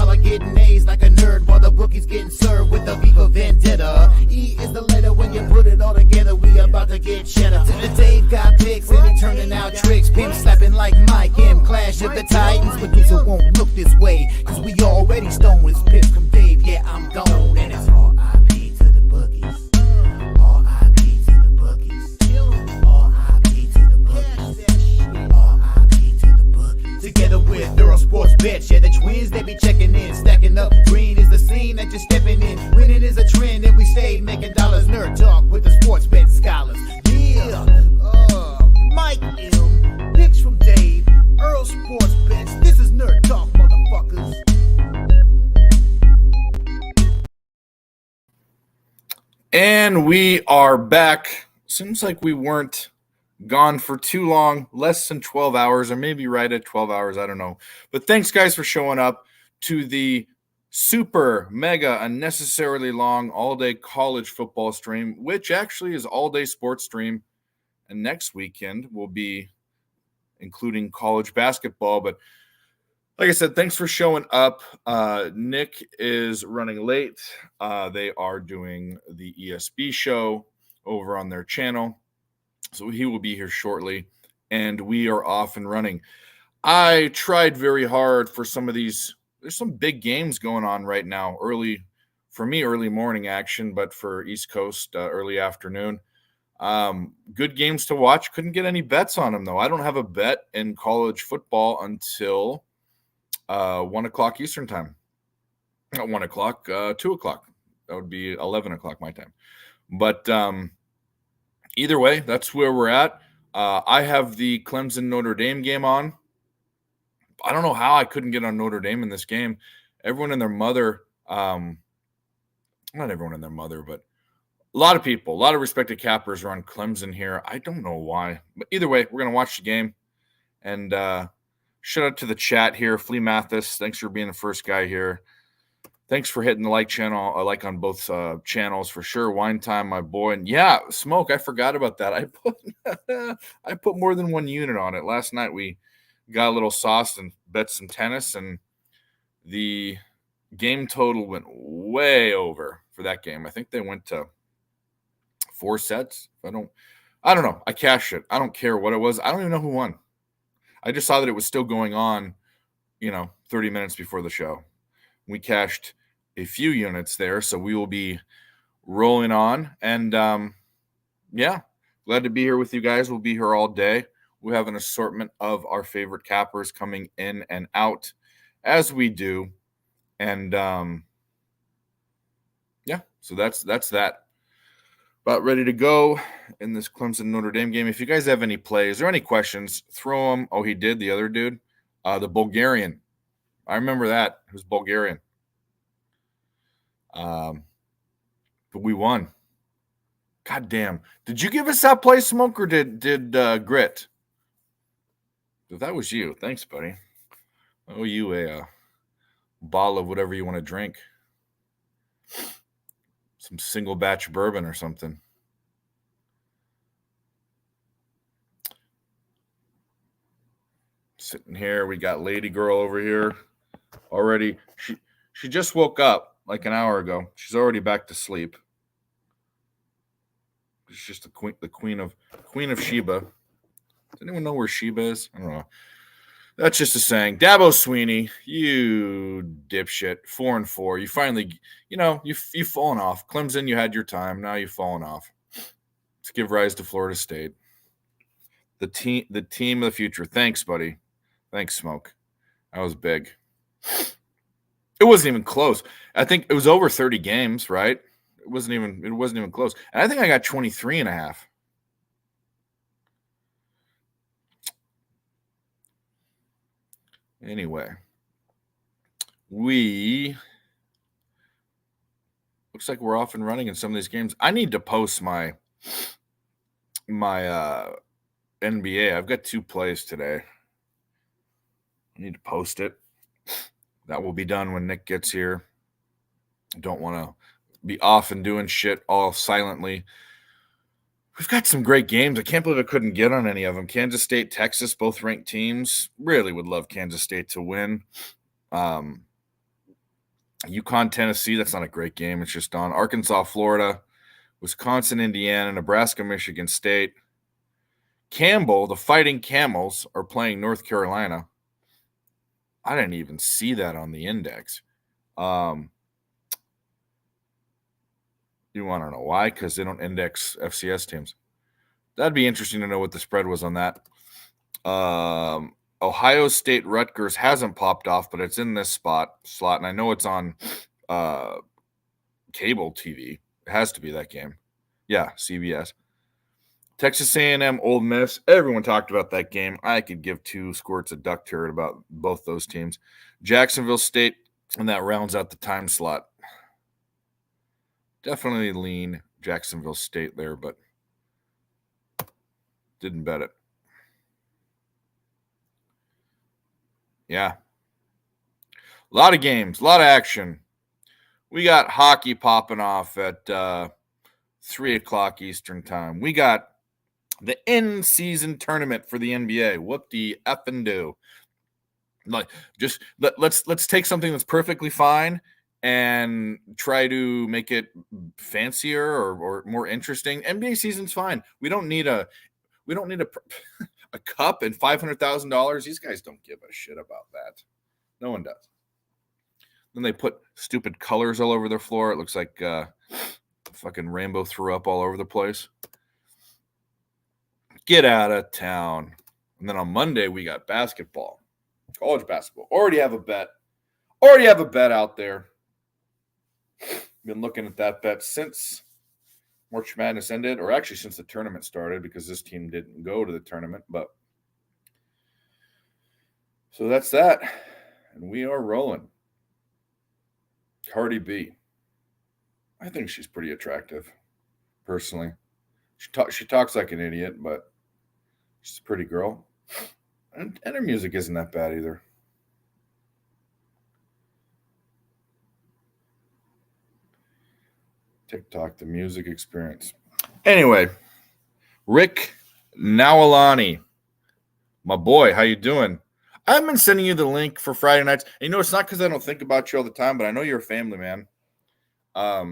Y'all are getting A's like a nerd while the bookie's getting served with the beef of vendetta. E is the letter when you put it all together. We about to get cheddar. Dave got picks and he turning out tricks. Pimp slapping like Mike in Clash of the Titans. Medusa won't look this way, cause we already stoned with picks from Dave. Yeah, I'm gone. And it's R.I.P. to the bookies. R.I.P. to the bookies. R.I.P. to the bookies. R.I.P. to the bookies. Together with Neuro Sports Bets. Yeah, the twins, they be checking in. Stacking up. Green is the scene that you're stepping in. Winning is a trend and we stay making dollars. Nerd talk with the sports bet scholars. Yeah. Mike M. Picks from Dave. Earl Sports Bets. This is Nerd Talk, motherfuckers. And we are back. Seems like we weren't gone for too long, less than 12 hours, or maybe right at 12 hours. I don't know. But thanks, guys, for showing up to the super mega unnecessarily long all-day college football stream, which actually is all-day sports stream. And next weekend will be including college basketball. But like I said, thanks for showing up. Nick is running late. They are doing the ESB show over on their channel. So he will be here shortly. And we are off and running. I tried very hard for some of these. There's some big games going on right now. Early morning action, but for East Coast, early afternoon. Good games to watch. Couldn't get any bets on them, though. I don't have a bet in college football until 1 o'clock Eastern time. Not 1 o'clock, 2 o'clock. That would be 11 o'clock my time. But either way, that's where we're at. I have the Clemson Notre Dame game on. I don't know how I couldn't get on Notre Dame in this game. Everyone and their mother, not everyone and their mother, but a lot of people, a lot of respected cappers are on Clemson here. I don't know why. But either way, we're going to watch the game. And shout out to the chat here. Flea Mathis, thanks for being the first guy here. Thanks for hitting the like channel. I like on both channels for sure. Wine Time, my boy. And yeah, Smoke, I forgot about that. I put more than one unit on it. Last night we got a little sauce and bet some tennis. And the game total went way over for that game. I think they went to 4 sets. I don't know. I cashed it. I don't care what it was. I don't even know who won. I just saw that it was still going on, 30 minutes before the show. We cashed a few units there, so we will be rolling on. And, yeah, glad to be here with you guys. We'll be here all day. We have an assortment of our favorite cappers coming in and out as we do. And, yeah, so that's that. About ready to go in this Clemson Notre Dame game. If you guys have any plays or any questions, throw them. Oh, he did, the other dude. The Bulgarian. I remember that. It was Bulgarian. But we won. God damn. Did you give us that play, Smoke, or did Grit? If that was you, thanks, buddy. Oh, you a bottle of whatever you want to drink. Some single batch bourbon or something. Sitting here, we got Lady Girl over here already. She just woke up like an hour ago. She's already back to sleep. She's just the queen of Sheba. Does anyone know where Sheba is? I don't know. That's just a saying. Dabo Swinney, you dipshit, 4-4. You finally, you've fallen off. Clemson, you had your time. Now you've fallen off. Let's give rise to Florida State. The team of the future. Thanks, buddy. Thanks, Smoke. That was big. It wasn't even close. I think it was over 30 games, right? It wasn't even close. And I think I got 23.5. Anyway, looks like we're off and running in some of these games. I need to post my NBA. I've got 2 plays today. I need to post it. That will be done when Nick gets here. I don't want to be off and doing shit all silently. We've got some great games. I can't believe I couldn't get on any of them. Kansas State, Texas, both ranked teams. Really would love Kansas State to win. UConn, Tennessee. That's not a great game. It's just on. Arkansas, Florida. Wisconsin, Indiana. Nebraska, Michigan State. Campbell, the Fighting Camels, are playing North Carolina. I didn't even see that on the index. You want to know why? Because they don't index FCS teams. That'd be interesting to know what the spread was on that. Ohio State Rutgers hasn't popped off, but it's in this slot, and I know it's on cable TV. It has to be that game. Yeah, CBS. Texas A&M, Ole Miss. Everyone talked about that game. I could give two squirts of duck turd about both those teams. Jacksonville State, and that rounds out the time slot. Definitely lean Jacksonville State there, but didn't bet it. Yeah. A lot of games, a lot of action. We got hockey popping off at 3 o'clock Eastern time. We got the in-season tournament for the NBA. What do you effing do? Like, just let's take something that's perfectly fine and try to make it fancier or more interesting. NBA season's fine. We don't need a cup and $500,000. These guys don't give a shit about that. No one does. Then they put stupid colors all over their floor. It looks like fucking rainbow threw up all over the place. Get out of town. And then on Monday, we got basketball. College basketball. Already have a bet out there. Been looking at that bet since March Madness ended, or actually since the tournament started, because this team didn't go to the tournament. But so that's that. And we are rolling. Cardi B. I think she's pretty attractive, personally. She talks like an idiot, but she's a pretty girl. And her music isn't that bad either. TikTok, the music experience. Anyway, Rick Nawalani, my boy, how you doing? I've been sending you the link for Friday nights. And it's not because I don't think about you all the time, but I know you're a family man. I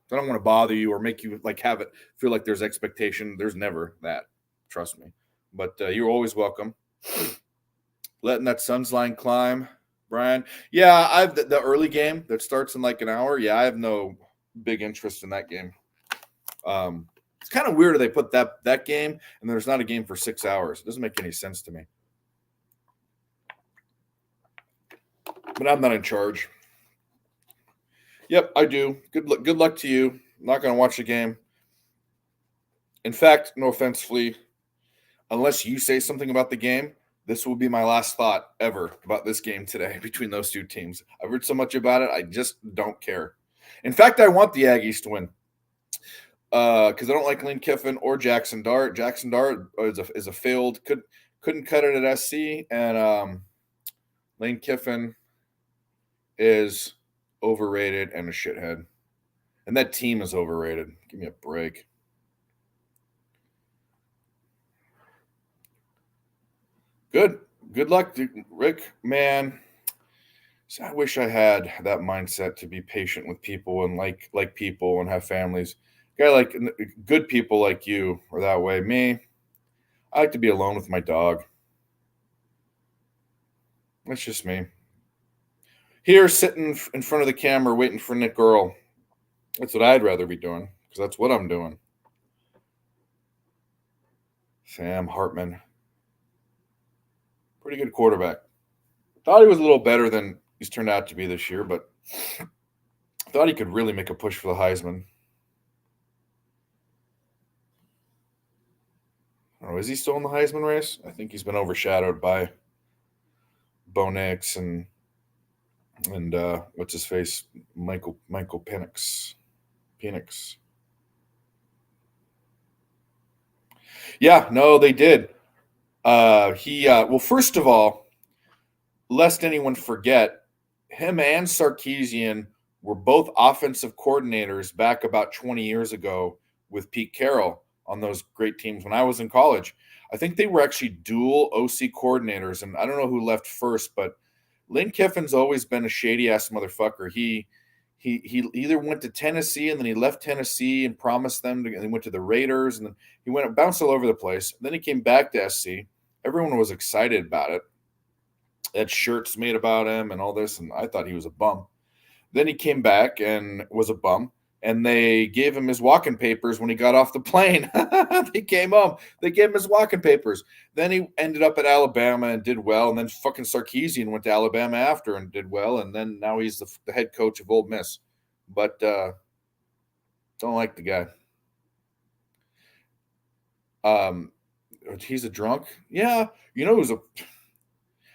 don't want to bother you or make you have it feel like there's expectation. There's never that. Trust me. But you're always welcome. Letting that Suns line climb, Brian. Yeah, I've the early game that starts in like an hour. Yeah, I have no big interest in that game. It's kind of weird they put that game and there's not a game for 6 hours. It doesn't make any sense to me. But I'm not in charge. Yep, I do. Good luck to you. I'm not going to watch the game. In fact, no offense, Flea, unless you say something about the game, this will be my last thought ever about this game today between those two teams. I've heard so much about it, I just don't care. In fact, I want the Aggies to win because I don't like Lane Kiffin or Jackson Dart. Jackson Dart is a failed couldn't cut it at SC, and Lane Kiffin is overrated and a shithead. And that team is overrated. Give me a break. Good luck, Rick. Man, so I wish I had that mindset to be patient with people and like people and have families. Good people like you are that way. Me, I like to be alone with my dog. That's just me. Here, sitting in front of the camera, waiting for Nick Earl. That's what I'd rather be doing, because that's what I'm doing. Sam Hartman. Pretty good quarterback. Thought he was a little better than he's turned out to be this year, but thought he could really make a push for the Heisman. I don't know, is he still in the Heisman race? I think he's been overshadowed by Bo Nix and what's his face, Michael Penix. Yeah, no, they did. Well, first of all, lest anyone forget, him and Sarkisian were both offensive coordinators back about 20 years ago with Pete Carroll on those great teams when I was in college. I think they were actually dual OC coordinators, and I don't know who left first, but Lane Kiffin's always been a shady ass motherfucker. He either went to Tennessee and then he left Tennessee and promised them to, and he went to the Raiders and then he went and bounced all over the place. Then he came back to SC. Everyone was excited about it. Had shirts made about him and all this, and I thought he was a bum. Then he came back and was a bum, and they gave him his walking papers when he got off the plane. They came home. They gave him his walking papers. Then he ended up at Alabama and did well, and then fucking Sarkisian went to Alabama after and did well, and then now he's the head coach of Ole Miss. But don't like the guy. He's a drunk. Yeah, who's a.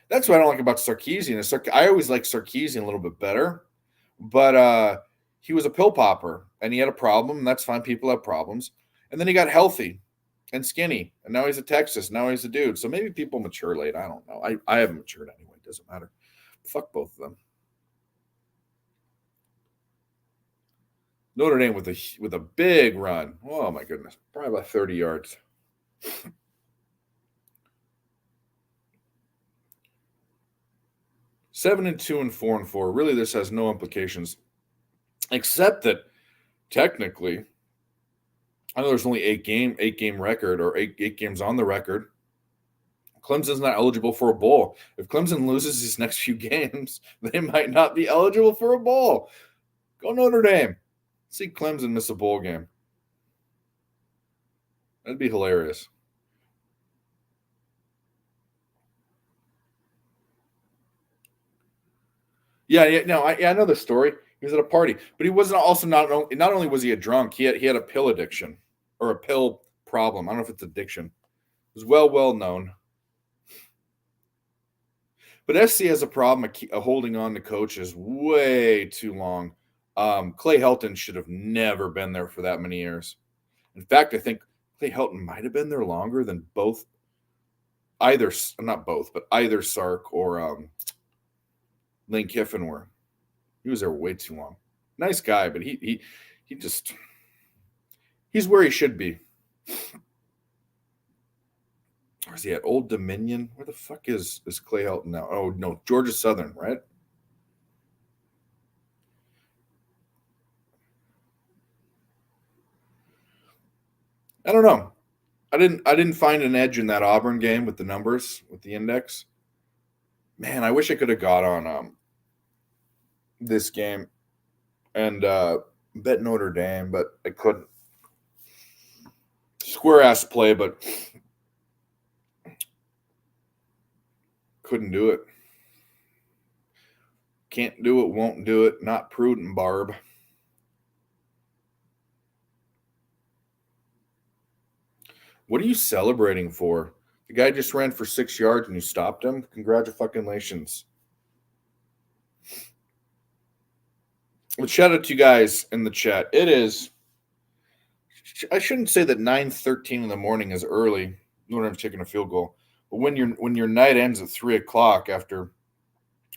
That's what I don't like about Sarkisian. I always like Sarkisian a little bit better, but he was a pill popper and he had a problem, and that's fine. People have problems. And then he got healthy and skinny, and now he's at Texas. Now he's a dude. So maybe people mature late. I don't know. I haven't matured anyway. It doesn't matter. Fuck both of them. Notre Dame with a big run. Oh my goodness, probably about 30 yards. 7-2 and 4-4. Really, this has no implications, except that technically, I know there's only eight game record or eight games on the record. Clemson's not eligible for a bowl. If Clemson loses these next few games, they might not be eligible for a bowl. Go Notre Dame. See Clemson miss a bowl game. That'd be hilarious. Yeah. No, I know the story. He was at a party, but he wasn't also not only was he a drunk, he had a pill addiction or a pill problem. I don't know if it's addiction. It was well known. But SC has a problem holding on to coaches way too long. Clay Helton should have never been there for that many years. In fact, I think Clay Helton might have been there longer than either Sark or Lane Kiffin were. He was there way too long. Nice guy, but he's where he should be. Or is he at Old Dominion? Where the fuck is Clay Helton now? Oh no, Georgia Southern, right? I don't know. I didn't find an edge in that Auburn game with the numbers, with the index. Man, I wish I could have got on this game and bet Notre Dame, but I couldn't. Square ass play, but couldn't do it. Can't do it, won't do it. Not prudent, Barb. What are you celebrating for? The guy just ran for 6 yards and you stopped him? Congratulations. But shout out to you guys in the chat. It is, I shouldn't say that 9:13 in the morning is early. Notre Dame's taking a field goal. But when your night ends at 3 o'clock after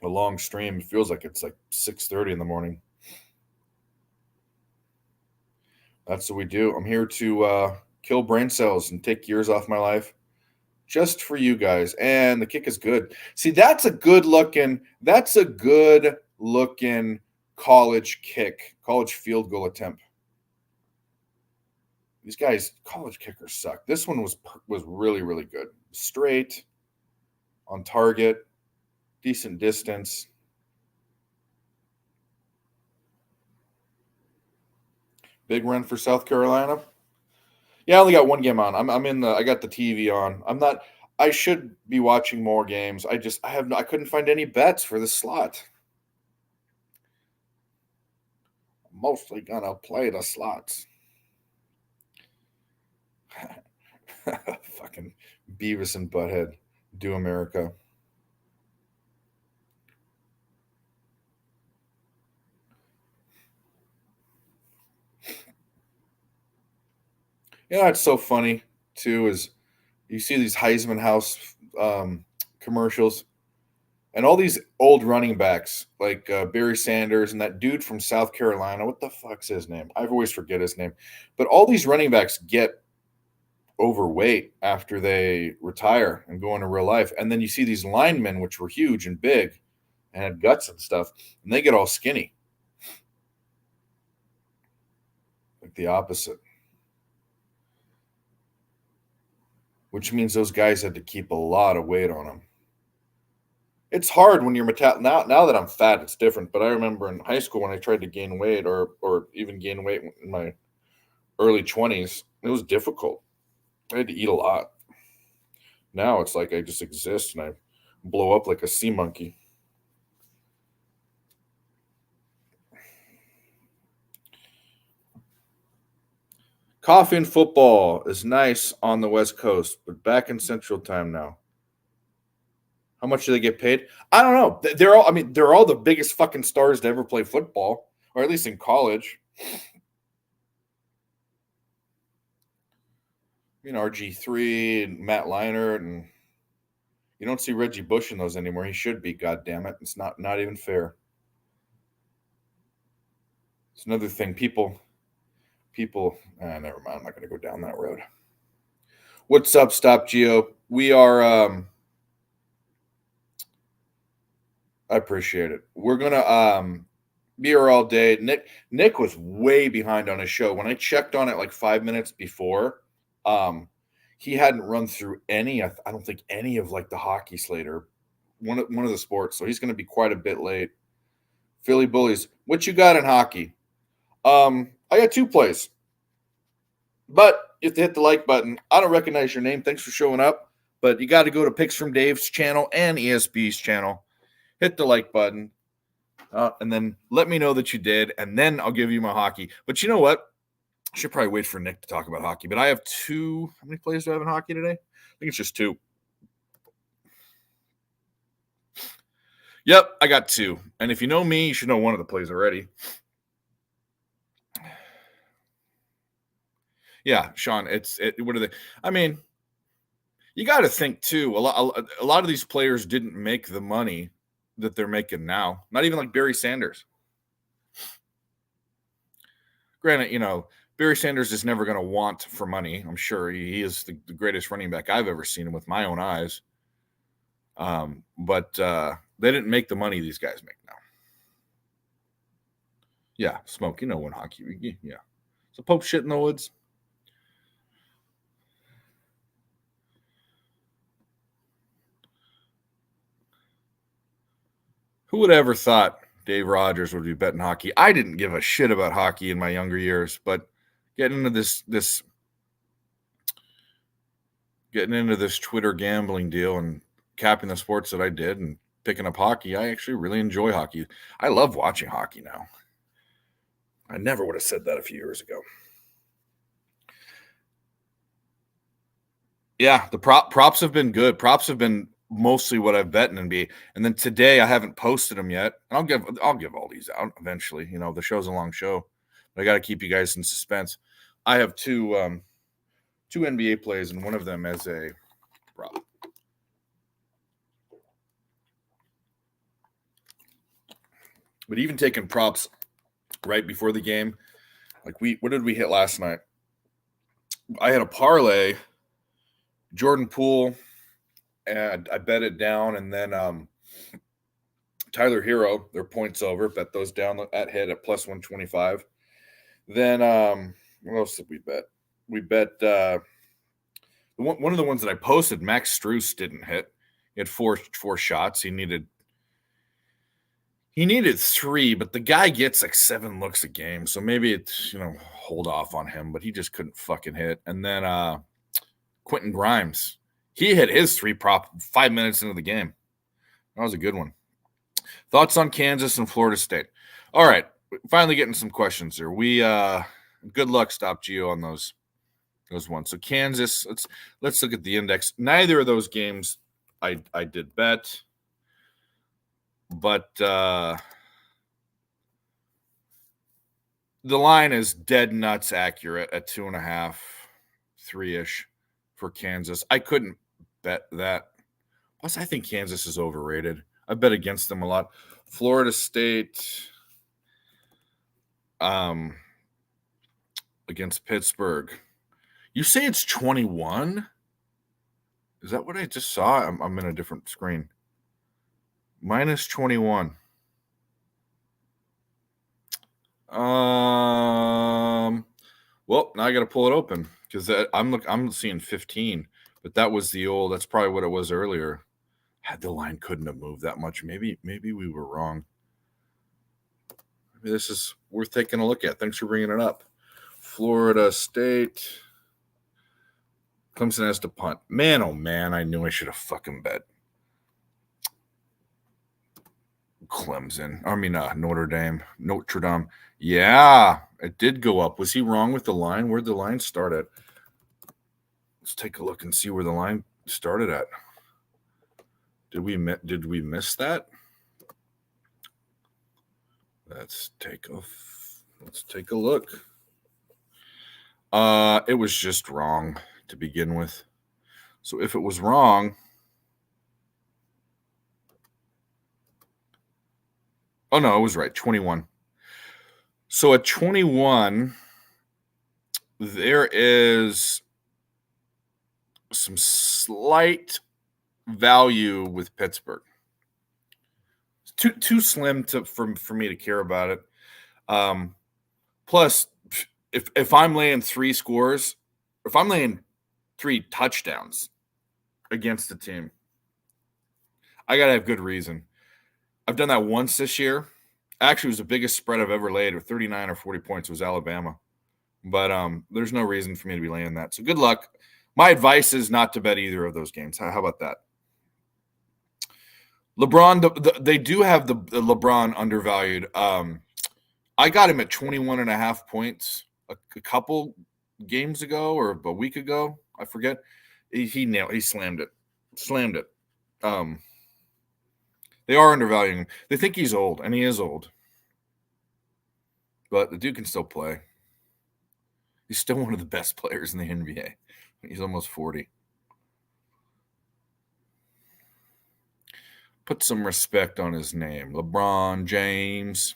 a long stream, it feels like it's like 6:30 in the morning. That's what we do. I'm here to kill brain cells and take years off my life just for you guys. And the kick is good. See, that's a good looking college kick, college field goal attempt. These guys, college kickers suck. This one was really, really good. Straight, on target, decent distance. Big run for South Carolina. Yeah, I only got one game on. I got the TV on. I should be watching more games. I couldn't find any bets for the slot. I'm mostly gonna play the slots. Fucking Beavis and Butthead. Do America. You know what's so funny too is you see these Heisman House commercials, and all these old running backs like Barry Sanders and that dude from South Carolina. What the fuck's his name? I always forget his name. But all these running backs get overweight after they retire and go into real life, and then you see these linemen, which were huge and big, and had guts and stuff, and they get all skinny. Like the opposite. Which means those guys had to keep a lot of weight on them. It's hard when you're now that I'm fat, it's different. But I remember in high school when I tried to gain weight or even gain weight in my early 20s, it was difficult. I had to eat a lot. Now it's like I just exist and I blow up like a sea monkey. Coffee and football is nice on the West Coast, but back in Central Time now. How much do they get paid? I don't know. They're all the biggest fucking stars to ever play football, or at least in college. RG3 and Matt Leinart, and you don't see Reggie Bush in those anymore. He should be, God damn it. It's not even fair. It's another thing. People, never mind. I'm not going to go down that road. What's up, Stop Geo? We are, I appreciate it. We're going to be here all day. Nick was way behind on his show. When I checked on it like 5 minutes before, he hadn't run through any, I don't think any of like the hockey slate or one of the sports. So he's going to be quite a bit late. Philly Bullies, what you got in hockey? I got 2 plays, but you have to hit the like button. I don't recognize your name. Thanks for showing up, but you got to go to Picks from Dave's channel and ESB's channel. Hit the like button, and then let me know that you did, and then I'll give you my hockey. But you know what? I should probably wait for Nick to talk about hockey, but I have 2. How many plays do I have in hockey today? I think it's just 2. Yep, I got 2. And if you know me, you should know one of the plays already. Yeah, Sean, what are they? I mean, you got to think too. A lot of these players didn't make the money that they're making now. Not even like Barry Sanders. Granted, Barry Sanders is never going to want for money. I'm sure he is the greatest running back I've ever seen with my own eyes. But they didn't make the money these guys make now. Yeah, Smoke, when hockey. Yeah. So Pope shit in the woods. Who would have ever thought Dave Rogers would be betting hockey? I didn't give a shit about hockey in my younger years, but getting into this Twitter gambling deal and capping the sports that I did and picking up hockey, I actually really enjoy hockey. I love watching hockey now. I never would have said that a few years ago. Yeah, the props have been good. Props have been mostly what I've bet in NBA. And then today I haven't posted them yet. And I'll give all these out eventually. The show's a long show. But I got to keep you guys in suspense. I have 2 NBA plays and one of them as a prop. But even taking props right before the game, like what did we hit last night? I had a parlay, Jordan Poole, and I bet it down, and then Tyler Hero, their points over, bet those down at head at plus 125. Then what else did we bet? We bet one of the ones that I posted, Max Strus didn't hit. He had four shots. He needed 3, but the guy gets like 7 looks a game, so maybe it's hold off on him. But he just couldn't fucking hit. And then Quentin Grimes, he hit his 3 prop 5 minutes into the game. That was a good one. Thoughts on Kansas and Florida State? All right, finally getting some questions here. We good luck, Stop Geo, on those ones. So Kansas, let's look at the index. Neither of those games I did bet, but the line is dead nuts accurate at 2.5, 3-ish for Kansas. I couldn't bet that. Plus, I think Kansas is overrated. I bet against them a lot. Florida State against Pittsburgh. You say it's 21? Is that what I just saw? I'm in a different screen. Minus 21. Well, now I got to pull it open because I'm seeing 15, but that was that's probably what it was earlier. The line couldn't have moved that much. Maybe we were wrong. Maybe this is worth taking a look at. Thanks for bringing it up. Florida State. Clemson has to punt. Man, oh man, I knew I should have fucking bet. Notre Dame. Yeah, it did go up. Was he wrong with the line? Where'd the line start at? Let's take a look and see where the line started at. Did we miss that? Let's take a look. It was just wrong to begin with. So if it was wrong, oh no, it was right. 21. So at 21, there is some slight value with Pittsburgh. It's too slim for me to care about it. Plus, if I'm laying 3 scores, if I'm laying 3 touchdowns against the team, I gotta have good reason. I've done that once this year. Actually, it was the biggest spread I've ever laid, or 39 or 40 points was Alabama. But there's no reason for me to be laying that. So good luck. My advice is not to bet either of those games. How about that? LeBron, they do have the LeBron undervalued. I got him at 21.5 points a couple games ago or a week ago. I forget. He slammed it. They are undervaluing him. They think he's old, and he is old. But the dude can still play. He's still one of the best players in the NBA. He's almost 40. Put some respect on his name. LeBron James.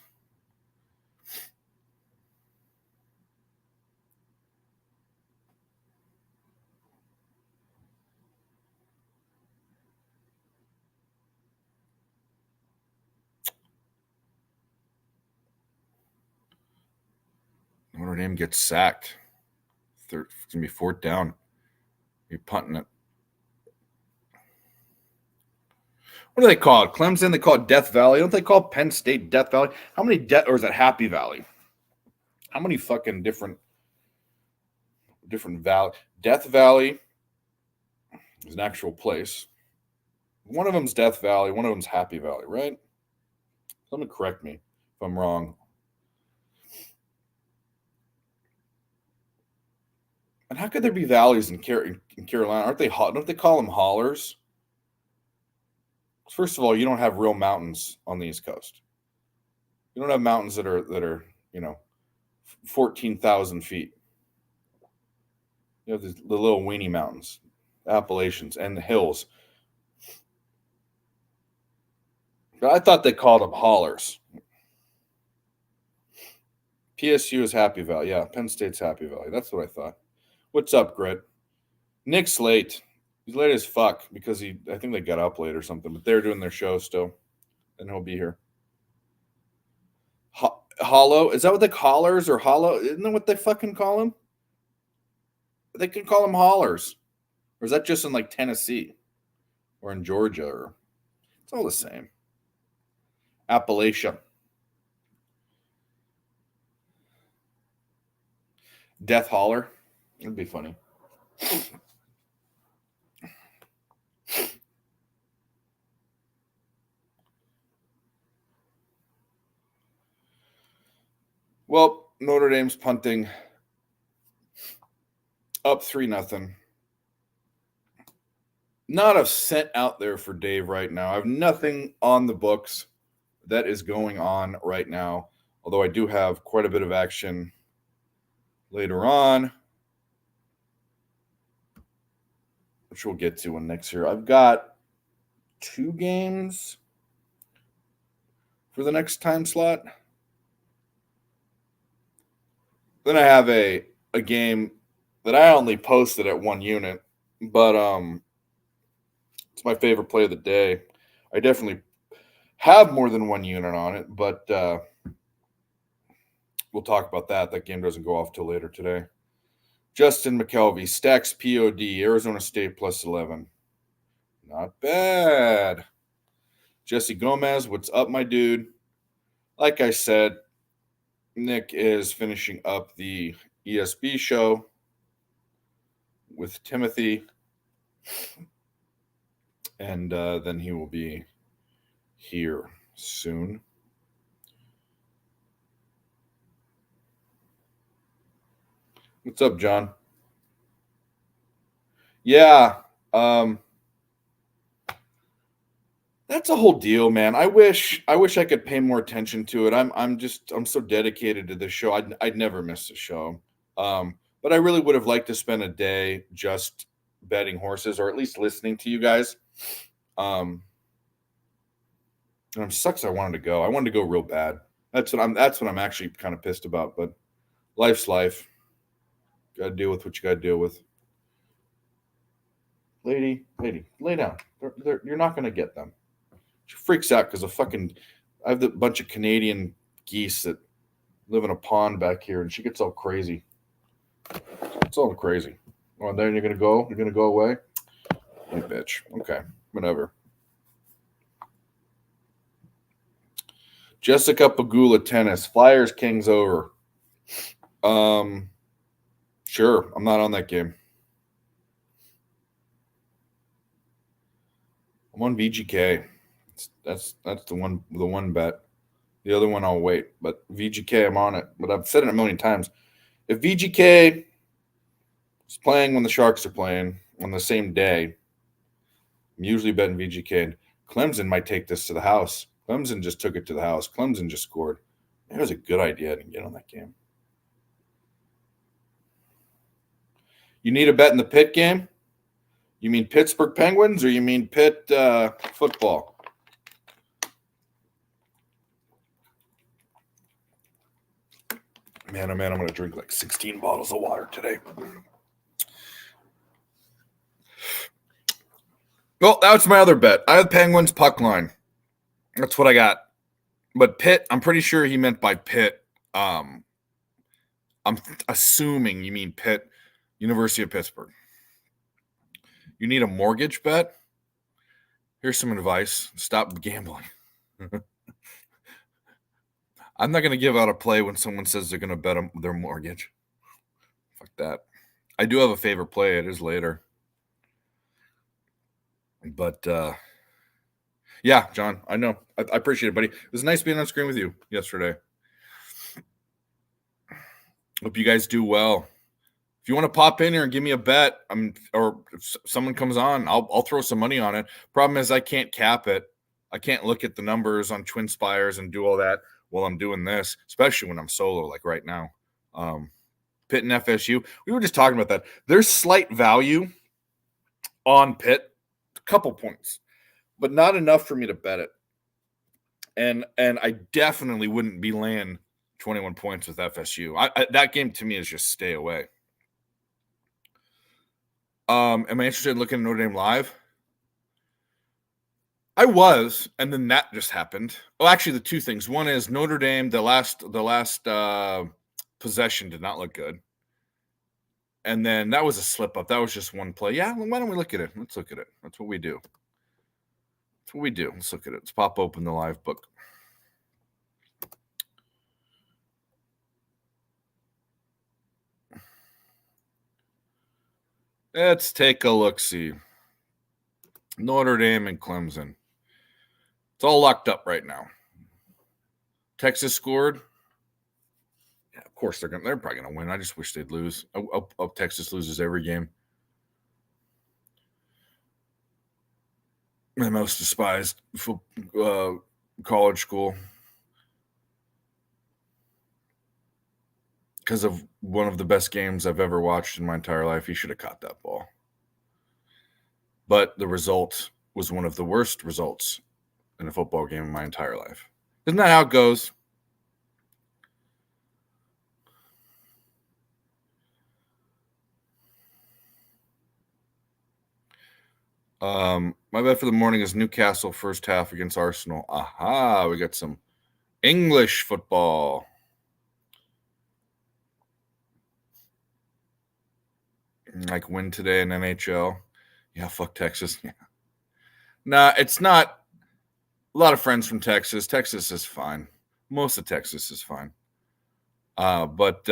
Notre Dame gets sacked. It's going to be 4th down. You're punting it. What do they call it? Clemson, they call it Death Valley. Don't they call Penn State Death Valley? How many or is it Happy Valley? How many fucking different valley? Death Valley is an actual place. One of them's Death Valley, one of them's Happy Valley, right? Someone correct me if I'm wrong. And how could there be valleys in Carolina? Aren't they hot? Don't they call them hollers? First of all, you don't have real mountains on the East Coast. You don't have mountains that are 14,000 feet. You have the little weenie mountains, Appalachians, and the hills. But I thought they called them hollers. PSU is Happy Valley. Yeah, Penn State's Happy Valley. That's what I thought. What's up, Grit? Nick's late. He's late as fuck because I think they got up late or something, but they're doing their show still, and he'll be here. Hollow? Is that what they hollers or hollow? Isn't that what they fucking call them? They can call them hollers. Or is that just in like Tennessee or in Georgia? Or it's all the same. Appalachia. Death Holler. It'd be funny. Well, Notre Dame's punting up 3-0. Not a cent out there for Dave right now. I have nothing on the books that is going on right now, although I do have quite a bit of action later on, which we'll get to in next year. I've got 2 games for the next time slot. Then I have a game that I only posted at 1 unit, but it's my favorite play of the day. I definitely have more than one unit on it, but we'll talk about that. That game doesn't go off till later today. Justin McKelvey, Stacks POD, Arizona State plus 11. Not bad. Jesse Gomez, what's up, my dude? Like I said, Nick is finishing up the ESB show with Timothy, and then he will be here soon. What's up, John? Yeah, that's a whole deal, man. I wish I could pay more attention to it. I'm so dedicated to this show. I'd never miss a show. But I really would have liked to spend a day just betting horses, or at least listening to you guys. And it sucks. I wanted to go. I wanted to go real bad. That's what I'm actually kind of pissed about. But life's life. Got to deal with what you got to deal with. Lady, lay down. You're not going to get them. She freaks out because I have a bunch of Canadian geese that live in a pond back here, and she gets all crazy. It's all crazy. Oh, then you're going to go? You're going to go away? You bitch. Okay, whatever. Jessica Pagula tennis. Flyers Kings over. Sure. I'm not on that game. I'm on VGK. That's the one bet. The other one I'll wait. But VGK, I'm on it. But I've said it a million times. If VGK is playing when the Sharks are playing on the same day, I'm usually betting VGK. And Clemson might take this to the house. Clemson just took it to the house. Clemson just scored. It was a good idea to get on that game. You need a bet in the Pitt game? You mean Pittsburgh Penguins, or you mean Pitt football? Man, oh man, I'm going to drink like 16 bottles of water today. Well, that's my other bet. I have Penguins puck line. That's what I got. But Pitt, I'm pretty sure he meant by Pitt. I'm assuming you mean Pitt, University of Pittsburgh. You need a mortgage bet? Here's some advice. Stop gambling. I'm not going to give out a play when someone says they're going to bet their mortgage. Fuck that. I do have a favorite play. It is later. But, yeah, John, I know. I appreciate it, buddy. It was nice being on screen with you yesterday. Hope you guys do well. If you want to pop in here and give me a bet, or if someone comes on, I'll throw some money on it. Problem is I can't cap it. I can't look at the numbers on Twin Spires and do all that while I'm doing this, especially when I'm solo, like right now. Pitt and FSU. We were just talking about that. There's slight value on Pitt, a couple points, but not enough for me to bet it. And I definitely wouldn't be laying 21 points with FSU. That game to me is just stay away. Am I interested in looking at Notre Dame live? I was, and then that just happened. Well, actually, the two things. One is Notre Dame. The last possession did not look good, and then that was a slip up. That was just one play. Yeah, well, why don't we look at it? Let's look at it. That's what we do. That's what we do. Let's look at it. Let's pop open the live book. Let's take a look-see. Notre Dame and Clemson. It's all locked up right now. Texas scored. Yeah, of course they're probably gonna win. I just wish they'd lose. Texas loses every game. My most despised college school. Because of one of the best games I've ever watched in my entire life. He should have caught that ball. But the result was one of the worst results in a football game in my entire life. Isn't that how it goes? My bet for the morning is Newcastle first half against Arsenal. Aha, we got some English football. Like win today in NHL. Yeah, fuck Texas. Yeah. Nah, it's not. A lot of friends from Texas. Texas is fine. Most of Texas is fine. But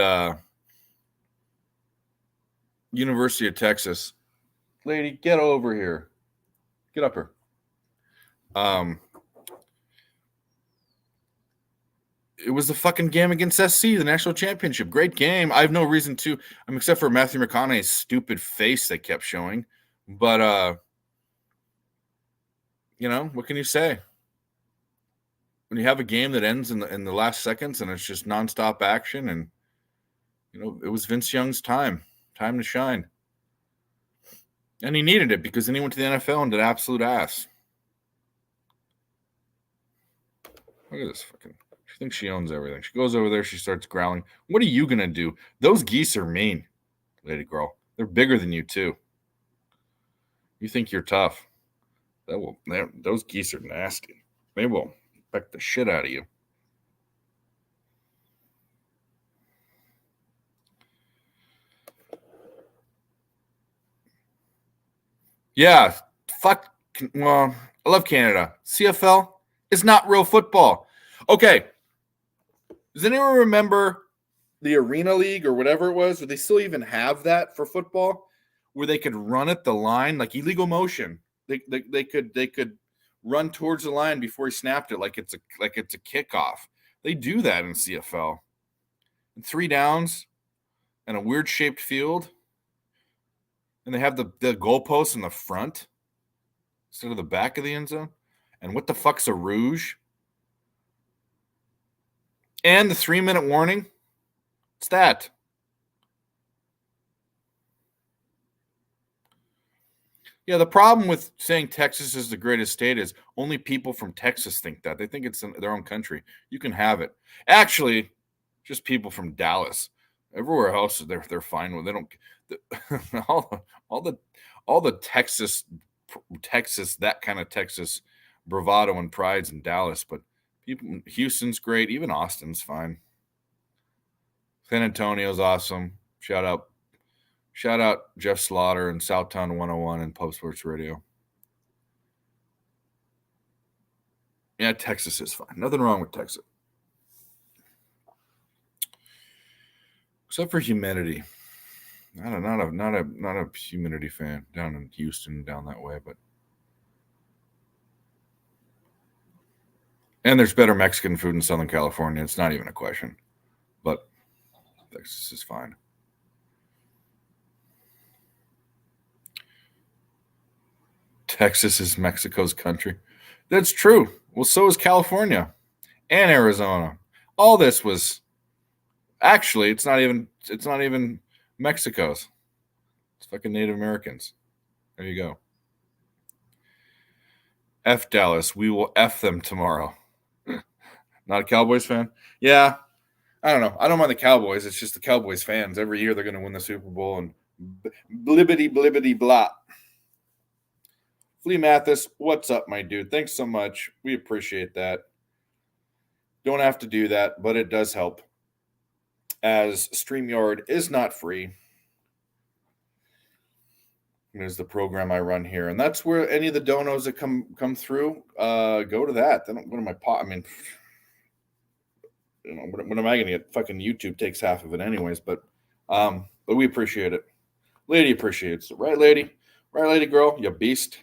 University of Texas, lady, get over here. Get up here. It was the fucking game against SC, the national championship. Great game. I have no reason to, except for Matthew McConaughey's stupid face they kept showing. But what can you say? When you have a game that ends in the last seconds and it's just nonstop action, and it was Vince Young's time to shine, and he needed it because then he went to the NFL and did absolute ass. Look at this fucking. She thinks she owns everything. She goes over there. She starts growling. What are you gonna do? Those geese are mean, lady girl. They're bigger than you too. You think you're tough? Those geese are nasty. They will peck the shit out of you. Yeah, fuck. Well, I love Canada. CFL is not real football. Okay. Does anyone remember the Arena League or whatever it was? Do they still even have that for football, where they could run at the line like illegal motion? They could run towards the line before he snapped it, like it's a kickoff. They do that in CFL. And 3 downs and a weird shaped field, and they have the goalposts in the front instead of the back of the end zone. And what the fuck's a rouge? And the 3-minute warning. It's that. Yeah, the problem with saying Texas is the greatest state is only people from Texas think that. They think it's in their own country. You can have it. Actually, just people from Dallas. Everywhere else, they're fine with. They don't. all the Texas, that kind of Texas bravado and pride's in Dallas, but Houston's great. Even Austin's fine. San Antonio's awesome. Shout out Jeff Slaughter and Southtown 101 and Pub Sports Radio. Yeah, Texas is fine. Nothing wrong with Texas. Except for humidity. Not a humidity fan down in Houston, down that way, but. And there's better Mexican food in Southern California. It's not even a question. But Texas is fine. Texas is Mexico's country. That's true. Well, so is California and Arizona. All this was actually it's not even Mexico's. It's fucking Native Americans. There you go. F Dallas. We will F them tomorrow. Not a Cowboys fan? Yeah. I don't know. I don't mind the Cowboys. It's just the Cowboys fans. Every year they're going to win the Super Bowl and blibbity blah. Flea Mathis, what's up, my dude? Thanks so much. We appreciate that. Don't have to do that, but it does help, as StreamYard is not free. It is the program I run here, and that's where any of the donos that come through go to that. They don't go to my pot. I mean, when am I going to get? Fucking YouTube takes half of it anyways, but we appreciate it. Lady appreciates it, right, lady? Right, lady girl? You beast.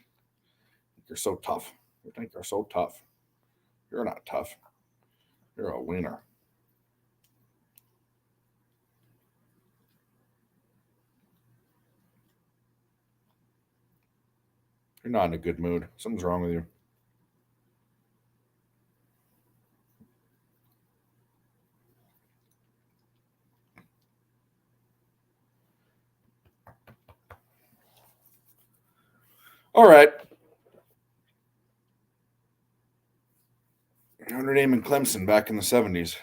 You're so tough. You think you're so tough. You're not tough. You're a wiener. You're not in a good mood. Something's wrong with you. All right. Notre Dame and Clemson back in the 70s.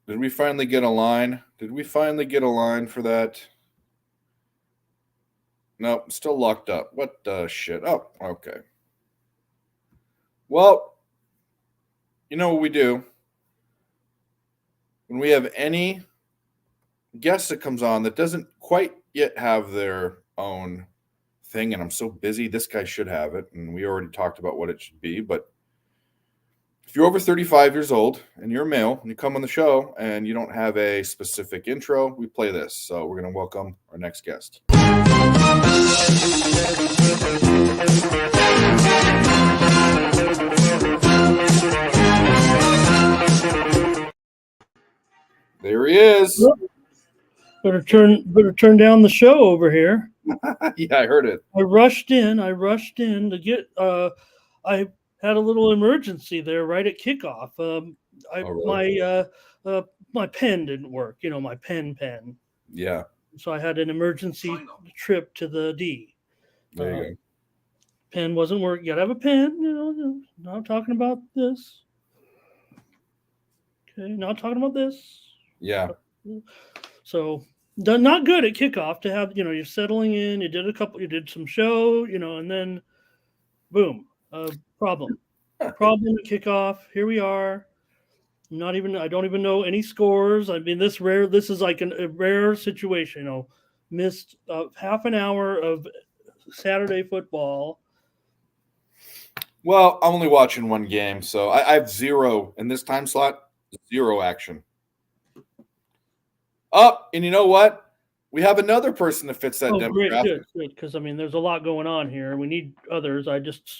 Did we finally get a line? Did we finally get a line for that? Nope, still locked up. What the shit? Oh, okay. Well, you know what we do? When we have any guest that comes on that doesn't quite yet have their own thing, and I'm so busy, this guy should have it, and we already talked about what it should be, but if you're over 35 years old and you're a male and you come on the show and you don't have a specific intro, we play this. So we're going to welcome our next guest. There he is. Better turn down the show over here. Yeah, I heard it. I rushed in to get I had a little emergency there right at kickoff. Really? My pen didn't work, my pen. Yeah. So I had an emergency trip to the D. There you go. Pen wasn't working. You gotta have a pen, not talking about this. Okay, not talking about this. Yeah. So not good at kickoff to have, you're settling in, you did some show, and then boom, problem at kickoff. Here we are. I don't even know any scores. I mean, this is like a rare situation, missed half an hour of Saturday football. Well, I'm only watching one game, so I have zero in this time slot, zero action. Oh, and you know what? We have another person that fits that demographic. Great, good. Because there's a lot going on here. We need others. Yes.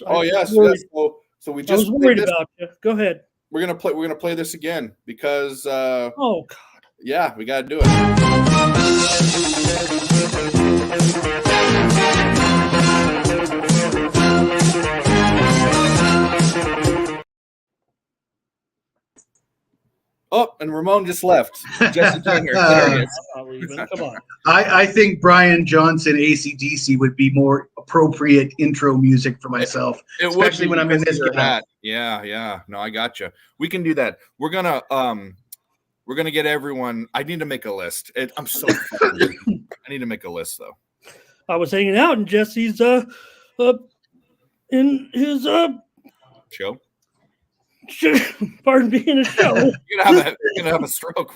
So we just. I was worried about you. Go ahead. We're gonna play this again because. Oh God. Yeah, we gotta do it. Oh, and Ramon just left. Jesse Jr. There he is. Come on. I think Brian Johnson AC/DC would be more appropriate intro music for myself, especially when I'm in this hat. Yeah. No, I gotcha. We can do that. We're gonna get everyone. I need to make a list. I'm so I need to make a list though. I was hanging out in Jesse's in his show. Pardon me, in a show. You're gonna have a stroke.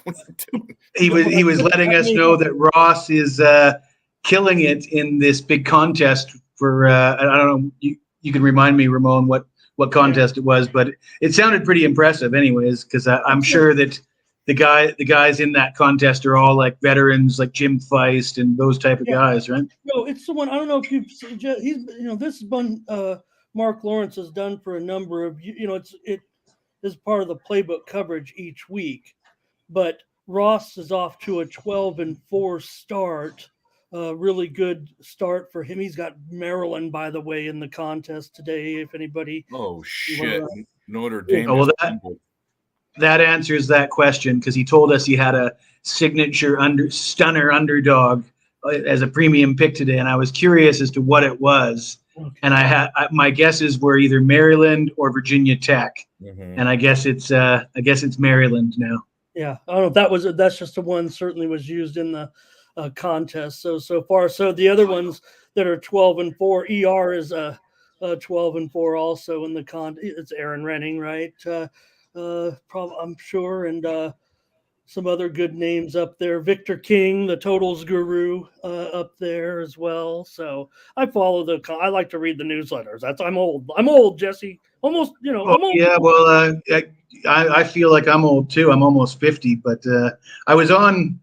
He was letting us know that Ross is killing it in this big contest for I don't know. You can remind me, Ramon, what contest it was, but it sounded pretty impressive, anyways. Because I'm sure that the guys in that contest are all like veterans, like Jim Feist and those type of guys, right? No, it's the one. I don't know if he's this has been Mark Lawrence has done for a number of it is part of the playbook coverage each week, but Ross is off to a 12-4 start. Really good start for him. He's got Maryland, by the way, in the contest today. If anybody. Oh shit! Notre Dame. Oh, well, that answers that question because he told us he had a signature stunner underdog as a premium pick today, and I was curious as to what it was. Okay. And my guesses were either Maryland or Virginia Tech, and I guess it's Maryland now. Yeah, I don't know if that's just the one certainly was used in the contest. So far, the other ones that are 12-4, ER is 12-4 also in the it's Aaron Renning, right? I'm sure, and some other good names up there. Victor King, the totals guru, up there as well. So I follow I like to read the newsletters. I'm old, Jesse. Almost, I'm old. Yeah, well, I feel like I'm old too. I'm almost 50, but I was on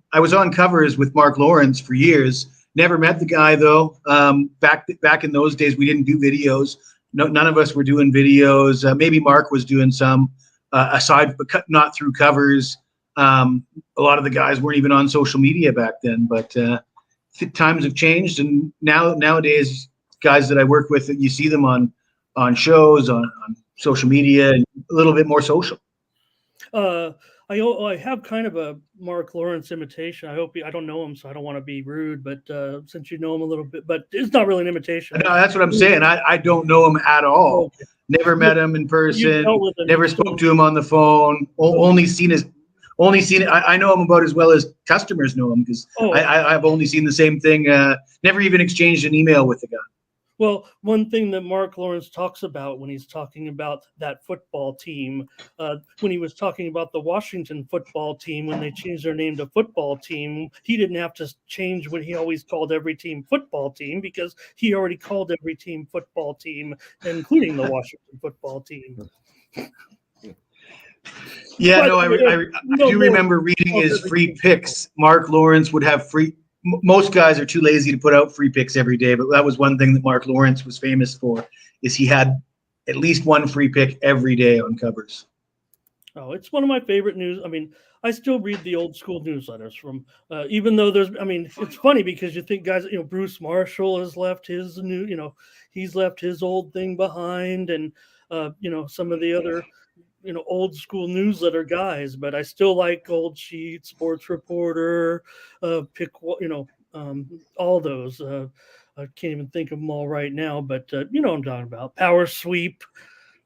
covers with Mark Lawrence for years. Never met the guy though. Back in those days, we didn't do videos. No, none of us were doing videos. Maybe Mark was doing some, aside, but not through covers. A lot of the guys weren't even on social media back then, but times have changed, and nowadays, guys that I work with, you see them on shows, on social media, and a little bit more social. I have kind of a Mark Lawrence imitation. I don't know him, so I don't want to be rude, but since you know him a little bit, but it's not really an imitation. No, that's what I'm saying. I don't know him at all. Never met him in person. Never spoke to him on the phone. Only only seen it. I know him about as well as customers know him, because I've only seen the same thing. Never even exchanged an email with the guy. Well, one thing that Mark Lawrence talks about when he's talking about that football team, when he was talking about the Washington football team, when they changed their name to football team, he didn't have to change what he always called every team football team, because he already called every team football team, including the Washington football team. Yeah, no, I do remember reading his free picks. Mark Lawrence would have free. Most guys are too lazy to put out free picks every day, but that was one thing that Mark Lawrence was famous for, is he had at least one free pick every day on covers. Oh, it's one of my favorite news. I mean, I still read the old school newsletters from, even though it's funny because you think guys, Bruce Marshall has left his he's left his old thing behind, and, some of the other, old school newsletter guys, but I still like Gold Sheet, Sports Reporter, all those. I can't even think of them all right now, but you know what I'm talking about. Power Sweep,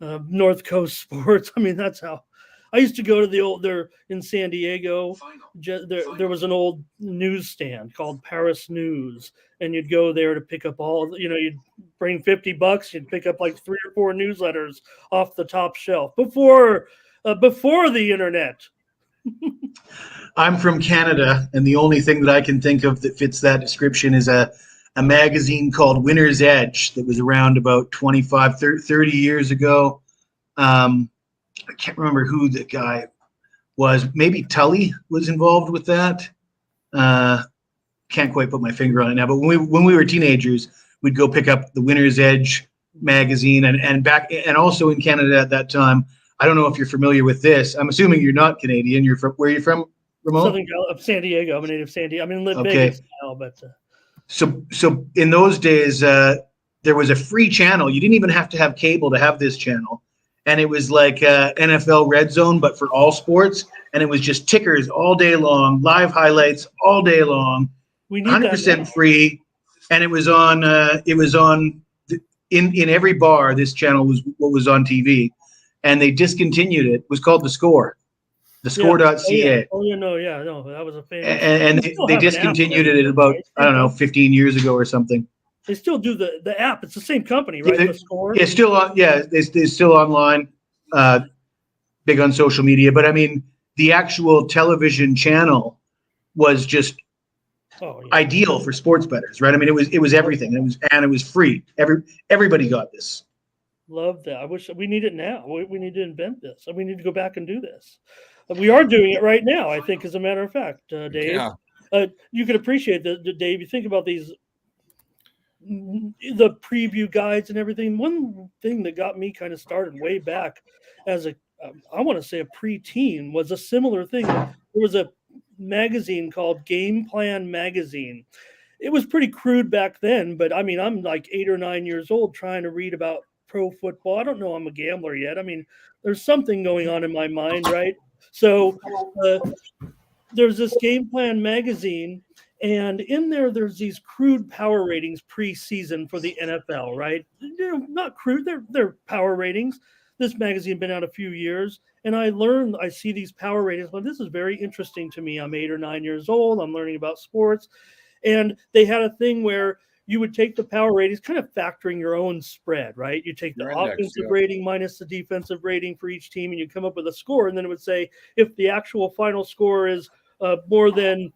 North Coast Sports. I mean, that's how I used to go to there in San Diego. There was an old newsstand called Paris News, and you'd go there to pick up you'd bring $50, you'd pick up like 3 or 4 newsletters off the top shelf before the internet. I'm from Canada, and the only thing that I can think of that fits that description is a magazine called Winner's Edge that was around about 25, 30 years ago. I can't remember who the guy was. Maybe Tully was involved with that. Can't quite put my finger on it now. But when we were teenagers, we'd go pick up the Winner's Edge magazine, and also in Canada at that time. I don't know if you're familiar with this. I'm assuming you're not Canadian. You're from where are you from, Ramon? San Diego. I'm a native San Diego. I'm in Vegas now, but. So in those days, there was a free channel. You didn't even have to have cable to have this channel. And it was like NFL Red Zone, but for all sports. And it was just tickers all day long, live highlights all day long, 100% free. And it was on. In every bar. This channel was what was on TV, and they discontinued it. It was called The Score, thescore.ca. No, that was a famous. And they discontinued it at about 15 years ago or something. They still do the app. It's the same company, right? Yeah, The Score. It's still on. Yeah, they're still online, big on social media. But I mean, the actual television channel was just ideal for sports bettors, right? I mean, it was everything. It was free. Everybody got this. Love that. I wish we need it now. We need to invent this. We need to go back and do this. We are doing it right now, I think, as a matter of fact, Dave. Yeah. You can appreciate Dave. You think about these. The preview guides and everything. One thing that got me kind of started way back as I want to say a preteen was a similar thing. There was a magazine called Game Plan Magazine. It was pretty crude back then, but I mean, I'm like 8 or 9 years old trying to read about pro football. I don't know I'm a gambler yet. I mean, there's something going on in my mind, right? So there's this Game Plan Magazine. And in there's these crude power ratings preseason for the NFL, right? Not crude, they're power ratings. This magazine been out a few years, and I see these power ratings. Well, this is very interesting to me. I'm 8 or 9 years old. I'm learning about sports. And they had a thing where you would take the power ratings, kind of factoring your own spread, right? You take the offensive rating minus the defensive rating for each team, and you come up with a score. And then it would say if the actual final score is more than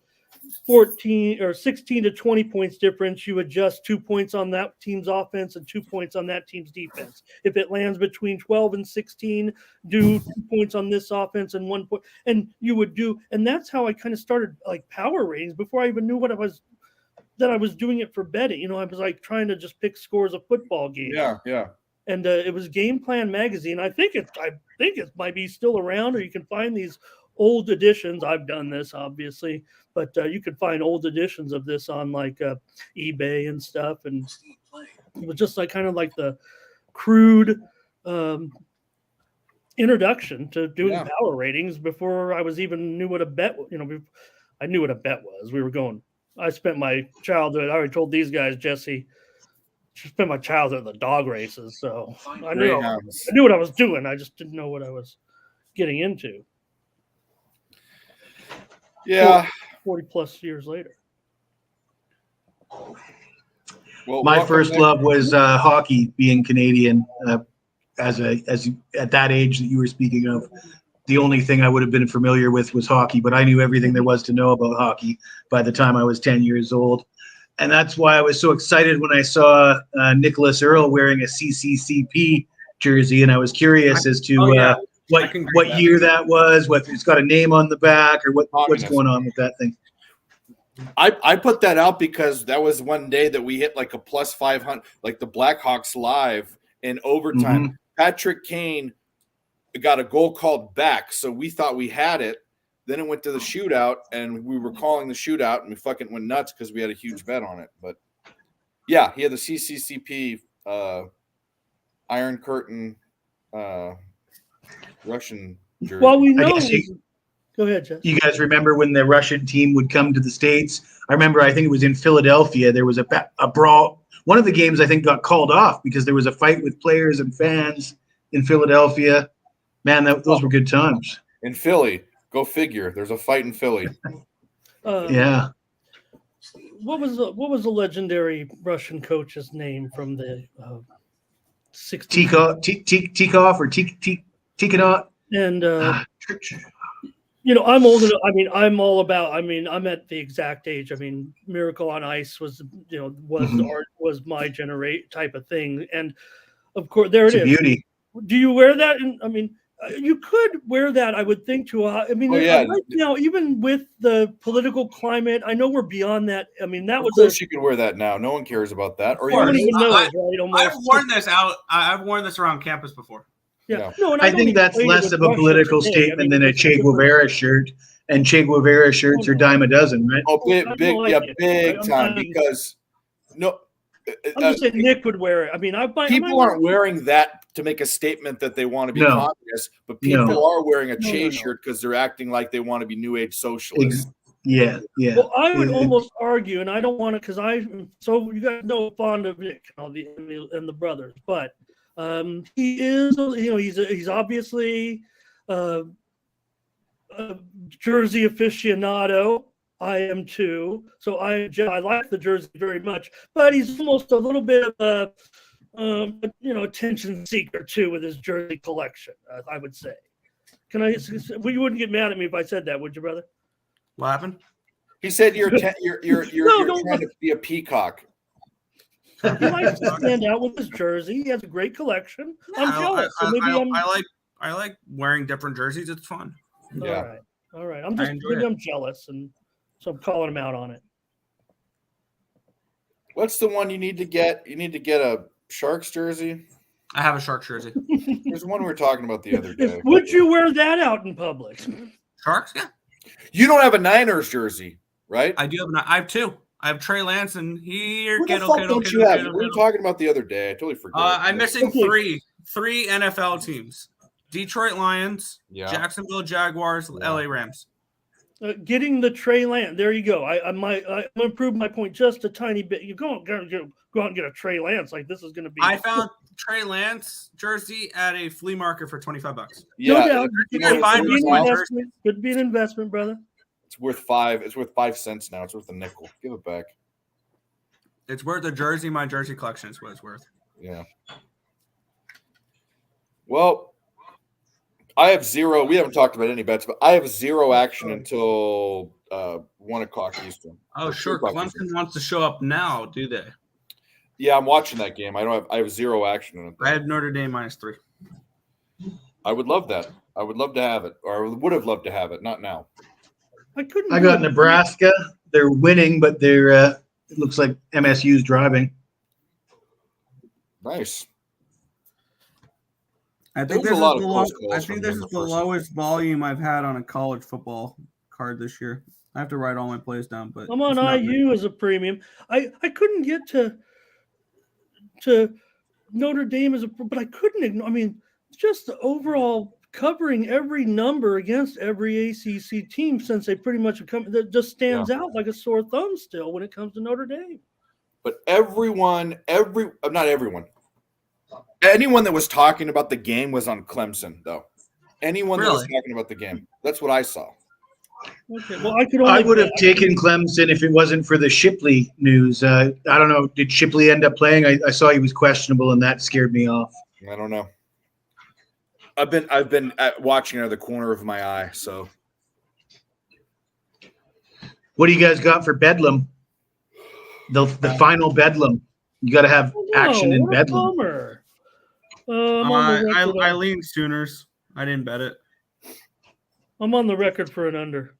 14 or 16 to 20 points difference, you adjust 2 points on that team's offense and 2 points on that team's defense. If it lands between 12 and 16, do 2 points on this offense and 1 point. And you would do, and that's how I kind of started like power ratings before I even knew I was doing it for betting. I was like trying to just pick scores of football games. Yeah. And it was Game Plan Magazine. I think it might be still around, or you can find these old editions. I've done this obviously, but you could find old editions of this on like eBay and stuff. And it was just like kind of like the crude introduction to doing power ratings before I was even knew what a bet. I knew what a bet was. I spent my childhood. I already told these guys, Jesse. I spent my childhood in the dog races, so I knew what I was doing. I just didn't know what I was getting into. Yeah. 40 plus years later. Well, My welcome first back. love was hockey, being Canadian. As at that age that you were speaking of, the only thing I would have been familiar with was hockey, but I knew everything there was to know about hockey by the time I was 10 years old. And that's why I was so excited when I saw Nicholas Earl wearing a CCCP jersey, and I was curious as to what year that was, whether it's got a name on the back, or what's going on with that thing. I put that out because that was one day that we hit like a plus 500, like the Blackhawks live in overtime. Mm-hmm. Patrick Kane got a goal called back, so we thought we had it. Then it went to the shootout, and we were calling the shootout, and we fucking went nuts because we had a huge bet on it. But yeah, he had the CCCP Iron Curtain Russian jersey. Well, we know. Go ahead, Jeff. You guys remember when the Russian team would come to the States? I remember, I think it was in Philadelphia, there was a brawl. One of the games, I think, got called off because there was a fight with players and fans in Philadelphia. Man, those were good times. In Philly, go figure. There's a fight in Philly. Yeah. What was the legendary Russian coach's name from the 60s? Tikov or Tikhonov. And I'm old enough. I mean, I'm all about. I mean, I'm at the exact age. I mean, Miracle on Ice was was my generate type of thing, and of course there it is. Beauty. Do you wear that? I mean, you could wear that. I would think to. I mean, right now, even with the political climate, I know we're beyond that. I mean, that was. Of course, you could wear that now. No one cares about that. Or even knows, right? I've worn this out. I've worn this around campus before. Yeah. No, I think that's less of a political statement than a Che Guevara shirt, and Che Guevara shirts are dime a dozen, right? Oh, big time. Because I'm just saying Nick would wear it. I mean, people aren't wearing that to make a statement that they want to be communist, but people are wearing a Che shirt because they're acting like they want to be New Age socialists. Yeah. Well, I would almost argue, and I don't want to, because you guys know I'm fond of Nick and the brothers, but. He is, he's obviously a jersey aficionado. I am too. So I like the jersey very much, but he's almost a little bit of a, attention seeker too with his jersey collection. I would say. You wouldn't get mad at me if I said that, would you, brother? What happened? He said you're trying to be a peacock. He likes to stand out with his jersey. He has a great collection. I'm jealous. I like wearing different jerseys. It's fun. Yeah. All right. I'm jealous, and so I'm calling him out on it. What's the one you need to get? You need to get a Sharks jersey. I have a Sharks jersey. There's one we were talking about the other day. Would you wear that out in public? Sharks? Yeah. You don't have a Niners jersey, right? I do have. I have two. I have Trey Lance and here. What were we talking about the other day? I totally forgot. I'm missing three NFL teams: Detroit Lions, Jacksonville Jaguars, LA Rams. Getting the Trey Lance. There you go. I'm going to prove my point just a tiny bit. You go out and get a Trey Lance. Like this is going to be. I found Trey Lance jersey at a flea market for $25. Yeah, no doubt. Could be an investment, brother. It's worth 5. It's worth 5 cents now. It's worth a nickel. Give it back. It's worth a jersey. My jersey collection is what it's worth. Yeah. Well, I have zero. We haven't talked about any bets, but I have zero action until 1 o'clock Eastern. Oh, sure. Clemson wants to show up now, do they? Yeah, I'm watching that game. I have zero action in it. I have Notre Dame -3. I would love that. I would love to have it, or I would have loved to have it. Not now. I got Nebraska. They're winning, but they're it looks like MSU's driving. Nice. I think this is the lowest volume I've had on a college football card this year. I have to write all my plays down, but I'm on IU as a premium. I couldn't get to Notre Dame but I couldn't ignore. I mean, just the overall covering every number against every ACC team since they pretty much come. That just stands out like a sore thumb still when it comes to Notre Dame. But not everyone. Anyone that was talking about the game was on Clemson, though. Anyone that was talking about the game. That's what I saw. Okay. Well, I could only. I would have taken Clemson if it wasn't for the Shipley news. I don't know. Did Shipley end up playing? I saw he was questionable, and that scared me off. I don't know. I've been watching out of the corner of my eye. So, what do you guys got for Bedlam? The final Bedlam. You got to have action in Bedlam. Bummer. I lean Sooners. I didn't bet it. I'm on the record for an under.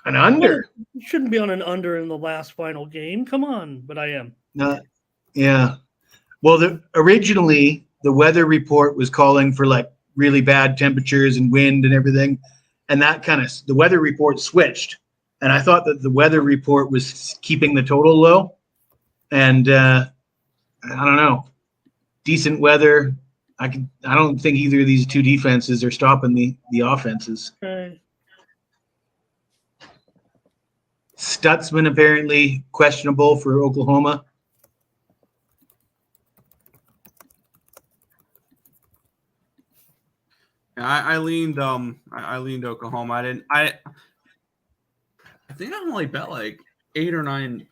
An under? You shouldn't be on an under in the last final game. Come on, but I am. Yeah. Well, originally the weather report was calling for like really bad temperatures and wind and everything, and that the weather report switched. And I thought that the weather report was keeping the total low, and I don't know, decent weather. I don't think either of these two defenses are stopping the offenses. Okay. Stutzman apparently questionable for Oklahoma. I leaned Oklahoma. I think I only bet like 8 or 9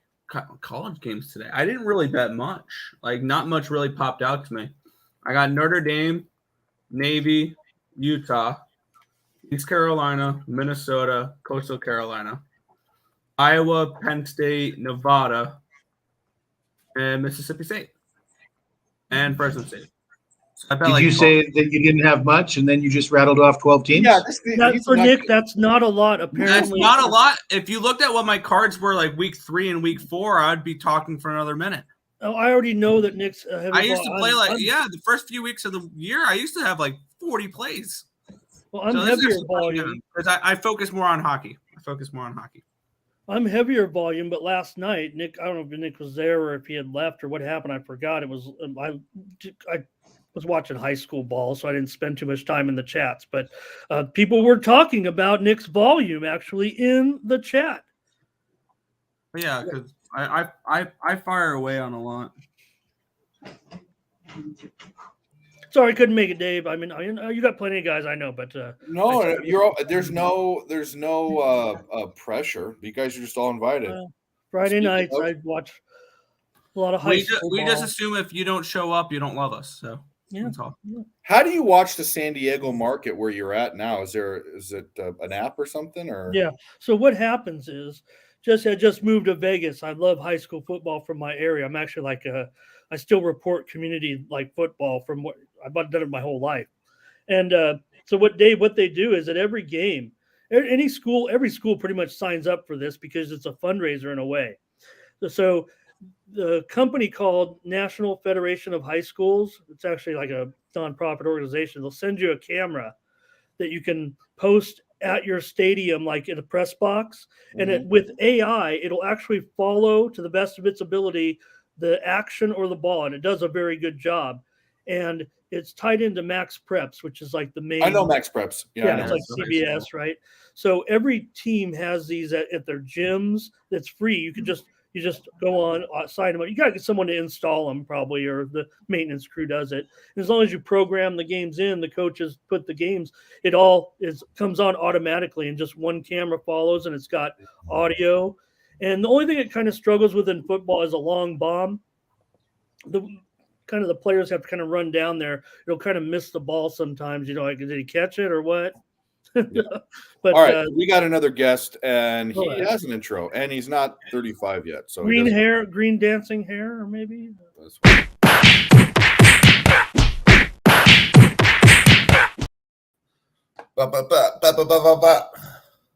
college games today. I didn't really bet much. Like not much really popped out to me. I got Notre Dame, Navy, Utah, East Carolina, Minnesota, Coastal Carolina, Iowa, Penn State, Nevada, and Mississippi State, and Fresno State. So Did you say that you didn't have much, and then you just rattled off 12 teams? Yeah, For Nick, that's not a lot. Apparently, that's not a lot. If you looked at what my cards were like week 3 and week 4, I'd be talking for another minute. Oh, I already know that Nick's. I used to play the first few weeks of the year, I used to have like 40 plays. Well, I'm heavier volume because I focus more on hockey. I'm heavier volume, but last night, Nick, I don't know if Nick was there or if he had left or what happened. I forgot. It was I was watching high school ball, so I didn't spend too much time in the chats. But people were talking about Nick's volume actually in the chat. Yeah, because I fire away on a lot. Sorry, I couldn't make it, Dave. I mean, you got plenty of guys I know, but no, there's no pressure. You guys are just all invited. Friday nights, I watch a lot of high school. We just assume if you don't show up, you don't love us. So yeah. That's all. How do you watch the San Diego market where you're at now? Is it an app or something? Or yeah. So what happens is, I just moved to Vegas. I love high school football from my area. I'm actually I still report community like football from what I've done it my whole life. And so what they do is at every game, every school pretty much signs up for this because it's a fundraiser in a way. So the company called National Federation of High Schools, it's actually like a nonprofit organization. They'll send you a camera that you can post at your stadium, like in a press box. Mm-hmm. And with AI, it'll actually follow to the best of its ability the action or the ball, and it does a very good job. And it's tied into Max Preps, which is like the main. I know Max Preps. Yeah, it's like CBS, right? So every team has these at their gyms. That's free. You just go on, sign them up. You got to get someone to install them probably, or the maintenance crew does it. And as long as you program the games in, the coaches put the games. It all comes on automatically, and just one camera follows, and it's got audio. And the only thing it kind of struggles with in football is a long bomb. The players have to kind of run down there. It'll kind of miss the ball sometimes. Like, did he catch it or what? Yeah. But all right, we got another guest, and he has an intro, and he's not 35 yet. So green dancing hair, or maybe.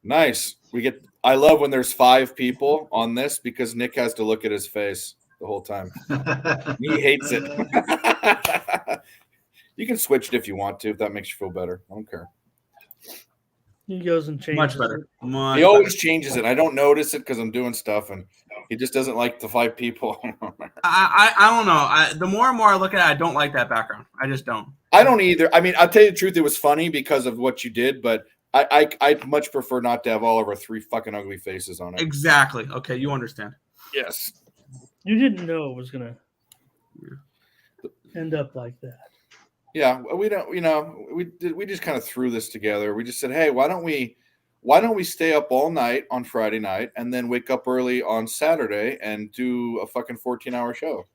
Nice. I love when there's 5 people on this because Nick has to look at his face the whole time. He hates it. You can switch it if you want to, if that makes you feel better. I don't care. He goes and changes. Much better. He always changes it. I don't notice it because I'm doing stuff, and he just doesn't like the 5 people. I don't know. The more and more I look at it, I don't like that background. I just don't. I don't either. I mean, I'll tell you the truth. It was funny because of what you did, but I'd much prefer not to have all of our 3 fucking ugly faces on it. Exactly. Okay, you understand. Yes. You didn't know it was gonna end up like that. Yeah, we don't. We just kind of threw this together. We just said, hey, why don't we why don't we stay up all night on Friday night and then wake up early on Saturday and do a fucking 14-hour show?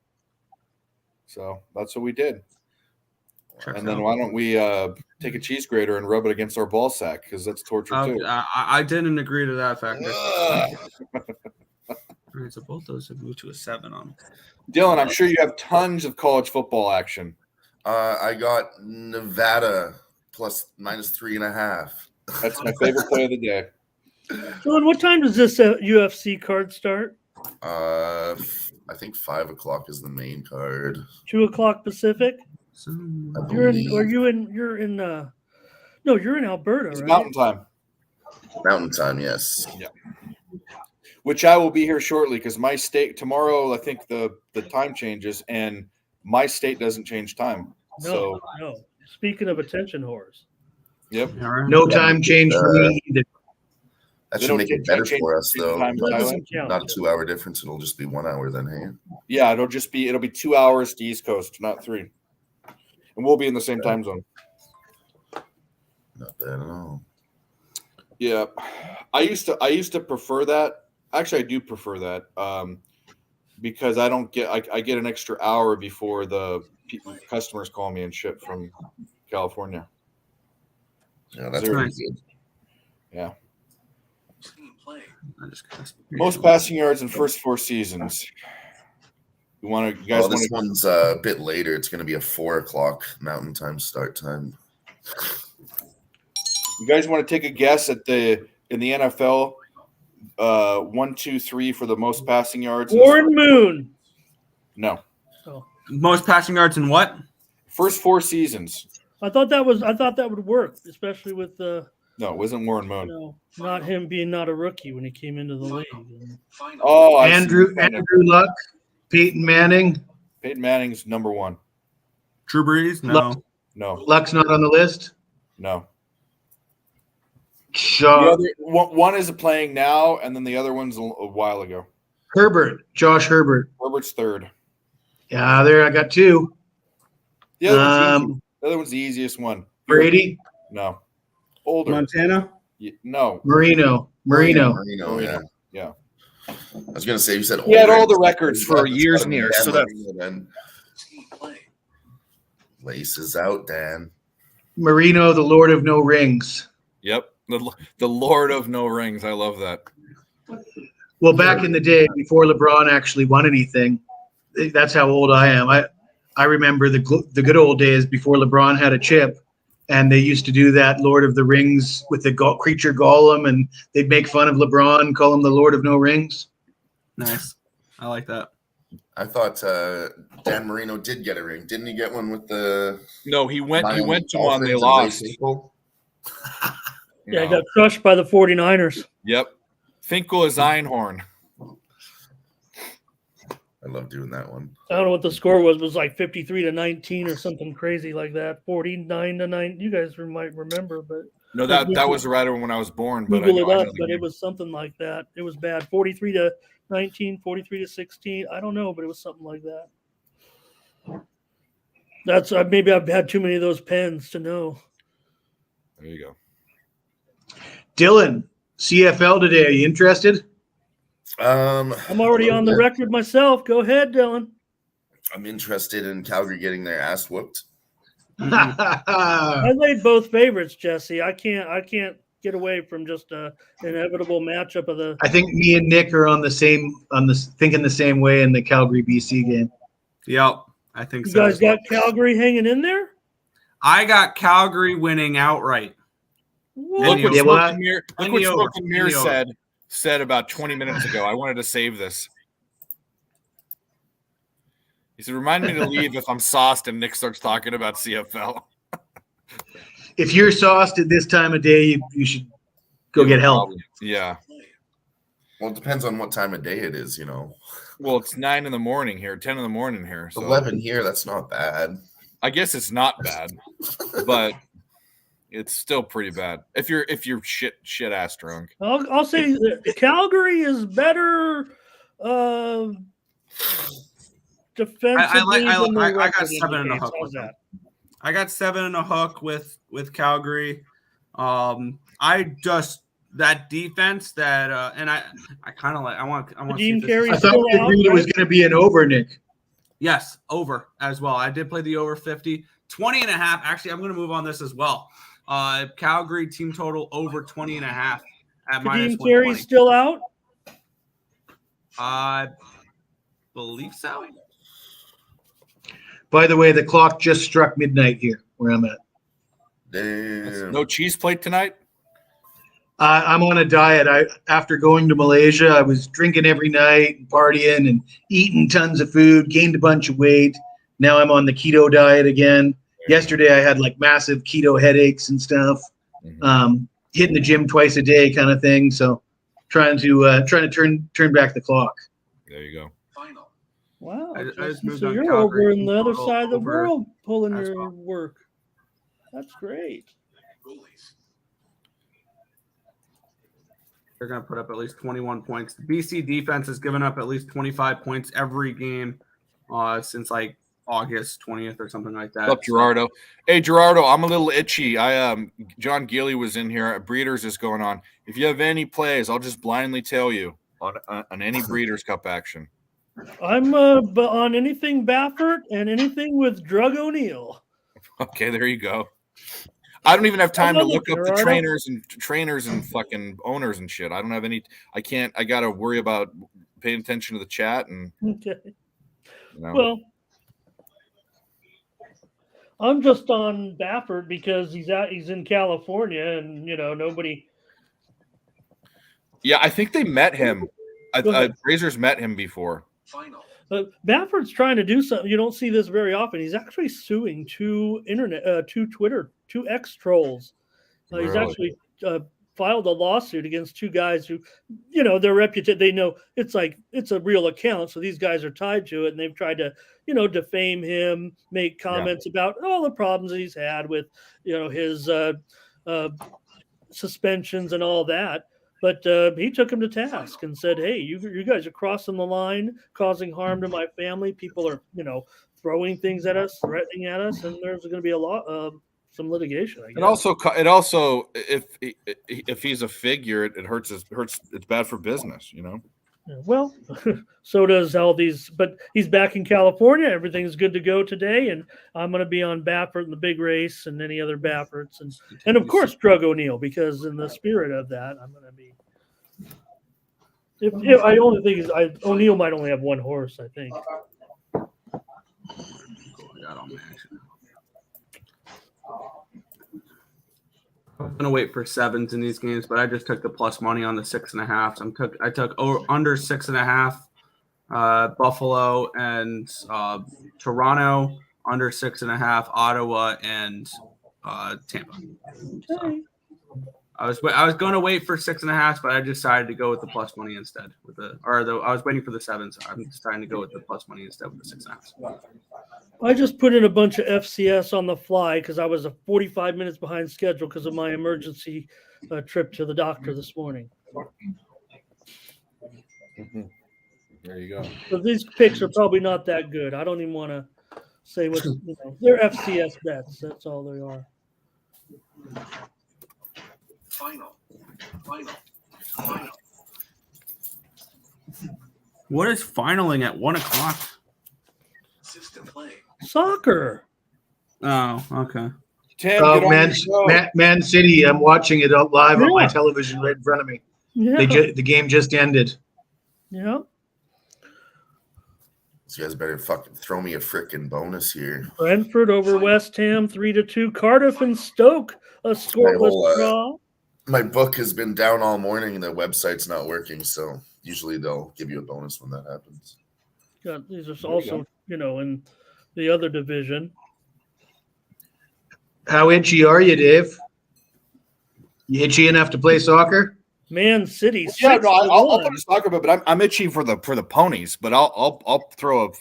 So that's what we did. And then why don't we take a cheese grater and rub it against our ball sack, because that's torture too. I didn't agree to that factor. All right, so both those have moved to a 7 on. Dylan, I'm sure you have tons of college football action. I got Nevada +-3.5. That's my favorite play of the day. Dylan, what time does this UFC card start? I think 5 o'clock is the main card. 2 o'clock Pacific. You're in Alberta, It's right? mountain time. Mountain time, yes. Yeah. Which I will be here shortly, because my state tomorrow, I think the time changes, and my state doesn't change time. No. Speaking of attention whores. Yep. No time change for me either. That They should don't make take it better change for us, though. time in That Thailand. doesn't count. Not a 2-hour difference. It'll just be 1 hour then, hey? Yeah, it'll be 2 hours to East Coast, not 3. And we'll be in the same time zone. Not bad at all. Yeah. I used to prefer that. Actually, I do prefer that. Because I get an extra hour before the customers call me and shit from California. Yeah, that's Zero. pretty good. Yeah. I just Most passing yards in first 4 seasons. You guys Well, want this to? one's a bit later. It's going to be a 4 o'clock Mountain Time start time. You guys want to take a guess in the NFL? 1, 2, 3 for the most passing yards. Warren Moon. No. most passing yards in what? First 4 seasons. I thought that would work, especially with the No, it wasn't Warren Moon. not him being not a rookie when he came into the league. Oh, Andrew Luck, Peyton Manning. Peyton Manning's number 1. Drew Brees? No. No. Luck's not on the list. No. Shaw, One is playing now, and then the other one's a while ago. Josh Herbert. Herbert's 3rd. Yeah, there I got 2. The other one's the easiest one. Brady, No. Older. Montana? No. Marino. Yeah. Yeah. I was going to say, you said He had older. all the records for years and years. So that then laces out, Dan. Marino, the Lord of No Rings. Yep. The Lord of No Rings. I love that. Well, back in the day, before LeBron actually won anything, that's how old I am. I remember the good old days before LeBron had a chip, and they used to do that Lord of the Rings with the creature Gollum, and they'd make fun of LeBron, call him the Lord of No Rings. Nice. I like that. I thought Dan Marino did get a ring. Didn't he get one with the No, he went to one. Dolphins They and lost. Finkel? Yeah, he got crushed by the 49ers. Yep. Finkel is Einhorn. I love doing that one. I don't know what the score was. It was like 53-19 or something crazy like that. 49-9. You guys might remember, but No, that was right when I was born. But Google I it know up. But it was something like that. It was bad. 43-19, 43-16. I don't know, but it was something like that. That's maybe I've had too many of those pens to know. There you go. Dylan, CFL today. Are you interested? I'm already on the record myself. Go ahead, Dylan. I'm interested in Calgary getting their ass whooped. I laid both favorites, Jesse. I can't get away from just an inevitable matchup of the. I think me and Nick are thinking the same way in the Calgary BC game. Yep, I think You so. guys got Calgary hanging in there? I got Calgary winning outright. Look what Yeah, Smoke and Mirror said about 20 minutes ago. I wanted to save this. He said, remind me to leave if I'm sauced and Nick starts talking about CFL. If you're sauced at this time of day, you should go get help. Yeah. Well, it depends on what time of day it is, Well, it's 9 in the morning here, 10 in the morning here. So 11 here, that's not bad. I guess it's not bad, but it's still pretty bad if you're shit ass drunk. I'll say that Calgary is better defensively. I got 7 and a hook. I got 7 and a hook with Calgary. I just that defense that and I kind of like I want to see Dean if this Carey I is- thought still we out, agreed it was right? going to be an over, Nick. Yes, over as well. I did play the over 50, 20.5. Actually, I'm going to move on this as well. Calgary team total over 20.5 at minus Dean Carey 120. still out? I believe so. By the way, the clock just struck midnight here where I'm at. Damn. No cheese plate tonight? I'm on a diet. After going to Malaysia, I was drinking every night, and partying, and eating tons of food. Gained a bunch of weight. Now I'm on the keto diet again. Yesterday I had like massive keto headaches and stuff. Hitting the gym twice a day, kind of thing. So trying to turn back the clock. There you go. Wow. I just Justin, moved so on you're Calgary over in the other total side of the over world pulling as your well. work. That's great. They're going to put up at least 21 points. The BC defense has given up at least 25 points every game since like August 20th or something like that. What's up, Gerardo? Hey, Gerardo, I'm a little itchy. John Gilly was in here. Breeders is going on. If you have any plays, I'll just blindly tell you on any Breeders' Cup action. I'm on anything Baffert and anything with Drug O'Neill. Okay, there you go. I don't even have time to Another look up the Gerardo. trainers and fucking owners and shit. I don't have any. I can't. I got to worry about paying attention to the chat and. Okay. You know. Well, I'm just on Baffert because he's in California, and nobody. Yeah, I think they met him. Go ahead. Razors met him before. Baffert's trying to do something. You don't see this very often. He's actually suing two Twitter, two X trolls. He's Really? actually filed a lawsuit against two guys who, their reputation. They know it's a real account, so these guys are tied to it, and they've tried to, defame him, make comments about all the problems that he's had with, his suspensions and all that. But he took him to task and said, "Hey, you guys are crossing the line, causing harm to my family. People are, throwing things at us, threatening at us, and there's going to be a lot of some litigation." I guess. It also, if he's a figure, it hurts. It's bad for business, Well, so does all these. But he's back in California. Everything's good to go today, and I'm going to be on Baffert in the big race and any other Bafferts, and of course Drug O'Neill, because in the spirit of that, I'm going to be. If I only think O'Neill might only have one horse, I think. I'm gonna wait for sevens in these games, but I just took the plus money on the 6.5. I took under 6.5. Buffalo and Toronto, under 6.5. Ottawa and Tampa. So I was going to wait for 6.5, but I decided to go with the plus money instead. I was waiting for the sevens. I'm deciding to go with the plus money instead with the 6.5. I just put in a bunch of FCS on the fly because I was 45 minutes behind schedule because of my emergency trip to the doctor this morning. There you go. So these picks are probably not that good. I don't even want to say what they're FCS bets. That's all they are. Final. What is finaling at 1:00? System play. Soccer. Oh, okay. Tim, Oh, get on your show. Man City. I'm watching it out live on my Yeah. television right in front of me. Yeah. The game just ended. Yeah. So you guys better fucking throw me a frickin' bonus here. Brentford over West Ham 3-2. Cardiff and Stoke a scoreless draw. My book has been down all morning and the website's not working, so usually they'll give you a bonus when that happens. Yeah, these are also in the other division. How itchy are you, Dave? You itchy enough to play soccer? Man City. Yeah, no, I'll 6-1. put a soccer, but I'm itchy for the ponies. But I'll throw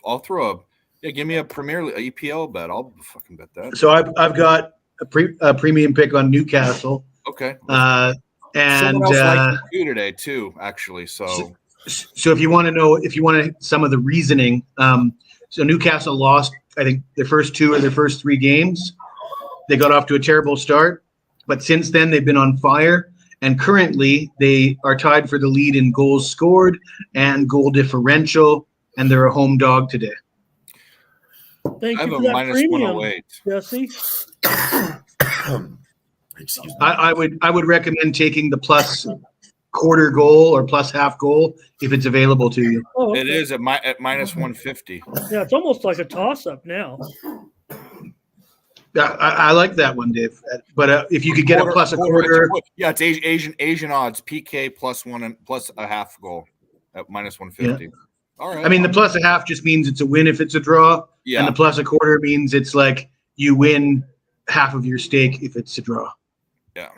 a give me a Premier League EPL bet. I'll fucking bet that. So I've got a premium pick on Newcastle. Okay. And Someone else liked it today too, actually. So if you want to some of the reasoning, so Newcastle lost, I think, their first 2 or their first 3 games. They got off to a terrible start, but since then they've been on fire. And currently, they are tied for the lead in goals scored and goal differential, and they're a home dog today. Thank I have you a for that minus premium, 108. Jesse. Excuse me. I would recommend taking the plus quarter goal or plus half goal if it's available to you. Oh, okay. It is at minus 150. Yeah, it's almost like a toss-up now. I like that one, Dave. But if you could get a plus a quarter, Yeah, it's Asian odds. PK plus one and plus a half goal at minus 150. Yeah. All right. I mean, the plus a half just means it's a win if it's a draw, Yeah. and the plus a quarter means it's like you win half of your stake if it's a draw. Yeah.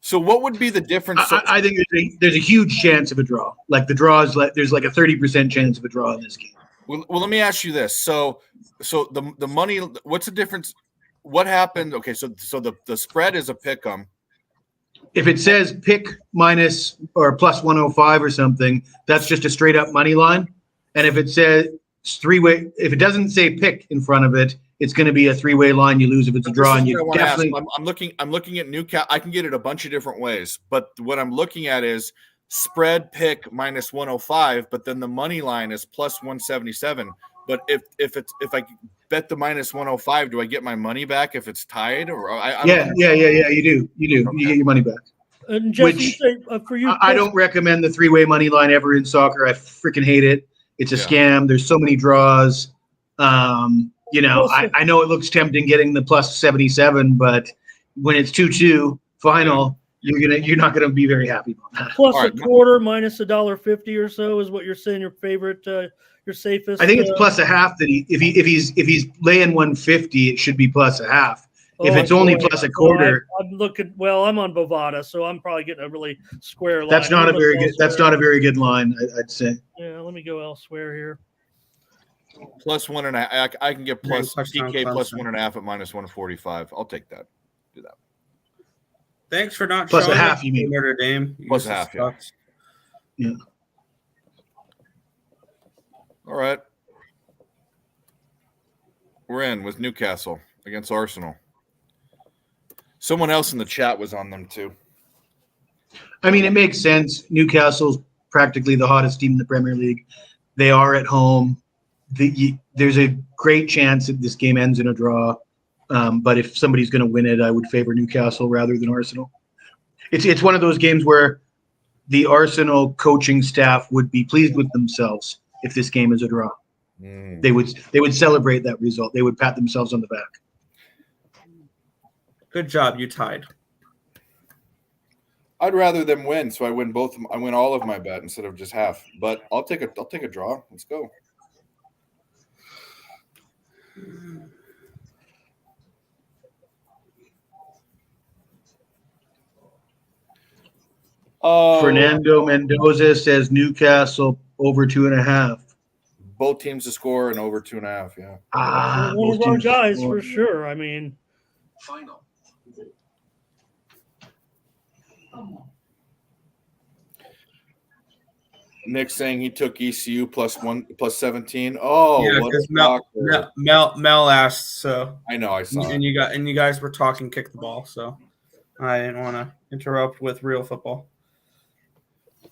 So what would be the difference? I think there's a huge chance of a draw. Like the draw is there's like a 30% chance of a draw in this game. Well, let me ask you this. So the money. What's the difference? What happened? Okay, so the spread is a pick 'em. If it says pick minus or plus 105 or something, that's just a straight up money line. And if it says three-way, if it doesn't say pick in front of it, it's going to be a three-way line. You lose if it's a draw, and you definitely. I'm looking at Newcastle. I can get it a bunch of different ways, but what I'm looking at is spread pick minus 105, but then the money line is plus 177. But if I bet the minus 105, do I get my money back if it's tied? Or Yeah, you do. You Okay. get your money back. And Jesse, Which for you, I don't recommend the three-way money line ever in soccer. I freaking hate it. It's a scam. There's so many draws. You know, I know it looks tempting getting the plus 77, but when it's 2-2 final, you're not gonna be very happy about that. plus a quarter minus $1.50 or so is what you're saying. Your favorite, your safest. I think it's plus a half that if he's laying 150, it should be plus a half. If it's only plus a quarter, I'm looking. Well, I'm on Bovada, so I'm probably getting a really square line. that's not a very good. That's not a very good line, I'd say. Yeah, let me go elsewhere here. plus 1.5. I can get plus Touchdown PK plus Clemson. 1.5 at minus 145. I'll take that. Do that. Thanks for not Plus a showing half, up you mean. Notre Dame. You Plus a just half, yeah. sucked. Yeah. All right. We're in with Newcastle against Arsenal. Someone else in the chat was on them too. I mean, it makes sense. Newcastle's practically the hottest team in the Premier League. They are at home. There's a great chance that this game ends in a draw. But if somebody's going to win it, I would favor Newcastle rather than Arsenal. It's one of those games where the Arsenal coaching staff would be pleased with themselves if this game is a draw. They would celebrate that result. They would pat themselves on the back. Good job, you tied. I'd rather them win, so I win both. I win all of my bet instead of just half. But I'll take a draw. Let's go. Fernando Mendoza says Newcastle over 2.5. Both teams to score and over 2.5. Yeah. One both of our teams to guys score. for sure. I mean, Final. Nick saying he took ECU plus 17. Oh, yeah, what because a Mel asked, so I know I saw. and you guys were talking kick the ball, so I didn't want to interrupt with real football.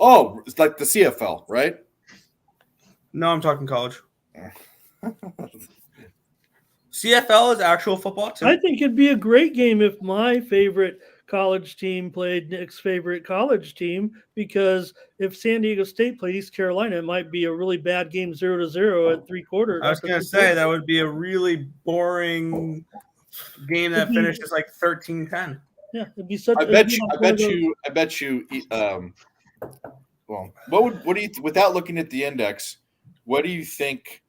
Oh, it's like the CFL, right? No, I'm talking college. CFL is actual football too. I think it'd be a great game if my favorite college team played Nick's favorite college team, because if San Diego State played East Carolina, it might be a really bad game 0-0 at 3/4. I was going to say that would be a really boring game that finishes like 13-10. Yeah, it'd be such. I bet you. Well, what do you without looking at the index? What do you think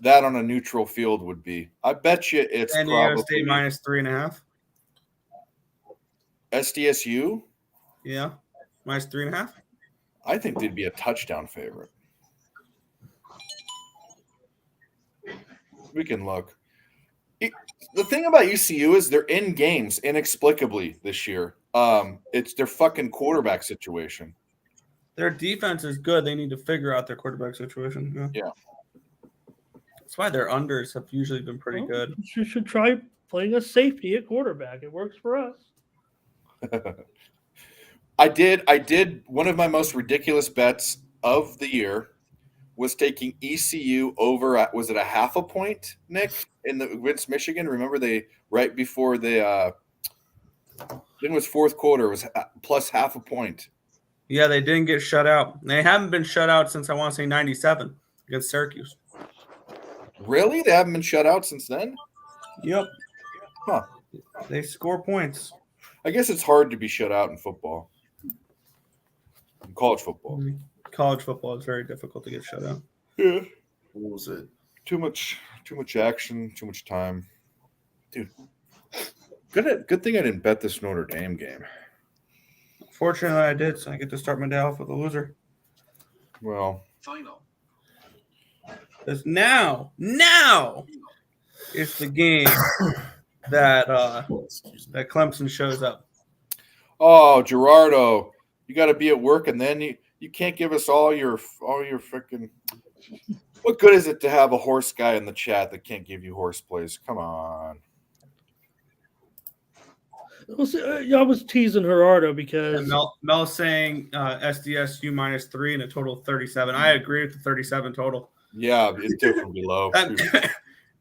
that on a neutral field would be? I bet you it's San Diego probably State minus 3.5. SDSU. Yeah, minus 3.5. I think they'd be a touchdown favorite. We can look. The thing about UCU is they're in games inexplicably this year. It's their fucking quarterback situation. Their defense is good. They need to figure out their quarterback situation. Yeah. That's why their unders have usually been pretty good. You should try playing a safety at quarterback. It works for us. I did. One of my most ridiculous bets of the year was taking ECU over at, was it a half a point, Nick, against Michigan? Remember they right before they I think it was fourth quarter, it was plus half a point. Yeah, they didn't get shut out. They haven't been shut out since I want to say 97 against Syracuse. Really? They haven't been shut out since then? Yep. Huh. They score points. I guess it's hard to be shut out in football. In college football. College football is very difficult to get shut out. Yeah. What was it? Too much action, too much time. Dude. Good thing I didn't bet this Notre Dame game. Fortunately, I did, so I get to start my day off with a loser. Well, Final. Because now is the game that that Clemson shows up. oh, Gerardo, you got to be at work, and then you can't give us all your freaking. What good is it to have a horse guy in the chat that can't give you horse plays? Come on. I was teasing Gerardo because And Mel saying SDSU -3 and a total of 37. I agree with the 37 total. Yeah, it's definitely low.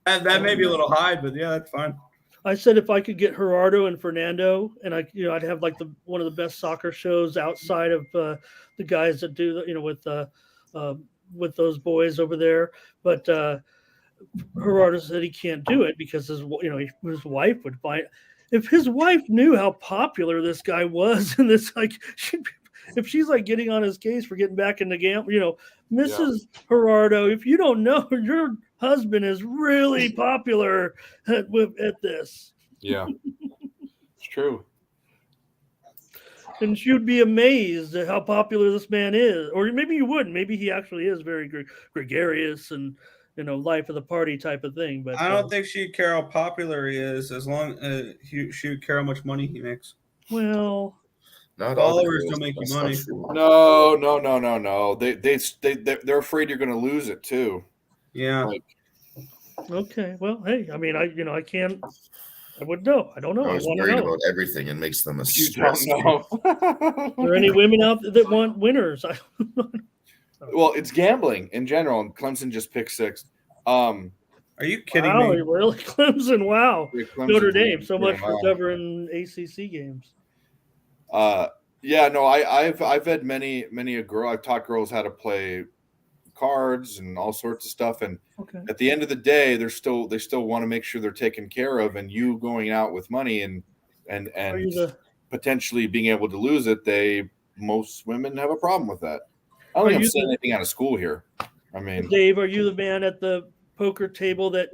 That may be a little high, but yeah, that's fine. I said if I could get Gerardo and Fernando, and I'd have like one of the best soccer shows outside of the guys that do with those boys over there. But Gerardo said he can't do it because his wife would find. If his wife knew how popular this guy was, and this if she's like getting on his case for getting back in the game, Mrs. Gerardo, if you don't know, your husband is really popular at this. Yeah, it's true. And you'd be amazed at how popular this man is. Or maybe you wouldn't. Maybe he actually is very gregarious and, life of the party type of thing. But I don't think she'd care how popular he is as long as she would care how much money he makes. Well, Not all the followers girls, don't make you that's not money. true. No. They're afraid you're going to lose it too. Yeah. okay. Well, hey, I mean, I can't. I wouldn't know. I don't know. I I was want to worried know. about everything and makes them a You don't stress. know. Are there any women out there that want winners? Well, it's gambling in general, and Clemson just picked six. Are you kidding Wow, me? really? Clemson, wow. Clemson Notre Dame, so much wow. for covering ACC games. Yeah, no, I've had many a girl. I've taught girls how to play cards and all sorts of stuff, and Okay. at the end of the day, they still want to make sure they're taken care of. And you going out with money and Are you potentially being able to lose it, most women have a problem with that. I don't think I'm saying anything out of school here. I mean, Dave, are you the man at the poker table that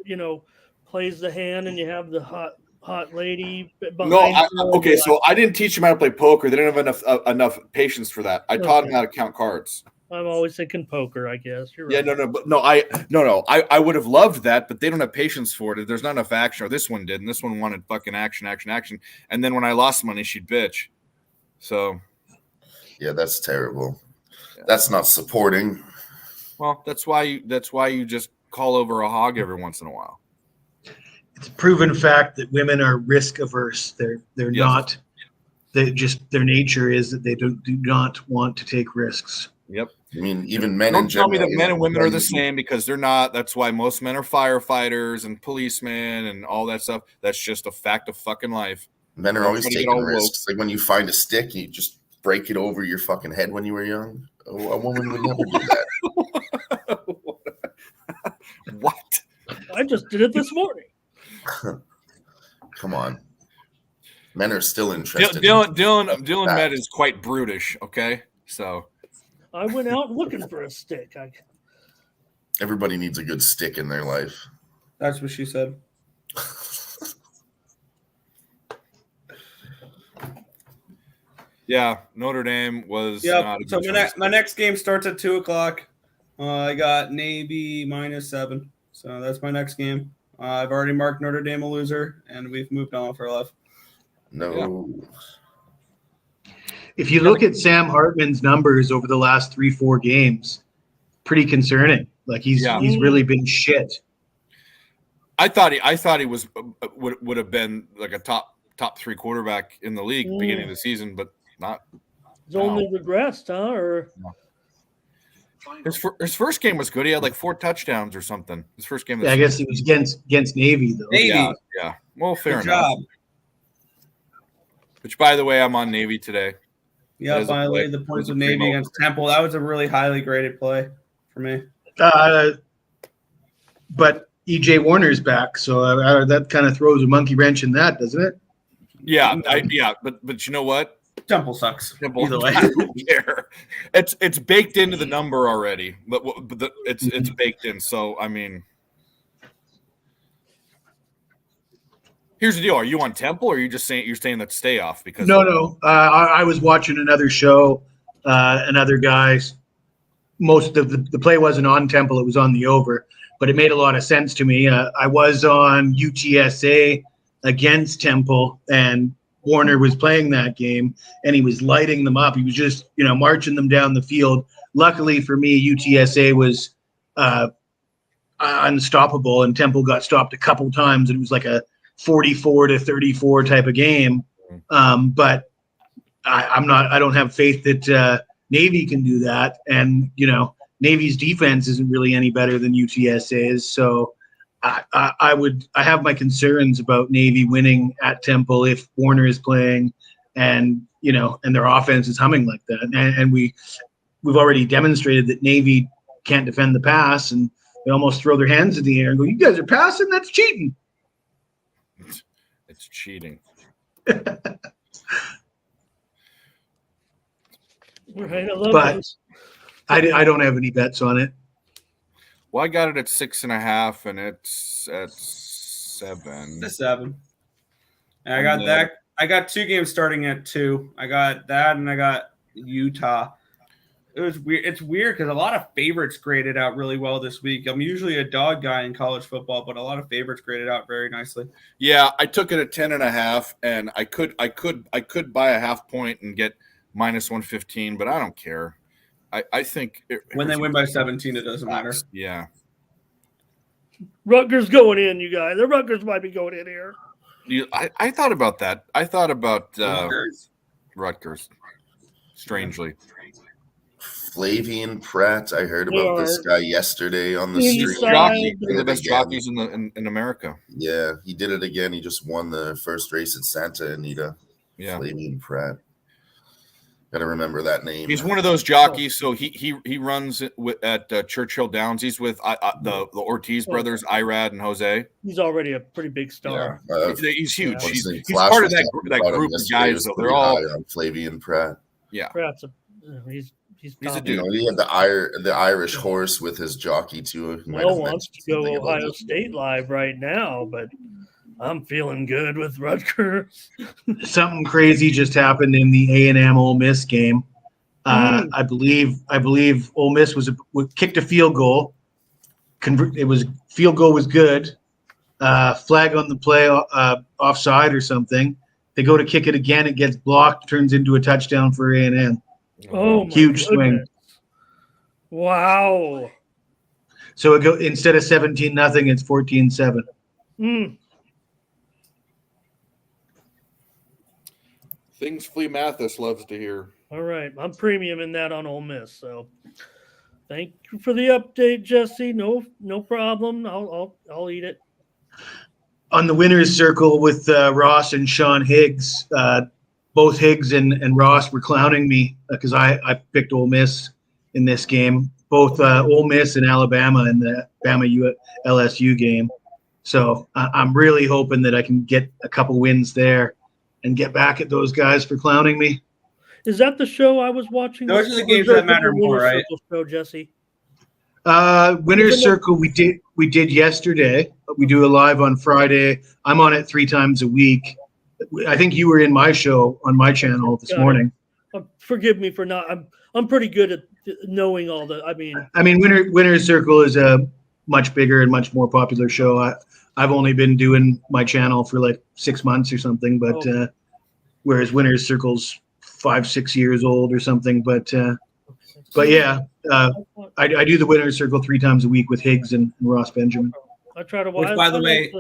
plays the hand and you have the hot lady behind? no. Okay, so I didn't teach them how to play poker. They didn't have enough patience for that. I taught them how to count cards. I'm always thinking poker, I guess. You're Yeah, right. I would have loved that, but they don't have patience for it. There's not enough action. Or this one did, and this one wanted fucking action. And then when I lost money, she'd bitch. So, Yeah, that's terrible. That's not supporting. well, that's why you just call over a hog every once in a while. It's a proven fact that women are risk averse. They're Yes. not. They just their nature is that they do not want to take risks. Yep. I mean, even men in Don't tell general. me that men and women are the men- same, because they're not. That's why most men are firefighters and policemen and all that stuff. That's just a fact of fucking life. Men are always Everybody get taking all risks. Like when you find a stick, you just break it over your fucking head when you were young. A woman would never do that. What? I just did it this morning. Come on. Men are still interested. Dylan Med is quite brutish. Okay, so I went out looking for a stick. Everybody needs a good stick in their life. That's what she said. yeah, Notre Dame was. Yeah. Not a So good choice. my next game starts at 2:00. I got Navy -7. So that's my next game. I've already marked Notre Dame a loser, and we've moved on for left. No. If you look at Sam Hartman's numbers over the last 3-4 games, pretty concerning. Like he's really been shit. I thought he was would have been like a top 3 quarterback in the league beginning of the season, but not. He's only regressed, huh? Or his first game was good. He had like 4 touchdowns or something. His first game. Yeah, I guess it was against Navy though. Navy. Yeah. Well, fair Good enough. job. Which, by the way, I'm on Navy today. Yeah, That is a by the play. way, the That points was a with Navy primo. against Temple. That was a really highly graded play for me. But EJ Warner's back, so that kind of throws a monkey wrench in that, doesn't it? Yeah, but you know what? Temple sucks. Temple, Either way. I don't care. It's baked into the number already, but it's baked in. So I mean, here's the deal: are you on Temple, or are you just saying that stay off? Because No. I was watching another show, another guy's. Most of the play wasn't on Temple; it was on the over, but it made a lot of sense to me. I was on UTSA against Temple, and Warner was playing that game, and he was lighting them up. He was just, marching them down the field. Luckily for me, UTSA was unstoppable, and Temple got stopped a couple times, and it was like a 44-34 type of game. But I don't have faith that Navy can do that, and Navy's defense isn't really any better than UTSA's. So I have my concerns about Navy winning at Temple if Warner is playing, and their offense is humming like that. And we've already demonstrated that Navy can't defend the pass, and they almost throw their hands in the air and go, "You guys are passing? That's cheating." It's cheating. right, I love But this. I don't have any bets on it. Well, I got it at 6.5, and it's at 7. The 7. And I got that. I got 2 games starting at 2. I got that, and I got Utah. It was weird. It's weird because a lot of favorites graded out really well this week. I'm usually a dog guy in college football, but a lot of favorites graded out very nicely. Yeah, I took it at 10.5, and I could buy a half point and get -115, but I don't care. I think When they win by 17, it doesn't matter. Yeah. Rutgers going in, you guys. The Rutgers might be going in here. I thought about that. I thought about Rutgers. Strangely. Flavian Pratt. I heard about this guy yesterday on the He's street. Jockey, one of the best jockeys in America. Yeah, he did it again. He just won the first race at Santa Anita. Yeah. Flavian Pratt. Gotta remember that name. He's one of those jockeys. So he runs at Churchill Downs. He's with the Ortiz brothers, Irad and Jose. He's already a pretty big star. Yeah. He's huge. Yeah. He's part of that group of guys. Though they're all on Flavian Pratt. Yeah. Pratt's he's a top. dude. He had the Irish horse with his jockey too. Mel wants to go Ohio State live right now, but I'm feeling good with Rutgers. Something crazy just happened in the A&M Ole Miss game. I believe Ole Miss kicked a field goal. Field goal was good. Flag on the play, offside or something. They go to kick it again. It gets blocked. Turns into a touchdown for A&M. Oh, my Huge goodness. swing. Wow. So instead of 17-0, it's 14-7. Things Flea Mathis loves to hear. All right. I'm premium in that on Ole Miss. So thank you for the update, Jesse. No problem. I'll eat it. On the winner's circle with Ross and Sean Higgs, both Higgs and Ross were clowning me because I picked Ole Miss in this game. Both Ole Miss and Alabama in the Bama LSU game. So I'm really hoping that I can get a couple wins there and get back at those guys for clowning me. Is that the show I was watching? Those are the games that matter more, right? Show, Jesse. Winner's Circle we did yesterday. We do a live on Friday. I'm on it 3 times a week. I think you were in my show on my channel this morning. Forgive me for not. I'm pretty good at knowing all the. I mean, Winner's Circle is a much bigger and much more popular show. I've only been doing my channel for like 6 months or something, but whereas Winner's Circle's 5-6 years old or something. But yeah, I do the Winner's Circle 3 times a week with Higgs and Ross Benjamin. I try to watch. Which, by the way,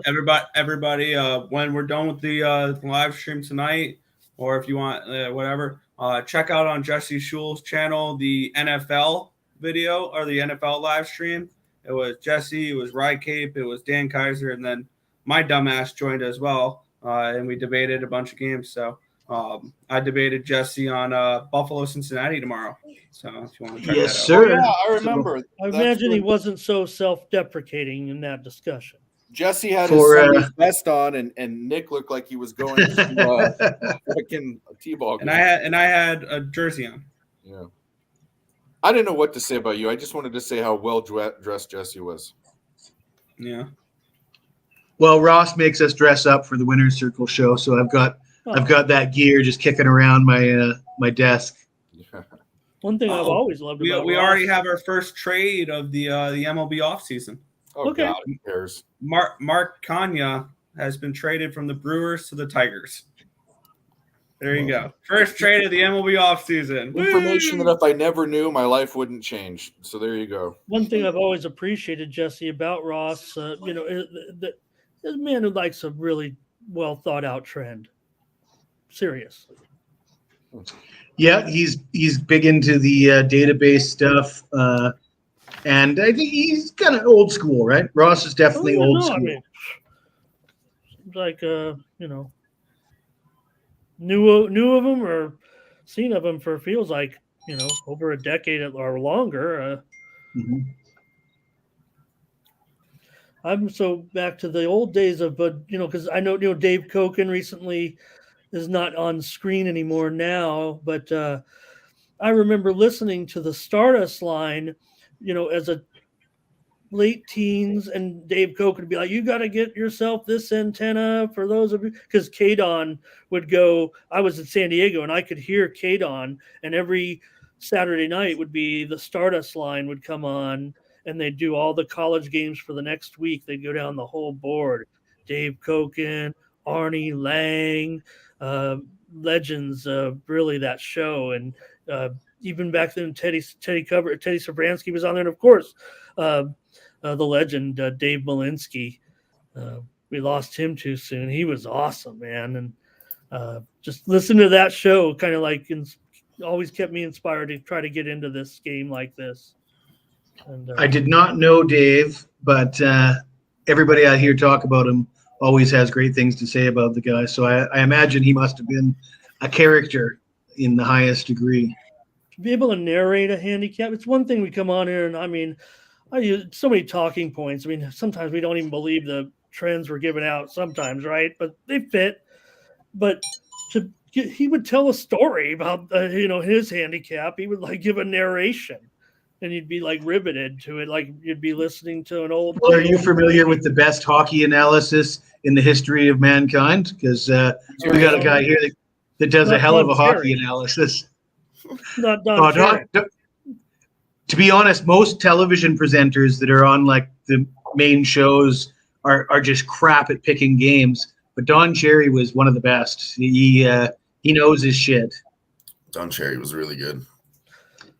everybody, when we're done with the live stream tonight, or if you want whatever, check out on Jesse Schul's channel the NFL video or the NFL live stream. It was Jesse, it was Rye Cape, it was Dan Kaiser, and then my dumbass joined as well, and we debated a bunch of games. So I debated Jesse on Buffalo Cincinnati tomorrow. So if you want to check Yes, that out. sir. Yeah, I remember. I That's imagine he good. wasn't so self-deprecating in that discussion. Jesse had For, his Sunday vest on, and Nick looked like he was going to freaking T-ball game. And I had a jersey on. Yeah. I didn't know what to say about you. I just wanted to say how well dressed Jesse was. Yeah. Well, Ross makes us dress up for the Winner's Circle show, so I've got that gear just kicking around my desk. One thing I've always loved We about already Ross- have our first trade of the MLB offseason. Oh, Okay. God, who cares? Mark Kanya has been traded from the Brewers to the Tigers. There you go. First trade of the MLB offseason. Information that if I never knew, my life wouldn't change. So there you go. One thing I've always appreciated, Jesse, about Ross, the man who likes a really well thought out trend. Seriously. Yeah, he's big into the database stuff, and I think he's kind of old school, right? Ross is definitely old school. I mean, seems like knew of him or seen of him for feels like over a decade or longer. Mhm. I'm so back to the old days of, but because I know Dave Koken recently is not on screen anymore now, but I remember listening to the Stardust line, as a late teens, and Dave Koch would be like, you got to get yourself this antenna for those of you, because Kadon would go, I was in San Diego and I could hear Kadon, and every Saturday night would be the Stardust line would come on, and they'd do all the college games for the next week. They'd go down the whole board. Dave Koken, Arnie Lang, legends of really that show. And even back then, Teddy Sobransky was on there. And of course, the legend, Dave Malinsky. We lost him too soon. He was awesome, man. And just listen to that show kind of like always kept me inspired to try to get into this game like this. And, I did not know Dave, but everybody I hear talk about him always has great things to say about the guy. So I imagine he must have been a character in the highest degree. to be able to narrate a handicap, it's one thing we come on here and I use so many talking points. I mean, sometimes we don't even believe the trends we're giving out sometimes, right? But they fit. But he would tell a story about his handicap. He would give a narration, and you'd be riveted to it, like you'd be listening to an old. Well, are you familiar with the best hockey analysis in the history of mankind? Because we got a guy here that does a hell of a hockey analysis. Not Don Cherry. To be honest, most television presenters that are on the main shows are just crap at picking games. But Don Cherry was one of the best. He knows his shit. Don Cherry was really good.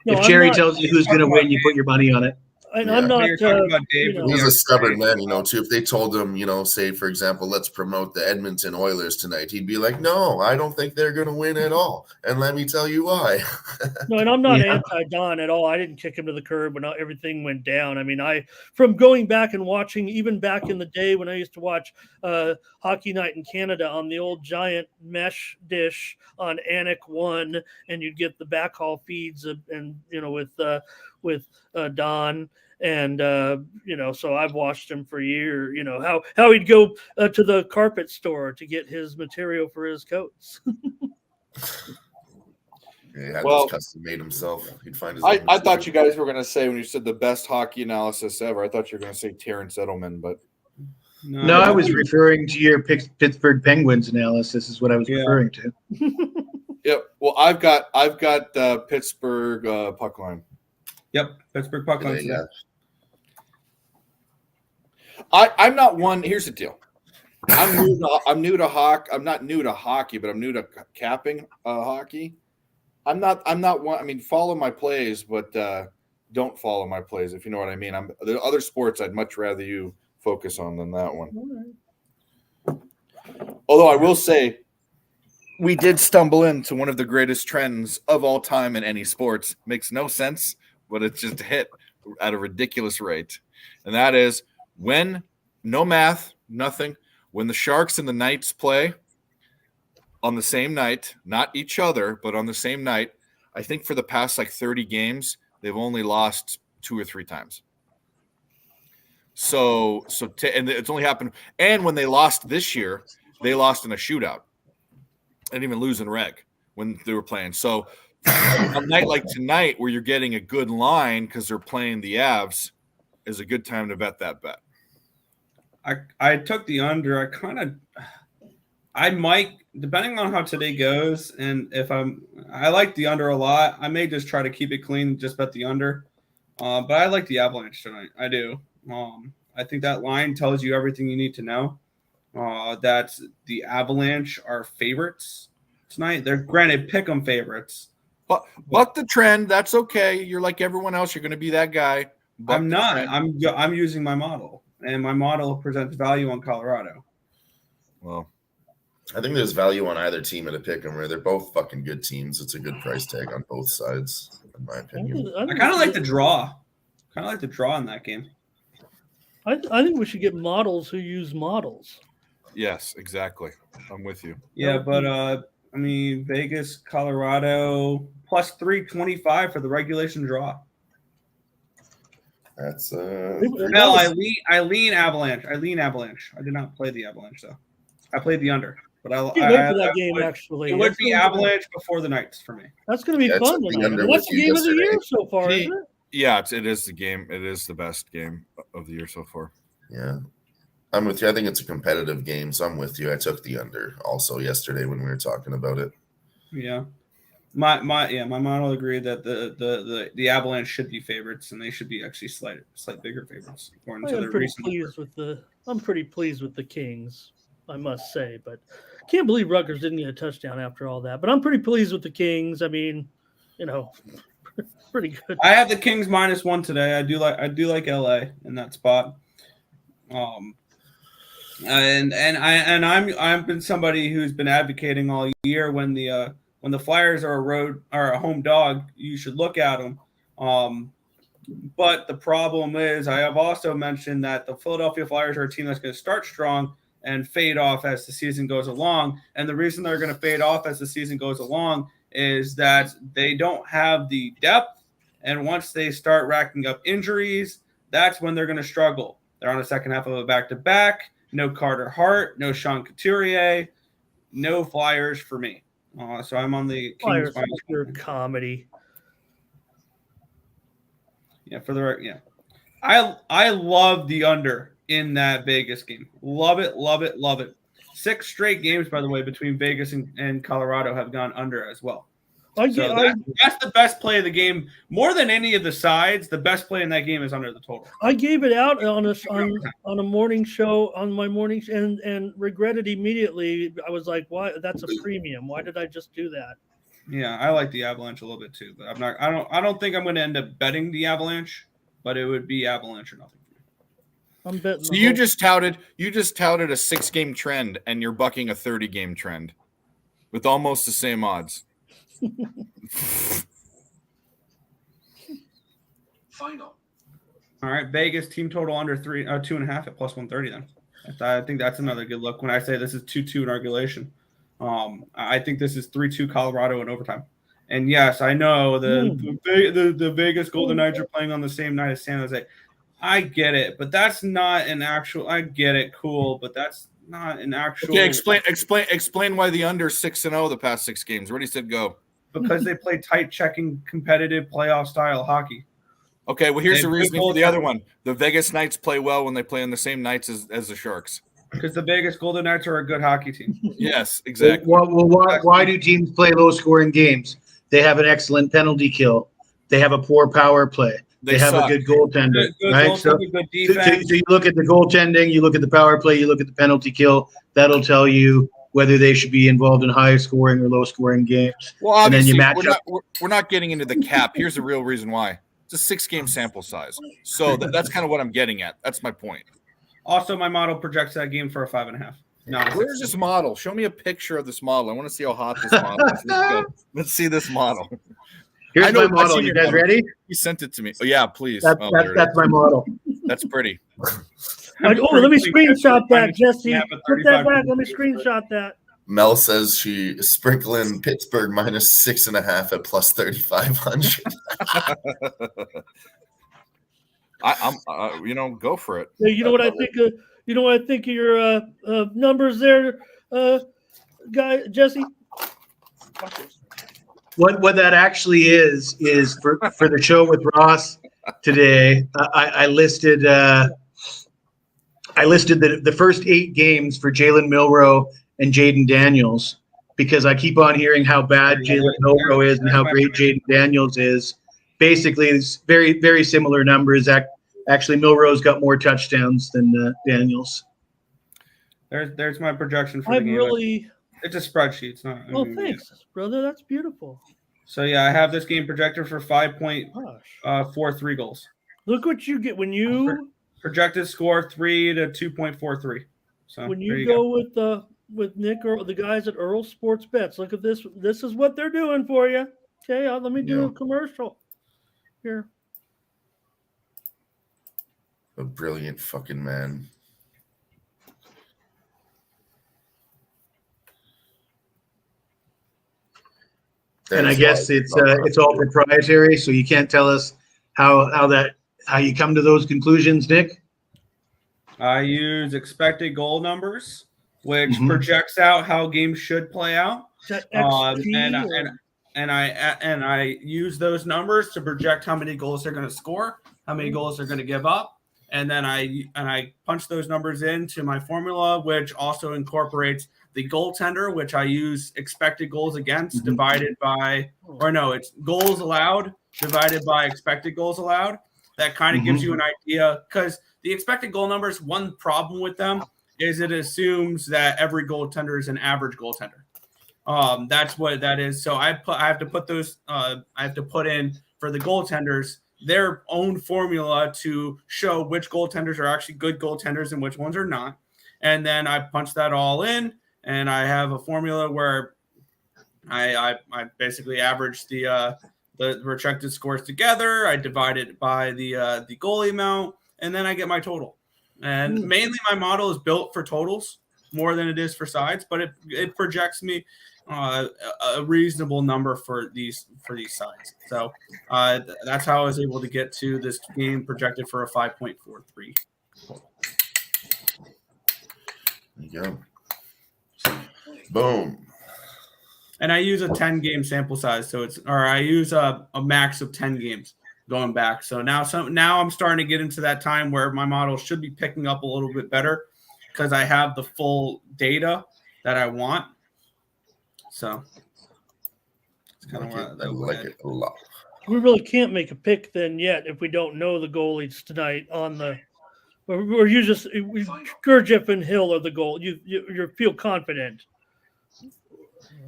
No, If Cherry tells you who's going to win, you put your money on it. And Yeah. I'm not. You're talking about Dave. He's a stubborn man, too. If they told him, say, for example, let's promote the Edmonton Oilers tonight, he'd be like, no, I don't think they're going to win at all. And let me tell you why. No, and I'm not anti-Don at all. I didn't kick him to the curb when everything went down. I mean, from going back and watching, even back in the day when I used to watch Hockey Night in Canada on the old giant mesh dish on Anik 1, and you'd get the backhaul feeds with Don. And so I've watched him for years. How he'd go to the carpet store to get his material for his coats. He had Well, this custom made himself. He'd find his. I thought you guys were going to say, when you said the best hockey analysis ever, I thought you were going to say Terrence Edelman, but No, I was referring to your Pittsburgh Penguins analysis is what I was referring to. yep. Well, I've got Pittsburgh puck line. Yep, Pittsburgh puck line. Yeah. I'm not one. Here's the deal. I'm new to hockey. I'm not new to hockey, but I'm new to capping hockey. I'm not one. I mean, follow my plays, but don't follow my plays, if you know what I mean. There are other sports I'd much rather you focus on than that one. Although I will say, we did stumble into one of the greatest trends of all time in any sports. Makes no sense, but it's just hit at a ridiculous rate. And that is when no math, nothing, when the Sharks and the Knights play on the same night, not each other, but on the same night, I think for the past like 30 games, they've only lost 2 or 3 times. And it's only happened. And when they lost this year, they lost in a shootout. They didn't even lose in reg when they were playing. So a night like tonight where you're getting a good line because they're playing the Avs is a good time to bet that bet. I took the under. I might, depending on how today goes, and if I like the under a lot. I may just try to keep it clean, just bet the under. But I like the Avalanche tonight. I do. I think that line tells you everything you need to know. That the Avalanche are favorites tonight. They're granted pick 'em favorites. But the trend, that's okay. You're like everyone else. You're going to be that guy. I'm not. I'm using my model, and my model presents value on Colorado. Well, I think there's value on either team at a pick 'em where they're both fucking good teams. It's a good price tag on both sides, in my opinion. I kind of like the draw. Kind of like the draw in that game. I think we should get models who use models. yes, exactly. I'm with you. Yeah, but I mean, Vegas, Colorado plus 325 for the regulation draw. That's No, I lean Avalanche. I did not play the Avalanche though. I played the under, but Can't wait for that game. Actually, it would be Avalanche before the Knights for me. That's going to be Yeah, fun. it's the tonight. under That's with the you game of the yesterday. year so far, isn't it? Yeah, it is the game. It is the best game of the year so far. yeah. I'm with you. I think it's a competitive game, so I'm with you. I took the under also yesterday when we were talking about it. Yeah. My model agreed that the Avalanche should be favorites, and they should be actually slight bigger favorites according to their recent. I'm pretty pleased with the Kings, I must say, but can't believe Rutgers didn't get a touchdown after all that. But I'm pretty pleased with the Kings. I mean, pretty good. I have the Kings -1 today. I do like LA in that spot. And I've been somebody who's been advocating all year when the Flyers are a home dog, you should look at them. But the problem is, I have also mentioned that the Philadelphia Flyers are a team that's going to start strong and fade off as the season goes along. And the reason they're going to fade off as the season goes along is that they don't have the depth. And once they start racking up injuries, that's when they're going to struggle. They're on the second half of a back-to-back. No Carter Hart, no Sean Couturier, no Flyers for me. So I'm on the Kings. Pure comedy. Yeah, for the right. Yeah, I love the under in that Vegas game. Love it, love it, love it. 6 straight games, by the way, between Vegas and Colorado have gone under as well. That's the best play of the game. More than any of the sides, the best play in that game is under the total. I gave it out on a morning show on my morning and regretted immediately. I was like, "Why? That's a premium. Why did I just do that?" Yeah, I like the Avalanche a little bit too, but I don't think I'm going to end up betting the Avalanche, but it would be Avalanche or nothing. I'm betting. So you just touted a 6-game trend, and you're bucking a 30-game trend with almost the same odds. Final. All right, Vegas team total under 2.5 at plus 130. Then I think that's another good look. When I say this is 2-2 in regulation, I think this is 3-2 Colorado in overtime. And yes, I know the Vegas Golden Knights are playing on the same night as San Jose. I get it, but that's not an actual. I get it, cool, but that's not an actual. Okay, explain why the under 6-0 the past 6 games. Ready, said, go. Because they play tight, checking, competitive playoff style hockey. Okay, well, here's the reasoning for the other one. The Vegas Knights play well when they play on the same nights as the Sharks. Because the Vegas Golden Knights are a good hockey team. Yes, exactly. Well, why do teams play low-scoring games? They have an excellent penalty kill. They have a poor power play. They have a good goaltender, right? So you look at the goaltending, you look at the power play, you look at the penalty kill. That'll tell you whether they should be involved in high-scoring or low-scoring games. Well, obviously, and then you match we're not getting into the cap. Here's the real reason why. It's a 6-game sample size. So that's kind of what I'm getting at. That's my point. Also, my model projects that game for a 5.5. No, Where's this model? Show me a picture of this model. I want to see how hot this model is. Let's see this model. Here's my I've model. seen You your guys model. ready? You sent it to me. Oh yeah, please. That's Oh, that's, there it that's my model. is. That's pretty. Let me screenshot that, Jesse. have a Put that 35 back. Let me screenshot that. Mel says she is sprinkling Pittsburgh minus 6.5 at plus 3,500. I'm go for it. You know what I think? You know what I think of your numbers there, guy Jesse. What that actually is for the show with Ross today. I listed the first 8 games for Jalen Milroe and Jaden Daniels, because I keep on hearing how bad Jalen Milroe is and how great Jaden Daniels is. Basically, it's very, very similar numbers. Actually, Milroe's got more touchdowns than Daniels. There's my projection for the game. It's a spreadsheet. It's not. Thanks, brother. That's beautiful. So yeah, I have this game projected for 5.43 goals. Look what you get when you projected score 3 to 2.43. So when you go with Nick or the guys at Earl Sports Bets, look at this. This is what they're doing for you. Okay, let me do a commercial here. A brilliant fucking man. And I guess it's all proprietary, so you can't tell us how you come to those conclusions, Nick. I use expected goal numbers, which projects out how games should play out, and I use those numbers to project how many goals they're going to score, how many goals they're going to give up, and then I punch those numbers into my formula, which also incorporates the goaltender, which I use expected goals against divided by, it's goals allowed divided by expected goals allowed. That kind of gives you an idea, because the expected goal numbers, one problem with them is it assumes that every goaltender is an average goaltender. That's what that is. So I have to put in for the goaltenders their own formula to show which goaltenders are actually good goaltenders and which ones are not. And then I punch that all in, and I have a formula where I basically average the projected scores together. I divide it by the goalie amount, and then I get my total. And mainly my model is built for totals more than it is for sides, but it projects me a reasonable number for these sides. So that's how I was able to get to this game projected for a 5.43. There you go. Boom. And I use a 10-game sample size, I use a max of 10 games going back. So now I'm starting to get into that time where my model should be picking up a little bit better because I have the full data that I want. So it's kind of I like it a lot. We really can't make a pick then yet if we don't know the goalies tonight on the. Or you just Gurdjieff and Hill are the goal. You feel confident.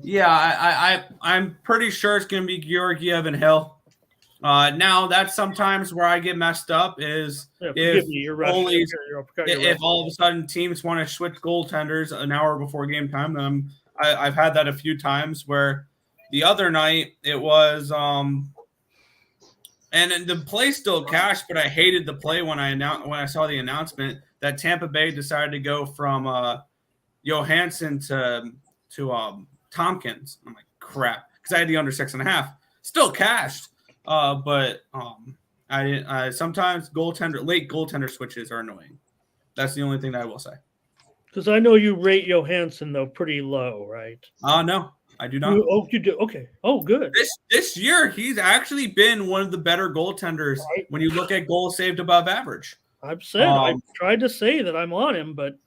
Yeah, I'm pretty sure it's going to be Georgiev and Hill. Now that's sometimes where I get messed up is if goalies, if all of a sudden teams want to switch goaltenders an hour before game time, then I've had that a few times where the other night it was and the play still cashed, but I hated the play when I saw the announcement that Tampa Bay decided to go from Johansson to Tompkins. I'm like, crap, because I had the under 6.5, still cashed, but I didn't. Sometimes late goaltender switches are annoying. That's the only thing that I will say. Because I know you rate Johansson though pretty low, right? No. I do not. You do? Okay. Oh, good. This year, he's actually been one of the better goaltenders when you look at goals saved above average. I've said I tried to say that I'm on him, but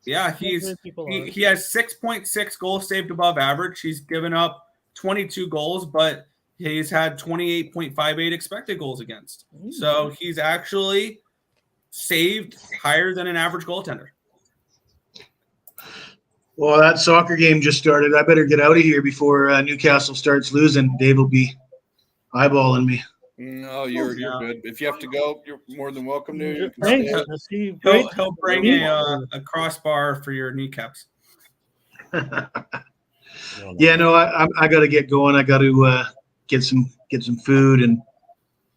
yeah, he has 6.6 goals saved above average. He's given up 22 goals, but he's had 28.58 expected goals against. So he's actually saved higher than an average goaltender. Well, that soccer game just started. I better get out of here before Newcastle starts losing. Dave will be eyeballing me. No, you're good. If you have to go, you're more than welcome to. You can Thanks. stay. Jesse. He'll Great. bring a crossbar for your kneecaps. Yeah, no, I got to get going. I got to get some food and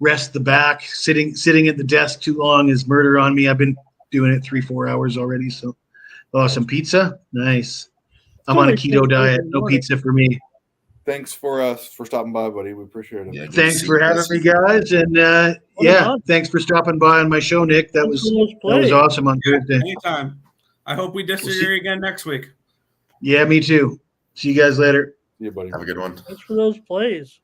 rest the back. Sitting at the desk too long is murder on me. I've been doing it 3-4 hours already. So, some pizza, nice. I'm on a keto diet. No pizza for me. Thanks for stopping by, buddy. We appreciate it. Yeah, good to Thanks see for you, having Jesse. me, guys. And thanks for stopping by on my show, Nick. That was awesome on Thursday. Anytime. I hope we disagree again next week. Yeah, me too. See you guys later. Yeah, buddy. Have a good one. Thanks for those plays.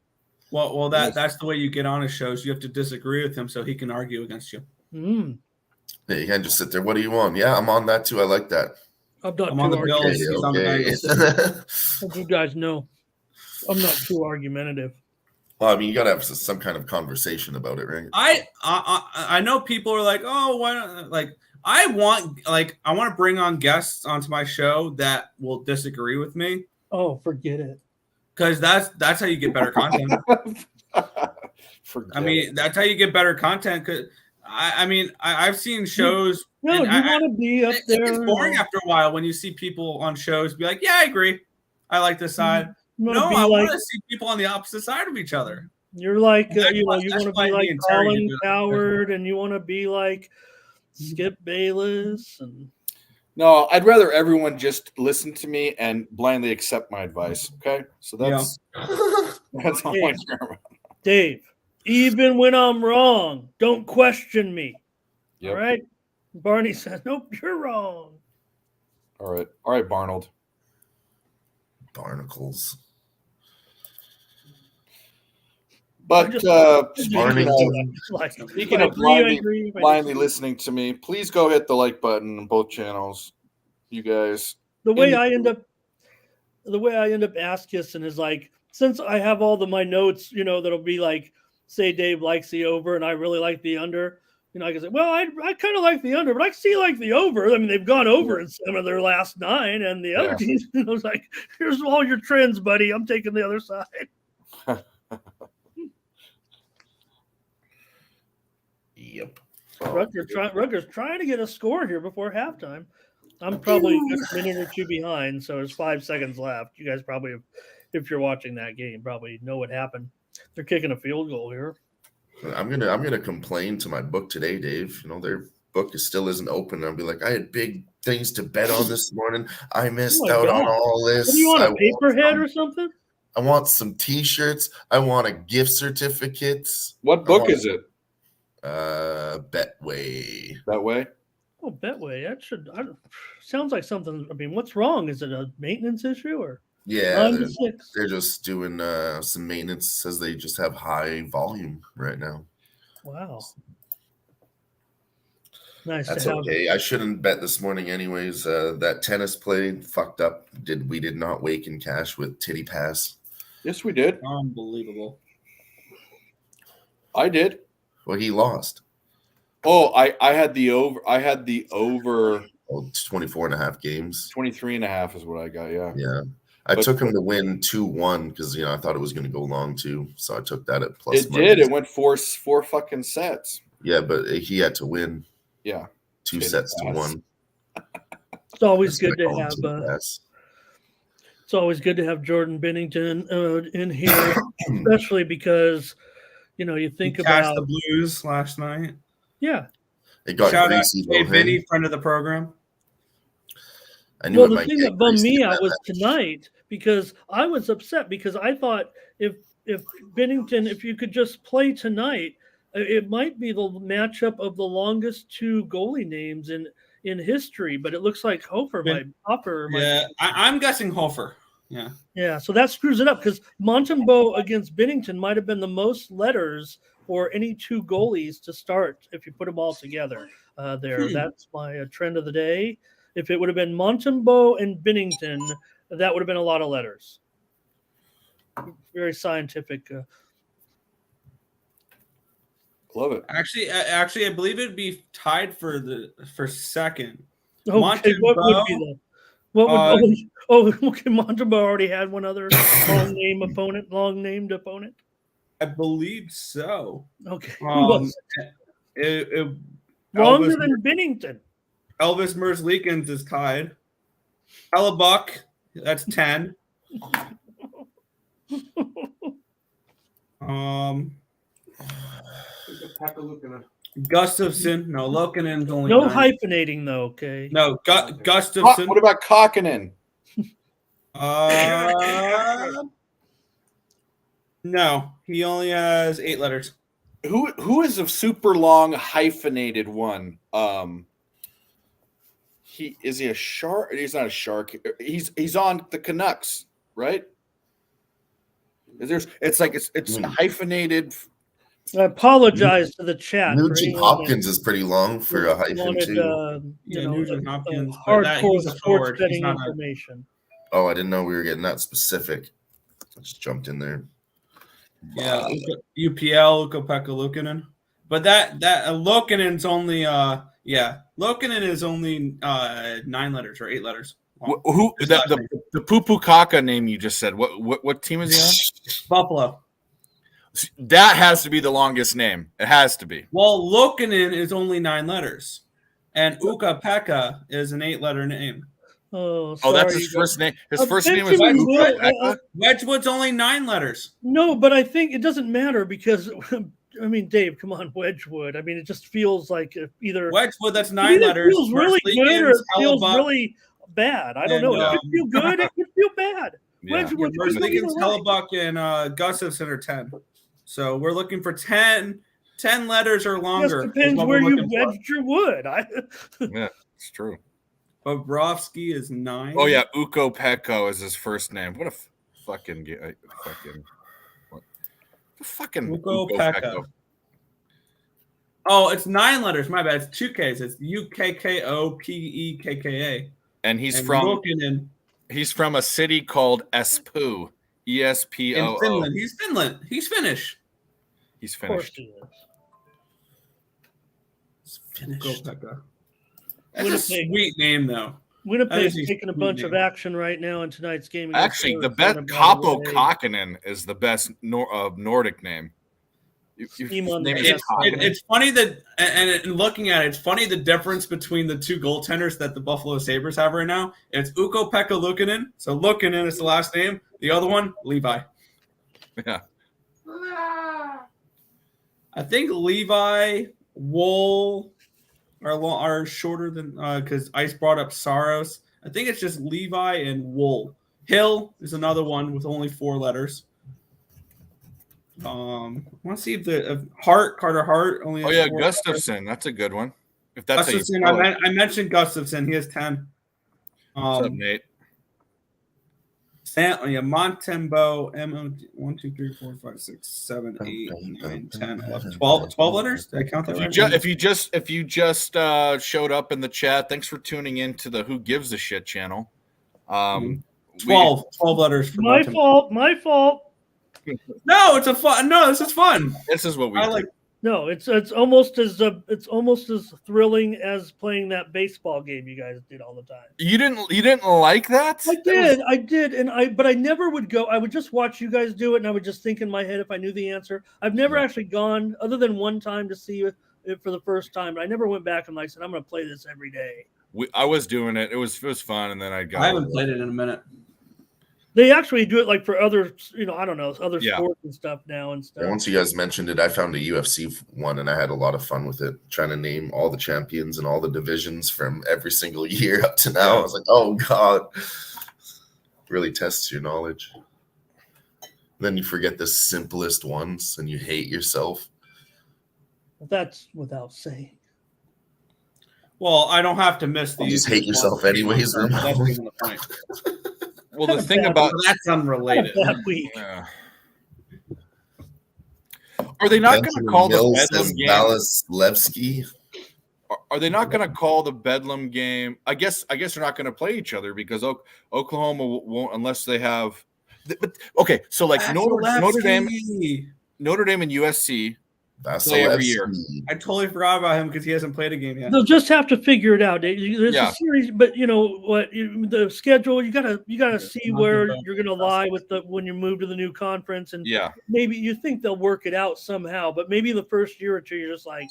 Well, that's the way you get on his shows. You have to disagree with him so he can argue against you. Yeah, you can't just sit there. What do you want? Yeah, I'm on that too. I like that. I'm not I'm on the too Bills. argumentative. He's on the Bengals. As you guys know, I'm not too argumentative. Well, I mean, you got to have some kind of conversation about it, right? I know people are like, oh, why not? Like, I want to bring on guests onto my show that will disagree with me. Oh, forget it. Because that's how you get better content. I mean, that's how you get better content. Because I've seen shows. No, you want to be up there. It's boring after a while when you see people on shows be like, "Yeah, I agree. I like this side." No, I want to see people on the opposite side of each other. You're like, you want to be why like me and Terry Colin do it. Coward, and you want to be like Skip Bayless, and No, I'd rather everyone just listen to me and blindly accept my advice. Okay, so that's all I care about. Dave. Even when I'm wrong, don't question me. Yep. All right. Barney says, "Nope, you're wrong." All right, Barnold. Barnacles. But Barney. speaking of blindly listening to me, please go hit the like button on both channels. You guys. The way I end up ass kissing is like, since I have all my notes, that'll be like, say Dave likes the over and I really like the under. I can say, well, I kind of like the under, but I see like the over. I mean, they've gone over in 7 of their last 9, and the other teams, it's like, here's all your trends, buddy. I'm taking the other side. Yep. Rutgers trying to get a score here before halftime. I'm probably a minute or two behind, so there's 5 seconds left. You guys probably, if you're watching that game, probably know what happened. They're kicking a field goal here. I'm gonna complain to my book today, Dave. Their book still isn't open. I'll be like, I had big things to bet on this morning. I missed out on all this. What do you want, a paperhead or something? I want some T-shirts. I want a gift certificates. What book is it? Betway. Betway? Oh, Betway. Sounds like something. I mean, what's wrong? Is it a maintenance issue or? Yeah, they're just doing some maintenance. Says they just have high volume right now. Wow. Nice. That's okay. I shouldn't bet this morning anyways. That tennis play fucked up. We did not wake in cash with Titty Pass. Yes, we did. Unbelievable. I did. Well, he lost. Oh, I had the over. I had the over. 24.5 games. 23.5 is what I got. Yeah. Yeah. I took him to win 2-1 because I thought it was going to go long too, so I took that at plus. It did. It went four fucking sets. Yeah, but he had to win. Yeah, 2 sets to 1. It's always good to have. It's always good to have Jordan Bennington in here, especially because you think about the Blues last night. Yeah, it got shout out greasy. to Vinny, friend of the program. Well, the thing that bummed me out was tonight, because I was upset because I thought if Bennington, if you could just play tonight, it might be the matchup of the longest 2 goalie names in history. But it looks like Hofer might. Yeah, I'm guessing Hofer. Yeah. Yeah, so that screws it up because Montembeault against Bennington might have been the most letters for any 2 goalies to start if you put them all together. That's my trend of the day. If it would have been Montembeault and Bennington, that would have been a lot of letters. Very scientific. Love it. Actually, I believe it'd be tied for second. Okay, what would be that? Okay, Montembeault already had one other long named opponent. I believe so. Okay. It, Longer Elvis, than Bennington. Elvis Merzlikins is tied. Hellebuck, that's 10. Gustafson, no, Lokinen's only No 9. hyphenating though. Okay. No, Gustafson. What about Kokkonen? No, he only has 8 letters. Who is a super long hyphenated one? Is he a shark? He's not a shark. He's on the Canucks, right? It's hyphenated. I apologize to the chat. for Nugent anyone Hopkins is pretty long for a that hyphen wanted, too. Nugent Hopkins, but hardcore he's a sports forward. He's betting not a- information. Oh, I didn't know we were getting that specific. I just jumped in there. Yeah, UPL, Ukko-Pekka Luukkonen. But that Luukkonen's only Luukkonen is only 9 letters or 8 letters. Who the Poo Kaka name you just said? What team is he on? Buffalo. That has to be the longest name. It has to be. Well, Luukkonen is only 9 letters, and Ukko-Pekka is an 8-letter name. Oh, that's sorry, his first name. His I'll first bet name is you Poo will. Kaka. Wedgwood's only 9 letters. No, but I think it doesn't matter because I mean, Dave, come on, Wedgwood. I mean, it just feels like either Wedgwood, that's it 9 either letters. feels really good or it feels Hellebuck, really bad. I don't know. It could feel good. It could feel bad. Yeah. Wedgwood could go either Merzlikins, way. Hellebuck, and Gustafson are 10. So we're looking for 10 letters or longer. Just depends is what where we're you looking for. wedged your wood. Yeah, it's true. Bobrovsky is 9. Oh yeah, Ukko-Pekka is his first name. What a fucking Ukko-Pekka. Oh, it's 9 letters. My bad. It's 2 Ks. It's Ukkopekka. And he's Luukkonen from a city called Espoo. Espoo. in Finland. He's Finland. He's Finnish. He's Of course finished. he is. Ukko-Pekka. That's Winnipeg. a sweet name, though. Winnipeg's That is a taking a sweet bunch of name. action right now in tonight's game. against Actually, the Arizona, best by the Capo way. Kokkonen is the best Nordic name. Steam on the name is chest. Kokkonen. It's funny that, and looking at it, it's funny the difference between the 2 goaltenders that the Buffalo Sabres have right now. It's Ukko-Pekka Luukkonen. So Luukkonen is the last name. The other one, Levi. Yeah. I think Levi, Wool are shorter than because Ice brought up Saros. I think it's just Levi and Wool. Hill is another one with only 4 letters. I want to see if Carter Hart only has 4 Gustafson. That's a good one. If that's Gustafson, how you spell it. I mentioned Gustafson. He has 10. What's up, Nate? Montembeau, M-O, 1, 2, 3, 4, 5, 6, 7, 8, 9, 10, 11, 12 letters? Did I count that right? If you just showed up in the chat, thanks for tuning in to the Who Gives a Shit channel. 12 letters for My Montembeau. My fault. No, it's a fun. No, this is fun. This is what we I do. like. No, it's almost as thrilling as playing that baseball game you guys did all the time. You didn't like that? I did, but I never would go. I would just watch you guys do it, and I would just think in my head if I knew the answer. I've never actually gone, other than one time to see it for the first time. But I never went back and said I'm going to play this every day. I was doing it. It was fun, and then I haven't played it in a minute. They actually do it for other, I don't know, other Yeah. sports and stuff now and stuff. Once you guys mentioned it, I found a UFC one, and I had a lot of fun with it, trying to name all the champions and all the divisions from every single year up to now. I was like, oh, God. Really tests your knowledge. Then you forget the simplest ones, and you hate yourself. That's without saying. Well, I don't have to miss the. You just hate yourself anyways, That's Ramon. even the point. Well, the thing about That's unrelated. That week. Are they not going to call the Mills Bedlam says game? Vasilevsky. Are they not going to call the Bedlam game? I guess they're not going to play each other because Oklahoma won't unless they have. But okay, so Notre Dame and USC, Play every year. I totally forgot about him because he hasn't played a game yet. They'll just have to figure it out. There's Yeah. a series, but you know what? The schedule, you gotta see where you're gonna lie with when you move to the new conference, and Yeah. maybe you think they'll work it out somehow, but maybe the first year or two, you're just like,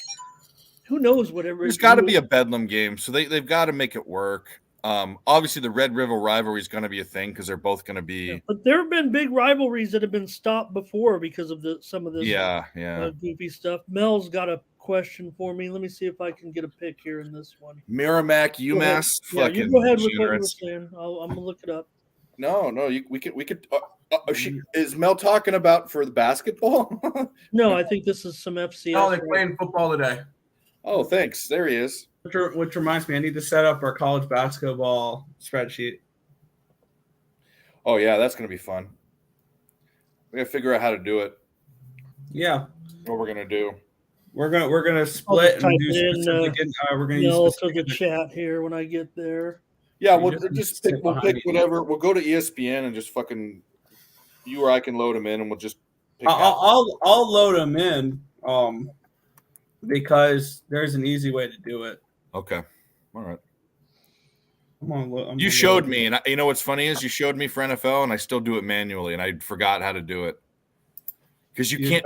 who knows? Whatever. There's got to be a bedlam game, so they've got to make it work. Obviously, the Red River rivalry is going to be a thing because they're both going to be. Yeah, but there have been big rivalries that have been stopped before because of some of this. Goofy stuff. Mel's got a question for me. Let me see if I can get a pick here in this one. Merrimack, UMass, yeah, you go ahead with what you were saying. I'm gonna look it up. No, we could. Is Mel talking about for the basketball? No, I think this is some FCS. Oh, they're playing football today. Oh, thanks. There he is. Which reminds me, I need to set up our college basketball spreadsheet. Oh yeah, that's gonna be fun. We gotta figure out how to do it. Yeah, what we're gonna do. We're gonna split and do specific. We're gonna use to the chat here when I get there. Yeah, we'll pick whatever. We'll go to ESPN and just fucking you or I can load them in, and we'll just. I'll load them in. Because there's an easy way to do it. Okay. All right. I'm you showed me, and you know what's funny is you showed me for NFL, and I still do it manually, and I forgot how to do it. Because you can't,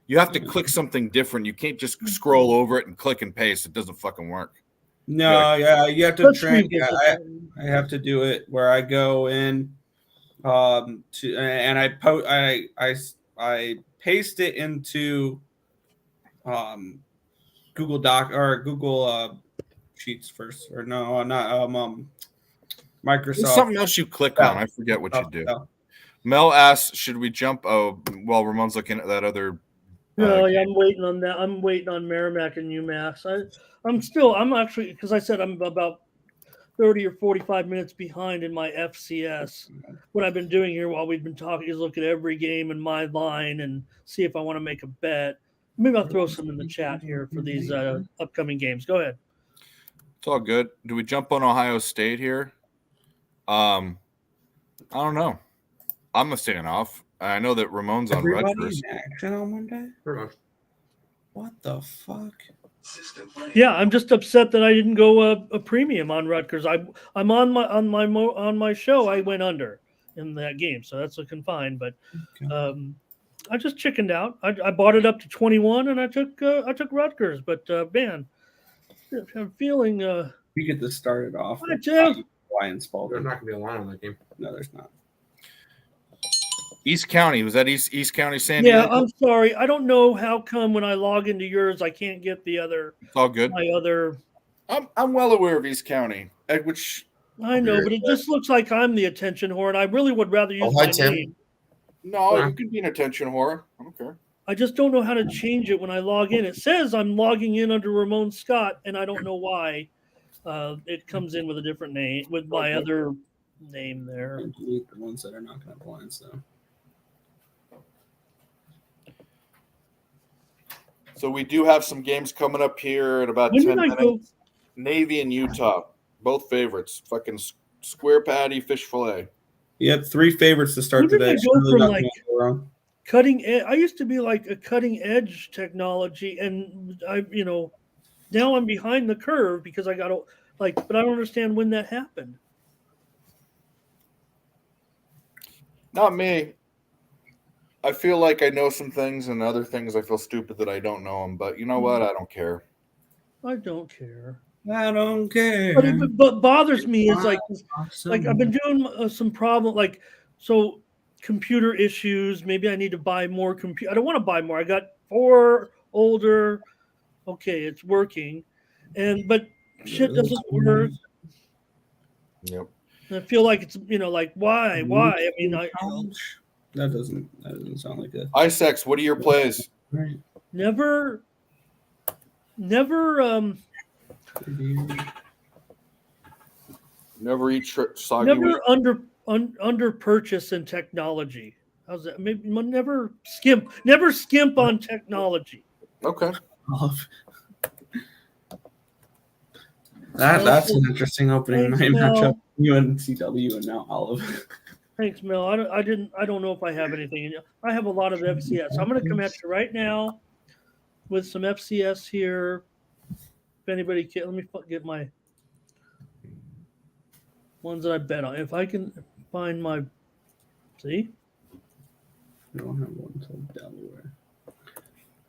you have to click something different. You can't just scroll over it and click and paste. It doesn't fucking work. No, you have to train. I have to do it where I go in, and I paste it into Google Doc or Google Sheets first, or no, not Microsoft. There's something else you click on. I forget what you do. Mel asks, "Should we jump?" Oh, well, Ramon's looking at that other. No, yeah, I'm waiting on that. I'm waiting on Merrimack and UMass. I'm actually, because I said I'm about 30 or 45 minutes behind in my FCS. What I've been doing here while we've been talking is look at every game in my line and see if I want to make a bet. Maybe I'll throw some in the chat here for these upcoming games. Go ahead. It's all good. Do we jump on Ohio State here? I don't know. I'm staying off. I know that Ramon's on Rutgers. Action on Monday? What the fuck? Yeah, I'm just upset that I didn't go a premium on Rutgers. I'm on my show. I went under in that game, so that's looking fine. But I just chickened out. I bought it up to 21, and I took Rutgers. But man, I'm feeling. We get this started off. There's not going to be a line on that game. No, there's not. East County, was that East County San Diego? Yeah, I'm sorry. I don't know how come when I log into yours, I can't get the other. It's all good. My other. I'm well aware of East County, which I know, but it just looks like I'm the attention whore, and I really would rather use my name. No, you can be an attention whore. I don't care. I just don't know how to change it when I log in. It says I'm logging in under Ramon Scott, and I don't know why. It comes in with a different name, with my other name there. Delete the ones that are not going to blind, so. So we do have some games coming up here in about 10 minutes. Navy and Utah, both favorites. Fucking square patty, fish fillet. Yep, 3 favorites to start today. Cutting edge. I used to be like a cutting edge technology, and now I'm behind the curve because I got to but I don't understand when that happened. Not me. I feel like I know some things, and other things I feel stupid that I don't know them. But you know what? I don't care. I don't care. I don't care. But what bothers me is like I've been doing some problem computer issues. Maybe I need to buy more computer. I don't want to buy more. I got 4 older. Okay, it's working, but shit doesn't work. Yep. I feel like it's why? I mean, that doesn't sound like it. Isex, what are your plays? Right. Never eat soggy. Never under purchase in technology. How's that? Maybe never skimp on technology. Okay. That's an interesting opening night matchup. UNCW and now Olive. Thanks, Mel. I don't know if I have anything. I have a lot of FCS. I'm going to come at you right now. with some FCS here. If anybody can, let me get my ones that I bet on. If I can find my, see. I don't have one until Delaware.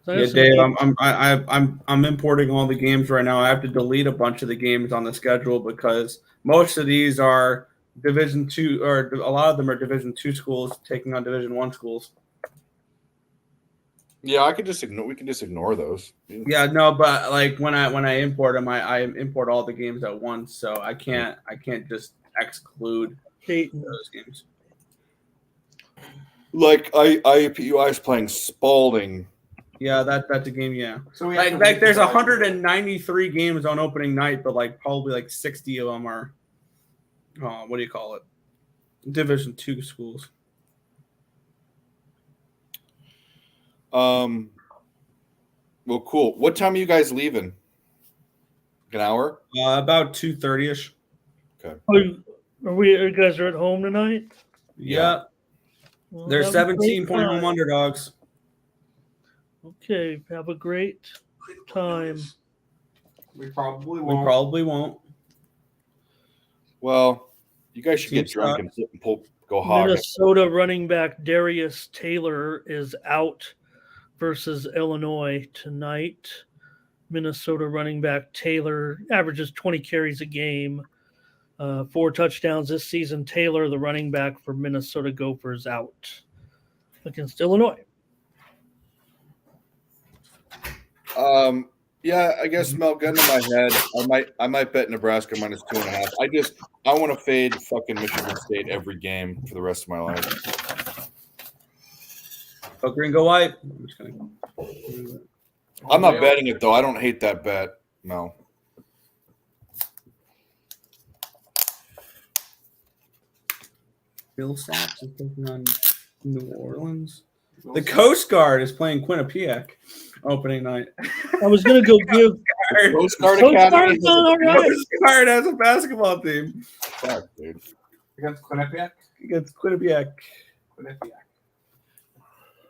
So I Yeah, got some Dave, I'm importing all the games right now. I have to delete a bunch of the games on the schedule because most of these are Division II, or a lot of them are Division II schools taking on Division I schools. Yeah, I could just ignore. We can just ignore those. Yeah, no, but like when I import them, I import all the games at once, so I can't just exclude Dayton. those games. Like IUPUI is playing Spalding. Yeah, that's a game. Yeah, So we like there's 193 games on opening night, but like probably like 60 of them are, what do you call it? Division II schools. Well, cool. What time are you guys leaving? An hour? About 2:30ish. Are you guys are at home tonight? Yeah. Well, They're have a great 17-point home time. underdogs. Okay, have a great time. We probably We won't. probably won't. Well, you guys should Team get drunk sucks. and go hog. Minnesota running back Darius Taylor is out versus Illinois tonight. Minnesota running back Taylor averages 20 carries a game, 4 touchdowns this season. Taylor, the running back for Minnesota Gophers, out against Illinois. Yeah, I guess Mel, gun to my head, I might bet Nebraska minus 2.5. I want to fade fucking Michigan State every game for the rest of my life. Go green, go white. I'm just gonna. I'm not betting it though. I don't hate that bet, Mel. Bill Sachs is taking on New Orleans. The Coast Guard is playing Quinnipiac opening night. I was going to go give Coast Guard Coast Academy. Guard's all right. Coast Guard has a basketball team Fuck, dude. Against Quinnipiac? against Quinnipiac. Quinnipiac.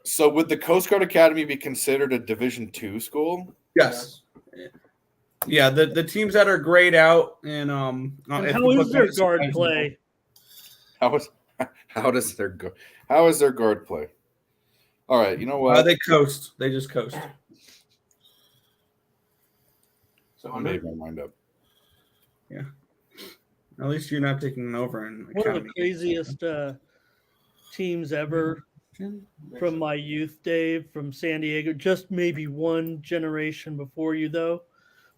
So would the Coast Guard Academy be considered a Division II school? Yes. Yeah, the teams that are grayed out and And if how you is look their at the guard schedule- play? How is their guard play? All right, you know what? They coast. They just coast. So I under. made my mind up. At least you're not taking an over in One of the academy. craziest teams ever from my youth, Dave, from San Diego, just maybe one generation before you, though,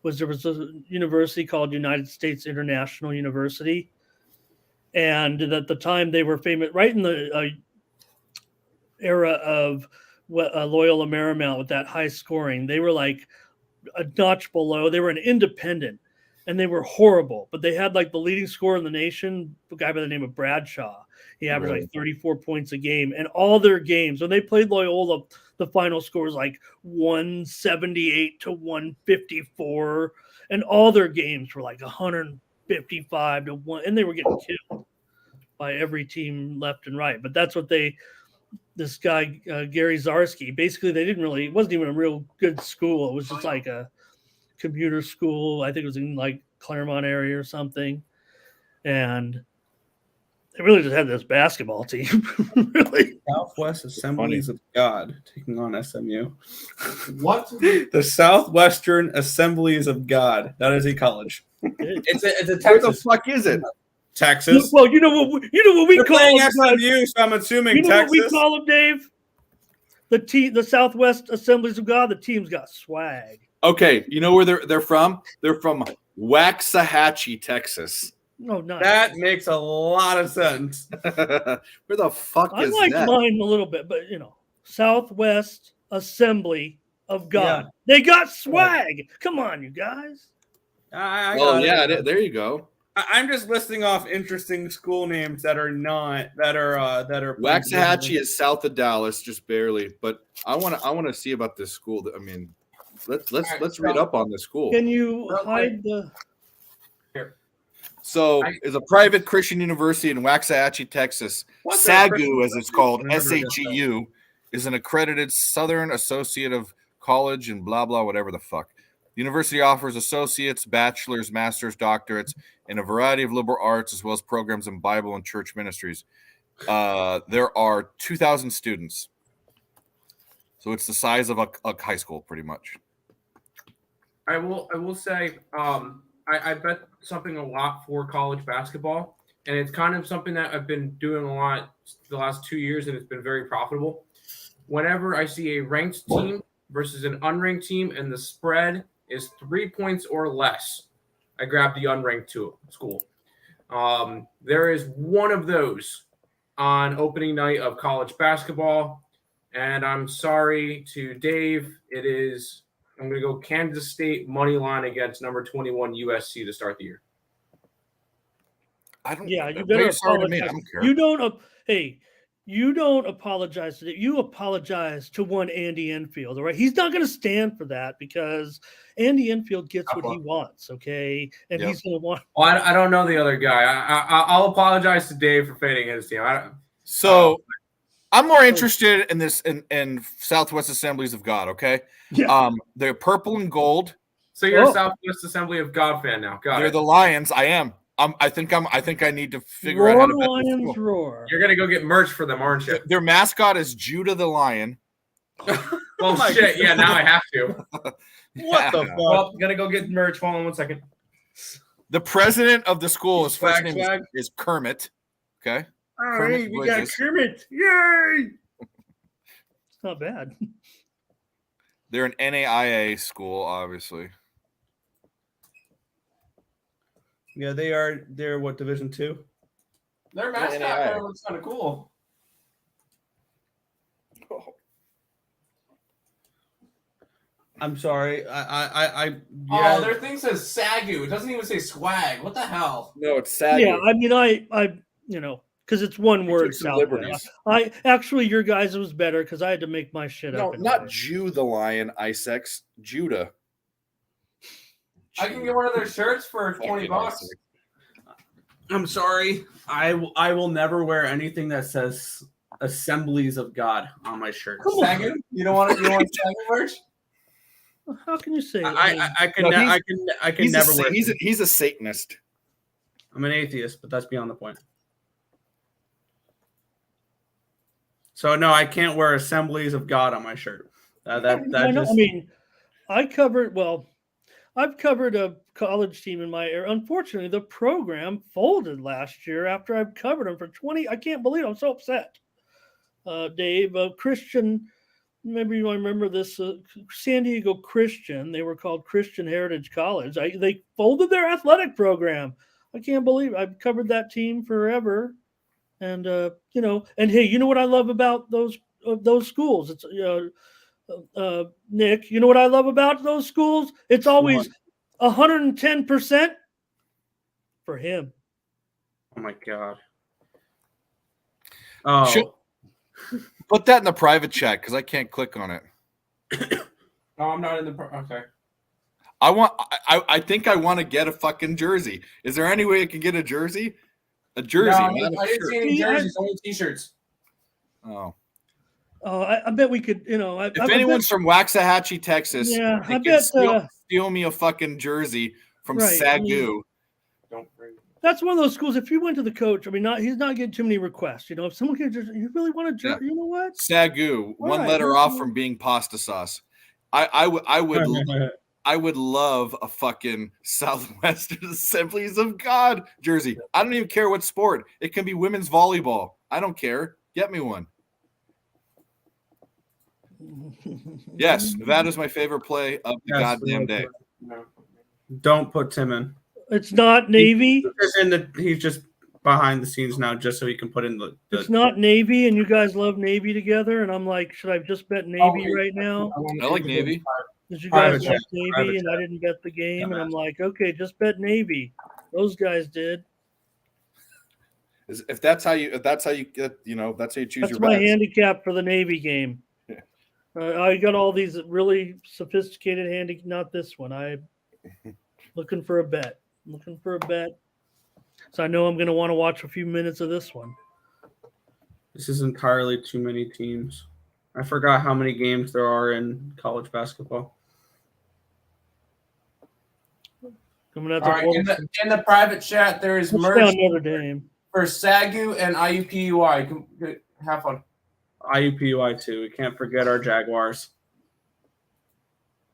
there was a university called United States International University. And at the time, they were famous right in the era of Loyola Marymount with that high scoring. They were like a notch below. They were an independent, and they were horrible. But they had like the leading scorer in the nation, a guy by the name of Bradshaw. He averaged like 34 points a game. And all their games, when they played Loyola, the final score was like 178 to 154. And all their games were like 155 to 1. And they were getting killed by every team left and right. But that's what this guy, Gary Zarski, basically it wasn't even a real good school. It was just like a commuter school. I think it was in like Claremont area or something. And they really just had this basketball team. Really. Southwest Assemblies of God taking on SMU. What? The Southwestern Assemblies of God. That is a college. It's a Where the Texas. fuck is it? Texas. Well, you know what we They're call playing them, SMU, so I'm assuming you know Texas. what we call them, Dave? The Southwest Assemblies of God. The team's got swag. Okay, you know where they're from? They're from Waxahachie, Texas. Oh, nice. That makes a lot of sense. Where the fuck I is like that? mine a little bit, but Southwest Assembly of God. Yeah. They got swag. Come on, you guys. I Oh got yeah, it. there you go. I'm just listing off interesting school names that are Waxahachie is south of Dallas, just barely. But I want to see about this school. I mean, let's read up on this school. Can you Real hide the? So, it's a private Christian university in Waxahachie, Texas. What's a SAGU, Christian as it's called, university? SAGU, is an accredited Southern Associate of college and blah, blah, whatever the fuck. The university offers associates, bachelor's, master's, doctorates in a variety of liberal arts, as well as programs in Bible and church ministries. There are 2,000 students. So it's the size of a high school, pretty much. I will say, I bet something a lot for college basketball, and it's kind of something that I've been doing a lot the last 2 years, and it's been very profitable. Whenever I see a ranked team versus an unranked team, and the spread is 3 points or less, I grab the unranked school. There is one of those on opening night of college basketball, and I'm sorry to Dave. I'm going to go Kansas State money line against number 21 USC to start the year. I don't. Yeah, you better apologize. I don't care. You don't. Hey, you don't apologize to it. You apologize to one Andy Enfield. All right, he's not going to stand for that because Andy Enfield gets what he wants. Okay, and he's going to want. Well, I don't know the other guy. I'll apologize to Dave for fading his team. I'm more interested in this in Southwest Assemblies of God. Okay, they're purple and gold. So you're a Southwest Assembly of God fan now. They're the Lions. I am. I think I need to figure out how to bet Lions roar. You're gonna go get merch for them, aren't you? Their mascot is Judah the Lion. Well, shit. Yeah, now I have to. What the fuck? Well, gonna go get merch. Hold on 1 second. The president of the school, his first name Swag. is Kermit. Okay. All Kermit right, we got Bridges. Kermit. Yay! It's not bad. They're an NAIA school, obviously. Yeah, they're what, Division 2? Their mascot kind of looks kind of cool. I'm sorry. Oh, their thing says Sagu. It doesn't even say swag. What the hell? No, it's sad. Yeah, I mean, I because it's one word. took some Southwest. liberties. I actually, your guys was better because I had to make my shit No, up. not Jew the Lion, Isex. Judah. I can get one of their shirts for $20. I'm sorry. I will never wear anything that says Assemblies of God on my shirt. Sagu? You don't want Sagu merch? How can you say? I can never wear. He's a Satanist. I'm an atheist, but that's beyond the point. So no, I can't wear Assemblies of God on my shirt. I've covered a college team in my area. Unfortunately, the program folded last year after I've covered them for 20. I can't believe it. I'm so upset. Dave, Christian, maybe you remember this, San Diego Christian. They were called Christian Heritage College. They folded their athletic program. I can't believe it. I've covered that team forever. And, and hey, you know what I love about those schools? It's, Nick, you know what I love about those schools? It's always 110% for him. Oh my God. Oh, Put that in the private chat because I can't click on it. No, I'm not in the. Okay. I think I want to get a fucking jersey. Is there any way I can get a jersey? A jersey. No, not a I didn't shirt. see any jerseys, only T-shirts. Oh. I bet we could, If anyone's from Waxahachie, Texas, yeah, they I can bet steal me a fucking jersey from Right, Sagu. Don't bring. that's one of those schools. If you went to the coach, he's not getting too many requests. If someone can just, you really want to jersey, you know what? Sagu, one Right, letter off from being pasta sauce. I would love a fucking Southwestern Assemblies of God jersey. I don't even care what sport. It can be women's volleyball. I don't care. Get me one. Yes, Nevada's my favorite play of the goddamn day. don't put Tim in. It's not Navy. He's just behind the scenes now, just so he can put in the. It's not Navy, and you guys love Navy together. And I'm like, should I just bet Navy right now? I like Navy. Because you guys Private love chat, Navy, private and I chat. didn't bet the game. Yeah, And I'm like, okay, just bet Navy. Those guys did. If that's how you get, that's how you choose That's your my bets. handicap for the Navy game. Yeah. I got all these really sophisticated not this one. I'm looking for a bet. So I know I'm going to want to watch a few minutes of this one. This is entirely too many teams. I forgot how many games there are in college basketball. Coming out All right, in the private chat, there is merch Notre Dame for SAGU and IUPUI. Have fun. IUPUI too. We can't forget our Jaguars.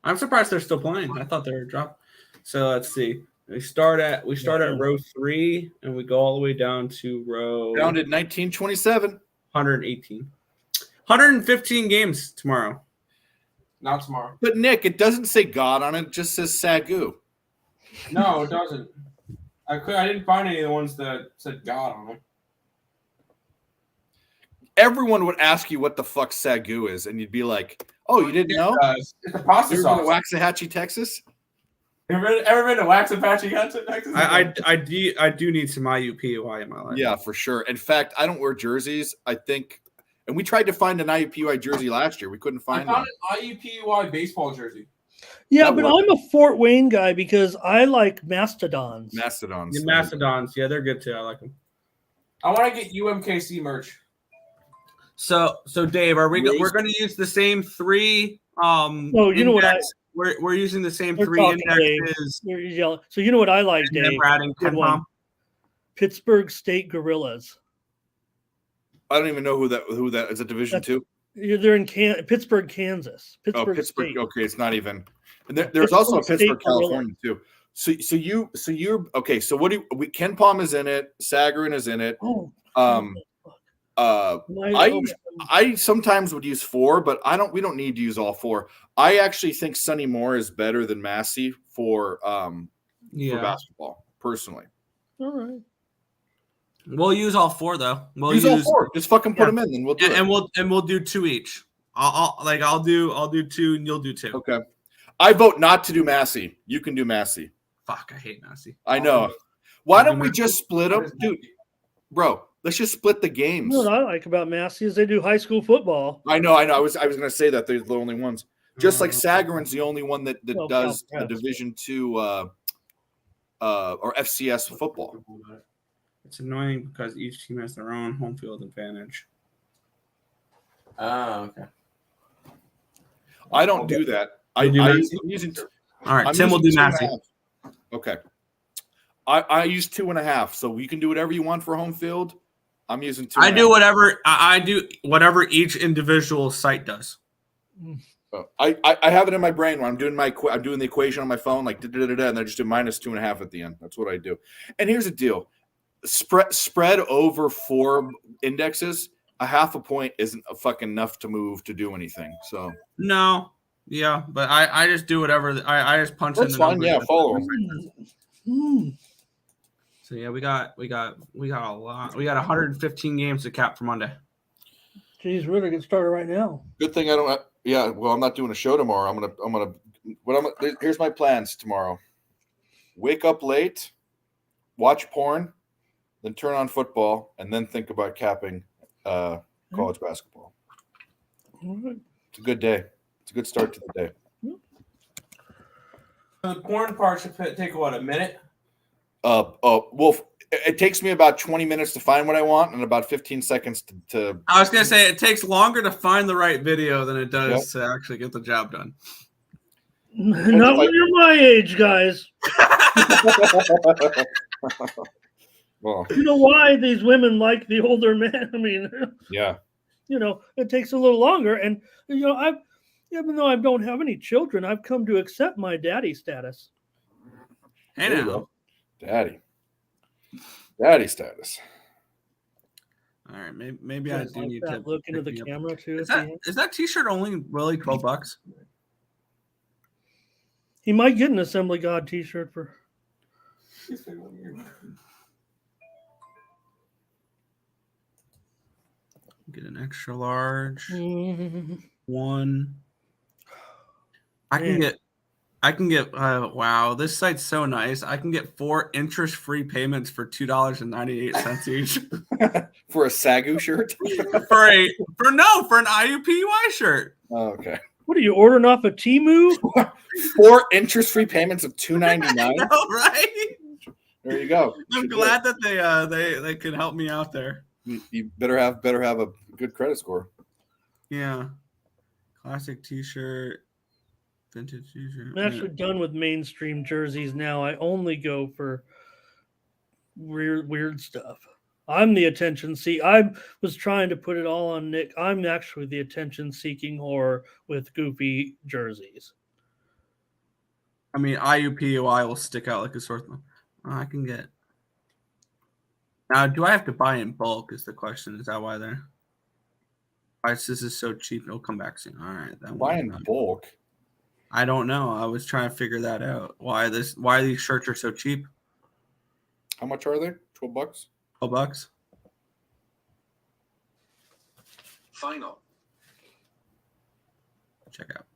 I'm surprised they're still playing. I thought they were dropped. So let's see. We start at row 3 and we go all the way down to row Founded 1927. 118. 115 games tomorrow. Not tomorrow. But Nick, it doesn't say God on it. It just says SAGU. No, it doesn't. I didn't find any of the ones that said God on them. Everyone would ask you what the fuck SAGU is, and you'd be like, "Oh, you didn't know? It's a pasta You ever been sauce. to Waxahachie, Texas?" Ever been to Waxahachie, Texas? I do need some IUPUI in my life. Yeah, for sure. In fact, I don't wear jerseys. I think, and we tried to find an IUPUI jersey last year. We couldn't I find found one. an IUPUI baseball jersey. Yeah, That but worked. I'm a Fort Wayne guy because I like Mastodons. Mastodons. The Mastodons, yeah, they're good too. I like them. I want to get UMKC merch. So Dave, we're going to use the same 3 Oh, you know what we're using the same We're 3 talking, indexes. You're yelling. So you know what I like, And then Dave? we're adding Good 10 one. pom. Pittsburgh State Gorillas. I don't even know who that is. A Division II. They're in Pittsburgh, Kansas. Oh, Pittsburgh Pittsburgh. State. Okay, it's not even. And there's also a Pittsburgh Pittsburgh, State Gorilla. California too. So you're okay. So what do we? Ken Palm is in it. Sagarin is in it. Oh, I sometimes would use 4, but we don't need to use all 4. I actually think Sonny Moore is better than Massey for basketball, personally. all right. We'll use all 4 though. We'll use all 4. Just fucking put them in, and we'll do it. And we'll do 2 each. I'll do 2 and you'll do 2. Okay. I vote not to do Massey. You can do Massey. Fuck, I hate Massey. I know. Why don't we just split them, dude? Bro, let's just split the games. You know what I like about Massey is they do high school football. I know. I was going to say that they're the only ones. Just like Sagarin's the only one that does the Division II or FCS football. It's annoying because each team has their own home field advantage. Oh, okay. I don't do that. I'm using. All right, Tim will do Massey. Okay. I use 2.5, so you can do whatever you want for home field. I'm using 2. I do whatever each individual site does. I have it in my brain when I'm doing the equation on my phone, like and I just do -2.5 at the end. That's what I do. And here's the deal: spread over 4 indexes. A half a point isn't fucking enough to move to do anything. So no, yeah, but I just do whatever. I just punch in the numbers. Yeah, follow them. So yeah, we got a lot. We got 115 games to cap for Monday. Jeez, we're gonna get started right now. Good thing I don't. Yeah, well, I'm not doing a show tomorrow. Here's my plans tomorrow. Wake up late, watch porn, then turn on football, and then think about capping college basketball. All right. It's a good day. It's a good start to the day. The porn part should take a minute? Well, it takes me about 20 minutes to find what I want and about 15 seconds to I was gonna say it takes longer to find the right video than it does to actually get the job done. Not when you're my age, guys. Well, you know why these women like the older men? I mean, yeah. It takes a little longer, and even though I don't have any children, I've come to accept my daddy status. Hey now, daddy status. All right, maybe I do need to look into the camera too. Is that T-shirt only really $12? He might get an Assembly God T-shirt for. Get an extra large one. I can get. Wow, this site's so nice. I can get 4 interest-free payments for $2.98 each For a SAGU shirt. for an IUPUI shirt. Oh, okay. What are you ordering off of Temu? 4 interest-free payments of $2.99. Right? There you go. I'm glad that they could help me out there. You better have a good credit score. Yeah. Classic T-shirt, vintage T-shirt. I'm actually done with mainstream jerseys now. I only go for weird stuff. I'm the attention seek. I was trying to put it all on Nick. I'm actually the attention-seeking whore with goofy jerseys. I mean, IUPUI will stick out like a sore thumb. I can get. Now, do I have to buy in bulk? Is the question? Is that why they're? Why this is so cheap? It'll come back soon. All right, that Buy in bulk. I don't know. I was trying to figure that out. Why these shirts are so cheap? How much are they? $12? $12. Final. Check out.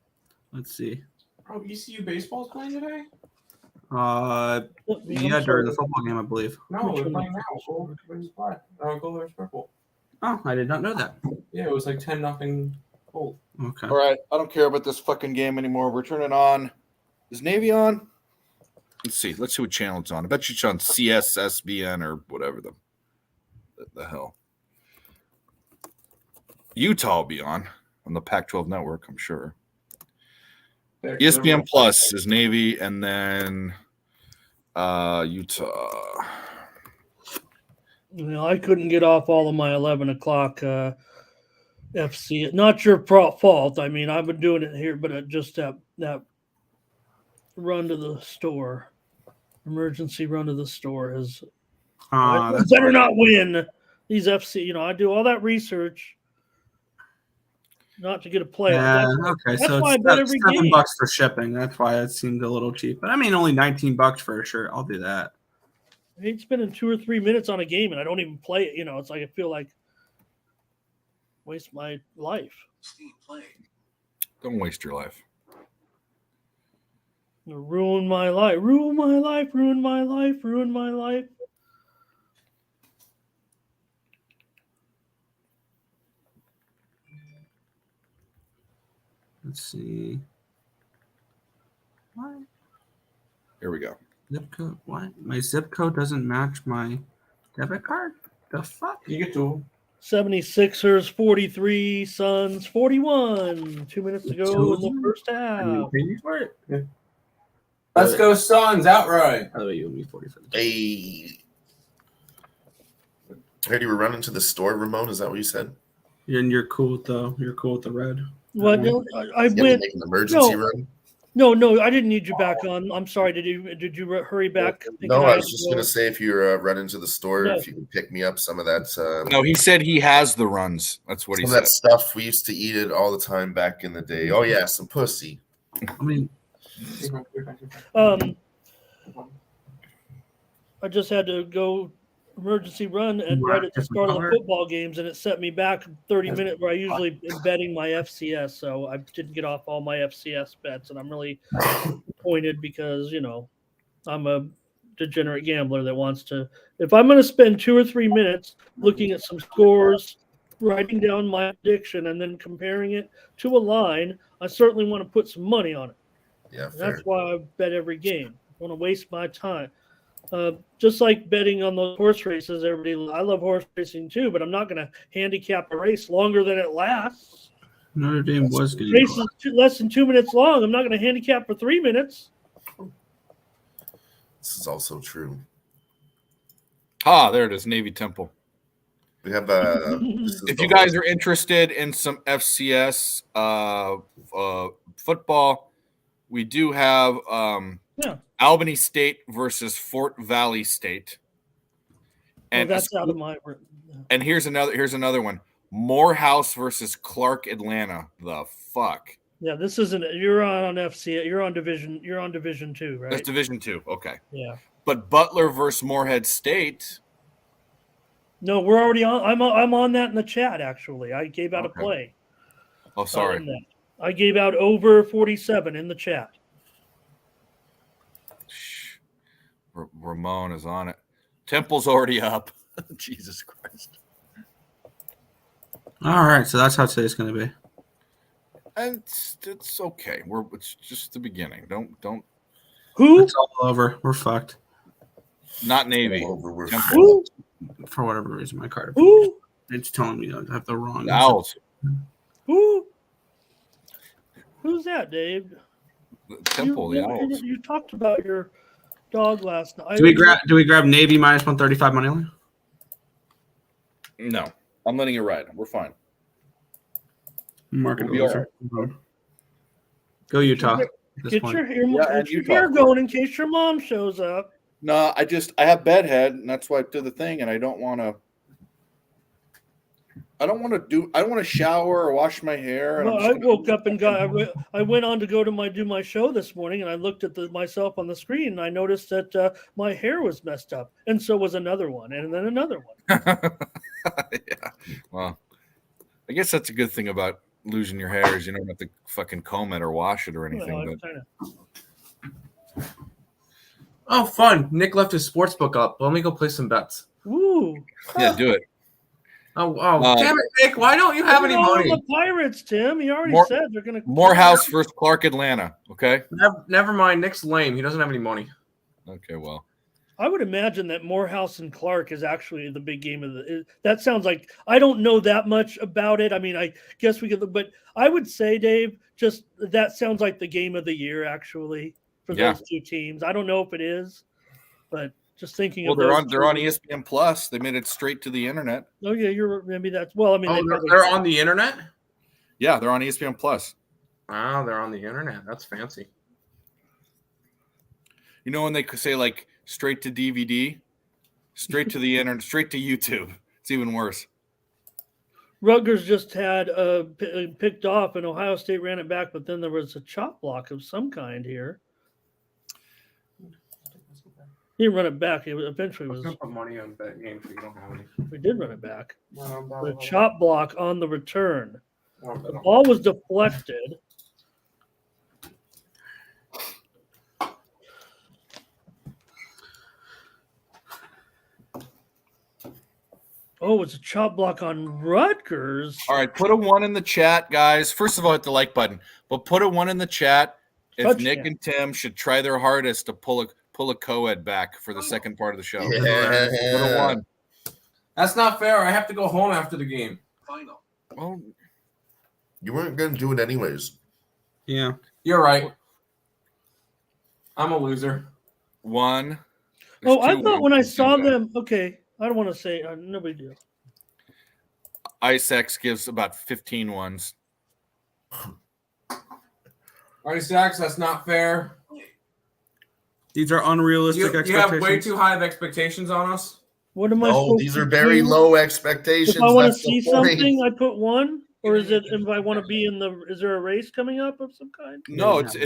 Let's see. Oh, ECU baseball's playing today? Yeah, during the football game, I believe. No, they're playing now. Gold versus black. Gold versus purple. Oh, I did not know that. Yeah, it was like 10-0 gold. Okay. All right. I don't care about this fucking game anymore. We're turning on. Is Navy on? Let's see. Let's see what channel it's on. I bet you it's on CSSBN or whatever the hell. Utah will be on the Pac-12 network, I'm sure. ESPN Plus is Navy, and then Utah. You know, I couldn't get off all of my 11 o'clock FC. Not your fault. I mean, I've been doing it here, but just that run to the store, emergency run to the store is. I better not win these FC. You know, I do all that research. Not to get a play. Yeah, that's so why I bet every game. $7 for shipping. That's why it seemed a little cheap. But I mean, only $19 for a shirt. I'll do that. I hate spending 2 or 3 minutes on a game and I don't even play it. You know, it's like I feel like waste my life. Steam playing. Don't waste your life. Ruin my life. Ruin my life. Ruin my life. Ruin my life. Let's see. What? Here we go. Zip code? What? My zip code doesn't match my debit card? The fuck? You get to 76ers 43, Suns 41. 2 minutes to go in the first half. For it? Yeah. Let's go Suns outright. By the way, you owe me 40 for the Hey. Heard you were running to the store, Ramon. Is that what you said? And you're cool with the red. What? I You went. make an emergency run? No, I didn't need you back on. I'm sorry. Did you hurry back? No, I was just going to say if you're running to the store, No. if you can pick me up some of that. No, he said he has the runs. That's what he Some of said. that stuff. We used to eat it all the time back in the day. Oh, yeah, some pussy. I mean, I just had to go emergency run and You right are at the start of the different football games, and it set me back 30 minutes where I usually am betting my FCS. So I didn't get off all my FCS bets, and I'm really disappointed because, you know, I'm a degenerate gambler that wants to. If I'm going to spend 2 or 3 minutes looking at some scores, writing down my prediction, and then comparing it to a line, I certainly want to put some money on it. Yeah, And fair. that's why I bet every game. I want to waste my time. Just like betting on those horse races, I love horse racing too, but I'm not going to handicap a race longer than it lasts. Notre Dame was getting Race is less than 2 minutes long. I'm not going to handicap for 3 minutes. This is also true. There it is, Navy Temple. We have If you guys are interested in some FCS football, we do have Albany State versus Fort Valley State. And that's out of my. And here's another one. Morehouse versus Clark Atlanta. The fuck. Yeah, this isn't. You're on FCS. You're on Division 2, right? That's Division 2. Okay. Yeah. But Butler versus Morehead State. No, we're already on. I'm on that in the chat. Actually, I gave out a play. Oh, sorry. I gave out over 47 in the chat. Ramon is on it. Temple's already up. Jesus Christ. All right, so that's how today's going to be. And it's okay. It's just the beginning. Don't. Who? It's all over. We're fucked. Not Navy. We're Who? For whatever reason, my card. Who? It's telling me I have the wrong. Owls. Who? Who's that, Dave? Temple, the Owls. You talked about your dog last night. Do we grab Navy minus 135 money line? No, I'm letting it ride. We're fine. Market We'll be all right. Go Utah. Get your hair, Yeah, and get your Utah. hair going in case your mom shows up. No, I have bedhead, and that's why I did the thing, and I don't want to shower or wash my hair. And Well, I woke up and I went on to do my show this morning, and I looked at myself on the screen, and I noticed that my hair was messed up, and so was another one, and then another one. Yeah. Well, I guess that's a good thing about losing your hair is you don't have to fucking comb it or wash it or anything. Oh, fun. Nick left his sports book up. Let me go play some bets. Woo! Yeah, do it. Oh, damn it, Nick. Why don't you have any money? The Pirates, Tim. He already said they're going to. Morehouse versus Clark Atlanta. Okay. Never mind. Nick's lame. He doesn't have any money. Okay, well. I would imagine that Morehouse and Clark is actually the big game of that sounds like, I don't know that much about it. I mean, I guess we could, but I would say, Dave, just that sounds like the game of the year, actually, for those two teams. I don't know if it is, but just thinking they're on ESPN Plus. They made it straight to the internet. Oh yeah, maybe that's, well, I mean, they're on the internet? Yeah, they're on ESPN Plus. Wow, they're on the internet. That's fancy. You know when they could say like straight to DVD, straight to the internet, straight to YouTube. It's even worse. Rutgers just had picked off, and Ohio State ran it back, but then there was a chop block of some kind here. He didn't run it back. It eventually was. Put money on bet game so you don't have any. We did run it back. The chop block on the return. The ball was deflected. Oh, it's a chop block on Rutgers. All right, put a 1 in the chat, guys. First of all, hit the like button, but put a 1 in the chat if Touchdown. Nick and Tim should try their hardest to pull a co-ed back for the second part of the show. Yeah. Put a 1. That's not fair. I have to go home after the game. Final. Well, You weren't going to do it anyways. Yeah, you're right. I'm a loser. 1. Oh, I There's 2 thought when I ones. saw them, okay, I don't want to say, no big deal. IceX gives about 15 ones. Isaacs, that's not fair. These are unrealistic You expectations. have way too high of expectations on us. What am I No, supposed these to are very do? low expectations. If I want to That's the see point. something, I put 1, or is it if I want to be in is there a race coming up of some kind? No, it's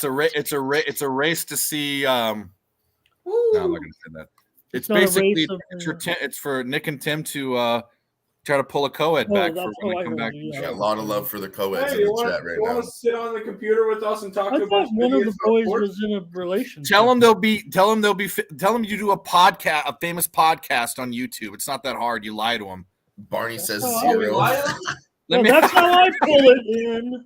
a race to see. No, I'm not going to say that. It's not a basically race it's for Nick and Tim to try to pull a co-ed back for when they come back. We got a lot of love for the co-eds Hey, in you the want chat right to now. sit on the computer with us and talk I to a thought bunch one of the idiots about boys sports? was in a relationship. Tell them you do a podcast, a famous podcast on YouTube. It's not that hard. You lie to them. Barney says how we 0. lie to them? No, that's how I pull it in.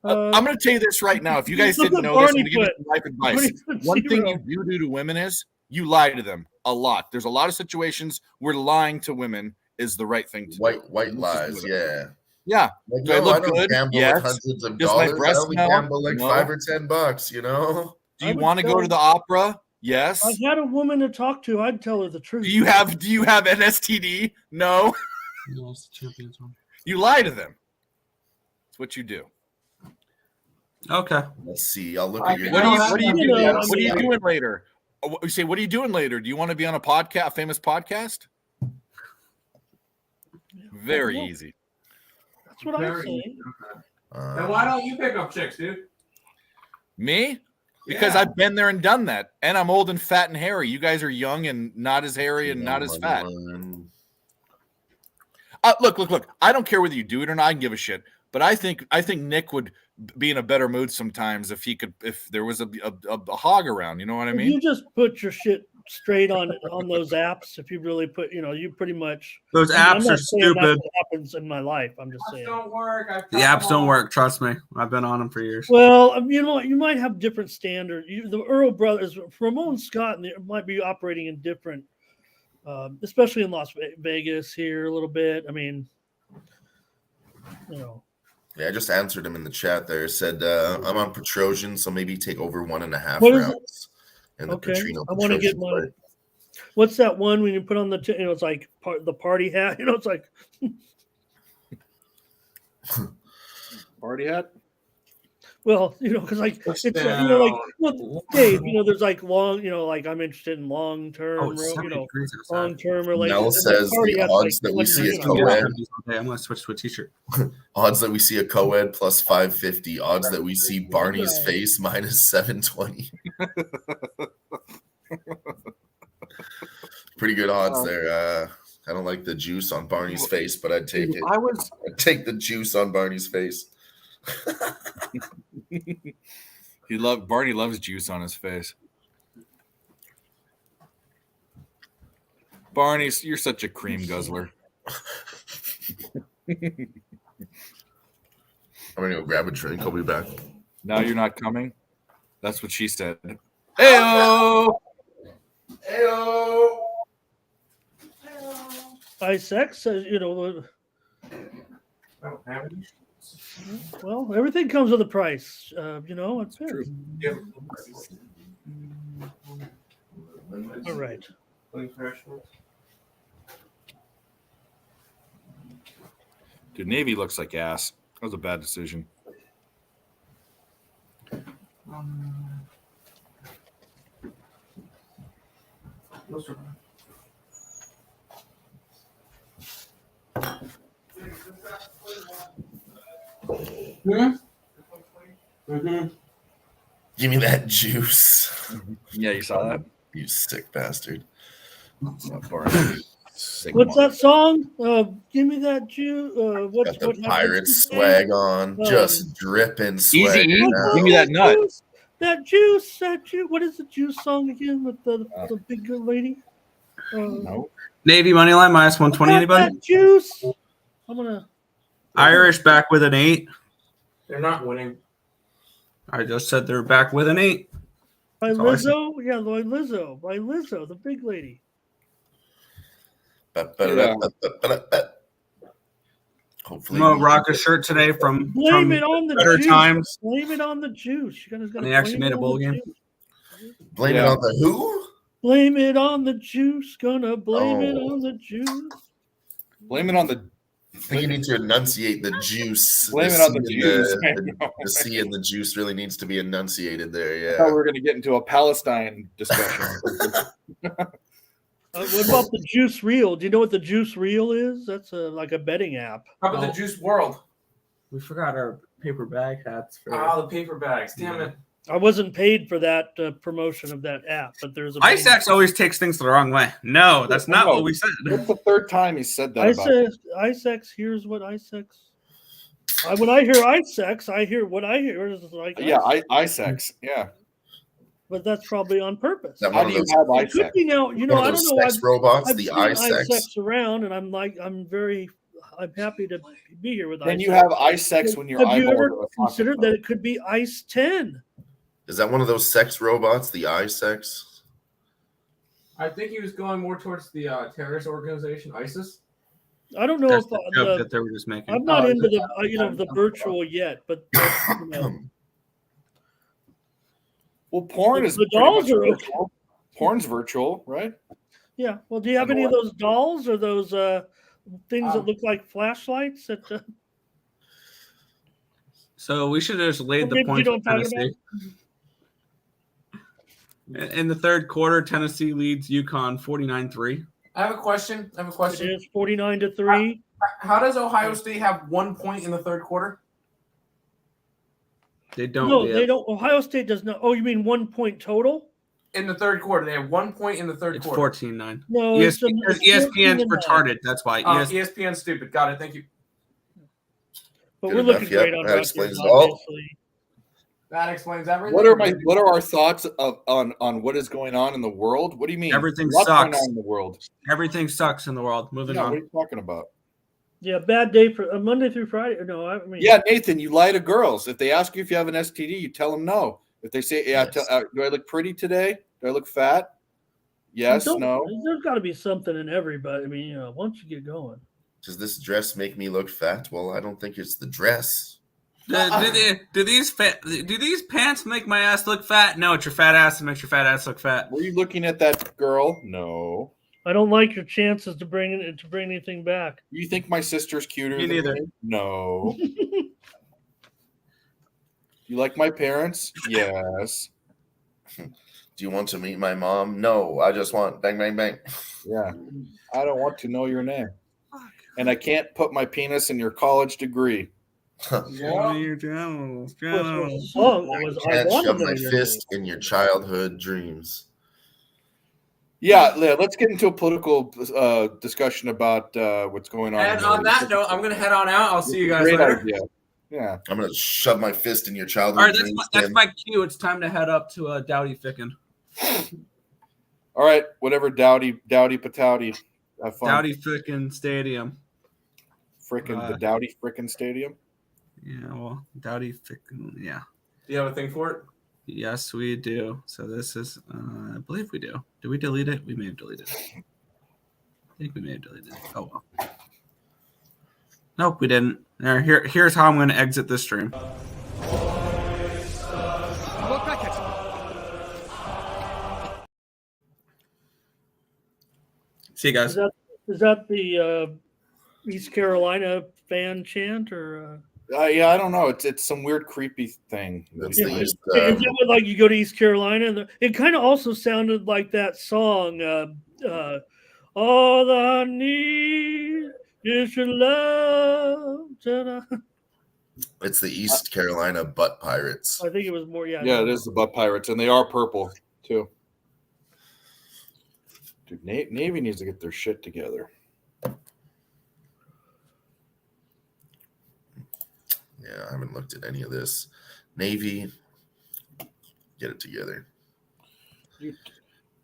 I'm going to tell you this right now. If you guys Look didn't what know this, I'm Barney going to give you put. some life advice. Barney put One thing 0. you do to women is you lie to them a lot. There's a lot of situations where lying to women is the right thing to do. White lies, yeah. Yeah. Like, Do I no, look don't good? gamble Yes. like hundreds of Does my dollars. I breast only smell? gamble like No. $5 or $10, you know? Do I you would want to go tell- to the opera? Yes. I had a woman to talk to. I'd tell her the truth. Do you have an STD? No. No, it's the champions one. You lie to them. That's what you do. Okay. Let's see. I'll look at your What are you You doing? know, What are you doing later? You say, what are you doing later? Do you want to be on a podcast, a famous podcast? Very easy. That's what I say. Then why don't you pick up chicks, dude? Me? Because Yeah. I've been there and done that. And I'm old and fat and hairy. You guys are young and not as hairy and not as fat. Look. I don't care whether you do it or not. I can give a shit. But I think Nick would be in a better mood sometimes if there was a hog around. You know what I If mean? you just put your shit straight on those apps, if you really put, you pretty much. Those I'm apps not are saying that's stupid. what happens in my life. I'm just Apps saying. don't work. The apps don't work. Trust me. I've been on them for years. Well, you know what? You might have different standards. The Earl brothers, Ramon Scott, and they might be operating in different, especially in Las Vegas here a little bit. I mean, Yeah, I just answered him in the chat there. Said I'm on Petrosian, so maybe take over 1.5 What is it? rounds. In the Okay, Petrino I want to get Petrosian my. play. What's that one when you put on the? It's like the party hat. It's like Party hat. well, because like Push it's down. like well, Dave, there's like long, like I'm interested in long term, Oh, it's 70 degrees outside. long term Mel relations. says the odds that we see a co-ed. I'm going to switch to a t-shirt. Odds that we see a co-ed plus 550. Odds that we see Barney's face minus 720. Pretty good odds there. I don't like the juice on Barney's face, but I'd take it. I'd take the juice on Barney's face. Barney loves juice on his face. Barney, you're such a cream guzzler. I'm gonna go grab a drink. I'll be back. Now you're not coming? That's what she said. Heyo! Heyo! Isex says, I don't have any. well, everything comes with a price. It's True. all right. Dude, Navy looks like ass. That was a bad decision. Give me that juice. Yeah, you saw that? You sick bastard. Barney. Sick What's mother- that song? Give me that Jew. Got the pirate swag on, just dripping swag. Easy E. now. Give me that nut. That juice. What is the juice song again with the big good lady? No. Navy money line minus 120. Anybody? That juice. I'm gonna. Irish back with an 8. They're not winning. I just said they're back with an 8. By That's all I Lizzo, yeah, by Lizzo, the big lady. Hopefully, I'm gonna rock a shirt today from Blame it on the Better juice. Times. Blame it on the juice. You guys got And they actually made a bowl game. blame it on the who? Blame it on the juice. Gonna blame it Oh. on the juice. Blame it on the. I think you need to enunciate the juice. Blame it on the C in Jews. The C in the juice really needs to be enunciated there. I thought we Yeah. were going to get into a Palestine discussion. What about the juice reel? Do you know what the juice reel is? That's like a betting app. How about the Juice World? We forgot our paper bag hats. The paper bags. Damn it. I wasn't paid for that promotion of that app, but there's a Isex always takes things the wrong way. No, that's not what we said. That's the third time he said that. About Isex. Here's what Isex. When I hear Isex, I hear what I hear is like. yeah, Isex. Isex. Yeah. But that's probably on purpose. Is that How one do of you those, have It could Isex? be now. one I of don't those know. sex robots, I've the seen iSex? Isex around, and I'm happy to be here with. Then Isex. you have Isex when you're Have you eyeballing ever a soccer considered ball. that it could be Ice 10? Is that one of those sex robots, the iSex? I think he was going more towards the terrorist organization ISIS. I don't know That's if the joke that they were just making. I'm not into the virtual yet, but Well, porn is the pretty dolls much are okay. virtual. Porn's virtual, right? Yeah. Well, do you have any of those dolls or those things that look like flashlights? So we should have just laid the Maybe you points don't with talk Tennessee. In the third quarter, Tennessee leads UConn 49-3. I have a question. It is 49-3. How does Ohio State have 1 point in the third quarter? They don't. No, they don't. Ohio State does not. Oh, you mean 1 point total? In the third quarter. They have 1 point in the third It's quarter. 14-9. No, ESPN's retarded. That's why. ESPN's stupid. Got it. Thank you. But Good we're enough, looking yep, great on that Rutgers, explains it all. obviously. That explains everything. What are our thoughts on what is going on in the world? What do you mean? Everything What's going sucks. on in the world? Everything sucks in the world. Moving Yeah, on. what are you talking about? Yeah, bad day for Monday through Friday. No, I mean. Yeah, Nathan, you lie to girls. If they ask you if you have an STD, you tell them no. If they say, "Yeah, Yes. do I look pretty today? Do I look fat?" Yes, no. There's got to be something in everybody. I mean, once you get going. Does this dress make me look fat? Well, I don't think it's the dress. Do these pants make my ass look fat? No, it's your fat ass that makes your fat ass look fat. Were you looking at that girl? No. I don't like your chances to bring anything back. You think my sister's cuter Me than neither. me? No. You like my parents? Yes. Do you want to meet my mom? No, I just want bang, bang, bang. Yeah. I don't want to know your name. And I can't put my penis in your college degree. Show me your genitals. The song was I Can't want to shove know my your fist in your childhood dreams. Yeah, let's get into a political discussion about what's going on. And on that note, I'm going to head on out. I'll see you guys Great later. idea. Yeah. I'm going to shove my fist in your childhood All right, dreams. that's my cue. It's time to head up to Dowdy Ficken. All right, whatever. Dowdy Patowdy. Have fun. Dowdy Ficken Stadium. Frickin' the Dowdy frickin' Stadium. Yeah, well, Dowdy Ficken. Yeah. Do you have a thing for it? Yes, we do. So this is, I believe we do. Did we delete it? We may have deleted it. I think we may have deleted it. Oh, well. Nope, we didn't. Here's how I'm going to exit this stream. See you guys. Is that the East Carolina fan chant or? Yeah, I don't know. It's some weird creepy thing. That's Yeah, the is East. it like you go to East Carolina? And it kind of also sounded like that song. All I need is your love. It's the East Carolina Butt Pirates. I think it was more. Yeah, it is the Butt Pirates, and they are purple too. Dude, Navy needs to get their shit together. Yeah, I haven't looked at any of this. Navy, get it together.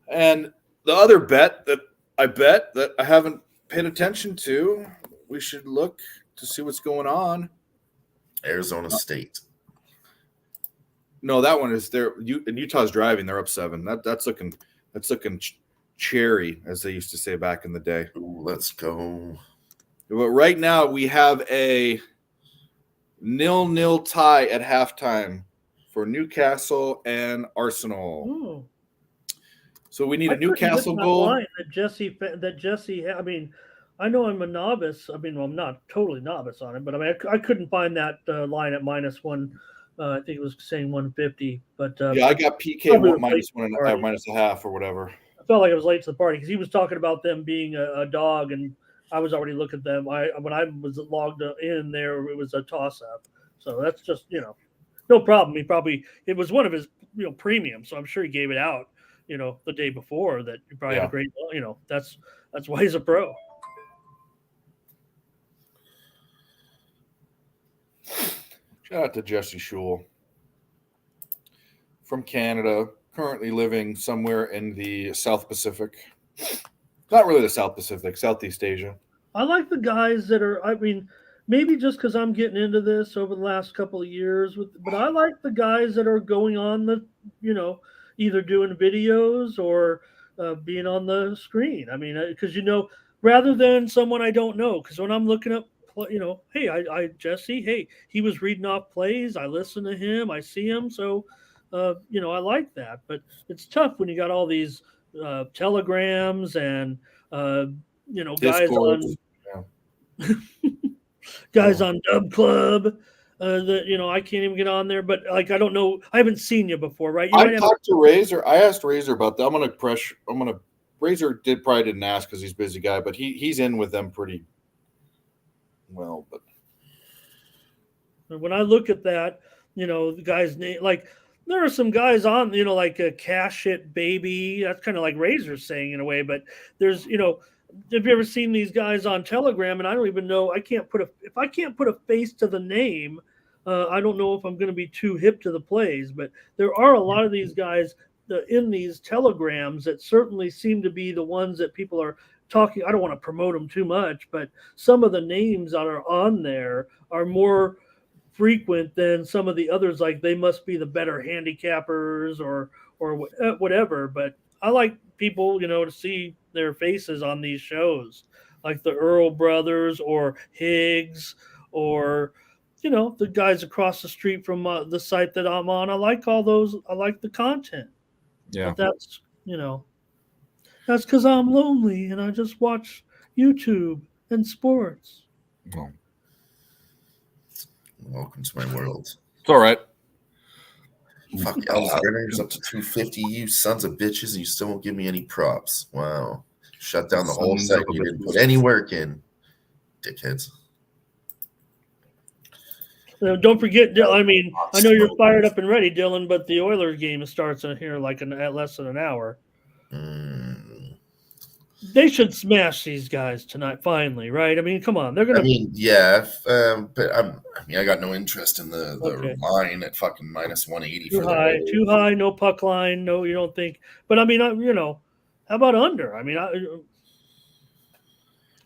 And the other bet that I haven't paid attention to, we should look to see what's going on. Arizona State. No, that one is there. And Utah's driving. They're up 7. That's looking cherry, as they used to say back in the day. Ooh, let's go. But right now we have a 0-0 tie at halftime for Newcastle and Arsenal. Ooh. So we need I a Newcastle couldn't get that goal. line that Jesse. I mean, I know I'm a novice. I mean, well, I'm not totally novice on it, but I mean, I couldn't find that line at -1. I think it was saying 150. But Yeah, I got PK probably -1 or -0.5 or whatever. I felt like I was late to the party because he was talking about them being a dog, and I was already looking at them. When I was logged in there, it was a toss-up. So that's just no problem. It was one of his premium, so I'm sure he gave it out the day before. That he probably had a great that's why he's a pro. Shout out to Jesse Schul from Canada, currently living somewhere in the South Pacific. Not really the South Pacific, Southeast Asia. I like the guys that are. I mean, maybe just because I'm getting into this over the last couple of years, but I like the guys that are going on the, either doing videos or being on the screen. I mean, because rather than someone I don't know, because when I'm looking up, hey, I Jesse, hey, he was reading off plays. I listen to him. I see him. So, I like that. But it's tough when you got all these telegrams and guys Discord. guys on Dub Club that I can't even get on there. But I don't know. I haven't seen you before, right? I talked to Razor. I asked Razor about that. Razor probably didn't ask because he's a busy guy, but he's in with them pretty well. But when I look at that, the guy's name, like there are some guys on, like a Cash It Baby. That's kind of like Razor saying in a way, but there's, have you ever seen these guys on Telegram? And I don't even know. If I can't put a face to the name, I don't know if I'm going to be too hip to the plays. But there are a lot of these guys in these telegrams that certainly seem to be the ones that people are talking. I don't want to promote them too much, but some of the names that are on there are more frequent than some of the others. Like they must be the better handicappers or whatever. But I like people, to see their faces on these shows, like the Earl brothers or Higgs or the guys across the street from the site that I'm on. I like all those. I like the content. Yeah. But that's because I'm lonely and I just watch YouTube and sports. Well, Welcome to my world. it's all right. Fuck, Alzheimer's up to 250. You sons of bitches, and you still won't give me any props. Wow. Shut down the whole Sons site. of You didn't bitches. put any work in. Dickheads. Don't forget, I mean, I know you're fired up and ready, Dylan, but the Oilers game starts in here at less than an hour. They should smash these guys tonight, finally, right? I mean, come on, they're gonna. I mean, yeah, but I got no interest in the Okay. line at fucking minus 180 Too for high, the too high, no puck line, no, you don't think. But I mean, how about under? I mean,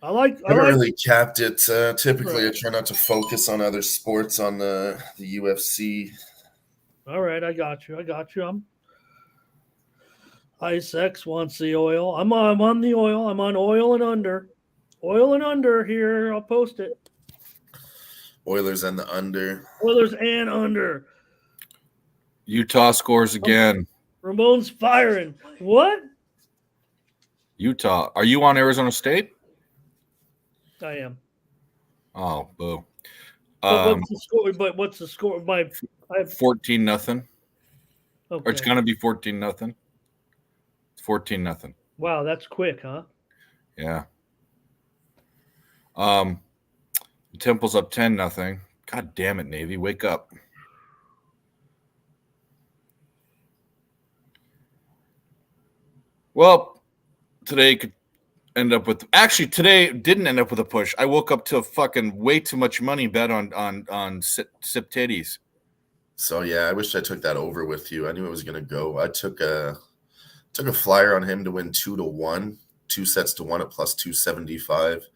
I like. I haven't really capped it. Typically, Right. I try not to focus on other sports on the UFC. All right, I got you. I'm Ice X wants the oil. I'm on the oil. I'm on oil and under. Oil and under here. I'll post it. Oilers and the under. Oilers and under. Utah scores again. Ramon's firing. What? Utah. Are you on Arizona State? I am. Oh, boo. But what's the score? But what's the score? I have 14-0. okay. Or it's gonna be 14-0. 14-0. Wow, that's quick, huh? Yeah. Temple's up 10-0. God damn it, Navy. Wake up. Well, today could end up with today didn't end up with a push. I woke up to a fucking way too much money bet on Sip Titties. So yeah, I wish I took that over with you. I knew it was gonna go. I took a flyer on him to win 2-1, 2 sets to 1 at plus 275.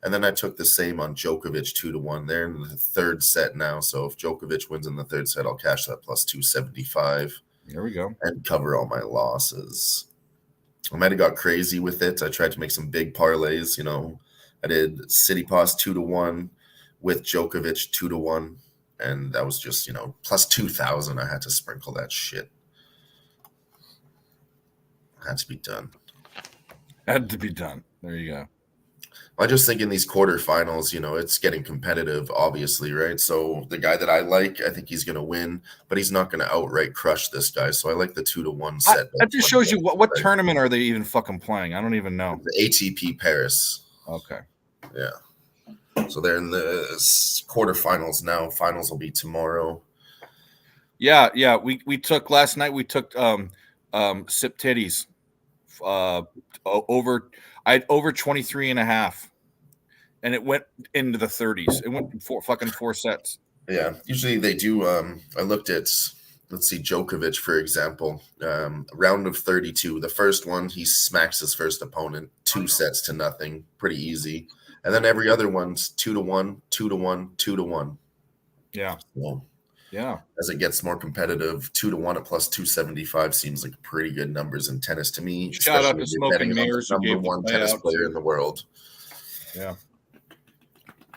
And then I took the same on Djokovic 2-1. They're in the third set now. So if Djokovic wins in the third set, I'll cash that plus 275. There we go. And cover all my losses. I might have got crazy with it. I tried to make some big parlays. I did City Pass 2-1 with Djokovic 2-1. And that was just, plus 2,000. I had to sprinkle that shit. Had to be done. Had to be done. There you go. I just think in these quarterfinals, it's getting competitive, obviously, right? So the guy that I like, I think he's going to win, but he's not going to outright crush this guy. So I like the 2-1 set. That just shows you what tournament are they even fucking playing? I don't even know. The ATP Paris. Okay. Yeah. So they're in the quarterfinals now. Finals will be tomorrow. Yeah. We took last night. We took Sip Titties over 23.5, and it went into the 30s. It went four sets. Yeah, usually they do. I looked at, let's see, Djokovic, for example, round of 32. The first one, he smacks his first opponent 2 sets to nothing, pretty easy. And then every other one's 2-1, 2-1, 2-1. Yeah. So, yeah. As it gets more competitive, 2-1 at plus 275 seems like pretty good numbers in tennis to me. Shout out to Smoking Mirrors, number one tennis player in the world. Yeah.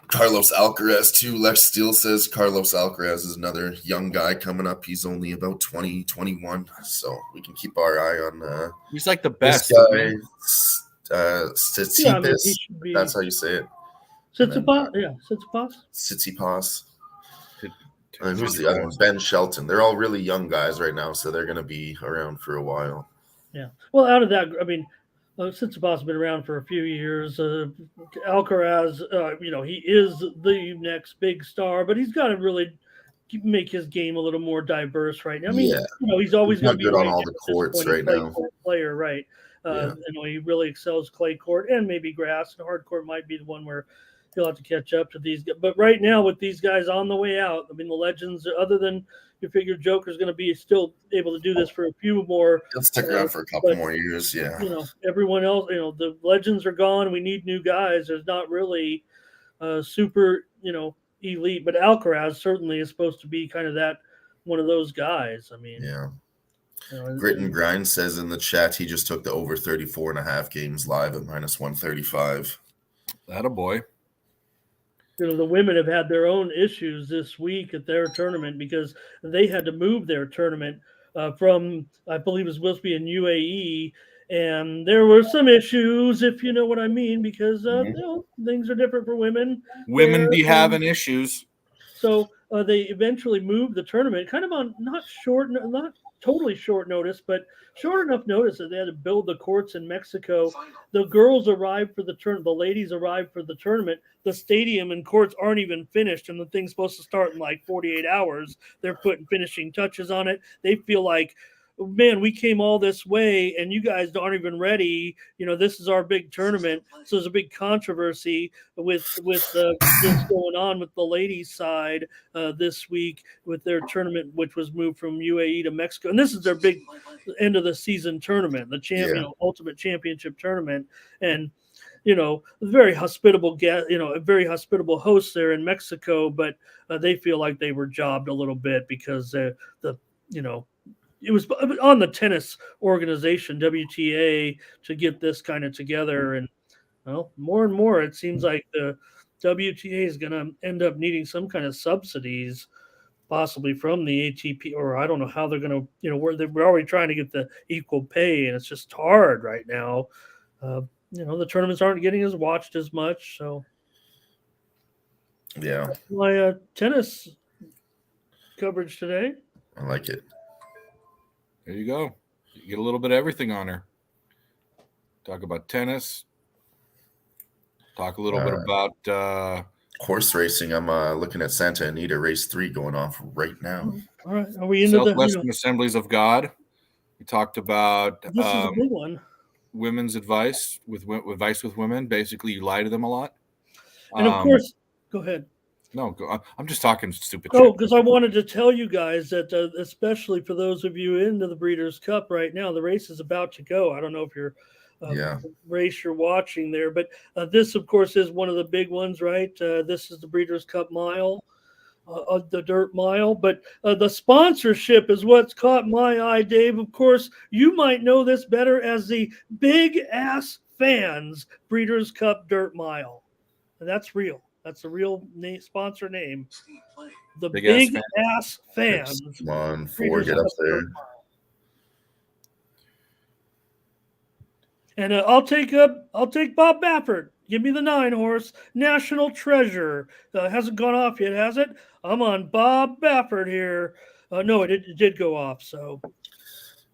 Carlos Alcaraz too. Lex Steele says Carlos Alcaraz is another young guy coming up. He's only about 20, 21, so we can keep our eye on. He's like the best guy. Tsitsipas. Yeah, that's how you say it. Tsitsipas. Yeah, Tsitsipas. Tsitsipas. And who's the other one? Ben Shelton. They're all really young guys right now, so they're going to be around for a while. Yeah. Well, out of that, I mean, Tsitsipas has been around for a few years. Alcaraz, he is the next big star, but he's got to really make his game a little more diverse right now. I mean, he's always going to be good on all the courts right now. Player, right? He really excels clay court and maybe grass, and hard court might be the one where he'll have to catch up to these guys. But right now, with these guys on the way out, I mean, the legends, other than you figure Joker's going to be still able to do this for a few more. He'll stick around for a couple more years, yeah. Everyone else, the legends are gone. We need new guys. There's not really super, elite, but Alcaraz certainly is supposed to be kind of that one of those guys. I mean, yeah. Grit and Grind says in the chat he just took the over 34.5 games live at minus 135. That a boy. the women have had their own issues this week at their tournament because they had to move their tournament from, I believe it was supposed to be in UAE. And there were some issues, if you know what I mean, because things are different for women. Women be there. having issues. So they eventually moved the tournament, kind of on not totally short notice, but short enough notice that they had to build the courts in Mexico. The girls arrived for the tournament. The ladies arrived for the tournament. The stadium and courts aren't even finished, and the thing's supposed to start in like 48 hours. They're putting finishing touches on it. They feel like, man, we came all this way and you guys aren't even ready. This is our big tournament. So there's a big controversy with this going on with the ladies side this week with their tournament, which was moved from UAE to Mexico. And this is their big end of the season tournament, the ultimate championship tournament. And very hospitable very hospitable hosts there in Mexico, but they feel like they were jobbed a little bit because it was on the tennis organization, WTA, to get this kind of together. And more and more, it seems like the WTA is going to end up needing some kind of subsidies, possibly from the ATP, or I don't know how they're going to, we're already trying to get the equal pay, and it's just hard right now. The tournaments aren't getting as watched as much. So, Yeah. that's my tennis coverage today. I like it. There you go. You get a little bit of everything on her. Talk about tennis. Talk a little bit about horse racing. I'm looking at Santa Anita Race 3 going off right now. All right. Are we into Southwestern Assemblies of God? We talked about this is a big one. Women's advice with women. Basically, you lie to them a lot. And of course, go ahead. No, I'm just talking stupid. Oh, because I wanted to tell you guys that, especially for those of you into the Breeders' Cup right now, the race is about to go. I don't know if you're race you're watching there, but this, of course, is one of the big ones, right? This is the Breeders' Cup Mile, the Dirt Mile. But the sponsorship is what's caught my eye, Dave. Of course, you might know this better as the Big Ass Fans Breeders' Cup Dirt Mile. And that's real. That's a real sponsor name. The Big Ass Fans. Come on, 4, get up there. And I'll take Bob Baffert. Give me the 9 horse. National Treasure. Hasn't gone off yet, has it? I'm on Bob Baffert here. No, it did go off. So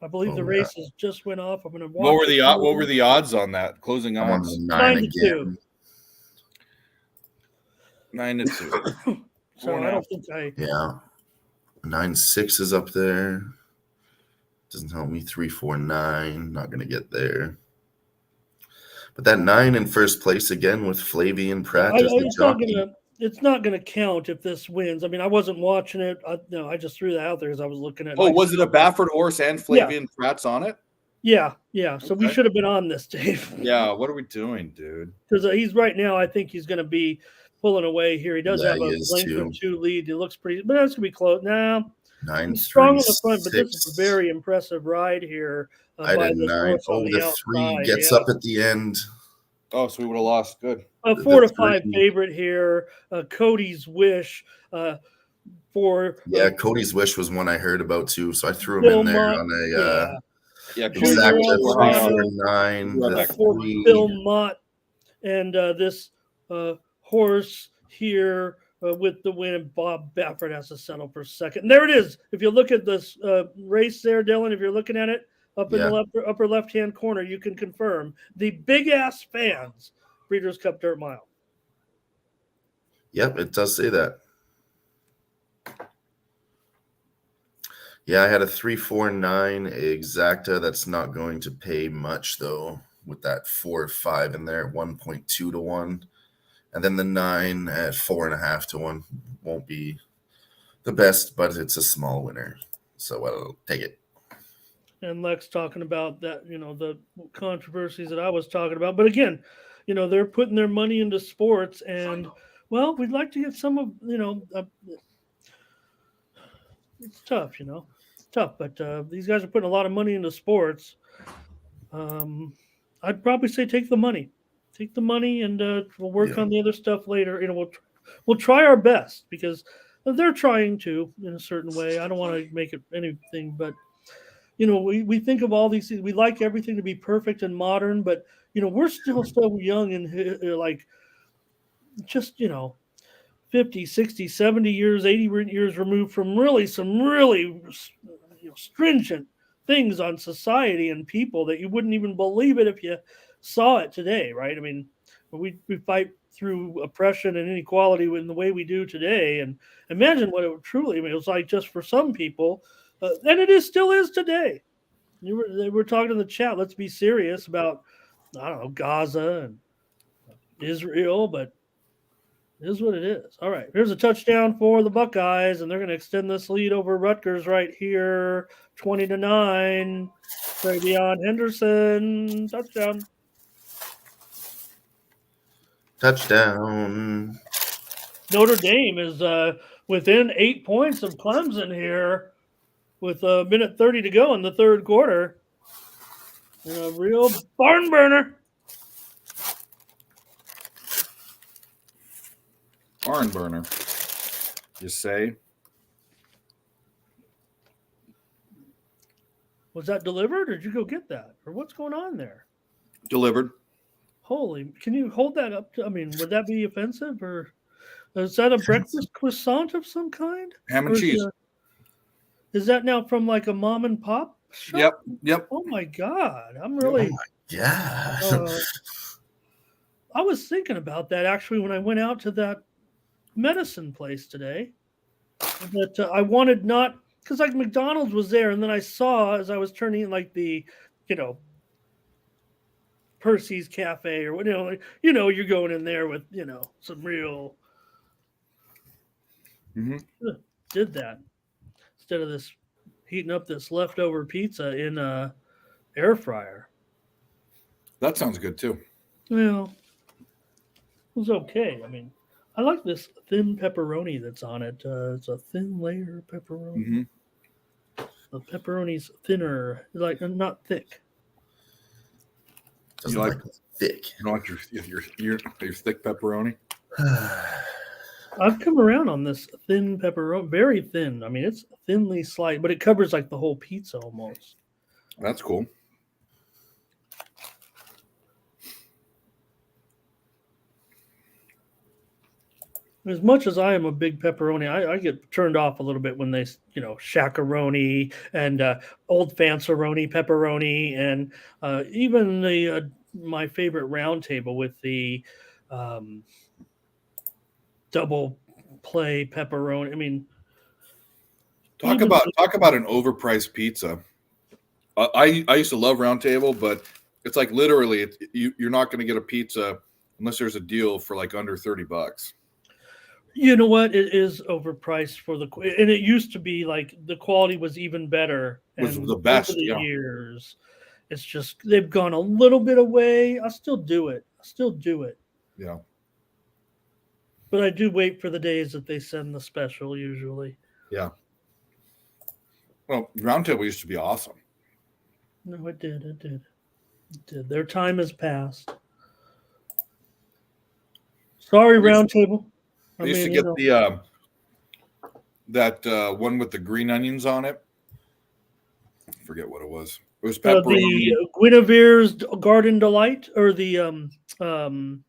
I believe the races just went off. I'm going to watch. What were the odds on that? Closing odds? 9 again. 9-2. So I don't think Yeah. 9-6 is up there. Doesn't help me. 3-4-9. Not going to get there. But that 9 in first place again with Flavian Pratt. It's not going to count if this wins. I mean, I wasn't watching it. I just threw that out there because I was looking at. Oh, was it a Baffert horse and Flavian Pratt's on it? Yeah. So we should have been on this, Dave. Yeah. What are we doing, dude? Because he's right now. I think he's going to be pulling away here. He does have a length or 2 lead. It looks pretty, but that's going to be close. Now, 9, he's strong on the 3, front, 6. but this is a very impressive ride here. I did 9. Oh, the 3 gets up at the end. Oh, so we would have lost. Good. 4 to 5 favorite here. Cody's Wish for. Cody's Wish was one I heard about too, so I threw him in there on a exact 9. Bill Mott and this horse here with the win. Bob Baffert has to settle for second. And there it is. If you look at this race there, Dylan, if you're looking at it up in the upper left-hand corner, you can confirm the Big Ass Fans Breeders' Cup Dirt Mile. Yep, it does say that. Yeah, I had a 3-4-9 exacta. That's not going to pay much though, with that 4 or 5 in there, 1.2 to 1. And then the 9 at 4.5 to 1 won't be the best, but it's a small winner. So I'll take it. And Lex talking about that, the controversies that I was talking about. But again, they're putting their money into sports, and we'd like to get some of, it's tough, but these guys are putting a lot of money into sports. I'd probably say take the money, and we'll work on the other stuff later. We'll we'll try our best because they're trying to in a certain way. I don't want to make it anything, but we think of all these things. We like everything to be perfect and modern, but we're still so young and like just 50, 60, 70 years, 80 years removed from some really stringent things on society and people that you wouldn't even believe it if you saw it today, right? I mean, we fight through oppression and inequality in the way we do today, and imagine what it truly was like just for some people, and still is today. They were talking in the chat. Let's be serious about, I don't know, Gaza and Israel, but it is what it is. All right, here's a touchdown for the Buckeyes, and they're going to extend this lead over Rutgers right here, 20-9. Travion Henderson, touchdown. Touchdown. Notre Dame is within 8 points of Clemson here with a minute 30 to go in the third quarter. And a real barn burner. Barn burner, you say? Was that delivered, or did you go get that? Or what's going on there? Delivered. Holy, can you hold that up? Would that be offensive, or is that a breakfast croissant of some kind? Ham and cheese. Is that now from like a mom and pop shop? Yep. Oh my God, I'm really. Yeah. I was thinking about that actually when I went out to that medicine place today. That I wanted not because like McDonald's was there, and then I saw as I was turning like the, Percy's Cafe or what you're going in there with some real. Mm-hmm. Did that instead of this heating up this leftover pizza in a air fryer. That sounds good too. Well, it was okay. I mean, I like this thin pepperoni that's on it. It's a thin layer of pepperoni. Mm-hmm. The pepperoni's thinner, like not thick. Doesn't You like thick. You don't like your thick pepperoni? I've come around on this thin pepperoni, very thin. I mean, it's thinly sliced, but it covers like the whole pizza almost. That's cool. As much as I am a big pepperoni, I get turned off a little bit when they, shakaroni and old fanceroni pepperoni, and even the my favorite round table with the double play pepperoni. I mean, talk about an overpriced pizza. I used to love Round Table, but it's like literally you're not going to get a pizza unless there's a deal for like under $30. You know what? It is overpriced and it used to be like the quality was even better. Was and the best over the years. It's just they've gone a little bit away. I still do it. Yeah. But I do wait for the days that they send the special usually. Yeah. Well, Round Table used to be awesome. No, it did. It did. Their time has passed. Sorry, Round Table. I used to get the that one with the green onions on it. I forget what it was. It was pepperoni. The Guinevere's Garden Delight, or the I don't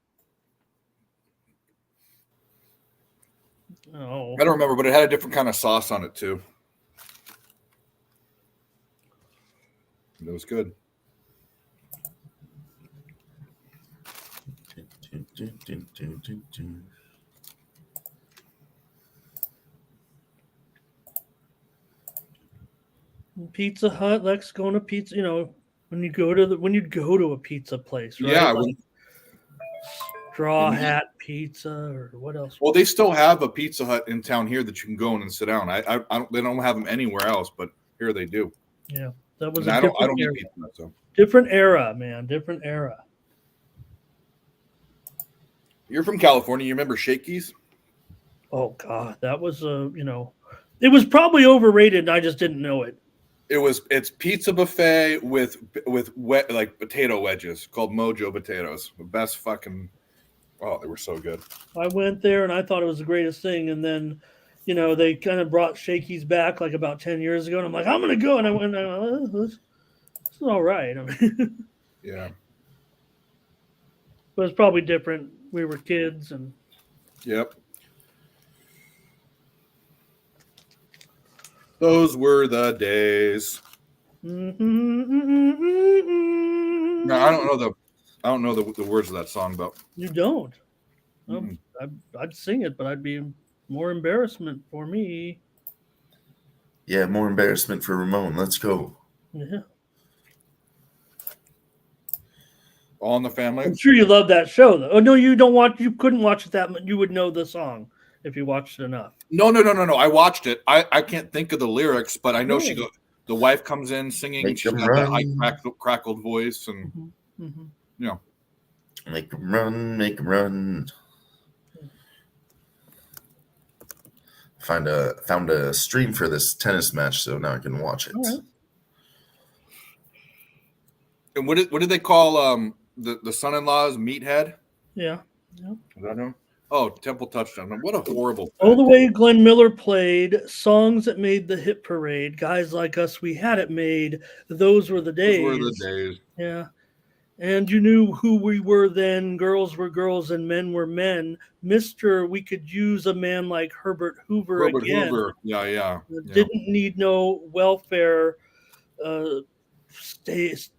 remember, but it had a different kind of sauce on it too. It was good. Pizza Hut, Lex going to pizza. When you go to a pizza place, right? Yeah. Like Straw Hat Pizza, or what else? Well, they still have a Pizza Hut in town here that you can go in and sit down. I don't. They don't have them anywhere else, but here they do. Yeah, that was. I don't eat Pizza Hut, so. Different era, man. Different era. You're from California. You remember Shakey's? Oh God, that was it was probably overrated, and I just didn't know it. It's pizza buffet with wet, like potato wedges called Mojo potatoes. The best fucking Oh, they were so good. I went there and I thought it was the greatest thing. And then, they kind of brought Shakey's back like about 10 years ago. And I'm like, I'm going to go. And I went, this is all right. I mean, Yeah. but it's probably different. We were kids and. Yep. Those were the days. No, I don't know the words of that song, though. You don't. Mm. I'd sing it, but I'd be more embarrassment for me. Yeah, more embarrassment for Ramon. Let's go. Yeah. All in the Family. I'm sure you love that show, though. Oh no, you don't watch. You couldn't watch it that much. You would know the song if you watched it enough. No. I watched it. I can't think of the lyrics, but I know Really? the wife comes in singing. Make She's them got that high run. crackled voice, and Make them run, make them run. Found a stream for this tennis match, so now I can watch it. All right. And what did they call the son-in-law's meathead? Yeah. Is that him? Oh, Temple Touchdown. What a horrible. Oh, the way Glenn Miller played songs that made the hit parade. Guys like us, we had it made. Those were the days. Those were the days. Yeah. And you knew who we were then. Girls were girls and men were men. Mr. We could use a man like Herbert Hoover again. Hoover. Yeah. Didn't need no welfare stake.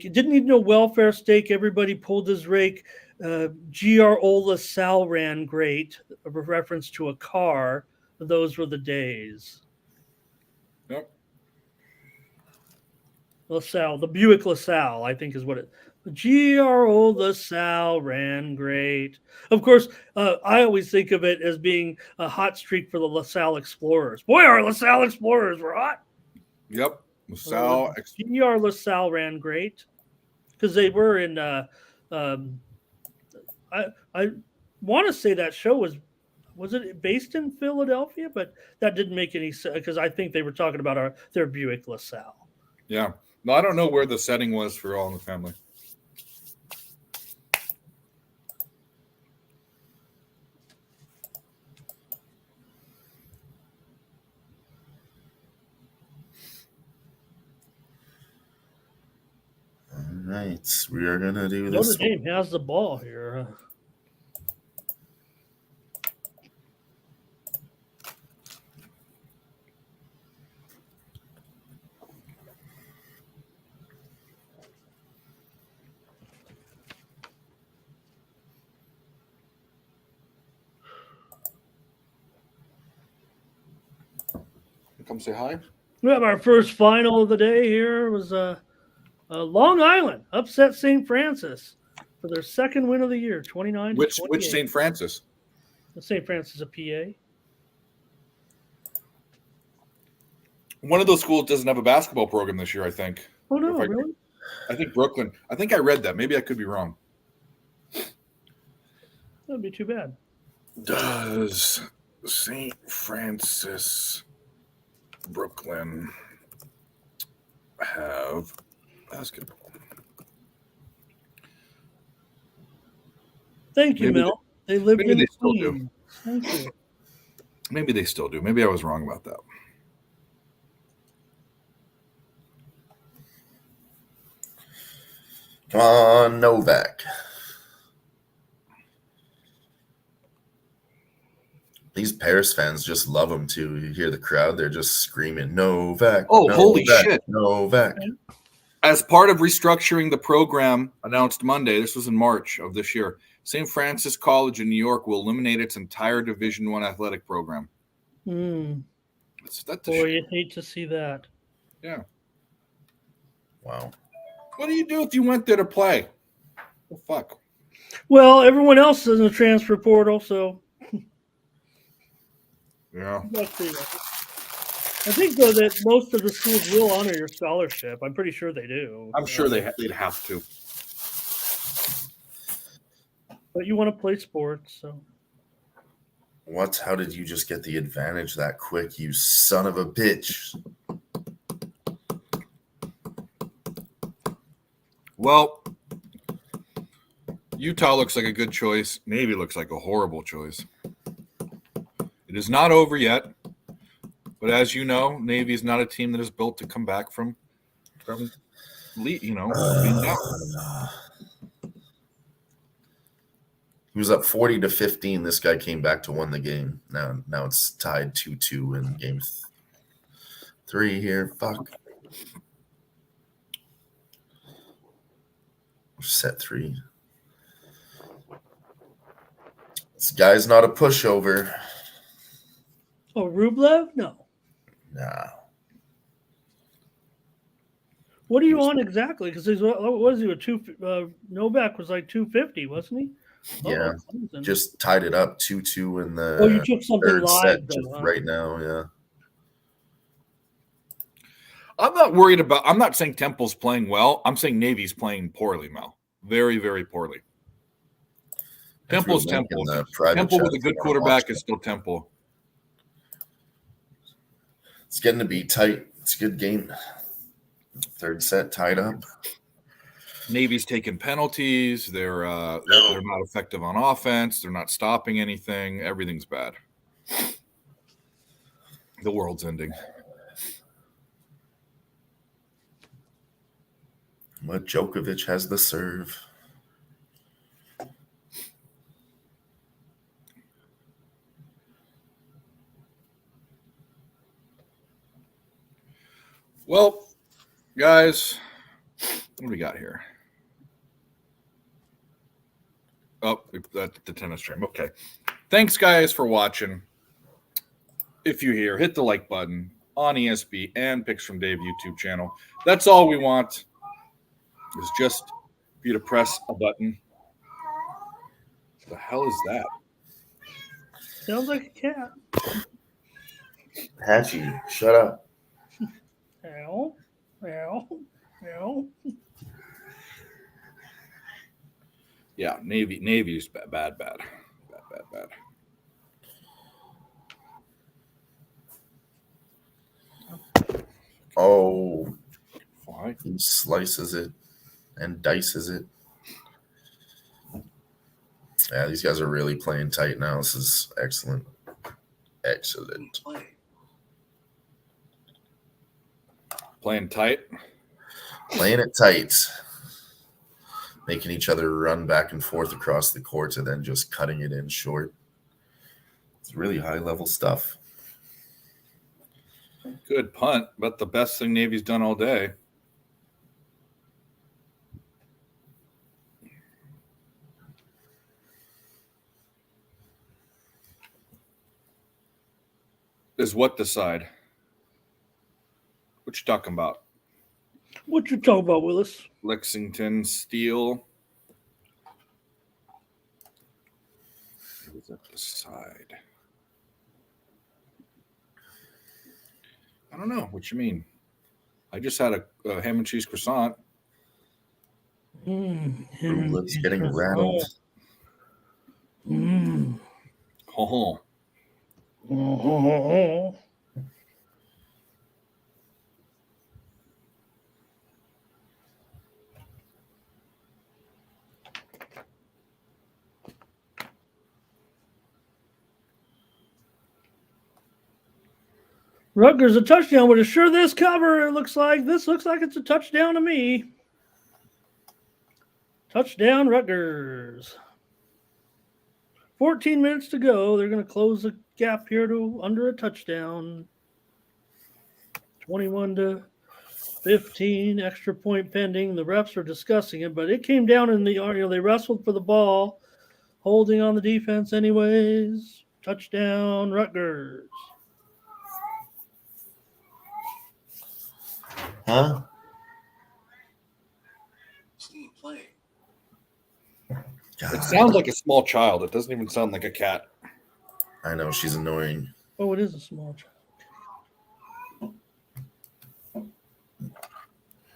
It didn't need no welfare stake. Everybody pulled his rake. G.R. LaSalle ran great. A reference to a car. Those were the days. Yep. LaSalle, the Buick LaSalle, I think is what it. G.R. LaSalle ran great. Of course, I always think of it as being a hot streak for the LaSalle Explorers. Boy, our LaSalle Explorers were hot. Yep. LaSalle. G.R. LaSalle ran great because they were in. I want to say that show was it based in Philadelphia, but that didn't make any sense because I think they were talking about their Buick LaSalle. Yeah. No, I don't know where the setting was for All in the Family. All right, we are gonna do Notre this. Dame has the ball here. Come say hi. We have our first final of the day here. It was Long Island upset St. Francis for their second win of the year, 29 Which to 28. St. Francis? St. Francis, a PA. One of those schools doesn't have a basketball program this year, I think. Oh, no, really? I think Brooklyn. I think I read that. Maybe I could be wrong. That'd be too bad. Does St. Francis Brooklyn have basketball? Thank you, Maybe Mel. They lived maybe in they still do. Queens. Thank you. Maybe they still do. Maybe I was wrong about that. Come on, Novak. These Paris fans just love him too. You hear the crowd; they're just screaming, "Novak!" Oh, Novak, holy shit! Novak! As part of restructuring the program announced Monday, this was in March of this year, St. Francis College in New York will eliminate its entire Division I athletic program. That's Boy, you'd hate to see that. Yeah. Wow. What do you do if you went there to play? Well, fuck. Well, everyone else is in the transfer portal, so. Yeah. I think, though, that most of the schools will honor your scholarship. I'm pretty sure they do. I'm sure they'd have to. But you want to play sports, so. What? How did you just get the advantage that quick, you son of a bitch? Well, Utah looks like a good choice. Navy looks like a horrible choice. It is not over yet, but as you know, Navy is not a team that is built to come back from being down. He was up 40-15. This guy came back to win the game. Now it's tied 2-2 in game 3 here. Fuck. Set 3. This guy's not a pushover. Oh, Rublev? No. Nah. What are you on exactly? Because what is he? Novak was like 250, wasn't he? Yeah. Clemson. Just tied it up 2-2 in the you took something third live set though, just huh? right now. Yeah. I'm not worried about – I'm not saying Temple's playing well. I'm saying Navy's playing poorly, Mel. Very, very poorly. Temple's Temple. Temple with a good quarterback is still Temple. It's getting to be tight. It's a good game. Third set tied up. Navy's taking penalties. They're not effective on offense. They're not stopping anything. Everything's bad. The world's ending. But Djokovic has the serve. Well, guys, what do we got here? Oh, that's the tennis stream. Okay. Thanks, guys, for watching. If you're here, hit the like button on ESB and Picks from Dave YouTube channel. That's all we want is just for you to press a button. What the hell is that? Sounds like a cat. Hatchie, shut up. Ow, ow, ow. Yeah, Navy's bad. Oh, Why? he slices it and dices it. Yeah, these guys are really playing tight now. This is excellent. Excellent. Play. Playing tight. Playing it tight. Making each other run back and forth across the court and then just cutting it in short. It's really high-level stuff. Good punt, but the best thing Navy's done all day. Is what the side? What you talking about? What you talking about, Willis? Lexington Steel. It was at the side. I don't know what you mean. I just had a ham and cheese croissant. It's getting rattled. Oh. Rutgers a touchdown, but assure this cover. This looks like it's a touchdown to me. Touchdown, Rutgers. 14 minutes to go. They're going to close the gap here to under a touchdown. 21-15, extra point pending. The refs are discussing it, but it came down in the they wrestled for the ball, holding on the defense anyways. Touchdown, Rutgers. Huh? Team play. It sounds like a small child. It doesn't even sound like a cat. I know, she's annoying. Oh, it is a small child.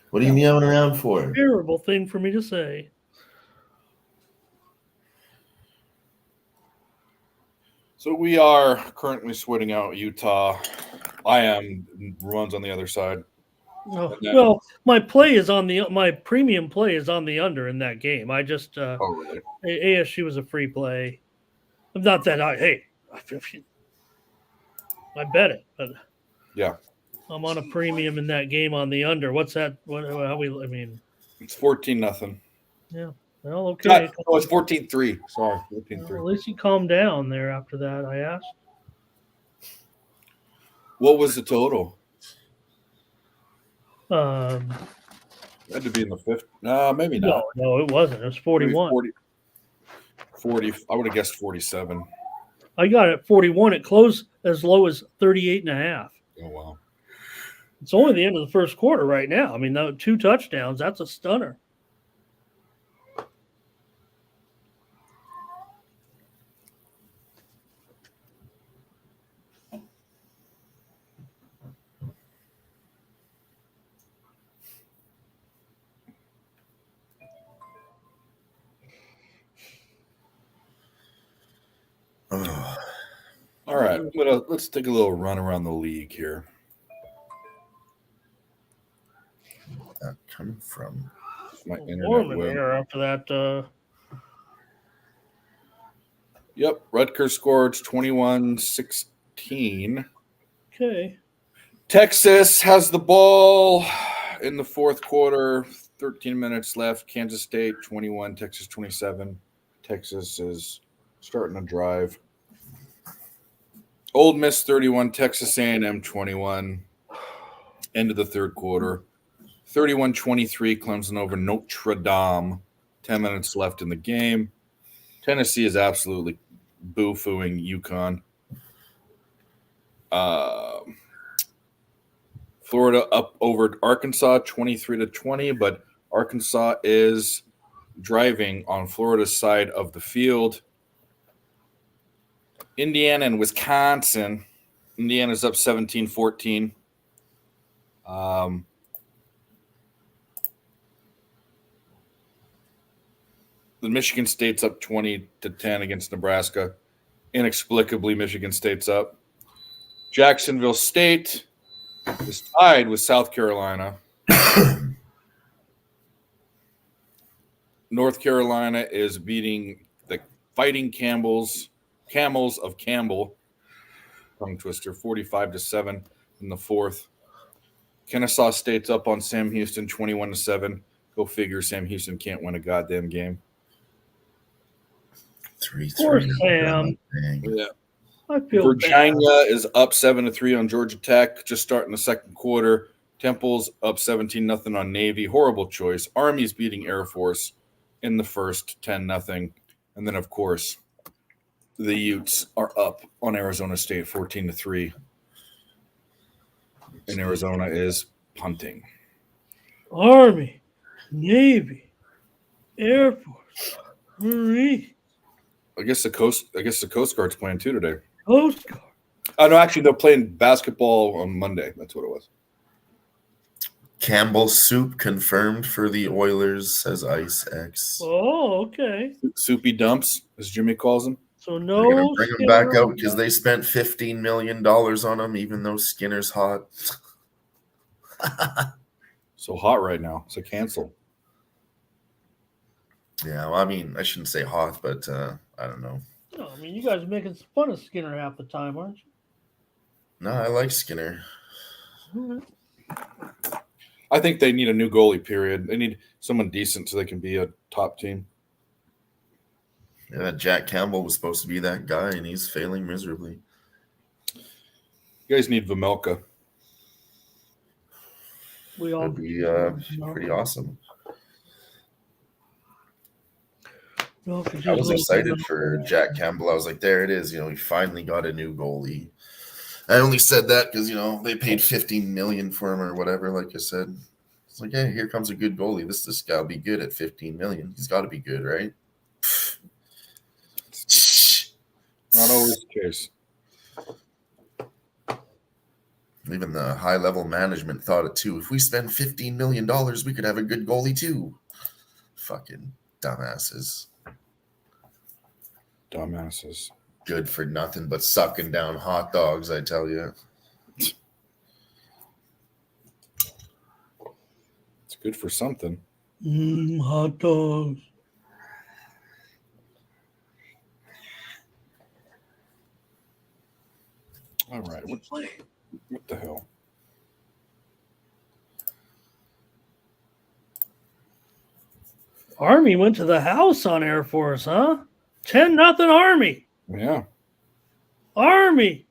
What are you meowing around for? Terrible thing for me to say. So we are currently sweating out Utah. I am. Runs on the other side. Oh, And then- well, my premium play is on the under in that game. I just Oh, really? ASU was a free play. Not that I bet it, but Yeah. I'm on a premium in that game on the under. What's that? I mean, It's 14-0. yeah. Well, okay. Oh, it's 14-3. Sorry, 14-3. Well, at least you calmed down there after that. I asked. What was the total? Um, It had to be in the fifth. Maybe not. no, it wasn't. It was Maybe 41. 40. I would have guessed 47. I got it at 41. It closed as low as 38.5. Oh, wow. It's only the end of the first quarter right now. I mean, 2 touchdowns. That's a stunner. All right. Let's take a little run around the league here. That coming from My Warm internet in web. here after that. Yep. Rutgers scored 21-16. Okay. Texas has the ball in the fourth quarter. 13 minutes left. Kansas State 21, Texas 27. Texas is starting to drive. Old Miss 31, Texas A&M 21. End of the third quarter. 31-23, Clemson over Notre Dame. 10 minutes left in the game. Tennessee is absolutely boo-fooing UConn. Florida up over Arkansas 23-20, but Arkansas is driving on Florida's side of the field. Indiana and Wisconsin. Indiana's up 17-14. The Michigan State's up 20-10 against Nebraska. Inexplicably, Michigan State's up. Jacksonville State is tied with South Carolina. North Carolina is beating the Fighting Camels of Campbell. Tongue twister, 45-7 in the fourth. Kennesaw State's up on Sam Houston, 21-7. Go figure, Sam Houston can't win a goddamn game. 3-3. Poor Sam. Yeah. I feel Virginia is up 7-3 on Georgia Tech, just starting the second quarter. Temple's up 17-0 on Navy. Horrible choice. Army's beating Air Force in the first 10-0. And then, of course, the Utes are up on Arizona State 14-3. And Arizona is punting. Army, Navy, Air Force, Marine, I guess the Coast Guard's playing too today. Coast Guard. Oh no, actually they're playing basketball on Monday. That's what it was. Campbell Soup confirmed for the Oilers, says Ice X. Oh, okay. Soupy dumps, as Jimmy calls them. So They're no. gonna bring him back Skinner. out because they spent $15 million on him, even though Skinner's hot. So hot right now. So cancel. Yeah, well, I mean, I shouldn't say hot, but I don't know. No, I mean, you guys are making fun of Skinner half the time, aren't you? No, I like Skinner. I think they need a new goalie, period. They need someone decent so they can be a top team. Yeah, Jack Campbell was supposed to be that guy, and he's failing miserably. You guys need Vamelka. We all That'd be pretty awesome. No, I was excited for Jack Campbell. I was like, there it is. You know, he finally got a new goalie. I only said that because, you know, they paid $15 million for him or whatever, like I said. It's like, hey, here comes a good goalie. This guy will be good at $15 million. He's got to be good, right? Not always the case. Even the high-level management thought it too. If we spend $15 million, we could have a good goalie too. Fucking dumbasses. Dumbasses. Good for nothing but sucking down hot dogs, I tell you. Good for something. Hot dogs. All right. What the hell? Army went to the house on Air Force, huh? 10-0 Army. Yeah. Army.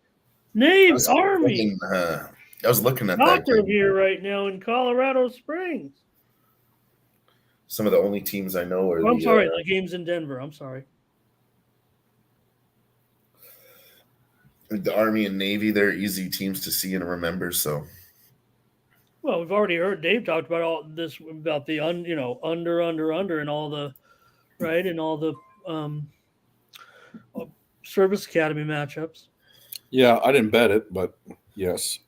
Navy. I Army. was looking at that Doctor game. here right now in Colorado Springs. Some of the only teams I know are Oh, I'm sorry. The game's in Denver. I'm sorry. The Army and Navy. They're easy teams to see and remember. So Well, we've already heard Dave talked about all this about the under, and all the right and all the service academy matchups. Yeah, I didn't bet it, but yes.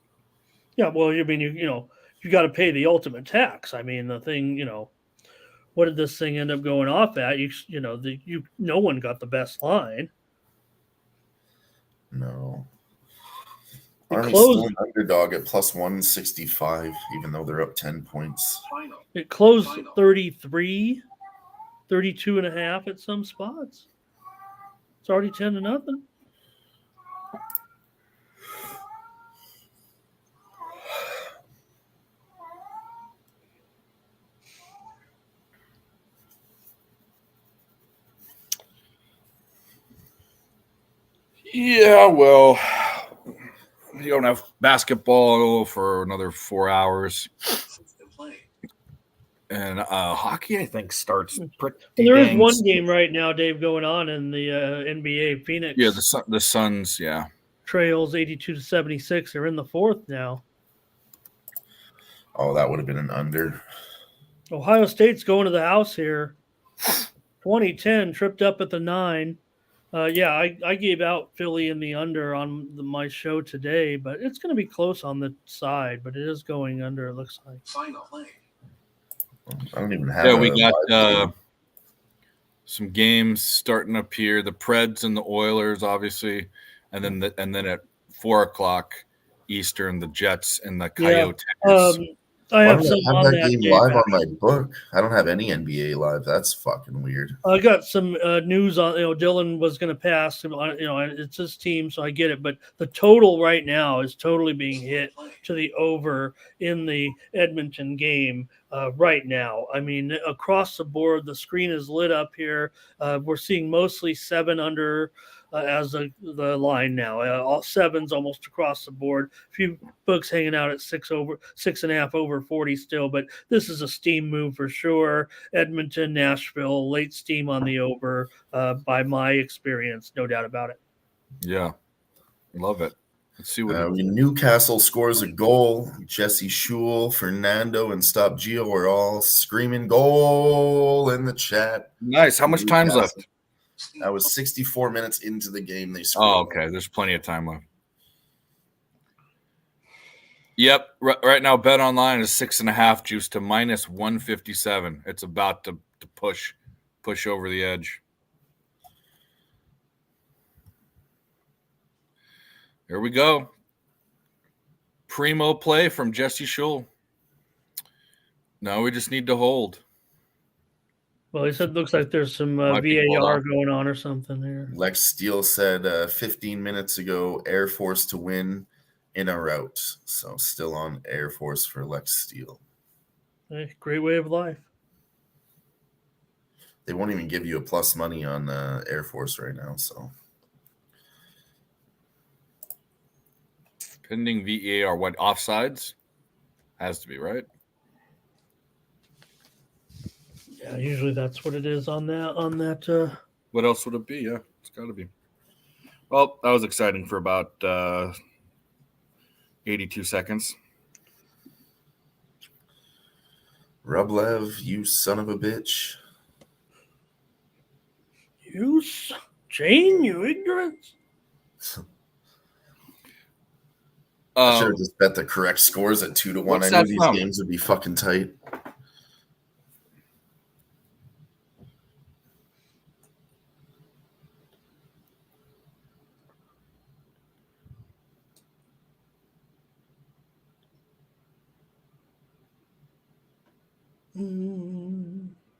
Yeah, well, you mean you got to pay the ultimate tax. I mean, the thing, what did this thing end up going off at? No one got the best line. no. It Army's closed. still an underdog at plus 165, even though they're up 10 points. Final. It closed 33, 32.5 at some spots. It's already 10-0. Yeah, well, you don't have basketball for another 4 hours. And hockey, I think, starts pretty There is dang one soon. game right now, Dave, going on in the NBA. Phoenix. Yeah, the Suns, yeah. Trails 82-76. They're in the fourth now. Oh, that would have been an under. Ohio State's going to the house here. 2010 tripped up at the 9. I gave out Philly in the under on my show today, but it's going to be close on the side, but it is going under, it looks like. Final play. I don't even have. Yeah, we got some games starting up here. The Preds and the Oilers, obviously, and then at 4:00 Eastern, the Jets and the Coyotes. I have Why some don't I on have that that game game, live on actually. my book. I don't have any NBA live. That's fucking weird. I got some news on, Dylan was going to pass. It's his team, so I get it. But the total right now is totally being hit to the over in the Edmonton game right now. I mean, across the board, the screen is lit up here. We're seeing mostly 7 under as the line now. All 7s almost across the board. A few books hanging out at 6.5 over 40 still, but this is a steam move for sure. Edmonton, Nashville, late steam on the over by my experience, no doubt about it. Yeah, love it. Let's see what Newcastle scores a goal. Jesse Schul, Fernando, and Stop Gio are all screaming goal in the chat. Nice. How much time's left? That was 64 minutes into the game. They scored. Oh, okay. There's plenty of time left. Yep. Right now, Bet Online is 6.5 juice to minus 157. It's about to push over the edge. Here we go. Primo play from Jesse Schul. Now we just need to hold. Well, he said looks like there's some Might be pulled VAR off. going on or something here. Lex Steele said 15 minutes ago, Air Force to win in a rout. So still on Air Force for Lex Steele. Hey, great way of life. They won't even give you a plus money on Air Force right now. So Pending VAR, what, offsides? Has to be, right? Yeah, usually that's what it is on that. What else would it be? Yeah, it's got to be. Well, that was exciting for about 82 seconds. Rublev, you son of a bitch. Jane, you ignorance. I should have just bet the correct scores at 2-1. What's I knew that these from? games would be fucking tight.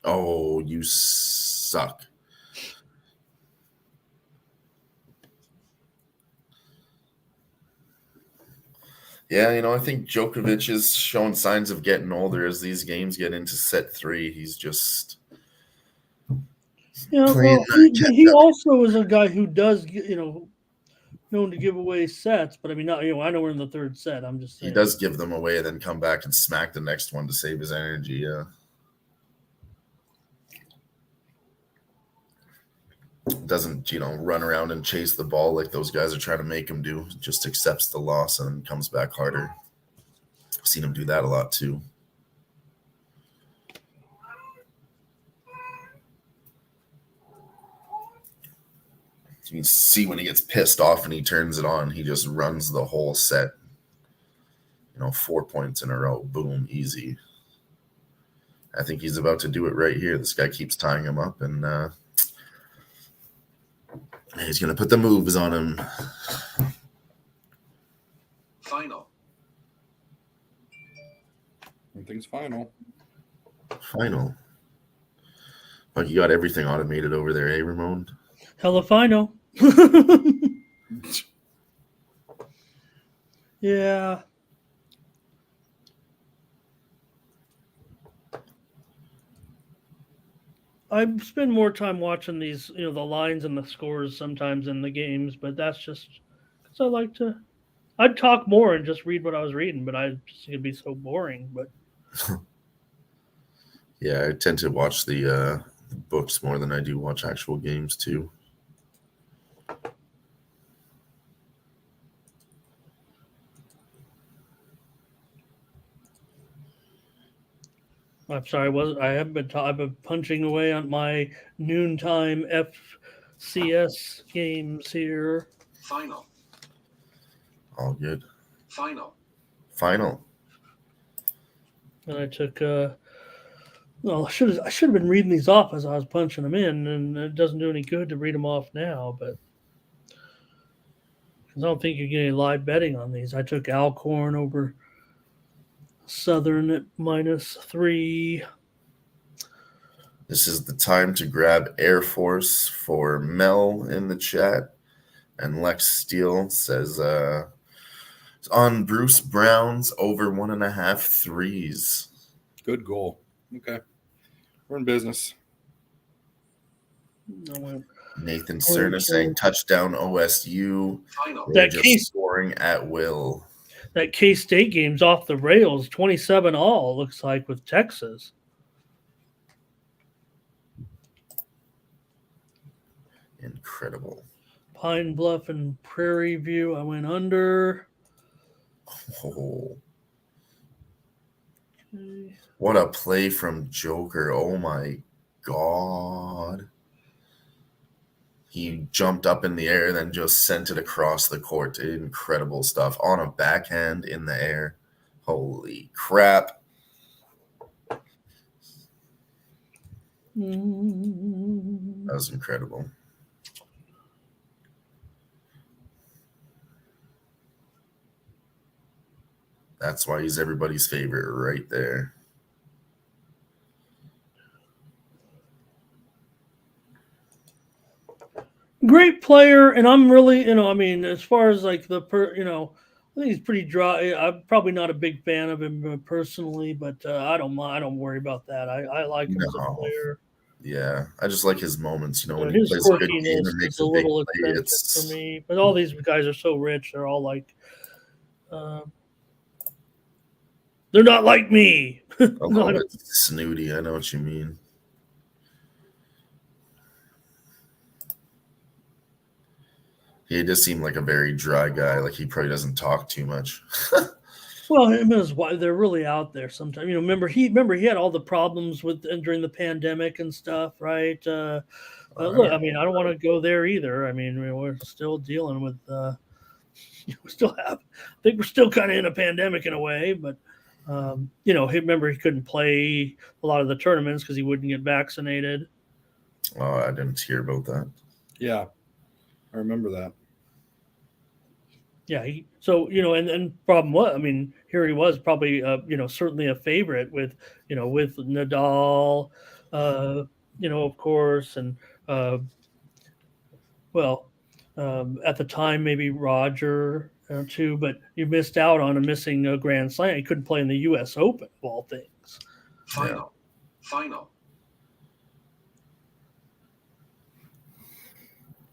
Oh, you suck. Yeah, I think Djokovic is showing signs of getting older as these games get into set 3. He's just Yeah, playing. well, he also is a guy who does, known to give away sets. But I mean, not I know we're in the third set. I'm just saying He does give them away and then come back and smack the next one to save his energy. Yeah. Doesn't, run around and chase the ball like those guys are trying to make him do. Just accepts the loss and comes back harder. I've seen him do that a lot too. You can see when he gets pissed off and he turns it on, he just runs the whole set. 4 points in a row. Boom, easy. I think he's about to do it right here. This guy keeps tying him up, and he's going to put the moves on him. Final. Everything's final. Final. Like you got everything automated over there, eh, Ramon? hell if I know. Yeah. I spend more time watching these, the lines and the scores sometimes in the games, but that's just because I like to. I'd talk more and just read what I was reading, but I just think it'd be so boring. But Yeah, I tend to watch the books more than I do watch actual games too. I'm sorry, I've been punching away on my noontime FCS games here. Final. All good. Final. Final. And I took well, I should have been reading these off as I was punching them in, and it doesn't do any good to read them off now, but because I don't think you get any live betting on these. I took Alcorn over Southern at -3. This is the time to grab Air Force for Mel in the chat. And Lex Steele says it's on Bruce Brown's over 1.5 threes. Good goal. Okay. We're in business. Nathan Cerna saying touchdown OSU. Final. They're just scoring at will. That K-State game's off the rails, 27-all, looks like, with Texas. Incredible. Pine Bluff and Prairie View, I went under. Oh. Okay. What a play from Joker. Oh my God. He jumped up in the air, then just sent it across the court. Incredible stuff. On a backhand in the air. Holy crap. That was incredible. That's why he's everybody's favorite right there. Great player, and I'm really, as far as like I think he's pretty dry. I'm probably not a big fan of him personally, but I don't mind. I don't worry about that. I like him as a player. Yeah, I just like his moments. When his he plays a good game quirkiness and makes is a a big little play, expensive for me. But all these guys are so rich; they're all like, they're not like me. a little bit snooty. I know what you mean. He does seem like a very dry guy. Like he probably doesn't talk too much. Well, him and his wife, they're really out there sometimes. Remember he had all the problems with during the pandemic and stuff, right? Look, I don't want to go there either. We're still dealing with I think we're still kind of in a pandemic in a way, but remember he couldn't play a lot of the tournaments because he wouldn't get vaccinated. Oh, I didn't hear about that. Yeah, I remember that. Yeah. And problem was, I mean, here he was probably, certainly a favorite with Nadal, of course, and well, at the time maybe Roger too, but you missed out on missing a Grand Slam. He couldn't play in the U.S. Open of all things. Final. Final.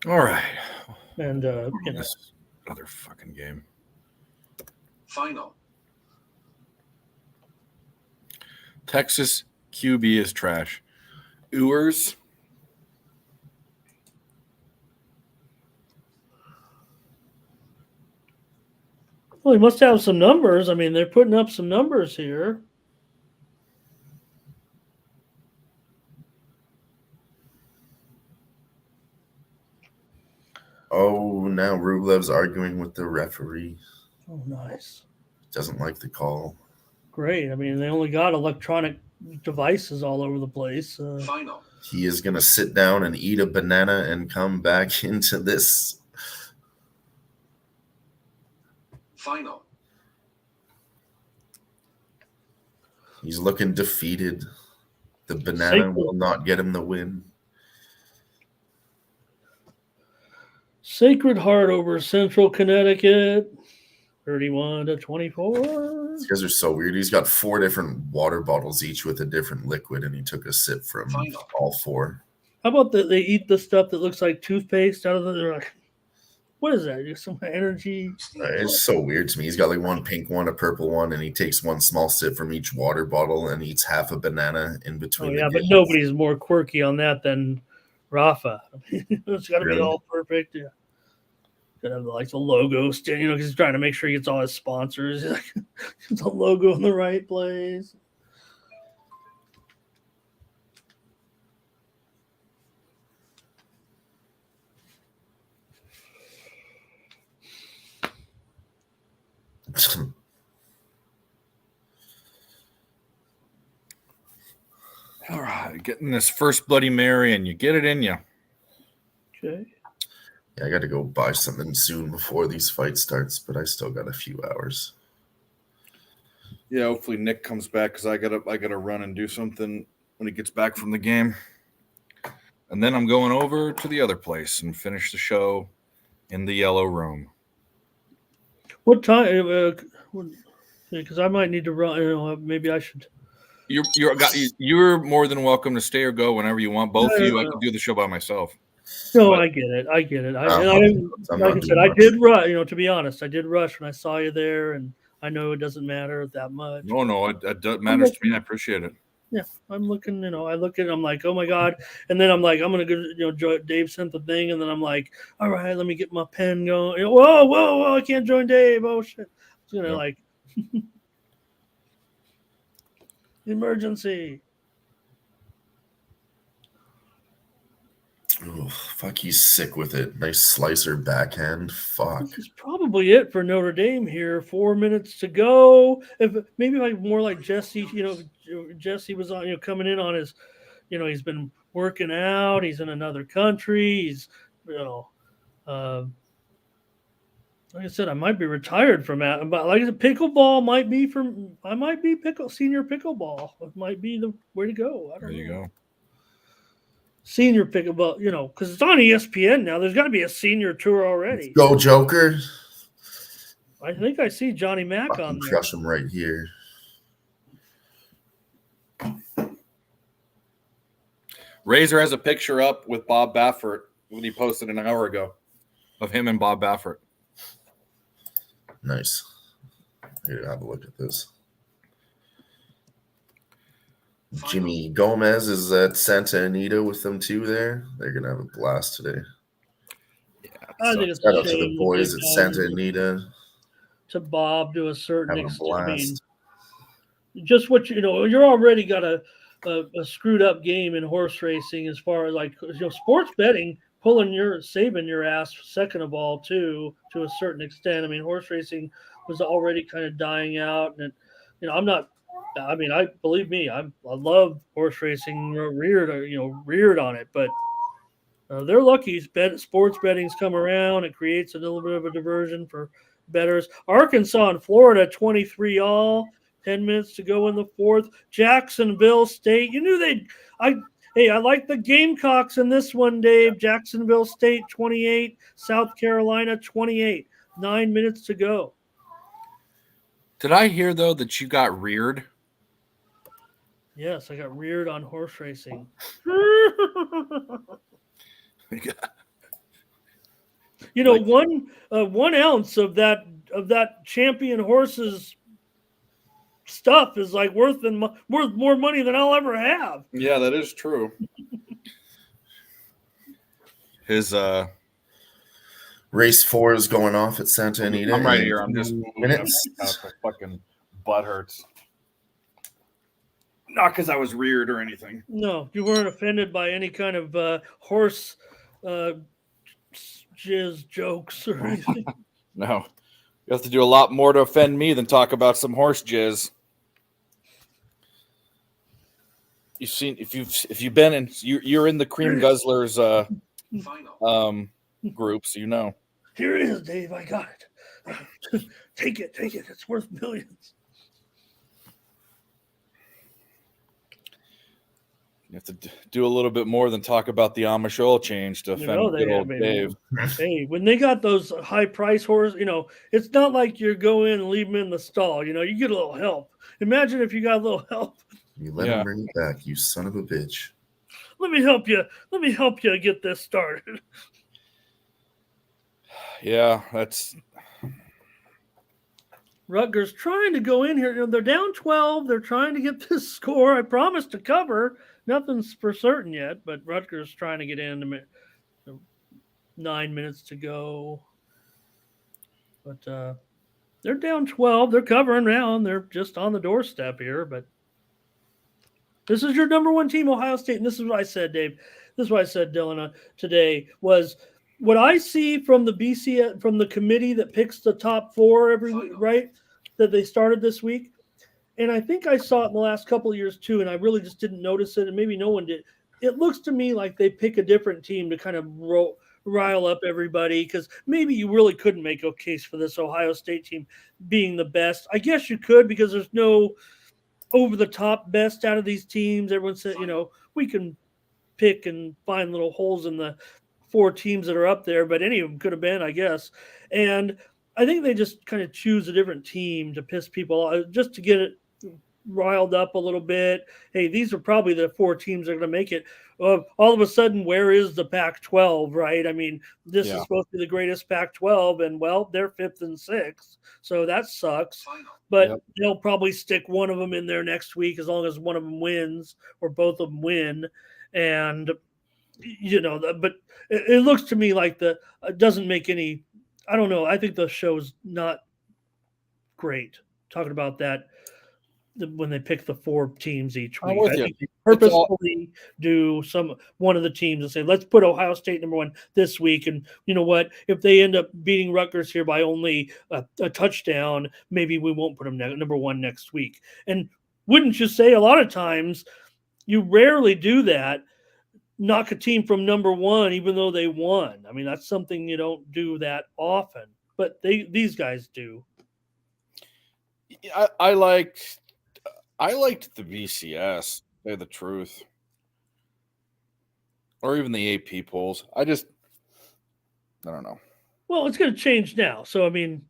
All right. And This other fucking game. Final. Texas QB is trash. Ewers. Well, he must have some numbers. I mean, they're putting up some numbers here. Oh, now Rublev's arguing with the referee. Oh, nice. Doesn't like the call. Great. I mean, they only got electronic devices all over the place. Final. He is going to sit down and eat a banana and come back into this. Final. He's looking defeated. The banana will not get him the win. Sacred Heart over Central Connecticut, 31-24. These guys are so weird. He's got 4 different water bottles, each with a different liquid, and he took a sip from all 4. How about they eat the stuff that looks like toothpaste out of the? They're like, what is that? Just some energy. It's so weird to me. He's got like one pink one, a purple one, and he takes one small sip from each water bottle and eats half a banana in between. Oh, yeah, but nobody's more quirky on that than Rafa. It's got to be all perfect. Yeah. Got to have like the logo, because he's trying to make sure he gets all his sponsors. The logo in the right place. All right, getting this first Bloody Mary, and you get it in you. Okay. Yeah, I got to go buy something soon before these fights starts, but I still got a few hours. Yeah, hopefully Nick comes back because I gotta run and do something when he gets back from the game, and then I'm going over to the other place and finish the show in the yellow room. What time? Because I might need to run. Maybe I should. You're more than welcome to stay or go whenever you want. Both of you, I can do the show by myself. No, I get it. Like I said, I did rush. To be honest, I did rush when I saw you there, and I know it doesn't matter that much. No, it matters to me. I appreciate it. Yeah, I'm looking. I look at it. I'm like, oh my god, and then I'm like, I'm gonna go. Dave sent the thing, and then I'm like, all right, let me get my pen going. Whoa! I can't join Dave. Oh shit! It's like emergency. Oh, fuck, he's sick with it. Nice slicer backhand. Fuck. This is probably it for Notre Dame here. 4 minutes to go. If maybe more like Jesse, Jesse was on, coming in on his, he's been working out. He's in another country. He's, like I said, I might be retired from that. But like I said, pickleball might be senior pickleball. It might be the way to go. I don't know. There you go. Senior pickleball, because it's on ESPN now. There's got to be a senior tour already. Let's go, Joker. I think I see Johnny Mack on there. Crush him right here. Razor has a picture up with Bob Baffert when he posted an hour ago of him and Bob Baffert. Nice. Here, have a look at this. Jimmy Gomez is at Santa Anita with them too there. They're going to have a blast today. Yeah. I think it's shout out to the boys at Santa Anita. To Bob to a certain Having a extent. I blast. mean, just what you're already got a screwed up game in horse racing as far as sports betting saving your ass second of all too to a certain extent. I mean, horse racing was already kind of dying out, and I'm not. I mean, believe me, I love horse racing. Reared on it, but they're lucky. Sports betting's come around. It creates a little bit of a diversion for betters. Arkansas and Florida 23 all. 10 minutes to go in the fourth. Jacksonville State. You knew I like the Gamecocks in this one, Dave. Jacksonville State 28, South Carolina 28. 9 minutes to go. Did I hear, though, that you got reared? Yes, I got reared on horse racing. You know, one ounce of that champion horse's stuff is like worth more money than I'll ever have. Yeah, that is true. His Race 4 is going off at Santa Anita. I'm right in here. I'm just 2 moving. minutes. My fucking butt hurts. Not because I was reared or anything. No, you weren't offended by any kind of horse jizz jokes or anything. No. You have to do a lot more to offend me than talk about some horse jizz. You've seen if you've been in you're in the cream guzzlers Final. group, so you know. Here it is, Dave. I got it. Take it. It's worth millions. You have to do a little bit more than talk about the Amish oil change to offend good old Dave. Hey, when they got those high price horses, it's not like you go in and leave them in the stall. You get a little help. Imagine if you got a little help. You let him bring it back, you son of a bitch. Let me help you. Let me help you get this started. Yeah, that's Rutgers trying to go in here. They're down 12. They're trying to get this score. I promised to cover. Nothing's for certain yet, but Rutgers trying to get in. 9 minutes to go. But they're down 12. They're covering now, and they're just on the doorstep here. But this is your number one team, Ohio State. And this is what I said, Dave. This is what I said, Dylan, today was what I see from the BC, from the committee that picks the top 4 every week, right, that they started this week. And I think I saw it in the last couple of years too, and I really just didn't notice it, and maybe no one did. It looks to me like they pick a different team to kind of rile up everybody, because maybe you really couldn't make a case for this Ohio State team being the best. I guess you could, because there's no over-the-top best out of these teams. Everyone said, we can pick and find little holes in the 4 teams that are up there, but any of them could have been, I guess. And I think they just kind of choose a different team to piss people off, just to get it riled up a little bit. Hey, these are probably the 4 teams that are going to make it. All of a sudden, where is the Pac-12, right? I mean, this is supposed to be the greatest Pac-12, and, well, they're 5th and 6th, so that sucks. But they'll probably stick one of them in there next week as long as one of them wins or both of them win. And, but it looks to me like it doesn't make any – I don't know. I think the show's not great talking about that when they pick the 4 teams each week. I think they purposefully do one of the teams and say, let's put Ohio State number 1 this week. And you know what? If they end up beating Rutgers here by only a touchdown, maybe we won't put them number 1 next week. And wouldn't you say a lot of times you rarely do that, knock a team from number 1 even though they won? I mean, that's something you don't do that often, but these guys do. I liked the BCS, to say the truth, or even the AP polls. I don't know. Well, it's going to change now, so I mean,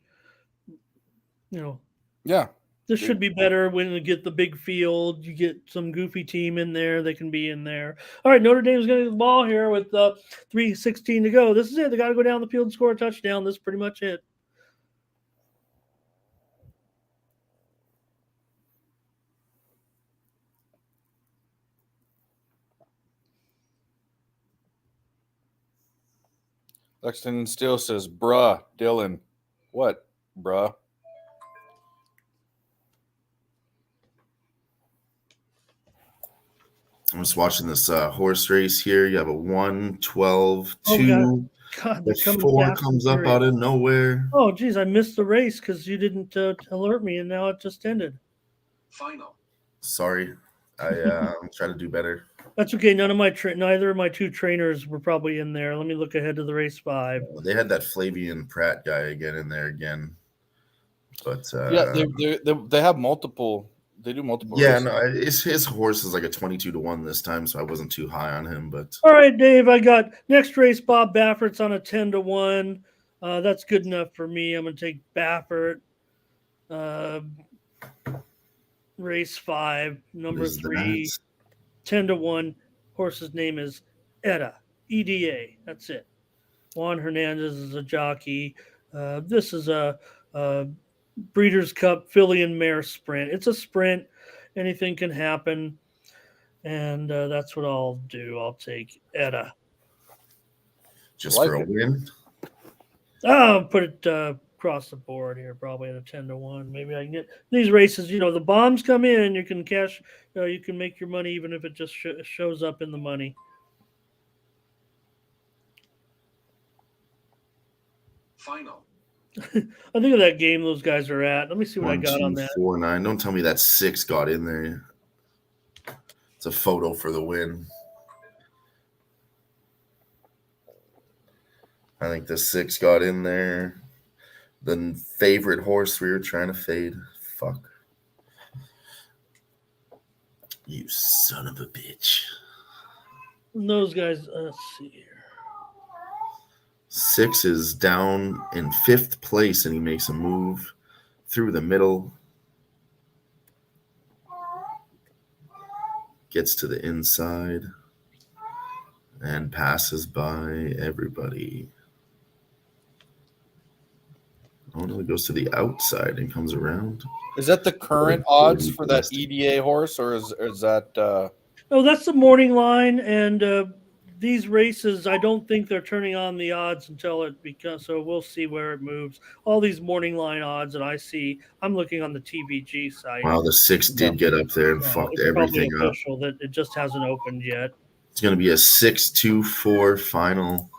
yeah, this should be better when you get the big field. You get some goofy team in there; they can be in there. All right, Notre Dame's going to get the ball here with 3:16 to go. This is it. They got to go down the field and score a touchdown. This is pretty much it. Lexington still says, bruh, Dylan. What, bruh? I'm just watching this horse race here. You have a 1, 12, 2. God, the 4 comes up out of nowhere. Oh, geez, I missed the race because you didn't alert me, and now it just ended. Final. Sorry. I'm trying to do better. That's okay. Neither of my 2 trainers were probably in there. Let me look ahead to the race 5. They had that Flavian Pratt guy again in there again. But Yeah, they have multiple. They do multiple. yeah, races. no, his horse is like a 22-1 this time, so I wasn't too high on him. But All right, Dave, I got next race, Bob Baffert's on a 10-1. That's good enough for me. I'm going to take Baffert. Race 5, number What is 3, that? 10-1. Horse's name is Eda. EDA. That's it. Juan Hernandez is a jockey. This is a Breeders' Cup filly and mare sprint. It's a sprint. Anything can happen. And that's what I'll do. I'll take Eda. Just for a win? I'll put it across the board here, probably at a 10-1. Maybe I can get these races. The bombs come in. You can cash. You can make your money even if it just shows up in the money. Final. I think of that game those guys are at. Let me see what I got on that. 4, 9. Don't tell me that 6 got in there. It's a photo for the win. I think the 6 got in there. The favorite horse we were trying to fade. Fuck. You son of a bitch. And those guys, let's see here. 6 is down in 5th place, and he makes a move through the middle. Gets to the inside and passes by everybody. Oh no, it goes to the outside and comes around. Is that the current odds for that EDA horse, or is that? Oh, that's the morning line, and these races, I don't think they're turning on the odds until it becomes. So we'll see where it moves. All these morning line odds that I see, I'm looking on the TVG site. Wow, the 6 did get up there and fucked everything up. Official that it just hasn't opened yet. It's going to be a 6-2-4 final.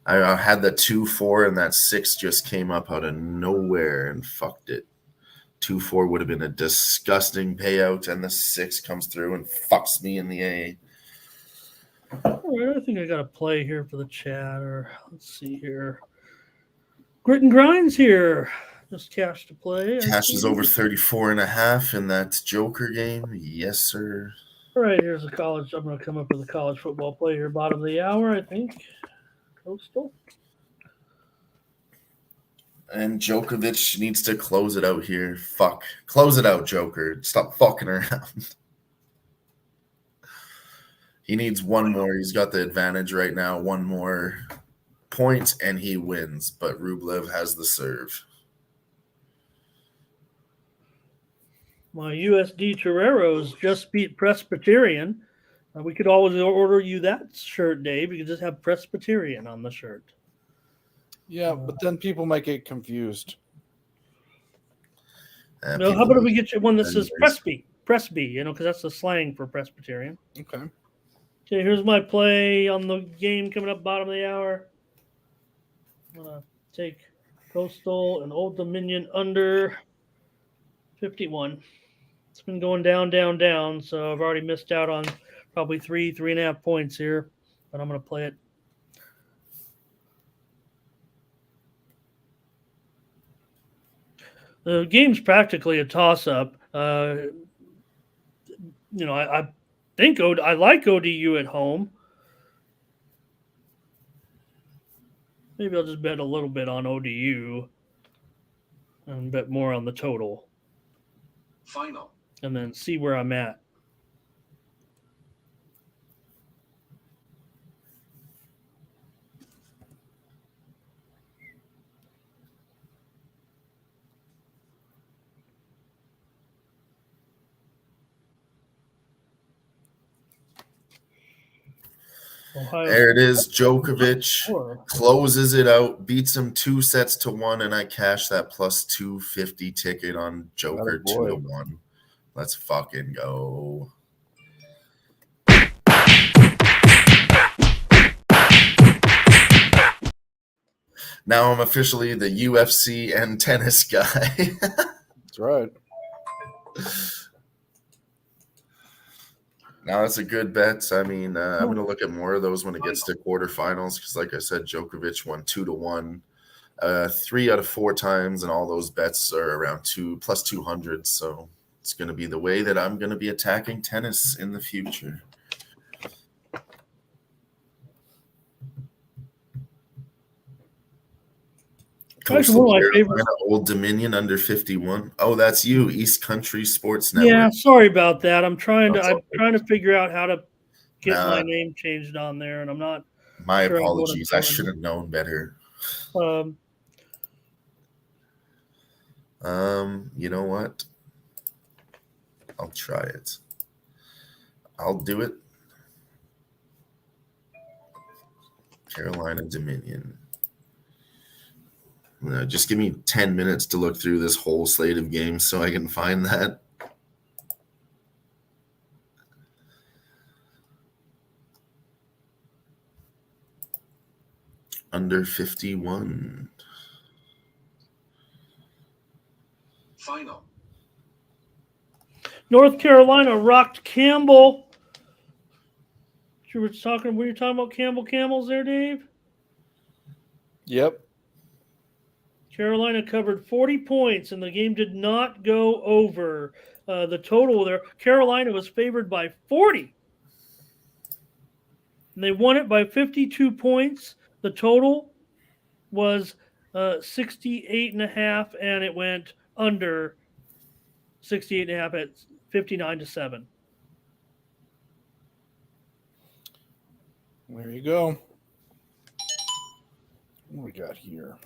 I had the 2-4, and that 6 just came up out of nowhere and fucked it. 2-4 would have been a disgusting payout, and the 6 comes through and fucks me in the A. All right, I think I got a play here for the chat. Or let's see here. Grit and Grinds here. Just cash to play. Cash is over 34.5 in that Joker game. Yes, sir. All right, here's a college. I'm going to come up with a college football play here. Bottom of the hour, I think. Coastal. And Djokovic needs to close it out here. Fuck. Close it out, Joker. Stop fucking around. He needs one more. He's got the advantage right now. One more point, and he wins. But Rublev has the serve. My USD Toreros just beat Presbyterian. We could always order you that shirt, Dave. You could just have Presbyterian on the shirt. Yeah, but then people might get confused. No, how about we get you one that says Presby, because that's the slang for Presbyterian. Okay. Okay, here's my play on the game coming up bottom of the hour. I'm going to take Coastal and Old Dominion under 51. It's been going down, down, down, so I've already missed out on probably 3.5 points here, but I'm going to play it. The game's practically a toss-up. I think I like ODU at home. Maybe I'll just bet a little bit on ODU and bet more on the total. Final. And then see where I'm at. Ohio There it is. Djokovic closes it out, beats him 2-1, and I cash that plus 250 ticket on Joker 2-1. Let's fucking go. Now I'm officially the UFC and tennis guy. That's right. Now that's a good bet. I mean, I'm going to look at more of those when it gets to quarterfinals because, like I said, Djokovic won 2-1. 3 out of 4 times, and all those bets are around plus 200. So it's going to be the way that I'm going to be attacking tennis in the future. Actually, one of my Coastal favorites. Carolina, Old Dominion under 51. Oh, that's you, East Country Sports Network. Yeah, sorry about that. I'm trying That's to figure out how to get Nah. my name changed on there, and I'm not. My sure what I'm apologies. I doing. should have known better. You know what? I'll try it. I'll do it. Carolina Dominion. Just give me 10 minutes to look through this whole slate of games so I can find that. Under 51. Final. North Carolina rocked Campbell. Were you talking about Campbell Camels there, Dave? Yep. Carolina covered 40 points, and the game did not go over. The total there, Carolina was favored by 40. And they won it by 52 points. The total was 68.5, and it went under 68.5 at 59-7. There you go. What we got here?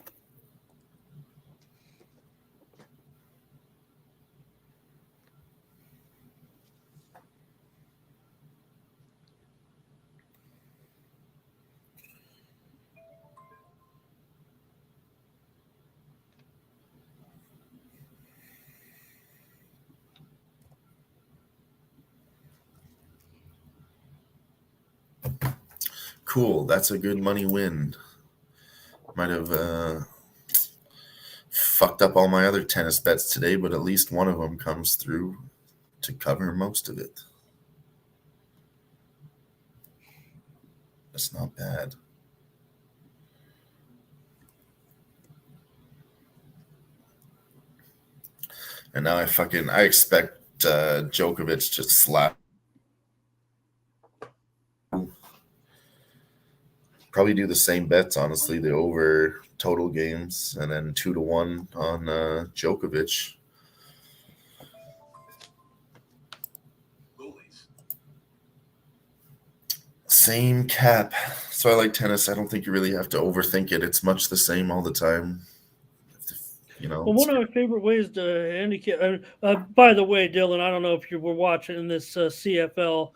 Cool. That's a good money win. Might have fucked up all my other tennis bets today, but at least one of them comes through to cover most of it. That's not bad. And now I expect Djokovic to slap. Probably do the same bets, honestly, the over total games, and then 2-1 on Djokovic. Goalies. Same cap. So I like tennis. I don't think you really have to overthink it. It's much the same all the time. You know. Well, one of my favorite ways to handicap. By the way, Dylan, I don't know if you were watching this CFL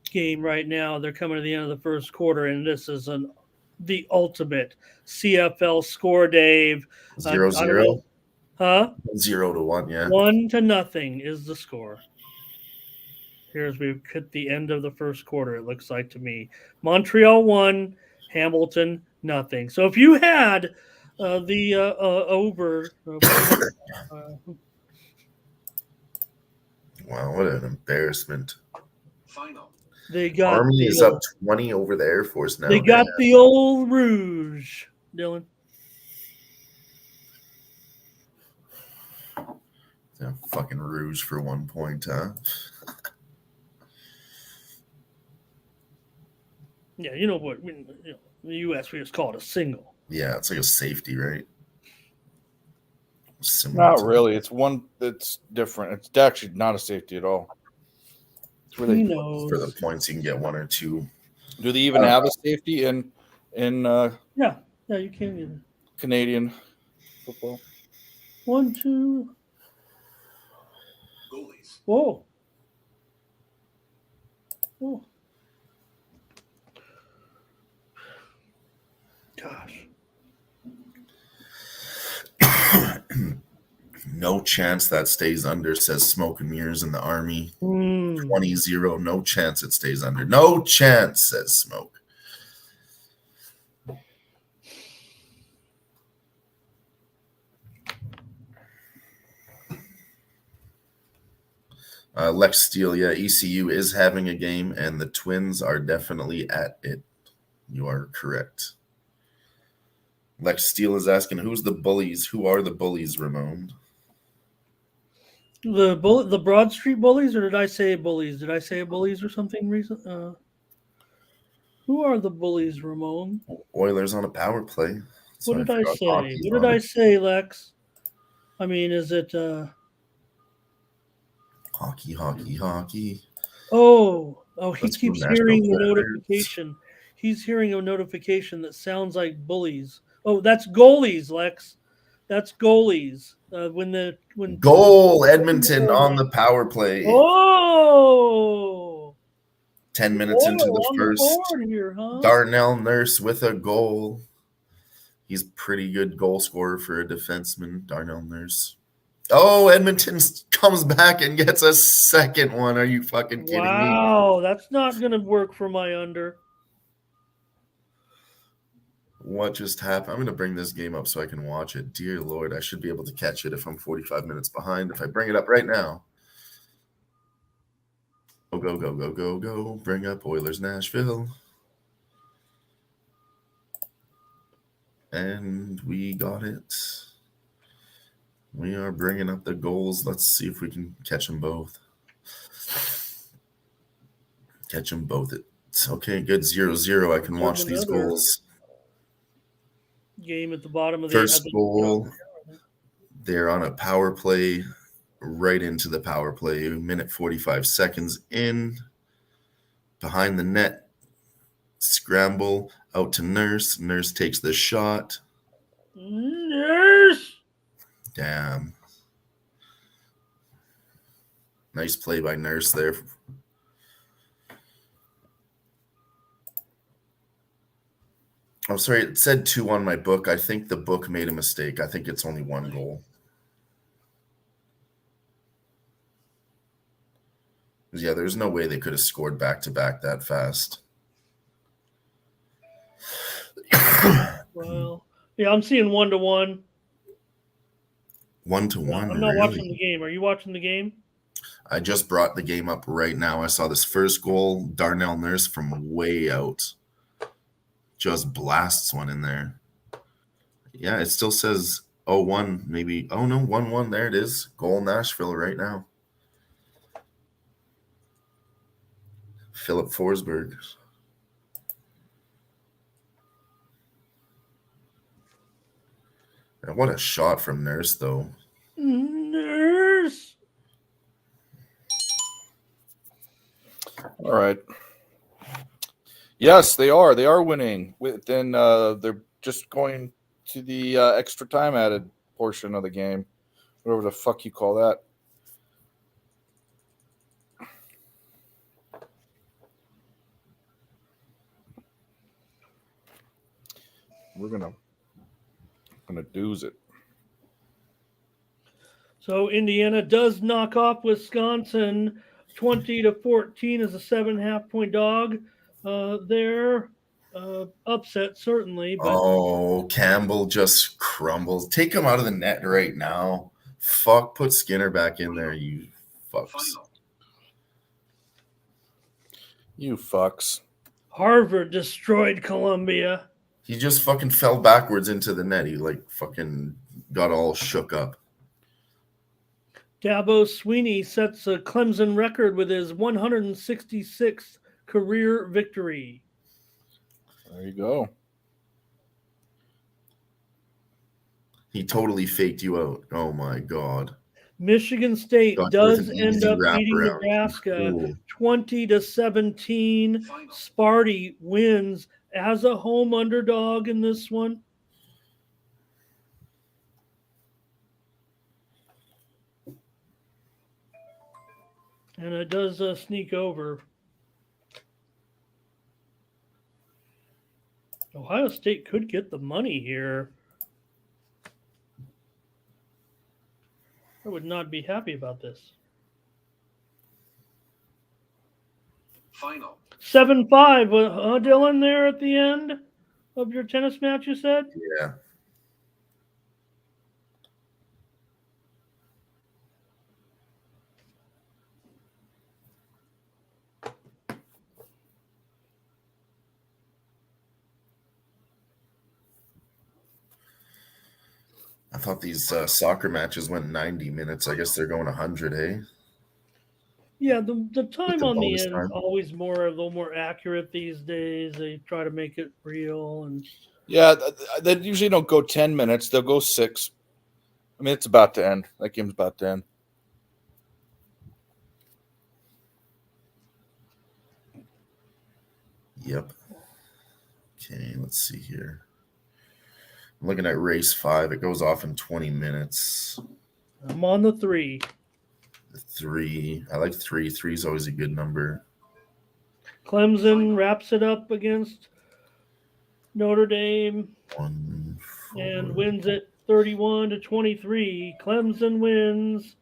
game right now. They're coming to the end of the first quarter, and this is the ultimate CFL score, Dave. 0-0. Huh? 0-1, yeah. 1-0 is the score. Here's we've hit the end of the first quarter, it looks like to me. Montreal 1, Hamilton nothing. So if you had the over. Wow, what an embarrassment. Final. They got Army is up 20 over the Air Force now. They got the old Rouge, Dylan. Yeah, fucking Rouge for 1 point, huh? Yeah, you know what? In the U.S., we just call it a single. Yeah, it's like a safety, right? Not really. It's different. It's actually not a safety at all. It's really for the points you can get 1 or 2. Do they even have a safety in yeah, you can get it. Canadian football? 1, 2. Goalies. Whoa. Oh. Gosh. No chance that stays under, says Smoke and Mirrors in the Army. 20-0. No chance it stays under. No chance, says Smoke. Lex Steele, yeah, ECU is having a game, and the Twins are definitely at it. You are correct. Lex Steele is asking, who's the bullies? Who are the bullies, Ramon? The Broad Street Bullies, or did I say bullies? Did I say bullies or something recent? Who are the bullies, Ramon? Oilers on a power play. What did I say? Hockey's What did on I it. say, Lex? I mean, is it? Hockey, hockey, hockey. Oh, he Let's go keeps Nashville hearing the Predators. notification. He's hearing a notification that sounds like bullies. Oh, that's goalies, Lex. That's goalies. When Goal, Edmonton on the power play. Oh, 10 minutes into Oil the on the first. board here, huh? Darnell Nurse with a goal. He's pretty good goal scorer for a defenseman, Darnell Nurse. Oh, Edmonton comes back and gets a second one. Are you fucking kidding me? Wow, that's not going to work for my under. What just happened? I'm going to bring this game up so I can watch it. Dear Lord, I should be able to catch it if I'm 45 minutes behind. If I bring it up right now. Go, go, go, go, go, go. Bring up Oilers Nashville. And we got it. We are bringing up the goals. Let's see if we can catch them both. Catch them both. It's okay, good 0-0. I can watch these goals. Game at the bottom of First goal. They're on a power play, right into the power play. Minute 45 seconds in. Behind the net. Scramble out to Nurse. Nurse takes the shot. Nurse. Damn. Nice play by Nurse there. I'm sorry, it said 2 on my book. I think the book made a mistake. I think it's only 1 goal. Yeah, there's no way they could have scored back-to-back that fast. Well, yeah, I'm seeing 1-1. 1-1. I'm not watching the game. Are you watching the game? I just brought the game up right now. I saw this first goal, Darnell Nurse from way out. Just blasts one in there. Yeah, it still says 0-1, maybe. Oh, no, 1-1. There it is. Goal Nashville right now. Philip Forsberg. And what a shot from Nurse, though. Nurse. All right. Yes, they are. They are winning. Then they're just going to the extra time added portion of the game, whatever the fuck you call that. We're gonna do's it. So Indiana does knock off Wisconsin 20-14 as a 7.5 point dog. They're upset certainly, but Oh, Campbell just crumbles. Take him out of the net right now. Fuck, put Skinner back in there, you fucks. Final. You fucks. Harvard destroyed Columbia. He just fucking fell backwards into the net. He like fucking got all shook up. Dabo Swinney sets a Clemson record with his 166th career victory. There you go. He totally faked you out. Oh my god. Michigan State Got does with an end easy up beating wraparound. Nebraska Cool. 20-17. Final. Sparty wins as a home underdog in this one. And it does sneak over. Ohio State could get the money here. I would not be happy about this. Final. 7-5, Dylan, there at the end of your tennis match, you said? Yeah. thought these soccer matches went 90 minutes. I guess they're going 100, hey? Yeah, the time the on the bonus end is time. always a little more accurate these days. They try to make it real, and Yeah, they usually don't go 10 minutes. They'll go 6. I mean, it's about to end. That game's about to end. Yep. Okay, let's see here. I'm looking at race 5. It goes off in 20 minutes. I'm on the 3. 3. I like 3. 3 is always a good number. Clemson wraps it up against Notre Dame 1, 4. and wins it 31-23. Clemson wins.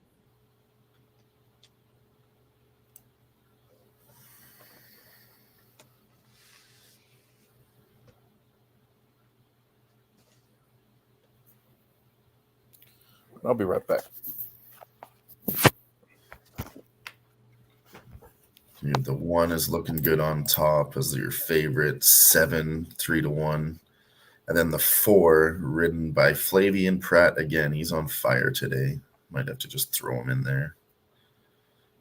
I'll be right back. The 1 is looking good on top as your favorite. 7, 3-1. And then the 4, ridden by Flavian Pratt again. He's on fire today. Might have to just throw him in there.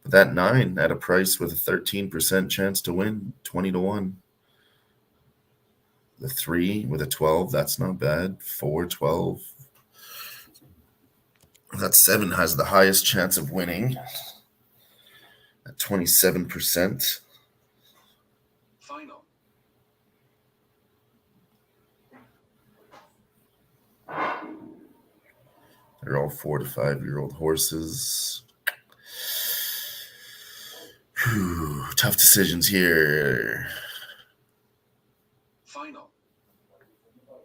But that 9 at a price with a 13% chance to win, 20-1. The 3 with a 12, that's not bad. 4, 12. That 7 has the highest chance of winning at 27%. Final. They're all 4 to 5-year-old horses. Whew, tough decisions here. Final.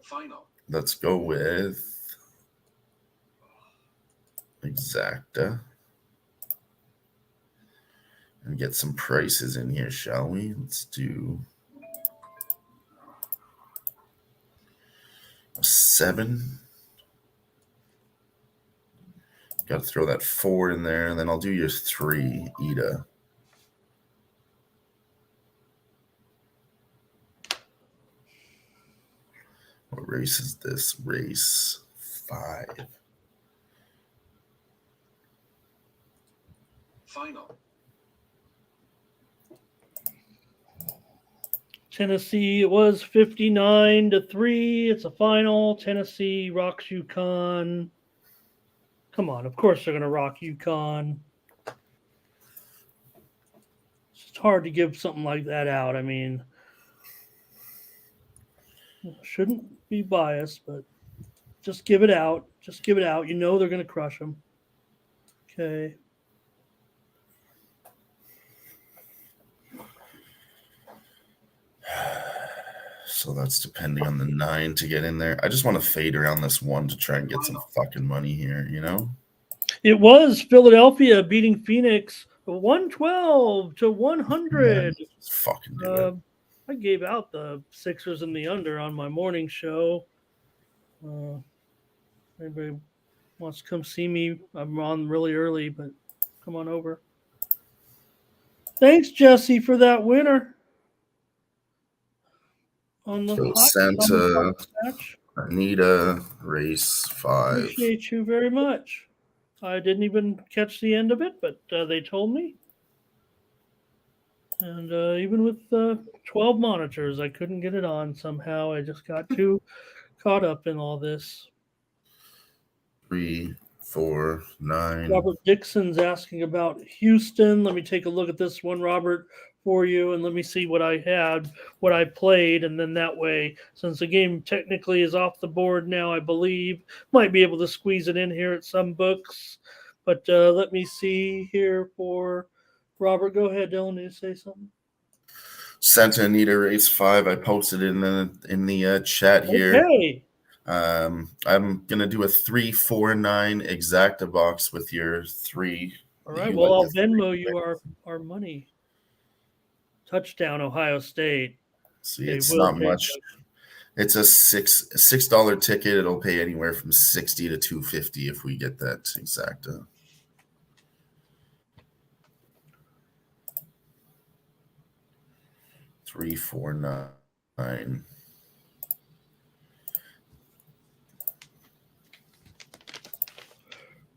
Final. Let's go with Exacta. And get some prices in here, shall we? Let's do a 7. Got to throw that 4 in there, and then I'll do your 3, Ida. What race is this? Race 5. Final. Tennessee, it was 59-3. It's a final. Tennessee rocks UConn. Come on, of course they're going to rock UConn. It's hard to give something like that out. I mean, shouldn't be biased, but just give it out. Just give it out. You know they're going to crush them. Okay. So that's depending on the 9 to get in there. I just want to fade around this 1 to try and get some fucking money here, you know? It was Philadelphia beating Phoenix 112-100. Yeah, fucking do it. I gave out the Sixers and the under on my morning show. Anybody wants to come see me? I'm on really early, but come on over. Thanks, Jesse, for that winner. On the So hot Santa, match. Anita, race 5. Appreciate you very much. I didn't even catch the end of it, but they told me. And even with 12 monitors, I couldn't get it on somehow. I just got too caught up in all this. 3, 4, 9. Robert Dixon's asking about Houston. Let me take a look at this one, Robert, for you, and let me see what I had, what I played, and then that way, since the game technically is off the board now, I believe, might be able to squeeze it in here at some books. But let me see here for Robert. Go ahead, Dylan. Did you say something? Santa Anita race 5. I posted in the chat here. Okay. I'm gonna do a 3, 4, 9 exacta box with your 3. All right. Well, I'll Venmo you our money. Touchdown, Ohio State. See, it's not much. It's a $6 ticket. It'll pay anywhere from $60 to $250 if we get that exacta. Three, 4, 9.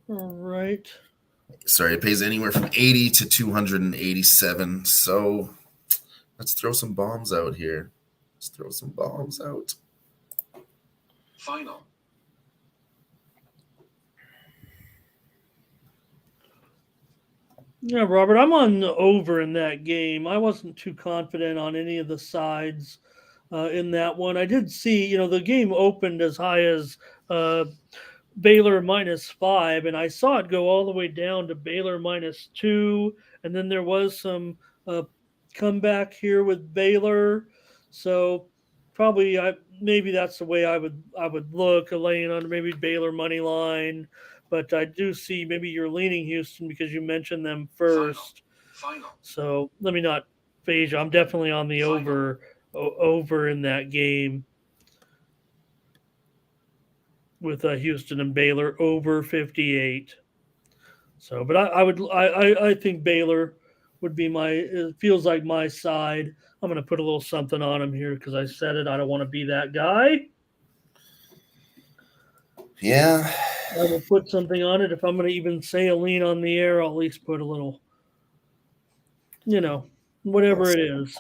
All right. Sorry, it pays anywhere from 80 to 287. So let's throw some bombs out here. Let's throw some bombs out. Final. Yeah, Robert, I'm on the over in that game. I wasn't too confident on any of the sides in that one. I did see, the game opened as high as Baylor -5, and I saw it go all the way down to Baylor -2, and then there was some comeback here with Baylor. So probably maybe that's the way I would look, laying on maybe Baylor money line. But I do see maybe you're leaning Houston because you mentioned them first. Final. So let me not phase you. I'm definitely on the Final. over in that game with Houston and Baylor over 58. So, but I think Baylor would be it feels like my side. I'm going to put a little something on them here because I said it. I don't want to be that guy. Yeah. I will put something on it. If I'm going to even say a lean on the air, I'll at least put a little, whatever it is.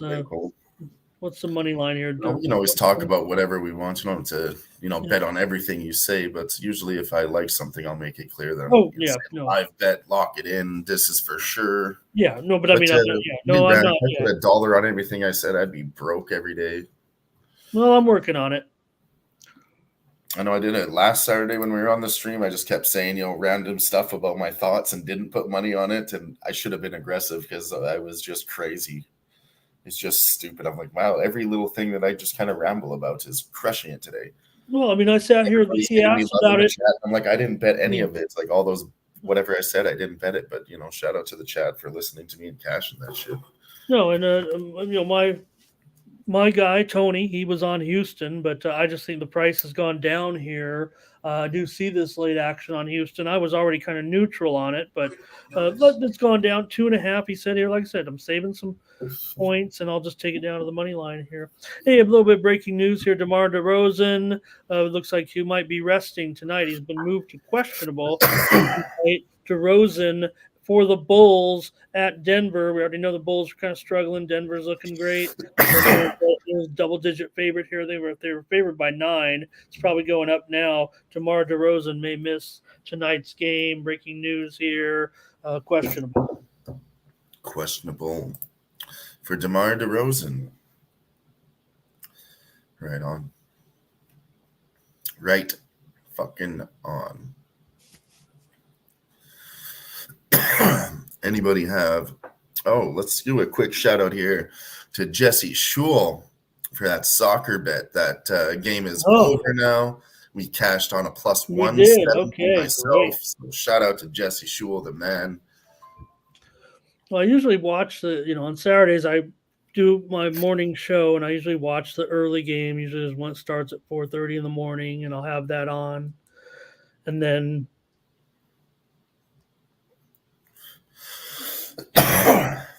What's the money line here? We can always talk about whatever we want. You don't have to, bet on everything you say, but usually if I like something, I'll make it clear that I've bet, lock it in. This is for sure. Yeah, no, but I mean, I'm not. If I put $1 on everything I said, I'd be broke every day. Well, I'm working on it. I know I did it last Saturday when we were on the stream. I just kept saying, random stuff about my thoughts and didn't put money on it. And I should have been aggressive because I was just crazy. It's just stupid. I'm like, wow, every little thing that I just kind of ramble about is crushing it today. Well, I mean, I sat here. He asked about it. I'm like, I didn't bet any of it. It's like all those, whatever I said, I didn't bet it. But, shout out to the chat for listening to me and cashing that shit. No, and, my guy, Tony, he was on Houston, but I just think the price has gone down here. I do see this late action on Houston. I was already kind of neutral on it, but it's gone down 2.5. He said here, like I said, I'm saving some points, and I'll just take it down to the money line here. Hey, a little bit of breaking news here. DeMar DeRozan looks like he might be resting tonight. He's been moved to questionable. DeRozan for the Bulls at Denver. We already know the Bulls are kind of struggling. Denver's looking great. There's double-digit favorite here. They were favored by 9. It's probably going up now. DeMar DeRozan may miss tonight's game. Breaking news here. Questionable. Questionable for DeMar DeRozan. Right on. Right fucking on. Anybody have? Oh, let's do a quick shout out here to Jesse Schul for that soccer bet. That game is over now. We cashed on a +170 myself. Great. So shout out to Jesse Schul, the man. Well, I usually watch on Saturdays I do my morning show, and I usually watch the early game. Usually one starts at 4:30 in the morning, and I'll have that on, and then.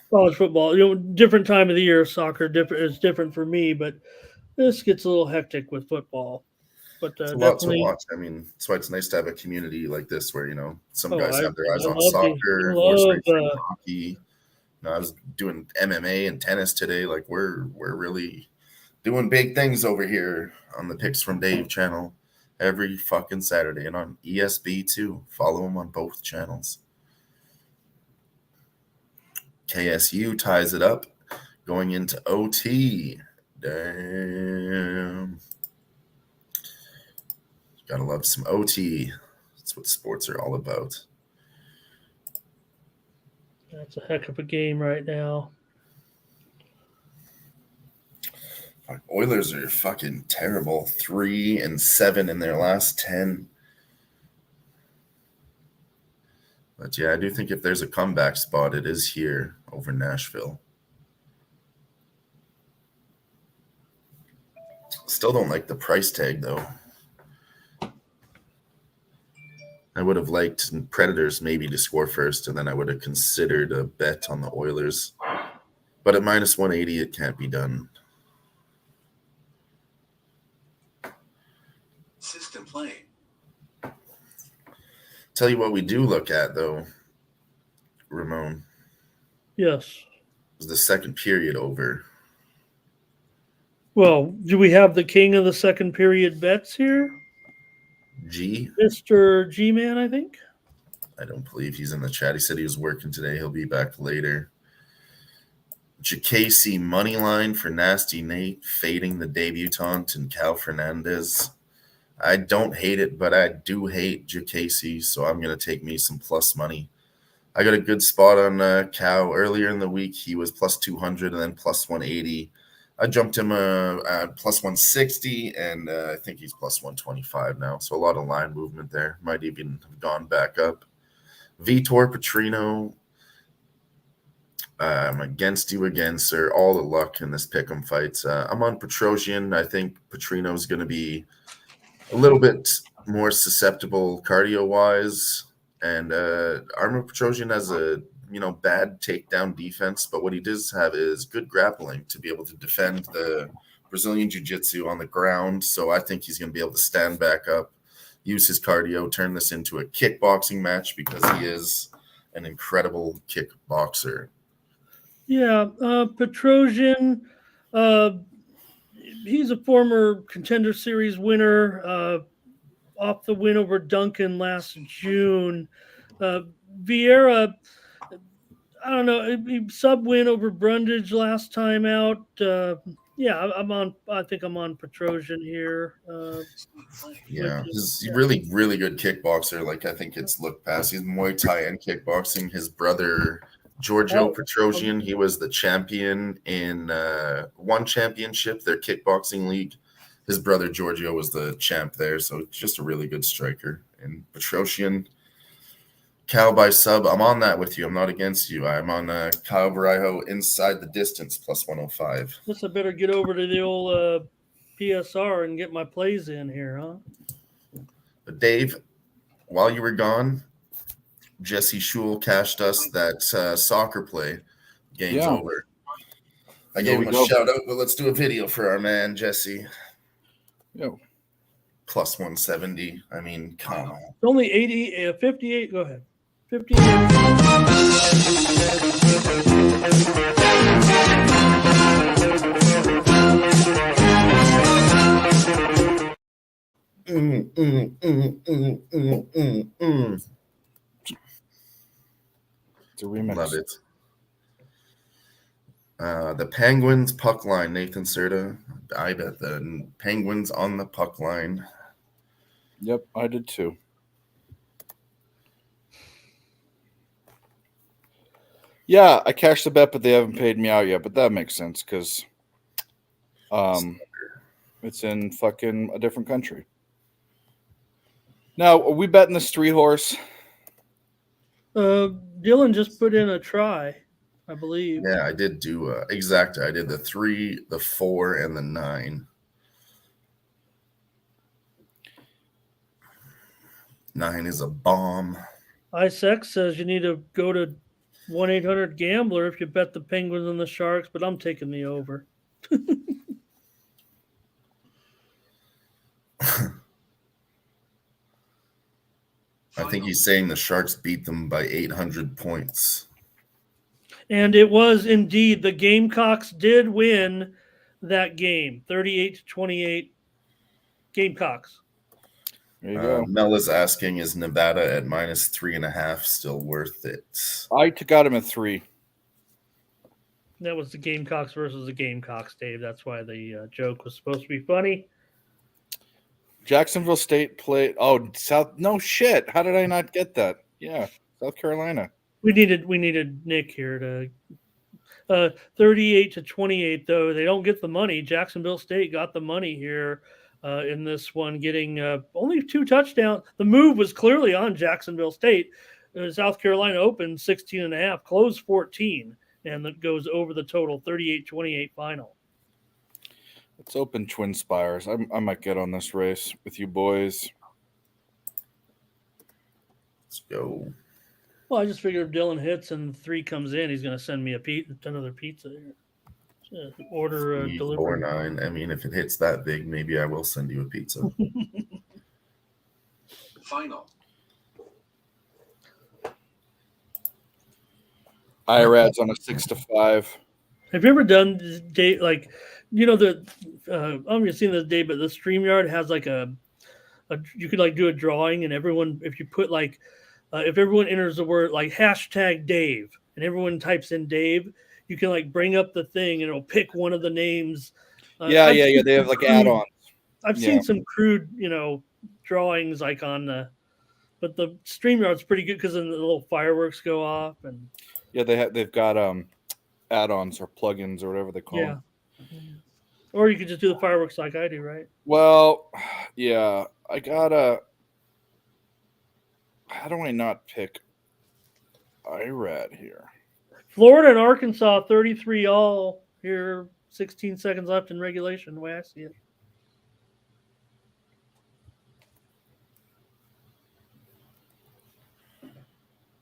College football, different time of the year. Soccer is different for me, but this gets a little hectic with football. But it's a lot to watch. I mean, that's why it's nice to have a community like this where some guys have their eyes on soccer, hockey. I was doing MMA and tennis today. Like we're really doing big things over here on the Picks from Dave channel every fucking Saturday, and on ESB too. Follow him on both channels. KSU ties it up going into OT. Damn. Gotta love some OT. That's what sports are all about. That's a heck of a game right now. Oilers are fucking terrible. 3-7 in their last 10. But yeah, I do think if there's a comeback spot, it is here over Nashville. Still don't like the price tag, though. I would have liked Predators maybe to score first, and then I would have considered a bet on the Oilers. But at -180, it can't be done. System play. Tell you what we do look at, though, Ramon, Yes. is the second period over. Well, do we have the king of the second period bets here? G? Mr. G-Man, I think. I don't believe he's in the chat. He said he was working today. He'll be back later. JKC money line for Nasty Nate, fading the debutante and Cal Fernandez. I don't hate it, but I do hate JKC, so I'm going to take me some plus money. I got a good spot on Cal earlier in the week. He was plus 200 and then plus 180. I jumped him at plus 160, and I think he's plus 125 now. So a lot of line movement there. Might even have gone back up. Vitor Petrino, I'm against you again, sir. All the luck in this pick'em fight. I'm on Petrosian. I think Petrino's going to be a little bit more susceptible cardio-wise. And Armor Petrosian has a bad takedown defense, but what he does have is good grappling to be able to defend the Brazilian Jiu-Jitsu on the ground. So I think he's going to be able to stand back up, use his cardio, turn this into a kickboxing match because he is an incredible kickboxer. Yeah, Petrosian, he's a former Contender Series winner, off the win over Duncan last June. Vieira, I don't know, he sub-win over Brundage last time out. Yeah, I think I'm on Petrosian here. He's really, really good kickboxer. Like, I think it's looked past. He's Muay Thai and kickboxing. His brother, Giorgio Petrosian, he was the champion in one championship, their kickboxing league. His brother, Giorgio, was the champ there. So just a really good striker. And Petrosian, Cal by sub, I'm on that with you. I'm not against you. I'm on Kyle Barijo inside the distance, plus 105. Guess I better get over to the old PSR and get my plays in here, huh? But Dave, while you were gone, Jesse Schul cashed us that soccer play. Game's over. I gave him a shout out, but let's do a video for our man, Jesse. Yo. Plus 170. I mean, come on. It's only 58. Go ahead. 58. It's a remix. Love it. The Penguins puck line, Nathan Serta. I bet the Penguins on the puck line. Yep, I did too. Yeah, I cashed the bet, but they haven't paid me out yet. But that makes sense because it's in fucking a different country. Now, are we betting this 3-horse? Dylan just put in a try, I believe. Yeah, I did do exactly. I did the 3, the 4, and the 9. 9 is a bomb. Isex says you need to go to 1-800-GAMBLER if you bet the Penguins and the Sharks, but I'm taking the over. I think he's saying the Sharks beat them by 800 points. And it was indeed. The Gamecocks did win that game, 38-28. Gamecocks. There you go. Mel is asking, is Nevada at minus 3.5 still worth it? I got him at 3. That was the Gamecocks versus the Gamecocks, Dave. That's why the joke was supposed to be funny. Jacksonville State played. Oh, South. No shit. How did I not get that? Yeah, South Carolina. We needed Nick here to 38-28. Though they don't get the money. Jacksonville State got the money here in this one, getting only 2 touchdowns. The move was clearly on Jacksonville State. South Carolina opened 16.5, closed 14, and that goes over the total 38-28 final. Let's open Twin Spires. I might get on this race with you boys. Let's go. Well, I just figured if Dylan hits and 3 comes in, he's going to send me another pizza here. Order delivery. 4, 9. I mean, if it hits that big, maybe I will send you a pizza. Final. IRAD's on a 6-5. Have you ever done this day like the I haven't seen this day, but the StreamYard has like a you could like do a drawing, and everyone, if you put like if everyone enters the word like hashtag Dave and everyone types in Dave, you can like bring up the thing and it'll pick one of the names. Yeah. They have like add-ons. I've seen some crude, drawings like on the, but the StreamYard's pretty good because then the little fireworks go off and they've got add-ons or plugins or whatever they call them. Or you could just do the fireworks like I do, right? Well, yeah, how do I not pick IRAD here? Florida and Arkansas 33 all here, 16 seconds left in regulation, the way I see it.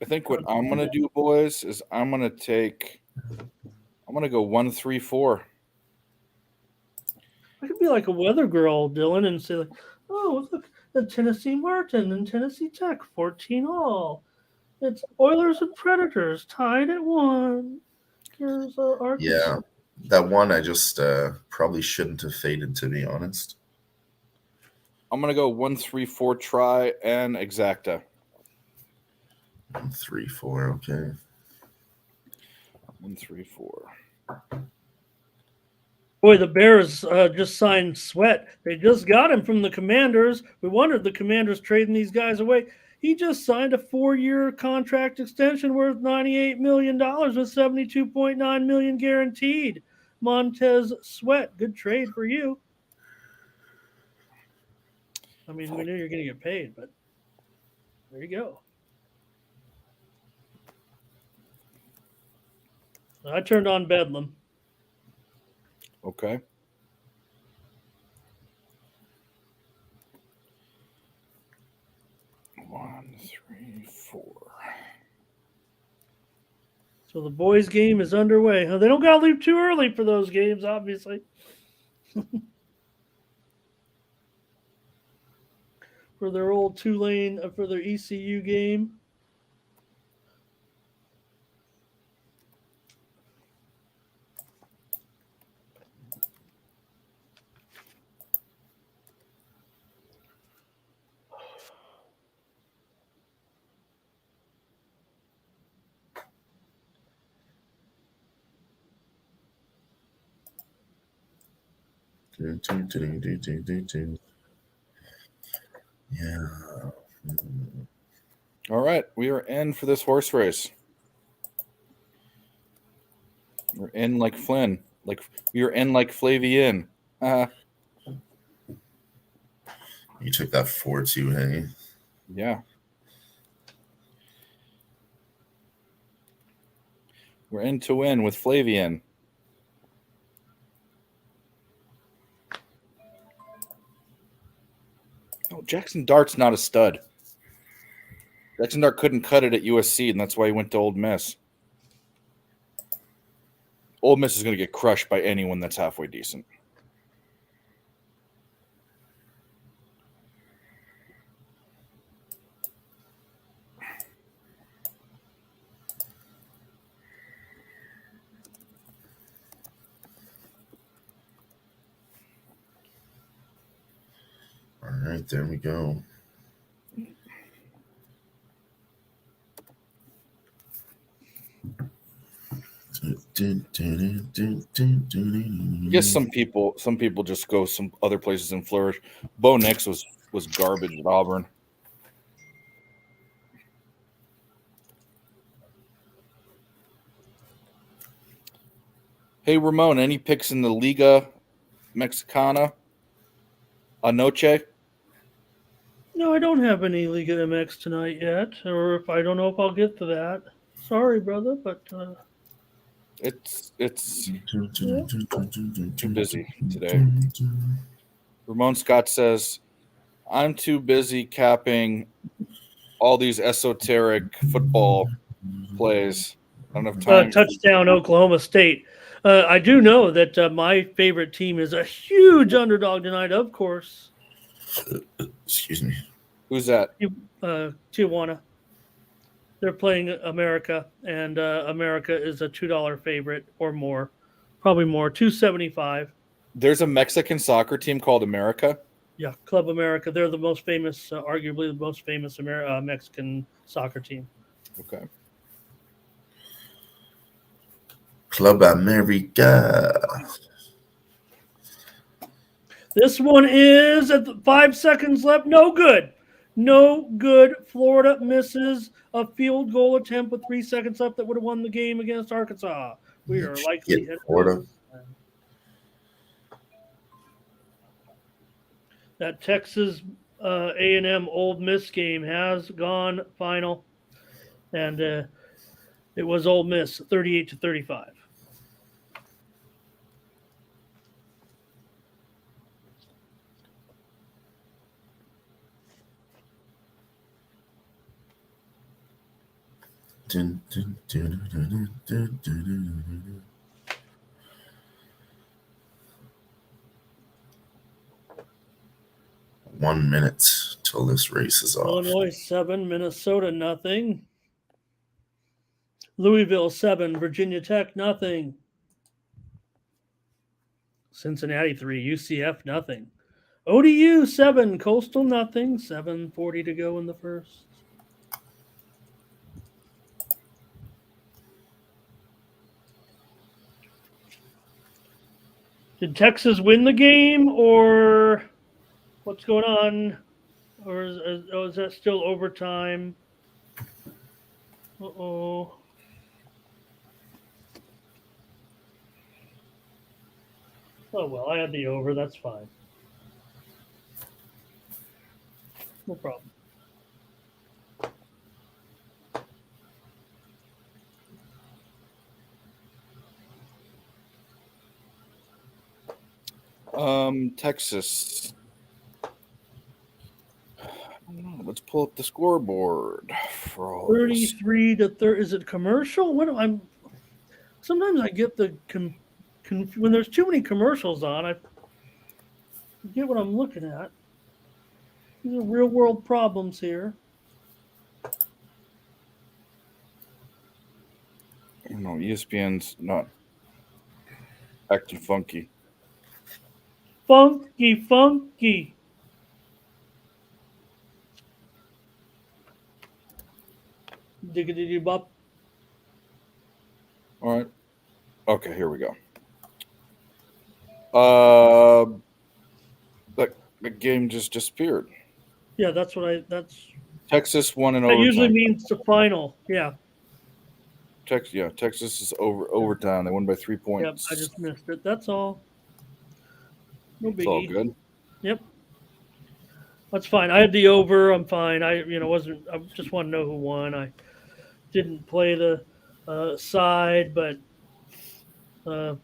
I think what I'm going to do, boys, is I'm going to go 1-3-4. I could be like a weather girl, Dylan, and say like, oh, look, the Tennessee Martin and Tennessee Tech 14 all. It's Oilers and Predators tied at 1. Here's Arkansas. Yeah, that one I just probably shouldn't have faded, to be honest. I'm going to go 1-3-4 try and exacta. 1-3-4, okay. 1-3-4. Boy, the Bears just signed Sweat. They just got him from the Commanders. We wondered the Commanders trading these guys away. He just signed a 4-year contract extension worth $98 million with $72.9 million guaranteed. Montez Sweat, good trade for you. I mean, we knew you were going to get paid, but there you go. I turned on Bedlam. Okay. One, 3, 4. So the boys' game is underway. They don't got to leave too early for those games, obviously. For their old Tulane, for their ECU game. Yeah. All right, we are in for this horse race. We're in like Flynn. Like we are in like Flavian. You took that 4-2, hey? Yeah. We're in to win with Flavian. Oh, Jackson Dart's not a stud. Jackson Dart couldn't cut it at USC, and that's why he went to Ole Miss. Ole Miss is going to get crushed by anyone that's halfway decent. All right, there we go. I guess some people just go some other places and flourish. Bo Nix was garbage at Auburn. Hey Ramon, any picks in the Liga Mexicana? Anoche? No, I don't have any Liga MX tonight yet, or if I don't know if I'll get to that. Sorry, brother, but it's too busy today. Ramon Scott says, I'm too busy capping all these esoteric football plays. I don't have time. Touchdown Oklahoma State. I do know that my favorite team is a huge underdog tonight, of course. Excuse me. Who's that? Tijuana. They're playing America, and America is a $2 favorite or more, probably more, 275. There's a Mexican soccer team called America. Yeah, Club America. They're the most famous, arguably the most famous Mexican soccer team. Okay. Club America. This one is at 5 seconds left. No good. No good. Florida misses a field goal attempt with 3 seconds left that would have won the game against Arkansas. We are likely Get headed Florida. That Texas A&M Ole Miss game has gone final, and it was Ole Miss 38-35. Dun, dun, dun, dun, dun, dun, dun, dun. 1 minute till this race is off. Illinois 7, Minnesota nothing. Louisville 7, Virginia Tech nothing. Cincinnati 3, UCF nothing. ODU 7, Coastal nothing. 7:40 to go in the first. Did Texas win the game, or what's going on? Or is that still overtime? Uh-oh. Oh, well, I had the over. That's fine. No problem. Texas. Let's pull up the scoreboard for all this. 33 to 30. Is it commercial? What am I? Sometimes I get the when there's too many commercials on. I forget what I'm looking at. These are real world problems here. No, ESPN's not acting funky. Funky. Diggity bop. All right. Okay, here we go. The game just disappeared. Yeah, that's what that's. Texas won in That overtime. usually means the final. Yeah. Texas is overtime. They won by 3 Yep, points. I just missed it. That's all. No biggie. It's all good. Yep. That's fine. I had the over. I'm fine. I just want to know who won. I didn't play the side, but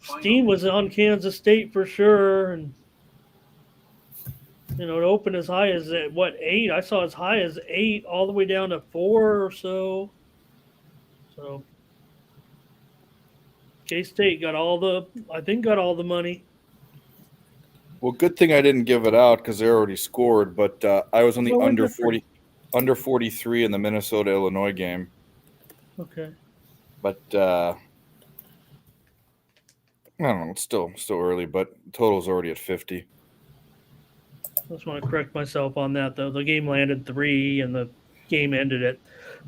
Steam was on Kansas State for sure, and it opened as high as 8. I saw as high as 8, all the way down to 4 or so. So K-State got all the money. Well, good thing I didn't give it out because they already scored. But I was on the under 43 in the Minnesota Illinois game. Okay. But I don't know. It's still early, but total's already at 50. I just want to correct myself on that, though. The game landed 3, and the game ended at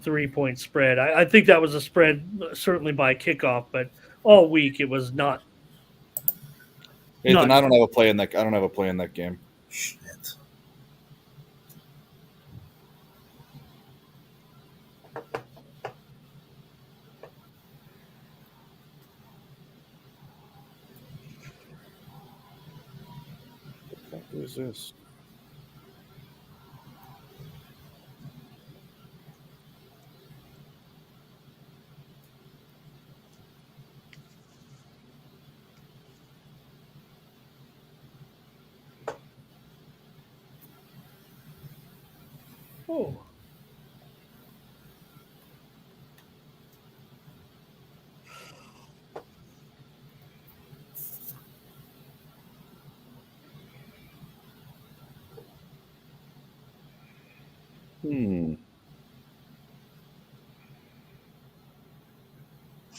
3-point spread. I think that was a spread, certainly by kickoff, but all week it was not. Nathan, I don't have a play in that game. Shit. What is this? Oh.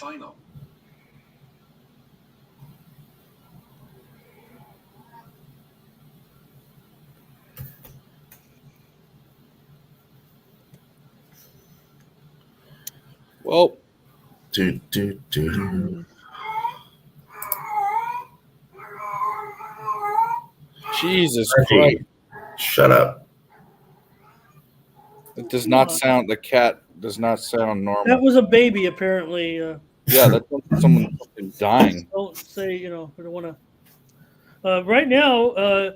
Final. Well, Do, do, do. Jesus Hey, Christ. shut up. It does not sound, the cat does not sound That normal. was a baby, apparently. Yeah, that's someone dying. Don't say, we don't want to. Right now,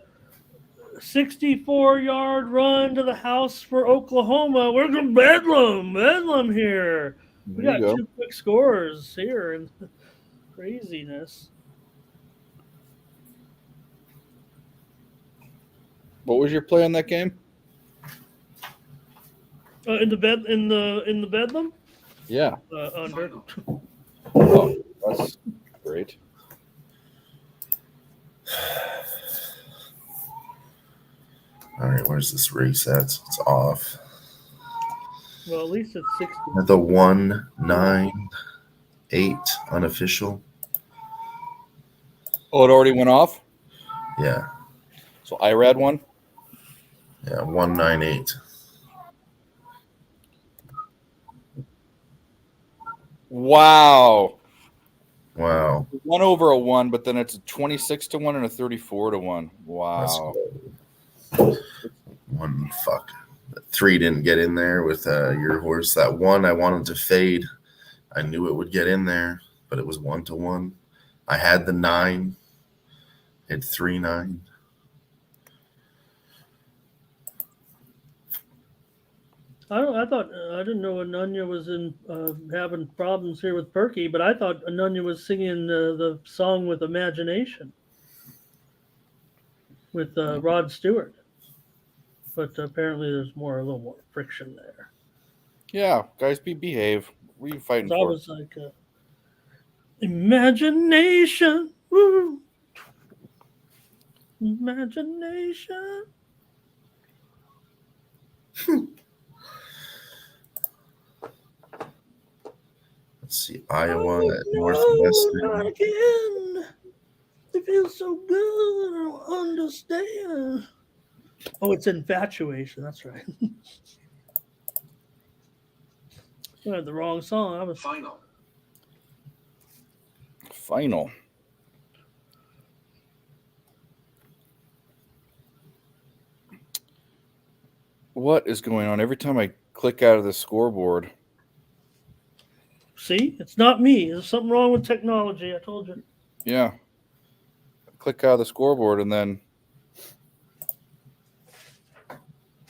64-yard run to the house for Oklahoma. We're going Bedlam here. We There you got go. 2 quick scores here and craziness. What was your play on that game? In the Bedlam, Yeah. under. Oh, that's great. All right, where's this race at? It's off. Well, at least it's 60. The 198 unofficial. Oh, it already went off? Yeah, So IRAD one? yeah, 198. Wow. Wow. 1 over a 1, but then it's a 26-1 and a 34-1. Wow. One fuck. 3 didn't get in there with your horse. That 1 I wanted to fade. I knew it would get in there, but it was 1-1. I had the 9. Hit 3-9. I thought I didn't know Anunya was in having problems here with Perky, but I thought Anunya was singing the song with Imagination with Rod Stewart. But apparently there's a little more friction there. Yeah, guys, behave. What are you fighting So I for? was like, imagination, woo, imagination. Let's see, Iowa at Northwestern. Again. It feels so good. I don't understand. Oh, it's infatuation. That's right. I had the wrong song. I was Final. Final. What is going on? Every time I click out of the scoreboard. See, it's not me. There's something wrong with technology. I told you. Yeah. Click out of the scoreboard and then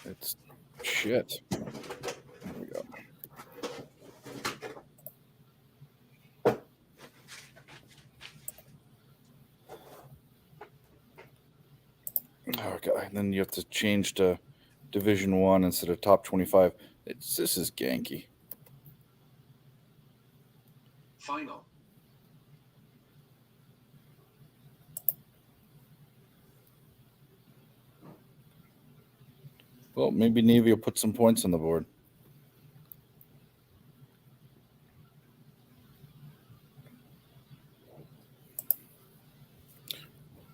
it's shit. There we go. Okay, then you have to change to Division 1 instead of top 25. This is ganky. Final. Well, maybe Navy will put some points on the board.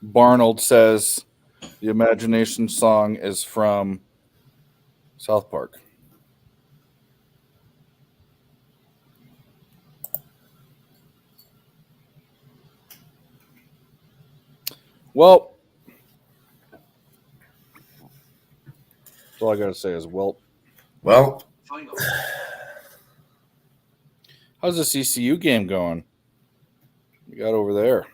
Barnold says the Imagination song is from South Park. Well, that's all I got to say is, well. Final. How's the CCU game going? We got over there.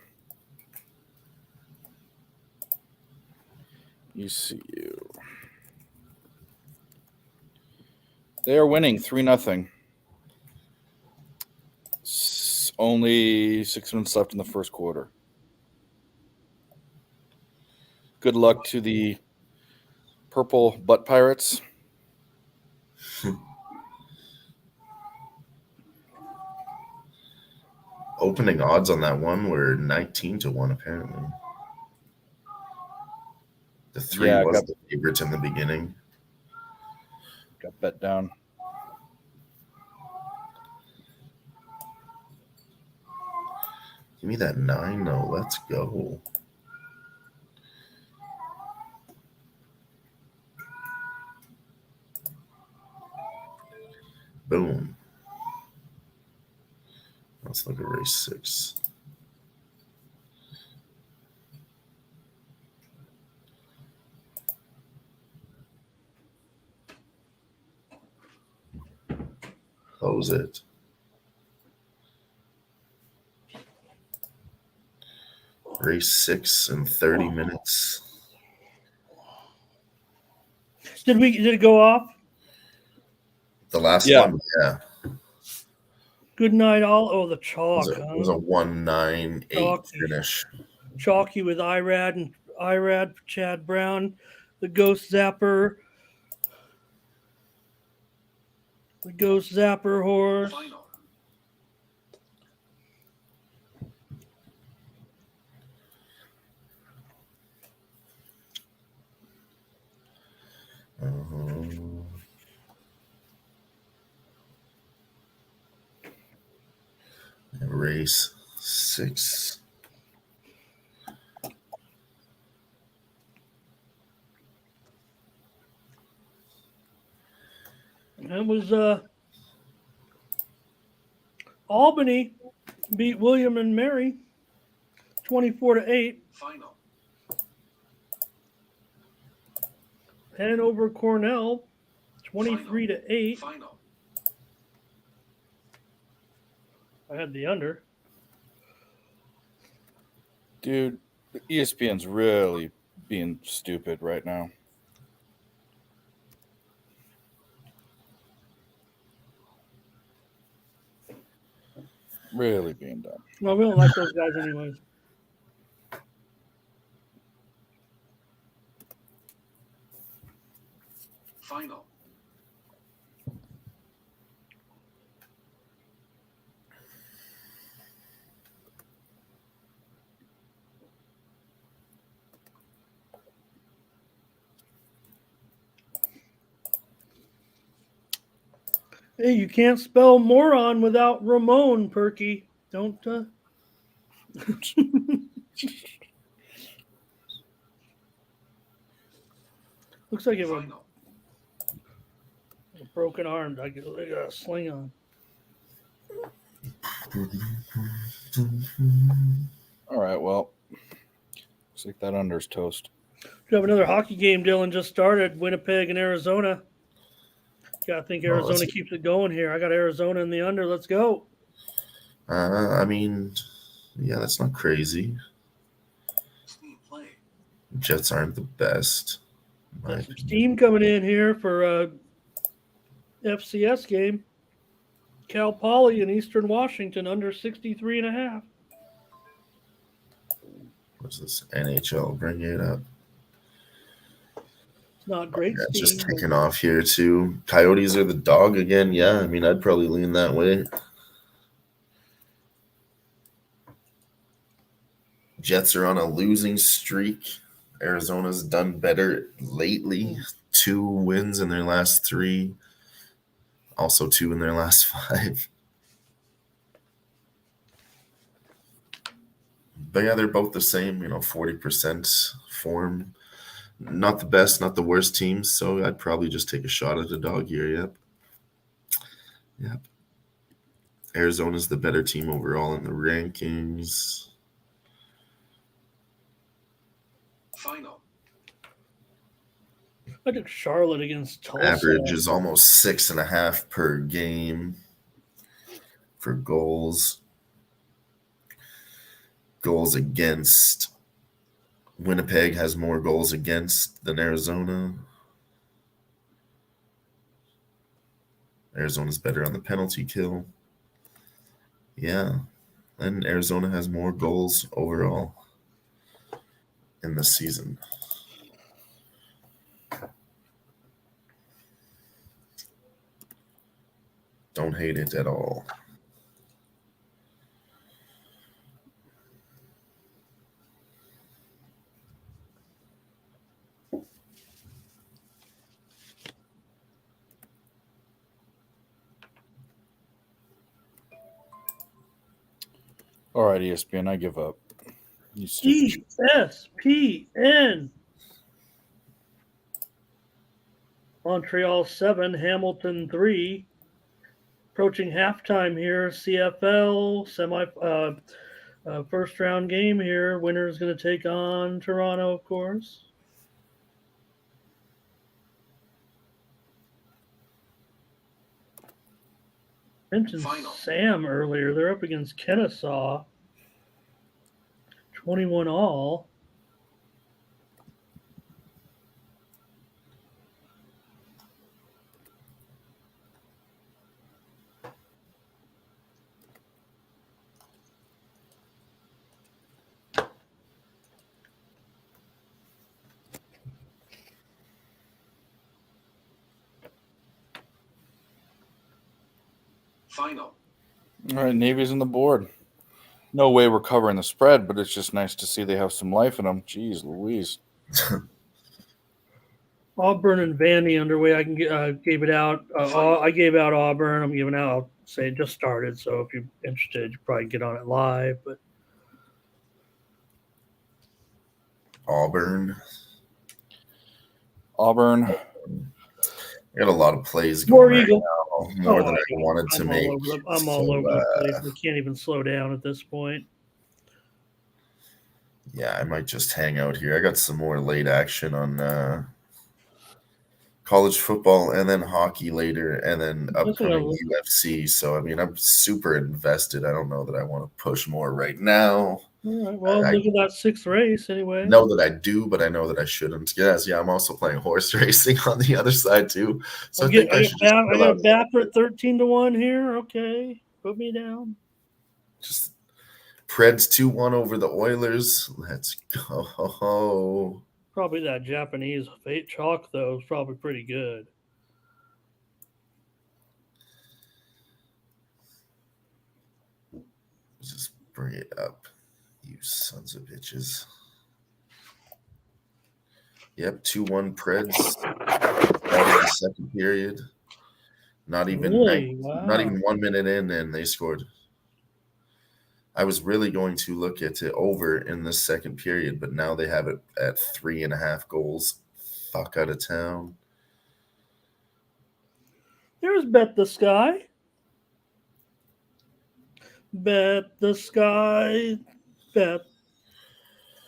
ECU. They are winning 3-0. Only 6 minutes left in the first quarter. Good luck to the Purple Butt Pirates. Opening odds on that one were 19-1, apparently. The 3 was the favorite in the beginning. Got bet down. Give me that 9, though. Let's go. Boom. Let's look at race 6. Close it. Race 6 in 30 minutes. Did it go off? The last Yeah. one, yeah. Good night, all. Oh, the It chalk. was a 1-9-8 Chalky. finish. Chalky with Irad, Chad Brown, the Ghost Zapper, horse. Final. Race 6. That was Albany beat William and Mary 24-8. Final. Hanover Cornell 23-8. Final. I had the under. Dude, ESPN's really being stupid right now. Really being dumb. Well, we don't like those guys anyways. Final. Hey, you can't spell moron without Ramon, Perky. Don't. Looks like it was Final. a broken arm. I got a sling on. All right, well, looks like that under's toast. We have another hockey game, Dylan, just started. Winnipeg and Arizona. I think Arizona keeps it going here. I got Arizona in the under. Let's go. I mean, yeah, that's not crazy. Play. Jets aren't the best. Got some steam coming in here for FCS game. Cal Poly in Eastern Washington under 63.5. What's this? NHL, bring it up. It's not great Yeah, steam. just kicking off here, too. Coyotes are the dog again. Yeah, I mean, I'd probably lean that way. Jets are on a losing streak. Arizona's done better lately. 2 wins in their last 3. Also 2 in their last 5. But yeah, they're both the same, 40% form. Not the best, not the worst teams, so I'd probably just take a shot at the dog here, Yep. Arizona's the better team overall in the rankings. Final. I took Charlotte against Tulsa. Average is almost 6.5 per game for goals. Goals against. Winnipeg has more goals against than Arizona. Arizona's better on the penalty kill. Yeah. And Arizona has more goals overall in the season. Don't hate it at all. All right, ESPN, I give up. You stupid. ESPN. Montreal 7, Hamilton 3. Approaching halftime here. CFL first round game here. Winner is going to take on Toronto, of course. Mentioned Final. Sam earlier. They're up against Kennesaw. 21 all. Final. All right, Navy's on the board. No way we're covering the spread, but it's just nice to see they have some life in them. Jeez Louise. Auburn and Vandy underway. I can gave it out. I gave out Auburn. I'm giving out. I'll say it just started. So if you're interested, you probably get on it live. But Auburn. Auburn. I got a lot of plays War going right Eagle. now, more than I wanted to I'm make. all over the place. I can't even slow down at this point. Yeah, I might just hang out here. I got some more late action on college football and then hockey later and then upcoming UFC. So, I mean, I'm super invested. I don't know that I want to push more right now. All right. Well, look at that 6th race anyway. Know that I do, but I know that I shouldn't. Yes, yeah, I'm also playing horse racing on the other side too. So I got Baffer at 13-1 here. Okay, put me down. Just Preds 2-1 over the Oilers. Let's go. Probably that Japanese fate chalk though is probably pretty good. Just bring it up. You sons of bitches. Yep, 2-1 Preds. Started the second period. Not even 1 minute in, and they scored. I was really going to look at it over in the second period, but now they have it at 3.5 goals. Fuck out of town. There's Bet the Sky. Bet the Sky. Bet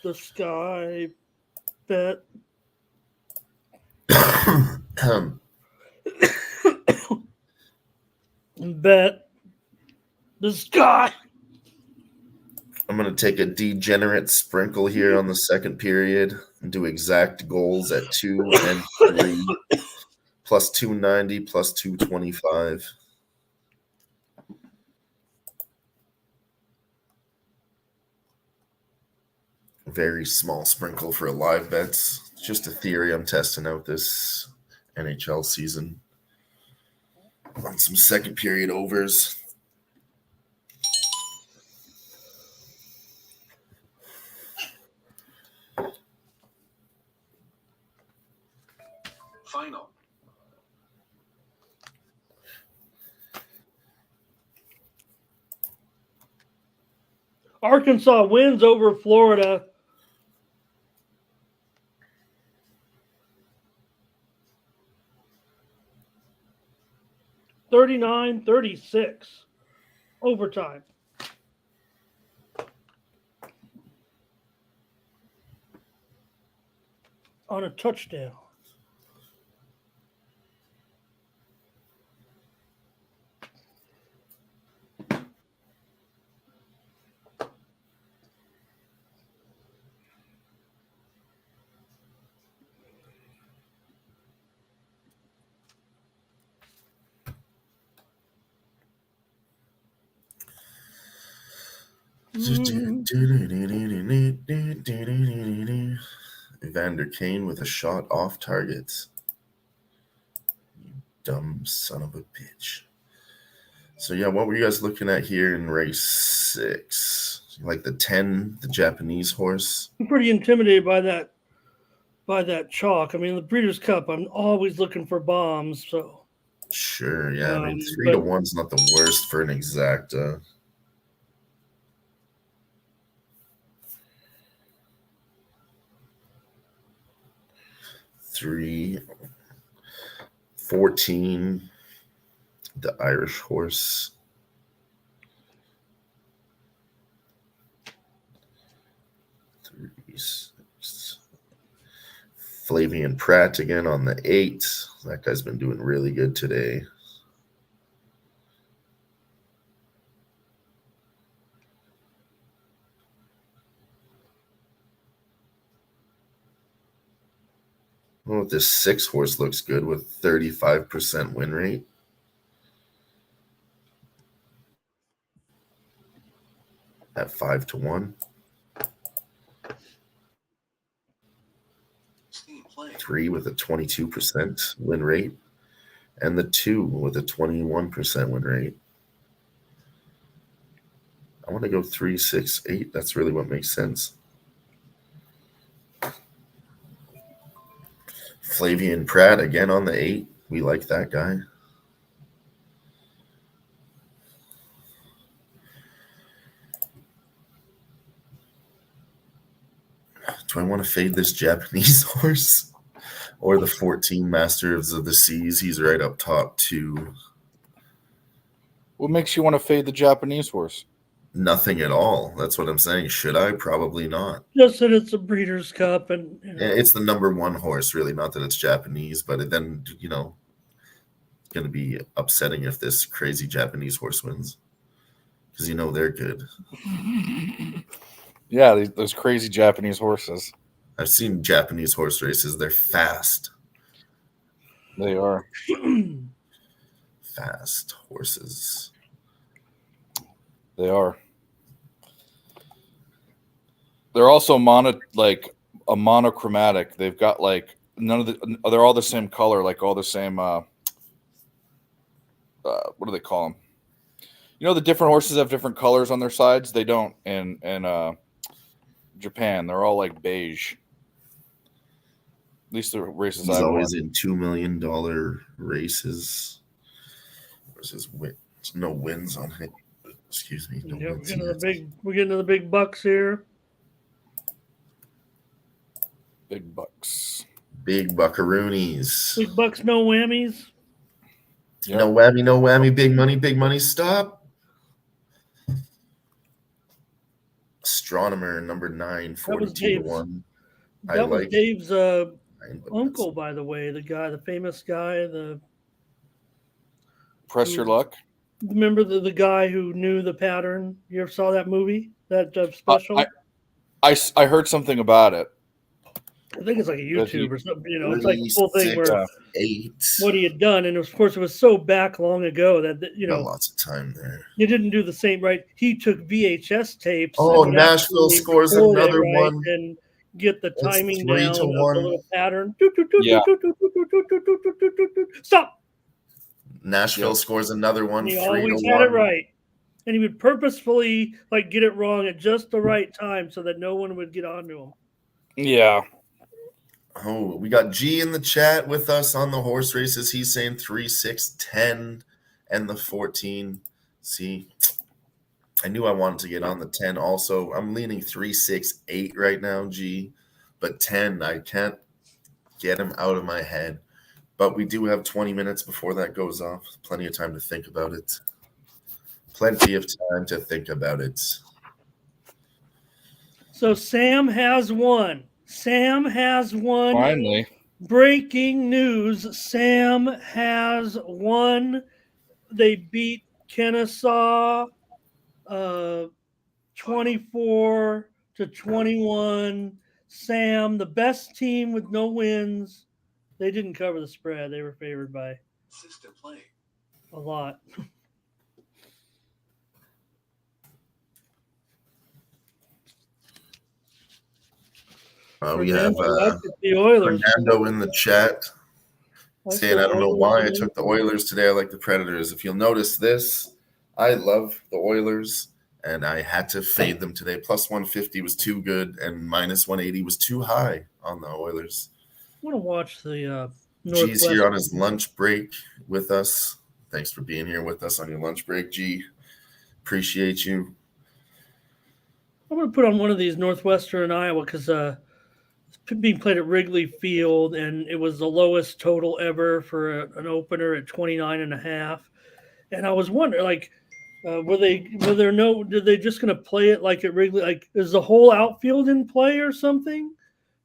the Sky. Bet. Bet the Sky. I'm going to take a degenerate sprinkle here on the second period and do exact goals at 2 and 3, plus 290, plus 225. Very small sprinkle for a live bets. Just a theory I'm testing out this NHL season on some second period overs. Final. Arkansas wins over Florida. $39-36. Overtime. On a touchdown. Evander Kane with a shot off target. You dumb son of a bitch. So yeah, what were you guys looking at here in race 6? Like the 10, the Japanese horse? I'm pretty intimidated by that chalk. I mean, the Breeders' Cup, I'm always looking for bombs. So sure, yeah. I mean, 3-1's not the worst for an exacta. 3, 14, the Irish horse. 36. Flavian Pratt again on the 8. That guy's been doing really good today. Oh, this 6 horse looks good with 35% win rate. At 5-1. Steam play. 3 with a 22% win rate. And the 2 with a 21% win rate. I want to go 3, 6, 8. That's really what makes sense. Flavian Pratt again on the 8. We like that guy. Do I want to fade this Japanese horse or the 14 Masters of the Seas? He's right up top too. What makes you want to fade the Japanese horse? Nothing at all. That's what I'm saying. Should I? Probably not. Just that it's a Breeders' Cup, and It's the number 1 horse, really. Not that it's Japanese, but then, it's going to be upsetting if this crazy Japanese horse wins because they're good. Yeah, those crazy Japanese horses. I've seen Japanese horse races. They're fast. They are. Fast horses. They are. They're also monochromatic. They've got they're all the same color, like all the same. What do they call them? The different horses have different colors on their sides. They don't in Japan. They're all like beige. At least the races He's I've always won. in $2 million races. Where's his win? There's no wins on it. Excuse me. No we're wins getting here. we're getting to the big bucks here. Big bucks. Big buckaroonies. Big bucks, no whammies. Yep. No whammy, no whammy. Big money, stop. Astronomer number 9, 42-1. That was Dave's but uncle, by the way, the famous guy, Press your luck. remember the guy who knew the pattern? You ever saw that movie, that special? I heard something about it. I think it's like a YouTube or something. It's 3, like the whole thing 6, where 8. what he had done, and of course it was so back long ago that Got lots of time there. you didn't do the same right. He took VHS tapes. Oh, and would Nashville actually scores record it, another right, one. and get the It's timing 3 down to of 1. the little pattern. Yeah. Stop. Nashville scores another one. And he 3 always to had 1. it right. And he would purposefully get it wrong at just the right time so that no one would get onto him. Yeah. Oh, we got G in the chat with us on the horse races. He's saying 3, 6, 10, and the 14. See, I knew I wanted to get on the 10 also. I'm leaning 3, 6, 8 right now, G. But 10, I can't get him out of my head. But we do have 20 minutes before that goes off. Plenty of time to think about it. Plenty of time to think about it. So Sam has won. Sam has won. Finally. Breaking news. Sam has won. They beat Kennesaw 24-21. Sam, the best team with no wins. They didn't cover the spread. They were favored by System play. a lot. We have the Oilers. Fernando in the chat saying, I don't know why I took the Oilers today. I like the Predators. If you'll notice this, I love the Oilers, and I had to fade them today. Plus 150 was too good, and minus 180 was too high on the Oilers. I want to watch the G's here on his lunch break with us. Thanks for being here with us on your lunch break, G. Appreciate you. I'm going to put on one of these Northwestern Iowa because being played at Wrigley Field, and it was the lowest total ever for an opener at 29.5. And I was wondering, like, did they just going to play it like at Wrigley? Like, is the whole outfield in play or something?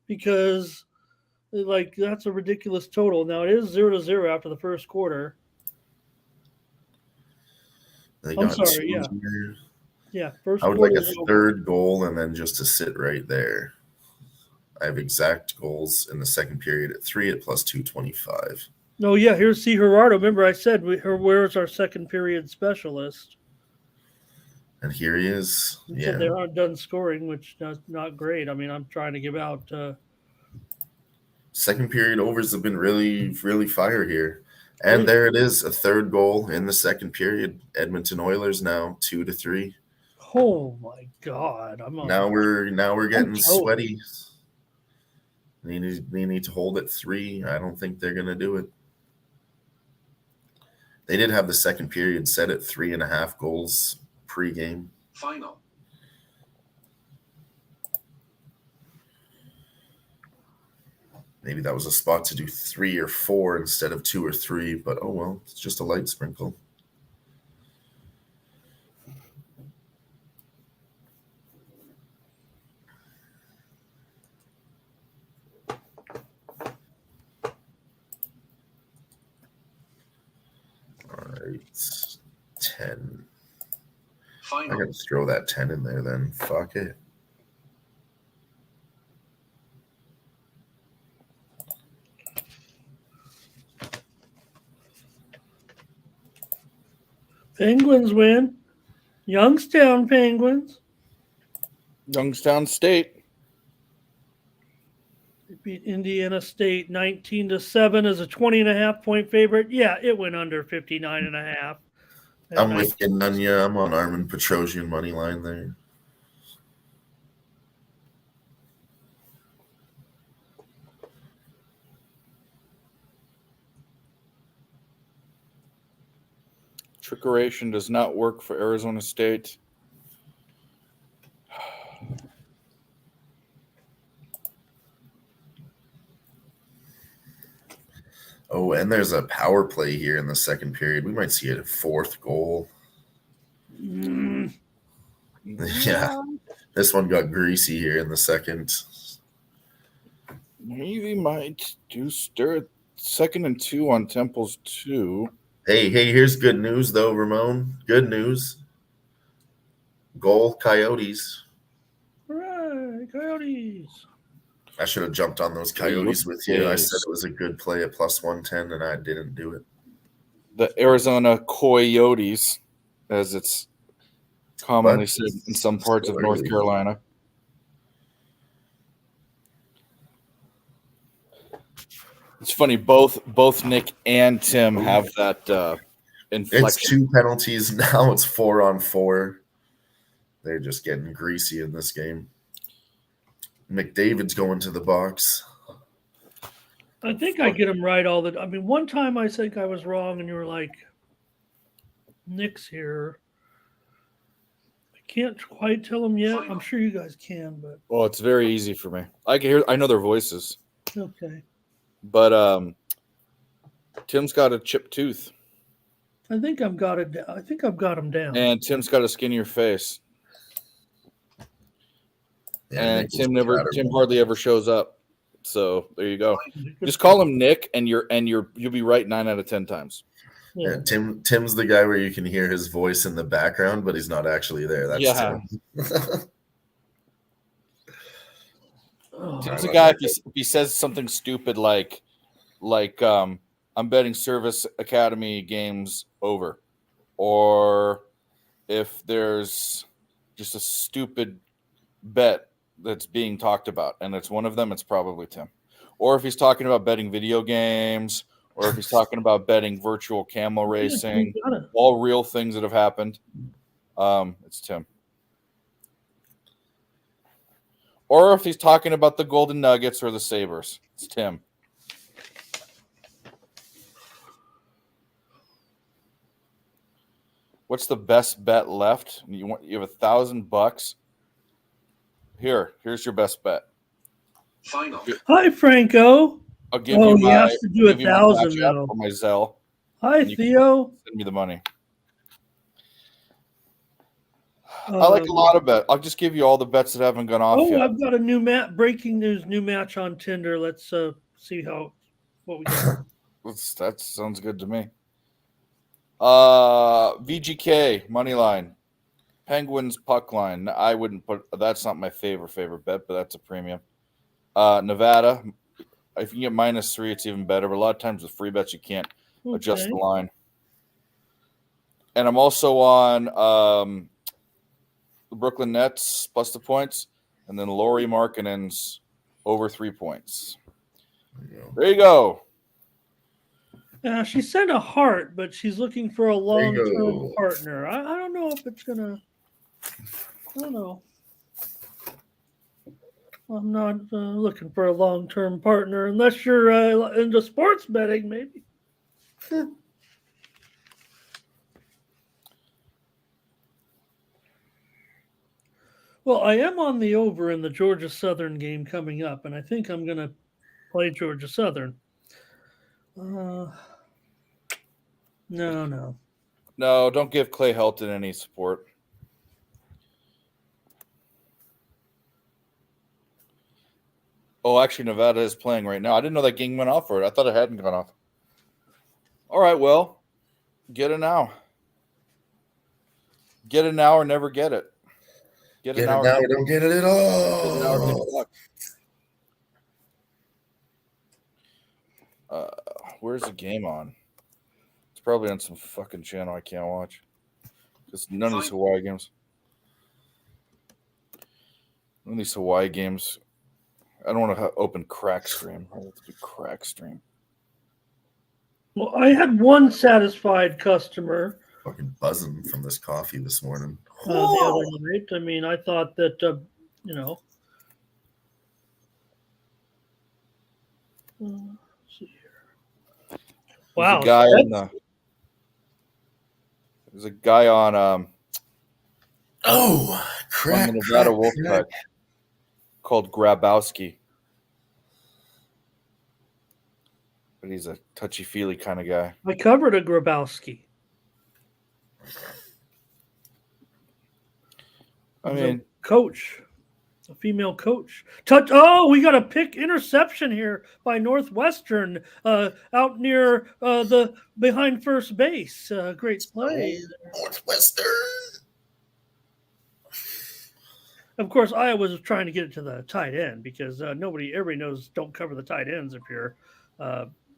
Because, like, that's a ridiculous total. Now it is 0-0 after the first quarter. They I'm got sorry, two yeah. here. Yeah, first I would quarter. like a third goal and then just to sit right there. I have exact goals in the second period at 3 at plus 225. No, yeah, here's C. Gerardo. Remember I said, where's our second period specialist? And here he is. He said they aren't done scoring, which is not great. I mean, I'm trying to give out. Second period overs have been really, really fire here. And there it is, a third goal in the second period. Edmonton Oilers now 2-3. Oh my God! Now we're getting sweaty. They need to hold at 3. I don't think they're gonna do it. They did have the second period set at 3.5 goals pre-game. Final. Maybe that was a spot to do 3 or 4 instead of 2 or 3, but oh well, it's just a light sprinkle. All right, 10. Final. I gotta throw that 10 in there then. Fuck it. Penguins win. Youngstown Penguins. Youngstown State. They beat Indiana State 19-7 as a 20.5 point favorite. Yeah, it went under 59.5. I'm with you, Nunya. I'm on Armin Petrosian money line there. Trickeration does not work for Arizona State. Oh, and there's a power play here in the second period. We might see a 4th goal. Yeah, this one got greasy here in the second. Maybe might do stir it 2nd and 2 on Temple's 2. Hey, here's good news, though, Ramon. Good news. Goal, Coyotes. Hooray, Coyotes. I should have jumped on those Coyotes with you. I said it was a good play at plus 110, and I didn't do it. The Arizona Coyotes, as it's commonly said in some parts of North Carolina. It's funny, both Nick and Tim have that inflection. It's 2 penalties now. It's 4-on-4. They're just getting greasy in this game. McDavid's going to the box. I think I get them right all the. I mean, one time I think I was wrong, and you were like, "Nick's here." I can't quite tell them yet. I'm sure you guys can, but well, it's very easy for me. I can hear. I know their voices. Okay. But Tim's got a chipped tooth. I think I've got it. I think I've got them down. And Tim's got a skinnier face. Yeah, and Tim hardly ever shows up. So there you go. Just call him Nick, and you'll be right 9 out of 10 times. Yeah, Tim's the guy where you can hear his voice in the background, but he's not actually there. That's Tim. Tim's the guy if he says something stupid like I'm betting Service Academy games over, or if there's just a stupid bet that's being talked about and it's one of them, it's probably Tim. Or if he's talking about betting video games, or if he's talking about betting virtual camel racing, all real things that have happened, it's Tim. Or if he's talking about the Golden Nuggets or the Sabres, it's Tim. What's the best bet left? You have $1,000. Here's your best bet. Final. Hi, Franco. I'll give Oh, you he my, has to do give you my 1,000 Cash App now. or my Zelle. Hi, And you can Theo. Send me the money. I like a lot of bets. I'll just give you all the bets that haven't gone off Oh, yet. I've got a new breaking news, new match on Tinder. Let's see what we got. That sounds good to me. VGK money line, Penguins puck line. I wouldn't put. That's not my favorite bet, but that's a premium. Nevada. If you can get -3, it's even better. But a lot of times with free bets, you can't adjust the line. And I'm also on the Brooklyn Nets plus the points, and then Lauri Markkanen's over 3 points. There you go. She sent a heart, but she's looking for a long-term go. partner. I don't know if it's gonna. I don't know. I'm not looking for a long-term partner unless you're into sports betting, maybe. Well, I am on the over in the Georgia Southern game coming up, and I think I'm going to play Georgia Southern. No. No, don't give Clay Helton any support. Oh, actually, Nevada is playing right now. I didn't know that game went off for it. I thought it hadn't gone off. All right, well, get it now. Get it now or never get it. Get it now or don't get it at all. Where's the game on? It's probably on some fucking channel I can't watch. Because none of these Hawaii games. None of these Hawaii games. I don't want to open crack stream. I have to do crack stream. Well, I had one satisfied customer. Fucking buzzing from this coffee this morning. The other night. I mean, I thought that, let's see here. Wow. There's a guy on Crack, on the Nevada Wolfpack called Grabowski. But he's a touchy-feely kind of guy. I covered a Grabowski. I mean, coach, a female coach. We got a pick interception here by Northwestern out near the behind first base. Great play. Northwestern. Of course, I was trying to get it to the tight end because everybody knows don't cover the tight ends if you're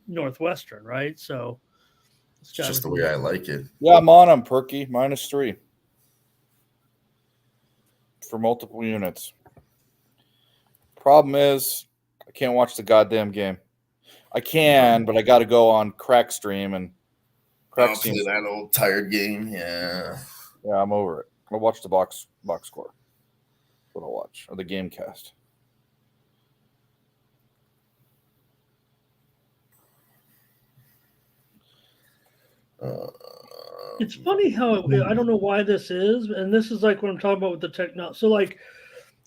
Northwestern, right? So it's just the way I like it. Yeah, I'm on him, Perky, -3 for multiple units. Problem is, I can't watch the goddamn game. I can, but I got to go on crack stream and crack stream. That old tired game, yeah. Yeah, I'm over it. I'll watch the box score. That's what I'll watch, or the game cast. It's funny how I don't know why this is, and this is like what I'm talking about with the technology. So, like,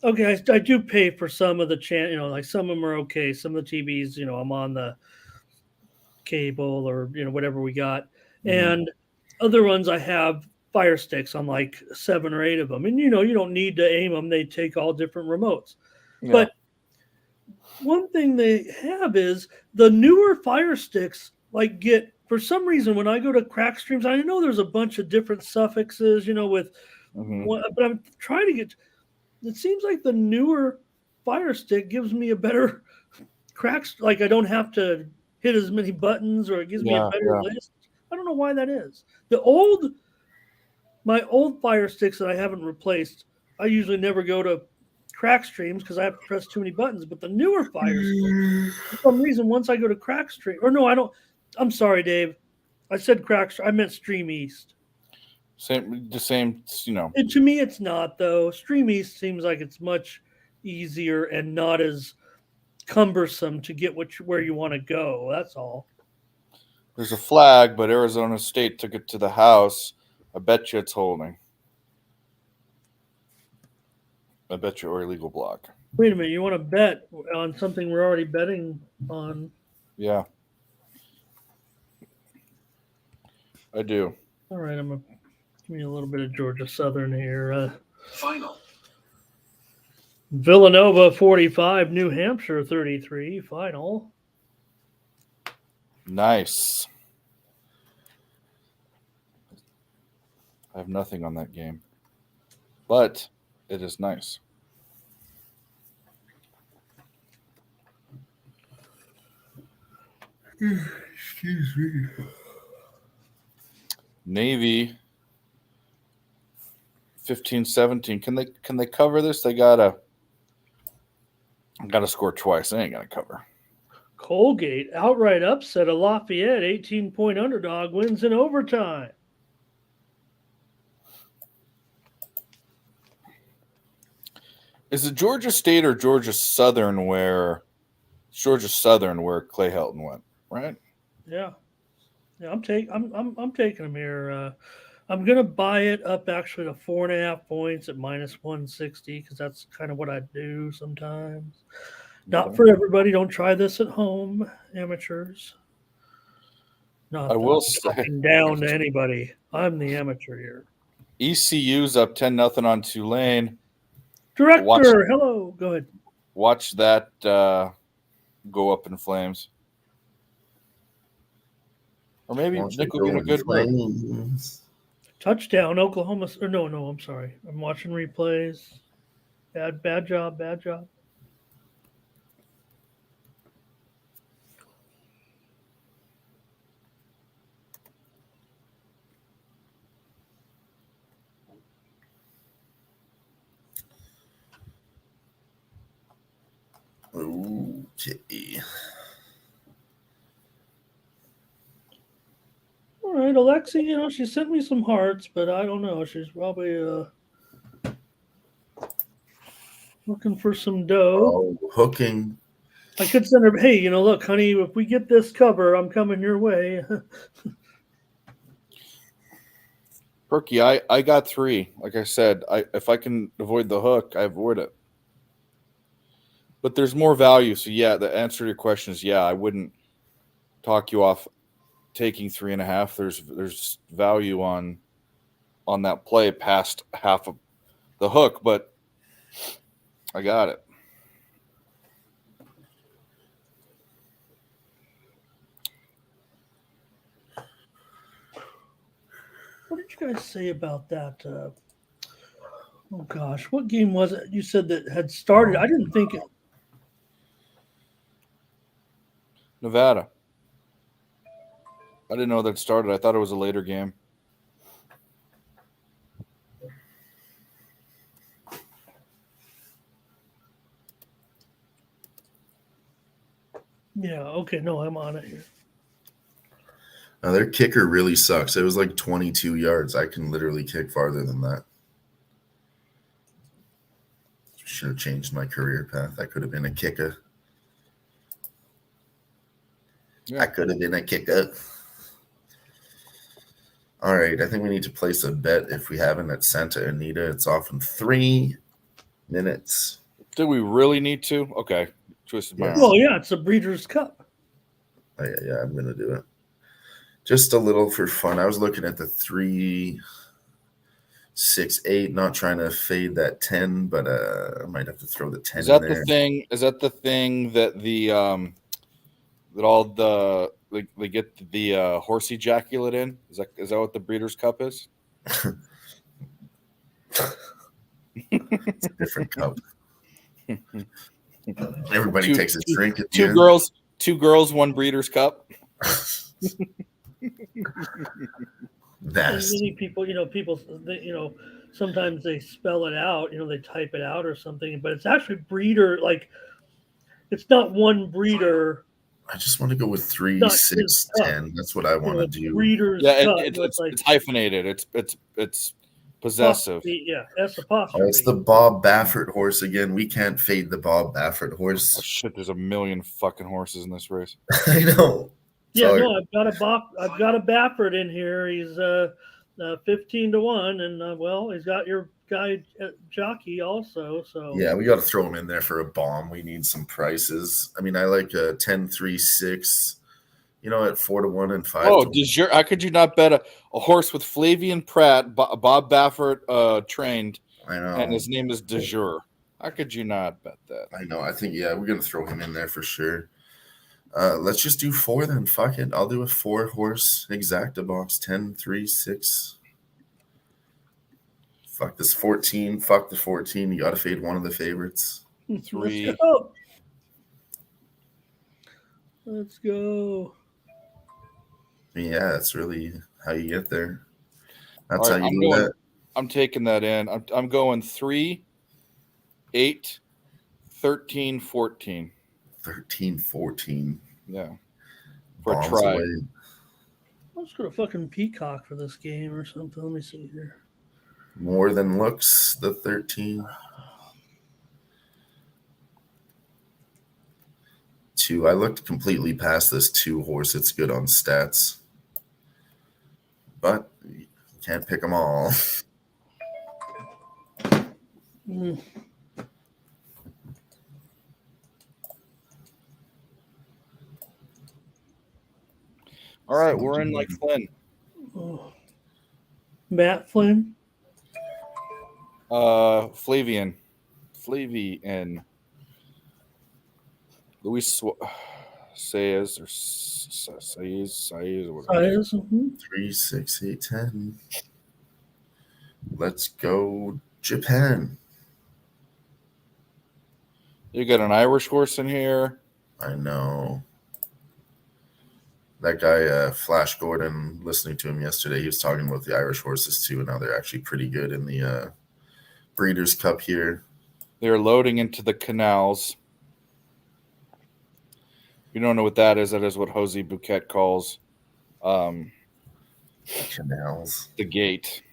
okay, I do pay for some of the channel, like some of them are okay. Some of the TVs, I'm on the cable or whatever we got, and other ones I have Fire Sticks on like 7 or 8 of them, and you don't need to aim them; they take all different remotes. Yeah. But one thing they have is the newer Fire Sticks get. For some reason, when I go to crack streams, I know there's a bunch of different suffixes, with but I'm trying to get. It seems like the newer Fire Stick gives me a better crack. Like I don't have to hit as many buttons, or it gives me a better list. I don't know why that is. My old Fire Sticks that I haven't replaced, I usually never go to crack streams because I have to press too many buttons. But the newer Fire Sticks, for some reason, once I go to crack stream, or no, I don't. I'm sorry, Dave. I said crack. I meant Stream East. The same. And to me, it's not though. Stream East seems like it's much easier and not as cumbersome to get where you want to go. That's all. There's a flag, but Arizona State took it to the house. I bet you it's holding. I bet you or illegal block. Wait a minute. You want to bet on something we're already betting on? Yeah. I do. All right. I'm going to give me a little bit of Georgia Southern here. Final. Villanova 45, New Hampshire 33, final. Nice. I have nothing on that game, but it is nice. Excuse me. Navy 15-17. Can they cover this? They gotta score twice. They ain't gonna cover. Colgate outright upset of Lafayette, 18-point underdog, wins in overtime. Is it Georgia State or Georgia Southern where Clay Helton went, right? Yeah. I'm taking him here. I'm gonna buy it up actually to 4.5 points at -160 because that's kind of what I do sometimes. Not for everybody. Don't try this at home, amateurs. Not I will say talking down to anybody. I'm the amateur here. ECU's up 10-0 on Tulane. Director, hello. Go ahead. Watch that go up in flames. Or maybe Nick will get a good one. Touchdown, Oklahoma. Or no, I'm sorry. I'm watching replays. Bad job. Okay. All right, Alexi, she sent me some hearts, but I don't know. She's probably looking for some dough. Oh, hooking. I could send her, hey, look, honey, if we get this cover, I'm coming your way. Perky, I got 3. Like I said, if I can avoid the hook, I avoid it. But there's more value. So, yeah, the answer to your question is, yeah, I wouldn't talk you off taking 3.5. There's value on that play past half of the hook, but I got it. What did you guys say about that? Oh, gosh. What game was it you said that had started? I didn't think it. Nevada. I didn't know that started. I thought it was a later game. Yeah, okay. No, I'm on it here. Now, their kicker really sucks. It was like 22 yards. I can literally kick farther than that. Should have changed my career path. I could have been a kicker. Yeah. I could have been a kicker. All right. I think we need to place a bet if we haven't at Santa Anita. It's off in 3 minutes. Did we really need to? Okay. Twisted my arm. Well, yeah, it's a Breeders' Cup. Oh, yeah, I'm going to do it. Just a little for fun. I was looking at the 3, 6, 8, not trying to fade that 10, but I might have to throw the 10 Is that in there. the thing? Is that the thing that that all the they get the horse ejaculate in? Is that what the Breeders' Cup is? It's a different cup. Everybody takes a drink at the two end. Two girls, one Breeders' Cup. Nasty. Many people, sometimes they spell it out, they type it out or something, but it's actually breeder, like it's not one breeder. I just want to go with 3, Not 6, his cup. 10. That's what I want to do. Breeders' Yeah, Cup. it's hyphenated. It's possessive. Yeah, that's apostrophe. Oh, it's the Bob Baffert horse again. We can't fade the Bob Baffert Oh, horse. shit, there's a million fucking horses in this race. I know. Yeah, Sorry. no, I've got a Baffert in here. He's 15-1, and well, he's got your guy Jockey also. So Yeah, we got to throw him in there for a bomb. We need some prices. I mean, I like 10-3-6. You know, at 4-1 and 5. Oh, how could you not bet a horse with Flavian Pratt, Bob Baffert trained, I know, and his name is De Jure? How could you not bet that? I know. I think we're gonna throw him in there for sure. Let's just do 4 then. Fuck it. I'll do a 4-horse exacta box. 10-3-6. Fuck this 14. Fuck the 14. You got to fade one of the favorites. 3. Let's go. Yeah, that's really how you get there. That's All right, how you do that. I'm taking that in. I'm going 3, 8, 13, 14. 13-14. Yeah. For a Bombs try. away. Let's go to fucking Peacock for this game or something. Let me see here. More than looks, the 13. 2. I looked completely past this 2 horse. It's good on stats. But you can't pick them all. All right, we're in like Flynn. Oh. Matt Flynn. Flavian. Luis Saez or Saez or whatever. 3, 6, 8, 10. Let's go Japan. You got an Irish horse in here. I know. That guy, Flash Gordon, listening to him yesterday, he was talking about the Irish horses too, and now they're actually pretty good in the Breeders' Cup here. They're loading into the canals. You don't know what that is. That is what Jose Bouquet calls Canals. The gate.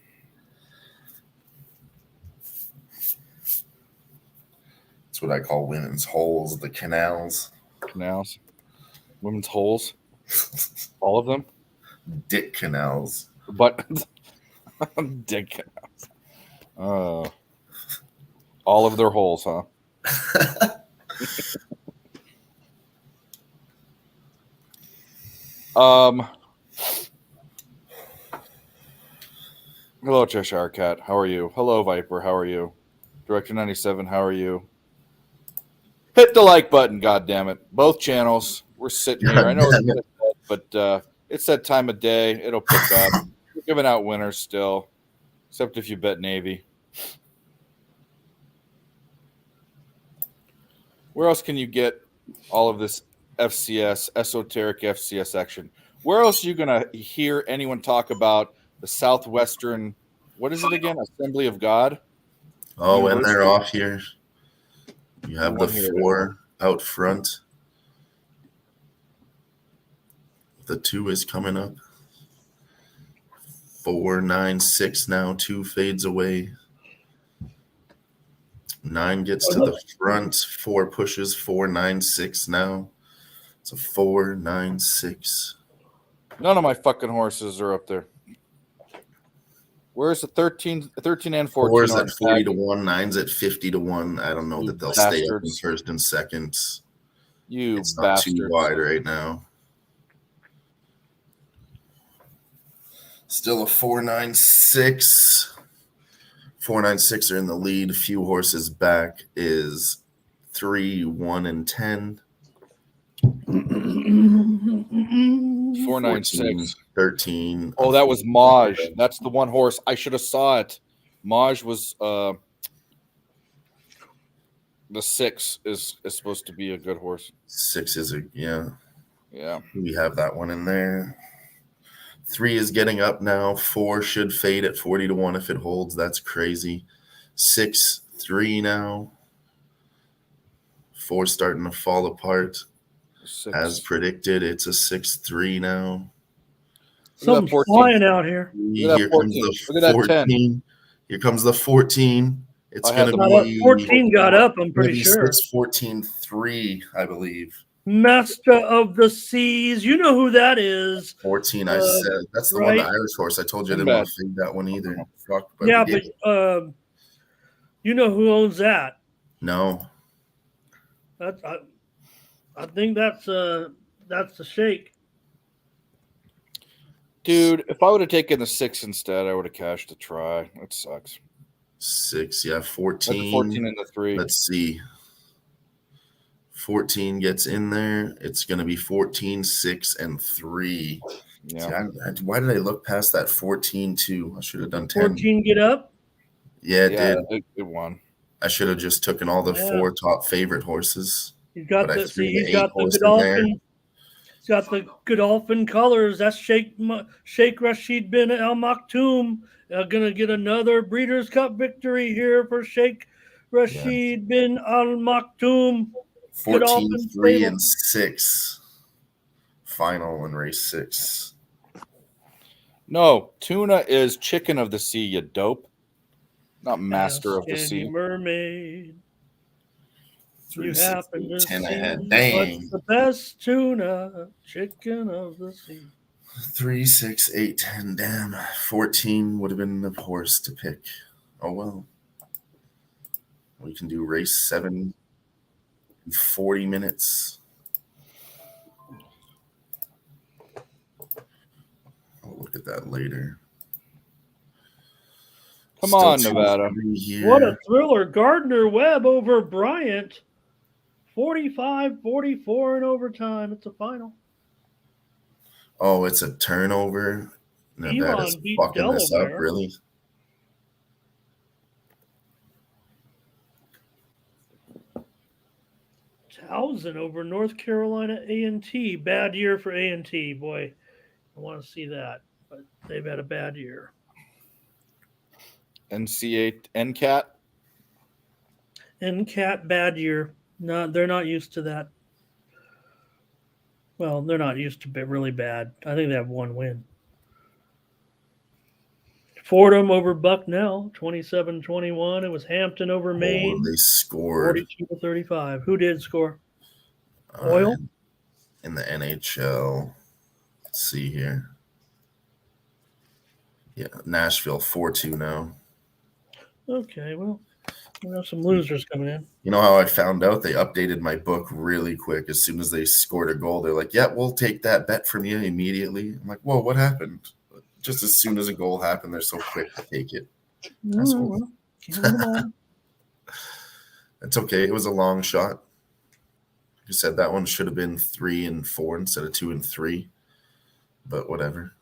That's what I call women's holes, the canals. Canals. Women's holes. All of them? Dick canals. But dick canals. All of their holes, huh? Hello, Cheshire Cat. How are you? Hello, Viper. How are you? Director 97. How are you? Hit the like button, goddammit. Both channels. We're sitting here. I know it's dead, but it's that time of day. It'll pick up. We're giving out winners still, except if you bet Navy. Where else can you get all of this FCS, esoteric FCS action? Where else are you going to hear anyone talk about the Southwestern, what is it again? Assembly of God? Oh, and they're off here. You have the 4 out front. The 2 is coming up. 4, 9, 6 now. 2 fades away. 9 gets to the front. 4 pushes. 4, 9, 6 now. It's a 4, 9, 6. None of my fucking horses are up there. Where's the 13 and 14? 4's at 40-1. 9's at 50-1. I don't know that they'll stay up in first and second. It's not too wide right now. Still a 4-9-6. 4-9-6 are in the lead. Few horses back is 3, 1, and 10. 4-9-6. 13. Oh, that was Maj. That's the one horse. I should have saw it. Maj was the 6 is supposed to be a good horse. 6 is Yeah. We have that one in there. 3 is getting up now. 4 should fade at 40-1 if it holds. That's crazy. 6, 3 now. 4 starting to fall apart. 6. As predicted, it's a 6-3 now. Something's flying out here. Here comes the 14. Here comes the 14. It's going to be 14 got up, I'm pretty sure. 14-3, I believe. Master of the Seas. You know who that is. 14, I said. That's the one, right? the Irish horse. I told you I Isn't didn't want bad. to fade that one either. Fuck, but Yeah, we did. but you know who owns that? No. That's I think that's the Shake. Dude, if I would have taken the 6 instead, I would have cashed the try. That sucks. 6, yeah, That's 14. 14 and the 3. Let's see. 14 gets in there. It's going to be 14, 6, and 3. Yeah. See, why did I look past that 14 too? I should have done 10. 14 get up. Yeah, it did. It won. I should have just taken all the 4 top favorite horses. He's got But I the threw see. the He's 8 got the horse in there. Godolphin. He's got the Godolphin colors. That's Sheikh Rashid bin Al Maktoum. Gonna get another Breeders' Cup victory here for Sheikh Rashid bin Al Maktoum. 14, Godolphin 3, stable. and 6. Final in race 6. No, tuna is chicken of the sea, you dope. Not master of the Skinny sea. mermaid. 3, You 6, happen 8, to 10 see ahead. Dang. what's the best tuna? Chicken of the sea. 3, 6, 8, 10. Damn. 14 would have been the horse to pick. Oh well. We can do race 7 in 40 minutes. I'll look at that later. Come Still on, 2 Nevada. here. What a thriller. Gardner Webb over Bryant. 45-44 in overtime. It's a final. Oh, it's a turnover. Nevada's Elon beat fucking this up, Delaware. really? Towson over North Carolina A&T. Bad year for A&T. Boy, I want to see that. But they've had a bad year. NCAA, NCAT. NCAT, bad year. No, they're not used to that. Well, they're not used to really bad. I think they have one win. Fordham over Bucknell, 27-21. It was Hampton over Maine, Oh, they scored 42-35. Who did score? Oil? in the NHL. Let's see here. Yeah, Nashville 4-2 now. Okay, well, we have some losers coming in. You know how I found out? They updated my book really quick. As soon as they scored a goal, they're like, yeah, we'll take that bet from you immediately. I'm like, whoa, what happened? Just as soon as a goal happened, they're so quick to take it. Well, can't win them all. It's okay. It was a long shot. You said that one should have been 3 and 4 instead of 2 and 3. But whatever.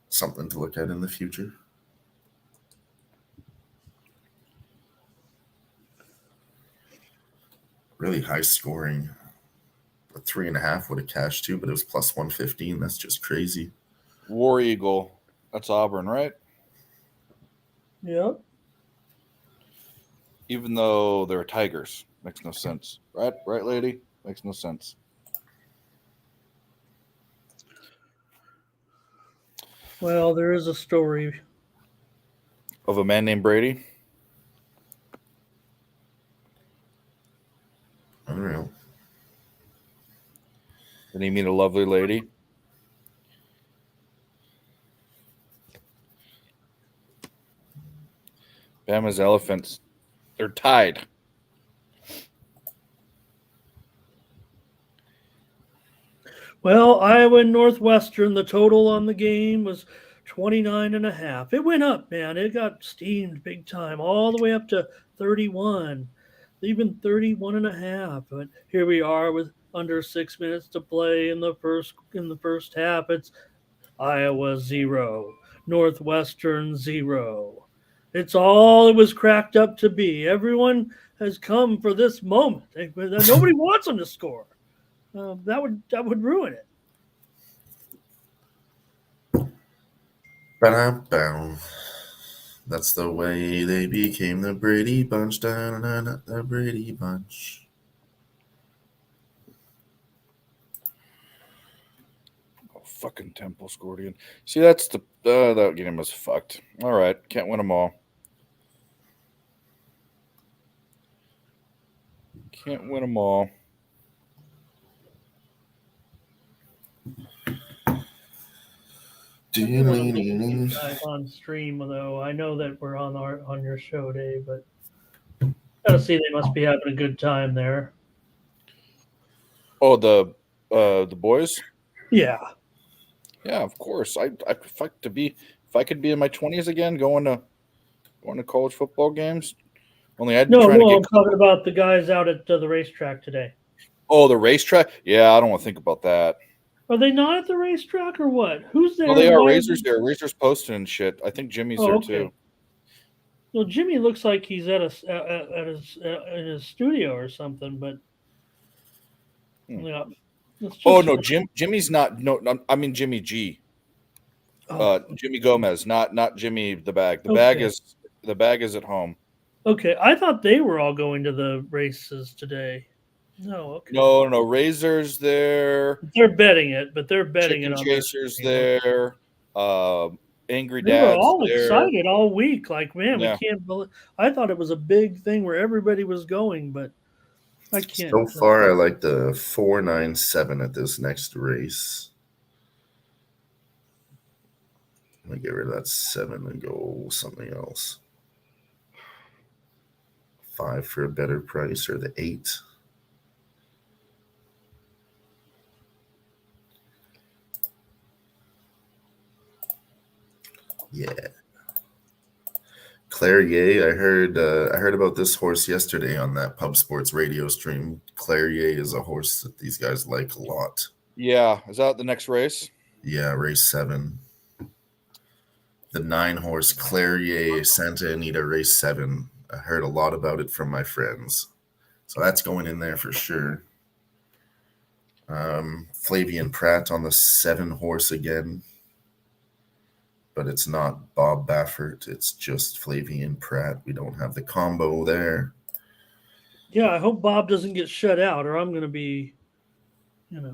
Something to look at in the future. Really high scoring. A 3.5 would have cashed too, but it was plus 115. That's just crazy. War Eagle. That's Auburn, right? Yep. Even though they're Tigers. Makes no sense. Right, lady? Makes no sense. Well, there is a story. Of a man named Brady? Unreal. Did he meet a lovely lady? Bama's Elephants. They're tied. Well, Iowa and Northwestern, the total on the game was 29.5. It went up, man. It got steamed big time, all the way up to 31, even 31.5. But here we are with under 6 minutes to play in the first half. It's Iowa 0, Northwestern 0. It's all it was cracked up to be. Everyone has come for this moment. Nobody wants them to score. That would ruin it. Ba-dum-bum. That's the way they became the Brady Bunch. Da-na-na-na, the Brady Bunch. Oh, fucking Temple scored again. See, that's that game was fucked. All right, can't win them all. Can't win them all. Guys on stream, though I know that we're on your show, Dave, but gotta see they must be having a good time there. Oh, the boys. Yeah. Yeah, of course. If I could be in my 20s again, going to college football games. Only I'd be No, trying to I'm get. talking about the guys out at the racetrack today. Oh, the racetrack. Yeah, I don't want to think about that. Are they not at the racetrack or what? Who's there? Well, they are. Why Razor's there. Razor's posting and shit. I think Jimmy's there too. Well, Jimmy looks like he's at his in his studio or something, but yeah. Oh no, Jimmy's not. No, I mean Jimmy G. Jimmy Gomez, not Jimmy the bag. The bag is at home. Okay, I thought they were all going to the races today. No, okay. No. Razor's there. They're betting it, but they're betting Chicken it on Chaser's there. Angry They were Dad's all there. excited all week. Like, man, Yeah. we can't believe. I thought it was a big thing where everybody was going, but I can't. So far, I like the 497 at this next race. I'm going to get rid of that 7 and go something else. 5 for a better price, or the 8. Yeah. Clarier, I heard about this horse yesterday on that Pub Sports radio stream. Clarier is a horse that these guys like a lot. Yeah, is that the next race? Yeah, race 7. The 9-horse Clarier Santa Anita race 7. I heard a lot about it from my friends. So that's going in there for sure. Flavian Pratt on the 7-horse again. But it's not Bob Baffert. It's just Flavian Pratt. We don't have the combo there. Yeah, I hope Bob doesn't get shut out, or I'm going to be, because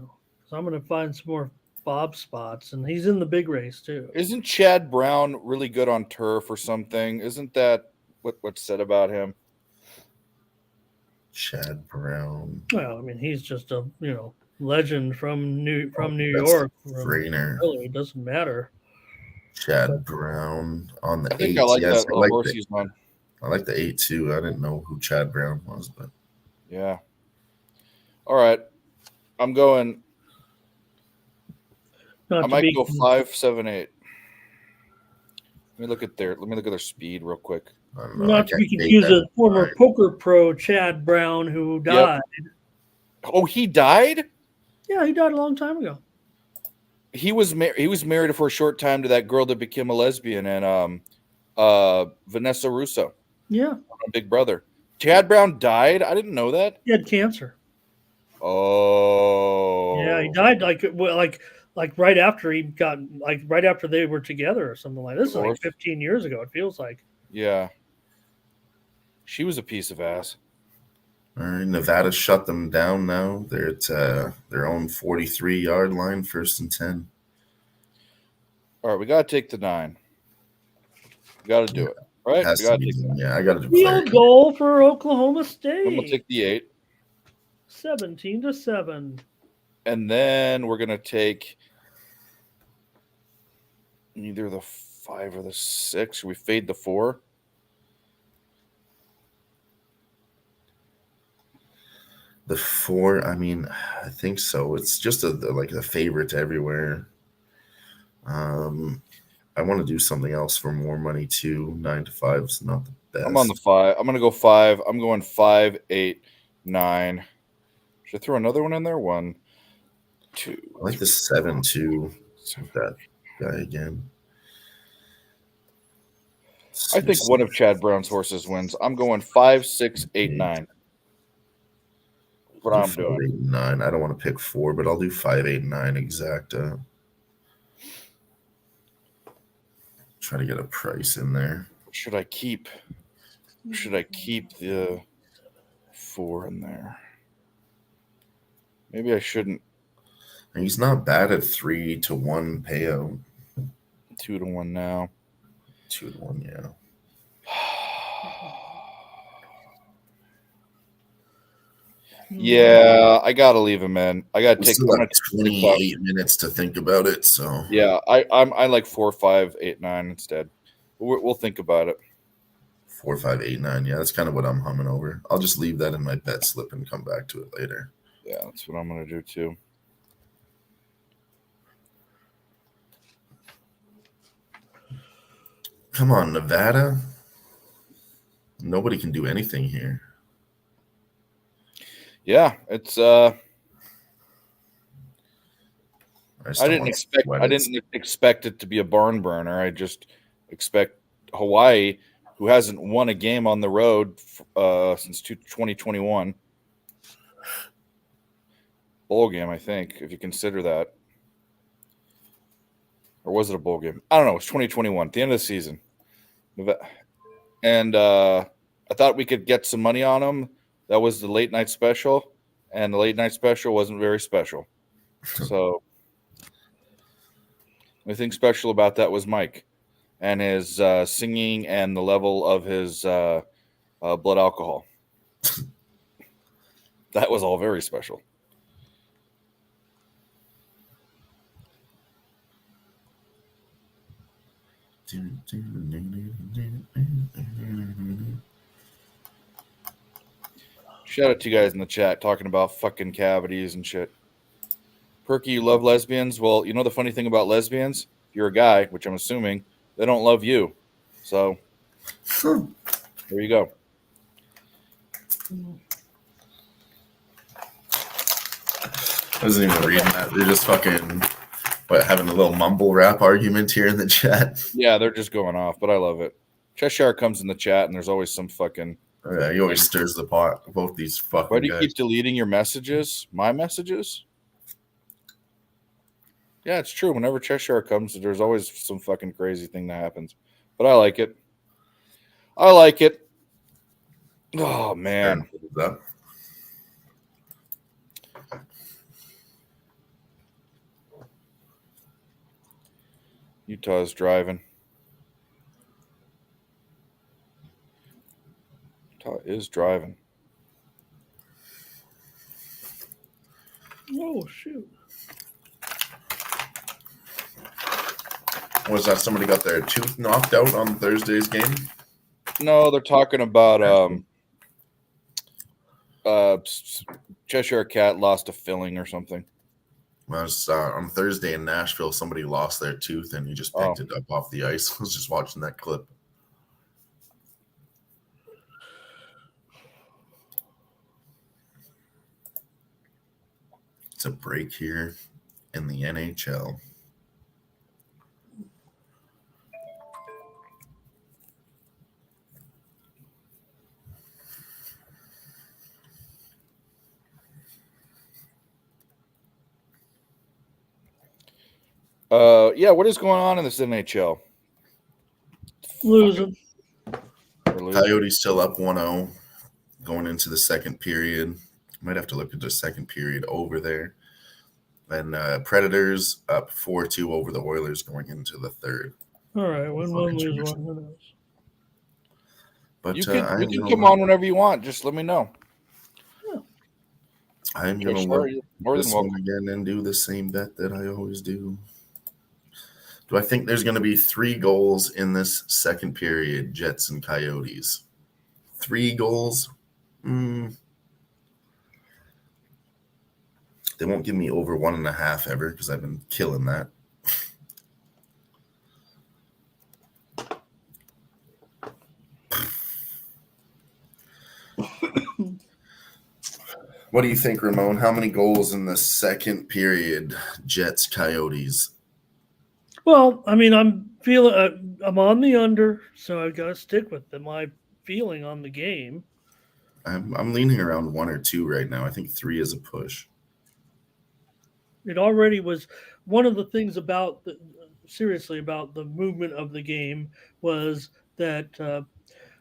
I'm going to find some more Bob spots, and he's in the big race too. Isn't Chad Brown really good on turf or something? Isn't that what's said about him? Chad Brown. Well, I mean, he's just a legend from New York. Brainer. Really, it doesn't matter. Chad Brown on the 8. I think I like that little horse he's on. I like the 8 too. I didn't know who Chad Brown was, but yeah. All right, I'm going. I might go 5, 7, 8. Let me look at their speed real quick. Not to be confused with former poker pro Chad Brown, who died. Yep. Oh, he died? Yeah, he died a long time ago. He was married for a short time to that girl that became a lesbian, and Vanessa Russo. Yeah, Big Brother. Chad Brown died. I didn't know that. He had cancer. Oh. Yeah, he died like right after right after they were together or something like this. Is like 15 years ago. It feels like. Yeah. She was a piece of ass. All right, Nevada shut them down now. They're at their own 43-yard line, 1st and 10. All right, we got to take the 9. We got to do it, right? I got to do field goal for Oklahoma State. I'm going to take the 8. 17-7. And then we're going to take either the 5 or the 6. Should we fade the 4? The 4, I mean, I think so. It's just a favorite everywhere. I want to do something else for more money too. 9 to 5 is not the best. I'm on the 5. I'm going to go 5. I'm going 5, 8, 9. Should I throw another one in there? 1, 2. I like the 7 too. That guy again. I think one of Chad Brown's horses wins. I'm going 5, 6, 8, 9. What I'm doing. 8, 9. I don't want to pick 4, but I'll do 5, 8, 9 exacta. Try to get a price in there. Should I keep the 4 in there? Maybe I shouldn't. He's not bad at 3 to 1 payout. 2 to 1 now. 2 to 1, yeah. Yeah, I gotta leave him in. I gotta We take. still I'm have gonna take TikTok. 28 minutes to think about it. So Yeah, I like 4, 5, 8, 9 instead. We'll think about it. 4, 5, 8, 9. Yeah, that's kind of what I'm humming over. I'll just leave that in my bet slip and come back to it later. Yeah, that's what I'm gonna do too. Come on, Nevada. Nobody can do anything here. Yeah, it's I I didn't expect it to be a barn burner. I just expect Hawaii, who hasn't won a game on the road since 2021. Bowl game, I think, if you consider that. Or was it a bowl game? I don't know. It's 2021, at the end of the season. And I thought we could get some money on them. That was the late night special, and the late night special wasn't very special. So the only thing special about that was Mike and his singing and the level of his blood alcohol. That was all very special. Shout out to you guys in the chat talking about fucking cavities and shit. Perky, you love lesbians? Well, you know the funny thing about lesbians? If you're a guy, which I'm assuming, they don't love you. So, there you go. I wasn't even reading that. They're just fucking having a little mumble rap argument here in the chat. Yeah, they're just going off, but I love it. Cheshire comes in the chat, and there's always some fucking... Oh, yeah, he always stirs the pot. Both these fucking Why do you guys. keep deleting your messages? My messages? Yeah, it's true. Whenever Cheshire comes, there's always some fucking crazy thing that happens. But I like it. I like it. Oh, man. Utah's driving. Utah is driving. Oh, shoot. Was that somebody got their tooth knocked out on Thursday's game? No, they're talking about Cheshire Cat lost a filling or something. Well, on Thursday in Nashville, somebody lost their tooth and he just picked it up off the ice. I was just watching that clip. It's a break here in the NHL. Yeah, what is going on in this NHL? Losing. Coyotes still up 1-0 going into the second period. Might have to look at the second period over there. And Predators up 4-2 over the Oilers going into the third. All right, win one, lose one. Who knows? But you can come on whenever you want. Just let me know. Yeah. I'm going to look this one again and do the same bet that I always do. Do I think there's going to be 3 goals in this second period, Jets and Coyotes? 3 goals? They won't give me over 1.5 ever because I've been killing that. What do you think, Ramon? How many goals in the second period, Jets, Coyotes? Well, I mean, I'm on the under, so I got to stick with my feeling on the game. I'm leaning around 1 or 2 right now. I think 3 is a push. It already was one of the things about the movement of the game was that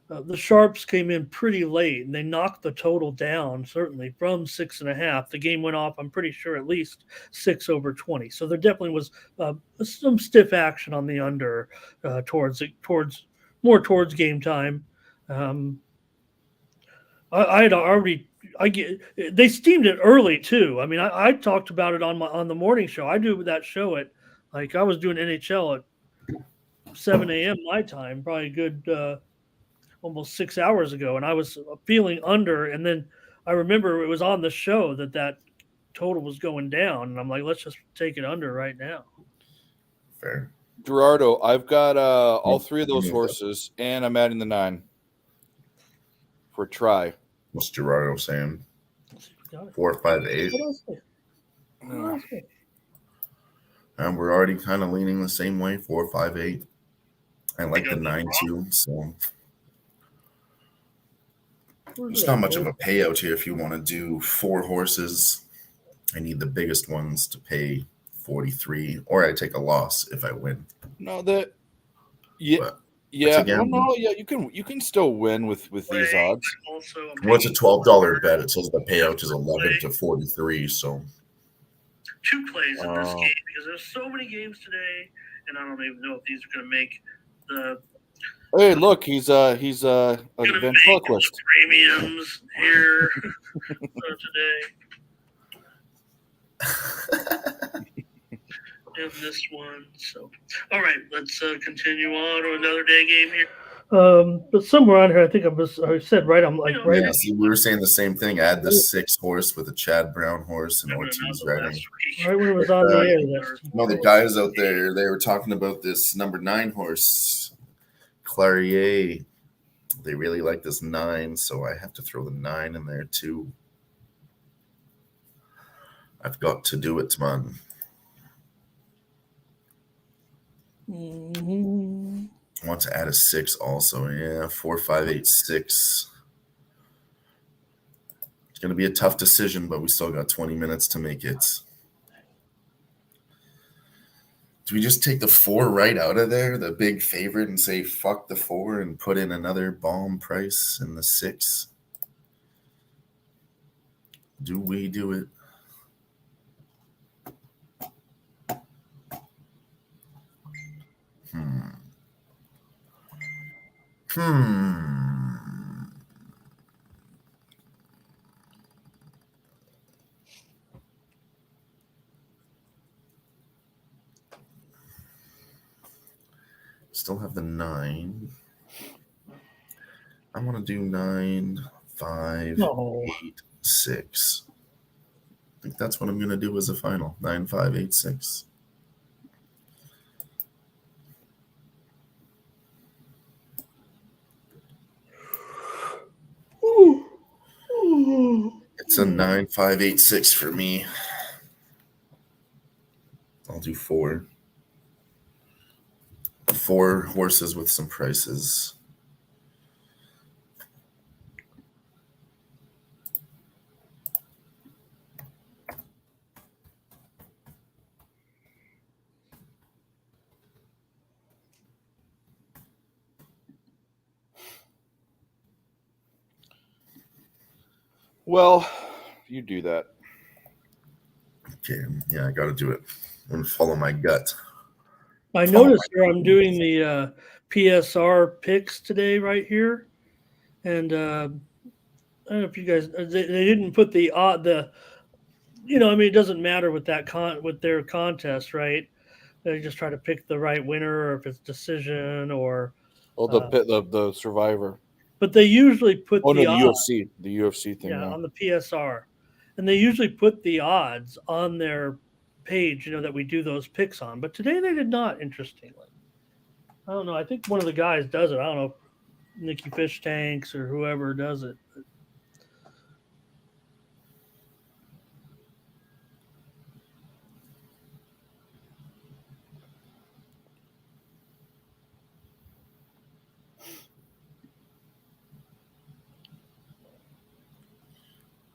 the Sharps came in pretty late and they knocked the total down, certainly from 6.5. The game went off, I'm pretty sure, at least 6/20. So there definitely was some stiff action on the under towards they steamed it early too. I mean, I talked about it on the morning show. I do that show at like I was doing NHL at 7 a.m. my time, probably a good almost 6 hours ago, and I was feeling under. And then I remember it was on the show that total was going down, and I'm like, let's just take it under right now. Fair. Gerardo, I've got all three of those horses, and I'm adding the 9 for a try. What's Gerardo saying? Got it. 4, 5, 8. What else? What else? And we're already kind of leaning the same way. 4, 5, 8. I like the 9 too. So there's not much of a payout here. If you want to do 4 horses, I need the biggest ones to pay 43, or I take a loss if I win. No, that yeah. But Yeah, again, well, no, yeah, you can still win with these odds. Also, what's a $12 bet? It says the payout is 11 to 43. So 2 plays in this game because there's so many games today, and I don't even know if these are going to make the. Hey, look, he's a ventriloquist. Premiums here today. In this one, so all right, let's continue on to another day game here. But somewhere on here, I think I said right. I'm like right. yeah, see, we were saying the same thing. Add the 6 horse with a Chad Brown horse and Ortiz riding. Right when it was on the air. No, the guys out there, they were talking about this number 9 horse, Clarier. They really like this 9, so I have to throw the 9 in there too. I've got to do it, man. Mm-hmm. I want to add a 6 also. Yeah, 4, 5, 8, 6. It's going to be a tough decision, but we still got 20 minutes to make it. Do we just take the 4 right out of there, the big favorite, and say fuck the 4 and put in another bomb price in the 6? Do we do it? Still have the 9. I want to do 9, 5, 8, 6. I think that's what I'm going to do as a final. 9, 5, 8, 6. It's a 9, 5, 8, 6 for me. I'll do 4. 4 horses with some prices. Well, you do that. Okay, yeah, I got to do it. I'm going to follow my gut. I noticed here I'm doing the PSR picks today right here, and I don't know if you guys they didn't put the I mean, it doesn't matter with with their contest, right? They just try to pick the right winner, or if it's decision or the survivor. But they usually put the odds, UFC thing. yeah, on the PSR, and they usually put the odds on their page, that we do those picks on. But today they did not. Interestingly, I don't know. I think one of the guys does it. I don't know, if Nikki Fish Tanks or whoever does it.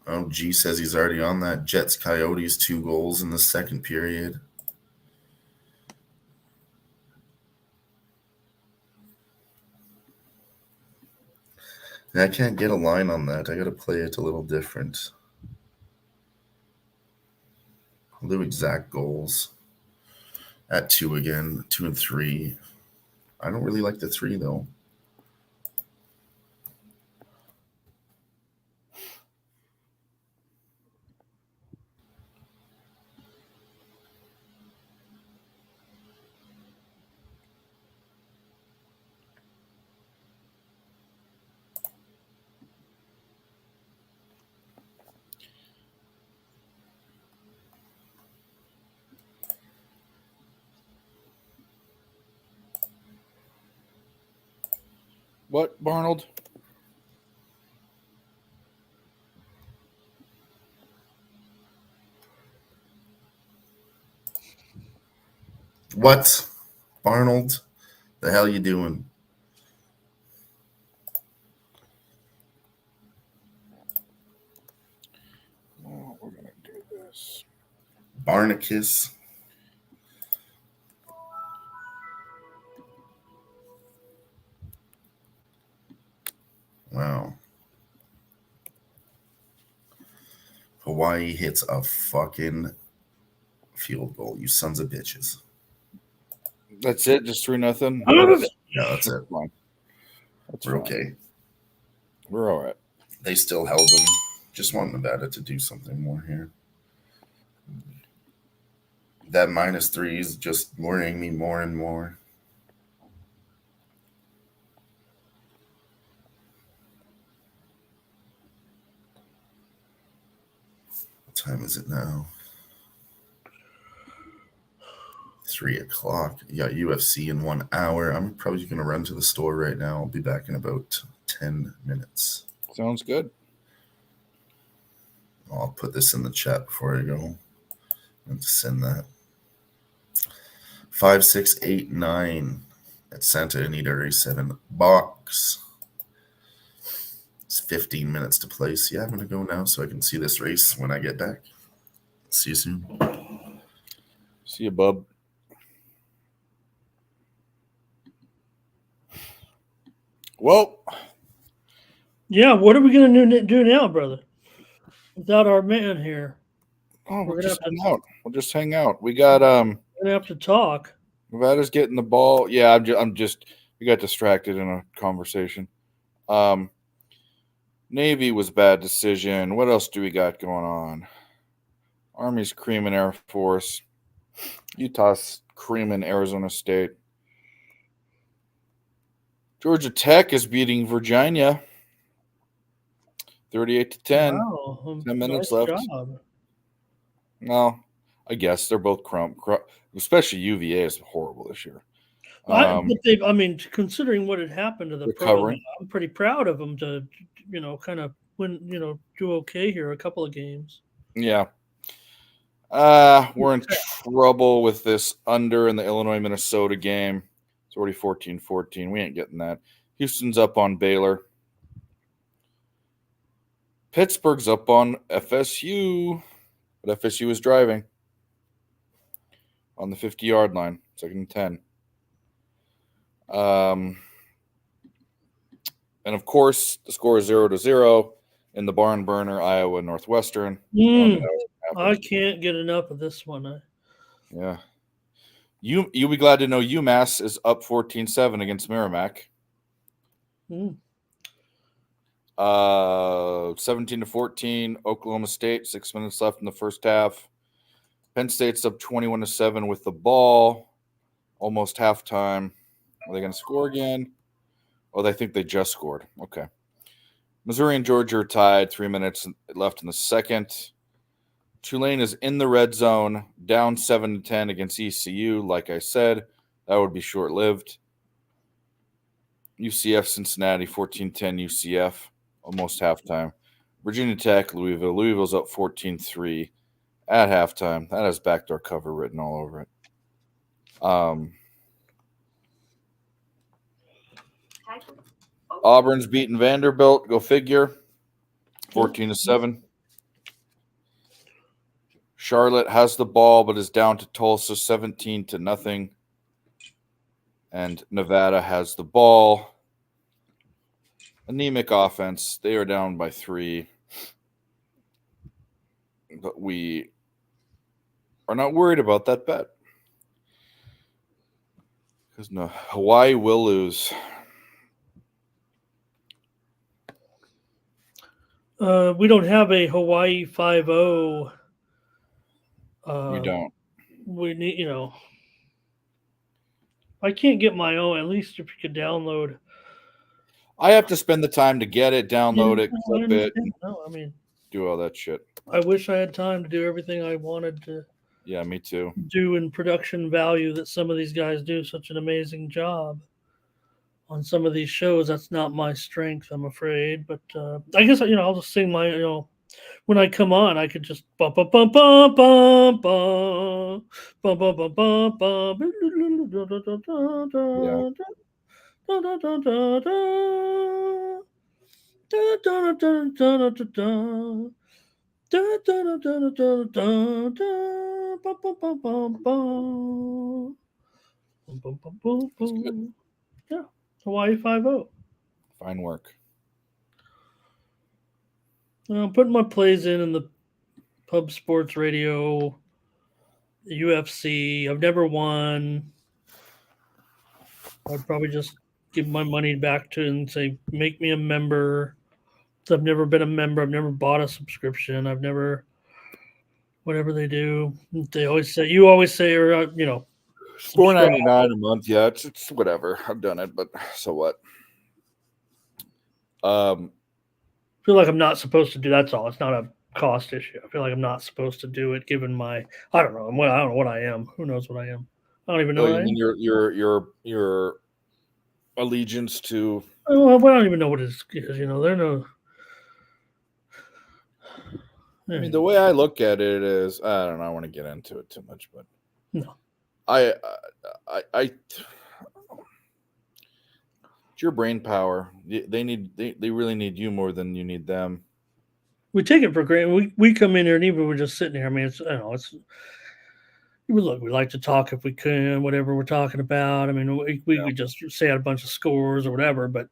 Oh, G says he's already on that. Jets Coyotes 2 goals in the second period. I can't get a line on that. I got to play it a little different. I'll do exact goals at 2 again, 2 and 3. I don't really like the 3 though. What, Barnold? What, Arnold? The hell you doing? Oh, we're gonna do this. Barnacus. Wow. Hawaii hits a fucking field goal. You sons of bitches. That's it. Just 3-0. Yeah, that's it. Fine. That's We're fine. okay. We're all right. They still held them. Just want Nevada to do something more here. That -3 is just worrying me more and more. What time is it now? 3 o'clock. You got UFC in 1 hour. I'm probably going to run to the store right now. I'll be back in about 10 minutes. Sounds good. I'll put this in the chat before I go. I have to send that. 5, 6, 8, 9 at Santa Anita Race 7 box. It's 15 minutes to place. Yeah, I'm going to go now so I can see this race when I get back. See you soon. See you, bub. Well, Yeah, what are we going to do now, brother? Without our man here, we'll gonna just have to- hang out. We'll just hang out. We got we're going to have to talk. Nevada's getting the ball. Yeah, I'm just we got distracted in a conversation. Navy was bad decision. What else do we got going on? Army's creaming Air Force. Utah's creaming Arizona State. Georgia Tech is beating Virginia 38-10. Wow, 10 minutes nice left. job. Well, I guess they're both crump. Especially UVA is horrible this year. But I mean, considering what had happened to the Recovering. program, I'm pretty proud of them to, kind of win, do okay here a couple of games. Yeah. We're in trouble with this under in the Illinois-Minnesota game. It's already 14-14. We ain't getting that. Houston's up on Baylor. Pittsburgh's up on FSU. But FSU is driving on the 50-yard line. 2nd and 10. And, of course, the score is 0-0 in the barn burner, Iowa Northwestern. I can't get enough of this one. Yeah. You'll be glad to know UMass is up 14-7 against Merrimack. 17-14, Oklahoma State, 6 minutes left in the first half. Penn State's up 21-7 with the ball, almost halftime. Are they going to score again? Oh, they think they just scored. Okay. Missouri and Georgia are tied, 3 minutes left in the second. Tulane is in the red zone, down 7-10 against ECU. Like I said, that would be short-lived. UCF, Cincinnati, 14-10 UCF, almost halftime. Virginia Tech, Louisville. Louisville's up 14-3 at halftime. That has backdoor cover written all over it. Auburn's beating Vanderbilt. Go figure. 14-7. Charlotte has the ball, but is down to Tulsa 17-0. And Nevada has the ball. Anemic offense. They are down by 3. But we are not worried about that bet. Because no, Hawaii will lose. We don't have a Hawaii 5-0. We don't. We need, I can't get my own. At least if you could download. I have to spend the time to get it, download it, clip it, No, I mean, do all that shit. I wish I had time to do everything I wanted to Yeah, me too. do in production value that some of these guys do such an amazing job. on some of these shows. That's not my strength, I'm afraid. But I guess I'll just sing my when I come on, I could just bum bum bum bum bum bum bum bum bum bum bum. Yeah. That's good. Yeah, Hawaii 5-0. Fine work. I'm putting my plays in the pub sports radio, the UFC. I've never won. I'd probably just give my money back to and say, make me a member. So I've never been a member. I've never bought a subscription. I've never, whatever they do. They always say, you always say, or subscribe. $4.99 a month. Yeah, it's whatever. I've done it, but so what? I feel like I'm not supposed to do. That's all. It's not a cost issue. I feel like I'm not supposed to do it, given my. I don't know. I don't know what I am. Who knows what I am? I don't even know. Oh, what you I mean am. your allegiance to? Well, I don't even know what it is. They're no. I mean, the way I look at it is, I don't know. I want to get into it too much, but No. It's your brain power. They really need you more than you need them. We take it for granted. We come in here and even we're just sitting here. I mean, look, we like to talk if we can, whatever we're talking about. I mean, we could just say out a bunch of scores or whatever, but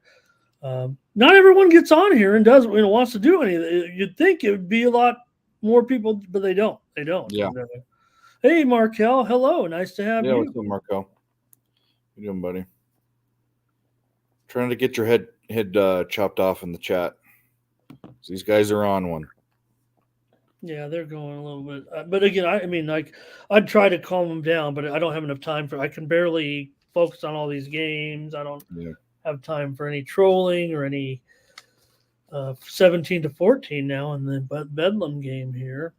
not everyone gets on here and does wants to do anything. You'd think it would be a lot more people, but they don't. They don't. Yeah. Hey, Markel. Hello. Nice to have you. What's up, Marco? How you doing, buddy? Trying to get your head chopped off in the chat. These guys are on one. Yeah, they're going a little bit. But again, I'd try to calm them down, but I don't have enough time I can barely focus on all these games. I don't have time for any trolling or any 17-14 now in the Bedlam game here.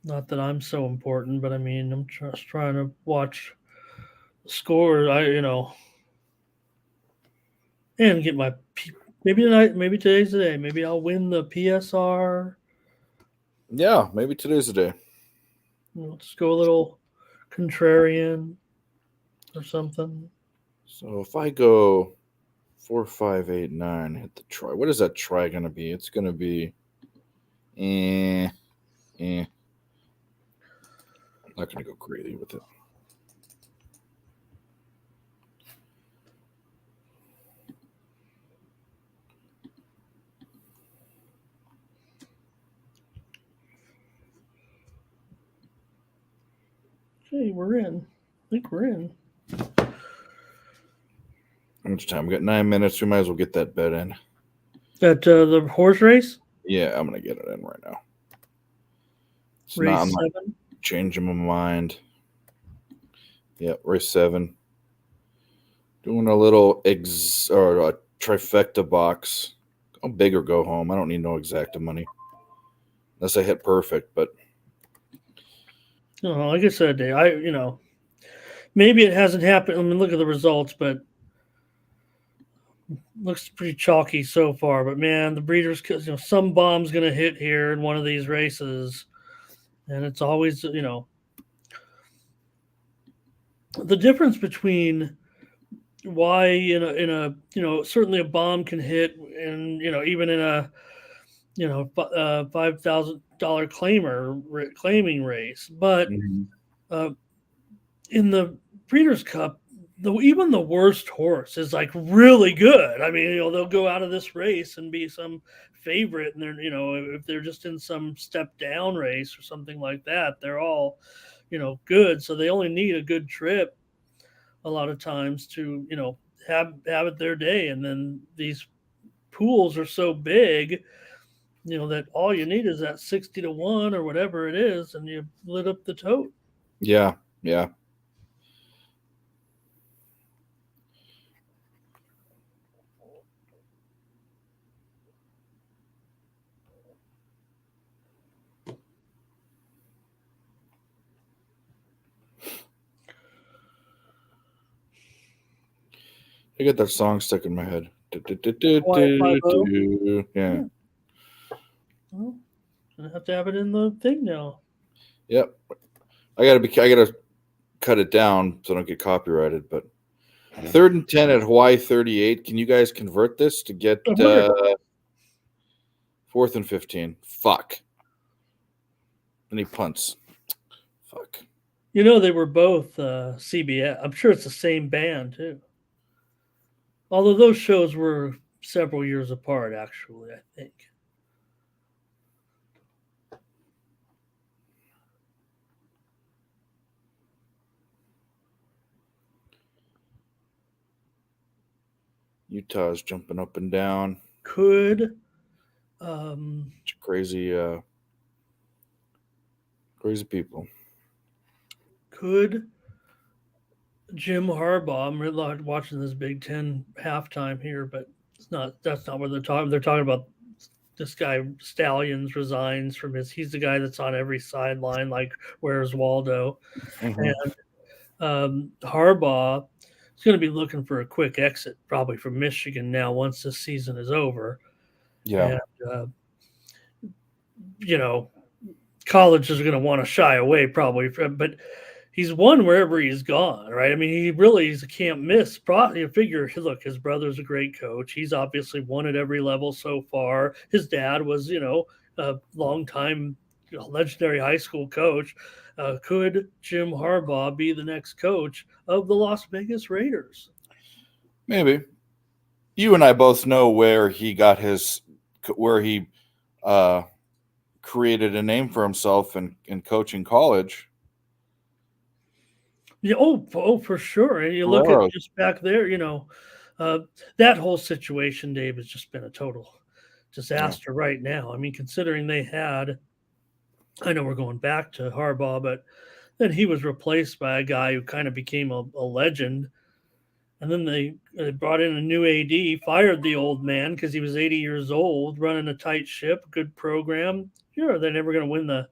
Not that I'm so important, but I mean, I'm just trying to watch the score. And get my maybe today's the day. Maybe I'll win the PSR. Yeah, maybe today's the day. Let's go a little contrarian or something. So if I go 4, 5, 8, 9, hit the try. What is that try going to be? It's going to be I'm not going to go crazy with it. Okay, we're in. I think we're in. How much time? We got 9 minutes. We might as well get that bet in. At the horse race? Yeah, I'm going to get it in right now. I'm not changing my mind. Yeah, race 7. Doing a little a trifecta box. Go big or go home. I don't need no exacta money. Unless I hit perfect, but like I said, Dave, maybe it hasn't happened. I mean, look at the results, but looks pretty chalky so far. But man, the Breeders' Cup, some bomb's going to hit here in one of these races, and it's always, the difference between why in a certainly a bomb can hit, and even in a $5,000 claiming race, but in the Breeders' Cup, even the worst horse is like really good. I mean, they'll go out of this race and be some favorite, and they're if they're just in some step down race or something like that, they're all good. So they only need a good trip a lot of times to have it their day, and then these pools are so big that all you need is that 60-1 or whatever it is, and you lit up the tote. Yeah. I get that song stuck in my head. Hawaii Five-0? Yeah. Well, gonna have to have it in the thing now. Yep. I gotta cut it down so I don't get copyrighted. But 3rd and 10 at Hawaii 38. Can you guys convert this to get 4th and 15? Fuck. And he punts. Fuck. You know, they were both CBS. I'm sure it's the same band too. Although those shows were several years apart, actually, I think. Utah's jumping up and down. Could Crazy people. Could Jim Harbaugh? I'm really watching this Big Ten halftime here, but it's not. That's not what they're talking. They're talking about this guy Stallions resigns from his. He's the guy that's on every sideline, like where's Waldo, and Harbaugh is going to be looking for a quick exit, probably from Michigan now once this season is over. Yeah. And, you know, colleges are going to want to shy away probably, but he's won wherever he's gone, right? I mean, he's a can't miss. You figure, look, his brother's a great coach. He's obviously won at every level so far. His dad was, a longtime legendary high school coach. Could Jim Harbaugh be the next coach of the Las Vegas Raiders? Maybe. You and I both know where he created a name for himself in coaching college. Yeah, for sure. And you look at just back there, that whole situation, Dave, has just been a total disaster right now. I mean, considering they had, I know we're going back to Harbaugh, but then he was replaced by a guy who kind of became a legend. And then they brought in a new AD, fired the old man because he was 80 years old, running a tight ship, good program. Sure, they're never going to win the,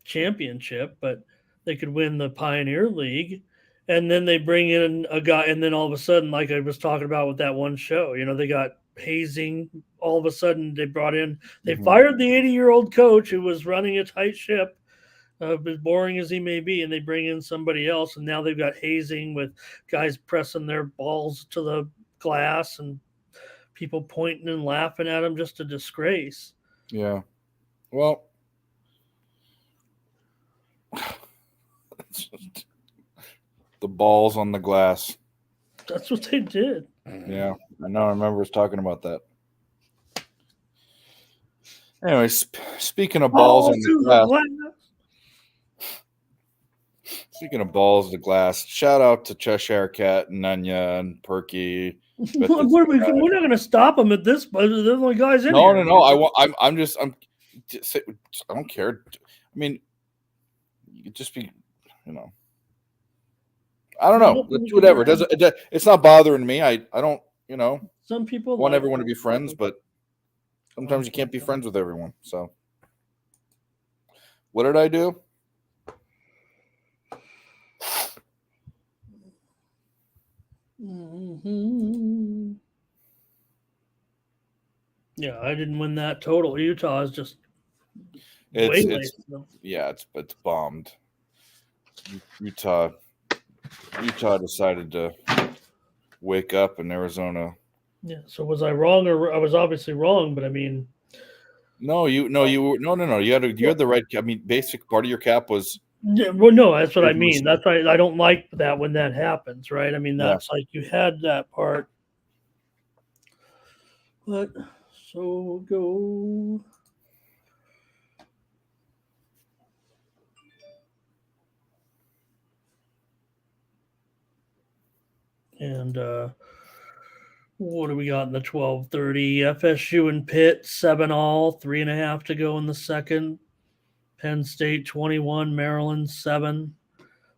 championship, but they could win the Pioneer League. And then they bring in a guy, and then all of a sudden, like I was talking about with that one show, they got hazing. All of a sudden, they fired the 80-year-old coach who was running a tight ship, as boring as he may be, and they bring in somebody else, and now they've got hazing with guys pressing their balls to the glass and people pointing and laughing at them. Just a disgrace. Yeah. Well, the balls on the glass. That's what they did. Yeah, I know. I remember us talking about that. Anyway, speaking of balls on the glass. Speaking of balls to glass, shout out to Cheshire Cat and Nanya and Perky. We're not going to stop them at this, but they're the only guys in here. No. I don't care. I mean, you could just be, I don't know. Let's do whatever. It's not bothering me. I don't, Some people want everyone to be friends, but sometimes you can't be friends with everyone. So, what did I do? Mm-hmm. Yeah, I didn't win that total. Utah is just it's bombed. Utah decided to wake up in Arizona. Yeah. So was I wrong, or I was obviously wrong? But I mean, no. You had the right. I mean, basic part of your cap was. Yeah, well, no, that's what I mean. That's I don't like that when that happens, right? I mean, that's like you had that part, but so we'll go. And what do we got in the 12:30? FSU and Pitt 7-all, 3.5 to go in the second. Penn State 21, Maryland 7.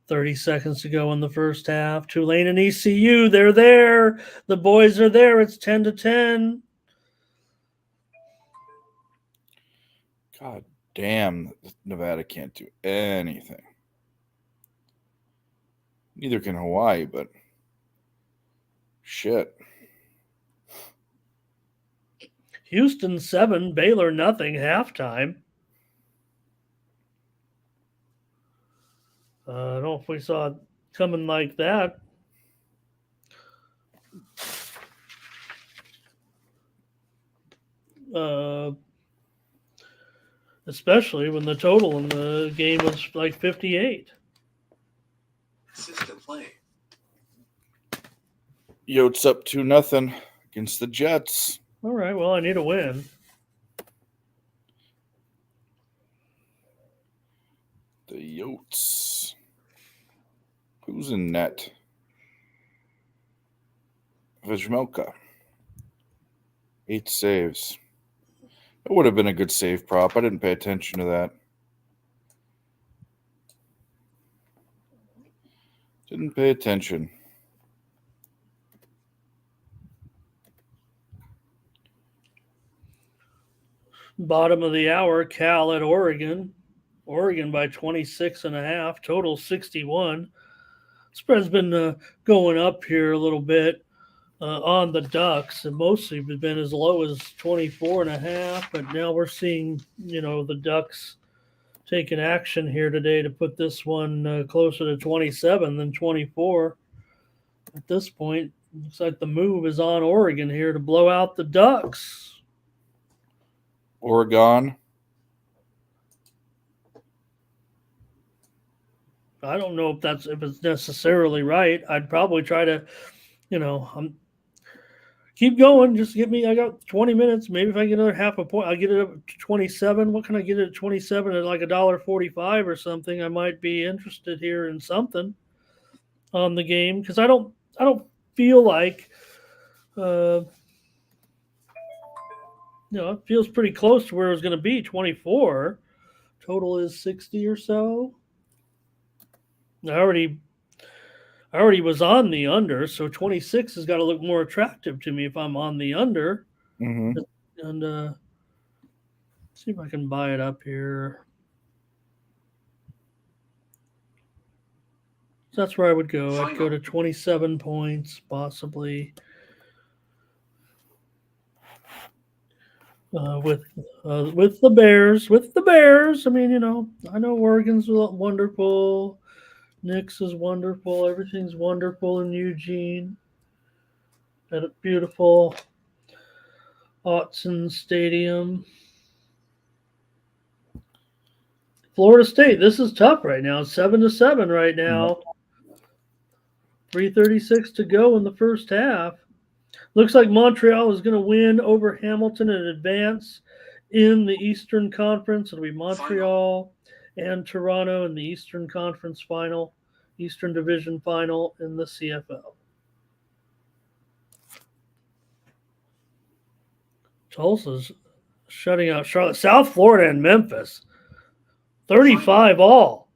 30 seconds to go in the first half. Tulane and ECU, they're there. The boys are there. It's 10-10. God damn, Nevada can't do anything. Neither can Hawaii, but Shit. Houston 7, Baylor nothing, halftime. I don't know if we saw it coming like that. Especially when the total in the game was like 58. System play. Yotes up 2-0 against the Jets. All right, well, I need a win. The Yotes. Who's in net? Vizmelka. 8 saves. It would have been a good save prop. I didn't pay attention to that. Didn't pay attention. Bottom of the hour, Cal at Oregon. Oregon by 26.5, total 61. Spread's been going up here a little bit on the Ducks, and mostly been as low as 24.5. But now we're seeing, the Ducks taking action here today to put this one closer to 27 than 24. At this point, looks like the move is on Oregon here to blow out the Ducks. Oregon. I don't know if it's necessarily right. I'd probably try to, keep going. Just I got 20 minutes. Maybe if I get another half a point, I'll get it up to 27. What can I get it at 27 at like $1.45 or something? I might be interested here in something on the game because I don't feel like, it feels pretty close to where it was going to be. 24 total is 60 or so. I already was on the under, so 26 has got to look more attractive to me if I'm on the under. Mm-hmm. And see if I can buy it up here. So that's where I would go. I'd go to 27 points, possibly. With the Bears. I mean, I know Oregon's wonderful. Nix is wonderful. Everything's wonderful in Eugene. At a beautiful Autzen Stadium. Florida State. This is tough right now. 7-7 right now. 3:36 to go in the first half. Looks like Montreal is going to win over Hamilton and advance in the Eastern Conference. It'll be Montreal and Toronto in the Eastern Conference final, Eastern Division final in the CFL. Tulsa's shutting out Charlotte. South Florida and Memphis. 35 all.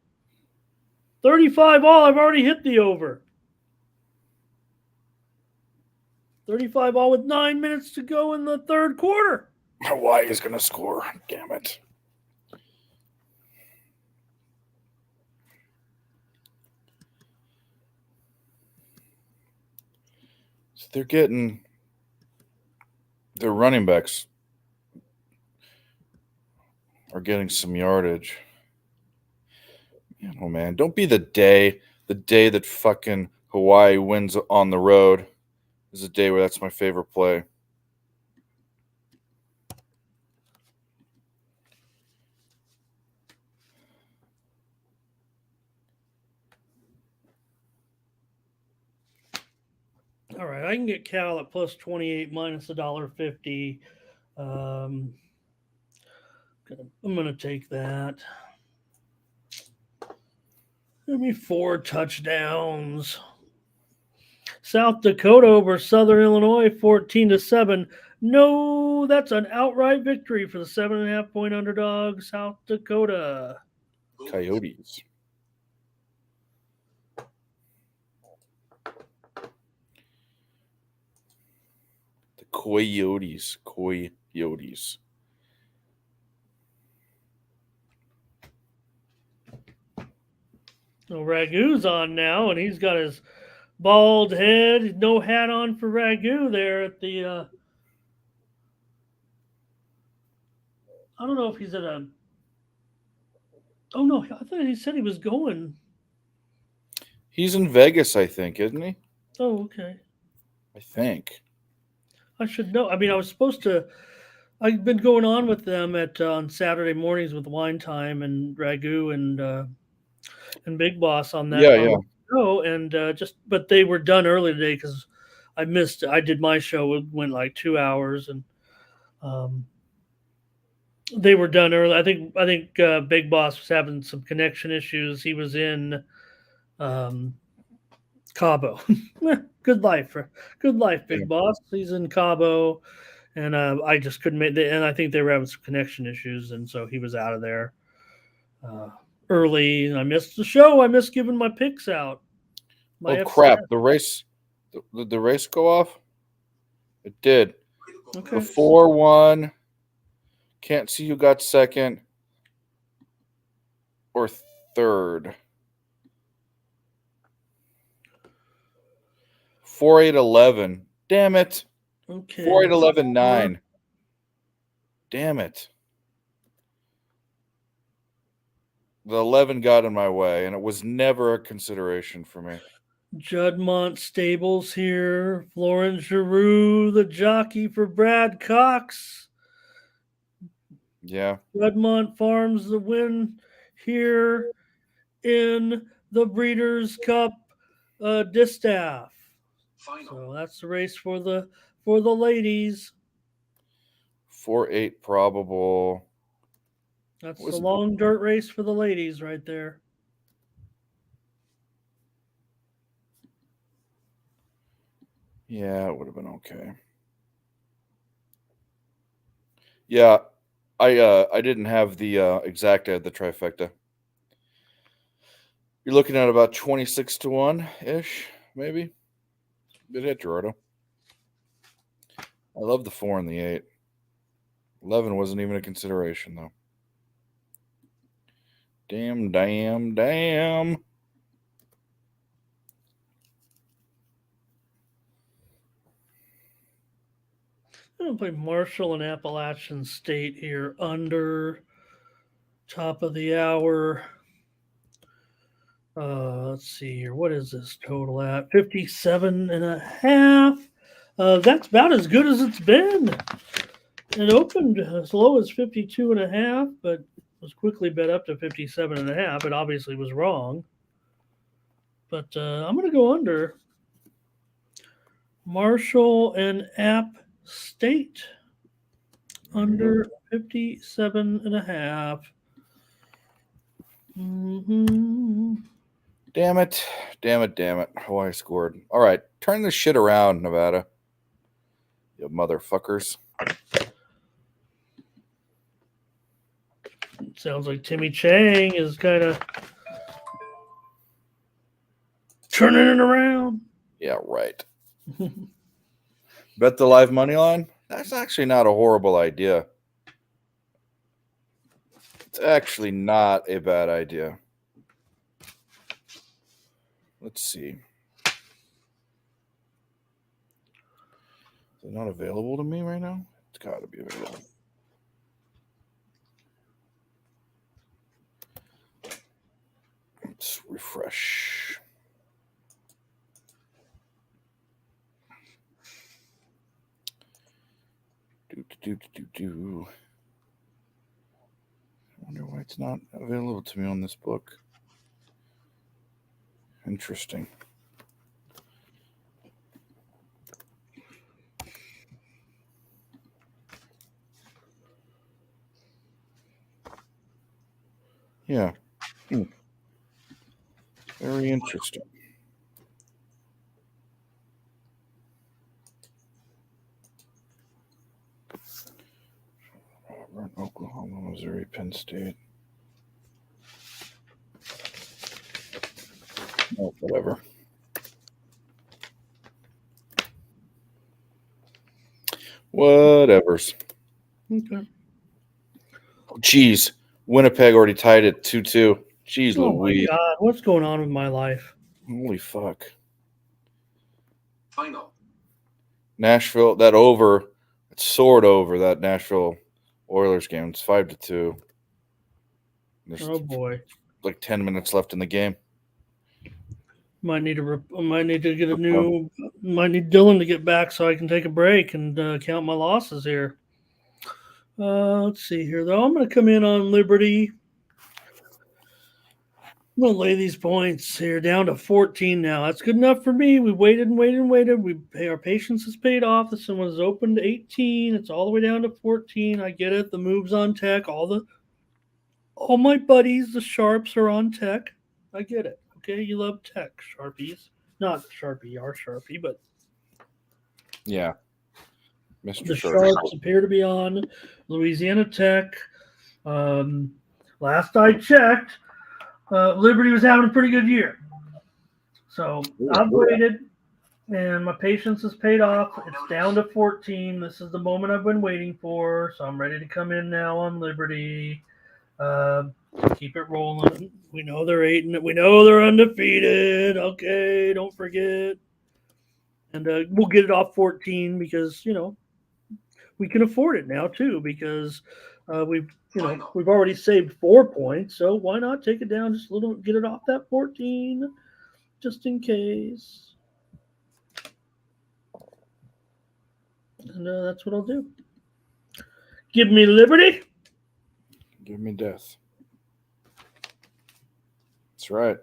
35 all. I've already hit the over. 35 all with 9 minutes to go in the third quarter. Hawaii is going to score. Damn it. So they're getting their running backs are getting some yardage. Oh, man. Don't be the day that fucking Hawaii wins on the road. Is a day where that's my favorite play. All right, I can get Cal at plus 28 minus $1.50. I'm going to take that. Give me 4 touchdowns. South Dakota over Southern Illinois, 14-7. No, that's an outright victory for the 7.5-point underdog, South Dakota. Coyotes. The Coyotes. So Ragu's on now, and he's got his bald head, no hat on for Ragu there at the. I don't know if he's at a. Oh no! I thought he said he was going. He's in Vegas, I think, isn't he? Oh, okay. I think. I should know. I mean, I was supposed to. I've been going on with them at on Saturday mornings with Wine Time and Ragu and Big Boss on that. Yeah, on yeah. the show, and but they were done early today because I missed. I did my show. It went like 2 hours, and they were done early. I think Big Boss was having some connection issues. He was in Cabo. Good life, Big Boss. He's in Cabo, and I just couldn't make it. And I think they were having some connection issues, and so he was out of there early. And I missed the show. I missed giving my picks out. Oh crap! The race, did the race go off? It did. Okay. The 4-1. Can't see who got second or third. 4-8-11. Damn it. Okay. 4-8-11-9. Damn it. The 11 got in my way, and it was never a consideration for me. Juddmont Stables here. Florence Giroux, the jockey for Brad Cox. Yeah. Juddmont Farms the win here in the Breeders' Cup distaff. So that's the race for the ladies. 4-8 probable. That's the long dirt race for the ladies right there. Yeah, it would have been okay. Yeah, I didn't have the exact ad, the trifecta. You're looking at about 26-1 ish, maybe. Good hit, Gerardo. I love the 4 and the 8. 11 wasn't even a consideration, though. Damn. I'm going to play Marshall and Appalachian State here under top of the hour. Let's see here. What is this total at? 57.5. That's about as good as it's been. It opened as low as 52.5, but was quickly bet up to 57.5. It obviously was wrong. But I'm going to go under. Marshall and App State under 57.5. Damn it. Hawaii scored. All right. Turn this shit around, Nevada. You motherfuckers. Sounds like Timmy Chang is kind of turning it around. Yeah, right. Bet the live money line? That's actually not a horrible idea. It's actually not a bad idea. Let's see. Is it not available to me right now? It's got to be available. Let's refresh. I wonder why it's not available to me on this book. Interesting. Yeah. Very interesting. Auburn, Oklahoma, Missouri, Penn State. Oh, whatever. Whatevers. Okay. Jeez. Winnipeg already tied it 2-2. Jeez Oh Louise. my God. What's going on with my life? Holy fuck. Final. Nashville, that over, it soared over that Nashville Oilers game. It's 5-2. There's Oh boy, like 10 minutes left in the game. might need to get a new. Might need Dylan to get back so I can take a break and count my losses here. Let's see here though. I'm going to come in on Liberty. I'm going to lay these points here down to 14 now. That's good enough for me. We waited and waited and waited. Our patience has paid off. This one was open to 18. It's all the way down to 14. I get it. The move's on tech. All my buddies, the Sharps, are on tech. I get it. Okay, you love tech, Sharpies. Not Sharpie, our Sharpie, but Yeah. Mr. the Sharp. Sharps appear to be on Louisiana Tech. Last I checked, Liberty was having a pretty good year. So I've waited, and my patience has paid off. It's down to 14. This is the moment I've been waiting for, so I'm ready to come in now on Liberty. Keep it rolling. We know they're 8. We know they're undefeated. Okay, don't forget. And we'll get it off 14 because we can afford it now too because we've already saved 4 points. So why not take it down just a little, get it off that 14, just in case. And that's what I'll do. Give me Liberty. Give me death. That's right.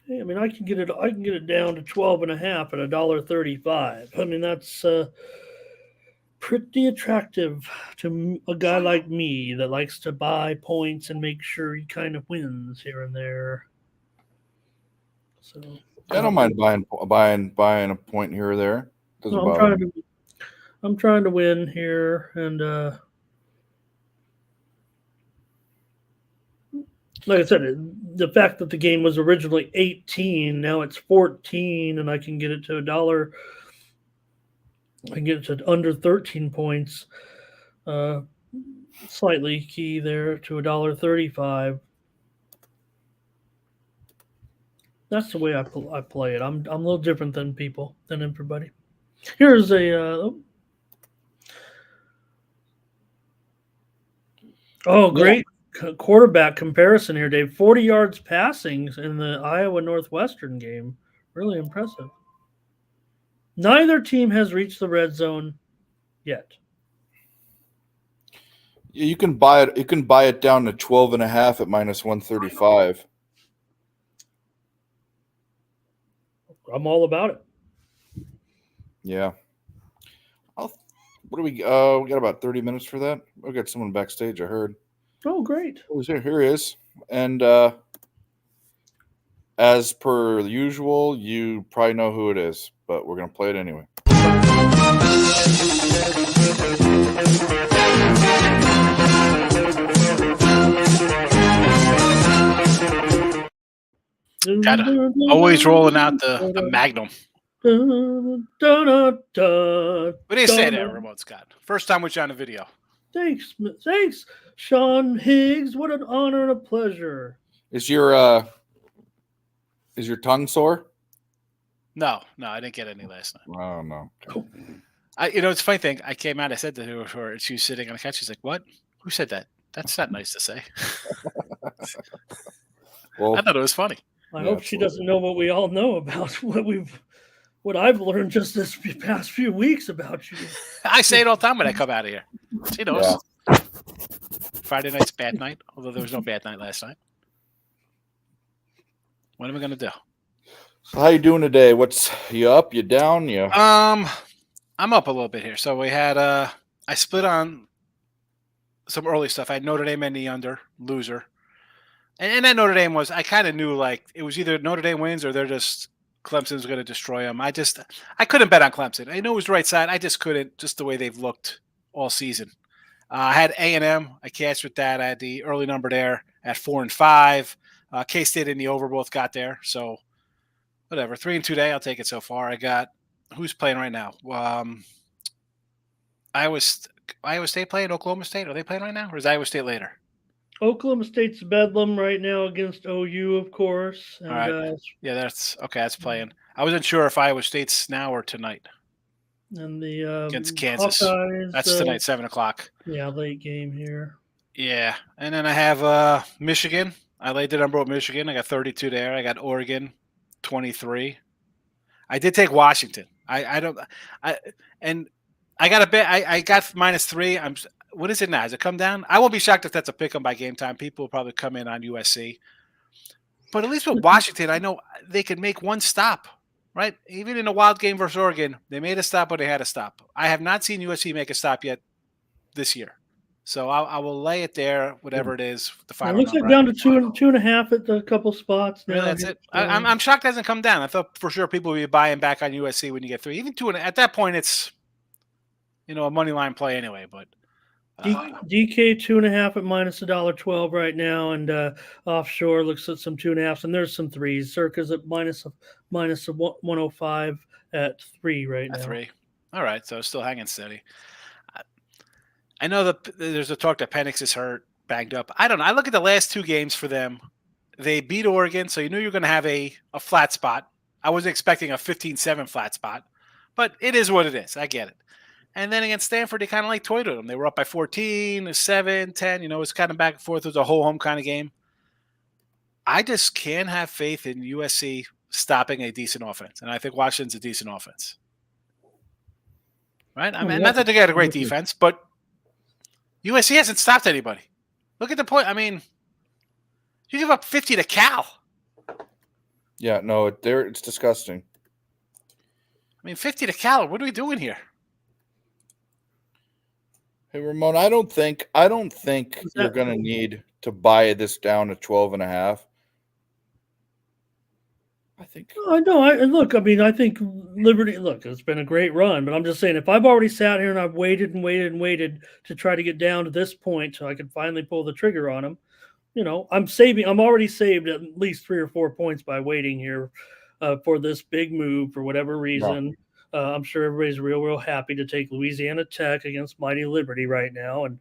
I mean, I can get it down to 12.5 at $1.35. I mean, that's pretty attractive to a guy like me that likes to buy points and make sure he kind of wins here and there. So I don't mind buying a point here or there. Doesn't bother me. I'm trying to win here, and like I said, the fact that the game was originally 18, now it's 14, and I can get it to $1. I can get it to under 13 points. Slightly key there to $1.35. That's the way I play it. I'm a little different than everybody. Here's a great quarterback comparison here, Dave. 40 yards passing in the Iowa Northwestern game. Really impressive. Neither team has reached the red zone yet. You can buy it. You can buy it down to 12.5 at -135. I'm all about it. Yeah. What do we? We got about 30 minutes for that. We got someone backstage. I heard. Oh, great! Oh, here he is. And as per usual, you probably know who it is, but we're gonna play it anyway. Always rolling out the Magnum. What do you say there, Ramon Scott? First time with you on the video. Thanks, Sean Higgs. What an honor and a pleasure. Is your tongue sore? No, I didn't get any last night. Oh no. It's a funny thing. I came out, I said to her, and she was sitting on the couch. She's like, "What? Who said that? That's not nice to say." Well, I thought it was funny. I hope she doesn't know what we all know about what I've learned just this past few weeks about you. I say it all the time when I come out of here. She knows. Yeah. Friday night's bad night, although there was no bad night last night. What am I gonna do? So how you doing today? You up? You down? You? I'm up a little bit here. So we had I split on some early stuff. I had Notre Dame and the under, loser. And that Notre Dame was, I kind of knew like it was either Notre Dame wins or Clemson's going to destroy them. I couldn't bet on Clemson. I know it was the right side. I just couldn't, just the way they've looked all season. I had A&M. I cashed with that. I had the early number there at 4 and 5. K-State and the over both got there. So whatever, 3 and 2 day. I'll take it so far. I got, who's playing right now? Iowa State playing Oklahoma State. Are they playing right now? Or is Iowa State later? Oklahoma State's bedlam right now against OU, of course. And, All right. Yeah, that's okay. That's playing. I wasn't sure if Iowa State's now or tonight and the against Kansas. Hawkeyes. That's tonight, 7:00. Yeah, late game here. Yeah, and then I have Michigan. I laid the number with Michigan. I got 32 there. I got Oregon, 23. I did take Washington. I got a bet. I got -3. What is it now? Has it come down? I won't be shocked if that's a pick 'em by game time. People will probably come in on USC. But at least with Washington, I know they could make one stop, right? Even in a wild game versus Oregon, they made a stop when they had a stop. I have not seen USC make a stop yet this year. So I will lay it there, whatever it is. The It final looks like number. down to 2.5 at a couple spots now. Really, that's it. I'm shocked it hasn't come down. I thought for sure people would be buying back on USC when you get 3. Even 2. At that point, it's a money line play anyway. But DK 2.5 at -$1.12 right now, and offshore looks at some 2.5s, and there's some 3s. Circa's at -105 at 3 right now. 3. All right, so still hanging steady. I know that there's a talk that Penix is hurt, banged up. I don't know. I look at the last 2 games for them. They beat Oregon, so you knew you were going to have a flat spot. I wasn't expecting a 15-7 flat spot, but it is what it is. I get it. And then against Stanford, they kind of toyed with them. They were up by 14, 7, 10. It's kind of back and forth. It was a whole home kind of game. I just can't have faith in USC stopping a decent offense, and I think Washington's a decent offense. Right? I mean, not that they got a great defense, but USC hasn't stopped anybody. Look at the point. I mean, you give up 50 to Cal. Yeah, no, it's disgusting. I mean, 50 to Cal. What are we doing here? Hey, Ramon, I don't think you're going to need to buy this down to 12.5. I think. I know. I think Liberty. Look, it's been a great run, but I'm just saying, if I've already sat here and I've waited and waited and waited to try to get down to this point so I can finally pull the trigger on them, I'm saving. I'm already saved at least 3 or 4 points by waiting here for this big move for whatever reason. I'm sure everybody's real happy to take Louisiana Tech against mighty Liberty right now, and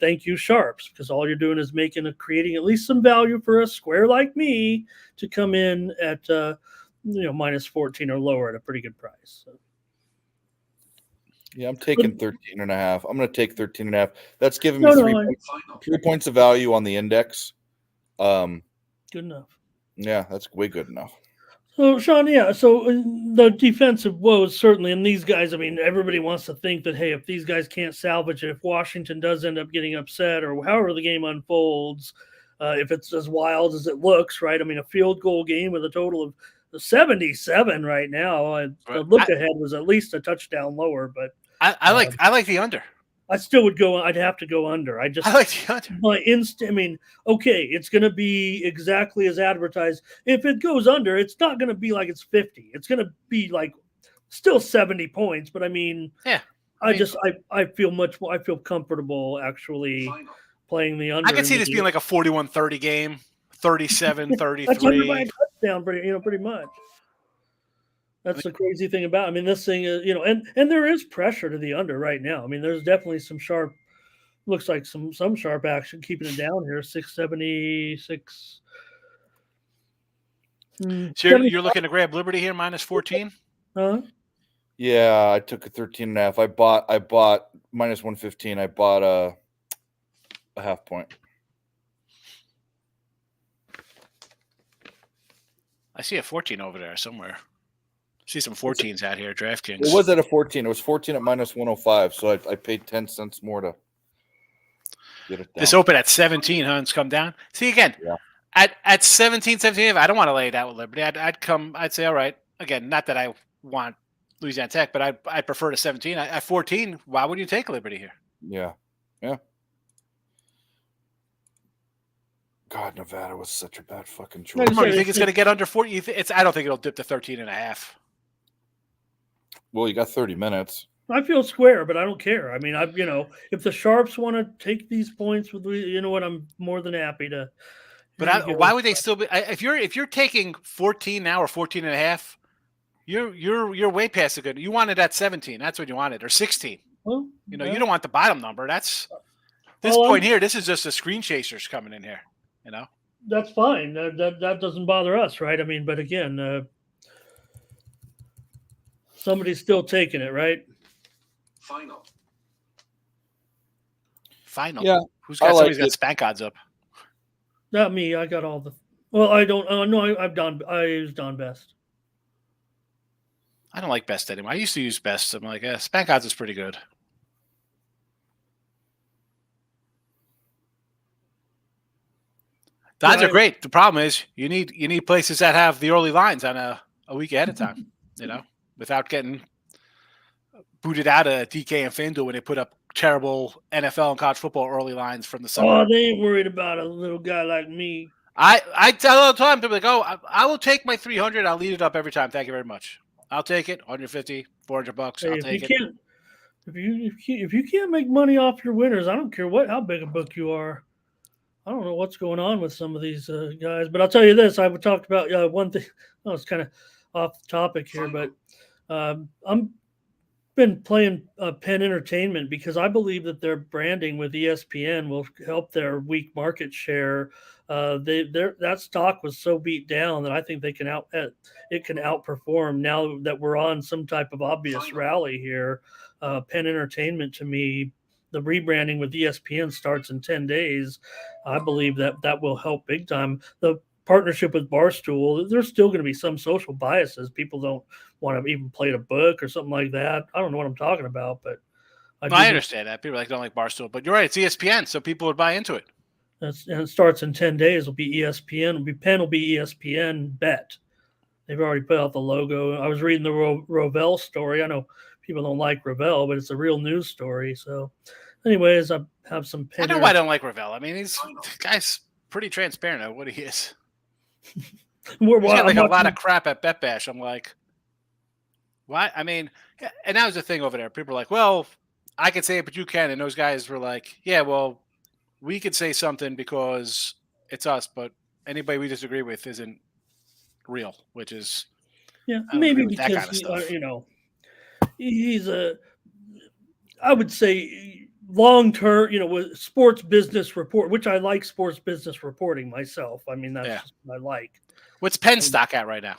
thank you, Sharps, because all you're doing is creating at least some value for a square like me to come in at -14 or lower at a pretty good price. So. Yeah, I'm taking 13.5. I'm going to take 13.5. That's giving me 3 points of value on the index. Good enough. Yeah, that's way good enough. So, Sean, so the defensive woes, certainly, and these guys, I mean, everybody wants to think that, hey, if these guys can't salvage it, if Washington does end up getting upset or however the game unfolds, if it's as wild as it looks, right? I mean, a field goal game with a total of 77 right now. The look ahead was at least a touchdown lower, but I like the under. I still would go. I'd have to go under. I like the under. My instinct. I mean, okay, it's going to be exactly as advertised. If it goes under, it's not going to be like it's 50. It's going to be still 70 points. But I mean, yeah. I feel comfortable actually playing the under. I can see this being like a 41-30 game, 37-33. That's under by a touchdown, pretty much. That's the crazy thing about it. I mean, this thing is, and there is pressure to the under right now. I mean, there's definitely some sharp, looks like some sharp action keeping it down here. 676. So you're looking to grab Liberty here -14? Huh? Yeah, I took a 13.5. I bought -115. I bought a half point. I see a 14 over there somewhere. See some 14s out here, DraftKings. It was at a 14. It was 14 at -105, so I paid 10 cents more to get it down. This open at 17, huh? It's come down. See, again, at 17, 17, I don't want to lay it out with Liberty. I'd say, all right. Again, not that I want Louisiana Tech, but I prefer to 17. At 14, why would you take Liberty here? Yeah. God, Nevada was such a bad fucking choice. You think it's going to get under 40? I don't think it'll dip to 13.5. Well, you got 30 minutes. I feel square, but I don't care. I mean, if the Sharps want to take these points with, I'm more than happy to. But why would they still be? If you're taking 14 now or 14.5, you're way past the good. You want it at 17. That's what you wanted, or 16. Well, you don't want the bottom number. That's This Well, point here, this is just the screen chasers coming in here. You know, that's fine. That doesn't bother us, right? I mean, but again, somebody's still taking it, right? Final. final. Yeah, Who's I got like somebody's got it. spank odds up? Not me. I got all the. Well, I don't. No, I've done. I use Don Best. I don't like best anymore. I used to use best. I'm like, spank odds is pretty good. The odds are great. The problem is you need places that have the early lines on a week ahead of time, you know, without getting booted out of DK and FanDuel when they put up terrible NFL and college football early lines from the summer. Oh, they ain't worried about a little guy like me. I tell all the time, people are like, oh, I will take my 300. I'll lead it up every time. Thank you very much. I'll take it. 150, $400. Hey, I'll take it. If you can't make money off your winners, I don't care how big a book you are. I don't know what's going on with some of these guys, but I'll tell you this: I talked about one thing. Oh, it's kind of off the topic here, but I'm been playing Penn Entertainment because I believe that their branding with ESPN will help their weak market share. That stock was so beat down that I think it can outperform now that we're on some type of obvious rally here. Penn Entertainment, to me, the rebranding with ESPN starts in 10 days. I believe that will help big time. The partnership with Barstool, there's still going to be some social biases. People don't want to even play the book or something like that. I don't know what I'm talking about, but I understand that. People don't like Barstool, but you're right. It's ESPN, so people would buy into it. And it starts in 10 days. It'll be ESPN. Penn will be ESPN Bet. They've already put out the logo. I was reading the Rovell story. I know people don't like Rovell, but it's a real news story. So, anyways, I have some Penn. I know why I don't like Rovell. I mean, the guy's pretty transparent at what he is. He's got like a lot of crap at Bet Bash. I'm like, what? I mean, and that was the thing over there. People were like, well, I could say it, but you can. And those guys were like, yeah, well, we could say something because it's us, but anybody we disagree with isn't real, which is maybe because kind of he's I would say long term, with sports business report, which I like sports business reporting myself. I mean, that's just what I like. What's Penn stock at right now?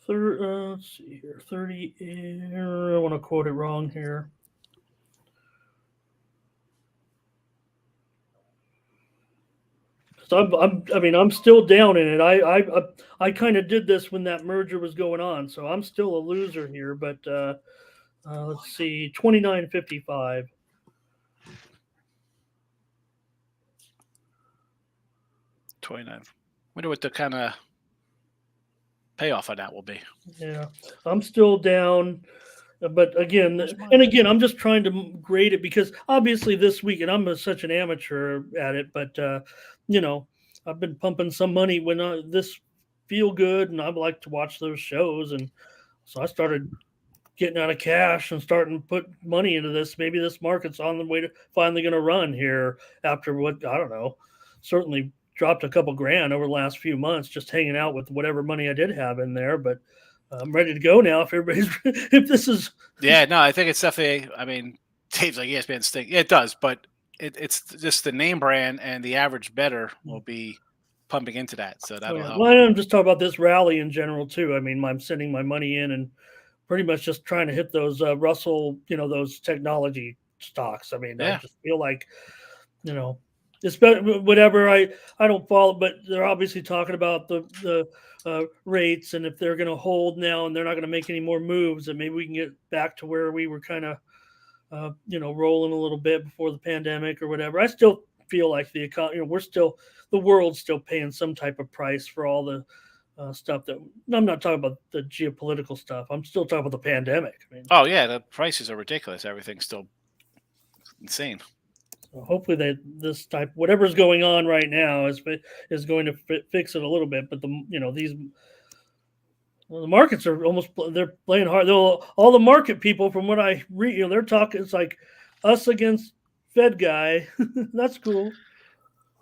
Let's see here, 30. I want to quote it wrong here. So I'm still down in it. I kind of did this when that merger was going on, so I'm still a loser here. But let's see, 29.55. Wonder what the kind of payoff on that will be. Yeah, I'm still down. But again, I'm just trying to grade it because obviously this week, and I'm such an amateur at it, but I've been pumping some money when this feel good, and I like to watch those shows, and so I started getting out of cash and starting to put money into this. Maybe this market's on the way to finally going to run here after what I don't know. Certainly dropped a couple grand over the last few months just hanging out with whatever money I did have in there, but I'm ready to go now. If this is, I think it's definitely. I mean, Dave's like ESPN stink. Yeah, it does, but it's just the name brand and the average bettor will be pumping into that, so that'll help. Well, I'm just talking about this rally in general too. I mean, I'm sending my money in and pretty much just trying to hit those Russell, those technology stocks. I mean, I just feel like, it's better, whatever. I don't follow, but they're obviously talking about the rates, and if they're going to hold now and they're not going to make any more moves, and maybe we can get back to where we were kind of, rolling a little bit before the pandemic or whatever. I still feel like the economy, the world's still paying some type of price for all the stuff that I'm not talking about the geopolitical stuff. I'm still talking about the pandemic. I mean, the prices are ridiculous. Everything's still insane. So hopefully this type, whatever's going on right now is going to fix it a little bit. But the markets are they're playing hard. All the market people, from what I read, they're talking. It's like us against Fed guy. That's cool.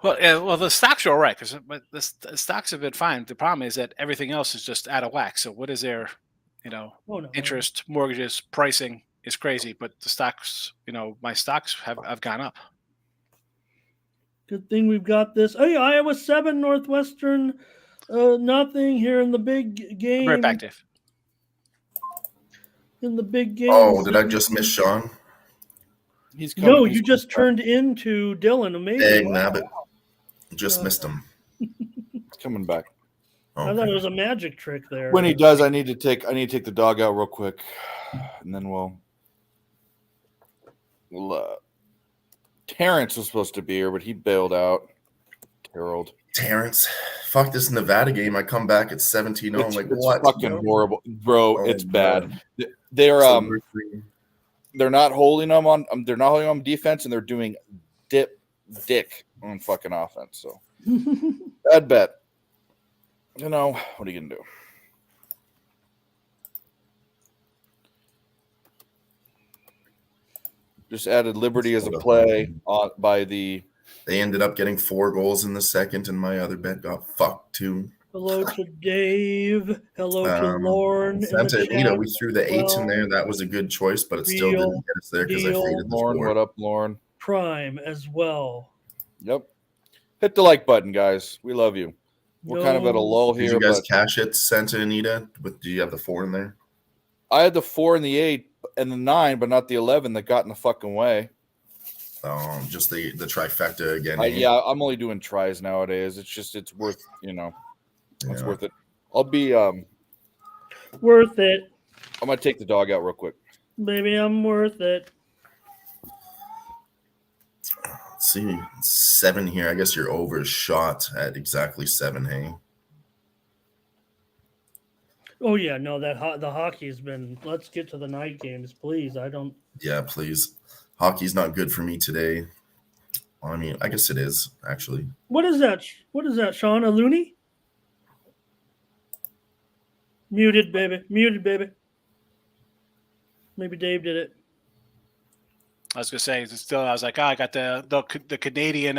Well, the stocks are all right because the stocks have been fine. The problem is that everything else is just out of whack. So what is their, interest, mortgages, pricing, is crazy. But the stocks, my stocks have gone up. Good thing we've got this. Hey, Iowa 7, Northwestern nothing here in the big game. I'm right back, Dave. In the big game. Oh, did I just miss Sean? He's coming. No, you just turned into Dylan. Amazing. Dang, nabbit. Just missed him. He's coming back. I thought it was a magic trick there. When he does, I need to take the dog out real quick, and then we'll Terrence was supposed to be here, but he bailed out. Harold. Terrence, fuck this Nevada game. I come back at 17-0. I'm like, it's what? fucking horrible, bro. Oh, it's bad. man. They're not holding them on. They're not holding them on defense, and they're doing dick on fucking offense. So bad bet. What are you gonna do? Just added Liberty as a play by the. They ended up getting 4 goals in the second, and my other bet got fucked too. Hello to Dave. Hello to Lauren. Santa Anita, we threw the 8 in there. That was a good choice, but it still didn't get us there because I faded the Lauren, 4. what up, Lauren? Prime as well. Yep. Hit the like button, guys. We love you. We're kind of at a lull here. Did you guys cash it, Santa Anita? Do you have the 4 in there? I had the 4 and the 8 and the 9, but not the 11 that got in the fucking way. Just the trifecta again. Yeah, I'm only doing tries nowadays. It's worth, it's worth it. I'll be worth it. I'm gonna take the dog out real quick. Baby, I'm worth it. Let's see, 7 here. I guess you're overshot at exactly 7. Hey. Oh yeah, no, the hockey's been. Let's get to the night games, please. Yeah, please. Hockey's not good for me today. Well, I mean, I guess it is actually. What is that? Sean? A loony? Muted, baby. Maybe Dave did it. I was gonna say, I was like, I got the Canadian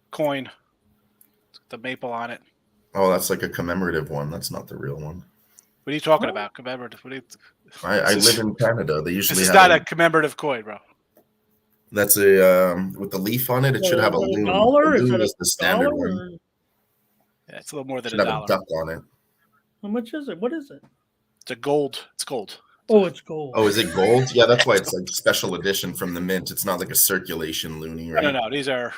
coin, the maple on it. Oh, that's like a commemorative one. That's not the real one. What are you talking about? Commemorative? I live in Canada. They usually this is have not a commemorative coin, bro. That's a with the leaf on it. It should have a loon. $1? A loon is the standard one. Yeah, it's a little more than $1. Have $1. a duck on it. How much is it? What is it? It's gold. It's gold. Oh, it's gold. Oh, is it gold? Yeah, that's why it's like special edition from the mint. It's not like a circulation loony, right? No. They're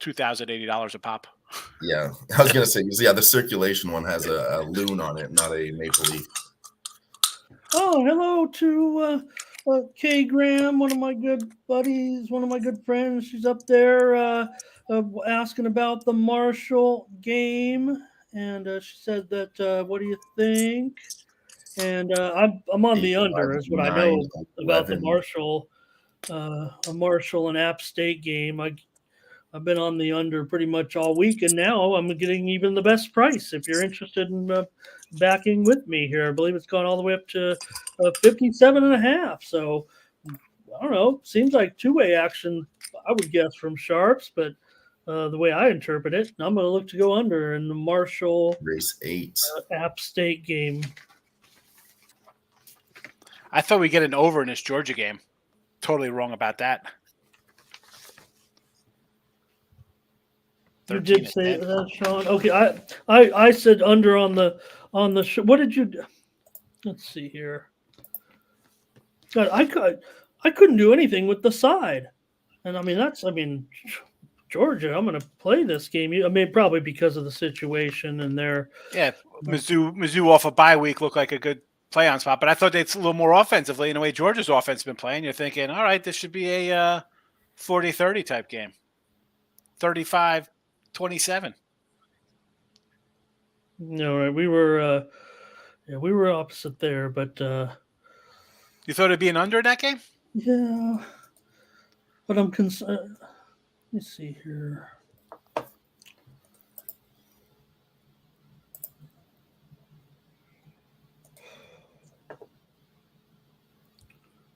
$2,080 a pop. Yeah, I was gonna say, the circulation one has a loon on it, not a maple leaf. Oh, hello to Kay Graham, one of my good buddies, one of my good friends. She's up there asking about the Marshall game, and she said that, what do you think? And I'm on the under, is what I know about the Marshall, a Marshall and App State game. I've been on the under pretty much all week, and now I'm getting even the best price. If you're interested in backing with me here, I believe it's gone all the way up to 57.5. So I don't know. Seems like two-way action, I would guess, from sharps, but the way I interpret it, I'm going to look to go under in the Marshall race 8 App State game. I thought we'd get an over in this Georgia game. Totally wrong about that. You did say that, Sean. Okay, I said under on the what did you do? Let's see here. God, I couldn't do anything with the side, and I mean Georgia. I'm going to play this game. I mean, probably because of the situation and their Mizzou off a bye week looked like a good play on spot, but I thought it's a little more offensively in the way Georgia's offense has been playing. You're thinking, all right, this should be a 40-30 type game, 35-27. No, right. We were opposite there, but you thought it'd be an under in that game? Yeah, but I'm concerned. Let me see here.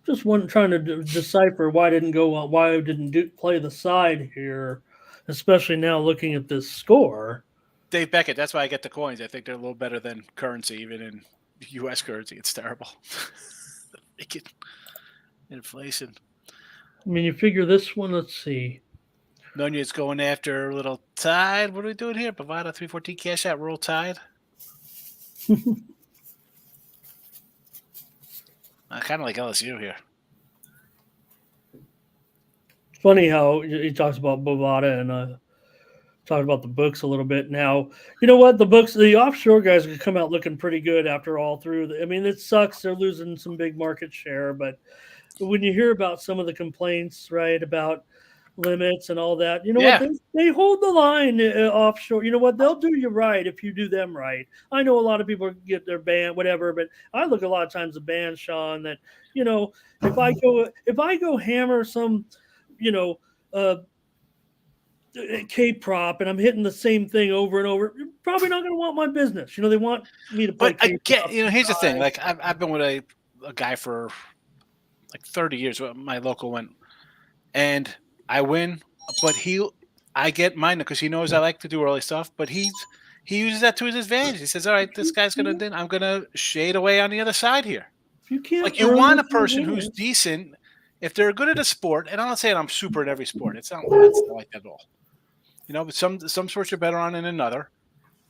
Just trying to decipher why I didn't play the side here, especially now looking at this score. Dave Beckett, that's why I get the coins. I think they're a little better than currency, even in U.S. currency. It's terrible. Inflation. I mean, you figure this one. Let's see. Nunez going after a little Tide. What are we doing here? Bovada 314 cash out. Roll Tide. I kind of like LSU here. Funny how he talks about Bovada and talked about the books a little bit. Now, you know what? The offshore guys could come out looking pretty good after all through. I mean, it sucks. They're losing some big market share, but when you hear about some of the complaints, right, about limits and all that, you know what? They hold the line offshore. You know what? They'll do you right if you do them right. I know a lot of people get their ban, whatever, but I look a lot of times the ban, Sean, that, you know, if I go hammer some, you know, K-prop and I'm hitting the same thing over and over, you're probably not going to want my business. You know, they want me to play. But I get, you know, here's the thing. Like I've been with a guy for like 30 years. My local one, and I win, but I get mine because he knows I like to do early stuff. But he uses that to his advantage. He says, "All right, this guy's I'm gonna shade away on the other side here." You can't. Like you want a person who's decent. If they're good at a sport, and I'm not saying I'm super at every sport. It's not like that at all. You know, but some sports are better on than another.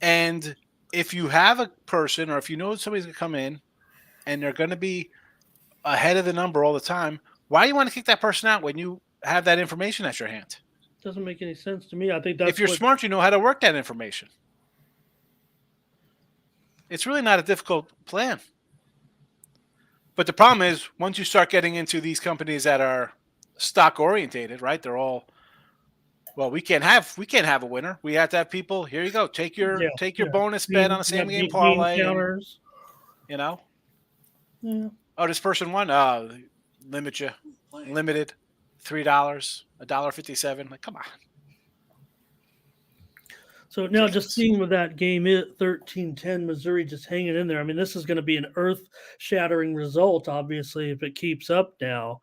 And if you have a person, or if you know somebody's going to come in and they're going to be ahead of the number all the time, why do you want to kick that person out when you have that information at your hand? Doesn't make any sense to me. I think that's if you're smart, you know how to work that information. It's really not a difficult plan. But the problem is, once you start getting into these companies that are stock orientated, right? They're all, well, we can't have a winner. We have to have people. Here you go. Take your bonus bet on the same game parlay. And, you know. Yeah. Oh, this person won. Limit you, limited, $3, $1.57. Like, come on. So now just seeing with that game 13-10, Missouri just hanging in there. I mean, this is going to be an earth-shattering result, obviously, if it keeps up now.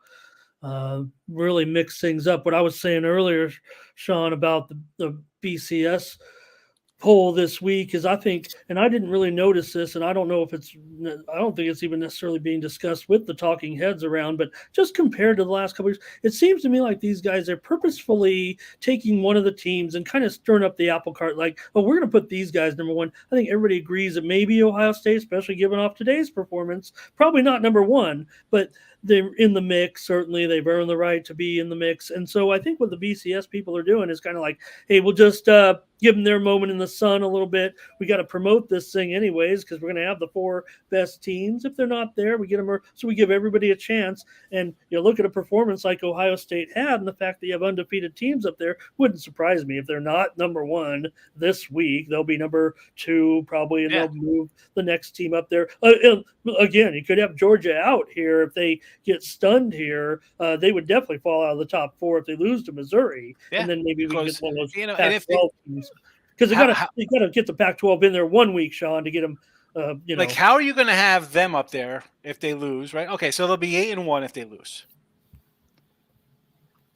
Really mix things up. What I was saying earlier, Sean, about the BCS poll this week is, I think, and I didn't really notice this, and I don't think it's even necessarily being discussed with the talking heads around, but just compared to the last couple of years, it seems to me like these guys are purposefully taking one of the teams and kind of stirring up the apple cart, like, oh, we're going to put these guys number one. I think everybody agrees that maybe Ohio State, especially given off today's performance, probably not number one, but they're in the mix. Certainly they've earned the right to be in the mix. And so I think what the BCS people are doing is kind of like, hey, we'll just give them their moment in the sun a little bit. We got to promote this thing anyways, because we're going to have the 4 best teams. If they're not there, we get them. So we give everybody a chance. And you look at a performance like Ohio State had, and the fact that you have undefeated teams up there wouldn't surprise me. If they're not number one this week, they'll be number 2 probably, and they'll move the next team up there. Again, you could have Georgia out here if they get stunned here. They would definitely fall out of the top 4 if they lose to Missouri, and then maybe we can get one of those Pac-12 teams. Because they got to get the Pac-12 in there 1 week, Sean, to get them. Like, how are you going to have them up there if they lose, right? Okay, so they'll be 8-1 if they lose.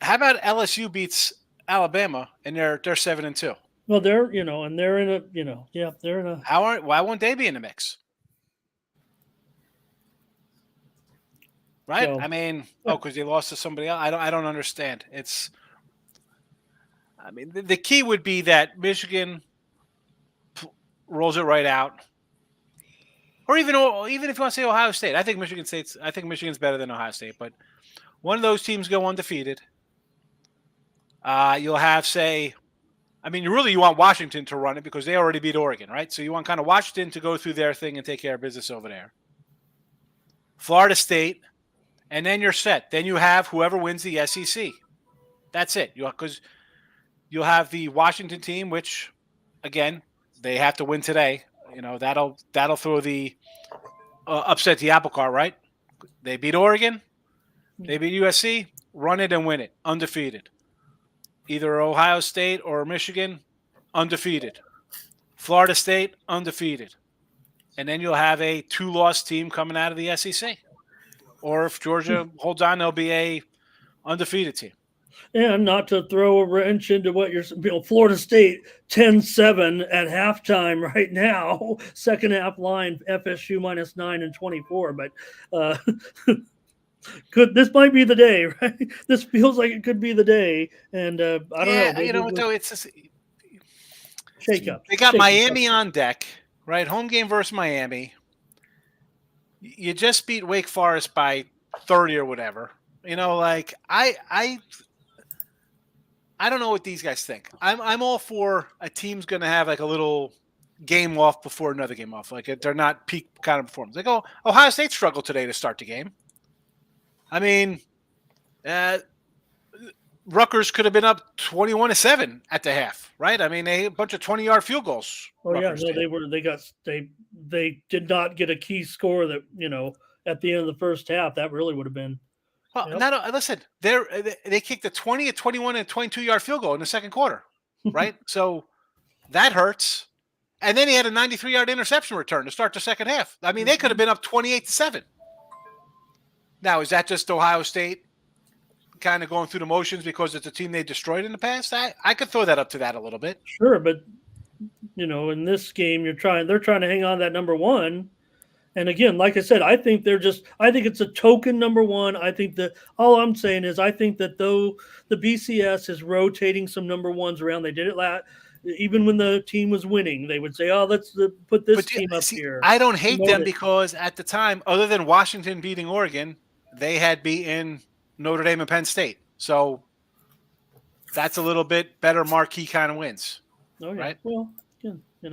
How about LSU beats Alabama and they're 7-2? Well, they're and they're in a they're in a. Why won't they be in the mix? Right? So, I mean, because they lost to somebody else. I don't understand. The key would be that Michigan rolls it right out, or even if you want to say Ohio State. I think Michigan's better than Ohio State, but one of those teams go undefeated. You'll have you want Washington to run it because they already beat Oregon, right? So you want kind of Washington to go through their thing and take care of business over there. Florida State. And then you're set. Then you have whoever wins the SEC. That's it. Because you'll have the Washington team, which, again, they have to win today. You know, that'll throw the upset the apple cart, right? They beat Oregon. They beat USC. Run it and win it. Undefeated. Either Ohio State or Michigan, undefeated. Florida State, undefeated. And then you'll have a 2-loss team coming out of the SEC. Or if Georgia holds on, they'll be a undefeated team. And not to throw a wrench into what Florida State 10-7 at halftime right now. Second half line, FSU -9 and 24. But this might be the day, right? This feels like it could be the day. And I don't know. You know what, though? It's just, shake up. they got Miami on deck, right? Home game versus Miami. You just beat Wake Forest by 30 or whatever. You know, like I don't know what these guys think. I'm all for a team's going to have like a little game off before another game off. Like they're not peak kind of performance. Like, oh, Ohio State struggled today to start the game. I mean, Rutgers could have been up 21-7 at the half, right? I mean, a bunch of 20-yard field goals. Oh Rutgers yeah, no, they did not get a key score that at the end of the first half that really would have been. Well, listen, they kicked a 20, a 21, and a 22-yard field goal in the second quarter, right? So that hurts. And then he had a 93-yard interception return to start the second half. I mean, they could have been up 28-7. Now, is that just Ohio State kind of going through the motions because it's a team they destroyed in the past? I could throw that up to that a little bit. Sure, but in this game, they're trying to hang on that number one. And again, like I said, I think it's a token number one. I think that all I'm saying is I think that though the BCS is rotating some number ones around, they did it even when the team was winning, they would say, "Oh, let's put this team up here." I don't hate them because at the time, other than Washington beating Oregon, they had beaten Notre Dame and Penn State. So that's a little bit better marquee kind of wins. Oh, yeah. Right? Well, again, they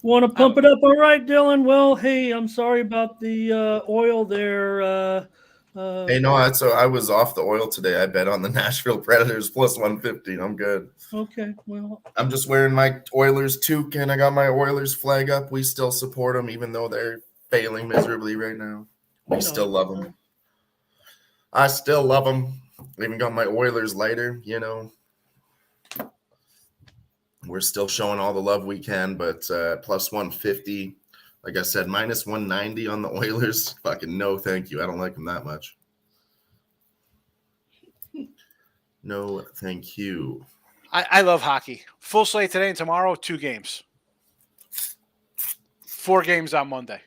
want to pump it up. All right, Dylan. Well, hey, I'm sorry about the oil there. Hey, no, so I was off the oil today. I bet on the Nashville Predators plus 150. I'm good. Okay, well, I'm just wearing my Oilers toque, and I got my Oilers flag up. We still support them, even though they're failing miserably right now. We still love them. I still love them. I even got my Oilers lighter, We're still showing all the love we can, but plus 150. Like I said, minus 190 on the Oilers. Fucking no, thank you. I don't like them that much. No, thank you. I love hockey. Full slate today and tomorrow, 2 games. 4 games on Monday.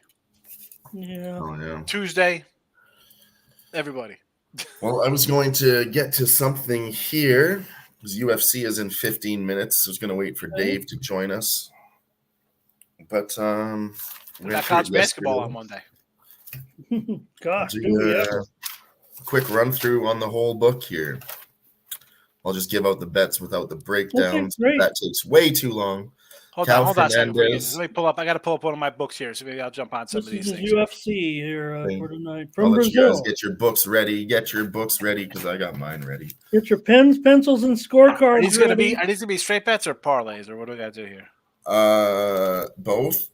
Yeah. Oh, yeah. Tuesday, everybody. Well, I was going to get to something here because UFC is in 15 minutes. I was going to wait for Dave to join us. But we got college basketball on Monday. Gosh, quick run through on the whole book here. I'll just give out the bets without the breakdowns. Okay, that takes way too long. Hold on a second. Let me pull up. I got to pull up one of my books here, so maybe I'll jump on some of these things. UFC here for tonight I'll from let Brazil. you guys get your books ready. Get your books ready because I got mine ready. Get your pens, pencils, and scorecards. Are these going to be straight bets or parlays, or what do we got to do here? Both.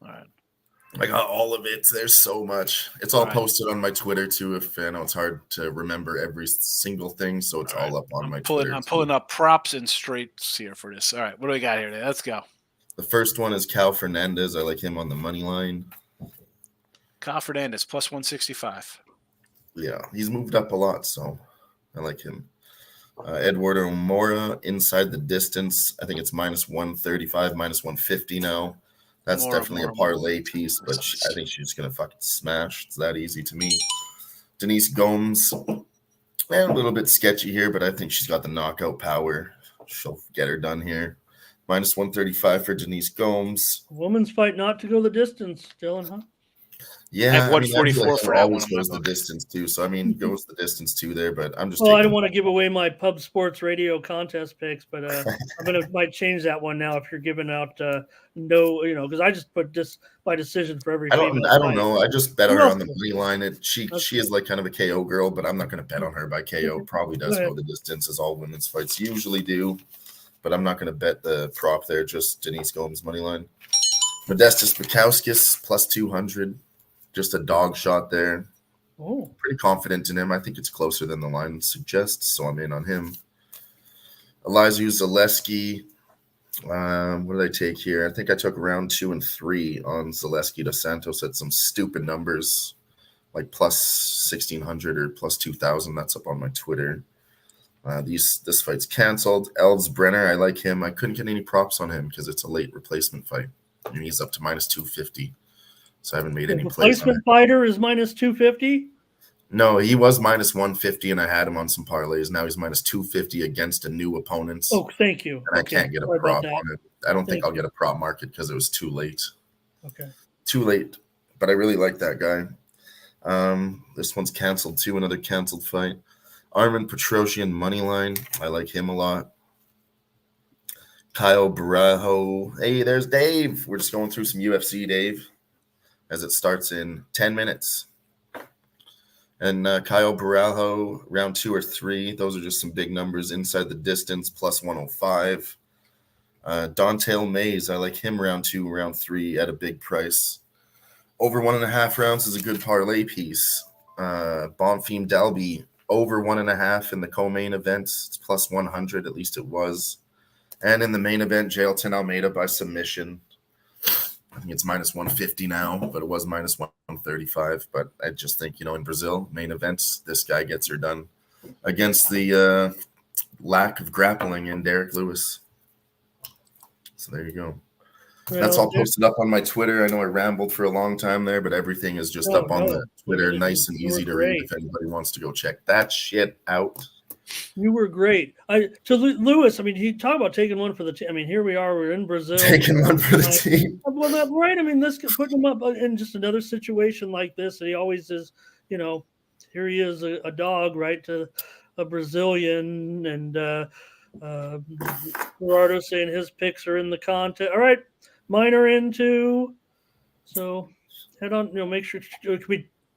All right. I got all of it. There's so much. It's all posted on my Twitter too. If I know it's hard to remember every single thing, so it's all up on my Twitter. I'm pulling up props and straights here for this. All right, what do we got here today? Let's go. The first one is Cal Fernandez. I like him on the money line. Cal Fernandez plus 165. Yeah, he's moved up a lot, so I like him. Eduardo Mora inside the distance. I think it's minus 135, minus 150 now. That's definitely a parlay piece, but I think she's going to fucking smash. It's that easy to me. Denise Gomes, a little bit sketchy here, but I think she's got the knockout power. She'll get her done here. Minus 135 for Denise Gomes. Women's fight not to go the distance, Dylan, huh? Yeah, I have 144 for that one. Always goes the distance too. So I mean, goes the distance too there. But I'm just. Well, I don't want to give away my Pub Sports Radio contest picks, but might change that one now if you're giving out because I just put this by decision for every. I don't know. I just bet on her on the money line. She is like kind of a KO girl, but I'm not going to bet on her by KO. Probably does go the distance as all women's fights usually do, but I'm not going to bet the prop there. Just Denise Gomes money line. Modestas Bukowskis plus 200. Just a dog shot there. Oh. Pretty confident in him. I think it's closer than the line suggests, so I'm in on him. Elizu Zaleski. What did I take here? I think I took round 2 and 3 on Zaleski to Santos at some stupid numbers. like plus 1,600 or plus 2,000. That's up on my Twitter. This fight's canceled. Elves Brenner, I like him. I couldn't get any props on him because it's a late replacement fight. And he's up to minus 250. So I haven't made any plays on it. Replacement fighter is minus 250? No, he was minus 150, and I had him on some parlays. Now he's minus 250 against a new opponent. Oh, thank you. And I can't get a prop on it. I don't think I'll get a prop market because it was too late. Okay. Too late. But I really like that guy. This one's canceled too. Another canceled fight. Armin Petrosyan Moneyline. I like him a lot. Kyle Barajo. Hey, there's Dave. We're just going through some UFC, Dave, as it starts in 10 minutes. And Kyle Barajo, round 2 or 3. Those are just some big numbers inside the distance, plus 105. Dontail Mays, I like him round 2, round 3 at a big price. Over 1.5 rounds is a good parlay piece. Bonfim Dalby, over 1.5 in the co-main events. It's plus 100, at least it was. And in the main event, Jailton Almeida by submission. I think it's minus 150 now, but it was minus 135. But I just think, in Brazil, main events, this guy gets her done against the lack of grappling in Derek Lewis. So there you go. Well, that's all posted up on my Twitter. I know I rambled for a long time there, but everything is just up on the Twitter, nice and easy to read if anybody wants to go check that shit out. You were great. To Lewis, he talked about taking one for the team. Here we are. We're in Brazil. Taking one for the team. Well, right. Let's put him up in just another situation like this. And he always is, here he is, a dog, right, to a Brazilian. And Gerardo saying his picks are in the contest. All right. Mine are in too. So head on, make sure.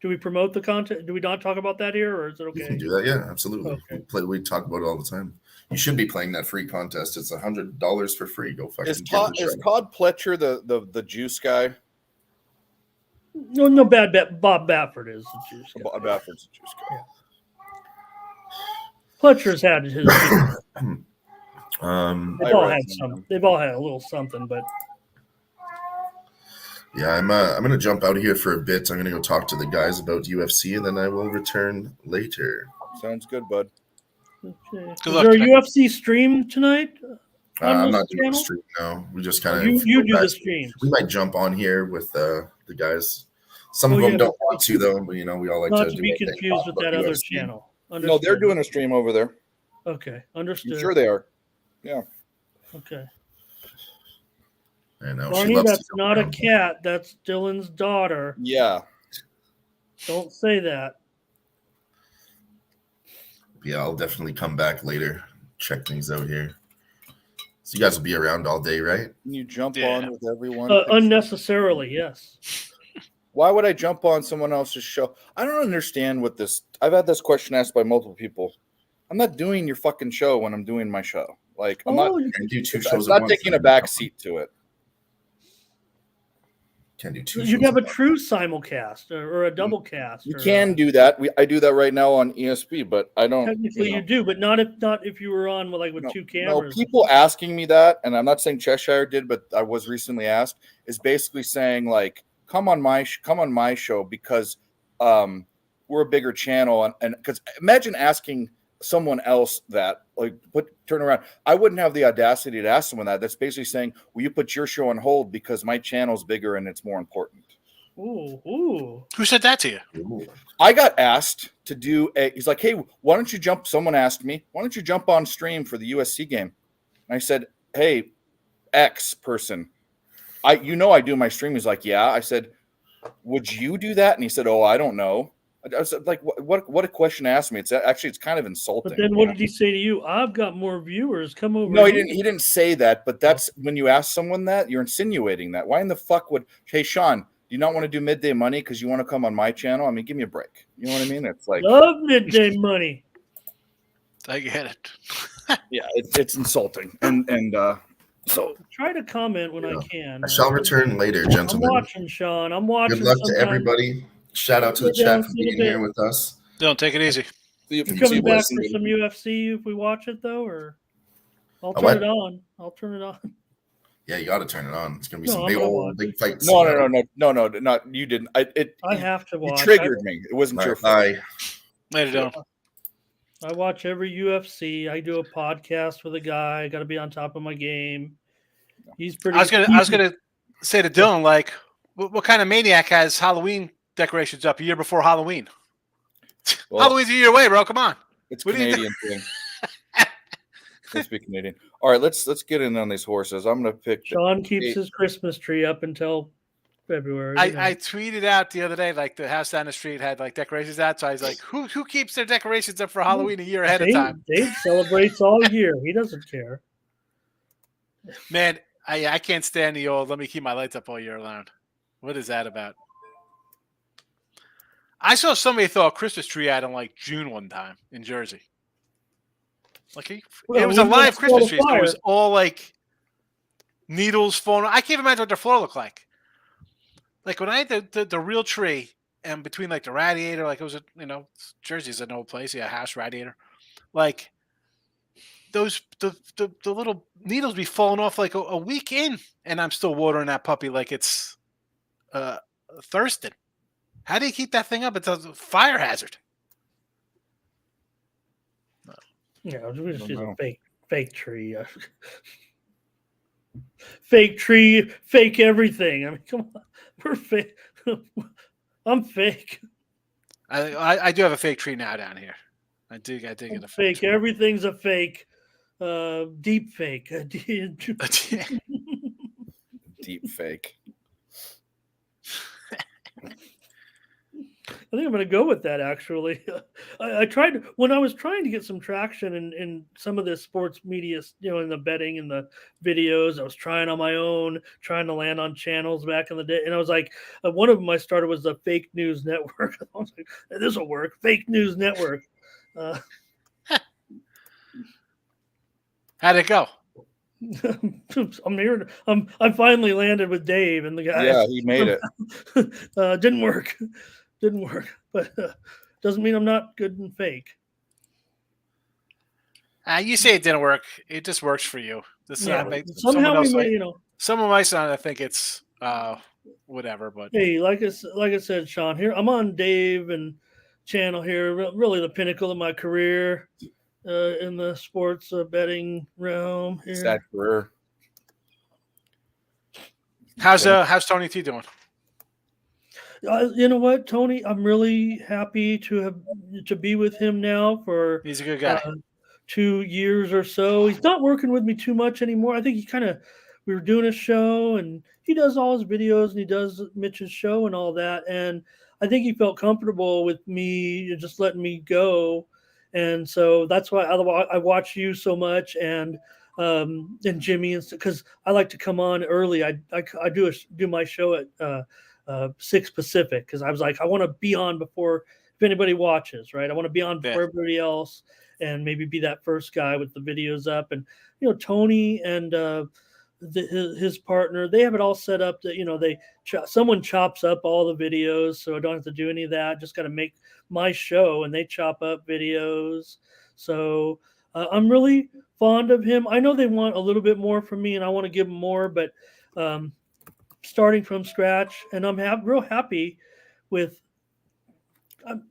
Do we promote the content? Do we not talk about that here, or is it okay? You can do that, yeah, absolutely. Okay. We talk about it all the time. You should be playing that free contest. It's $100 for free. Go fucking. Is Todd Pletcher the juice guy? No, bad bet. Bob Baffert is the juice guy. Bob Baffert's the juice guy. Yeah. Pletcher's had his. They've all had a little something, but. Yeah, I'm going to jump out of here for a bit. I'm going to go talk to the guys about UFC, and then I will return later. Sounds good, bud. Okay. Is there a UFC stream tonight? I'm not doing a stream, no. We just kind of... You do the streams. We might jump on here with the guys. Some of them don't want to, though, but, we all like not to do be confused with that other channel. Understood. No, they're doing a stream over there. Okay, understood. I'm sure they are. Yeah. Okay. I know. Barney, that's not a cat. That's Dylan's daughter. Yeah. Don't say that. Yeah, I'll definitely come back later. Check things out here. So you guys will be around all day, right? Can you jump on with everyone? Unnecessarily, yes. Why would I jump on someone else's show? I don't understand what this... I've had this question asked by multiple people. I'm not doing your fucking show when I'm doing my show. I'm not taking a back seat to it. Can't do 2 You'd have a true simulcast or a double cast. You can do that. I do that right now on ESP, but I don't. Technically, you do, but not if you were on with 2 cameras. No, people asking me that, and I'm not saying Cheshire did, but I was recently asked, is basically saying come on my show because we're a bigger channel, and because imagine asking someone else that turn around. I wouldn't have the audacity to ask someone that. That's basically saying, will you put your show on hold because my channel's bigger and it's more important? Ooh. Who said that to you? Ooh. I got asked to do he's like, hey, why don't you jump? Someone asked me, why don't you jump on stream for the USC game? And I said, hey, X person, I do my stream. He's like, yeah. I said, would you do that? And he said, oh, I don't know. I was like, what a question to ask me. It's kind of insulting. But then what did he say to you? I've got more viewers. Come over. No, he didn't say that, but that's when you ask someone that, you're insinuating that. Why in the fuck hey, Sean, do you not want to do Midday Money because you want to come on my channel? Give me a break. You know what I mean? It's like love Midday Money. I get it. Yeah, it's insulting. And so try to comment when I can. I shall return later, gentlemen. I'm watching, Sean. I'm watching. Good luck to everybody. Shout out to the chat for being here with us. Don't take it easy. You coming back for some UFC if we watch it though, or I'll turn it on. Yeah, you got to turn it on. It's gonna be No, some I'm big gonna old watch big fights. No, not you didn't. I have to You watch. triggered me. It wasn't your fault. Bye. Later, Dylan. I watch every UFC. I do a podcast with a guy. I got to be on top of my game. He's pretty. I was gonna say to Dylan, like, what kind of maniac has Halloween decorations up a year before Halloween? Well, Halloween's a year away, bro. Come on. it's What do you Canadian thing. Let's be Canadian. All right, let's get in on these horses. I'm gonna pick. Sean keeps his Christmas tree up until February. I tweeted out the other day, like the house down the street had like decorations out. So I was like, who keeps their decorations up for Halloween a year ahead of time? Dave celebrates all year. He doesn't care. Man, I can't stand the old let me keep my lights up all year round. What is that about? I saw somebody throw a Christmas tree out in like June one time in Jersey. Like it was a live Christmas tree. So it was all like needles falling. I can't imagine what their floor looked like. Like when I had the real tree and between like the radiator, like it was Jersey's an old place, yeah, house radiator. Like those the little needles be falling off like a week in, and I'm still watering that puppy like it's thirsted. How do you keep that thing up? It's a fire hazard. Yeah, we just use a fake tree. Fake tree, fake everything. I mean, come on. We're fake. I'm fake. I do have a fake tree now down here. I do get a fake. Everything's a fake. Deep fake. Deep fake. I think I'm going to go with that, actually. I tried when I was trying to get some traction in some of the sports media, in the betting and the videos. I was trying on my own, trying to land on channels back in the day. And I was like, one of them I started was the Fake News Network. I was like, this will work. Fake News Network. How'd it go? I'm here. I finally landed with Dave and the guys. Yeah, he made it. Didn't work. Didn't work, but doesn't mean I'm not good and fake. You say it didn't work. It just works for you. Somehow we made, Someone might sound. I think it's whatever. But hey, like I said, Sean, here I'm on Dave and channel here. Really, the pinnacle of my career in the sports betting realm. Here. Sad career. How's Tony T doing? You know what, Tony? I'm really happy to be with him now for. He's a good guy. 2 years or so. He's not working with me too much anymore. I think we were doing a show, and he does all his videos, and he does Mitch's show and all that. And I think he felt comfortable with me just letting me go, and so that's why I watch you so much and Jimmy and because I like to come on early. I do my show at 6 Pacific because I was like, I want to be on before if anybody watches, right? I want to be on before everybody else and maybe be that first guy with the videos up. And Tony and his partner, they have it all set up that someone chops up all the videos, so I don't have to do any of that. Just got to make my show, and they chop up videos. So I'm really fond of him. I know they want a little bit more from me, and I want to give them more, but starting from scratch, and I'm real happy with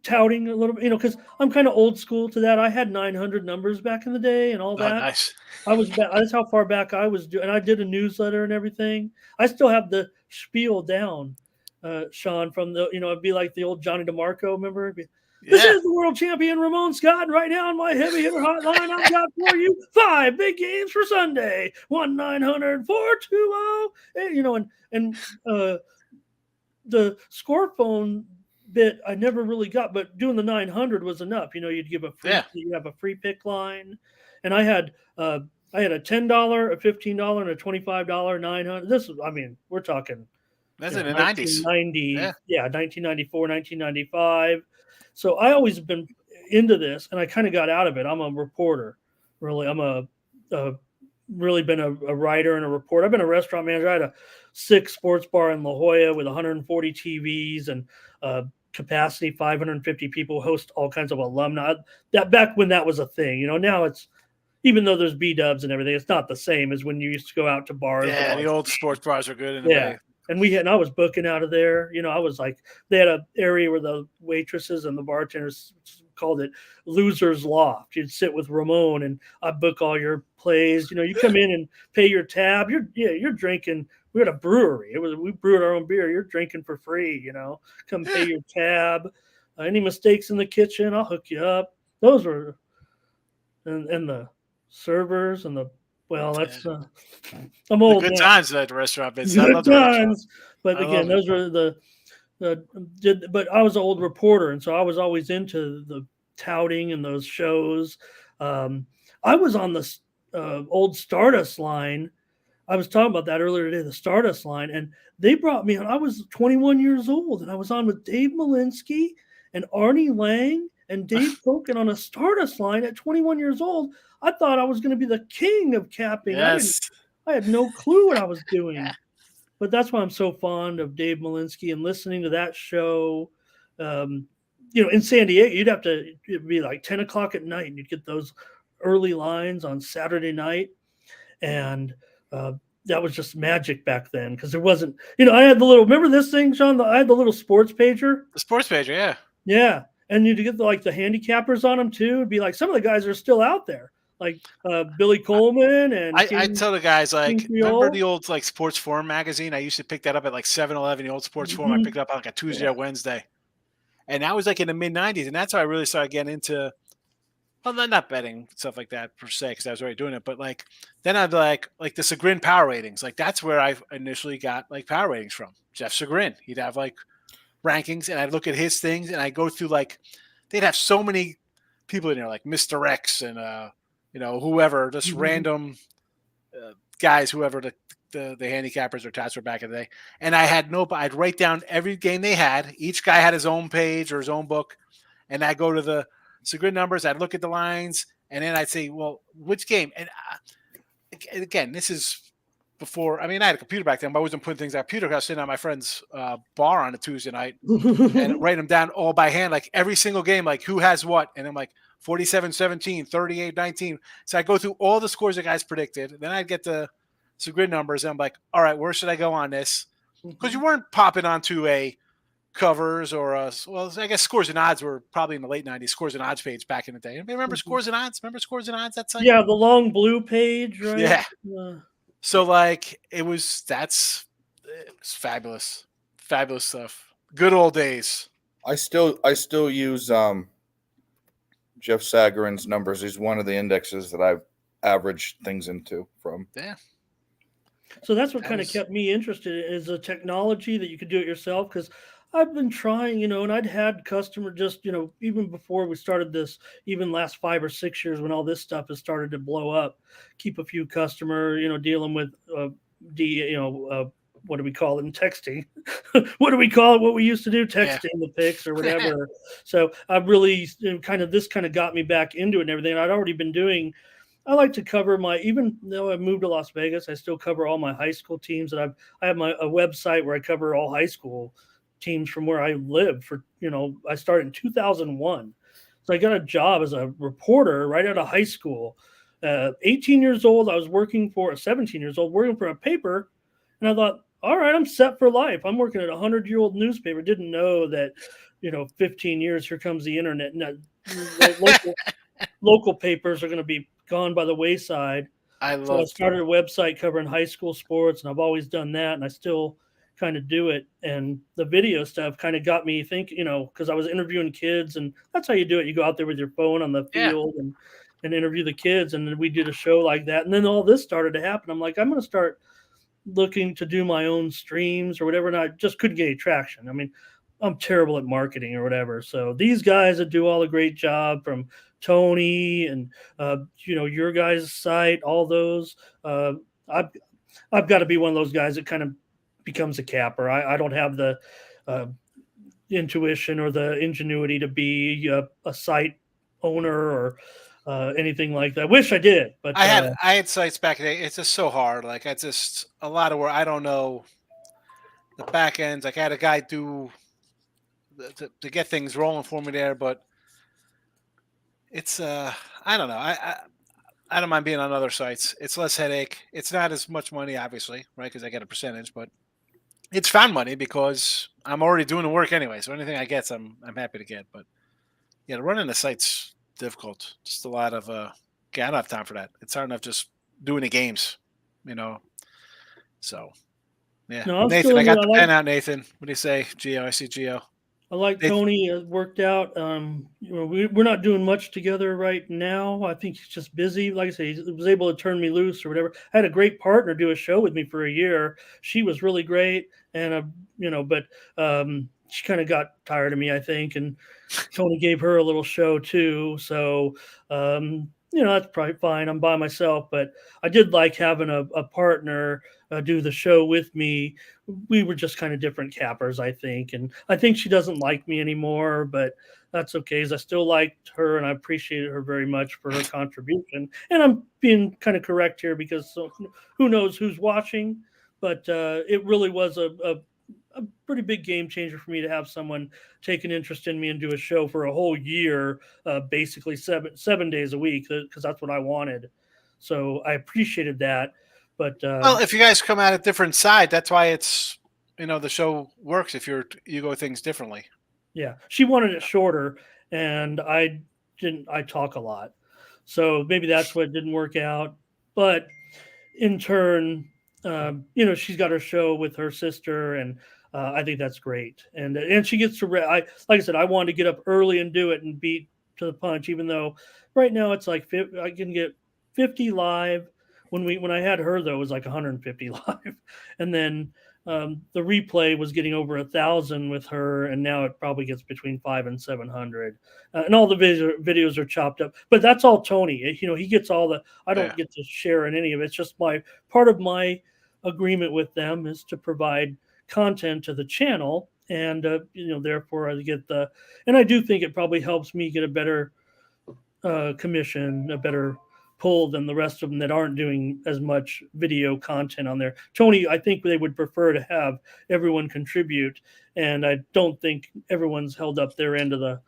touting a little bit, because I'm kind of old school to that. I had 900 numbers back in the day and all that. Oh, nice. That's how far back I was doing, and I did a newsletter and everything. I still have the spiel down, Sean, from the, it'd be like the old Johnny DeMarco, remember? This is the world champion Ramon Scott. Right now on my heavy hitter hotline, I've got for you 5 big games for Sunday. 1-900-420. And the score phone bit I never really got, but doing the 900 was enough. You'd give you have a free pick line, and I had a $10, a $15, and a $25 900. This is, we're talking. That's in the 90s. 1994, 1995. So I always been into this, and I kind of got out of it. I'm a reporter, really. I'm really been a writer and a reporter. I've been a restaurant manager. I had a 6 sports bar in La Jolla with 140 TVs and capacity 550 people, host all kinds of alumni. That back when that was a thing. Now it's even though there's B-dubs and everything, it's not the same as when you used to go out to bars. Yeah, the old sports bars are good in a Yeah. way. And I was booking out of there. I was like, they had an area where the waitresses and the bartenders called it Loser's Loft. You'd sit with Ramon and I'd book all your plays. You come in and pay your tab. You're drinking. We had a brewery. We brewed our own beer. You're drinking for free. Come pay your tab. Any mistakes in the kitchen, I'll hook you up. Those were, and the servers and that's I'm old. Good now. times at the restaurant. Vince. Good times. But I again, love those were but I was an old reporter, and so I was always into the touting and those shows. I was on the old Stardust line. I was talking about that earlier today, the Stardust line, and they brought me on. I was 21 years old, and I was on with Dave Malinsky and Arnie Lang and Dave Koken on a Stardust line at 21 years old. I thought I was going to be the king of capping. Yes. I had no clue what I was doing. But that's why I'm so fond of Dave Malinsky and listening to that show. In San Diego, it'd be like 10 o'clock at night, and you'd get those early lines on Saturday night. And that was just magic back then because there wasn't, I had remember this thing, Sean? I had the little sports pager. The sports pager, yeah. Yeah. And you'd get the handicappers on them too. It'd be like some of the guys are still out there. Like Billy Coleman and I tell the guys remember the old Sports Forum magazine? I used to pick that up at 7-Eleven, the old Sports Forum. I picked it up on a Tuesday or Wednesday, and that was in the mid '90s, and that's how I really started getting into. Well, not betting stuff like that per se, because I was already doing it. But then I'd like the Segrin power ratings. That's where I initially got power ratings from. Jeff Segrin, he'd have rankings, and I'd look at his things, and I go through they'd have so many people in there like Mr. X and whoever, just random guys, whoever the handicappers or tats were back in the day. And I'd write down every game they had. Each guy had his own page or his own book. And I'd go to the grid numbers. I'd look at the lines. And then I'd say, well, which game? And again, this is before, I had a computer back then, but I wasn't putting things on a computer. I was sitting at my friend's bar on a Tuesday night and writing them down all by hand, every single game, who has what. And I'm 47-17, 38-19. So I go through all the scores the guys predicted. Then I'd get the grid numbers, and I'm like, all right, where should I go on this? Because you weren't popping onto a covers or I guess Scores and Odds were probably in the late 90s, Scores and Odds page back in the day. Anybody remember Scores and Odds? Remember Scores and Odds? That's the long blue page, right? Yeah. So it was fabulous. Fabulous stuff. Good old days. I still use Jeff Sagarin's numbers. He's one of the indexes that I've averaged things into from. Yeah. So that's what kind of kept me interested is the technology that you could do it yourself. Because I've been trying, and I'd had customer just, even before we started this, even last 5 or 6 years when all this stuff has started to blow up, keep a few customer, dealing with, what do we call it in texting? What do we call it? What we used to do, texting the pics or whatever. So I really this kind of got me back into it and everything. I'd already been doing. I like to cover even though I moved to Las Vegas, I still cover all my high school teams. And I have a website where I cover all high school teams from where I live. I started in 2001, so I got a job as a reporter right out of high school. 18 years old, I was working for 17 years old, working for a paper, and I thought, all right, I'm set for life. I'm working at a 100-year-old newspaper. Didn't know that, 15 years, here comes the internet. And local papers are going to be gone by the wayside. I started a website covering high school sports, and I've always done that, and I still kind of do it. And the video stuff kind of got me thinking, because I was interviewing kids, and that's how you do it. You go out there with your phone on the field and interview the kids. And then we did a show like that. And then all this started to happen. I'm like, I'm going to start looking to do my own streams or whatever. And I just couldn't get any traction. I'm terrible at marketing or whatever. So these guys that do all the great job, from Tony and, your guys' site, all those, I've got to be one of those guys that kind of becomes a capper. I don't have the intuition or the ingenuity to be a site owner or anything like that. I wish I did, but I had sites back in the day. It's just so hard. It's just a lot of work. I don't know the back ends. I had a guy do to get things rolling for me there, but it's I don't know. I don't mind being on other sites. It's less headache. It's not as much money, obviously, right? Because I get a percentage, but it's found money because I'm already doing the work anyway. So anything I get, I'm happy to get. But yeah, running the site's difficult. Just a lot of I don't have time for that. It's hard enough just doing the games, you know. So yeah, No, I'm Nathan, still I got I the like pen out. Nathan, what do you say, Gio? I see Gio. I like Nathan. Tony has worked out. We're not doing much together right now. I think he's just busy. Like I say, he was able to turn me loose or whatever. I had a great partner do a show with me for a year. She was really great, and but she kind of got tired of me, I think. And Tony gave her a little show too. So that's probably fine. I'm by myself, but I did like having a partner do the show with me. We were just kind of different cappers, I think. And I think she doesn't like me anymore, but that's okay. As I still liked her and I appreciated her very much for her contribution. And I'm being kind of correct here because who knows who's watching, but it really was a pretty big game changer for me to have someone take an interest in me and do a show for a whole year, basically seven days a week, because that's what I wanted. So I appreciated that. But Well, if you guys come at a different side, that's why it's the show works if you go things differently. Yeah, she wanted it shorter, and I didn't. I talk a lot, so maybe that's what didn't work out. But in turn, she's got her show with her sister, and I think that's great. And she gets to like I said, I wanted to get up early and do it and beat to the punch, even though right now it's like I can get 50 live. When I had her though, it was like 150 live, and then the replay was getting over 1,000 with her, and now it probably gets between 500 and 700, and all the videos are chopped up. But that's all Tony. He gets all the. I don't get to share in any of it. It's just part of my agreement with them is to provide content to the channel, and therefore I get and I do think it probably helps me get a better commission, a better pull than the rest of them that aren't doing as much video content on there. Tony, I think they would prefer to have everyone contribute, and I don't think everyone's held up their end of the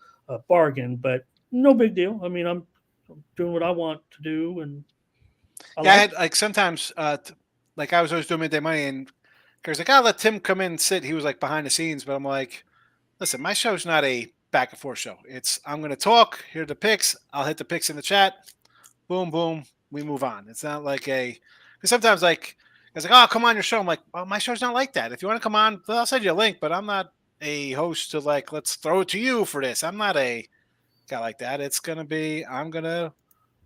bargain, but no big deal. I mean, I'm doing what I want to do, and I had like sometimes like I was always doing Midday Money, and Gary's like, I'll let Tim come in and sit. He was like behind the scenes, but I'm like, listen, my show's not a back and forth show. I'm going to talk, here are the picks, I'll hit the picks in the chat, boom, boom, we move on. It's not like because sometimes like it's like, oh, come on your show. I'm like, well, my show's not like that. If you want to come on, I'll send you a link, but I'm not a host to like, let's throw it to you for this. I'm not a guy like that. It's going to be, I'm going to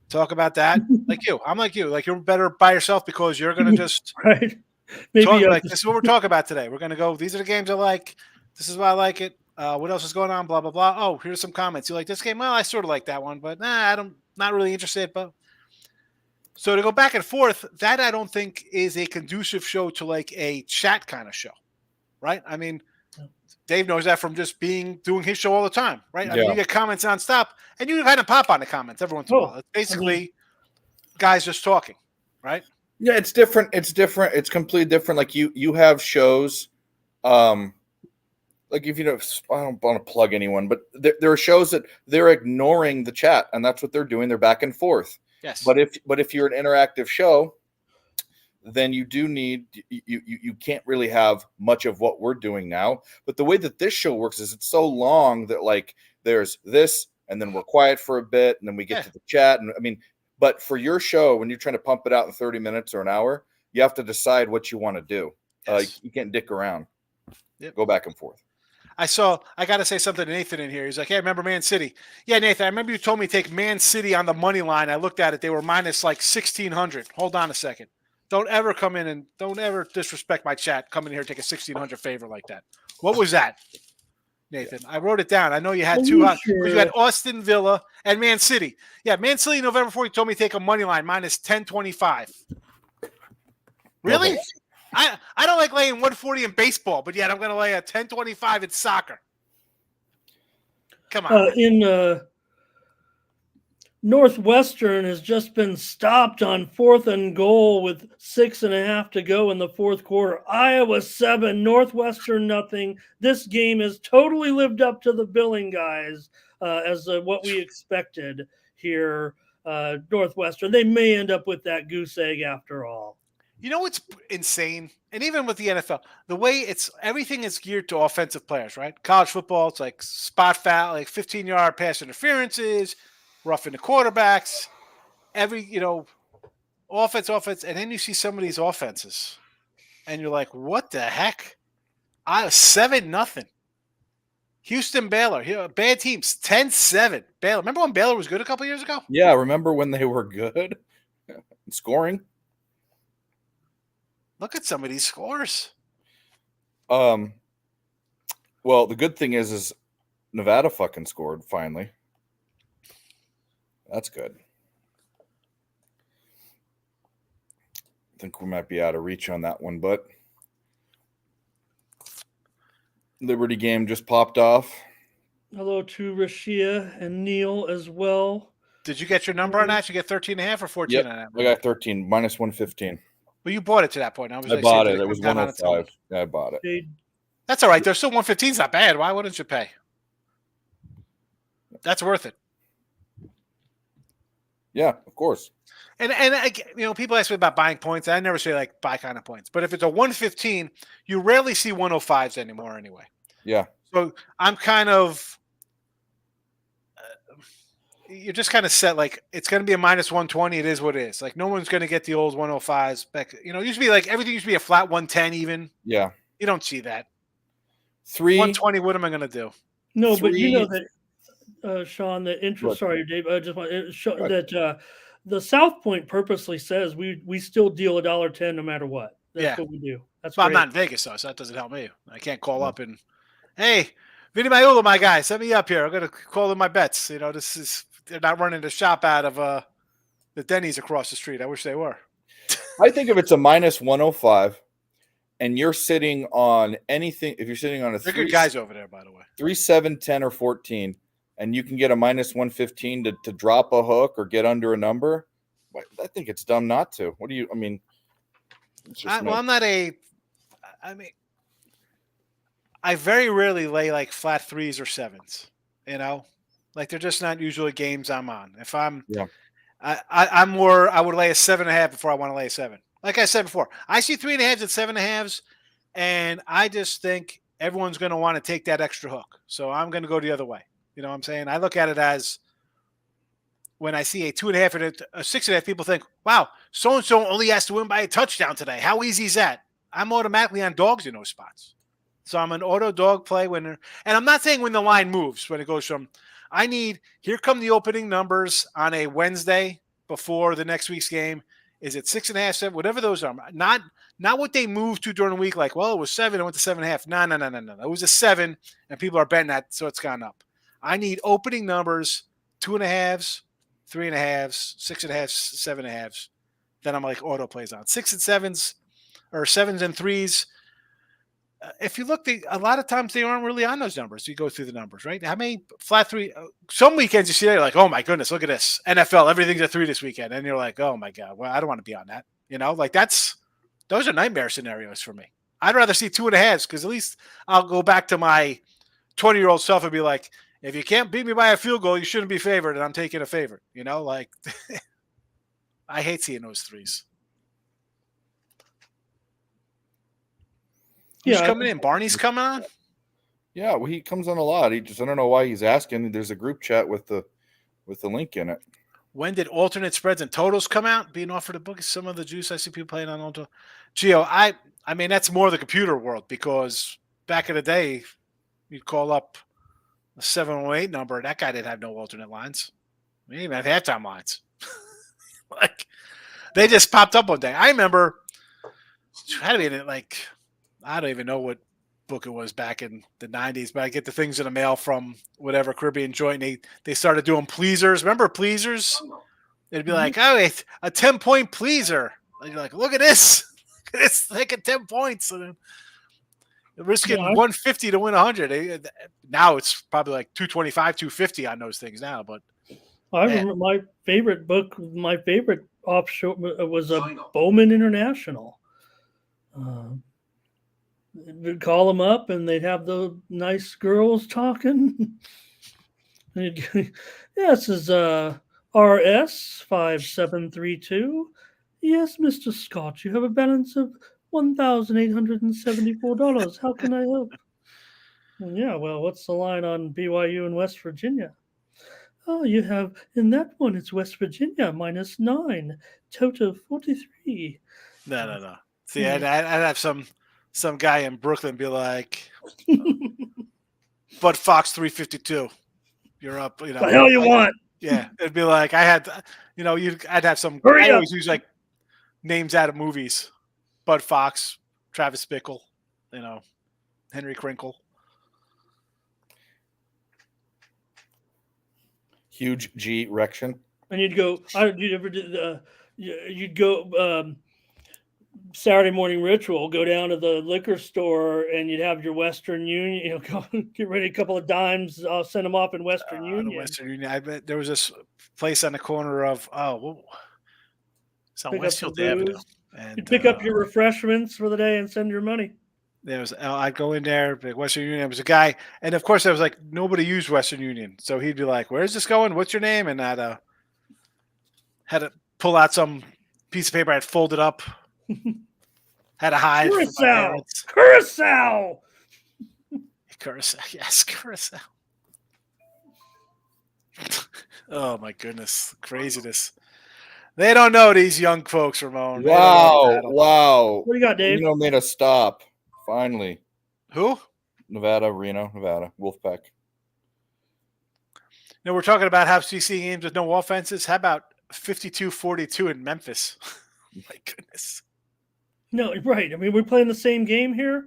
talk about that like you. I'm like you. Like you're better by yourself because you're going to just right. Maybe like this is what we're talking about today. We're going to go, these are the games I like. This is why I like it. What else is going on? Blah, blah, blah. Oh, here's some comments. You like this game? Well, I sort of like that one, but not really interested. But so to go back and forth, that I don't think is a conducive show to like a chat kind of show, right? I mean, Dave knows that from just doing his show all the time, right? I mean, you get comments nonstop, and you kind of pop on the comments every once in a while. It's basically guys just talking, right? Yeah, it's different. It's different. It's completely different. Like you have shows, like if I don't want to plug anyone, but there are shows that they're ignoring the chat, and that's what they're doing. They're back and forth. Yes. But if you're an interactive show, then you do need you can't really have much of what we're doing now. But the way that this show works is it's so long that like there's this, and then we're quiet for a bit, and then we get to the chat. And I mean, but for your show, when you're trying to pump it out in 30 minutes or an hour, you have to decide what you want to do. Yes. You can't dick around. Yep. Go back and forth. I got to say something to Nathan in here. He's like, hey, remember Man City? Yeah, Nathan, I remember you told me to take Man City on the money line. I looked at it. They were minus like 1,600. Hold on a second. Don't ever come in and don't ever disrespect my chat. Come in here and take a 1,600 favor like that. What was that, Nathan? I wrote it down. I know you had two. Because you had Austin Villa and Man City. Yeah, Man City, November 4th, you told me to take a money line minus 1,025. Really? I don't like laying 140 in baseball, but yet I'm going to lay a 1,025 in soccer. Come on. In Northwestern has just been stopped on 4th and goal with 6.5 to go in the fourth quarter. Iowa 7, Northwestern nothing. This game has totally lived up to the billing, guys, as what we expected here. Northwestern. They may end up with that goose egg after all. You know what's insane? And even with the NFL, the way everything is geared to offensive players, right? College football, it's like spot foul, like 15-yard pass interferences, roughing the quarterbacks, offense, and then you see some of these offenses, and you're like, what the heck? 7-0. Houston, Baylor, bad teams, 10-7. Baylor. Remember when Baylor was good a couple years ago? Yeah, remember when they were good scoring? Look at some of these scores. Well, the good thing is Nevada fucking scored finally. That's good. I think we might be out of reach on that one, but Liberty game just popped off. Hello to Rashia and Neil as well. Did you get your number on that? You get 13.5 or 14 Yep, on that? I got 13, minus 115. Well, you bought it to that point. I bought it. It was 105. Yeah, I bought it. That's all right. There's still 115's not bad. Why wouldn't you pay? That's worth it. Yeah, of course. And people ask me about buying points. I never say like buy kind of points. But if it's a 115, you rarely see 105s anymore anyway. Yeah. So I'm kind of you're just kind of set like it's going to be a minus 120. It is what it is. Like no one's going to get the old 105s back. It used to be like everything used to be a flat 110 even. Yeah. You don't see that. 120. What am I going to do? No, but you know that, Sean, the interest. Sorry, Dave. I just want to show that the South Point purposely says we still deal $1.10 no matter what. That's what we do. That's I'm not in Vegas though, so that doesn't help me. I can't call up and hey, Vinny Maiulo, my guy, set me up here. I'm going to call in my bets. They're not running the shop out of the Denny's across the street. I wish they were. I think if it's a minus 105 and you're sitting on anything, if you're sitting on they're good guys over there, by the way. 3, 7, 10, or 14, and you can get a minus 115 to drop a hook or get under a number, I think it's dumb not to. What do you, I'm not I very rarely lay like flat 3s or 7s, like they're just not usually games I'm on. If I'm, I would lay a 7.5 before I want to lay a 7. Like I said before, I see 3.5s and 7.5s, and I just think everyone's going to want to take that extra hook. So I'm going to go the other way. You know what I'm saying? I look at it as when I see a 2.5 and a 6.5, people think, wow, so-and-so only has to win by a touchdown today. How easy is that? I'm automatically on dogs in those spots. So I'm an auto dog play winner. And I'm not saying when the line moves, when it goes from, here come the opening numbers on a Wednesday before the next week's game. Is it 6.5, 7, whatever those are? Not what they moved to during the week, like, well, it was 7, I went to 7.5. No. It was a 7, and people are betting that, so it's gone up. I need opening numbers, 2.5s, 3.5s, 6.5s, 7.5s. Then I'm like auto plays on 6 and 7s or 7s and 3s. If you look, a lot of times they aren't really on those numbers. You go through the numbers, right? How many flat 3? Some weekends you see that, you're like, oh my goodness, look at this. NFL, everything's a 3 this weekend. And you're like, oh my God, well, I don't want to be on that. Like those are nightmare scenarios for me. I'd rather see 2.5s because at least I'll go back to my 20-year-old self and be like, if you can't beat me by a field goal, you shouldn't be favored, and I'm taking a favorite. I hate seeing those 3s. Who's coming in? Barney's coming on? Yeah, well, he comes on a lot. I don't know why he's asking. There's a group chat with the link in it. When did alternate spreads and totals come out? Being offered a book is some of the juice I see people playing on auto. Gio, I mean, that's more the computer world because back in the day, you'd call up a 708 number. That guy didn't have no alternate lines. We didn't even have halftime lines. They just popped up one day. I remember had to be in it I don't even know what book it was back in the 90s, but I get the things in the mail from whatever Caribbean joint. They started doing pleasers. Remember pleasers? It'd be like, oh, it's a 10-point pleaser. And you're like, look at this. Look at this. Like at 10 points. And they're risking 150 to win 100. Now it's probably like 225, 250 on those things now. But I remember my favorite book, my favorite offshore was a Bowman International. We'd call them up and they'd have the nice girls talking. This is RS5732. Yes, Mr. Scott, you have a balance of $1,874. How can I help? Yeah, well, what's the line on BYU in West Virginia? Oh, you have, in that one, it's West Virginia, -9. Total 43. No. See, I'd have some guy in Brooklyn be like, but Fox 352, you're up. You know, The hell you want? Yeah, it'd be like I had, I'd have some. Hurry I up. always use like names out of movies. Bud Fox, Travis Bickle, Henry Crinkle. Huge G erection. And you'd go. You ever did the? You'd go Saturday morning ritual. Go down to the liquor store and you'd have your Western Union. Go get ready a couple of dimes. I'll send them off in Western Union. The Western Union. I bet there was this place on the corner of it's on Westfield Avenue. And you'd pick up your refreshments for the day and send your money. I'd go in there, Western Union. There was a guy, and of course, I was like, nobody used Western Union, so he'd be like, "Where's this going? What's your name?" And I'd had to pull out some piece of paper. I'd fold it up. Had to hide. Curacao. Yes, Curacao. Oh my goodness, craziness! They don't know these young folks, Ramon. Wow. What do you got, Dave? Reno made a stop. Finally. Who? Reno, Nevada. Wolfpack. No, we're talking about half CC games with no offenses. How about 52-42 in Memphis? My goodness. No, right. I mean, we're playing the same game here.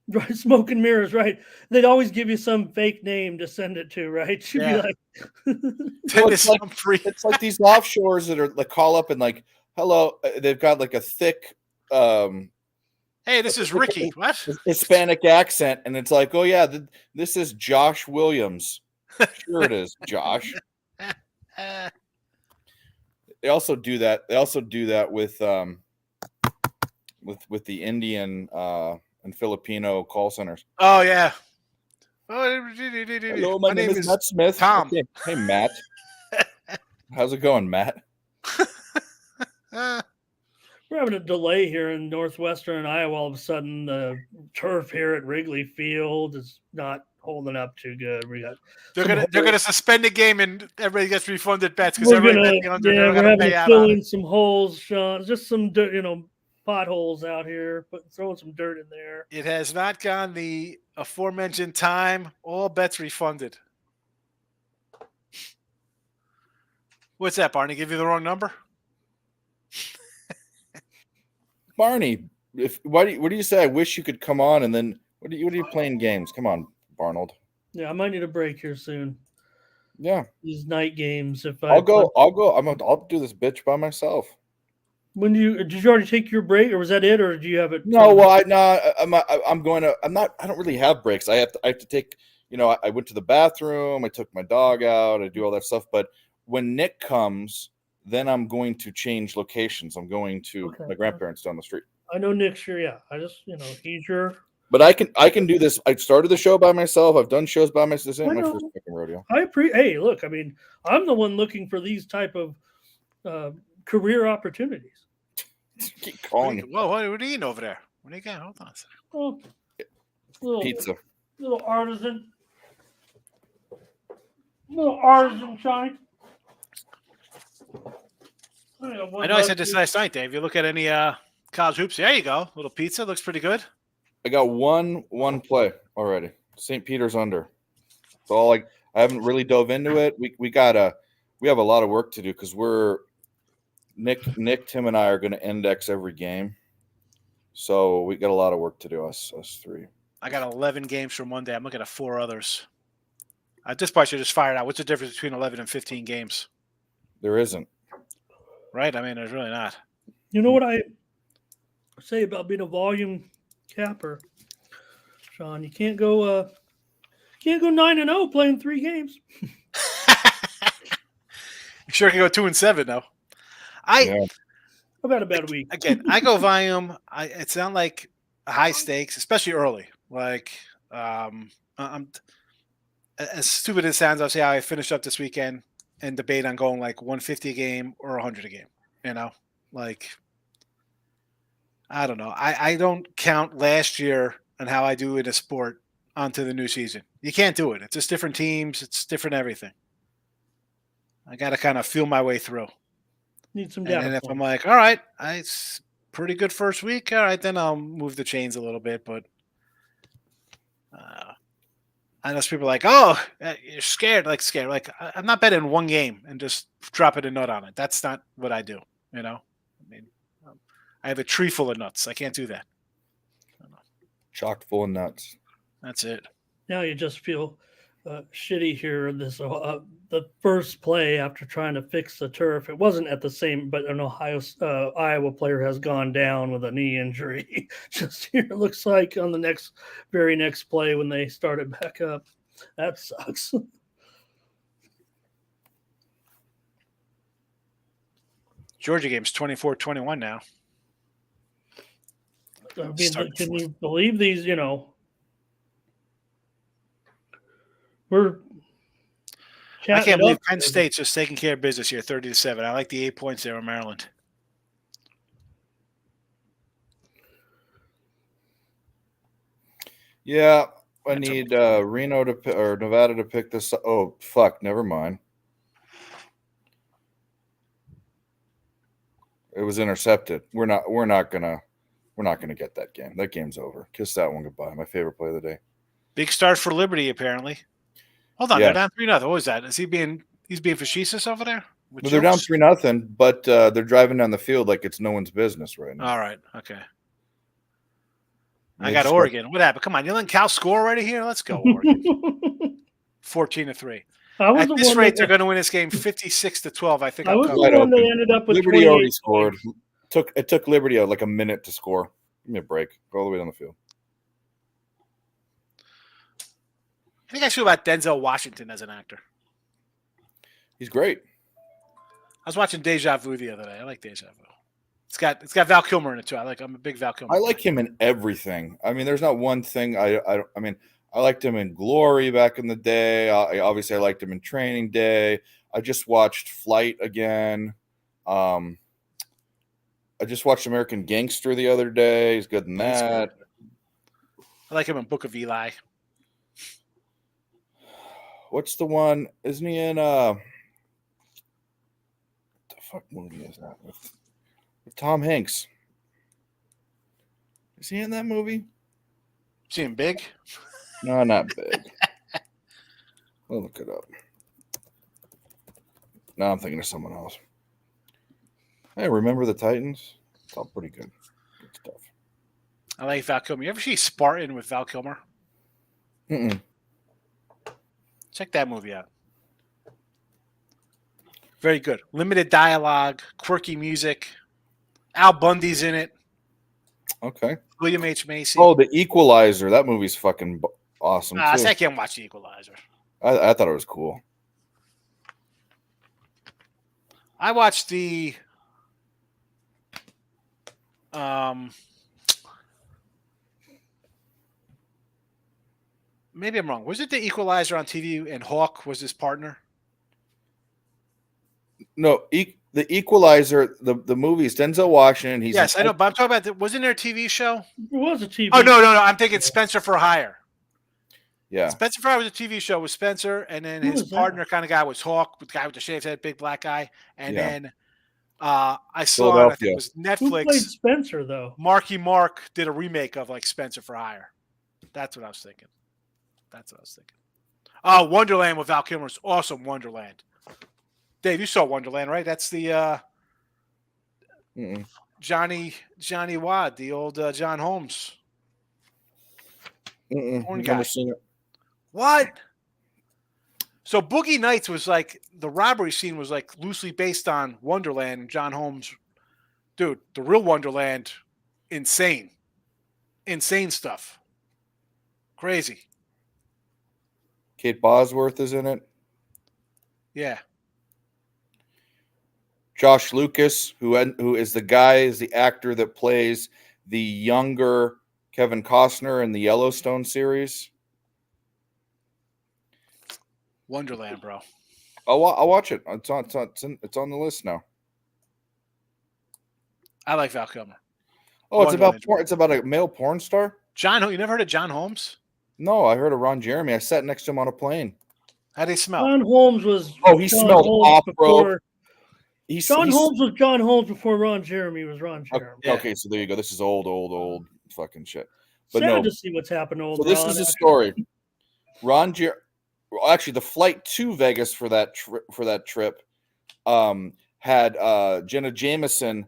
Right, smoke and mirrors, right? They'd always give you some fake name to send it to, right? You'd be like, it's like these offshores that are like call up and like, hello. They've got like a thick, hey, this is Ricky. What? Hispanic accent, and it's like, oh yeah, this is Josh Williams. Sure, it is Josh. They also do that. They also do that with the Indian and Filipino call centers. Oh yeah. Hello, my name is Matt Smith. Tom. Okay. Hey, Matt. How's it going, Matt? we're having a delay here in northwestern Iowa. All of a sudden, the turf here at Wrigley Field is not holding up too good. We got they're gonna suspend the game and everybody gets refunded bets because we're everybody we're having to fill in some holes, Sean. Just some potholes out here, but throwing some dirt in there. It has not gone the aforementioned time. All bets refunded. What's that, Barney? Give you the wrong number? Barney, what do you say? I wish you could come on, and then what are you playing games? Come on, Barnold. Yeah, I might need a break here soon. Yeah, these night games. I'll go. I'll do this bitch by myself. When did you already take your break, or was that it, or do you have it? No, well, I'm going to. I'm not. I don't really have breaks. I have to take. I went to the bathroom. I took my dog out. I do all that stuff. But when Nick comes, then I'm going to change locations. I'm going to my grandparents down the street. I know Nick's here. Yeah, I just he's your. But I can do this. I started the show by myself. I've done shows by myself. This ain't my first fucking rodeo. Hey, look. I mean, I'm the one looking for these type of career opportunities. Keep calling you. Whoa, what are you eating over there? What do you got? Hold on a second. Pizza. Little artisan, Johnny. I know I said this last night, Dave. You look at any college hoops. There you go. Little pizza. Looks pretty good. I got one play already. St. Peter's under. So I haven't really dove into it. We have a lot of work to do because we're Nick, Tim, and I are going to index every game. So we got a lot of work to do, us three. I got 11 games from one day. I'm looking at 4 others. At this point, you just fired out. What's the difference between 11 and 15 games? There isn't. Right? I mean, there's really not. You know what I say about being a volume capper, Sean? You can't go 9-0 playing 3 games. You sure can go 2-7 though. I've had a bad week. Again, I go volume. It's not like high stakes, especially early. Like, I'm as stupid as it sounds. I'll see how I finished up this weekend. and debate on going like 150 a game or 100 a game. You know, like I don't know. I don't count last year and how I do in a sport onto the new season. You can't do it. It's just different teams. It's different everything. I got to kind of feel my way through. Need some And data then if points. I'm like, all right, it's pretty good first week. All right, then I'll move the chains a little bit. But I know people are like, oh, you're scared. Like scared. Like I'm not betting one game and just dropping a nut on it. That's not what I do. You know, I mean, I have a tree full of nuts. I can't do that. Chocked full of nuts. That's it. Now you just feel shitty here. This the first play after trying to fix the turf. It wasn't at the same, but an Iowa player has gone down with a knee injury. Just here, it looks like on the very next play when they started back up. That sucks. Georgia game's 24-21 now. I mean, can you believe these? You know, I can't believe Penn State's just taking care of business here, 30-7. I like the 8 points there in Maryland. Yeah, I need Reno or Nevada to pick this. Oh, fuck, never mind. It was intercepted. We're not gonna get that game. That game's over. Kiss that one goodbye. My favorite play of the day. Big start for Liberty, apparently. Hold on, Yeah. they're down 3-0. What was that? Is he's being facetious over there? Well, they're down 3-0, but they're driving down the field like it's no one's business right now. All right, okay. I got Oregon. What happened? Come on, you letting Cal score already here? Let's go, Oregon. 14-3. At this rate, they're going to win this game 56-12. I think. I was the one that ended up with Liberty already 28 scored. points. It took Liberty like a minute to score. Give me a break. Go all the way down the field. I think I feel about Denzel Washington as an actor. He's great. I was watching Deja Vu the other day. I like Deja Vu. It's got Val Kilmer in it too. I'm a big Val Kilmer. I like him in everything. I mean, there's not one thing I mean, I liked him in Glory back in the day. Obviously, I liked him in Training Day. I just watched Flight again. I just watched American Gangster the other day. He's good in that. I like him in Book of Eli. What's the one? Isn't he in what the fuck movie is that with Tom Hanks? Is he in that movie? See him big? No, not big. I'll look it up. No, I'm thinking of someone else. Hey, remember the Titans? It's all pretty good. Good stuff. I like Val Kilmer. You ever see Spartan with Val Kilmer? Mm-mm. Check that movie out. Very good. Limited dialogue, quirky music. Al Bundy's in it. Okay. William H. Macy. Oh, The Equalizer. That movie's fucking awesome, too. I can't watch The Equalizer. I thought it was cool. I watched the maybe I'm wrong. Was it The Equalizer on TV and Hawk was his partner? No, The Equalizer, the movie's Denzel Washington. Yes, I know, but I'm talking about wasn't there a TV show? It was a TV. Oh no, I'm thinking Spencer for Hire. Yeah. Spencer for Hire was a TV show with Spencer, and then his partner kind of guy was Hawk, the guy with the shaved head, big black guy, and then I saw on, I think it was Netflix. Who played Spencer though? Marky Mark did a remake of like Spencer for Hire. That's what I was thinking. Oh, Wonderland with Val Kilmer is awesome. Wonderland. Dave, you saw Wonderland, right? That's the Johnny Wad, the old John Holmes. Porn guy. Never seen it. What? So Boogie Nights was like the robbery scene was like loosely based on Wonderland and John Holmes. Dude, the real Wonderland, insane stuff. Crazy. Kate Bosworth is in it. Yeah. Josh Lucas, who is the actor that plays the younger Kevin Costner in the Yellowstone series. Wonderland, bro. I'll watch it. It's on the list now. I like Val Kilmer. Oh, it's about porn. It's about a male porn star. John, you never heard of John Holmes? No, I heard of Ron Jeremy. I sat next to him on a plane. How do he smell? John Holmes was. Oh, he John smelled Holmes off, bro. before- John Holmes was John Holmes before Ron Jeremy was Ron Jeremy. Okay, so there you go. This is old fucking shit. But Sad no, to see what's happened to old so this Ron, is the actually. story. Well, actually, the flight to Vegas for that trip had Jenna Jameson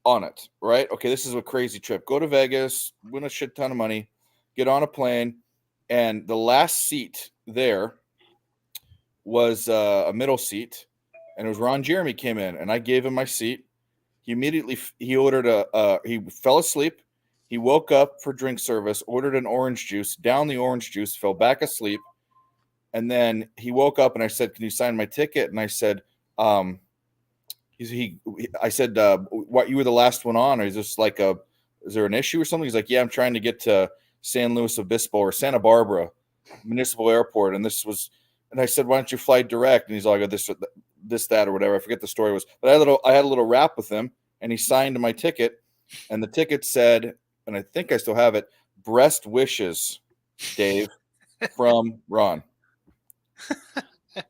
on it, right? Okay, this is a crazy trip. Go to Vegas, win a shit ton of money, get on a plane, and the last seat there was a middle seat, and it was Ron Jeremy came in, and I gave him my seat. He immediately he ordered he fell asleep. He woke up for drink service, ordered an orange juice, downed the orange juice, fell back asleep, and then he woke up, and I said, "Can you sign my ticket?" And I said, I said, "What, you were the last one on, or is this like is there an issue or something?" He's like, "Yeah, I'm trying to get to San Luis Obispo or Santa Barbara Municipal Airport," and I said, "Why don't you fly direct?" And he's like, this, that, or whatever. I forget the story was, but I had a little rap with him, and he signed my ticket, and the ticket said, and I think I still have it, "Breast wishes, Dave," from Ron. The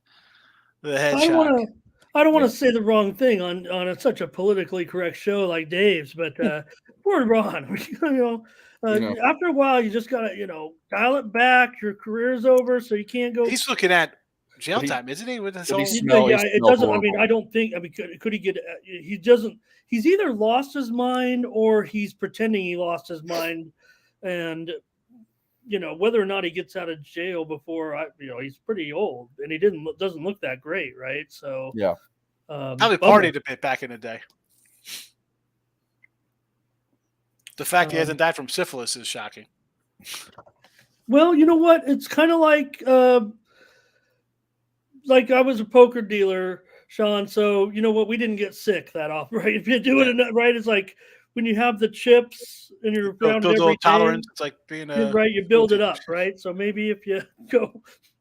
headshot. I don't want to say the wrong thing on such a politically correct show like Dave's, but poor Ron. After a while, you just gotta dial it back. Your career's over, so you can't go. He's looking at jail time, isn't he? With this whole... it doesn't. I mean, I don't think. I mean, could he get? He doesn't. He's either lost his mind or he's pretending he lost his mind, and whether or not he gets out of jail before he's pretty old and he doesn't look that great, right? So yeah, probably partied a bit back in the day. The fact he hasn't died from syphilis is shocking. Well, you know what? It's kind of like I was a poker dealer, Sean. So you know what? We didn't get sick that often, right? If you do it right, it's like when you have the chips and you're around every day, tolerance. It's like being right. You build it up, right? So maybe if you go,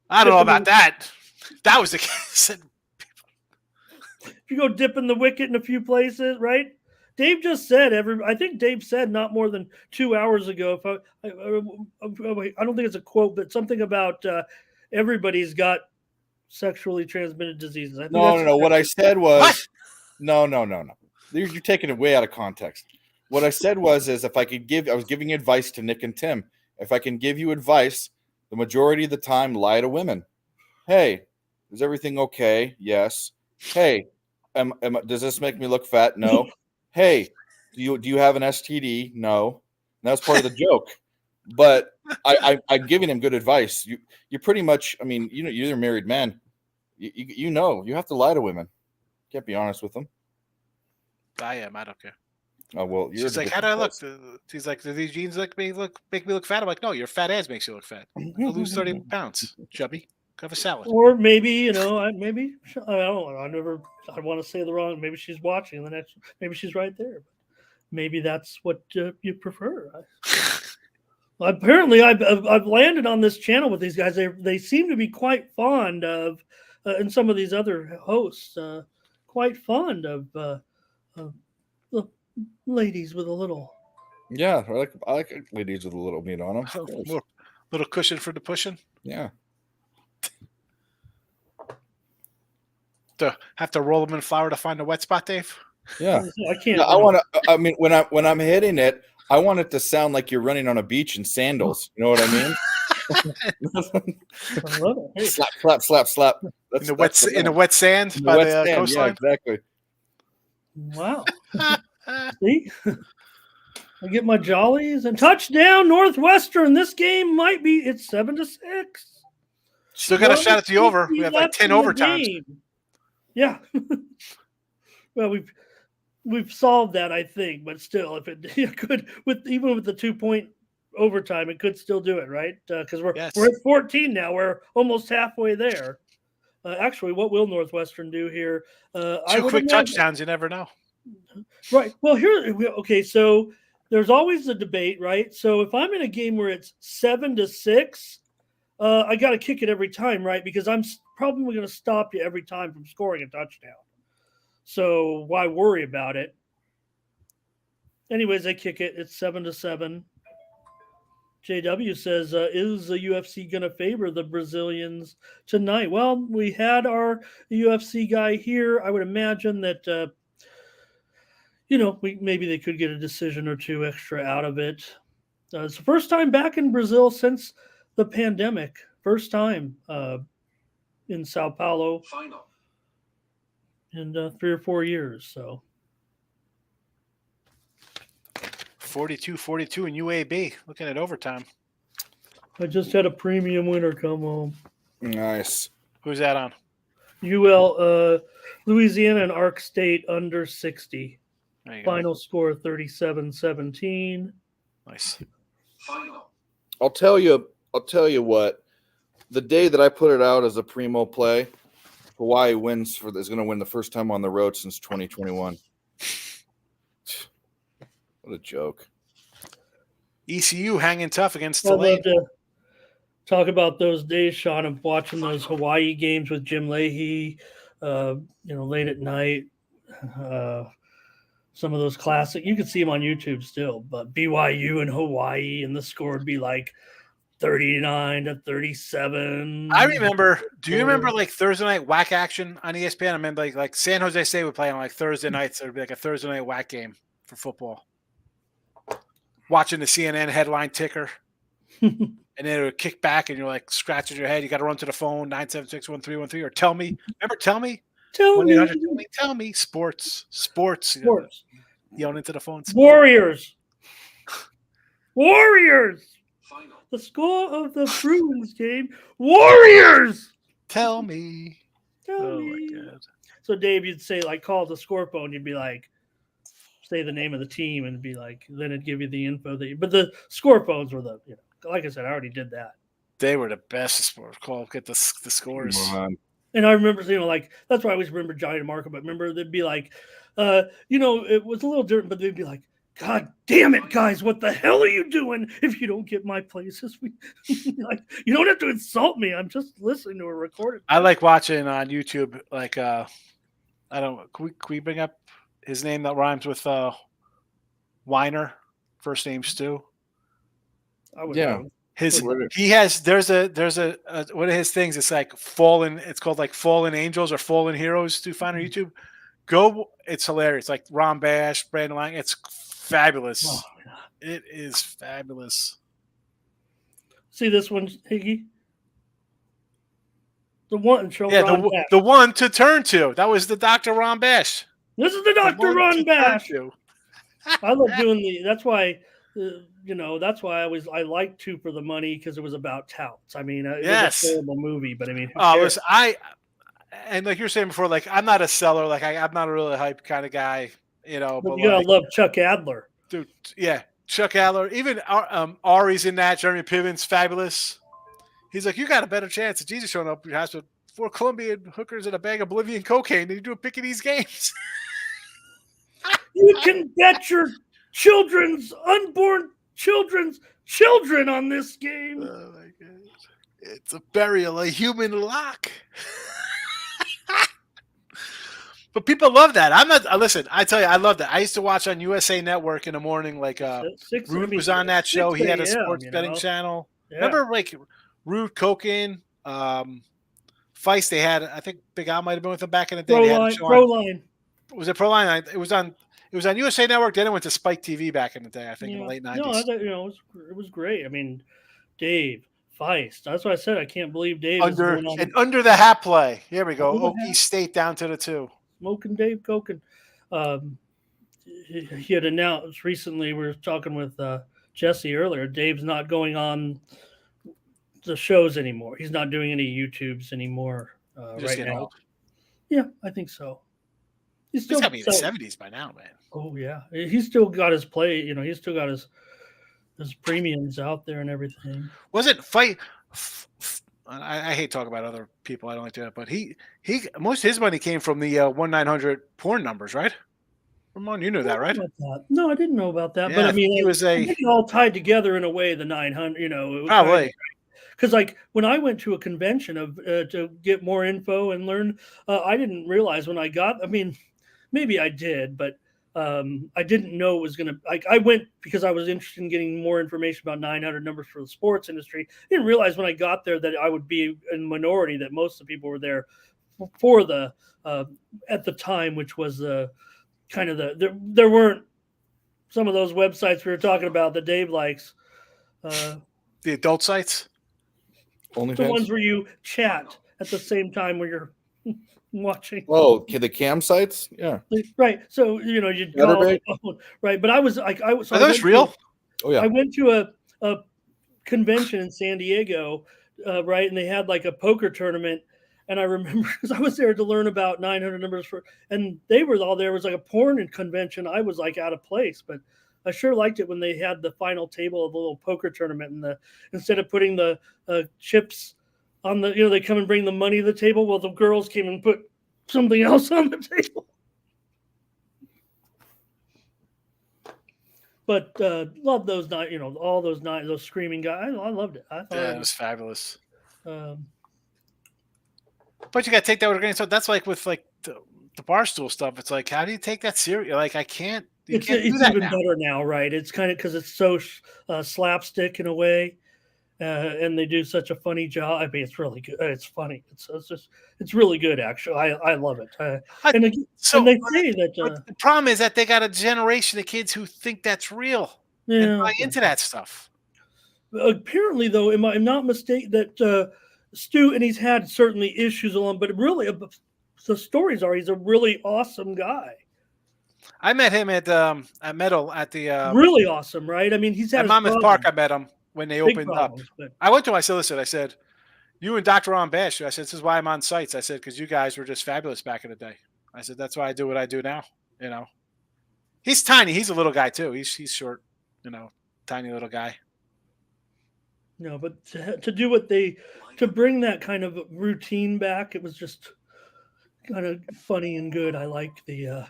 I don't know about that. That was the case. If you go dipping the wicket in a few places, right? Dave just said I think Dave said not more than 2 hours ago. I don't think it's a quote, but something about everybody's got sexually transmitted diseases. No. What I said was no. You're taking it way out of context. What I said was if I was giving advice to Nick and Tim. If I can give you advice, the majority of the time, lie to women. Hey, is everything okay? Yes. Hey, does this make me look fat? No. Hey, do you have an STD? No. And that's part of the joke. But I'm giving him good advice. You pretty much, I mean, you're a married man. You have to lie to women. Can't be honest with them. I am. I don't care. Oh well, she's like, "How do I look?" She's like, "Do these jeans make me look fat?" I'm like, "No, your fat ass makes you look fat. I'll lose 30 pounds, chubby. Have a salad." Or maybe I don't know. I want to say the wrong. Maybe she's watching the next. Maybe she's right there. Maybe that's what you prefer. Apparently, I've landed on this channel with these guys. They seem to be quite fond of, and some of these other hosts, quite fond of the ladies with a little. Yeah, I like ladies with a little meat on them. Little cushion for the pushing. Yeah. To have to roll them in flour to find a wet spot, Dave. Yeah, I can't. Yeah, I want to. I mean, when I'm hitting it, I want it to sound like you're running on a beach in sandals. You know what I mean? I love it. Hey. Slap, slap, slap, slap. In the wet sand by the coastline. Yeah, exactly. Wow. See, I get my jollies and touchdown Northwestern. This game might be. It's 7-6. Still got a shot at the over. We have like 10 overtimes. Yeah. Well, we've solved that, I think, but still, if it could, even with the 2-point overtime, it could still do it, right? Because we're at 14 now. We're almost halfway there. Actually, what will Northwestern do here? 2 quick touchdowns. You never know. Right. Well, okay. So there's always the debate, right? So if I'm in a game where it's 7-6, I got to kick it every time, right? Because I'm probably going to stop you every time from scoring a touchdown. So why worry about it? Anyways, they kick it. It's 7-7. JW says, is the UFC going to favor the Brazilians tonight? Well, we had our UFC guy here. I would imagine that, maybe they could get a decision or two extra out of it. It's the first time back in Brazil since the pandemic. First time in Sao Paulo Final. in 3 or 4 years. So 42-42 in UAB. Looking at overtime. I just had a premium winner come home. Nice. Who's that on? Louisiana and Ark State under 60. There you go. Final score 37-17. Nice. Final. I'll tell you what. The day that I put it out as a primo play, Hawaii is going to win the first time on the road since 2021. What a joke. ECU hanging tough against I'd Tulane. love to talk about those days, Sean, of watching those Hawaii games with Jim Leahy, late at night. Some of those classic, you can see them on YouTube still, but BYU and Hawaii, and the score would be like 39-37. I remember. Do you remember like Thursday night whack action on ESPN? I remember like San Jose State would play on like Thursday nights. There would be like a Thursday night whack game for football. Watching the CNN headline ticker, and then it would kick back, and you're like scratching your head. You got to run to the phone 976-1313 or tell me. Remember, tell me. Tell me. Tell me. Sports. Yelling into the phone. Warriors. Final. The score of the Bruins game. Warriors. Tell me. Tell me. My God. So Dave, you'd say like call the score phone. You'd be like, say the name of the team, and be like, then it'd give you the info but the score phones were like I said, I already did that. They were the best sport call. Get the scores. And I remember, that's why I always remember Johnny DeMarco. But remember, they'd be like, it was a little different, but they'd be like, God damn it, guys, what the hell are you doing if you don't get my places? Like, you don't have to insult me. I'm just listening to a recorded. I like watching on YouTube, like, I don't, can we bring up his name that rhymes with Weiner? First name Stu. I would Yeah. know. There's a one of his things. It's like fallen. It's called like Fallen Angels or Fallen Heroes. To find on YouTube, it's hilarious. Like Ron Bash, Brandon Lang. It's fabulous. Oh, it is fabulous. See this one, Higgy? The one show. Yeah, Ron Bash. the one to turn to. That was the Dr. Ron Bash. This is the Dr. Ron Bash. To. I love doing that's why I liked Two for the Money, because it was about touts. I mean, it was a terrible movie, but I mean, listen, and like you're saying before, like I'm not a seller, like I'm not a really hype kind of guy, But you gotta love Chuck Adler, dude. Yeah, Chuck Adler. Even Ari's in that. Jeremy Piven's fabulous. He's like, you got a better chance of Jesus showing up at your house with 4 Colombian hookers and a bag of Bolivian cocaine than you do a pick of these games. You can bet your unborn children on this game. Oh my God. It's a burial, a human lock. But people love that. Listen, I tell you, I love that. I used to watch on USA Network in the morning, like Rude was on that show. He had a sports betting channel. Yeah. Remember like Rude, Koken, Feist, they had, I think Big Al might have been with them back in the day. Proline. Was it Proline? It was on USA Network. Then it went to Spike TV back in the day, I think, in the late 90s. No, it was great. I mean, Dave, Feist. That's what I said. I can't believe Dave under the hat play. Here we go. Okie State down to the 2. Smoking Dave Koken. He had announced recently, we were talking with Jesse earlier, Dave's not going on the shows anymore. He's not doing any YouTubes anymore right now. Old. Yeah, I think so. He's got to be in the 70s by now, man. Oh, yeah. He's still got his play. He's still got his premiums out there and everything. Was it Fight? I hate talking about other people. I don't like to do that. But he most of his money came from the 1-900 porn numbers, right? Ramon, you knew that, right? No, I didn't know about that. Yeah, but I mean, he was all tied together in a way. The 900, probably because like when I went to a convention of to get more info and learn, I didn't realize when I got. I mean, maybe I did, but I didn't know it was going to. Like I went because I was interested in getting more information about 900 numbers for the sports industry. I didn't realize when I got there that I would be in minority. That most of the people were there for the at the time, which was the kind of there weren't some of those websites we were talking about that Dave likes. The adult sites? The ones OnlyFans. where you chat at the same time where you're watching. Oh, okay, the cam sites. Yeah. Right. So you'd call Chatterbait? the phone. Right. But I was like, Are those real? Oh yeah. I went to a convention in San Diego, right, and they had like a poker tournament. And I remember because I was there to learn about 900 numbers and they were all there. It was like a porn convention. I was like out of place, but I sure liked it when they had the final table of the little poker tournament and instead of putting the chips on the, they come and bring the money to the table. Well, the girls came and put something else on the table. But love those all those screaming guys. I loved it. I thought Yeah, it was fabulous. Um, But you got to take that with a grain of salt. That's like with like the Barstool stuff. It's like, how do you take that serious? Like, I can't. You can't do it's that even now. better now, right? It's kind of because it's so slapstick in a way, and they do such a funny job. I mean, it's really good. It's funny. It's really good. Actually, I love it. And they say that But the problem is that they got a generation of kids who think that's real and buy into that stuff. Apparently, though, am I not mistaken that Stu, and he's had certainly issues along, but really the stories are he's a really awesome guy. I met him at Metal at the really awesome, right? I mean, he's had at Monmouth Park. I met him when they Big opened problems, up. but- I went to him. I said, I said, you and Dr. Ron Bash. I said, this is why I'm on sites. I said, because you guys were just fabulous back in the day. I said, that's why I do what I do now. He's tiny. He's a little guy too. He's short. Tiny little guy. No, but to do to bring that kind of routine back, it was just kind of funny and good. I like the.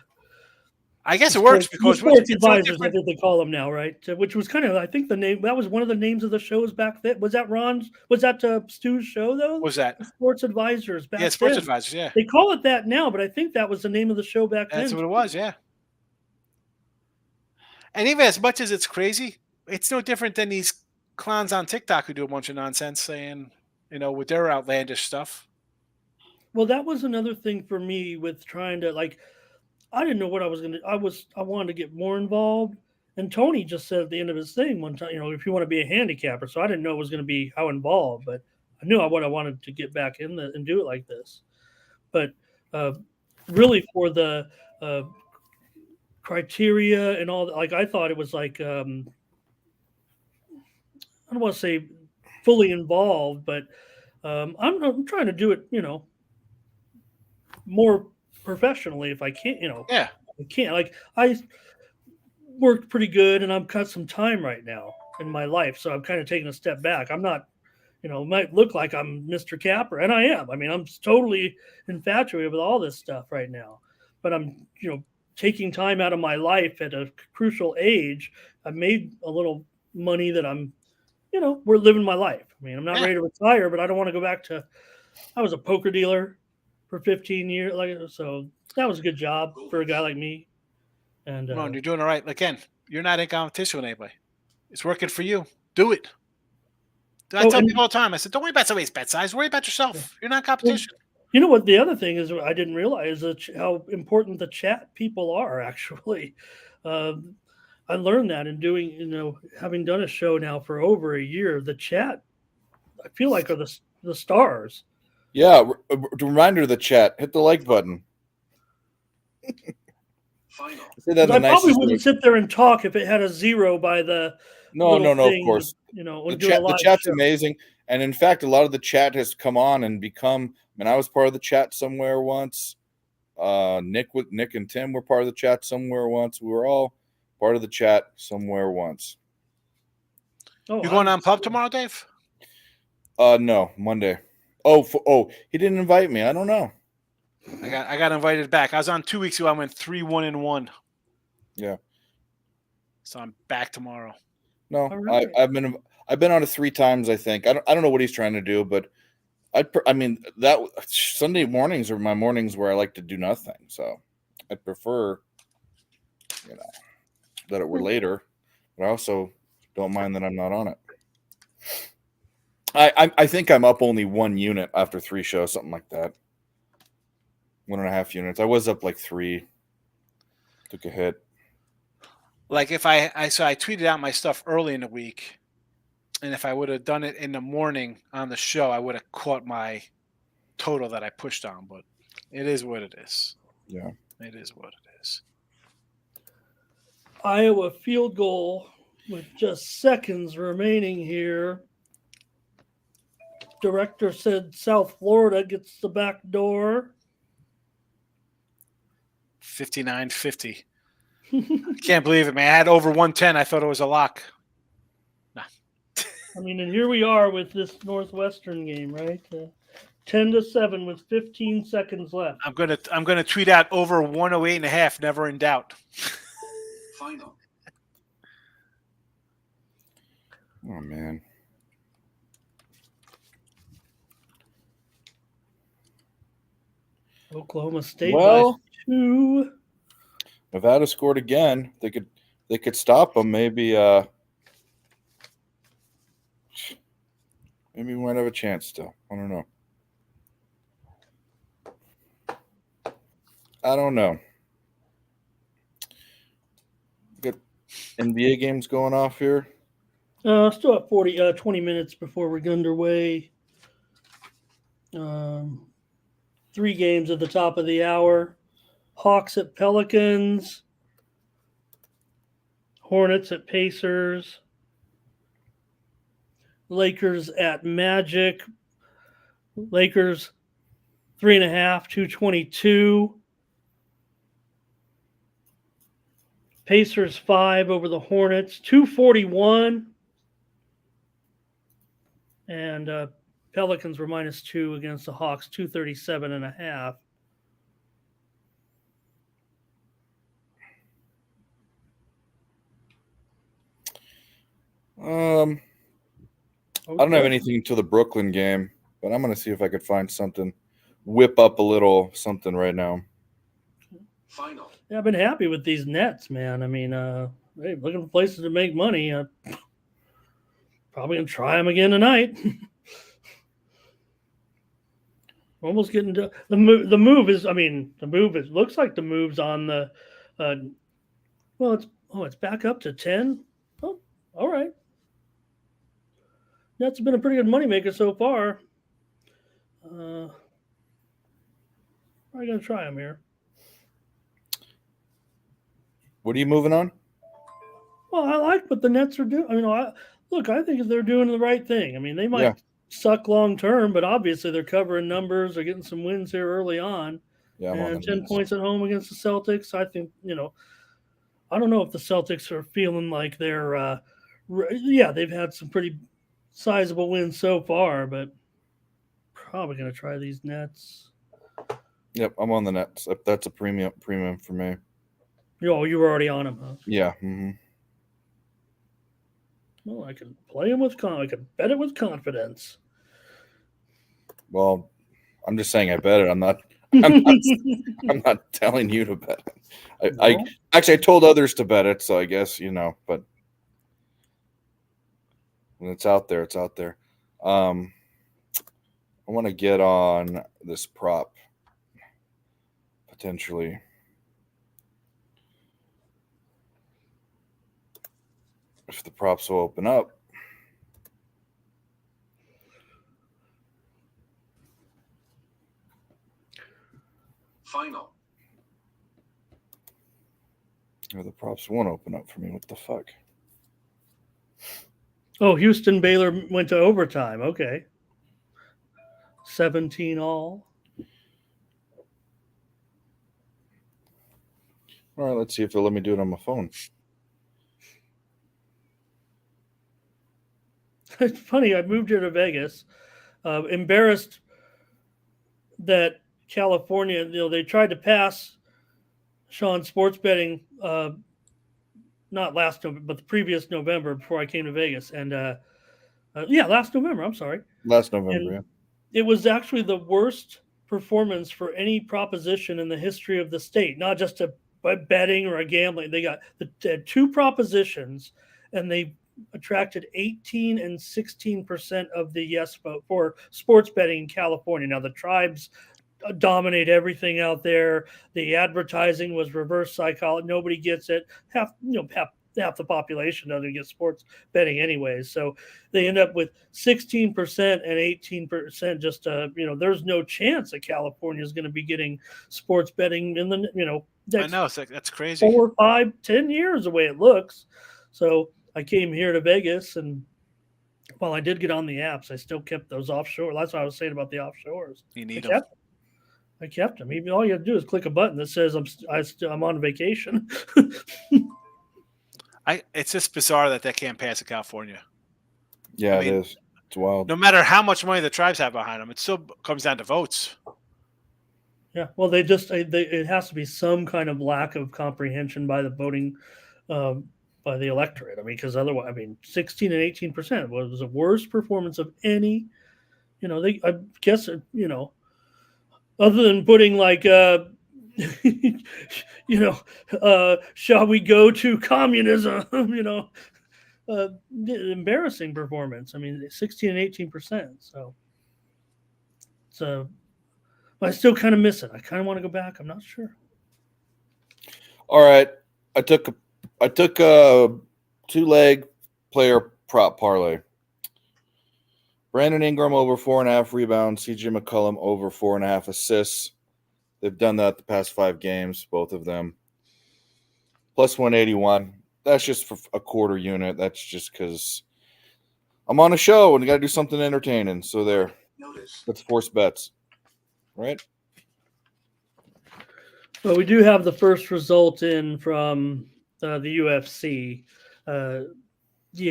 I guess it works because sports advisors, I think they call them now, right? Which was kind of, I think the name that was one of the names of the shows back then. Was that Stu's show though? Was that Sports Advisors back then? Yeah, Sports Advisors. Yeah, they call it that now, but I think that was the name of the show back then. That's what it was. Yeah. And even as much as it's crazy, it's no different than these clowns on TikTok who do a bunch of nonsense saying, with their outlandish stuff. Well, that was another thing for me with trying to I didn't know what I was going to. I wanted to get more involved, and Tony just said at the end of his thing one time, if you want to be a handicapper. So I didn't know it was going to be how involved, but I knew what I wanted to get back in and do it like this. But really, for the criteria and all, I thought it was like I don't want to say fully involved, but I'm trying to do it, more professionally if I can, Yeah. I can't. I worked pretty good and I've got some time right now in my life. So I'm kind of taking a step back. I'm not, it might look like I'm Mr. Capper, and I am. I mean, I'm totally infatuated with all this stuff right now. But I'm, taking time out of my life at a crucial age. I've made a little money that I'm, we're living my life. I mean, I'm not ready to retire, but I don't want to go back to, I was a poker dealer for 15 years. So that was a good job for a guy like me. And Come on, you're doing all right. Again, you're not in competition with anybody. It's working for you. Do it. I tell people all the time, I said, don't worry about somebody's bet size. Worry about yourself. Yeah. You're not in competition. You know what? The other thing is I didn't realize how important the chat people are, actually. I learned that in doing, having done a show now for over a year, the chat, I feel like are the stars. Yeah. Reminder of the chat. Hit the like button. Final. I probably wouldn't sit there and talk if it had a 0 by the No, of course. The chat's amazing. And in fact, a lot of the chat has come on and become, I was part of the chat somewhere once. Nick and Tim were part of the chat somewhere once. We were all part of the chat somewhere once. You going on pub tomorrow, Dave? No, Monday. He didn't invite me. I don't know. I got invited back. I was on 2 weeks ago. I went 3-1-1. Yeah. So I'm back tomorrow. No, right. I've been on it 3 times, I think. I don't know what he's trying to do, but I mean, that Sunday mornings are my mornings where I like to do nothing. So I prefer, that it were later, but I also don't mind that I'm not on it. I think I'm up only 1 unit after 3 shows, something like that. 1.5 units. I was up like 3. Took a hit. Like if I tweeted out my stuff early in the week, and if I would have done it in the morning on the show, I would have caught my total that I pushed on. But it is what it is. Yeah. It is what it is. Iowa field goal with just seconds remaining here. Director said South Florida gets the back door. 59-50. Can't believe it, man. I had over 110. I thought it was a lock. Nah. I mean, and here we are with this Northwestern game, right? 10-7 with 15 seconds left. I'm gonna tweet out over 108.5. Never in doubt. Final. Oh man. Oklahoma State Well, by 2. Nevada scored again. They could stop them. Maybe we might have a chance still. I don't know. Got NBA games going off here. Still at 20 minutes before we get underway. 3 games at the top of the hour. Hawks at Pelicans. Hornets at Pacers. Lakers at Magic. Lakers 3.5, 222. Pacers 5 over the Hornets, 241. And Pelicans were -2 against the Hawks, 237.5. I don't have anything until the Brooklyn game, but I'm going to see if I could find something, whip up a little something right now. Final. Yeah, I've been happy with these Nets, man. I mean, hey, looking for places to make money. Probably going to try them again tonight. Almost getting to the move. The move is looks like the move's on the. It's back up to 10. Oh, all right. That's been a pretty good moneymaker so far. I'm going to try them here. What are you moving on? Well, I like what the Nets are doing. I mean, I think they're doing the right thing. I mean, they might suck long term, but obviously they're covering numbers. They're getting some wins here early on. Yeah, and 10 points at home against the Celtics. I think, I don't know if the Celtics are feeling like they're, they've had some pretty sizable wins so far, but probably going to try these Nets. Yep, I'm on the Nets. That's a premium for me. You were already on them, huh? Yeah. Mm-hmm. Well, I can play them I can bet it with confidence. Well, I'm just saying I bet it. I'm not telling you to bet it. I told others to bet it, so I guess but when it's out there, it's out there. I want to get on this prop potentially. If the props will open up. Final. Or the props won't open up for me. What the fuck? Oh, Houston Baylor went to overtime. Okay. 17 all. All right, let's see if they'll let me do it on my phone. It's funny. I moved here to Vegas, embarrassed that California, they tried to pass Sean sports betting, not last November, but the previous November before I came to Vegas. And Yeah, last November. I'm sorry. Last November, And yeah. it was actually the worst performance for any proposition in the history of the state, not just a betting or a gambling. They had 2 propositions, and they attracted 18 and 16% of the yes vote for sports betting in California. Now the tribes dominate everything out there. The advertising was reverse psychology. Nobody gets it. Half the population doesn't get sports betting anyways. So they end up with 16% and 18%. Just there's no chance that California is going to be getting sports betting in the next I know, that's crazy. 4, 5, 10 years the way it looks. So I came here to Vegas, and while I did get on the apps, I still kept those offshore. That's what I was saying about the offshores. You need them. I kept them. Even all you have to do is click a button that says I'm on vacation. It's just bizarre that can't pass in California. Yeah, it is. It's wild. No matter how much money the tribes have behind them, it still comes down to votes. Yeah, well, it has to be some kind of lack of comprehension by the voting, by the electorate. I mean, because otherwise, 16 and 18% was the worst performance of any. I guess other than putting like shall we go to communism? Embarrassing performance. 16 and 18%. So I still kind of miss it. I kind of want to go back. I'm not sure. All right, I took a 2-leg player prop parlay. Brandon Ingram over 4.5 rebounds. CJ McCollum over 4.5 assists. They've done that the past 5 games, both of them. Plus 181. That's just for a quarter unit. That's just because I'm on a show and I got to do something entertaining. So there. Let's force bets. Right? Well, we do have the first result in from the UFC.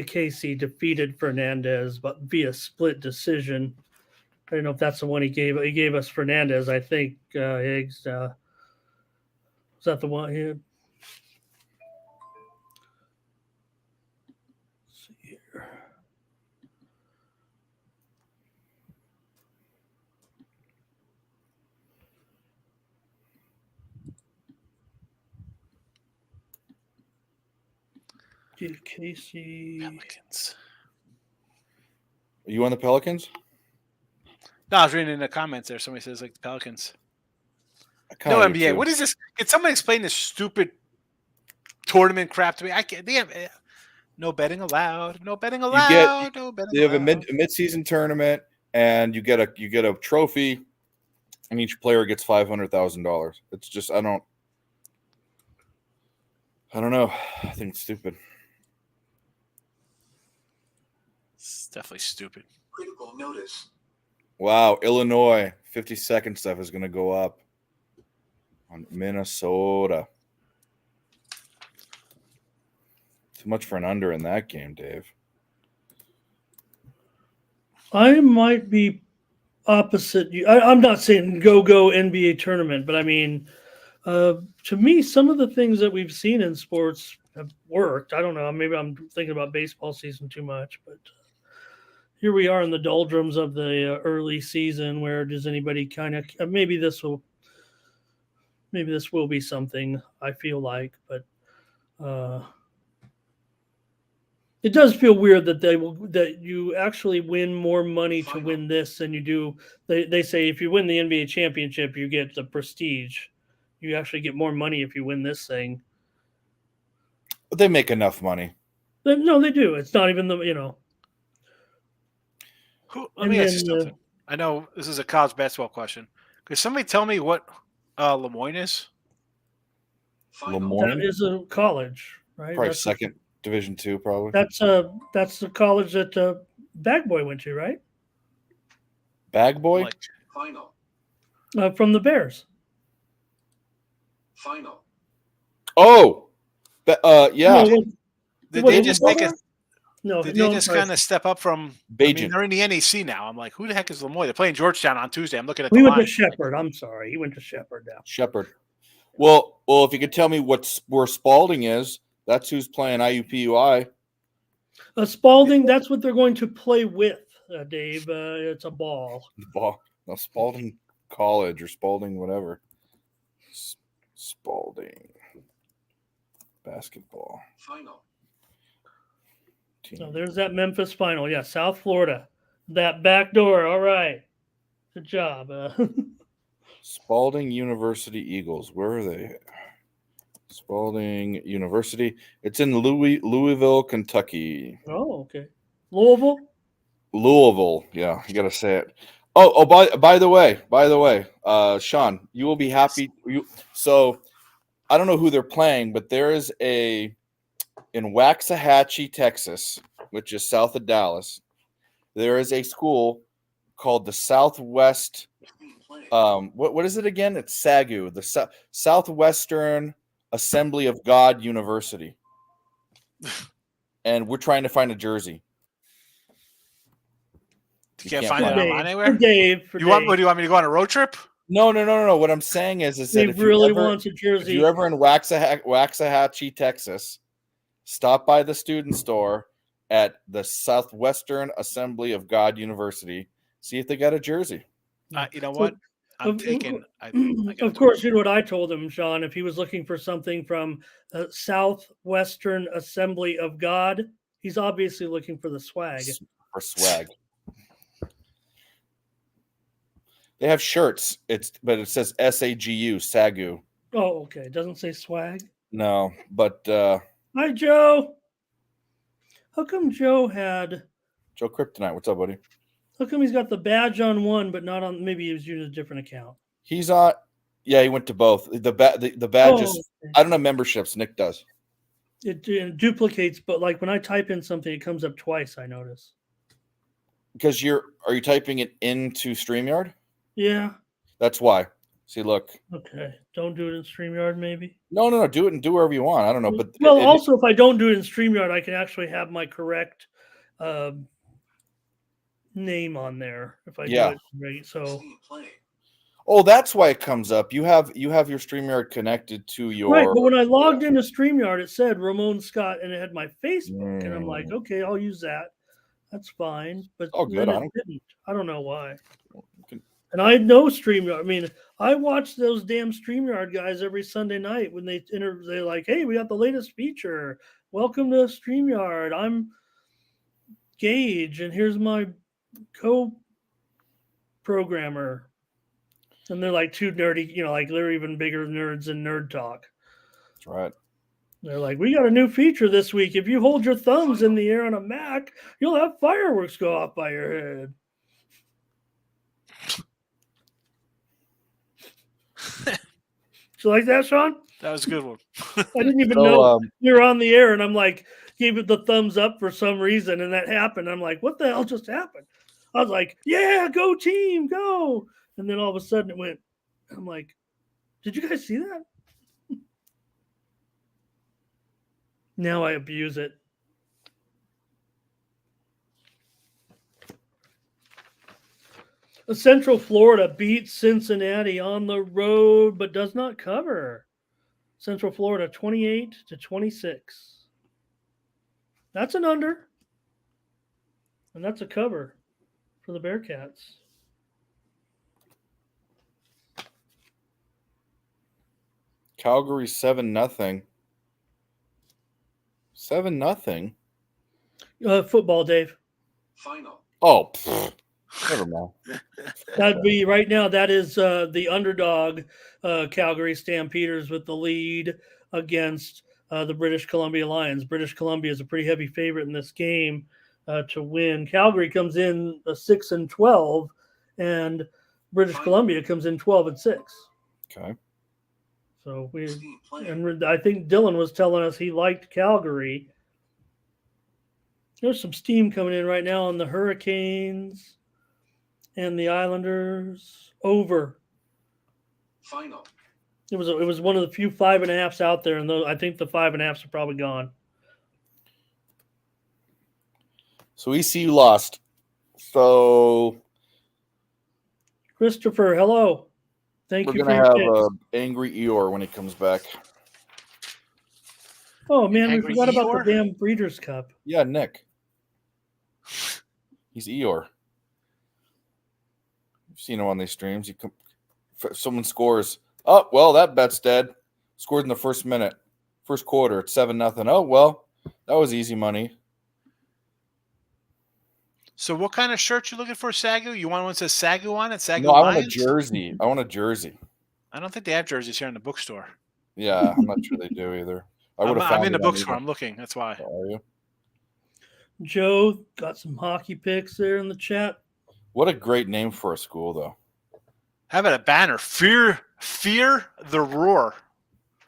Casey defeated Fernandez, but via split decision. I don't know if that's the one he gave. He gave us Fernandez, I think. Higgs. Was that the one? Let's see here. Casey. Pelicans. Are you on the Pelicans? No, I was reading in the comments there. Somebody says like the Pelicans. No NBA. Too. What is this? Can someone explain this stupid tournament crap to me? I can't. No betting allowed. No betting allowed. No betting You have allowed. a mid-season tournament, and you get a trophy, and each player gets $500,000. It's just I don't know. I think it's stupid. It's definitely stupid. Critical notice. Wow, Illinois 50-second stuff is going to go up on Minnesota. Too much for an under in that game, Dave. I might be opposite you. I'm not saying go NBA tournament, but to me, some of the things that we've seen in sports have worked. I don't know. Maybe I'm thinking about baseball season too much, but here we are in the doldrums of the early season. Where does anybody kind of maybe this will be something, I feel like, but it does feel weird that you actually win more money to win this than you do. They say if you win the NBA championship, you get the prestige. You actually get more money if you win this thing. They make enough money. No, they do. It's not even Let me ask you something. I know this is a college basketball question. Could somebody tell me what Lemoyne is? Lemoyne? That is a college, right? Probably second Division II, probably. That's the college that Bag Boy went to, right? Bag Boy? Final. From the Bears. Final. Oh, yeah. Did they just make a? No, Did they just kind of step up from? Bajent. They're in the NEC now. I'm like, who the heck is Lemoyne? They're playing Georgetown on Tuesday. I'm looking at. We went to Shepherd. I'm sorry, he went to Shepherd now. Shepherd. Well, if you could tell me where Spalding is, that's who's playing IUPUI. Spalding, that's what they're going to play with, Dave. It's a ball. Ball. No, Spalding College or Spalding whatever. Spalding basketball Final. team. So there's that Memphis final. Yeah, South Florida. That back door. All right. Good job. Spalding University Eagles. Where are they? Spalding University. It's in Louisville, Kentucky. Oh, okay. Louisville? Louisville. Yeah, you got to say it. Oh, by the way, Sean, you will be happy. So I don't know who they're playing, but there is in Waxahachie, Texas, which is south of Dallas. There is a school called the Southwest. What is it again? It's SAGU, the Southwestern Assembly of God University, and we're trying to find a jersey. You can't can't find find it it. online For anywhere. Dave. Do you want me to go on a road trip? No. What I'm saying is that Dave if you really ever, wants a if jersey. you're ever in Waxahachie, Texas, stop by the student store at the Southwestern Assembly of God University. See if they got a jersey. You know what? I'm Of- taking. Of course, you know what I told him, Sean. If he was looking for something from Southwestern Assembly of God, he's obviously looking for the swag. For swag. They have shirts. But it says SAGU, SAGU. Oh, okay. It doesn't say swag. No, but Hi, Joe. How come Joe had? Joe Kryptonite, what's up, buddy? How come he's got the badge on one, but not on? Maybe he was using a different account. He's on. Yeah, he went to both. The badge is. Okay. I don't know memberships. Nick does. It duplicates, but like when I type in something, it comes up twice. I notice. Because are you typing it into StreamYard? Yeah. That's why. See, look. Okay. Don't do it in StreamYard, maybe. No. Do it and do wherever you want. I don't know, but Well, also, if I don't do it in StreamYard, I can actually have my correct name on there if I do it right. So. Oh, that's why it comes up. You have your StreamYard connected to your Right, but when I logged into StreamYard, it said Ramon Scott, and it had my Facebook, and I'm like, okay, I'll use that. That's fine. But good. then it didn't. I don't know why. And I know StreamYard. I mean, I watch those damn StreamYard guys every Sunday night when they're like, hey, we got the latest feature. Welcome to StreamYard. I'm Gage, and here's my co-programmer. And they're like too nerdy, like they're even bigger nerds than Nerd Talk. That's right. They're like, we got a new feature this week. If you hold your thumbs in the air on a Mac, you'll have fireworks go off by your head. You like that, Sean? That was a good one. I didn't even know you're on the air, and I'm like, gave it the thumbs up for some reason, and that happened. I'm like, what the hell just happened? I was like, yeah, go team, go. And then all of a sudden it went, I'm like, did you guys see that? Now I abuse it. Central Florida beats Cincinnati on the road, but does not cover. Central Florida 28-26. That's an under. And that's a cover for the Bearcats. Calgary 7-0. 7-0. Football, Dave. Final. Oh, never mind. That'd be right now. That is the underdog, Calgary Stampeders, with the lead against the British Columbia Lions. British Columbia is a pretty heavy favorite in this game to win. Calgary comes in 6-12, and British Columbia comes in 12-6. Okay. So I think Dylan was telling us he liked Calgary. There's some steam coming in right now on the Hurricanes and the Islanders. Over. Final. It was one of the few 5.5s out there, and I think the 5.5s are probably gone. So ECU lost. So Christopher, hello. Thank we're you gonna for have your angry Eeyore when he comes back. Oh man, Angry we forgot about Eeyore? the damn Breeders' Cup. Yeah, Nick. He's Eeyore. You've seen him on these streams. If someone scores, oh well, that bet's dead. Scored in the first minute, first quarter. It's 7-0. Oh well, that was easy money. So what kind of shirt you looking for, Sagu? You want one that says Sagu on it? Sagu No, I want a Lions? jersey. I want a jersey. I don't think they have jerseys here in the bookstore. Yeah, I'm not sure they do either. I would have found I'm in the it on bookstore. eBay. I'm looking. That's why. Are you? Joe got some hockey picks there in the chat. What a great name for a school, though. How about a banner? Fear the roar.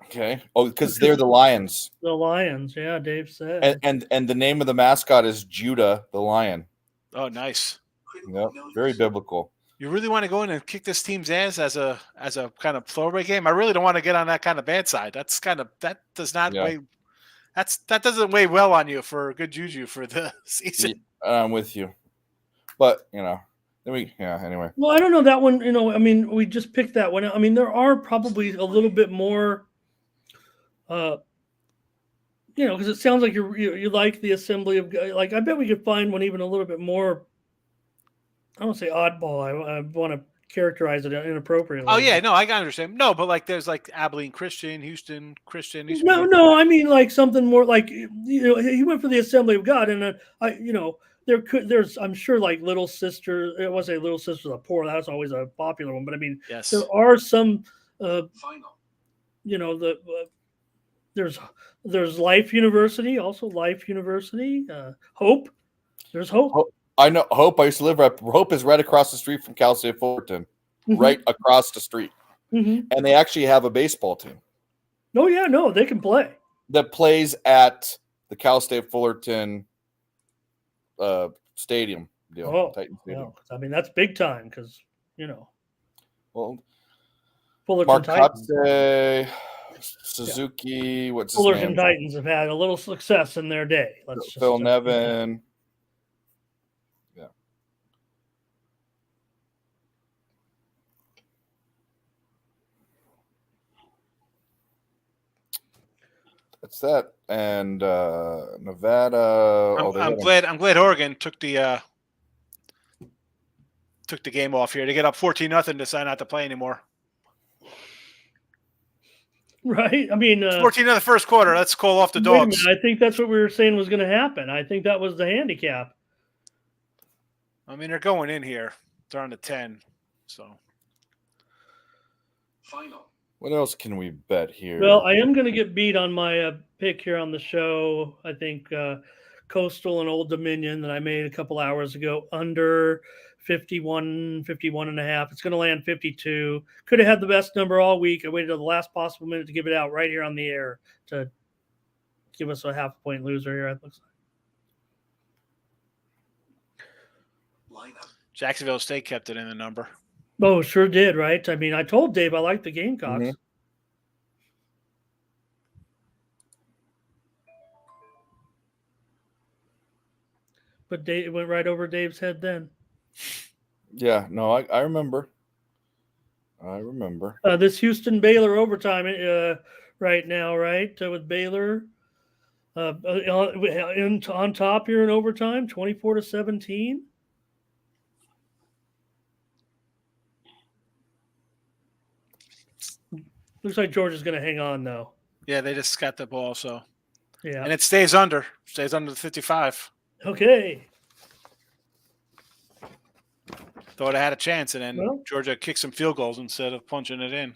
Okay. Oh, because they're the Lions. The Lions, yeah, Dave said. And the name of the mascot is Judah the Lion. Oh, nice. Yep. Very biblical. You really want to go in and kick this team's ass as a kind of throwaway game? I really don't want to get on that kind of bad side. That doesn't weigh well on you for good juju for the season. I'm with you. But anyway. Well, I don't know that one. I mean, we just picked that one. I mean, there are probably a little bit more. Because it sounds like you like the assembly of, like, I bet we could find one even a little bit more. I don't say oddball. I want to characterize it inappropriately. Oh yeah, no, I can understand. No, but like there's like Abilene Christian, Houston Christian. No, I mean like something more like he went for the Assembly of God, and there's I'm sure like Little Sister. I want to say Little Sisters of the Poor. That's always a popular one, but I mean yes, there are some. Final. There's Life University, also Life University. Hope. There's Hope. I know Hope. I used to live right. Hope is right across the street from Cal State Fullerton, right across the street, and they actually have a baseball team. Oh yeah, no, they can play. That plays at the Cal State Fullerton stadium deal. Oh, Titan Stadium. well, I mean that's big time because Well, Fullerton Titans. Marcotte, Suzuki. What's his Fullerton name? Titans have had a little success in their day. Phil Nevin. Yeah. That's that. And Nevada. I'm glad Oregon took the game off here. They get up 14-0, decide not to play anymore. Right? I mean, 14 in the first quarter. Let's call off the dogs. I think that's what we were saying was going to happen. I think that was the handicap. I mean, they're going in here. They're on the 10. So, Final. What else can we bet here? Well, I am going to get beat on my pick here on the show. I think Coastal and Old Dominion that I made a couple hours ago under 51 and a half. It's going to land 52. Could have had the best number all week. I waited till the last possible minute to give it out right here on the air to give us a half-point loser here, it looks Lineup. Jacksonville State kept it in the number. Oh, sure did, right? I mean, I told Dave I like the Gamecocks. Mhm. But Dave, it went right over Dave's head then. Yeah, no, I remember. This Houston Baylor overtime right now, right? With Baylor on top here in overtime, 24-17. Looks like Georgia's going to hang on though. Yeah, they just got the ball, so Yeah. and it stays under the 55. Okay. Thought I had a chance, and then Well. Georgia kicked some field goals instead of punching it in.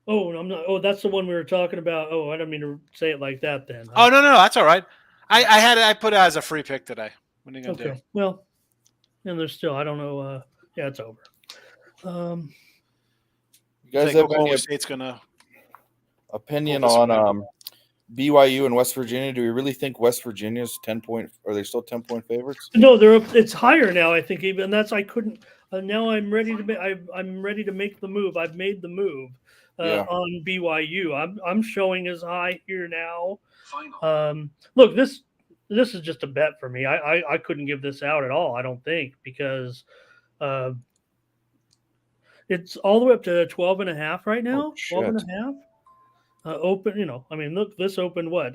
Oh, I'm not. Oh, that's the one we were talking about. Oh, I don't mean to say it like that then. Oh no, that's all right. I put it as a free pick today. What are you gonna do? Okay. Well, and there's still, I don't know. Yeah, it's over. You guys Think have Oklahoma any State's gonna opinion Focus on BYU and West Virginia? Do we really think West Virginia's 10-point? Are they still 10-point favorites? No, it's higher now. I think even that's I couldn't. Now I'm ready to. I'm ready to make the move. I've made the move on BYU. I'm showing as high here now. Final. Look, this is just a bet for me. I couldn't give this out at all. I don't think because it's all the way up to 12.5 right now. 12.5. Open. I mean, look, this opened what?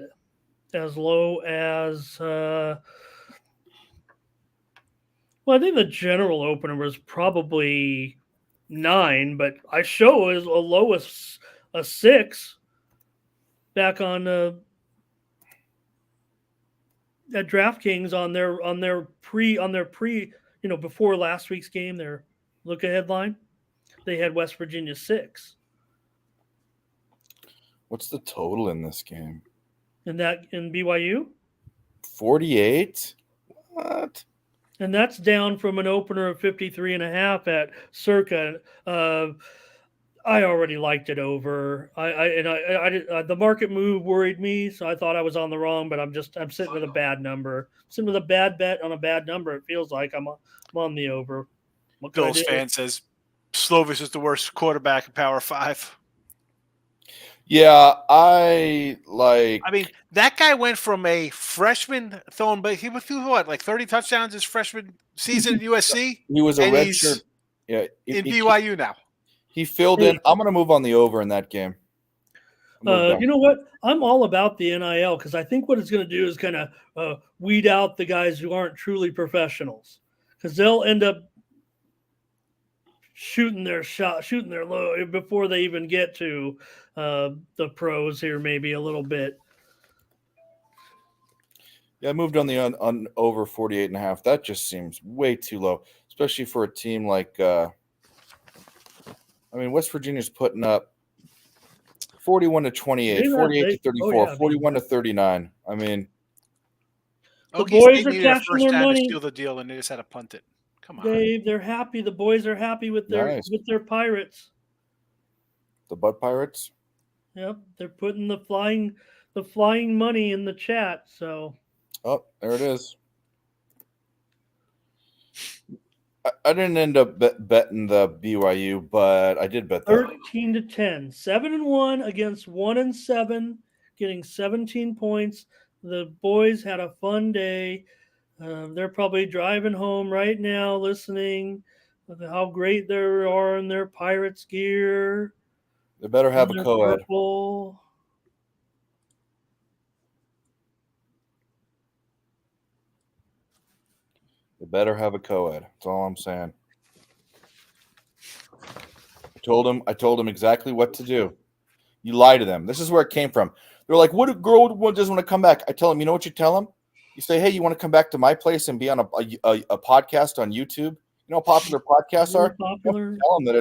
As low as Well, I think the general opener was probably 9, but I show as a low as a 6 back on at DraftKings on their pre before last week's game, their look ahead line. They had West Virginia 6. What's the total in this game? And that in BYU? 48? What? And that's down from an opener of 53.5 at Circa. I already liked it over. The market move worried me, so I thought I was on the wrong. But I'm sitting with a bad number. I'm sitting with a bad bet on a bad number. It feels like I'm on the over. What can I Bills do? fan says Slovis is the worst quarterback in Power 5. Yeah, I mean, that guy went from a freshman throwing, but he threw what, like 30 touchdowns his freshman season at USC? He was a and red he's shirt. Yeah, in BYU now. He filled in. I'm going to move on the over in that game. You know what? I'm all about the NIL because I think what it's going to do is kind of weed out the guys who aren't truly professionals because they'll end up shooting their low before they even get to the pros here, maybe a little bit. Yeah, I moved on the on over 48.5. That just seems way too low, especially for a team like. West Virginia's putting up 41 to 28, 48 to 34, 41 to 39. I mean, the boys are needed a cashing first their down money. to steal the deal, and they just had to punt it. Come on, Dave. They're happy. The boys are happy with their Pirates. The Bud Pirates. Yep, they're putting the flying money in the chat. So. Oh, there it is. I didn't end up betting the BYU, but I did bet that. 13 to 10, 7-1 against 1-7, getting 17 points. The boys had a fun day. They're probably driving home right now, listening to how great they are in their Pirates gear. They better have a co-ed. Purple. They better have a co-ed. That's all I'm saying. I told them exactly what to do. You lie to them. This is where it came from. They're like, what a girl doesn't want to come back. I tell them, you know what you tell them? You say, hey, you want to come back to my place and be on a podcast on YouTube? You know how popular podcasts are? Popular. Tell them that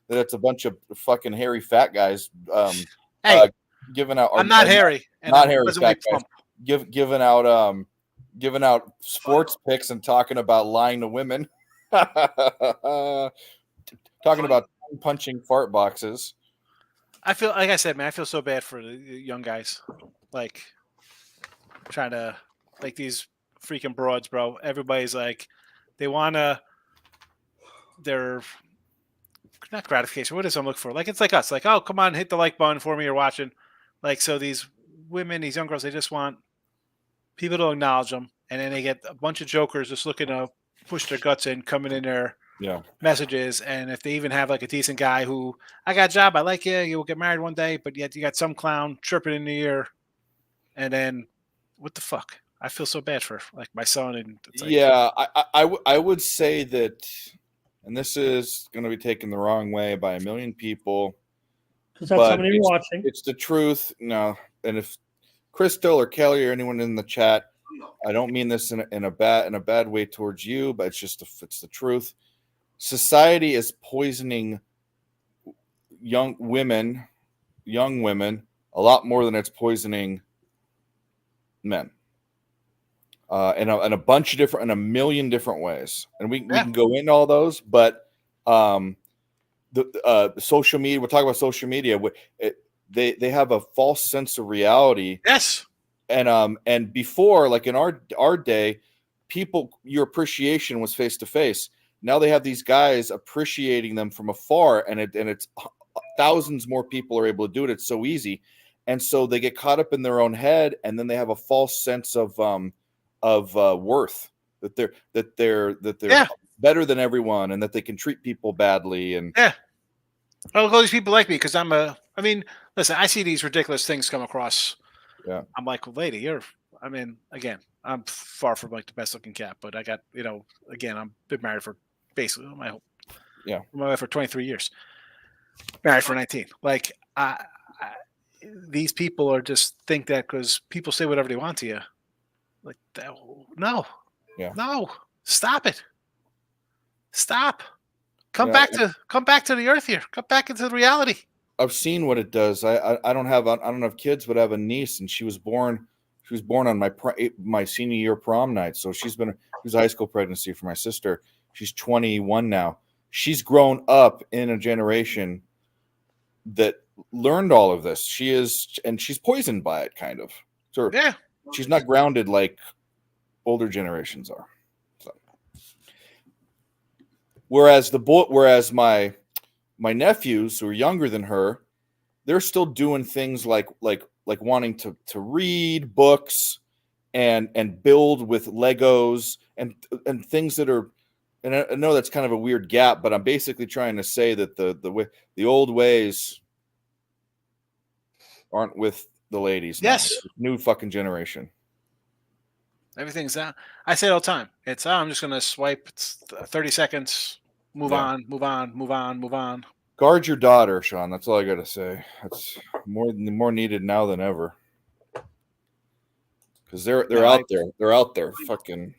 it's a bunch of fucking hairy fat guys giving out. I'm not hairy. Not hairy fat guys. Giving out sports picks and talking about lying to women. Talking about punching fart boxes. I feel, like I said, man, I feel so bad for the young guys. Like, trying to, like, these freaking broads, bro. Everybody's like, they want to, their, not gratification, what is I'm looking for? Like, it's like us. Like, oh, come on, hit the like button for me, you're watching. Like, so these women, these young girls, they just want people to acknowledge them. And then they get a bunch of jokers just looking to push their guts in, coming in their messages. And if they even have like a decent guy who, I got a job, I like you, you'll get married one day, but yet you got some clown chirping in the ear. And then what the fuck? I feel so bad for like my son. And it's like, I would say that, and this is going to be taken the wrong way by a million people. Because that's how many watching. It's the truth. No. And if Crystal or Kelly or anyone in the chat, I don't mean this in a bad way towards you, but it's the truth. Society is poisoning young women a lot more than it's poisoning men. In a million different ways, and we can go into all those. But the social media. We'll talk about social media. They have a false sense of reality. Yes. And before, like in our day, your appreciation was face to face. Now they have these guys appreciating them from afar, and it's thousands more people are able to do it. It's so easy, and so they get caught up in their own head, and then they have a false sense of worth, that they're better than everyone, and that they can treat people badly. And all these people like me because listen, I see these ridiculous things come across. Yeah, I'm like, well, lady, again, I'm far from like the best looking cat, but I got, again, I've been married for basically my wife for 23 years, married for 19. Like, these people are just think that because people say whatever they want to you, like, no, stop it, stop, come back to the earth here, come back into the reality. I've seen what it does. I don't have kids, but I have a niece, and she was born on my senior year prom night. So it was a high school pregnancy for my sister. She's 21 now. She's grown up in a generation that learned all of this. She's poisoned by it, kind of. So Yeah. She's not grounded like older generations are. So. Whereas my nephews who are younger than her, they're still doing things like wanting to read books and build with Legos and things that are. And I know that's kind of a weird gap, but I'm basically trying to say that the old ways aren't with the ladies. Yes. Now. New fucking generation. Everything's out. I say it all the time. It's I'm just gonna swipe. It's 30 seconds. Move on. Guard your daughter, Sean. That's all I gotta say. That's more needed now than ever. Because they're out there. They're out there. Fucking.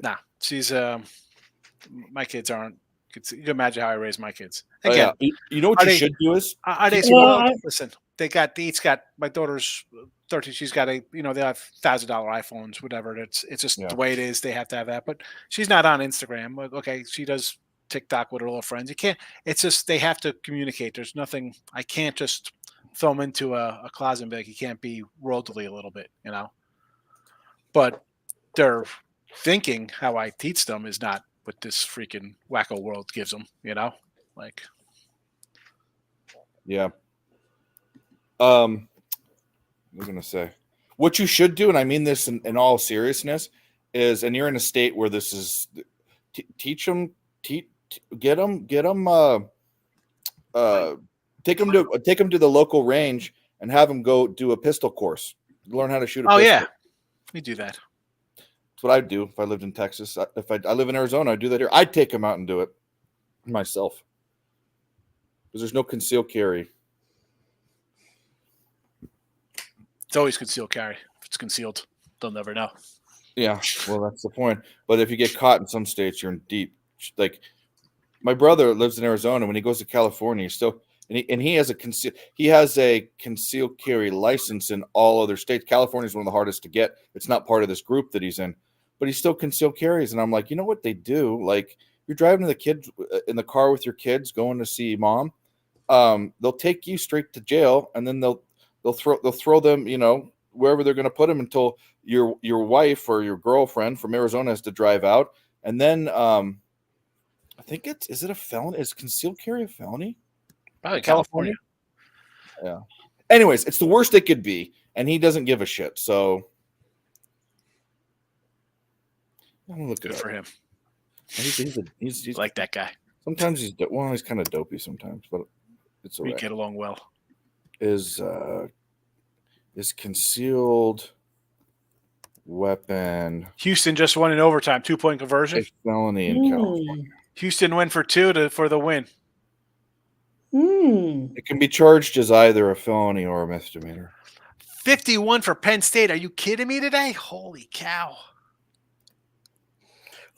Nah, she's my kids aren't. You can imagine how I raised my kids. Again, you know what you should do is are they smart? Listen, they each got my daughter's 13. She's got they have $1,000 iPhones, whatever. It's just the way it is. They have to have that, but she's not on Instagram. Okay, she does TikTok with her little friends. You can't. It's just they have to communicate. There's nothing. I can't just throw them into a closet and be like, you can't be worldly a little bit, But they're thinking how I teach them is not what this freaking wacko world gives them, like. Yeah. I was gonna say, what you should do, and I mean this in all seriousness, is, and you're in a state where this is, teach them, get them, take them to the local range and have them go do a pistol course, learn how to shoot a pistol. Yeah, we do that. That's what I'd do if I lived in Texas. If I live in Arizona, I'd do that here. I'd take them out and do it myself. Because there's no concealed carry. It's always concealed carry. If it's concealed, they'll never know. Yeah, well, that's the point. But if you get caught in some states, you're in deep. Like, my brother lives in Arizona. When he goes to California, he has a concealed carry license in all other states. California is one of the hardest to get. It's not part of this group that he's in, but he still concealed carries. And I'm like, you know what they do? Like, you're driving in the car with your kids going to see mom. They'll take you straight to jail, and then they'll throw them, wherever they're going to put them until your wife or your girlfriend from Arizona has to drive out. And then I think is it a felony? Is concealed carry a felony? Probably California. Yeah. Anyways, it's the worst it could be, and he doesn't give a shit. So I'm look good for him. He's like that guy. Sometimes he's kind of dopey sometimes, but it's all right. We get along well. Is concealed weapon. Houston just won in overtime, 2-point conversion. A felony in California. Houston went for 2 for the win. It can be charged as either a felony or a misdemeanor. 51 for Penn State. Are you kidding me today? Holy cow.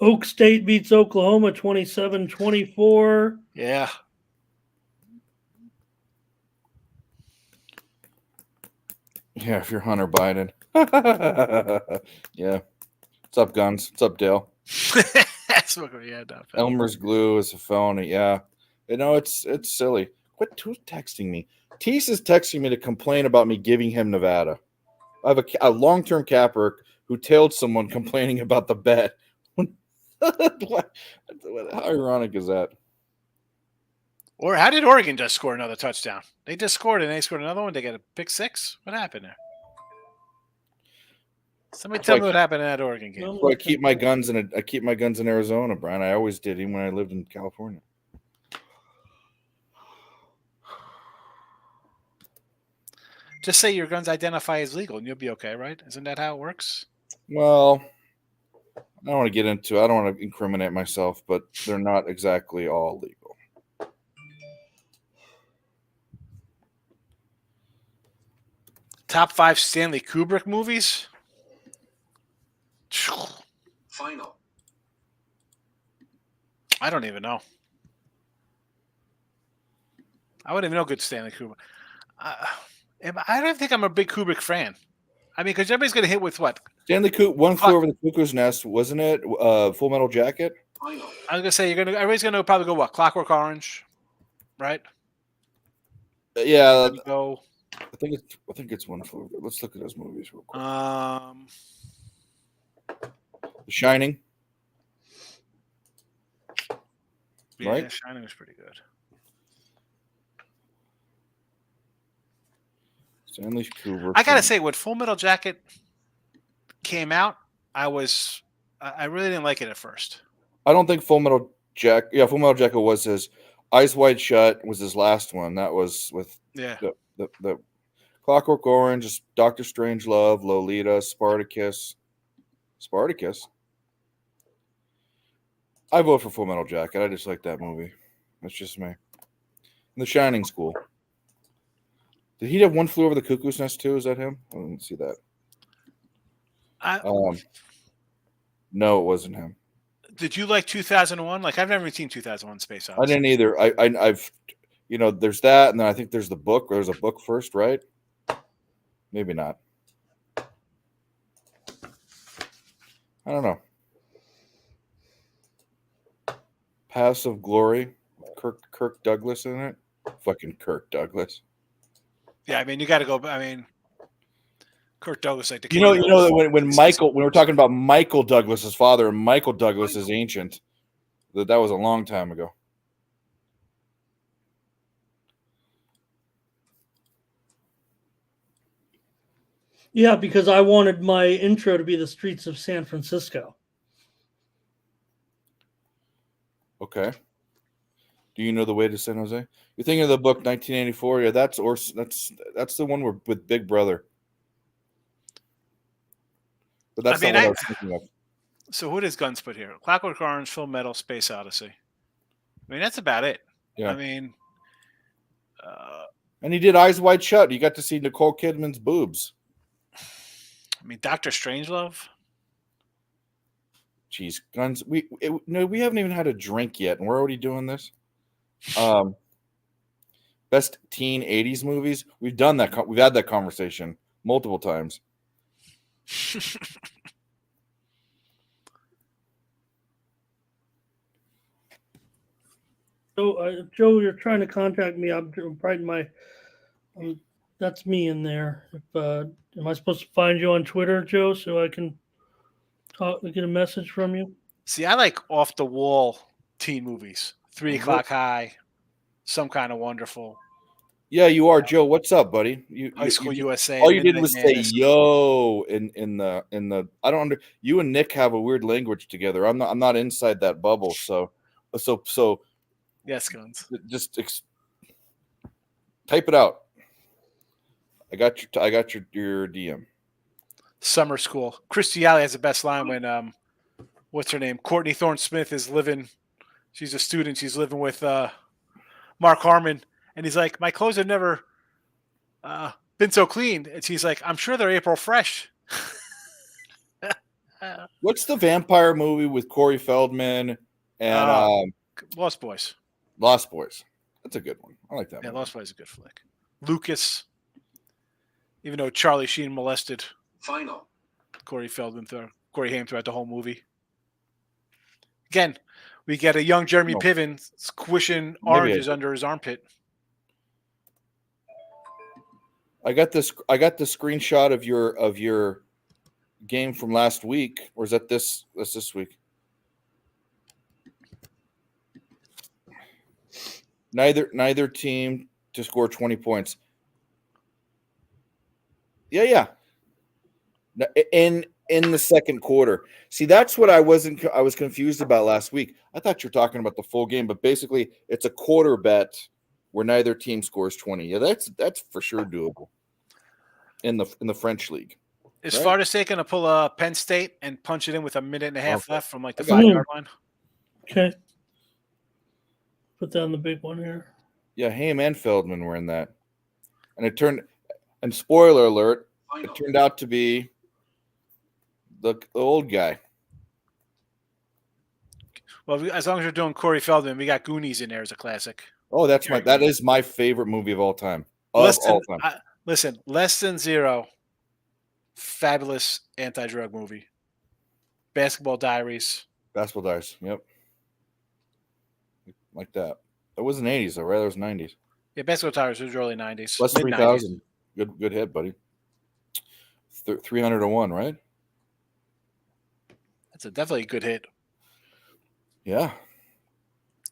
Oak State beats Oklahoma 27-24. Yeah. Yeah, if you're Hunter Biden. Yeah. What's up, Guns? What's up, Dale? Elmer's glue is a felony. Yeah. It's silly. Who's texting me? Tease is texting me to complain about me giving him Nevada. I have a long-term capper who tailed someone complaining about the bet. How ironic is that? Or how did Oregon just score another touchdown? They just scored and they scored another one. They got a pick 6. What happened there? Somebody tell me what happened in that Oregon game. I keep my guns in Arizona, Brian. I always did, even when I lived in California. Just say your guns identify as legal, and you'll be okay, right? Isn't that how it works? Well, I don't want to get into. I don't want to incriminate myself, but they're not exactly all legal. Top 5 Stanley Kubrick movies. Final. I don't even know. I wouldn't even know good Stanley Kubrick. I don't think I'm a big Kubrick fan. I mean, because everybody's going to hit with what? Stanley Kubrick, One Flew Over the Cuckoo's Nest, wasn't it? Full Metal Jacket. Final. I was going to say everybody's going to probably go what? Clockwork Orange, right? Yeah, Go. I think it's One Flew Over. Let's look at those movies real quick. The Shining. Yeah, Right? Shining was pretty good. Stanley Kubrick. I gotta say, when Full Metal Jacket came out, I really didn't like it at first. I don't think Full Metal Jacket. Yeah, Full Metal Jacket was his. Eyes Wide Shut was his last one. That was with the Clockwork Orange, Doctor Strangelove, Lolita, Spartacus. I vote for Full Metal Jacket. I just like that movie. That's just me. And The Shining's cool. Did he have One Flew Over the Cuckoo's Nest too? Is that him? I didn't see that. No, it wasn't him. Did you like 2001? Like, I've never seen 2001: Space Odyssey. I didn't either. I've there's that, and then I think there's the book. There's a book first, right? Maybe not. I don't know. Paths of Glory, Kirk Douglas in it. Fucking Kirk Douglas. Yeah, I mean, you got to go. I mean, Kirk Douglas, like the You know that when we're talking about Michael Douglas's father, and Michael Douglas is ancient. That was a long time ago. Yeah, because I wanted my intro to be the streets of San Francisco. Okay. Do you know the way to San Jose? You're thinking of the book 1984? Yeah, that's the one with Big Brother. But that's not what I was thinking of. So who does Guns put here? Clockwork Orange, Full Metal, Space Odyssey. I mean, that's about it. Yeah. I mean, and he did Eyes Wide Shut. You got to see Nicole Kidman's boobs. I mean, Dr. Strangelove. Jeez, Guns. We haven't even had a drink yet, and we're already doing this. Best teen 80s movies. We've done that. We've had that conversation multiple times. So, Joe, you're trying to contact me. I'm writing my. That's me in there. Am I supposed to find you on Twitter, Joe, so I can get a message from you? See, I like off the wall teen movies. 3 O'clock High, Some Kind of Wonderful. Yeah, you are, Joe. What's up, buddy? High School USA. All you did was say "yo" in the. I don't under. You and Nick have a weird language together. I'm not inside that bubble. So. Yes, Guns. Just type it out. I got your DM. Summer School. Christy Alley has the best line when what's her name? Courtney Thorne Smith is living. She's a student. She's living with Mark Harmon, and he's like, "My clothes have never been so clean." And she's like, "I'm sure they're April fresh." What's the vampire movie with Corey Feldman and Lost Boys? Lost Boys. That's a good one. I like that. Yeah, movie. Lost Boys is a good flick. Lucas, even though Charlie Sheen molested Final. Corey Haim throughout the whole movie. Again, we get a young Jeremy Piven squishing oranges under his armpit. I got the screenshot of your game from last week, or is that this week? Neither team to score 20 points. Yeah. In the second quarter. See, that's what I was confused about last week. I thought you were talking about the full game, but basically it's a quarter bet where neither team scores 20. Yeah, that's for sure doable. in the French league. Is Right. Florida State going to pull a Penn State and punch it in with a minute and a half Okay. left from like the I got 5-yard line? Okay. Put down the big one here. Yeah, Haim and Feldman were in that, and spoiler alert, Final. it turned out to be the old guy. Well, as long as you're doing Corey Feldman, we got Goonies in there as a classic. Oh, that is my favorite movie of all time. Listen, Less Than Zero, fabulous anti-drug movie. Basketball Diaries. Basketball Diaries. Yep. Like that. It wasn't 80s though, right? It was 90s. Yeah, Basketball Diaries was early 90s. Plus mid-90s. 3,000. Good hit, buddy. 301, right? That's definitely a good hit. Yeah.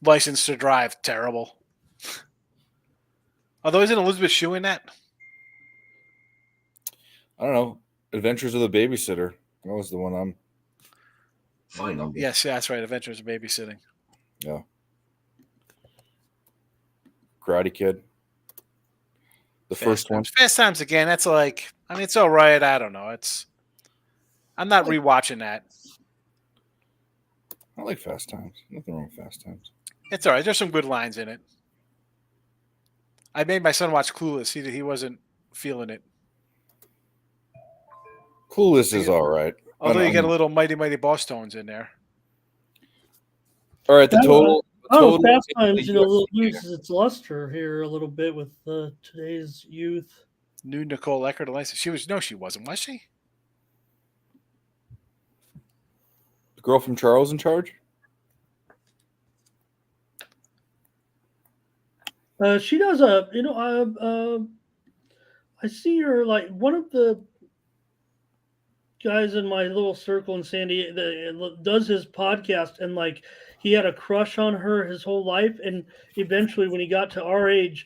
License to Drive, terrible. Although isn't Elizabeth Shue in that? I don't know. Adventures of the Babysitter. That was the one I Final. remember. Yes, yeah, that's right. Adventures of Babysitting. Yeah. Karate Kid. The first one. Fast Times again. That's like, I mean, it's all right. I don't know. I'm not rewatching that. I like Fast Times. Nothing wrong with Fast Times. It's all right. There's some good lines in it. I made my son watch Clueless. He wasn't feeling it. Clueless is all right. Although you get a little Mighty Mighty Boss Tones in there. All right, the total. Fast Times, loses its luster here a little bit with today's youth. New Nicole Eckert. She wasn't, was she? The girl from Charles in Charge? She does I see her like one of the guys in my little circle in San Diego that does his podcast, and like he had a crush on her his whole life, and eventually when he got to our age,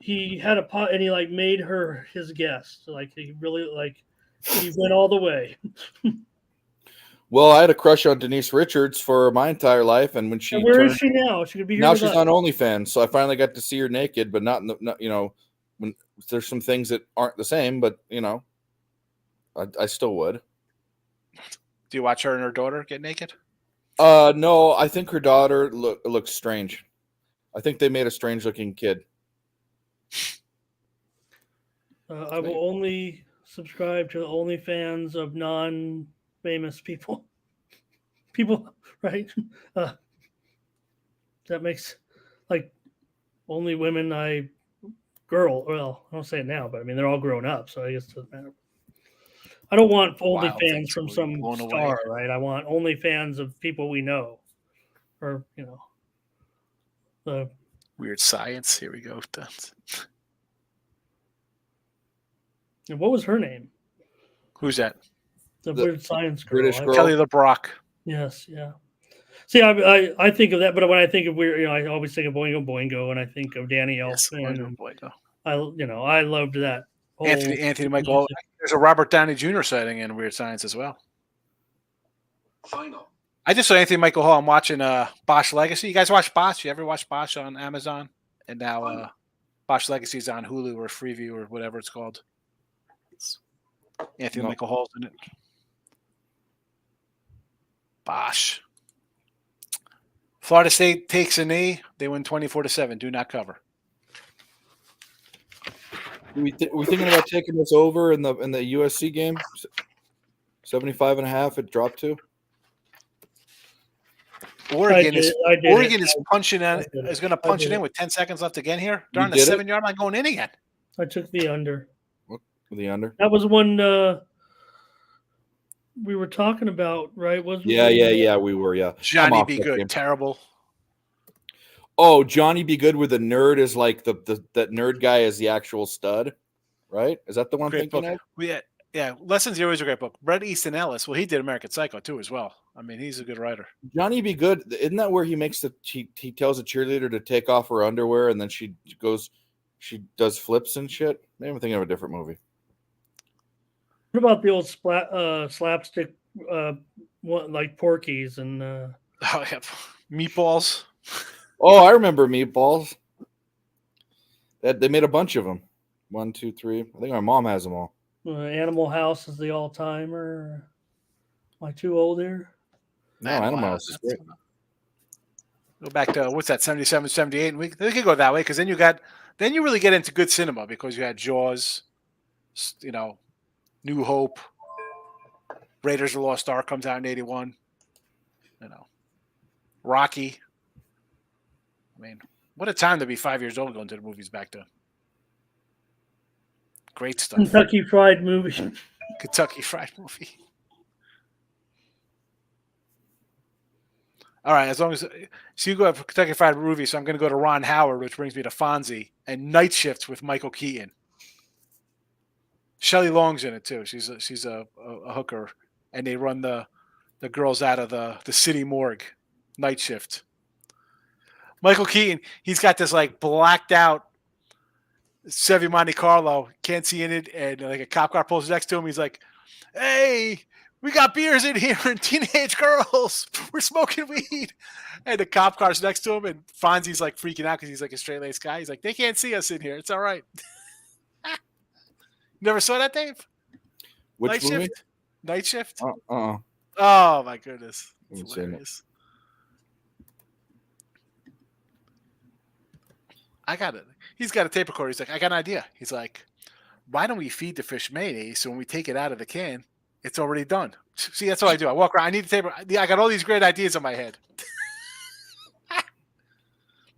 he had a pot and he like made her his guest. Like he really he went all the way. Well, I had a crush on Denise Richards for my entire life, and when she where is she now? She could be here. Now she's on OnlyFans, so I finally got to see her naked, but not when there's some things that aren't the same, but I still would. Do you watch her and her daughter get naked? No, I think her daughter looks strange. I think they made a strange looking kid. I will only subscribe to the OnlyFans of non-famous people. Right? That makes only women I don't say it now, but I mean they're all grown up, so I guess it doesn't matter. I don't want OnlyFans from some star, right? I want OnlyFans of people we know, or the Weird Science. Here we go. And what was her name? Who's that? The Weird Science girl. British girl. Kelly LeBrock. Yes, yeah. See, I think of that, but when I think of weird, I always think of Boingo Boingo, and I think of Danny Elfman. Boingo Boingo. I loved that. Anthony Michael. There's a Robert Downey Jr. sighting in Weird Science as well. Final. I just saw Anthony Michael Hall. I'm watching Bosch Legacy. You guys watch Bosch? You ever watch Bosch on Amazon? And now Bosch Legacy is on Hulu or Freeview or whatever it's called. Anthony Michael Hall's in it. Bosch. Florida State takes a knee. They win 24-7. Do not cover. We thinking about taking this over in the USC game? 75.5. It dropped to. Oregon is punching in. Is going to punch it in with 10 seconds left again here. They're on the 7-yard line going in again. I took the under. The under. That was one we were talking about, right? Yeah. We were, yeah. Johnny Be Good, terrible. Oh, Johnny Be Good with the nerd is like that nerd guy is the actual stud, right? Is that the one Great thinking book. Yeah. Lessons Zero is a great book. Bret Easton Ellis. Well, he did American Psycho too as well. I mean, he's a good writer. Johnny Be Good, isn't that where he makes he tells a cheerleader to take off her underwear and then she does flips and shit? Maybe I'm thinking of a different movie. What about the old slapstick like Porky's and Meatballs? Oh, I remember Meatballs. They made a bunch of them. 1, 2, 3. I think my mom has them all. Animal House is the all-timer. Am I too old here? No, Animal House is great. Go back to what's that, 77, 78, and we could go that way because then you really get into good cinema because you had Jaws, New Hope, Raiders of the Lost Ark comes out in 81, Rocky. I mean, what a time to be 5 years old going to the movies back then. Great stuff. Kentucky Fried Movie. Kentucky Fried Movie. All right, as long as so you go for Kentucky Fried Movie, so I'm going to go to Ron Howard, which brings me to Fonzie and Night Shifts with Michael Keaton. Shelley Long's in it too. She's a hooker, and they run the girls out of the city morgue. Night Shift. Michael Keaton, he's got this like blacked out Chevy Monte Carlo, can't see in it, and like a cop car pulls next to him. He's like, "Hey, we got beers in here and teenage girls. We're smoking weed." And the cop car's next to him, and Fonzie's like freaking out because he's like a straight-laced guy. He's like, "They can't see us in here. It's all right." Never saw that, Dave? Which Night movie? Shift? Night Shift? Oh, my goodness. It's hilarious. I got it. He's got a tape recorder. He's like, "I got an idea." He's like, "Why don't we feed the fish mayonnaise so when we take it out of the can, it's already done?" See, that's what I do. I walk around. I need the tape. I got all these great ideas in my head.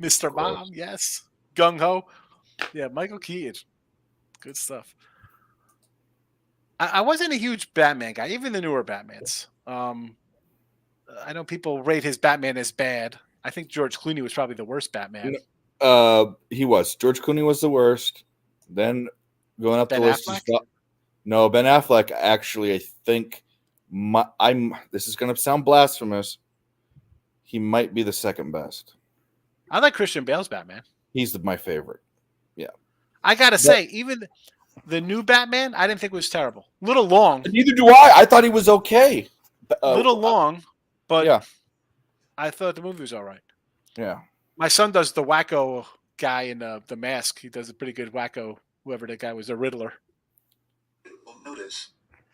Mr. Mom, yes. Gung Ho. Yeah, Michael Keaton. Good stuff. I wasn't a huge Batman guy, even the newer Batmans. I know people rate his Batman as bad. I think George Clooney was probably the worst Batman. He was. George Clooney was the worst. Then going up Ben the list Affleck? is no Ben Affleck. Actually, I think this is going to sound blasphemous. He might be the second best. I like Christian Bale's Batman. He's my favorite. Yeah, I gotta say, even the new Batman, I didn't think was terrible. Little long. Neither do I. I thought he was okay. Little long, but yeah, I thought the movie was all right. Yeah. My son does the wacko guy in the Mask. He does a pretty good wacko. Whoever that guy was, the Riddler. Notice.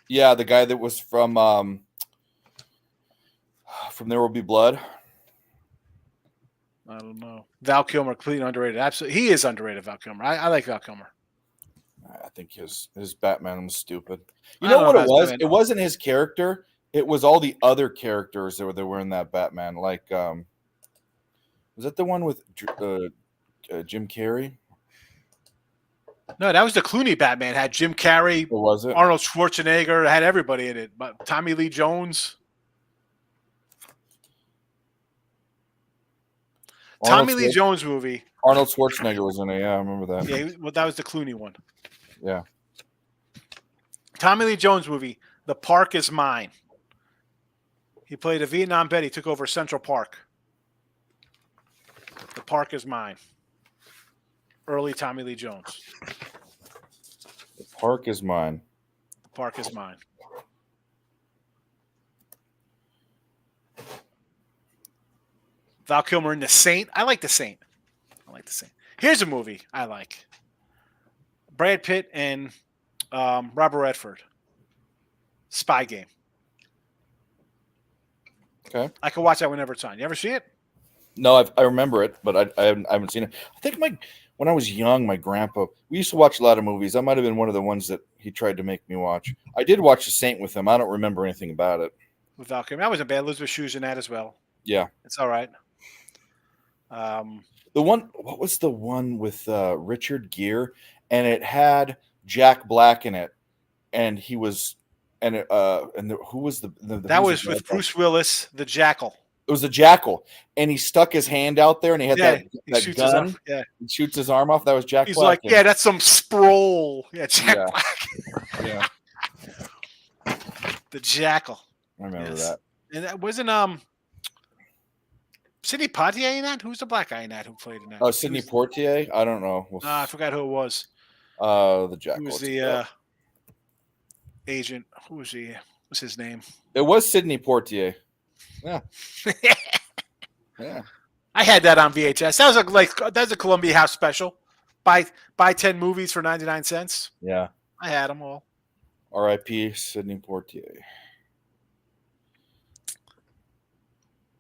Yeah, the guy that was from There Will Be Blood. I don't know. Val Kilmer, completely underrated. Absolutely, he is underrated. Val Kilmer. I like Val Kilmer. I think his Batman was stupid. You I know don't what know it about was? Batman. It wasn't his character. It was all the other characters that were in that Batman. Like, was that the one with Jim Carrey? No, that was the Clooney Batman. Had Jim Carrey, Or was it? Arnold Schwarzenegger, had everybody in it. But Tommy Lee Jones. Tommy Lee Jones movie. Arnold Schwarzenegger was in it. Yeah, I remember that. Yeah, well, that was the Clooney one. Yeah. Tommy Lee Jones movie. The Park Is Mine. He played a Vietnam vet. He took over Central Park. The Park Is Mine. Early Tommy Lee Jones. The Park Is Mine. The Park Is Mine. Val Kilmer in The Saint. I like The Saint. Here's a movie I like. Brad Pitt and Robert Redford. Spy Game. Okay. I can watch that whenever it's on. You ever see it? No, I remember it, but I haven't seen it. I think when I was young, my grandpa, we used to watch a lot of movies. That might have been one of the ones that he tried to make me watch. I did watch The Saint with him. I don't remember anything about it. With Val Kilmer. That wasn't bad. Elizabeth Shue's in that as well. Yeah. It's all right. What was the one with Richard Gere? And it had Jack Black in it. And he was, who was the that was with Bruce Willis, the Jackal. It was a jackal, and he stuck his hand out there, and he had that shoots gun. his arm, He shoots his arm off. That was Jack He's Black. like, yeah, that's some Sproul. Yeah, Jack Black. Yeah. The Jackal. I remember that. And that wasn't Sidney Poitier in that? Who's the black guy in that who played in that? Oh, Sidney Poitier? I don't know. I forgot who it was. The jackal. Who was the agent? Who was he? What's his name? It was Sidney Poitier. Yeah. Yeah. I had that on VHS. That was a Columbia House special. Buy 10 movies for 99 cents. Yeah. I had them all. R.I.P. Sidney Poitier.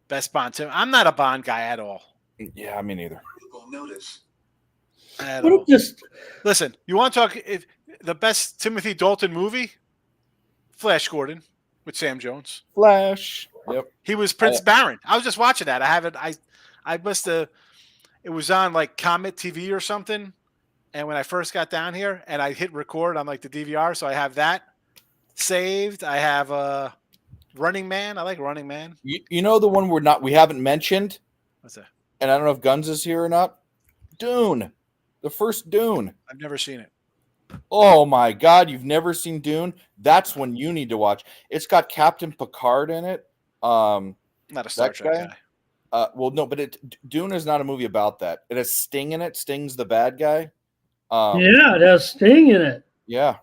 Best Bond too. I'm not a Bond guy at all. Yeah, me neither. Critical notice. At What all. if just Listen, you want to talk if the best Timothy Dalton movie? Flash Gordon with Sam Jones. Flash. Yep. He was Prince Baron. I was just watching that. I haven't. I must have. It was on like Comet TV or something. And when I first got down here, and I hit record on like the DVR, so I have that saved. I have Running Man. I like Running Man. You know the one we haven't mentioned, What's that? and I don't know if Guns is here or not. Dune, the first Dune. I've never seen it. Oh my God, you've never seen Dune? That's one you need to watch. It's got Captain Picard in it. Not a Star that Trek guy. Well, no, but Dune is not a movie about that. It has Sting in it. Sting's the bad guy. yeah, it has Sting in it. Yeah.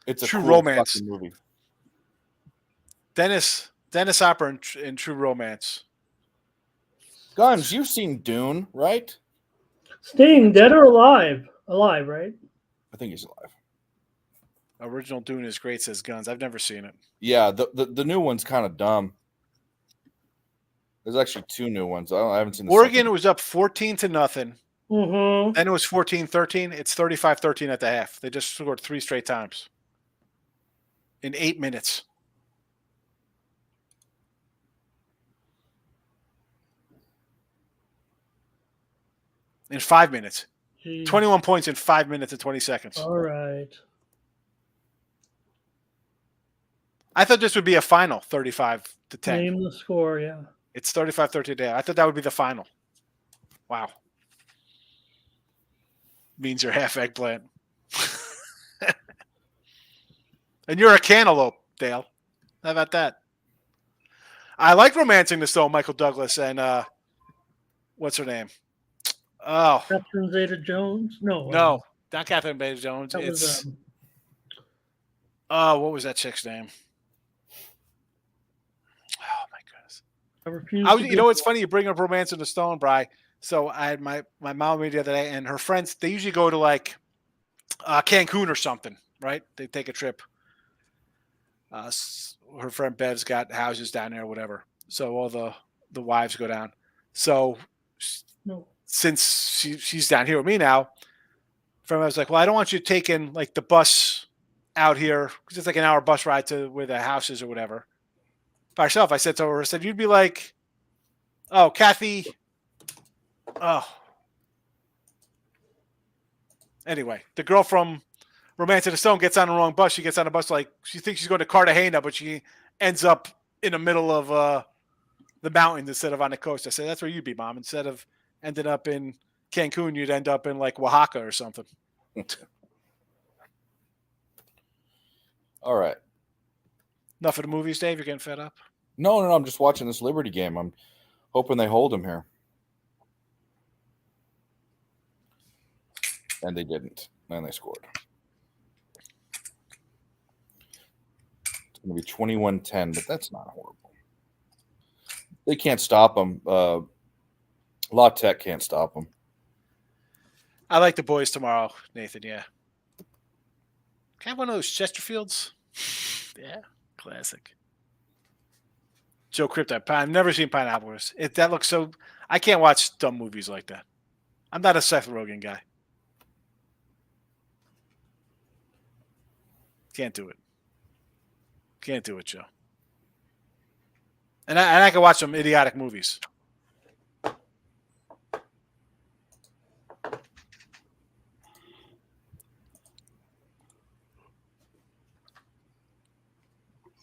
It's a True cool Romance. fucking movie. Dennis Hopper in True Romance. Guns, you've seen Dune, right? Sting, dead or alive? Alive, right? I think he's alive. Original Dune is great, says Guns. I've never seen it. Yeah, the new one's kind of dumb. There's actually two new ones. I haven't seen the Oregon second. was up 14-0. Mm-hmm. Then it was 14-13. It's 35-13 at the half. They just scored 3 straight times in 8 minutes. In 5 minutes. 21 points in 5 minutes and 20 seconds. All right. I thought this would be a final, 35-10. Name the score, yeah. It's 35-13 there. I thought that would be the final. Wow. Means you're half eggplant. And you're a cantaloupe, Dale. How about that? I like Romancing the Stone, Michael Douglas, and what's her name? Oh. Catherine Zeta-Jones? No. No, not Catherine Zeta-Jones. That It's was, what was that chick's name? Oh my goodness! I refuse. You know what's funny? You bring up Romancing the Stone, Bri. So I had my mom with me the other day, and her friends. They usually go to like Cancun or something, right? They take a trip. Her friend Bev's got houses down there, or whatever. So all the wives go down. So No. since she's down here with me now, friend was like, "Well, I don't want you taking like the bus out here because it's like an hour bus ride to where the house is or whatever by herself." I said to her, "I said you'd be like, oh, Kathy, oh." Anyway, the girl from Romance of the Stone gets on the wrong bus. She gets on a bus like she thinks she's going to Cartagena, but she ends up in the middle of the mountains instead of on the coast. I said, "That's where you'd be, Mom. Instead of ending up in Cancun, you'd end up in like Oaxaca or something." All right. Enough of the movies, Dave. You're getting fed up. No. I'm just watching this Liberty game. I'm hoping they hold him here. And they didn't. And they scored. It's going to be 21-10, but that's not horrible. They can't stop them. La Tech can't stop them. I like the boys tomorrow, Nathan. Yeah. Can I have one of those Chesterfields? Yeah, classic. Joe Crypto. I've never seen Pineapple. That looks so. I can't watch dumb movies like that. I'm not a Seth Rogen guy. Can't do it. Can't do it, Joe. And I can watch some idiotic movies.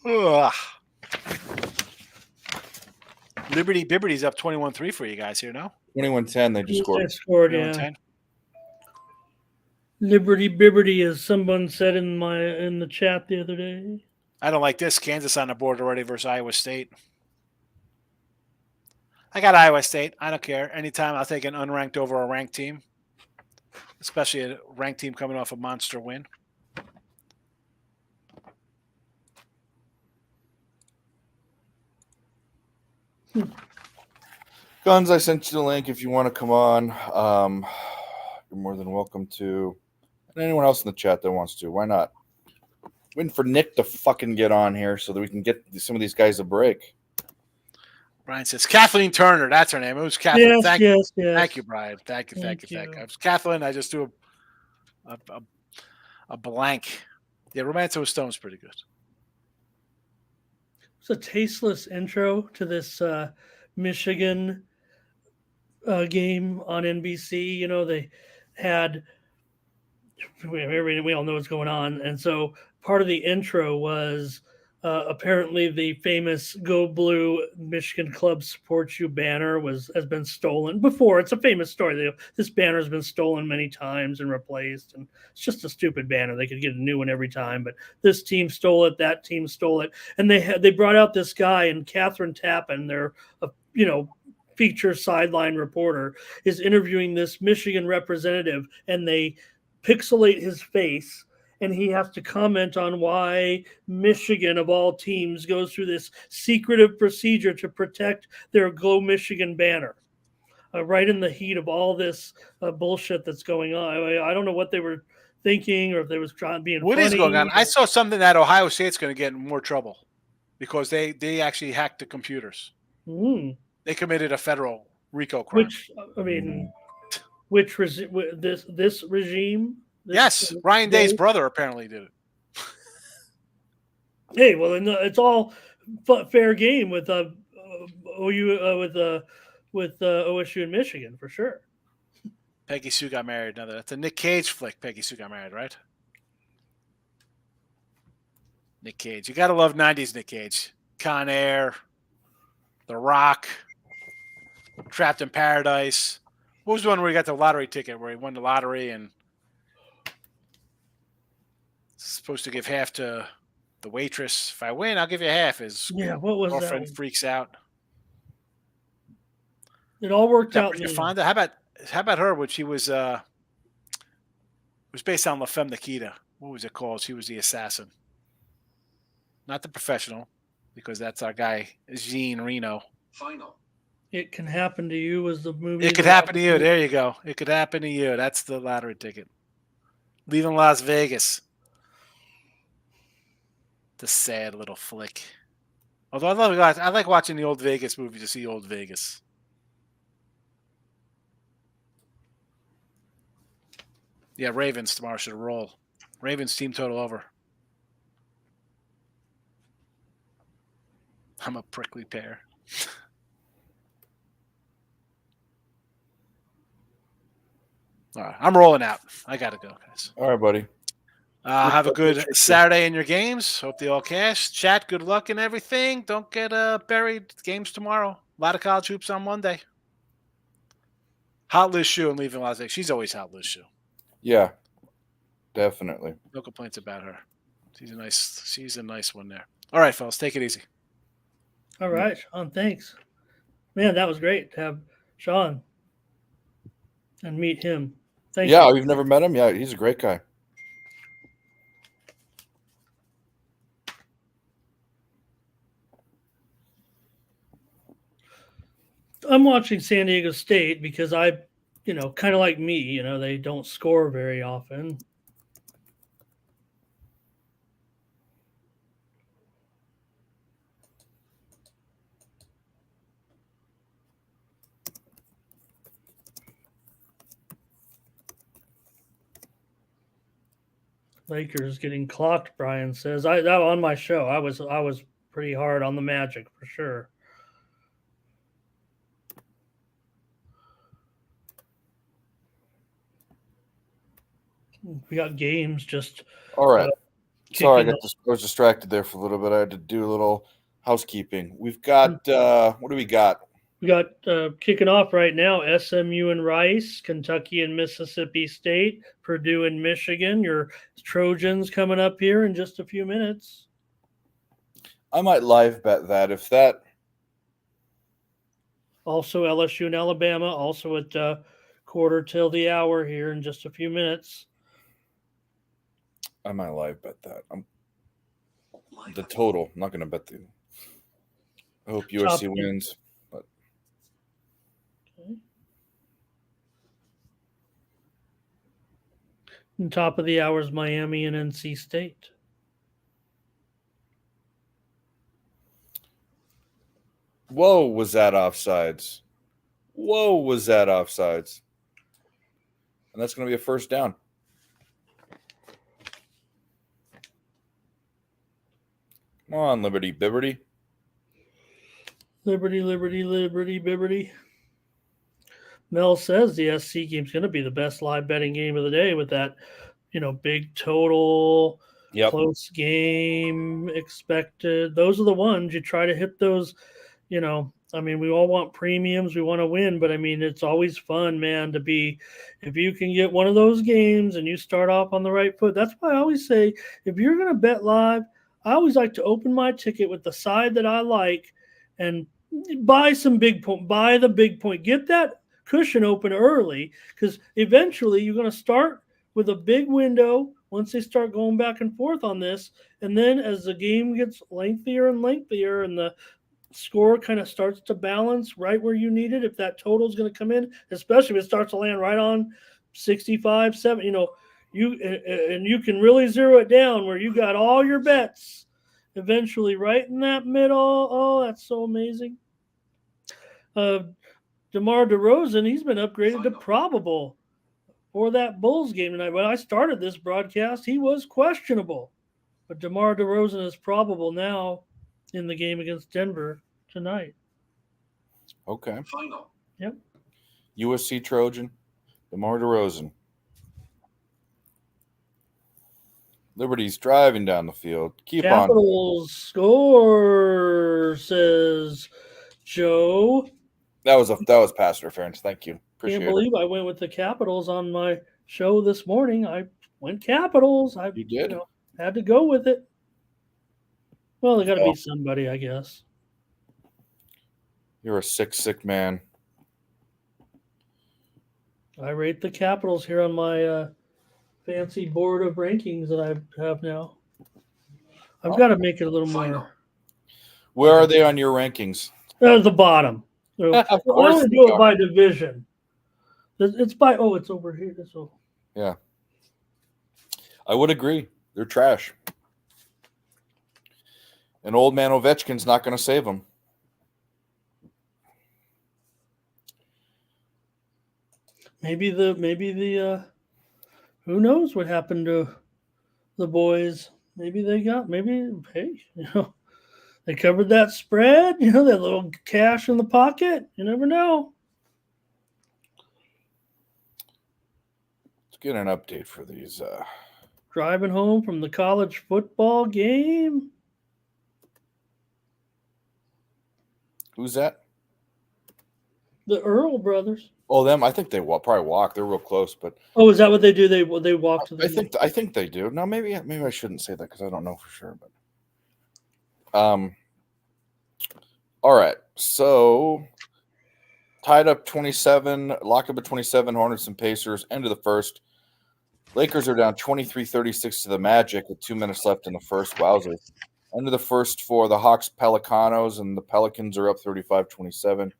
Ugh. Liberty Bibberty's up 21-3 for you guys here now. 21-10, they just They scored. scored, yeah. 21-10. Liberty Bibberty, as someone said in the chat the other day. I don't like this. Kansas on the board already versus Iowa State. I got Iowa State. I don't care. Anytime I'll take an unranked over a ranked team, especially a ranked team coming off a monster win. Guns, I sent you the link if you want to come on. You're more than welcome to. And anyone else in the chat that wants to. Why not? Waiting for Nick to fucking get on here so that we can get some of these guys a break. Brian says Kathleen Turner. That's her name. It was Kathleen. Yes, Thank yes, yes. Thank you, Brian. Thank you. Thank It you. was Kathleen. I just do a blank. Yeah, Romanzo with Stone's pretty good. It's a tasteless intro to this Michigan game on NBC. You know, they had, we all know what's going on. And so part of the intro was apparently the famous Go Blue Michigan Club Supports You banner has been stolen before. It's a famous story. This banner has been stolen many times and replaced. And it's just a stupid banner. They could get a new one every time. But this team stole it. That team stole it. And they brought out this guy, and Catherine Tappan, their feature sideline reporter, is interviewing this Michigan representative, and they pixelate his face, and he has to comment on why Michigan, of all teams, goes through this secretive procedure to protect their Go Michigan banner. Right in the heat of all this bullshit that's going on. I don't know what they were thinking, or if they was trying to be What funny. is going on? I saw something that Ohio State's going to get in more trouble because they actually hacked the computers. They committed a federal RICO crime. This regime? Yes, Ryan Day's brother apparently did it. Hey, well, it's all fair game with OSU and Michigan for sure. Peggy Sue got married. Now that's a Nick Cage flick. Peggy Sue got married, right? Nick Cage. You gotta love '90s Nick Cage. Con Air, The Rock, Trapped in Paradise. What was the one where he got the lottery ticket, where he won the lottery and supposed to give half to the waitress? If I win, I'll give you half. His what was girlfriend that? freaks out. It all worked out. Fonda. How about her? When she was it was based on La Femme Nikita. What was it called? She was the assassin, not the professional, because that's our guy Jean Reno. Final. It Can Happen to You was the movie. It could happen to you. There you go. It could happen to you. That's the lottery ticket. Leaving Las Vegas. The sad little flick. Although I like watching the old Vegas movie to see old Vegas. Yeah, Ravens tomorrow should roll. Ravens team total over. I'm a prickly pear. All right, I'm rolling out. I got to go, guys. All right, buddy. Have a good Saturday in your games. Hope they all cash. Chat, good luck and everything. Don't get buried. Games tomorrow. A lot of college hoops on Monday. Hot Liz Shoe and leaving Las Vegas. She's always Hot Liz Shoe. Yeah, definitely. No complaints about her. She's a nice one there. All right, fellas, take it easy. All right, Sean, thanks. Man, that was great to have Sean and meet him. Thank you. Yeah, we've never met him. Yeah, he's a great guy. I'm watching San Diego State because kind of like me, they don't score very often. Lakers getting clocked, Brian says. That on my show, I was pretty hard on the Magic for sure. We got games just. All right. Sorry, I was distracted there for a little bit. I had to do a little housekeeping. We've got what do we got? We got kicking off right now, SMU and Rice, Kentucky and Mississippi State, Purdue and Michigan. Your Trojans coming up here in just a few minutes. I might live bet that if that. Also LSU and Alabama, also at quarter till the hour here in just a few minutes. I might live bet that. The total. I'm not going to bet the. I hope USC wins. But. Okay. And top of the hour is Miami and NC State. Whoa, was that offsides? Whoa, was that offsides? And that's going to be a first down. Come on, Liberty Bibberty. Liberty, Bibberty. Mel says the SC game's going to be the best live betting game of the day with that, big total, close game expected. Those are the ones you try to hit those, we all want premiums. We want to win, but it's always fun, man, if you can get one of those games and you start off on the right foot. That's why I always say, if you're going to bet live, I always like to open my ticket with the side that I like and buy some big point, buy the big point, get that cushion open early, because eventually you're going to start with a big window once they start going back and forth on this. And then as the game gets lengthier and lengthier and the score kind of starts to balance right where you need it, if that total is going to come in, especially if it starts to land right on 65, 7, you can really zero it down where you got all your bets eventually right in that middle. Oh, that's so amazing. DeMar DeRozan, he's been upgraded to probable for that Bulls game tonight. When I started this broadcast, he was questionable. But DeMar DeRozan is probable now in the game against Denver tonight. Okay. Final. Yep. USC Trojan, DeMar DeRozan. Liberty's driving down the field. Keep on. Capitals score, says Joe. That was pass interference. Thank you. Appreciate Can't believe I went with the Capitals on my show this morning. I went Capitals. You did? Had to go with it. Well, they got to be somebody, I guess. You're a sick man. I rate the Capitals here on my fancy board of rankings that I have now. I've got to make it a little more. Where are they on your rankings? The bottom. So Of I course only they do it are. by division. It's by it's over here. So Yeah. I would agree. They're trash. And old man Ovechkin's not going to save them. maybe the who knows what happened to the boys? Maybe they covered that spread, that little cash in the pocket. You never know. Let's get an update for these. Driving home from the college football game. Who's that? The Earl brothers. Oh, them. I think they probably walk. They're real close, but Oh, is that what they do? They walk to the game? I think they do. Now maybe I shouldn't say that because I don't know for sure. But all right. So tied up 27, locked up at 27. Hornets and Pacers. End of the first. Lakers are down 23-36 to the Magic with 2 minutes left in the first. Wowzers. End of the first for the Hawks, Pelicanos, and the Pelicans are up 35-27.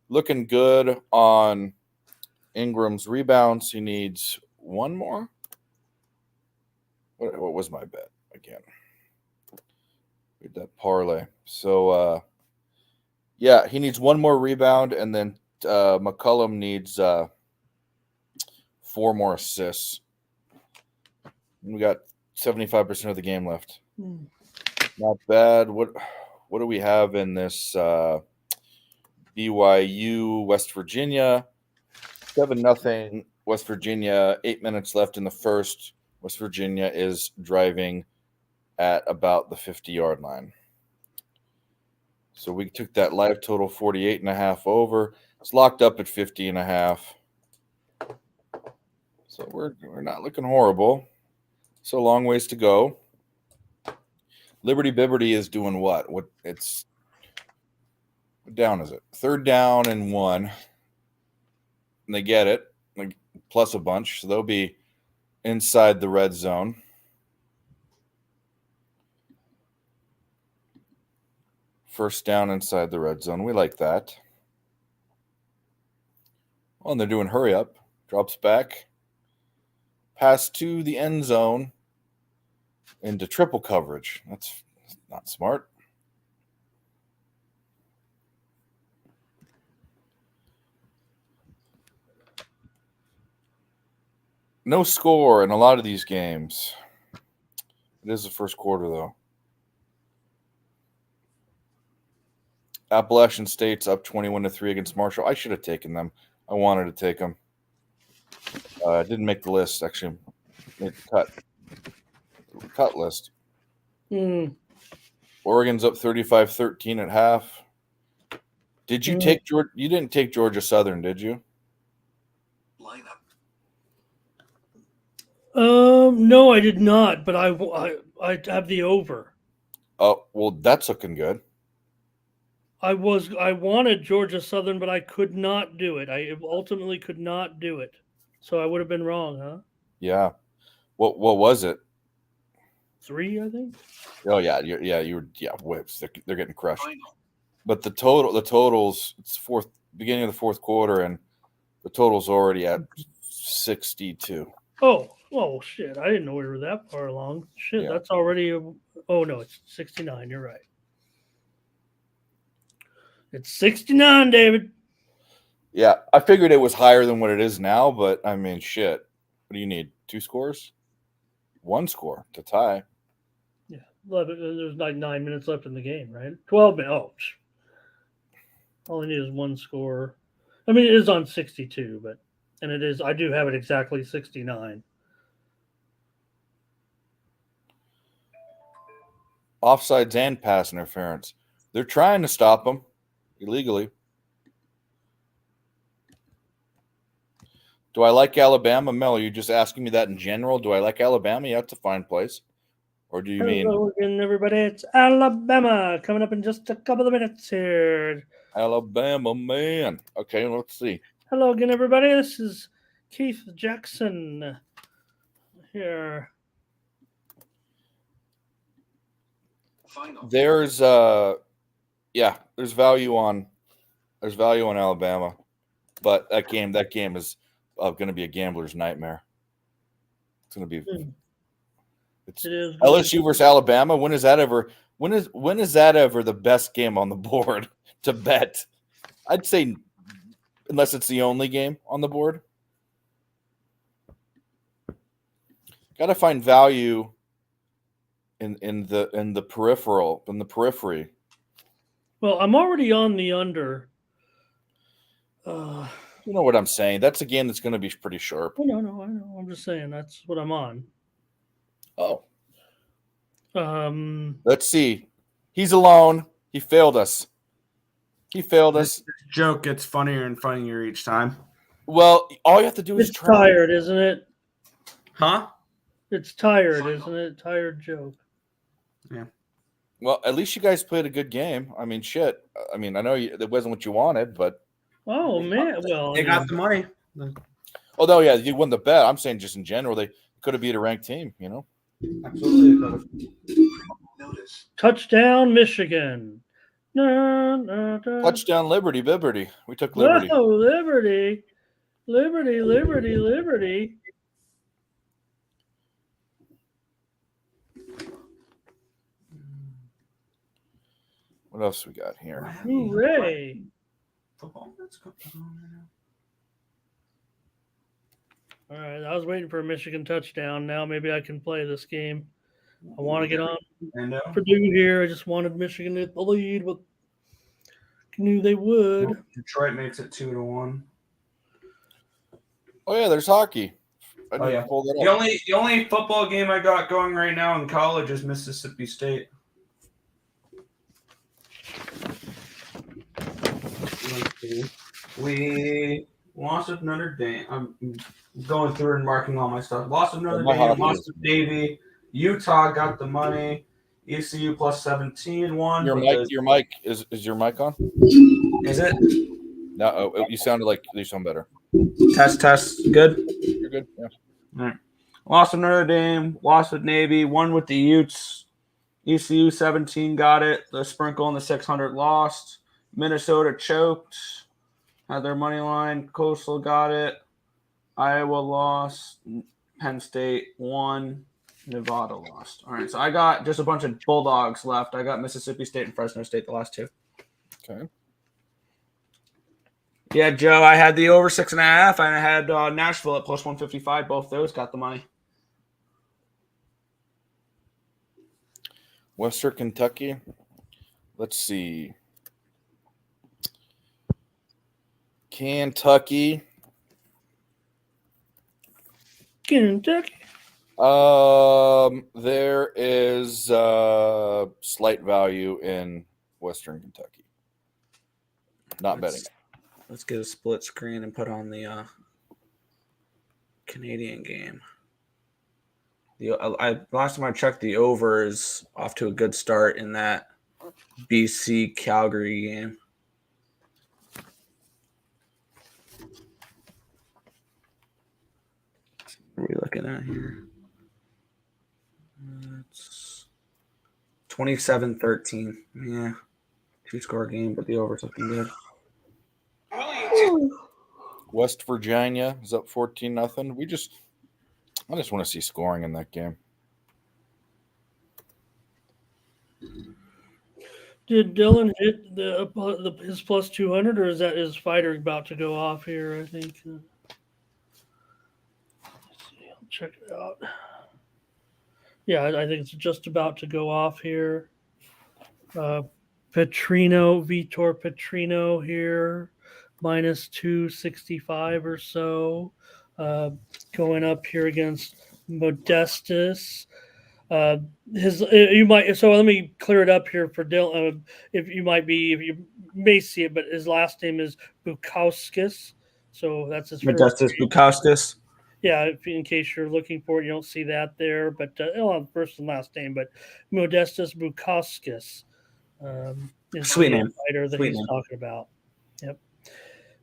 Looking good on Ingram's rebounds. He needs one more. What was my bet again? Read that parlay. So, yeah, he needs one more rebound, and then McCollum needs 4 more assists. We got 75% of the game left. Not bad. What do we have in this? BYU, West Virginia, 7-0 West Virginia, 8 minutes left in the first. West Virginia is driving at about the 50-yard line. So we took that live total 48.5 over. It's locked up at 50.5. So we're not looking horrible. So a long ways to go. Liberty Bibberty is doing what? What down is it? 3rd down and 1. And they get it, like plus a bunch. So they'll be inside the red zone. First down inside the red zone. We like that. Oh, and they're doing hurry up. Drops back. Pass to the end zone into triple coverage. That's not smart. No score in a lot of these games. It is the first quarter, though. Appalachian State's up 21-3 against Marshall. I should have taken them. I wanted to take them. I didn't make the list, actually. Made the cut list. Oregon's up 35-13 at half. Did you take Georgia? You didn't take Georgia Southern, did you? Lineup. No, I did not, but I have the over. Oh, well, that's looking good. I wanted Georgia Southern, but I could not do it. I ultimately could not do it. So I would have been wrong, huh? Yeah. What was it? 3, I think. Oh yeah, you were whips. They're getting crushed. But the totals, it's beginning of the fourth quarter, and the total's already at 62. Oh shit! I didn't know we were that far along. Shit, Yeah. that's already. Oh no, it's 69. You're right. It's 69, David. Yeah, I figured it was higher than what it is now, but I mean, shit. What do you need? 2 scores? 1 score to tie. Yeah, 11, there's like 9 minutes left in the game, right? 12 minutes. Oh, all I need is 1 score. I mean, it is on 62, and it is. I do have it exactly 69. Offsides and pass interference. They're trying to stop them illegally. Do I like Alabama? Mel, are you just asking me that in general? Do I like Alabama? You have to find place. Or do you mean Hello again, everybody. It's Alabama coming up in just a couple of minutes here. Alabama, man? Okay, let's see. Hello again, everybody. This is Keith Jackson here. Final. There's value on Alabama, but that game is going to be a gambler's nightmare. It's going to be it's It is LSU versus Alabama. When is that ever the best game on the board to bet? I'd say unless it's the only game on the board. Got to find value in the periphery. Well, I'm already on the under. You know what I'm saying? That's a game that's going to be pretty sharp. No, I know. I'm just saying that's what I'm on. Oh. Um, Let's see. He's alone. He failed us. This joke gets funnier and funnier each time. Well, all you have to do is it's try. tired, isn't it? Huh? It's tired, isn't it? Tired joke. Yeah. Well, at least you guys played a good game. I mean, shit. I mean, I know that wasn't what you wanted, but. Oh man! Well, They got the money. Oh no, yeah, you won the bet. I'm saying just in general, they could have beat a ranked team. You know. Absolutely. Notice. touchdown, Michigan. Touchdown, Liberty. We took Liberty. Whoa, Liberty. What else we got here? Hooray! Football. All right, I was waiting for a Michigan touchdown. Now maybe I can play this game. I want to get on Purdue here. I just wanted Michigan to the lead, but knew they would. Detroit makes it 2-1. Oh yeah, there's hockey. Oh yeah. The only football game I got going right now in college is Mississippi State. We lost with Notre Dame. I'm going through and marking all my stuff. Lost with Notre Dame, lost with Navy. Utah got the money. ECU plus 17 won. Your mic is your mic on? Is it? No, you sounded like you sound better. Test. Good. You're good. Yeah. All right. Lost with Notre Dame. Lost with Navy. Won with the Utes. ECU 17 got it. The sprinkle and the 600 lost. Minnesota choked. Had their money line. Coastal got it. Iowa lost. Penn State won. Nevada lost. All right, so I got just a bunch of Bulldogs left. I got Mississippi State and Fresno State, the last two. Okay. Yeah, Joe, I had the over 6.5, and I had Nashville at plus 155. Both those got the money. Western Kentucky. Let's see. Kentucky. Kentucky. There is slight value in Western Kentucky. Not betting. Let's get a split screen and put on the Canadian game. Last time I checked, the over is off to a good start in that BC Calgary game. What are we looking at here? It's 27-13. Yeah. 2-score game, but the over's looking good. West Virginia is up 14-0. I just want to see scoring in that game. Did Dylan hit his plus 200, or is that his fighter about to go off here? I think. Let's see, I'll check it out. Yeah, I think it's just about to go off here. Vitor Petrino here, minus 265 or so. Going up here against Modestus. You might, so let me clear it up here for Dylan. If you may see it, but his last name is Bukowskis. So that's his Modestus Bukowskis. Yeah, in case you're looking for it, you don't see that there, but he'll have first and last name. But Modestus Bukowskis is Sweet the name. fighter that Sweet he's name. talking about. Yep,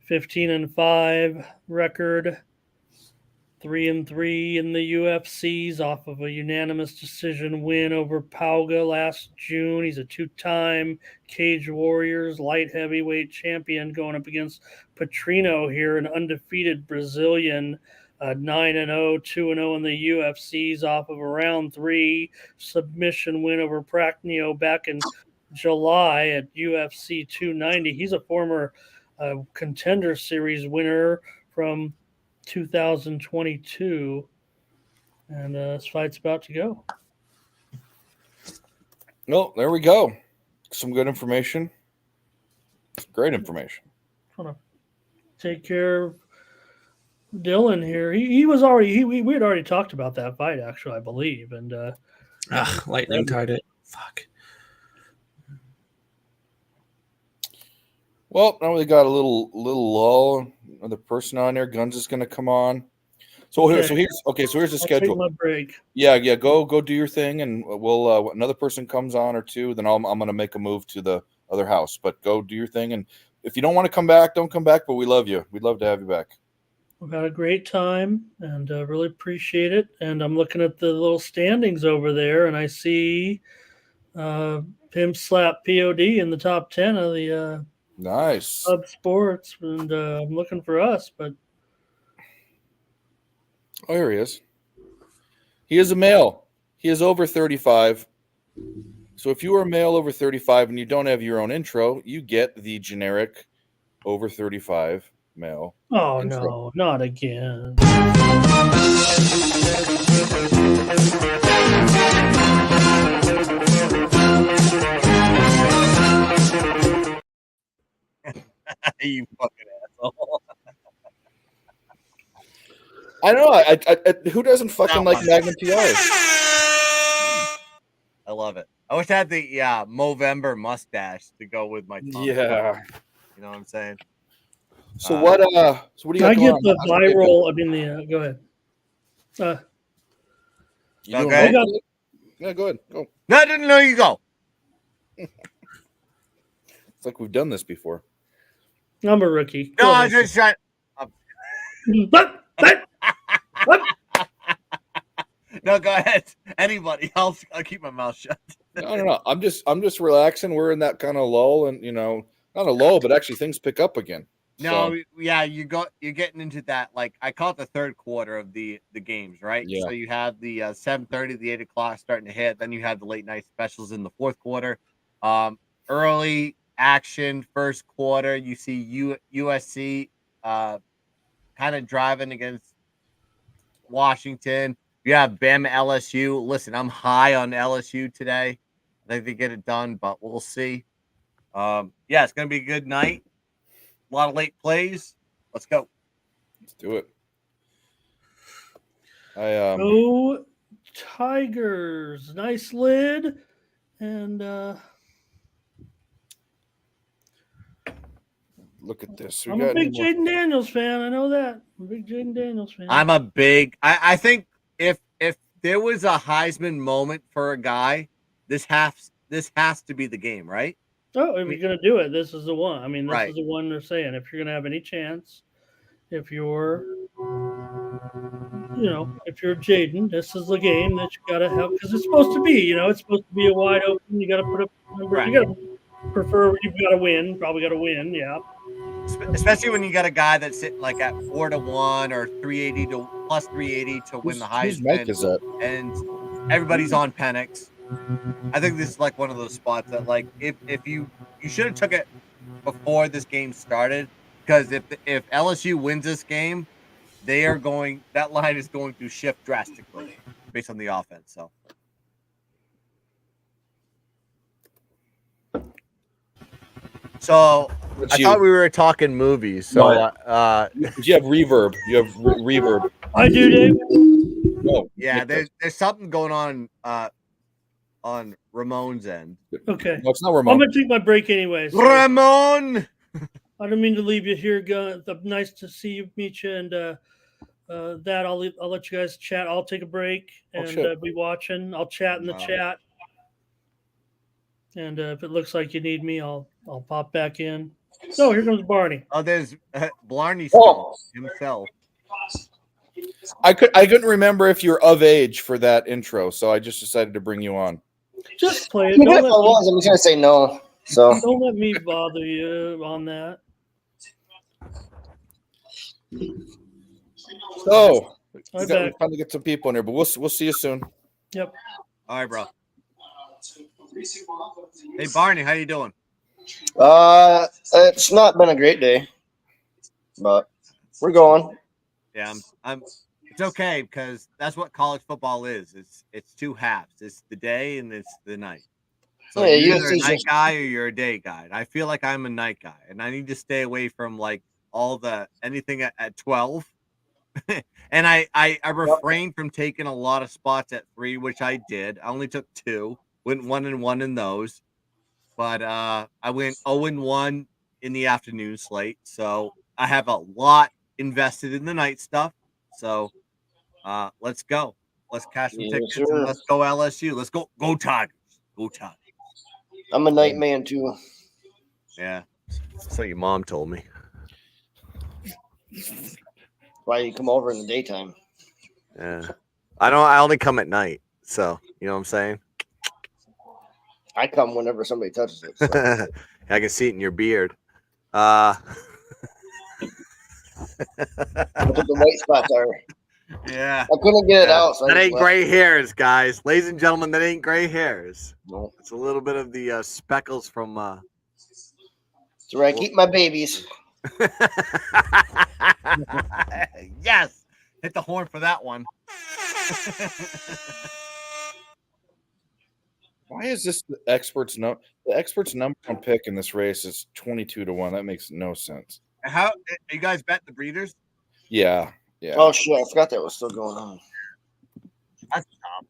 15-5 record, 3-3 in the UFCs off of a unanimous decision win over Pauga last June. He's a 2-time Cage Warriors light heavyweight champion going up against Petrino here, an undefeated Brazilian. 9-0, 2-0 in the UFCs off of a round 3 submission win over Prachnio back in July at UFC 290. He's a former Contender Series winner from 2022, and this fight's about to go. Well, there we go. Some good information. Great information. I want to take care of Dylan here. He was already we had already talked about that fight, actually, I believe, and Lightning tied it. Fuck. Well, now we got a little lull. Another person on there. Guns is going to come on. So here's the I'll schedule. take my break. Yeah. Go do your thing, and we'll another person comes on or two. Then I'm going to make a move to the other house. But go do your thing, and if you don't want to come back, don't come back. But we love you. We'd love to have you back. We've had a great time and really appreciate it. And I'm looking at the little standings over there, and I see Pimp Slap POD in the top 10 of the Nice Club Sports, and I'm looking for us. But oh, here he is. He is a male. He is over 35. So if you are a male over 35 and you don't have your own intro, you get the generic over 35 male. oh intro. no, not again. You fucking asshole. I don't know. I who doesn't fucking That like one. Magnum TRs? I love it. I wish I had the Movember mustache to go with my tongue. Yeah. You know what I'm saying? So what? So what do you got I going get on? the How's your day been? viral. I mean, the go ahead. You No, doing go ahead. well? Yeah, go ahead. Go. No, I didn't know you go. It's like we've done this before. I'm a rookie. No, Go I ahead. was just trying. What? No, go ahead. Anybody else? I'll keep my mouth shut. No. I'm just relaxing. We're in that kind of lull, and not a lull, but actually things pick up again. No, So, yeah, you're getting into that. Like I call it the third quarter of the games, right? Yeah. So you have the 7:30, the 8 o'clock starting to hit. Then you have the late night specials in the fourth quarter. Early action first quarter. You see USC kind of driving against Washington. You have Bama LSU. Listen, I'm high on LSU today. I think they get it done, but we'll see. Yeah, it's going to be a good night. A lot of late plays. Let's go. Let's do it. Go Tigers. Nice lid. And look at this. I'm a big Jaden Daniels fan. I know that. I'm a big Jaden Daniels fan. I'm a big. I think if there was a Heisman moment for a guy, this has to be the game, right? Oh, if you're gonna do it, this is the one. I mean, this Right. is the one they're saying. If you're gonna have any chance, if you're Jaden, this is the game that you gotta have because it's supposed to be. It's supposed to be a wide open. You gotta put up numbers. Right. You gotta prefer. You've got to win. Probably got to win. Yeah. Especially when you got a guy that's sitting like at 4-1 or 380 to plus 380 to win the Heisman. Whose mic is that? And everybody's on Penix. I think this is like one of those spots that like if you should have took it before this game started because if LSU wins this game, that line is going to shift drastically based on the offense. So I thought we were talking movies. So you have reverb. You have reverb. I do, Dave. No. Yeah, there's something going on Ramon's end. Okay. No, it's not Ramon. I'm gonna take my break anyway. So Ramon. I don't mean to leave you here. Nice to see you, meet you, and that I'll let you guys chat. I'll take a break and be watching. I'll chat in the chat, and if it looks like you need me, I'll pop back in. So here comes Barney. Oh, there's Blarney still himself. I couldn't remember if you're of age for that intro, so I just decided to bring you on. Just play it. Even if I was, I'm just gonna say no. So don't let me bother you on that. So we're trying to get some people in here, but we'll see you soon. Yep. All right, bro. Hey, Barney, how you doing? it's not been a great day, but we're going. Yeah, it's okay because that's what college football is. It's two halves. It's the day and it's the night. So Yeah, you're either a night guy or you're a day guy. And I feel like I'm a night guy, and I need to stay away from like anything at 12. And I refrained from taking a lot of spots at 3, which I did. I only took 2. Went 1-1 in those, but I went 0-1 in the afternoon slate. So I have a lot invested in the night stuff. So let's go. Let's cash some tickets and let's go LSU. Let's go Tigers. Go Tigers. I'm a night man too. Yeah. So your mom told me. Why you come over in the daytime? Yeah. I only come at night. So you know what I'm saying? I come whenever somebody touches it. So. I can see it in your beard. What the white spots are. Yeah. I couldn't get it out. So that ain't gray hairs, guys. Ladies and gentlemen, that ain't gray hairs. No. It's a little bit of the speckles from It's where I keep my babies. Yes. Hit the horn for that one. Why is this the experts' number? The experts' number one pick in this race is 22-1. That makes no sense. How you guys bet the breeders? Yeah. Yeah. Oh shit! I forgot that was still going on. That's top.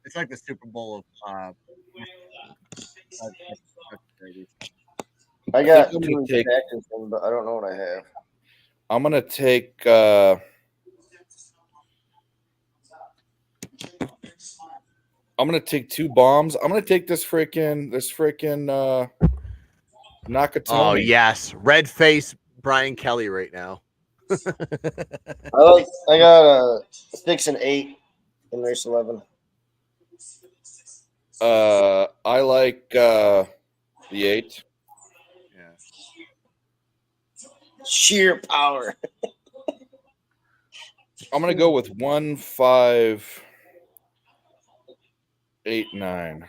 It's like the Super Bowl of. I got 2 tactics, but I don't know what I have. I'm gonna take. I'm gonna take 2 bombs. I'm gonna take this freaking Nakatomi. Oh yes, red face Brian Kelly right now. I got a 6 and 8 in race 11. I like the 8. Yeah. Sheer power. I'm gonna go with 1, 5, 8, 9.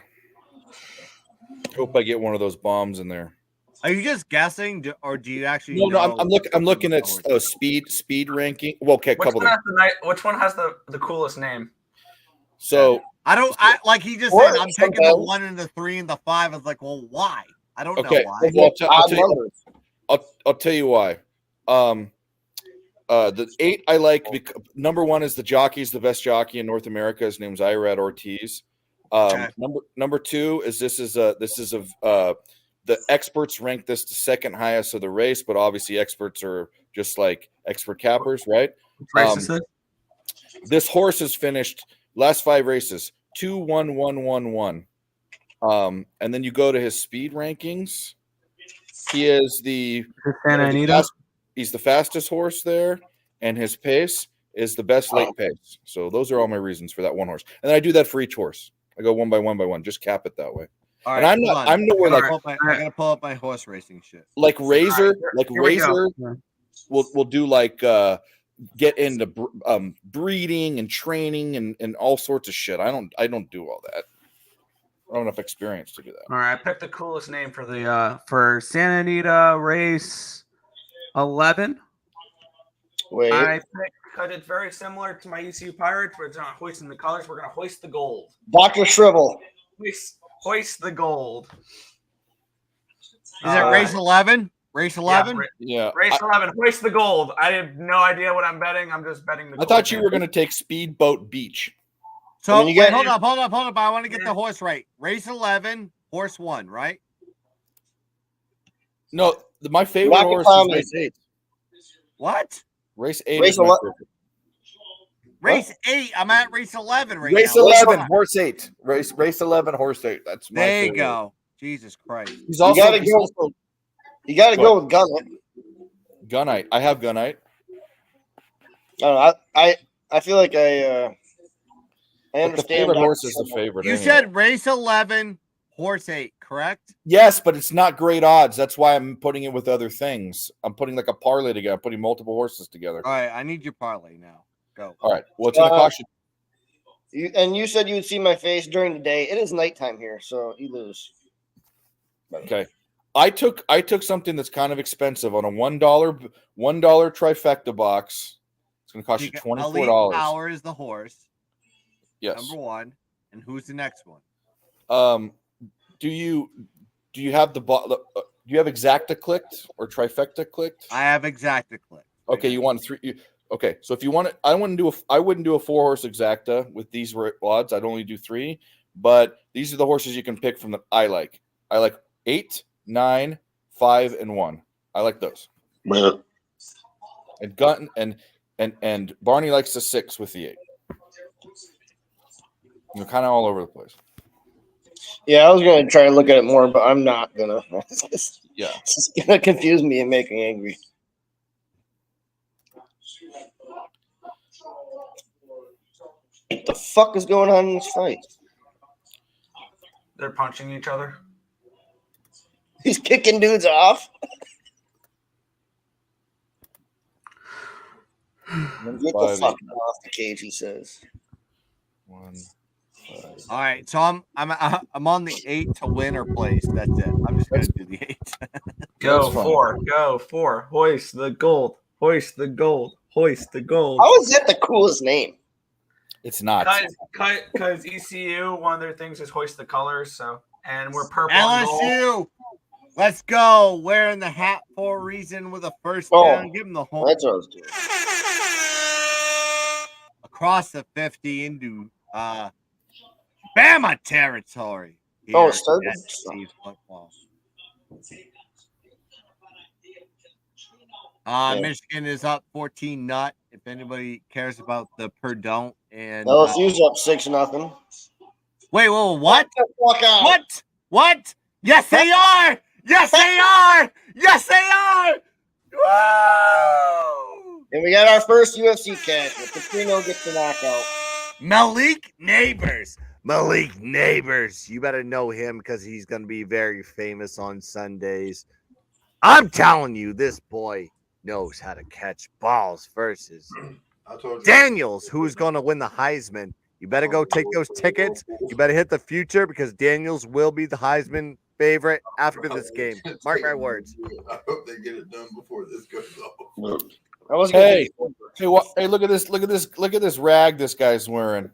Hope I get one of those bombs in there. Are you just guessing, or do you actually? No, know I'm looking at speed ranking. Well, okay, a couple of them. Which one has the coolest name? So I like he just What? said. I'm taking the Sometimes. 1 and the 3 and the 5. I was like, well, why? I don't okay, know why. well, Odd numbers. I'll tell you why. The 8 I like. Number 1 is the jockey's the best jockey in North America. His name's Irad Ortiz. Okay. Number 2 is the experts rank this the second highest of the race, but obviously experts are just like expert cappers, right? This horse has finished last 5 races 2-1-1-1-1. And then you go to his speed rankings. He is he's the fastest horse there, and his pace is the best late pace. So those are all my reasons for that one horse. And then I do that for each horse. I go one by one, just cap it that way. All And right, I'm nowhere like I gotta pull up my horse racing shit. like Razor, go. will do like get into breeding and training and all sorts of shit. I don't do all that. I don't have enough experience to do that. All right, I picked the coolest name for the for Santa Anita race 11. Wait. I picked because it's very similar to my ECU Pirates, where it's not hoisting the colors. We're gonna hoist the gold. Dr. Shrivel. Hoist the gold. Is it race 11? Race 11? Yeah. Race 11. Hoist the gold. I have no idea what I'm betting. I'm just betting the I gold. thought you were going to take Speedboat Beach. So I mean, you wait, got- hold up. I want to get the horse right. Race 11, horse 1, right? No, my favorite Rocket horse Tommy. is race 8. What? Race 8 Race is my 11. favorite. Race 8. I'm at race 11 right Race now. 11, horse 8. Race 11, horse 8. That's my There you favorite. go. Jesus Christ. He's You also, gotta he's go. also You got to go with Gunnet. Gunite. I have Gunite. I don't know, I feel like I But the understand. favorite Dr. horse is the Shrivel. favorite. You anyway. said race 11, horse 8, correct? Yes, but it's not great odds. That's why I'm putting it with other things. I'm putting like a parlay together. I'm putting multiple horses together. All right, I need your parlay now. Go. All right. What's in the caution? You said you would see my face during the day. It is nighttime here, so you lose. Okay. I took something that's kind of expensive on a $1 trifecta box. It's going to cost you Elite $24. Power is the horse. Yes. Number 1. And who's the next one? Do you have do you have Exacta clicked or trifecta clicked? I have Exacta click. Okay, you want 3. Okay, so if you want it, I wouldn't do a 4-horse Exacta with these odds. I'd only do 3, but these are the horses you can pick from that I like. I like 8, 9, 5, and 1. I like those. And Gun and Barney likes the 6 with the 8. You're kind of all over the place. Yeah, I was gonna try to look at it more, but I'm not gonna. Yeah, It's just gonna confuse me and make me angry. What the fuck is going on in this fight? They're punching each other. He's kicking dudes off. Get the 5, fuck off the cage, he says. 1, 5. All right, so I'm on the 8 to win or place. That's it. I'm just gonna do the 8. Go That's fine. 4. Go 4. Hoist the gold. Hoist the gold. Hoist the gold. How is that the coolest name? It's not. Because ECU, one of their things is hoist the colors. So, and we're purple. and gold. LSU, let's go. Wearing the hat for a reason with a first Oh, down. Give him the home That's what I was doing. across the 50 into Bama territory. Oh, here it started? at SC football. Michigan is up 14-0. If anybody cares about the per don't and LSU's up 6-0. wait, whoa, what? Get the fuck out. What? Yes, they are. Yes, they are. Yes, they are. Whoa! And we got our first UFC catch. Petrino gets the knockout. Malik Neighbors. You better know him because he's going to be very famous on Sundays. I'm telling you, this boy knows how to catch balls versus Daniels, who's going to win the Heisman. You better go take those tickets. You better hit the future because Daniels will be the Heisman favorite after this game. Mark my words. I hope they get it done before this goes off. Hey, look at this! Look at this rag this guy's wearing.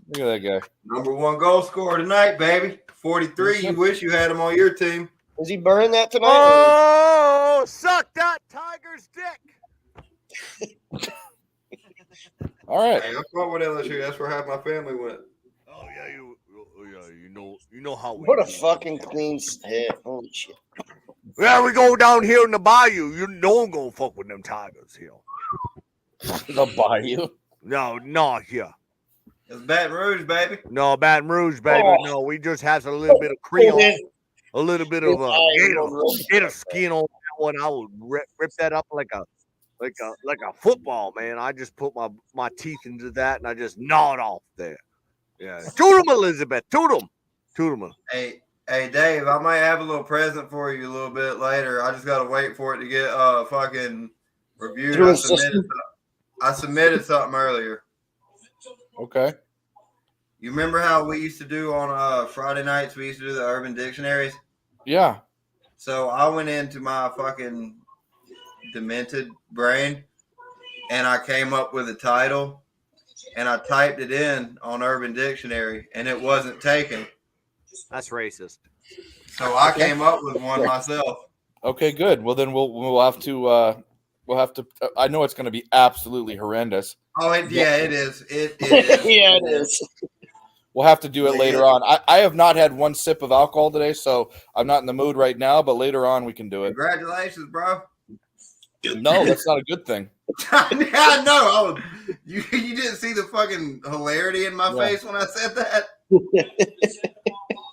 Look at that guy. Number one goal scorer tonight, baby. 43. You wish you had him on your team. Is he burning that tonight? Oh, suck that Tiger's dick. All right. Hey, I fought with LSU. That's where half my family went. Oh yeah, you know how. What a fucking clean hit. Holy shit. Yeah, we go down here in the bayou. You know I'm gonna fuck with them Tigers here. The bayou? No, not here. It's Baton Rouge, baby. No, Baton Rouge, baby. Oh. No, we just have a little bit of Creole, a little bit of gator skin on that one. I would rip that up like a football, man. I just put my teeth into that and I just gnaw it off there. Yeah, toot 'em, Elizabeth. Toot 'em. Hey, Dave, I might have a little present for you a little bit later. I just gotta wait for it to get fucking reviewed. I submitted something earlier. Okay. You remember how we used to do on Friday nights? We used to do the Urban Dictionaries. Yeah. So I went into my fucking demented brain and I came up with a title and I typed it in on Urban Dictionary and it wasn't taken. That's racist. So I came up with one myself. Okay, good. Well, then we'll have to I know it's going to be absolutely horrendous. Oh, it is. It is. Yeah, it is. We'll have to do it later on. I have not had one sip of alcohol today, so I'm not in the mood right now, but later on we can do it. Congratulations, bro. No, that's not a good thing. I know. You didn't see the fucking hilarity in my face when I said that?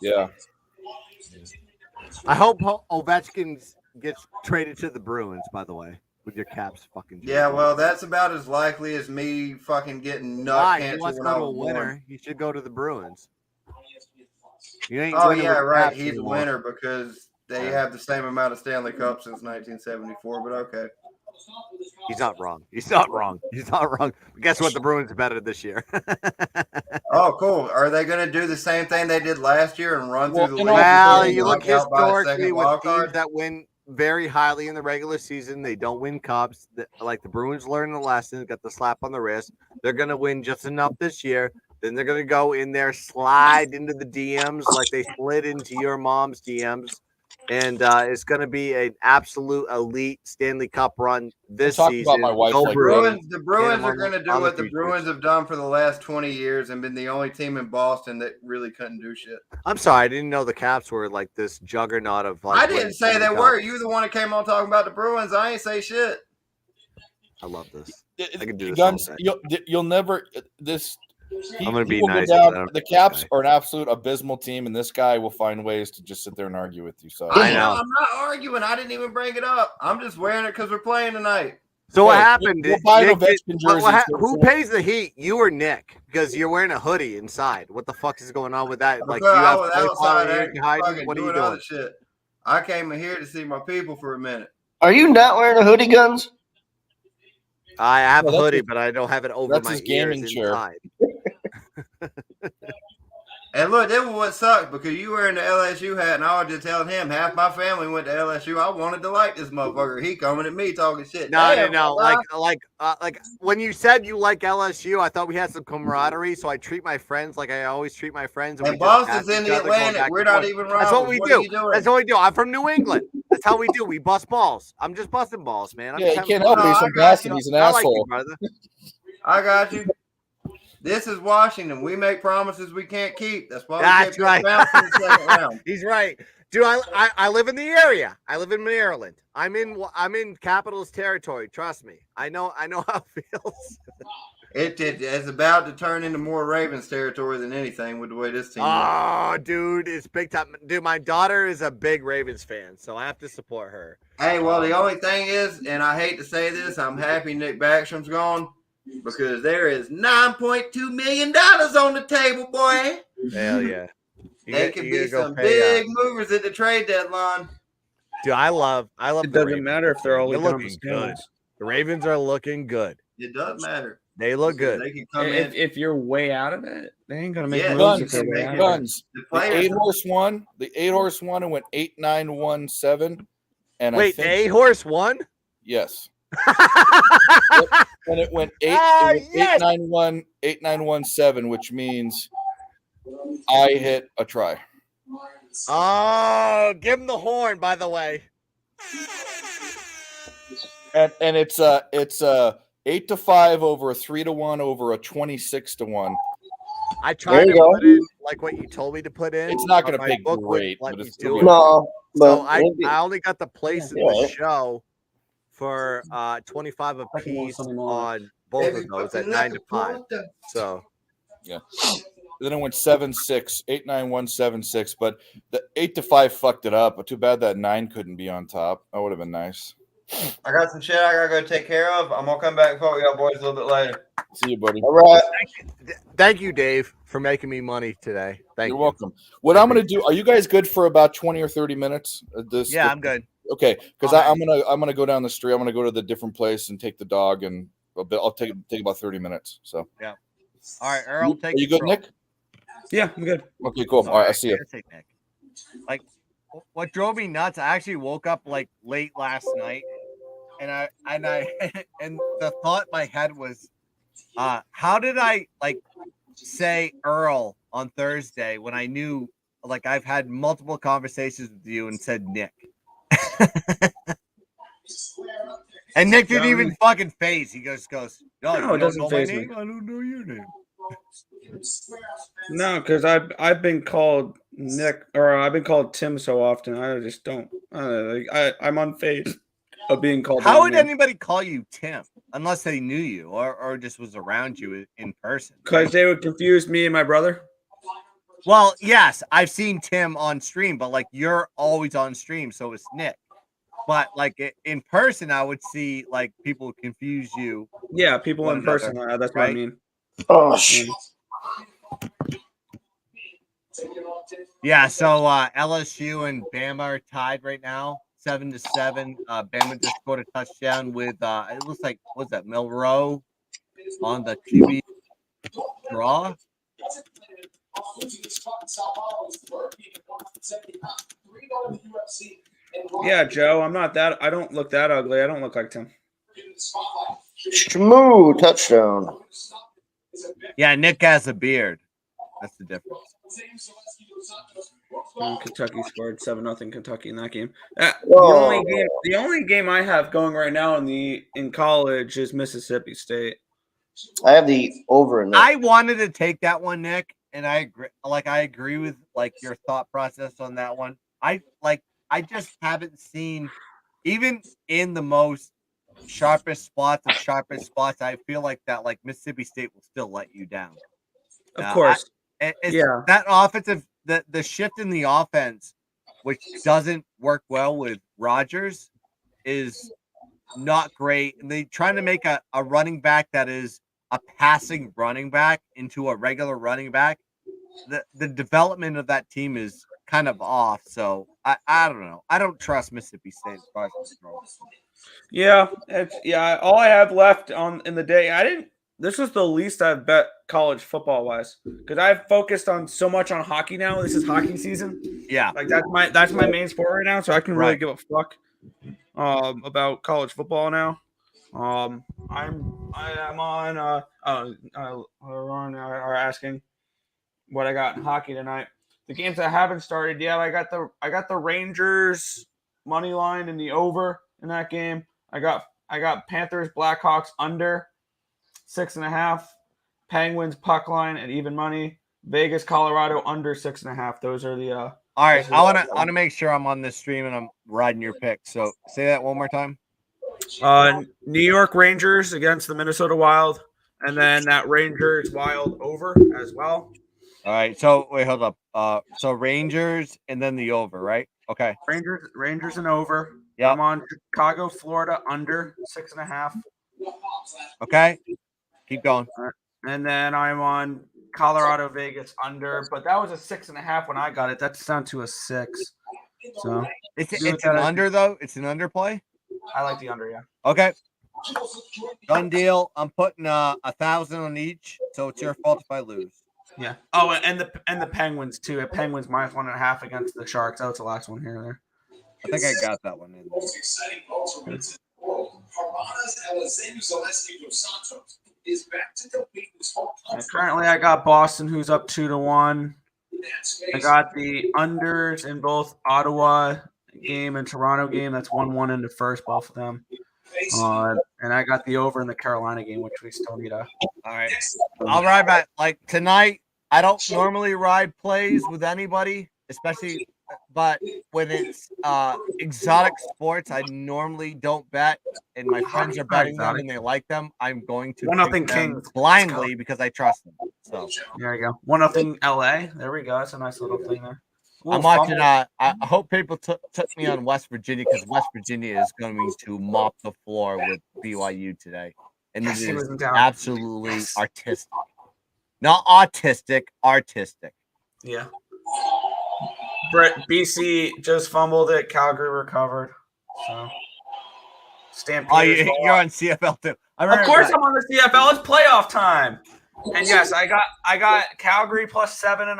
Yeah. I hope Ovechkin gets traded to the Bruins, by the way, with your Caps fucking. Yeah, well, that's about as likely as me fucking getting nut cancer. He wants to go to a winner. He should go to the Bruins. Oh, yeah, right. He's a winner because they have the same amount of Stanley Cups since 1974, but okay. He's not wrong. He's not wrong. But guess what? The Bruins are better this year. Oh, cool. Are they going to do the same thing they did last year and run through the league? Well, you look historically with teams that win very highly in the regular season. They don't win cups. Like the Bruins learned the lesson, got the slap on the wrist. They're going to win just enough this year. Then they're going to go in there, slide into the DMs like they slid into your mom's DMs. And it's going to be an absolute elite Stanley Cup run this season. About my wife the Bruins are going to do what the Bruins have done for the last 20 years and been the only team in Boston that really couldn't do shit. I'm sorry, I didn't know the Caps were like this juggernaut of like. I didn't say they were. You the one that came on talking about the Bruins. I ain't say shit. I love this. I can do this. Guns, you'll never this. I'm going to be nice. The Caps are an absolute abysmal team, and this guy will find ways to just sit there and argue with you. So I know. I'm not arguing. I didn't even bring it up. I'm just wearing it because we're playing tonight. So what happened? Who pays the heat? You or Nick? Because you're wearing a hoodie inside. What the fuck is going on with that? Like you have what are you doing? Shit. I came in here to see my people for a minute. Are you not wearing a hoodie, Guns? I have a hoodie, but I don't have it over my gaming ears chair. inside. And look, that was what sucked because you wearing the LSU hat, and I was just telling him half my family went to LSU. I wanted to like this motherfucker. He coming at me talking shit. No. Like when you said you like LSU, I thought we had some camaraderie. So I treat my friends like I always treat my friends. And Boston's in the Atlantic. We're not even rivals. That's what we do. That's what we do. I'm from New England. That's how we do. We bust balls. I'm just busting balls, man. You can't help it. He's from Boston. He's an asshole. I got you. This is Washington. We make promises we can't keep. That's why That's right. He's right. Dude, I live in the area. I live in Maryland. I'm in Capitals territory. Trust me. I know how it feels. It's about to turn into more Ravens territory than anything with the way this team is. Dude, it's big time. Dude, my daughter is a big Ravens fan, so I have to support her. Hey, well, the only thing is, and I hate to say this, I'm happy Nick Backstrom's gone. Because there is $9.2 million on the table, boy. Hell yeah. They could be some big movers at the trade deadline. Dude, I love it. Doesn't matter if they're always looking good. The Ravens are looking good. It does matter. They look good. They can come in. If you're way out of it, they ain't gonna make Yeah, moves Guns, if they're way out of it. guns. The The players. 8-horse won. The 8-horse won and went 8-9-1-7. And I Wait, the think 8-horse won? yes. And it went 8 yes! 8-9-1 8-9-1-7, which means I hit a try. Oh, give him the horn, by the way. And it's 8-5 over a 3-1 over a 26-1. I tried you to go. put in like what you told me to put in. It's not but going to my pay book great, wouldn't let but me it's do still it. No, but So I only got the place in the Yeah. show for 25 apiece on both of those at 9 to 5. So yeah. Then it went 7-6, 8-9-1-7-6, but the 8-5 fucked it up. But too bad that 9 couldn't be on top. That would have been nice. I got some shit I gotta go take care of. I'm gonna come back and talk with y'all boys a little bit later. See you, buddy. All right. thank you, Dave, for making me money today. Thank You're you. welcome. What I'm going to do? Are you guys good for about 20 or 30 minutes? Yeah, I'm good. Okay, because All I'm gonna go down the street. I'm gonna go to the different place and take the dog, and I'll take about 30 minutes. So Yeah. All right, Earl, take are you good, control. Nick? Yeah, I'm good. Okay, cool. All right, I see you. I'll take Nick. Like, what drove me nuts? I actually woke up like late last night, and I and the thought in my head was, how did I like say Earl on Thursday when I knew like I've had multiple conversations with you and said Nick. And Nick didn't even fucking phase. He goes, "No, No, you it don't doesn't know my faze me. name. I don't know your name." No, because I've been called Nick, or I've been called Tim so often. I just don't. I'm unfazed of being called. How that would name. anybody call you Tim unless they knew you or just was around you in person? Because they would confuse me and my brother. Well, yes, I've seen Tim on stream, but like you're always on stream, so it's Nick. But like in person, I would see like people confuse you. Yeah, people One in person. another, That's what I right? mean. Oh, Yeah, so LSU and Bama are tied right now, 7-7. Bama just scored a touchdown with it looks like what's that, Milroe on the QB draw. Yeah, Joe, I'm not that. I don't look that ugly. I don't look like Tim. Shmoo touchdown. Yeah, Nick has a beard. That's the difference. Kentucky scored 7-0 Kentucky in that game. Oh. The only game I have going right now in college is Mississippi State. I have the over in there. I wanted to take that one, Nick, and I agree with like your thought process on that one. I just haven't seen, even in the most sharpest spots, I feel like that like Mississippi State will still let you down. Of course. Yeah, that offensive, the shift in the offense, which doesn't work well with Rodgers, is not great. And they trying to make a running back that is a passing running back into a regular running back. The development of that team is kind of off. So I don't know. I don't trust Mississippi State as far as control. Yeah, all I have left in the day, this was the least I've bet college football wise because I've focused on so much on hockey now. This is hockey season. Yeah, like that's my main sport right now, so I can really give a fuck about college football now. I'm on are asking what I got in hockey tonight. The games that haven't started yet, I got the Rangers money line in the over in that game. I got Panthers Blackhawks under 6.5, Penguins puck line at even money, Vegas Colorado under 6.5. Those are the all right. I want to make sure I'm on this stream and I'm riding your pick. So say that one more time. New York Rangers against the Minnesota Wild, and then that Rangers Wild over as well. All right. So wait, hold up. So Rangers and then the over, right? Okay. Rangers and over. Yeah. I'm on Chicago, Florida under 6.5. Okay. Keep going. And then I'm on Colorado, Vegas under, but that was a 6.5 when I got it. That's down to a 6. So it's an under though. It's an under play. I like the under, yeah. Okay. Done deal. I'm putting 1,000 on each, so it's your fault if I lose. Yeah. Oh, and the Penguins too. Penguins minus 1.5 against the Sharks. That was the last one here and there. I think I got that one in. Most exciting ultimates in the world. Harmana's Eliseu Zaleski dos Santos is back to compete with home And currently, I got Boston, who's up 2-1. I got the unders in both Ottawa game and Toronto game. That's 1-1 in the first, both of them. And I got the over in the Carolina game, which we still need a. All right. I'll ride back. Like tonight, I don't normally ride plays with anybody, especially, but when it's exotic sports, I normally don't bet, and my friends are betting them and they like them. I'm going to 1-0 Kings blindly because I trust them. So there you go. 1-0 LA. There we go. That's a nice little thing there. I'm watching. I hope people took me on West Virginia because West Virginia is going to mop the floor with BYU today, and it is absolutely artistic. Not autistic, artistic. Yeah. Brett, BC just fumbled it. Calgary recovered. So Stampede. You're on CFL too. Of course, I'm on the CFL. It's playoff time. And yes, I got Calgary plus 7.5.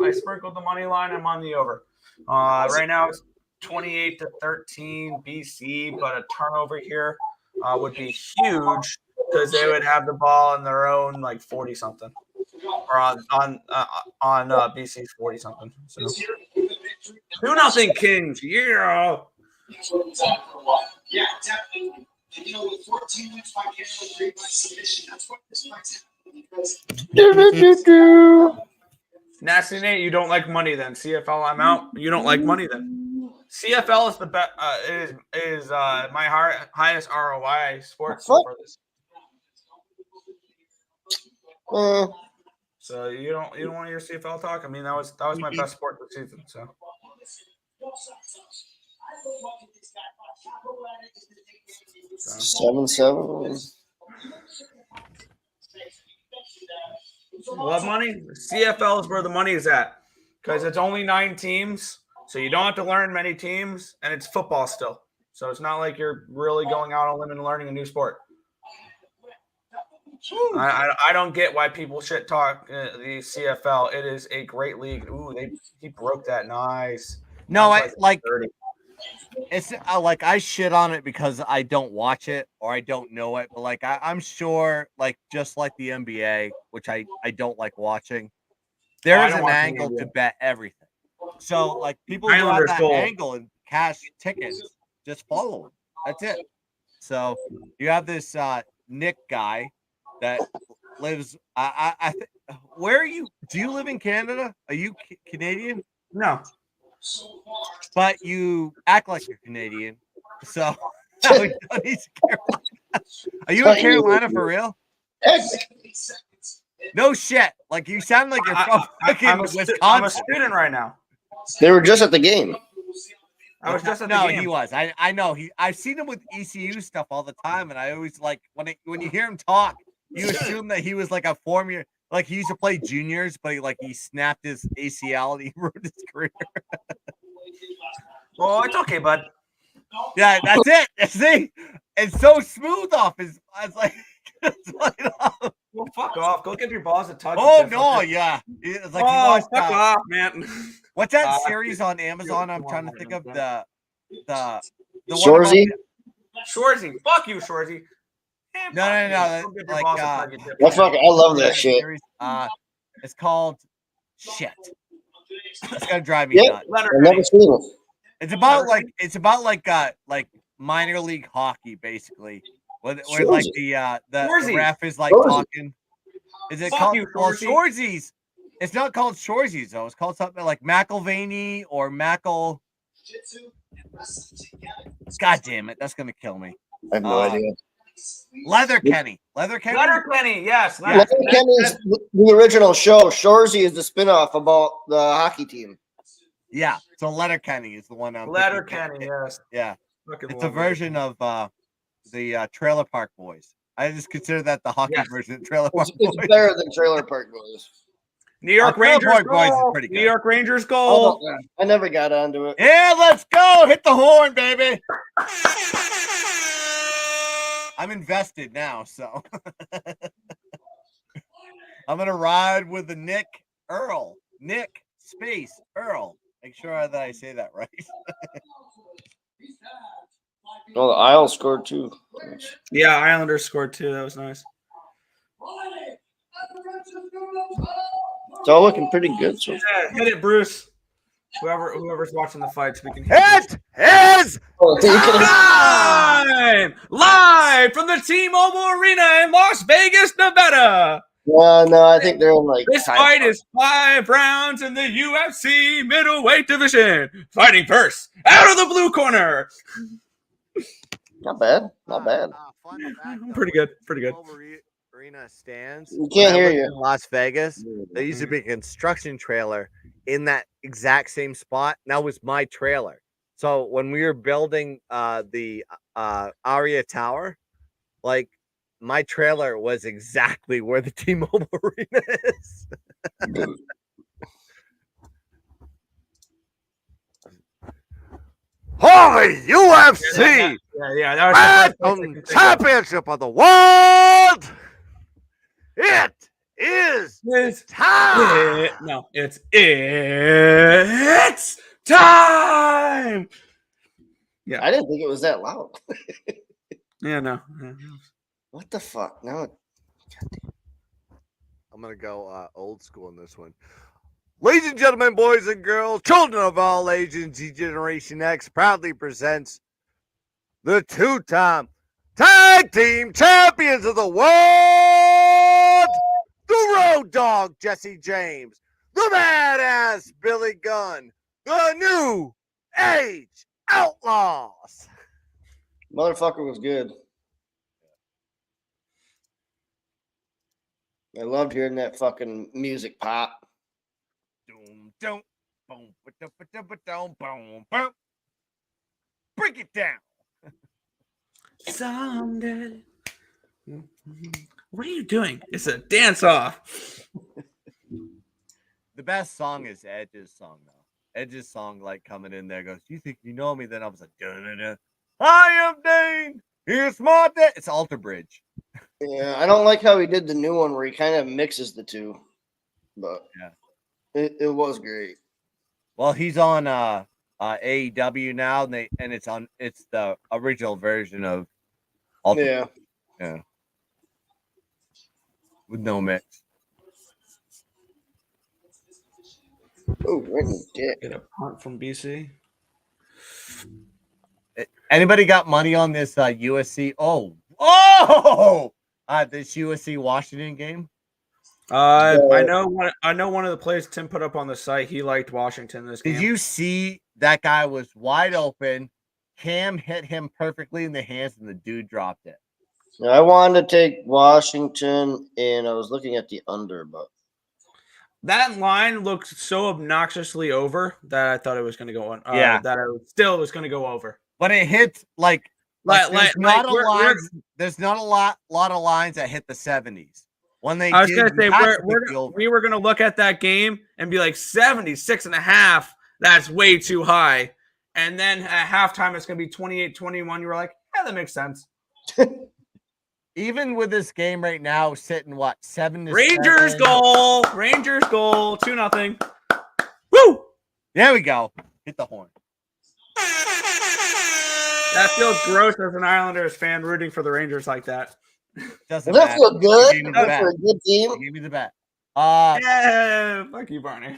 I sprinkled the money line. I'm on the over. Right now it's 28-13 BC, but a turnover here would be huge because they would have the ball in their own like 40 something, or on BC's 40 something. So 2-0 Kings. Yeah. Yeah, definitely. And, you know, with 14 wins by Canada, by submission, that's what this fight's Nasty Nate, you don't like money then. CFL, I'm out. You don't like money then. CFL is the best. Is my highest ROI sports for this. So you don't want to hear CFL talk? I mean, that was my best sport this season. So. 7-7. Love money. CFL is where the money is at because it's only 9 teams, so you don't have to learn many teams, and it's football still. So it's not like you're really going out on a limb and learning a new sport. I don't get why people shit talk the CFL. It is a great league. Ooh, he broke that nice. No, it's like I shit on it because I don't watch it or I don't know it, but like I'm sure, like just like the NBA, which I don't like watching, there is an angle to bet everything. So like people who have that angle and cash tickets, just follow them. That's it. So you have this Nick guy that lives. Where are you? Do you live in Canada? Are you Canadian? No. But you act like you're Canadian. So are you in Carolina for real? No shit. Like you sound like you're from Wisconsin. I'm a student right now. They were just at the game. I was just at the game. He was. I know. I've seen him with ECU stuff all the time, and I always like when you hear him talk, you assume that he was like a former. Like he used to play juniors, but he snapped his ACL and he ruined his career. Well, it's okay, bud. Yeah, that's it. See, it's so smooth off his. I was like, well, fuck off. Go give your balls a touch. Oh no, yeah. It's like fuck off, man. What's that series on Amazon? I'm trying to think of the Shorzy. Shorzy, fuck you, Shorzy. No. Like, I love that shit. It's called shit. It's gonna drive me nuts. I've never seen it. It's about like minor league hockey, basically. Where like the ref is like talking. Is it called Shorzy's? It's not called Shorzy's though. It's called something like McElvaney or Mackle. God damn it, that's gonna kill me. I have no idea. Letterkenny, yes. Letterkenny is the original show. Shorzy is the spinoff about the hockey team. Yeah, so Letterkenny is the one. Letterkenny, yes. Yeah, it's a version of the Trailer Park Boys. I just consider that the hockey version of Trailer Park Boys. It's better than Trailer Park Boys. New York Rangers Boys is pretty good. New York Rangers goal. Oh, I never got onto it. Yeah, let's go. Hit the horn, baby. I'm invested now, so I'm gonna ride with the Nick Earl. Nick space Earl. Make sure that I say that right. Oh, the Isles scored too. Yeah, Islanders scored 2. That was nice. It's all looking pretty good. So Yeah, hit it, Bruce. Whoever's watching the fights, we can hit It is time live from the T-Mobile Arena in Las Vegas, Nevada. no, I think they're in like This fight is 5 rounds in the UFC middleweight division. Fighting first, out of the blue corner. Not bad. Not bad. Fun fact, though, Pretty good. Pretty good. T-Mobile Arena stands. We can't when I hear lived you. in Las Vegas, there used to be a construction trailer in that exact same spot. And that was my trailer. So when we were building the Aria Tower, like my trailer was exactly where the T-Mobile Arena is. Holy UFC! That was Bantam Championship of the World! It is time! No, it's time! Yeah. I didn't think it was that loud. Yeah, no. What the fuck? No. I'm going to go old school in this one. Ladies and gentlemen, boys and girls, children of all ages, Generation X proudly presents the 2-time tag team champions of the world, the Road Dogg Jesse James, the badass Billy Gunn, the New Age Outlaws. Motherfucker was good. I loved hearing that fucking music pop. Boom, boom, boom, boom, boom. Break it down. Someday. What are you doing? It's a dance off. The best song is Edge's song, though. Edge's song, like coming in there, goes, "You think you know me?" Then I was like, "Da-da-da. I am Dane. Here's my day." It's Alter Bridge. Yeah, I don't like how he did the new one where he kind of mixes the two, but yeah, it was great. Well, he's on AEW now, and it's the original version of Alter Bridge. Yeah, with no mix. Oh, right in the dick. Get a punt from BC. Anybody got money on this USC? This USC Washington game. I know one of the plays Tim put up on the site. He liked Washington this game. Did you see that guy was wide open? Cam hit him perfectly in the hands, and the dude dropped it. I wanted to take Washington, and I was looking at the under, but that line looked so obnoxiously over that I thought it was going to go on. Yeah, that it still was going to go over. But it hit there's not a lot of lines that hit the 70s. When they I was going to say we were going to look at that game and be like 76.5. That's way too high. And then at halftime, it's going to be 28-21. You were like, yeah, that makes sense. Even with this game right now, sitting 7-7. Rangers goal, 2-0. Woo! There we go. Hit the horn. That feels gross as an Islanders fan rooting for the Rangers like that. Doesn't that feel good for a good team? Give me the bet. Yeah, fuck you, Barney.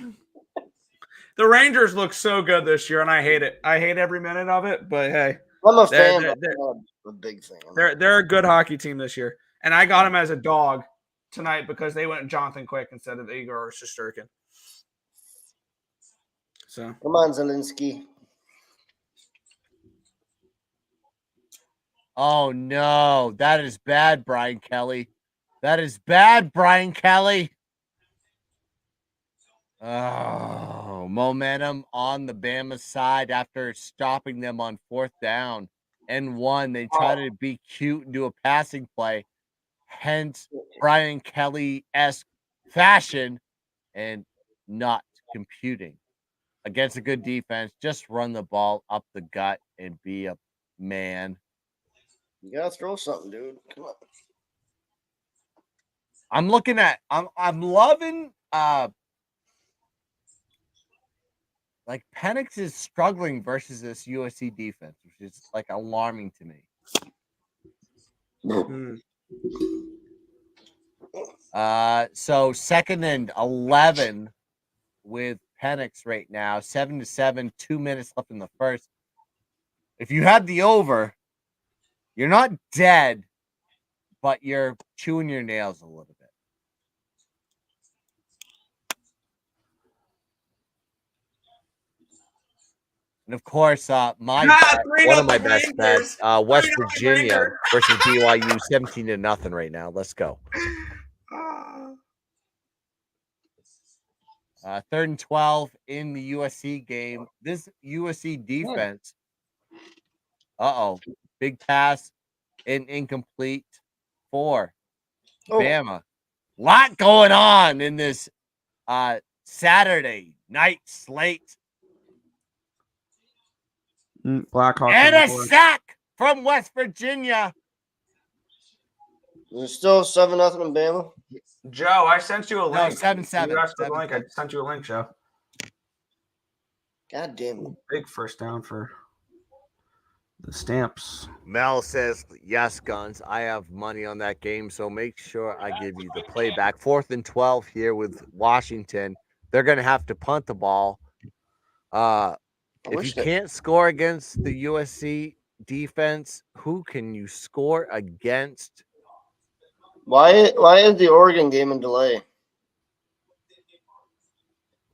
The Rangers look so good this year, and I hate it. I hate every minute of it, but hey. I'm a fan, but I'm not a big fan. They're a good hockey team this year. And I got them as a dog tonight because they went Jonathan Quick instead of Igor or Shesterkin. So come on, Zelensky. Oh no, that is bad, Brian Kelly. That is bad, Brian Kelly. Oh, momentum on the Bama side after stopping them on 4th down and 1. They try to be cute and do a passing play, hence Brian Kelly-esque fashion, and not computing against a good defense. Just run the ball up the gut and be a man. You gotta throw something, dude. Come on. I'm looking at. I'm loving. Like Penix is struggling versus this USC defense, which is like alarming to me. So 2nd and 11 with Penix right now, 7-7, 2 minutes left in the first. If you had the over, you're not dead, but you're chewing your nails a little bit. And of course, one of my best bets, West Virginia versus BYU, 17-0 right now. Let's go. 3rd and 12 in the USC game. This USC defense. Big pass and incomplete for Bama. Lot going on in this Saturday night slate. Blackhawks and a sack from West Virginia. There's still 7-0 in Bama. Joe, I sent you a link. 7-7. You asked for the link. I sent you a link, Joe. God damn it. Big first down for the Stamps. Mel says, yes, Guns. I have money on that game, so make sure I give you the playback. 4th and 12 here with Washington. They're going to have to punt the ball. If you can't score against the USC defense, who can you score against? Why is the Oregon game in delay?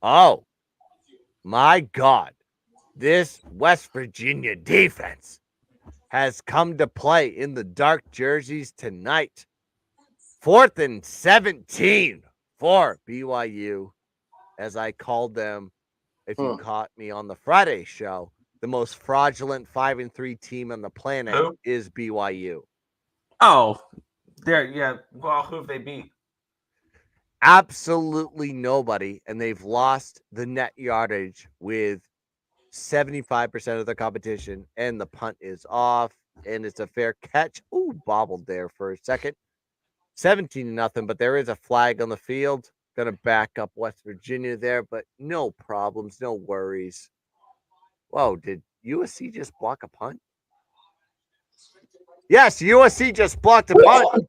Oh, my God. This West Virginia defense has come to play in the dark jerseys tonight. 4th and 17 for BYU, as I called them, if you caught me on the Friday show. The most fraudulent 5-3 team on the planet is BYU. Oh, yeah. Well, who have they beat? Absolutely nobody, and they've lost the net yardage with 75% of the competition, and the punt is off, and it's a fair catch. Ooh, bobbled there for a second. 17-0, but there is a flag on the field. Going to back up West Virginia there, but no problems, no worries. Whoa, did USC just block a punt? Yes, USC just blocked a punt.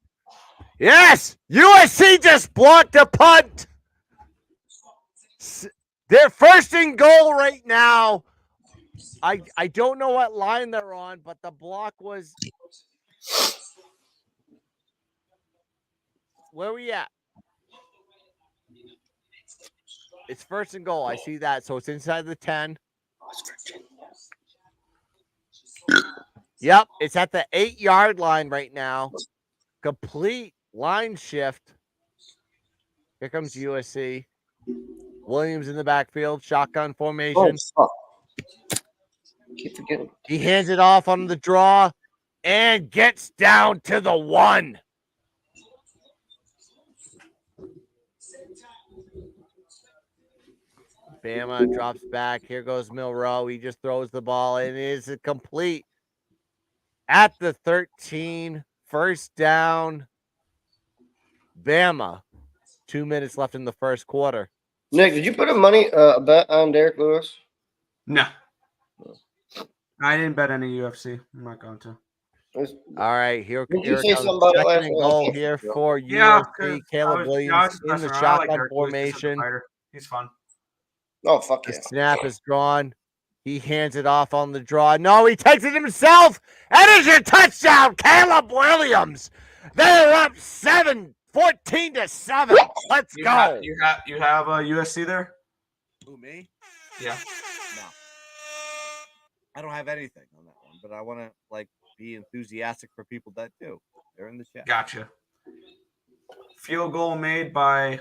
Yes, USC just blocked a punt. They're 1st and goal right now. I don't know what line they're on, but the block was. Where are we at? It's 1st and goal. I see that. So it's inside the 10. Yep. It's at the 8-yard line right now. Complete line shift. Here comes USC. Williams in the backfield. Shotgun formation. Keep forgetting. He hands it off on the draw and gets down to the 1. Bama drops back. Here goes Milroe. He just throws the ball and it is complete at the 13. 1st down. Bama. 2 minutes left in the first quarter. Nick, did you put a bet on Derek Lewis? No. I didn't bet any UFC. I'm not going to. All right, here comes 2nd and goal here for USC. Caleb Williams in the shotgun formation. He's fun. Oh, fuck The yeah. snap is drawn. He hands it off on the draw. No, he takes it himself. And it's your touchdown, Caleb Williams. They're up 14-7. Let's go. You have USC there? Who, me? Yeah. No. I don't have anything on that one, but I want to be enthusiastic for people that do. They're in the chat. Gotcha. Field goal made by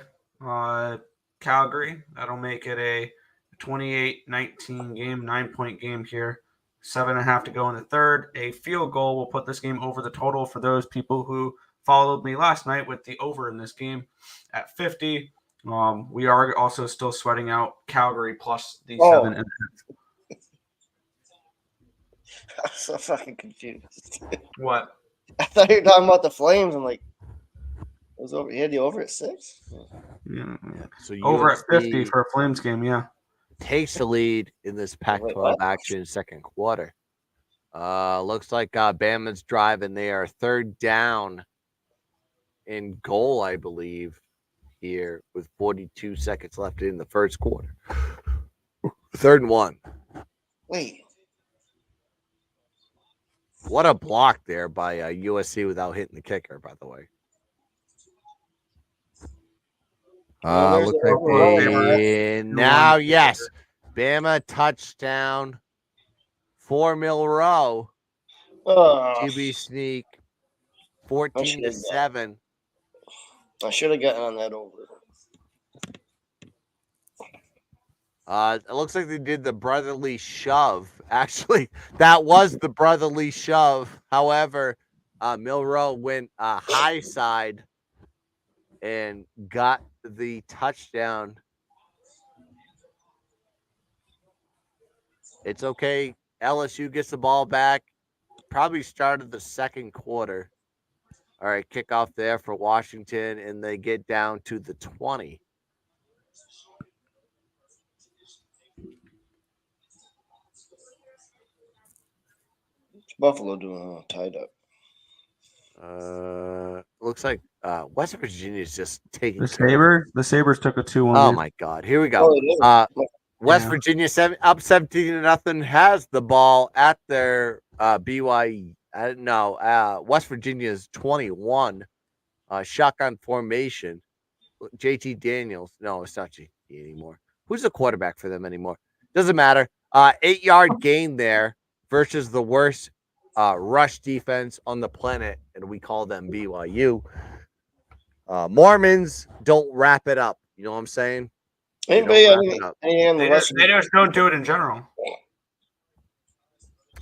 Calgary. That'll make it a 28-19 game, 9-point game here. 7.5 to go in the third. A field goal will put this game over the total for those people who followed me last night with the over in this game at 50. We are also still sweating out Calgary plus the 7.5. I'm so fucking confused. What? I thought you were talking about the Flames. I'm like, it was over. He had the over at 6. Yeah. So Over at 50 USC for a Flames game, yeah. takes the lead in this Pac-12 what? action second quarter. Looks like Bama's driving. They are third down in goal, I believe, here with 42 seconds left in the first quarter. 3rd and 1. Wait. What a block there by USC without hitting the kicker, by the way. There's Looks the like over. now, yes. Bama touchdown for Milroe. QB sneak 14-7. I should have gotten on that over. It looks like they did the brotherly shove. Actually, that was the brotherly shove. However, Milroe went high side and got the touchdown. It's okay. LSU gets the ball back. Probably started the second quarter. All right, kickoff there for Washington, and they get down to the 20. What's Buffalo doing tied up? Looks like West Virginia is just taking The Sabres took a 2-1 Oh lead. my God! Here we go. West Virginia up 17-0 has the ball at their BYE. West Virginia's 21. Shotgun formation. JT Daniels. No, it's not JT anymore. Who's the quarterback for them anymore? Doesn't matter. 8-yard gain there versus the worst rush defense on the planet, and we call them BYU. Mormons don't wrap it up. You know what I'm saying? They just don't do it in general.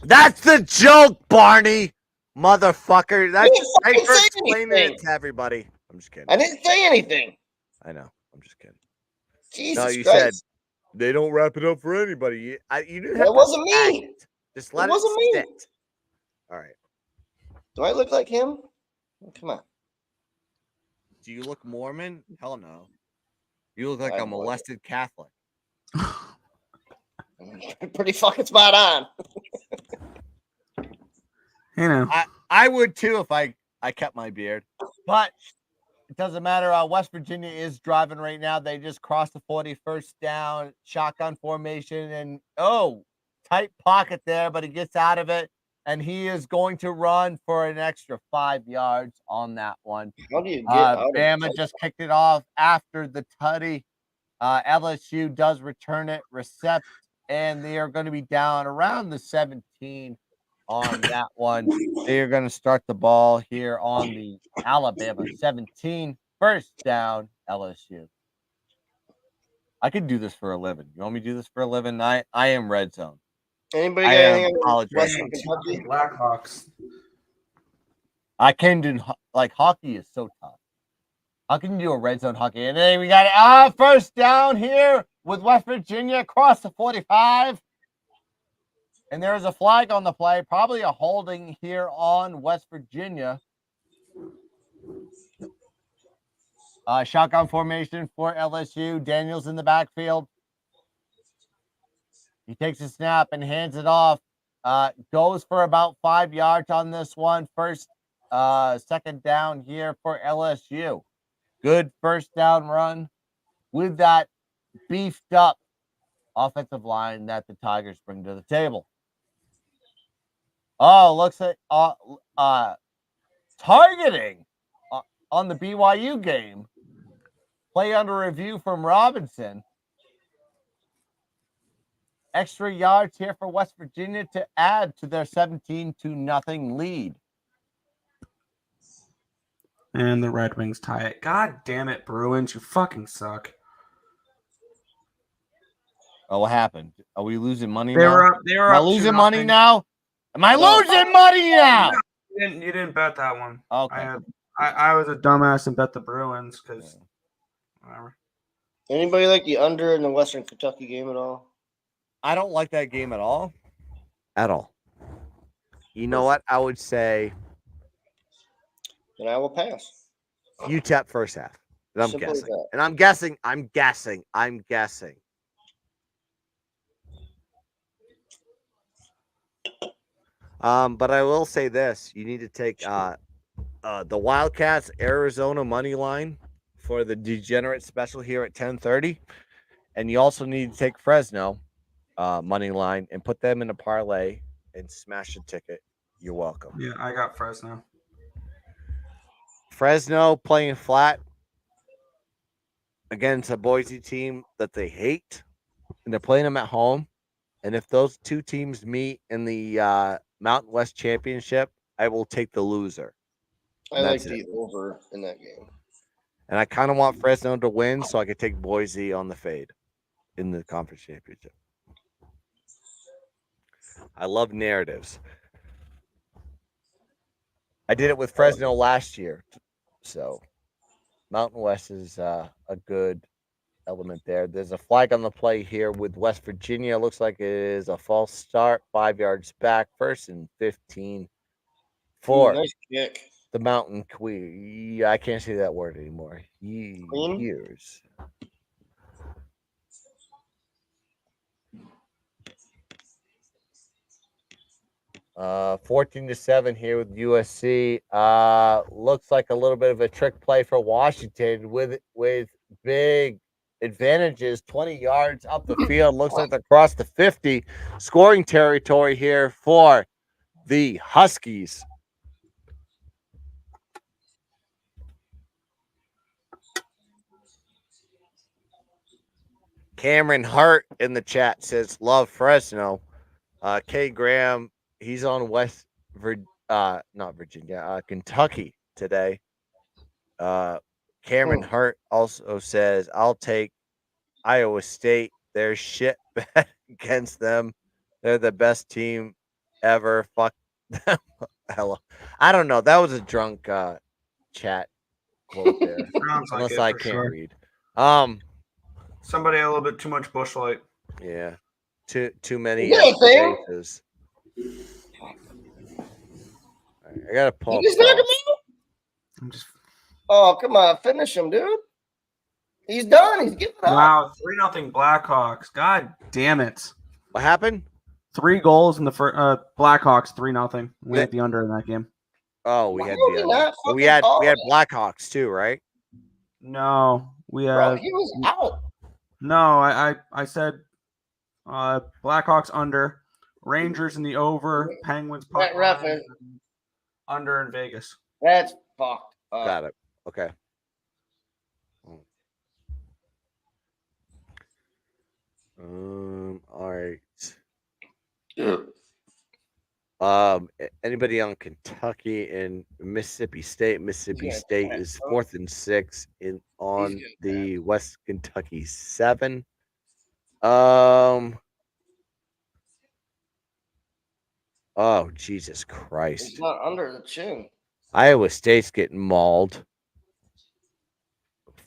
That's the joke, Barney, motherfucker. Thanks for explaining it to everybody. I'm just kidding. I didn't say anything. I know. I'm just kidding. Jesus you Christ. said they don't wrap it up for anybody. You didn't have That wasn't to me. Just let it wasn't me. sit. All right. Do I look like him? Come on. Do you look Mormon? Hell no. You look like a molested Catholic. Pretty fucking spot on. You know. I would too if I kept my beard. But it doesn't matter. West Virginia is driving right now. They just crossed the 41st down, shotgun formation, and tight pocket there, but he gets out of it. And he is going to run for an extra 5 yards on that one. How do you get out of Bama just kicked it off after the tutty. LSU does return it, recept, and they are going to be down around the 17 on that one. They are going to start the ball here on the Alabama 17. First down, LSU. I could do this for a living. You want me to do this for a living? I am red zone. Anybody got anything on Western Kentucky? Blackhawks. I can do hockey is so tough. How can you do a red zone hockey? And then we got first down here with West Virginia across the 45. And there's a flag on the play, probably a holding here on West Virginia. Shotgun formation for LSU. Daniels in the backfield. He takes a snap and hands it off. Goes for about 5 yards on this one. Second down here for LSU. Good first down run with that beefed up offensive line that the Tigers bring to the table. Looks like targeting on the BYU game. Play under review from Robinson. Extra yards here for West Virginia to add to their 17-0 lead. And the Red Wings tie it. God damn it, Bruins. You fucking suck. Oh, what happened? Are we losing money They now? were Am I losing money now? Am I losing money now? You didn't bet that one. Okay. I was a dumbass and bet the Bruins because whatever. Anybody like the under in the Western Kentucky game at all? I don't like that game at all. At all. You know what? I would say then I will pass. UTEP first half. And I'm Simple as guessing. that. And I'm guessing. But I will say this: you need to take the Wildcats Arizona money line for the degenerate special here at 10:30, and you also need to take Fresno money line and put them in a parlay and smash a ticket. You're welcome. Yeah, I got Fresno. Fresno playing flat against a Boise team that they hate, and they're playing them at home. And if those two teams meet in the Mountain West Championship, I will take the loser. I like the over in that game. And I kind of want Fresno to win so I could take Boise on the fade in the conference championship. I love narratives. I did it with Fresno last year. So Mountain West is a good element there. There's a flag on the play here with West Virginia. Looks like it is a false start. 5 yards back. 1st and 15 for nice kick. The Mountain Queen. Yeah, I can't say that word anymore. Years. 14-7 here with USC. Looks like a little bit of a trick play for Washington with big advantages. 20 yards up the field. Looks like they're across the 50. Scoring territory here for the Huskies. Cameron Hart in the chat says, love Fresno. K. Graham, he's on not Virginia, Kentucky today. Cameron Hart also says, I'll take Iowa State. There's shit bet against them. They're the best team ever. Fuck them. Hello. I don't know. That was a drunk chat quote there. Unless I can't read. Somebody a little bit too much Busch Light. Yeah. Too many faces. I gotta pull. Oh, come on, finish him, dude. He's done. He's giving up. Wow, 3-0 Blackhawks. God damn it! What happened? 3 goals in the first. Blackhawks 3-0. We had the under in that game. Oh, we had the under. We had Blackhawks too, right? No, we had. Bro, he was out. No, I said Blackhawks under, Rangers in the over, Penguins under in Vegas. That's fucked up. Got it. Okay. All right. Anybody on Kentucky and Mississippi State? Mississippi State is 4th and 6 on the West Kentucky 7. Oh, Jesus Christ. It's not under the chin. Iowa State's getting mauled.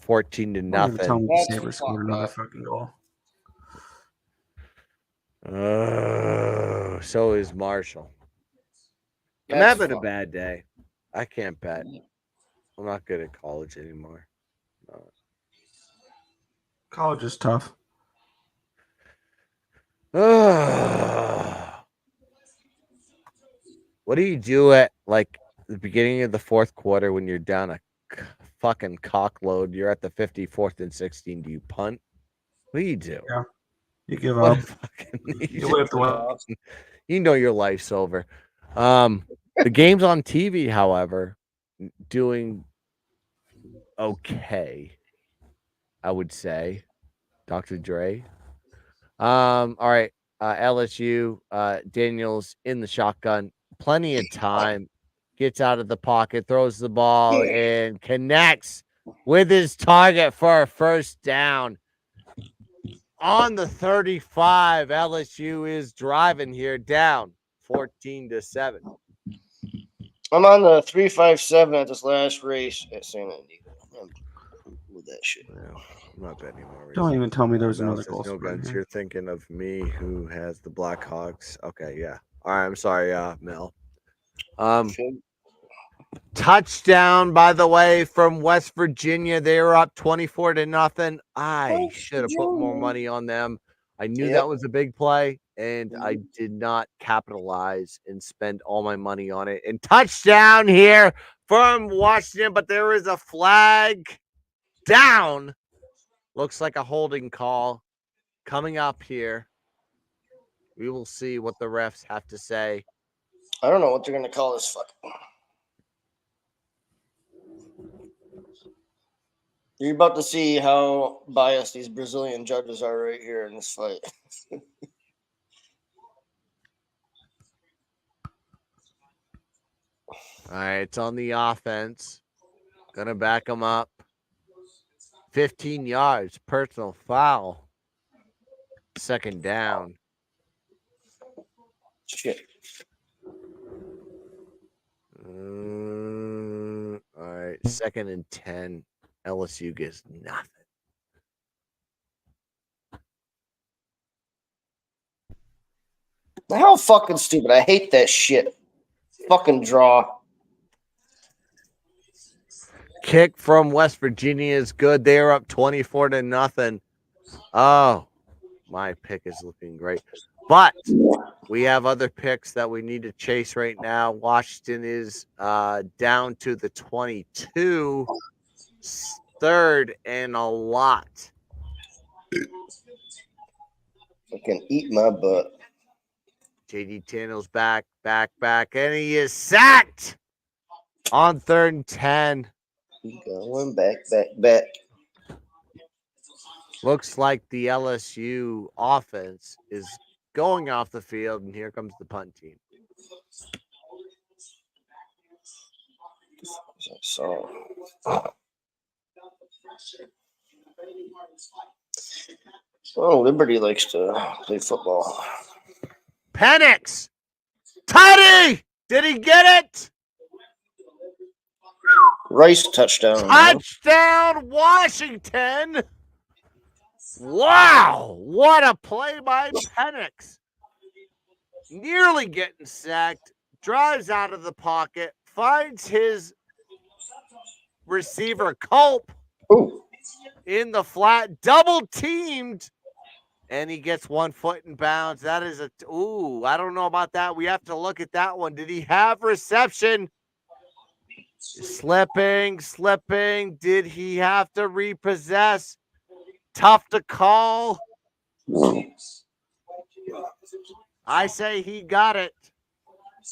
14-0. Tell me the Sabres scored another fucking goal. So is Marshall. I'm having a bad day. I can't bet. I'm not good at college anymore. No. College is tough. What do you do at like the beginning of the 4th quarter when you're down a fucking cockload? You're at the 54th and 16. Do you punt? What do you do? Yeah. You give up. You know your life's over. The game's on TV, however, doing okay, I would say. Dr. Dre. All right. LSU, Daniels in the shotgun. Plenty of time. Gets out of the pocket, throws the ball, and connects with his target for a first down. On the 35, LSU is driving here down 14-7. I'm on the 357 at this last race at San Diego. I'm with that shit. No, I'm not betting anymore. Don't even tell me there was another goal. No guns. You're thinking of me, who has the Blackhawks. Okay, yeah. All right, I'm sorry, Mel. Touchdown, by the way, from West Virginia. They were up 24-0. I should have put more money on them. I knew that was a big play, and I did not capitalize and spend all my money on it. And touchdown here from Washington, but there is a flag down. Looks like a holding call coming up here. We will see what the refs have to say. I don't know what they're going to call this fucking. You're about to see how biased these Brazilian judges are right here in this fight. All right, it's on the offense. Gonna back them up. 15 yards, personal foul. Second down. Shit. All right, 2nd and 10. LSU gets nothing. How fucking stupid. I hate that shit. Fucking draw. Kick from West Virginia is good. They are up 24-0. Oh, my pick is looking great. But we have other picks that we need to chase right now. Washington is down to the 22, 3rd and a lot. I can eat my butt. JD Tannell's back, and he is sacked on 3rd and 10. Going back. Looks like the LSU offense is going off the field, and here comes the punt team. So, Liberty likes to play football. Penix! Tutty! Did he get it? Rice touchdown. Touchdown, Washington! Wow! What a play by Penix. Nearly getting sacked. Drives out of the pocket. Finds his receiver, Culp, in the flat. Double teamed. And he gets 1 foot in bounds. That is I don't know about that. We have to look at that one. Did he have reception? Slipping. Did he have to repossess? Tough to call. I say he got it.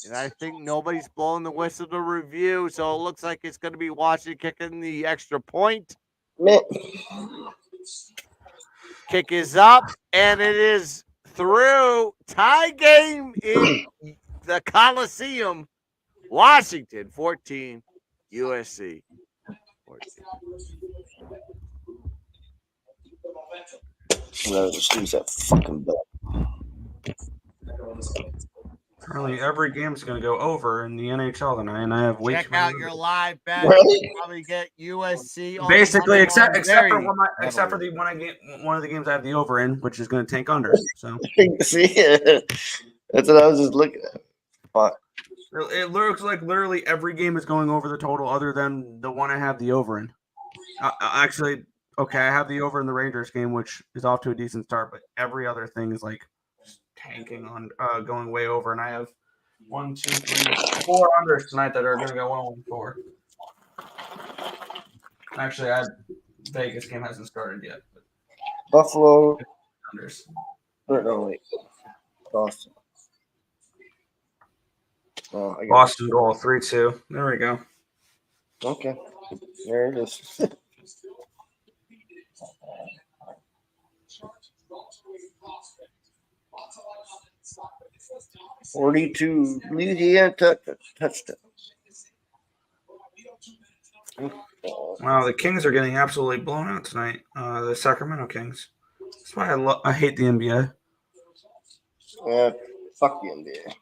And I think nobody's blowing the whistle to review. So it looks like it's going to be Washington kicking the extra point. Kick is up, and it is through. Tie game in the Coliseum. Washington 14, USC 14. No, just use that fucking bell. Apparently, every game's going to go over in the NHL tonight, and I have way Check too many. out your live bet. Really? You probably get USC. On Basically, except very for the one of the games I have the over in, which is going to tank under. So See, that's what I was just looking at. Fuck. it looks like literally every game is going over the total, other than the one I have the over in. Actually, okay, I have the over in the Rangers game, which is off to a decent start, but every other thing is like tanking on going way over, and I have 1, 2, 3, 4 unders tonight that are going to go 1-4. Actually, Vegas game hasn't started yet. But Buffalo. Unders. No, wait. Boston. Oh, I got Boston goal 3-2. There we go. Okay. There it is. 42 Louisiana touchdown. Wow, the Kings are getting absolutely blown out tonight. The Sacramento Kings. That's why I hate the NBA. Fuck the NBA.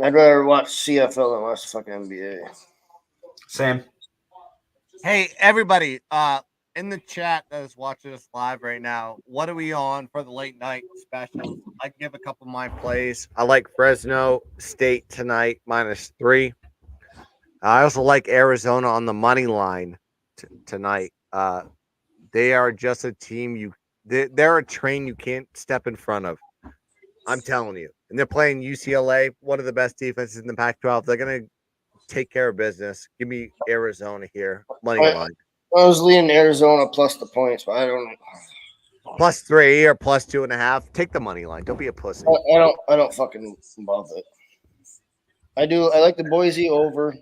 I'd rather watch CFL than watch the fucking NBA. Same. Hey, everybody, in the chat that is watching us live right now, what are we on for the late night specials? I can give a couple of my plays. I like Fresno State tonight, -3. I also like Arizona on the money line tonight. They are just a team they're a train you can't step in front of. I'm telling you. And they're playing UCLA, one of the best defenses in the Pac-12. They're going to take care of business. Give me Arizona here, money line. I was leaning Arizona plus the points, but I don't know. +3 or +2.5. Take the money line. Don't be a pussy. I don't fucking love it. I do. I like the Boise over.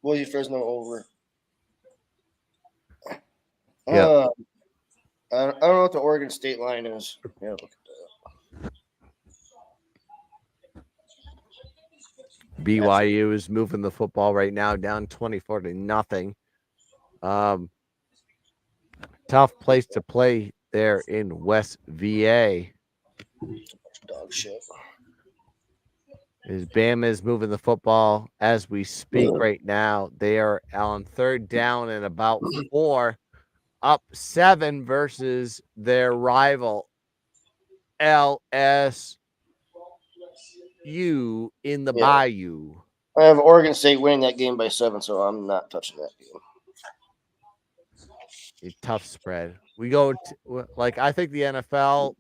Boise Fresno over. Yeah. I don't know what the Oregon State line is. Yeah, look at that. BYU is moving the football right now, down 24-0. Tough place to play there in West VA. Dog shit. As Bama is moving the football as we speak right now. They are on 3rd down and about 4, up 7 versus their rival LSU in the Bayou. I have Oregon State winning that game by 7, so I'm not touching that game. A tough spread. We go I think the NFL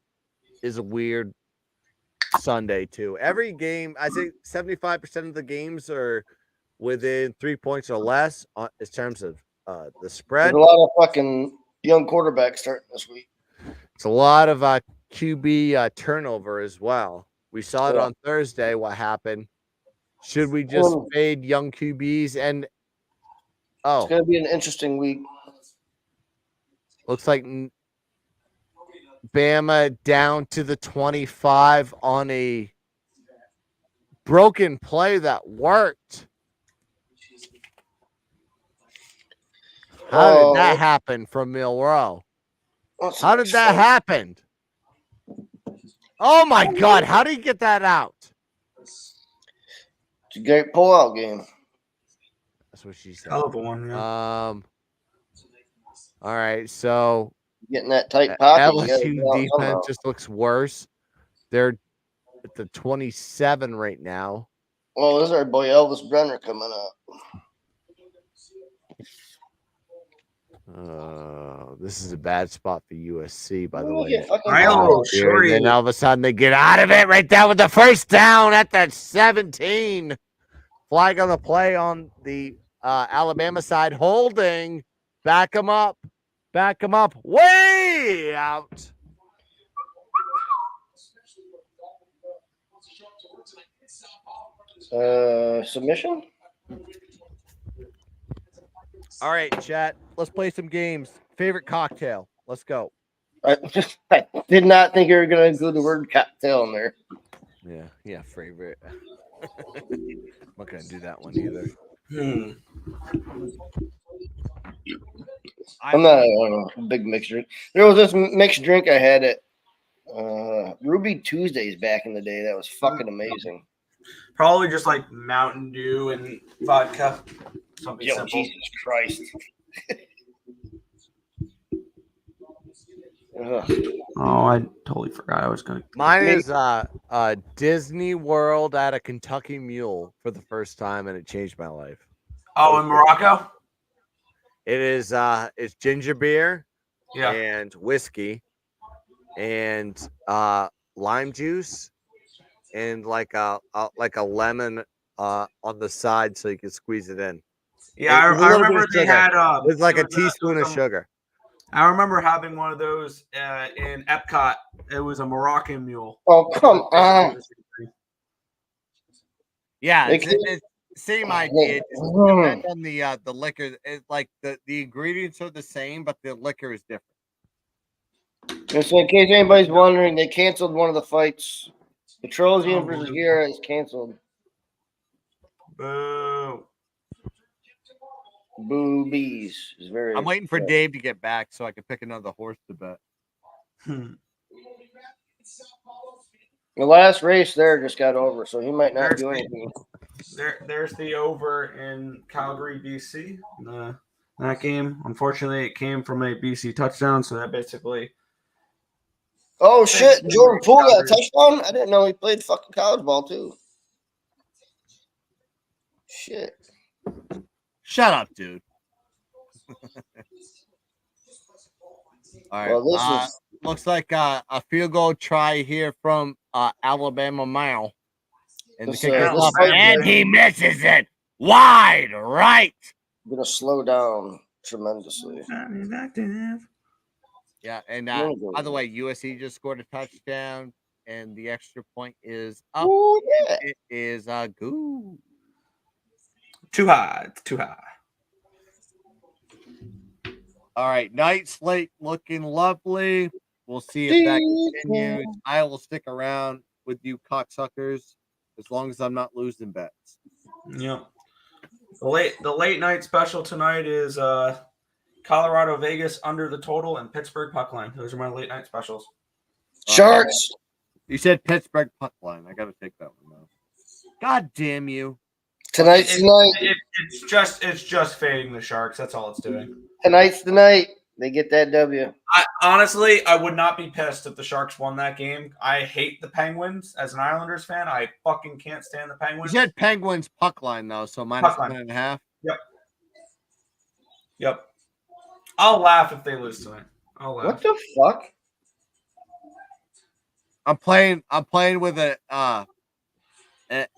is a weird Sunday too. Every game, I think 75% of the games are within 3 points or less in terms of the spread. There's a lot of fucking young quarterbacks starting this week. It's a lot of QB turnover as well. We saw it on Thursday. What happened? Should we just fade young QBs? And it's going to be an interesting week. Looks like Bama down to the 25 on a broken play that worked. How did that happen from Milroe? How did that happen? Oh my God! How did he get that out? It's a great pullout game. That's what she said. Hell of a one, yeah. All right, so getting that tight pocket. LSU defense just looks worse. They're at the 27 right now. Well, this is our boy Elvis Brenner coming up. This is a bad spot for USC, by the way. And then all of a sudden they get out of it right there with the first down at that 17. Flag on the play on the Alabama side. Holding. Back him up. Back him up. Way out. Submission? All right, chat. Let's play some games. Favorite cocktail. Let's go. I did not think you were going to include the word cocktail in there. Yeah, favorite. I'm not going to do that one either. I'm not a big mixed drink. There was this mixed drink I had at Ruby Tuesdays back in the day. That was fucking amazing. Probably just like Mountain Dew and vodka. Something simple. Jesus Christ. Oh, I totally forgot I was going to. Mine is Disney World at a Kentucky Mule for the first time, and it changed my life. Oh, in Morocco? It is it's ginger beer Yeah. and whiskey and lime juice and like a lemon on the side so you can squeeze it in. Yeah, I remember they had it's like a teaspoon of sugar. I remember having one of those in Epcot. It was a Moroccan mule. Oh, come on. Yeah, it's same idea. It just depends on the liquor. It's like the ingredients are the same, but the liquor is different. Just in case anybody's wondering, they canceled one of the fights. Petrosian versus Guerra is canceled. Boo. Boobies is very. I'm waiting for Dave to get back so I can pick another horse to bet. The last race there just got over, so he might not do anything. There's the over in Calgary, BC. The That game, unfortunately, it came from a BC touchdown, so that basically. Oh shit! Jordan Poole got a touchdown. I didn't know he played fucking college ball too. Shit. Shut up, dude. All right. Well, this is Looks like a field goal try here from Alabama Mile. And the This, kick is this off, fight- and he misses it wide right. gonna slow down tremendously. Yeah, and Really good. by the way, USC just scored a touchdown, and the extra point is up. Ooh, yeah. It is good. Too high. It's too high. All right, night slate looking lovely. We'll see if that continues. I will stick around with you cocksuckers as long as I'm not losing bets. Yep. The late night special tonight is Colorado Vegas under the total and Pittsburgh puck line. Those are my late night specials. Sharks. You said Pittsburgh puck line. I got to take that one now. God damn you! Tonight's the night. It's just fading the Sharks. That's all it's doing. Tonight's the night. They get that W. Honestly, I would not be pissed if the Sharks won that game. I hate the Penguins as an Islanders fan. I fucking can't stand the You Penguins. said Penguins puck line though, so minus 1.5. Yep. I'll laugh if they lose tonight. I'll laugh. What the fuck? I'm playing with an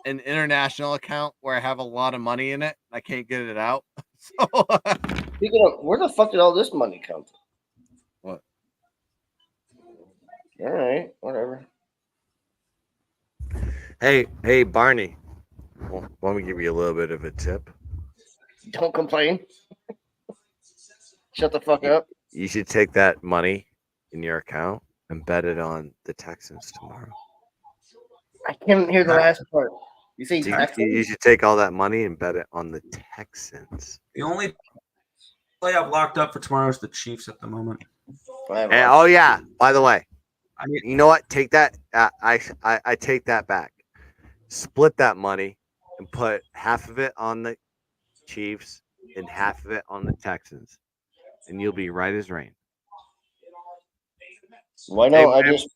international account where I have a lot of money in it. I can't get it out. So Speaking of, where the fuck did all this money come from? What? All right, whatever. Hey, Barney. Want me to give you a little bit of a tip? Don't complain. Shut the fuck up. You should take that money in your account and bet it on the Texans tomorrow. I can't hear the last part. You say You should take all that money and bet it on the Texans. The only play I've locked up for tomorrow is the Chiefs at the moment. And, oh yeah, by the way, you know what? Take that. I take that back. Split that money and put half of it on the Chiefs and half of it on the Texans, and you'll be right as rain. Why don't I just?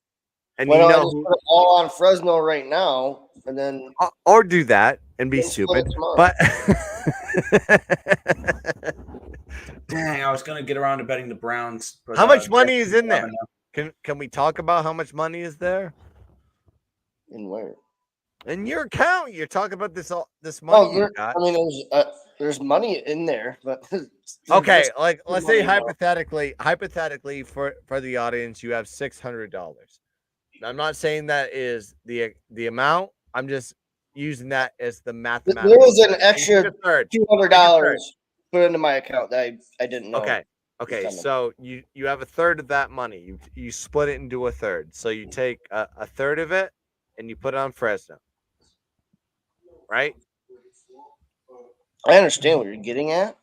And Why you don't I know, just put it all on Fresno right now, and then or do that and be Then split stupid. it tomorrow. But Dang, I was gonna get around to betting the Browns. But, how much money is in there? $11. Can we talk about how much money is there? in where? In your account, you're talking about this money. Oh, you got. I mean, there's money in there, but Okay, just like let's say money now. hypothetically for the audience, you have $600. I'm not saying that is the amount. I'm just using that as the mathematical. There was an extra third. $200 put into my account that I didn't know. Okay. So you have a third of that money. You split it into a third. So you take a third of it and you put it on Fresno. Right? I understand what you're getting at.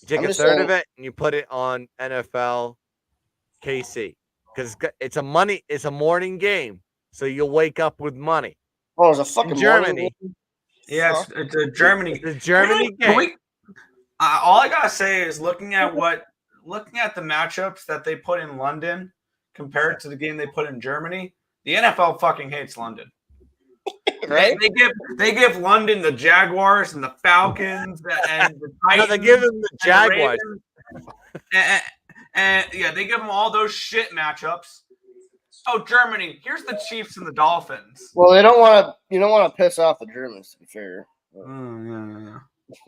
You take I'm a just third saying- of it and you put it on NFL KC because it's a morning game, so you'll wake up with money. Oh, it's a fucking In Germany. morning. Yeah, it's a Germany. The Germany game. All I gotta say is looking at the matchups that they put in London compared to the game they put in Germany, the NFL fucking hates London. Right? They give London the Jaguars and the Falcons and the Titans. No, they give them the Jaguars. And yeah, they give them all those shit matchups. Oh, Germany, here's the Chiefs and the Dolphins. Well, you don't want to piss off the Germans, to be fair. Yeah.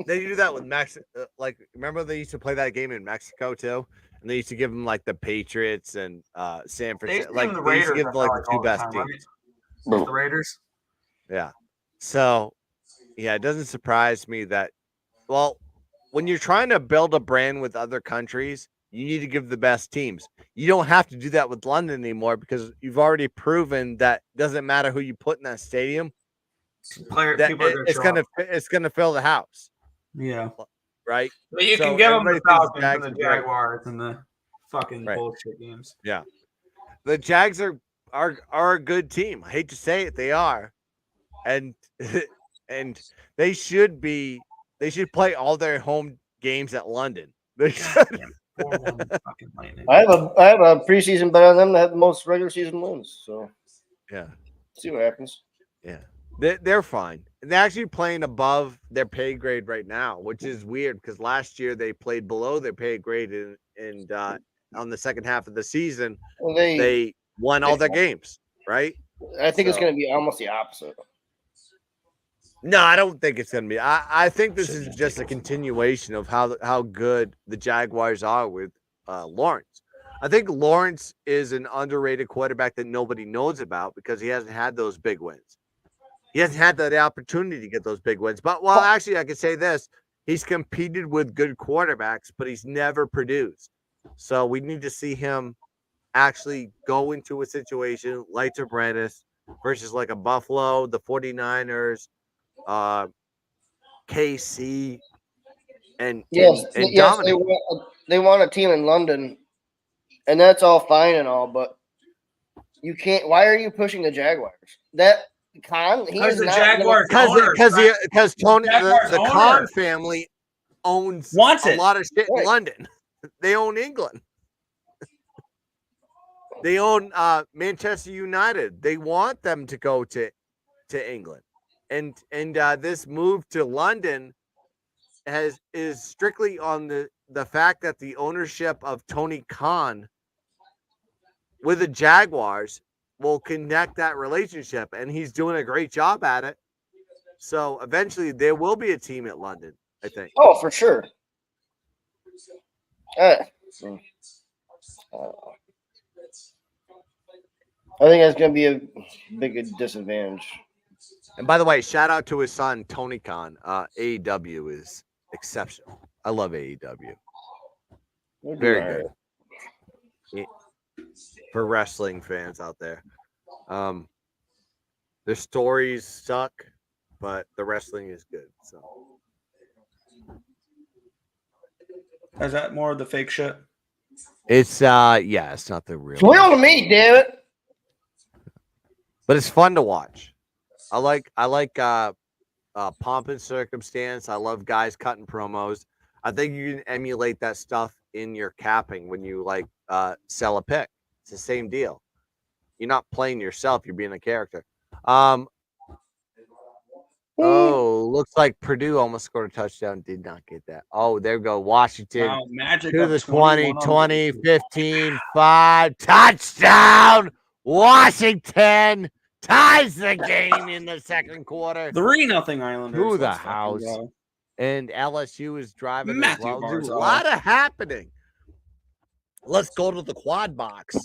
They do that with Mexico. Like, remember they used to play that game in Mexico too, and they used to give them like the Patriots and San Francisco. Like the they used to Raiders, give them, like the two all the best time, right? teams. The Raiders. Yeah. So, yeah, it doesn't surprise me that. Well, when you're trying to build a brand with other countries, you need to give the best teams. You don't have to do that with London anymore because you've already proven that it doesn't matter who you put in that stadium. It's gonna fill the house. Yeah. Right. But you So can give them the everybody thinks Falcons Jags and the are great. Jaguars and the fucking Right. bullshit games. Yeah. The Jags are a good team. I hate to say it, they are. And and they should play all their home games at London They should. I have a preseason bet on them to have the most regular season wins. So Yeah. see what happens. Yeah. They're fine. They're actually playing above their pay grade right now, which is weird because last year they played below their pay grade and on the second half of the season Well, they won all their games, right? I think it's going to be almost the opposite. No, I don't think it's going to be. I think this is just a continuation of how good the Jaguars are with Lawrence. I think Lawrence is an underrated quarterback that nobody knows about because he hasn't had those big wins. He hasn't had the opportunity to get those big wins. But, well, actually, I could say this. He's competed with good quarterbacks, but he's never produced. So we need to see him actually go into a situation like Brandis versus like a Buffalo, the 49ers, KC, and dominate. They want a team in London, and that's all fine and all, but you can't. Why are you pushing the Jaguars? That Khan, because the Jaguars because Tony the Khan family owns a lot of shit in London. They own England. They own Manchester United. They want them to go to England. And this move to London is strictly on the fact that the ownership of Tony Khan with the Jaguars will connect that relationship, and he's doing a great job at it. So eventually there will be a team at London, I think. Oh, for sure. I think that's going to be a big disadvantage. And by the way, shout out to his son, Tony Khan. AEW is exceptional. I love AEW. Very good. For wrestling fans out there. The stories suck, but the wrestling is good. So is that more of the fake shit? It's it's not the real. Thrill to me, damn it. But it's fun to watch. I like pomp and circumstance. I love guys cutting promos. I think you can emulate that stuff in your capping when you sell a pick. It's the same deal. You're not playing yourself, you're being a character. Looks like Purdue almost scored a touchdown. Did not get that. Oh, there we go. Washington. Wow, Magic to the 20, 15, 5. Touchdown. Washington ties the game in the second quarter. 3-0 Islanders. To the house. And LSU is driving Matthew as well. There's a Barzal. lot of happening. Let's go to the quad box.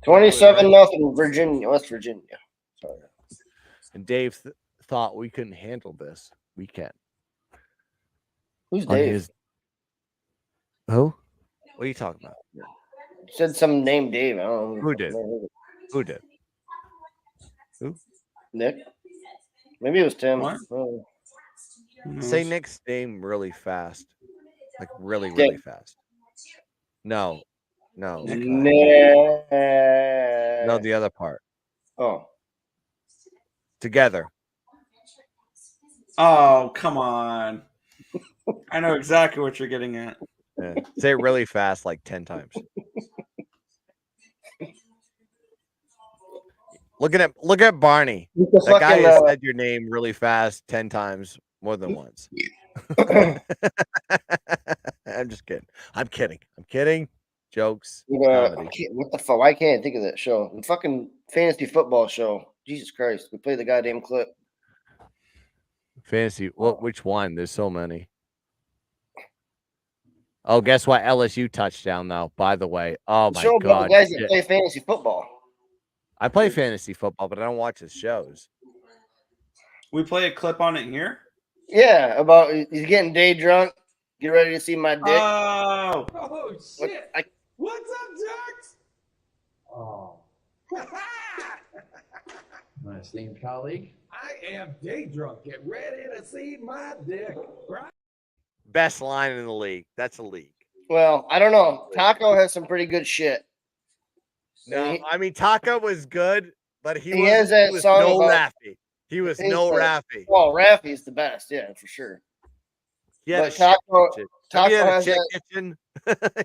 27-0 Virginia, West Virginia. Sorry. And Dave thought we couldn't handle this. We can. Who's Dave? Who? What are you talking about? You said some name Dave. I don't know. Who did? Who did? Who? Nick? Maybe it was Tim. What? Oh. Say Nick's name really fast. Like really fast. No. No, the other part. Oh. Together. Oh, come on. I know exactly what you're getting at. Yeah. Say it really fast, like 10 times. Look at Barney. That guy has said your name really fast 10 times more than once. I'm just kidding. I'm kidding. Jokes. What the fuck? Why can't I think of that show? The fucking fantasy football show. Jesus Christ. We play the goddamn clip. Fantasy. Which one? There's so many. Oh, guess what? LSU touchdown, though, by the way. Oh, my God. The guys that play fantasy football. I play fantasy football, but I don't watch his shows. We play a clip on it here? Yeah, about he's getting day drunk. Get ready to see my dick. Oh shit. What's up, Jax? Oh. My esteemed colleague, I am day drunk. Get ready to see my dick. Right? Best line in the league. That's a league. Well, I don't know. Taco has some pretty good shit. No, I mean Taco was good, but he has that was song no about, Raffy. He was no Raffy. Well, Raffy's the best, yeah, for sure. Yeah, But Taco Taco has chick that. kitchen.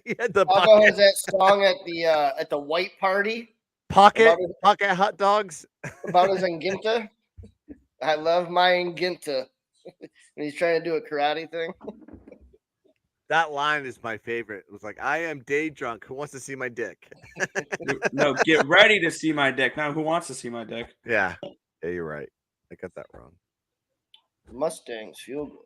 He had the Taco has that song at the white party pocket hot dogs. about his Nginta. I love my Nginta. And he's trying to do a karate thing. That line is my favorite. It was like, I am day drunk. Who wants to see my dick? No, get ready to see my dick. Now, who wants to see my dick? Yeah, you're right. I got that wrong. Mustangs feel good.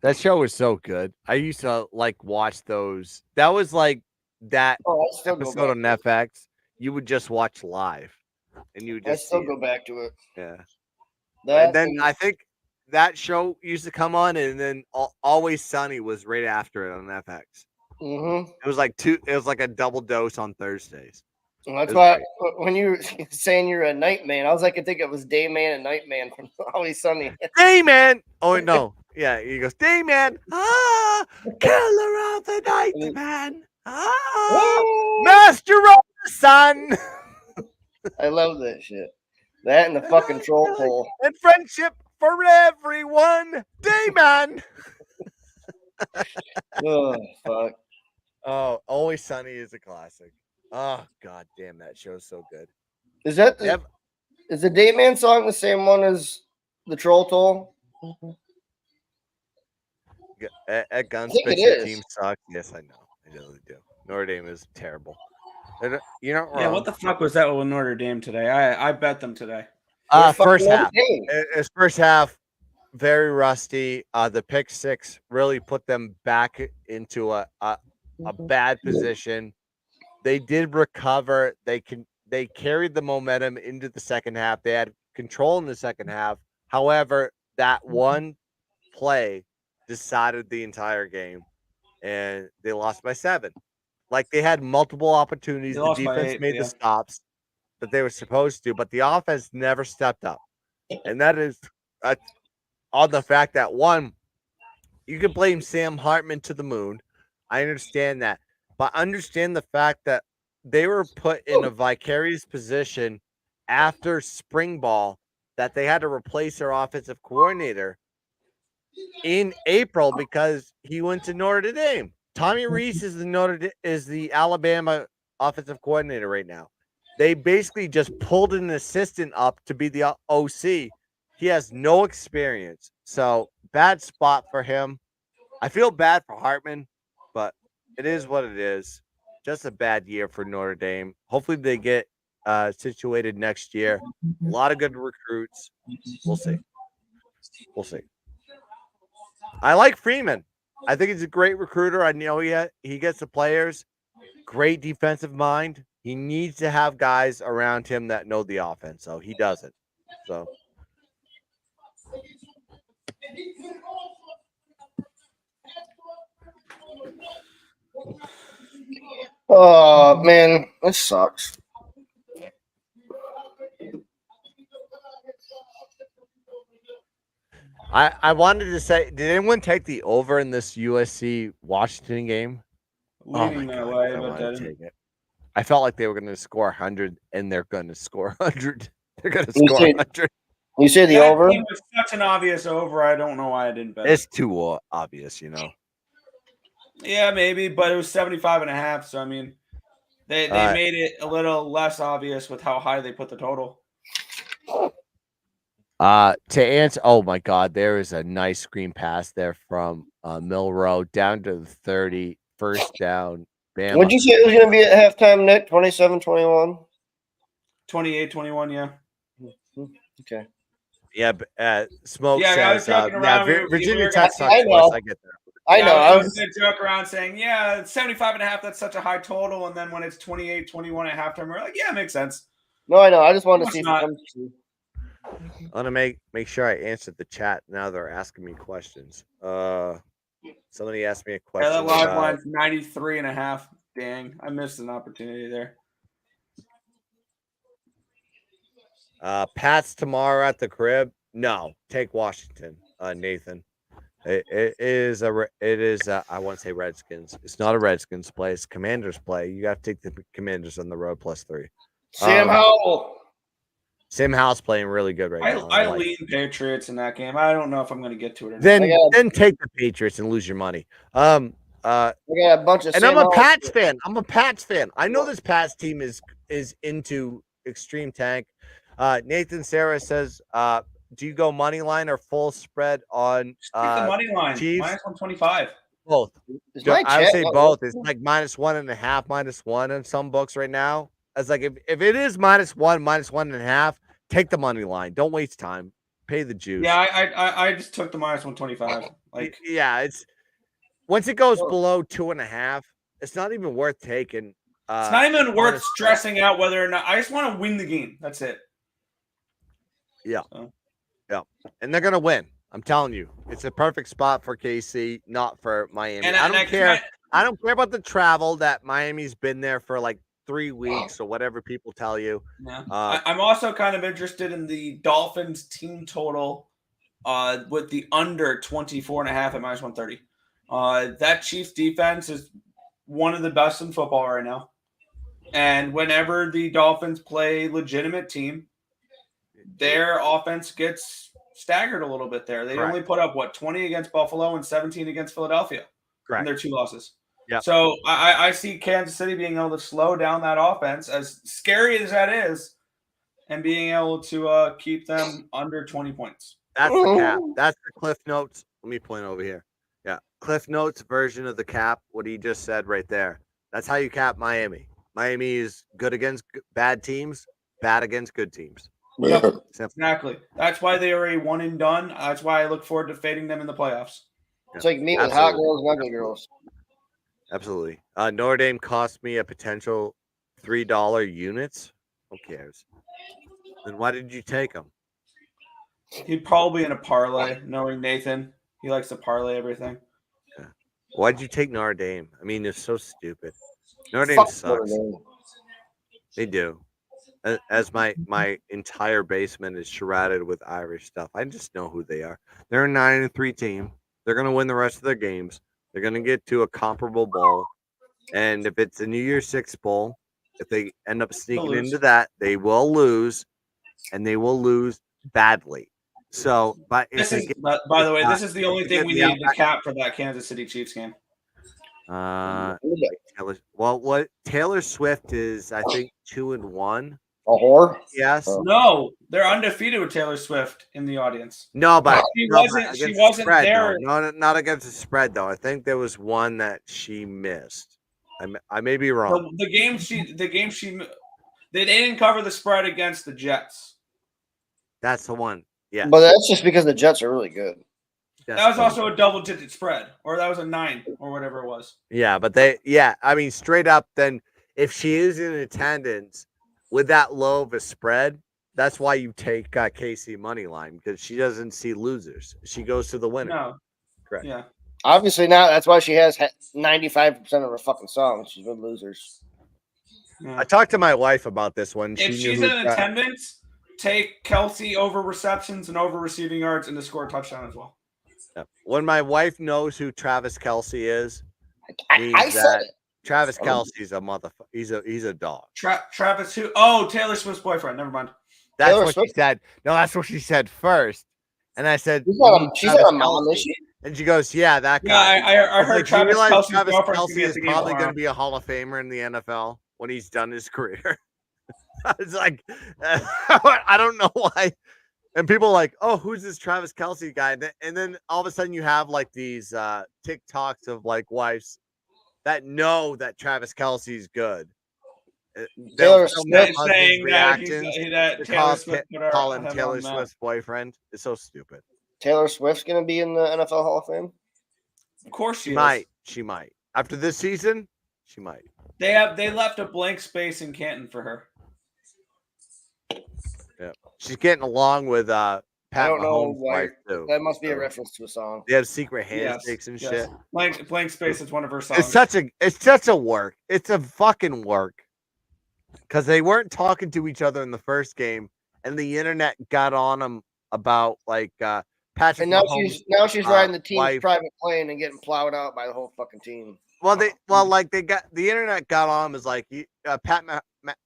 That show was so good. I used to like watch those. That was like that episode on FX. You would just watch live, and you would just. I still go back to it. Yeah. That and then I think that show used to come on, and then Always Sunny was right after it on FX. Mm-hmm. It was like two. It was like a double dose on Thursdays. And that's why when you were saying you're a night man, I was like, I think it was day man and night man from Always Sunny. Day man. Oh no. Yeah, he goes, day man. Killer of the night man. Master of the sun. I love that shit. That and the fucking troll pole. And friendship for everyone. Day man. Oh, fuck. Oh, Always Sunny is a classic. Oh, god damn, that show's so good. Is that is the Day Man song the same one as the troll toll? At Guns, it your is. team sucks. Yes, I know. I really do. Notre Dame is terrible. You're not wrong. Yeah, what the fuck was that with Notre Dame today? I bet them today. First half. His first half, very rusty. The pick six really put them back into a bad position. They did recover. They carried the momentum into the second half. They had control in the second half. However, that one play decided the entire game, and they lost by 7. Like, they had multiple opportunities. The defense made the stops that they were supposed to, but the offense never stepped up. And that is on the fact that, one, you can blame Sam Hartman to the moon. I understand that. But understand the fact that they were put in a vicarious position after spring ball that they had to replace their offensive coordinator in April because he went to Notre Dame. Tommy Rees is the Alabama offensive coordinator right now. They basically just pulled an assistant up to be the OC. He has no experience. So bad spot for him. I feel bad for Hartman, but it is what it is. Just a bad year for Notre Dame. Hopefully they get situated next year. A lot of good recruits. We'll see. We'll see. I like Freeman. I think he's a great recruiter. I know he gets the players. Great defensive mind. He needs to have guys around him that know the offense. So he doesn't. So. Oh man, this sucks. I wanted to say, did anyone take the over in this USC Washington game? Leaning that way, but take it. I felt like they were going to score 100, and they're going to score 100. They're going to score 100. You say the over? It was such an obvious over. I don't know why I didn't bet. It's too obvious, you know. Yeah, maybe, but it was 75.5. So I mean, they made it a little less obvious with how high they put the total. To answer, oh my God, there is a nice screen pass there from Milrow down to the 30, first down. Bama. What'd you say it was going to be at halftime, Nick? 27-21? 28-21, yeah. Okay. Yeah, but Smoke says, I was joking around. Virginia Tech sucks. I know. I get that. I know. I was going to joke around saying, yeah, it's 75.5. That's such a high total. And then when it's 28-21 at halftime, we're like, yeah, it makes sense. No, I know. I just wanted to see if it not. comes to. I want to make sure I answered the chat. Now they're asking me questions. Somebody asked me a question. Yeah, that live line's 93.5. Dang, I missed an opportunity there. Pat's tomorrow at the crib. No, take Washington, Nathan. It is I want to say Redskins. It's not a Redskins play. It's Commanders play. You got to take the Commanders on the road +3. Sam Howell. Sim House playing really good right now. I lean Patriots in that game. I don't know if I'm going to get to it or not. Then take the Patriots and lose your money. I got a bunch of. And I'm a Pats fan. I know this Pats team is into extreme tank. Nathan Sarah says, do you go money line or full spread on the money line? Chiefs? Minus 125. Both. I would say both. It's like -1.5, -1 in some books right now. It's like if it is -1, -1.5, take the money line. Don't waste time. Pay the juice. Yeah, I just took the minus 125. Like, yeah, it's once it goes below 2.5, it's not even worth taking. It's not even worth stressing out whether or not. I just want to win the game. That's it. Yeah. Yeah. And they're going to win. I'm telling you. It's a perfect spot for KC, not for Miami. I don't care. I don't care about the travel that Miami's been there for like 3 weeks or whatever people tell you. Yeah. I'm also kind of interested in the Dolphins team total with the under 24.5 at -130. That Chiefs defense is one of the best in football right now. And whenever the Dolphins play legitimate team, their offense gets staggered a little bit there. They only put up, 20 against Buffalo and 17 against Philadelphia in their 2 losses. Yep. So I see Kansas City being able to slow down that offense, as scary as that is, and being able to keep them under 20 points. That's the cap. That's the Cliff Notes. Let me point over here. Yeah. Cliff Notes version of the cap, what he just said right there. That's how you cap Miami. Miami is good against bad teams, bad against good teams. Yep, exactly. That's why they are a one and done. That's why I look forward to fading them in the playoffs. It's like me with hot girls and ugly girls. Absolutely. Notre Dame cost me a potential $3 units. Who cares? Then why did you take them? He'd probably in a parlay, knowing Nathan. He likes to parlay everything. Yeah. Why'd you take Notre Dame? I mean, they're so stupid. Notre Dame sucks. They do. As my entire basement is shrouded with Irish stuff. I just know who they are. They're a 9-3 team. They're going to win the rest of their games. They're going to get to a comparable bowl. And if it's a New Year's Six bowl, if they end up sneaking into that, they will lose, and they will lose badly. So, but by the way, this is the only thing we need to cap for that Kansas City Chiefs game. Taylor Swift is, I think, 2-1. A whore? Yes. No, they're undefeated with Taylor Swift in the audience. No, but she wasn't spread, there. No, not against the spread though. I think there was one that she missed. I may be wrong. The game she they didn't cover the spread against the Jets. That's the one. Yeah. But that's just because the Jets are really good. That was also a double-digit spread, or that was a 9 or whatever it was. Yeah, but I mean, straight up, then if she is in attendance with that low of a spread, that's why you take KC money line, because she doesn't see losers. She goes to the winner. No. Correct. Yeah. Obviously not. That's why she has 95% of her fucking songs. She's with losers. Yeah. I talked to my wife about this one. If she's in attendance, take Kelsey over receptions and over receiving yards and to score a touchdown as well. Yeah. When my wife knows who Travis Kelce is, I said it. Travis Kelce's a motherfucker. He's a dog. Travis who? Oh, Taylor Swift's boyfriend. Never mind. That's Taylor what Swift? She said. No, that's what she said first. And I said, she's not a mom, is she? And she goes, yeah, that guy. Yeah, I heard Travis Kelce's Kelce is probably going to be a Hall of Famer in the NFL when he's done his career. It's like, I don't know why. And people are like, oh, who's this Travis Kelce guy? And then all of a sudden you have like these TikToks of like wives that know that Travis Kelce's good. Taylor Swift saying that Taylor Swift call him Taylor Swift's boyfriend. It's so stupid. Taylor Swift's going to be in the NFL Hall of Fame? Of course she might. She might. After this season, she might. They left a blank space in Canton for her. Yeah. She's getting along with Pat Mahomes' wife too. That must be a reference to a song. They have secret handshakes and shit. Blank space is one of her songs. It's such a work. It's a fucking work. Because they weren't talking to each other in the first game, and the internet got on them about like Patrick. And now she's riding the team's private plane and getting plowed out by the whole fucking team. Well, the internet got on them as like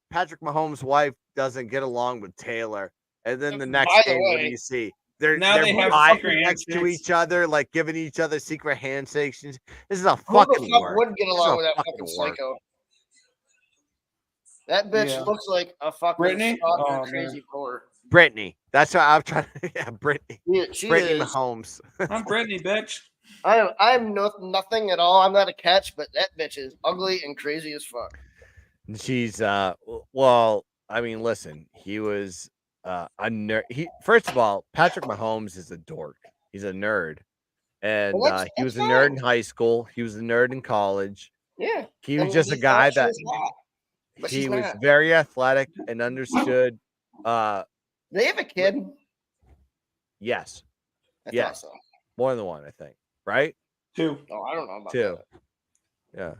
Patrick Mahomes' wife doesn't get along with Taylor, and then the By next the game, what do way, you see? They're they have lying secret next to handshakes. each other, like giving each other secret handshakes. This is a who fucking the fuck work. would get This is along a with that fucking fucking work. psycho? That bitch Yeah. looks like a fucking Brittany? stalker, Oh, man. crazy whore. Brittany. That's what I'm trying to. Yeah, Brittany. She Brittany is. Mahomes. I'm Brittany, bitch. I'm nothing at all. I'm not a catch, but that bitch is ugly and crazy as fuck. She's well, I mean, listen, he was a nerd. First of all, Patrick Mahomes is a dork. He's a nerd. And Well, he was a that's nerd fine. in high school. He was a nerd in college. Yeah. He was And just a he guy thought she that was hot, but he she's was not. very athletic and understood. They have a kid. Yes. I Yes. thought so. More than one, I think. Right? 2. Oh, I don't know about 2. that. Yeah.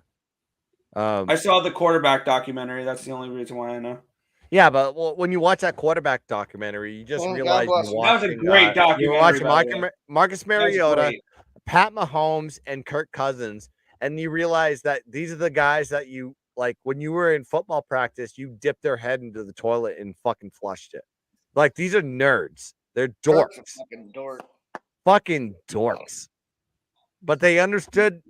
I saw the quarterback documentary. That's the only reason why I know. Yeah, but when you watch that quarterback documentary, you just Oh, God realize bless you're him. That was a watching. great documentary, You're watching by the way. Marcus That was Mariota, great. Pat Mahomes, and Kirk Cousins, and you realize that these are the guys that you like when you were in football practice. You dipped their head into the toilet and fucking flushed it. Like these are nerds. They're Kirk's a dorks. fucking dork. Fucking dorks. But they understood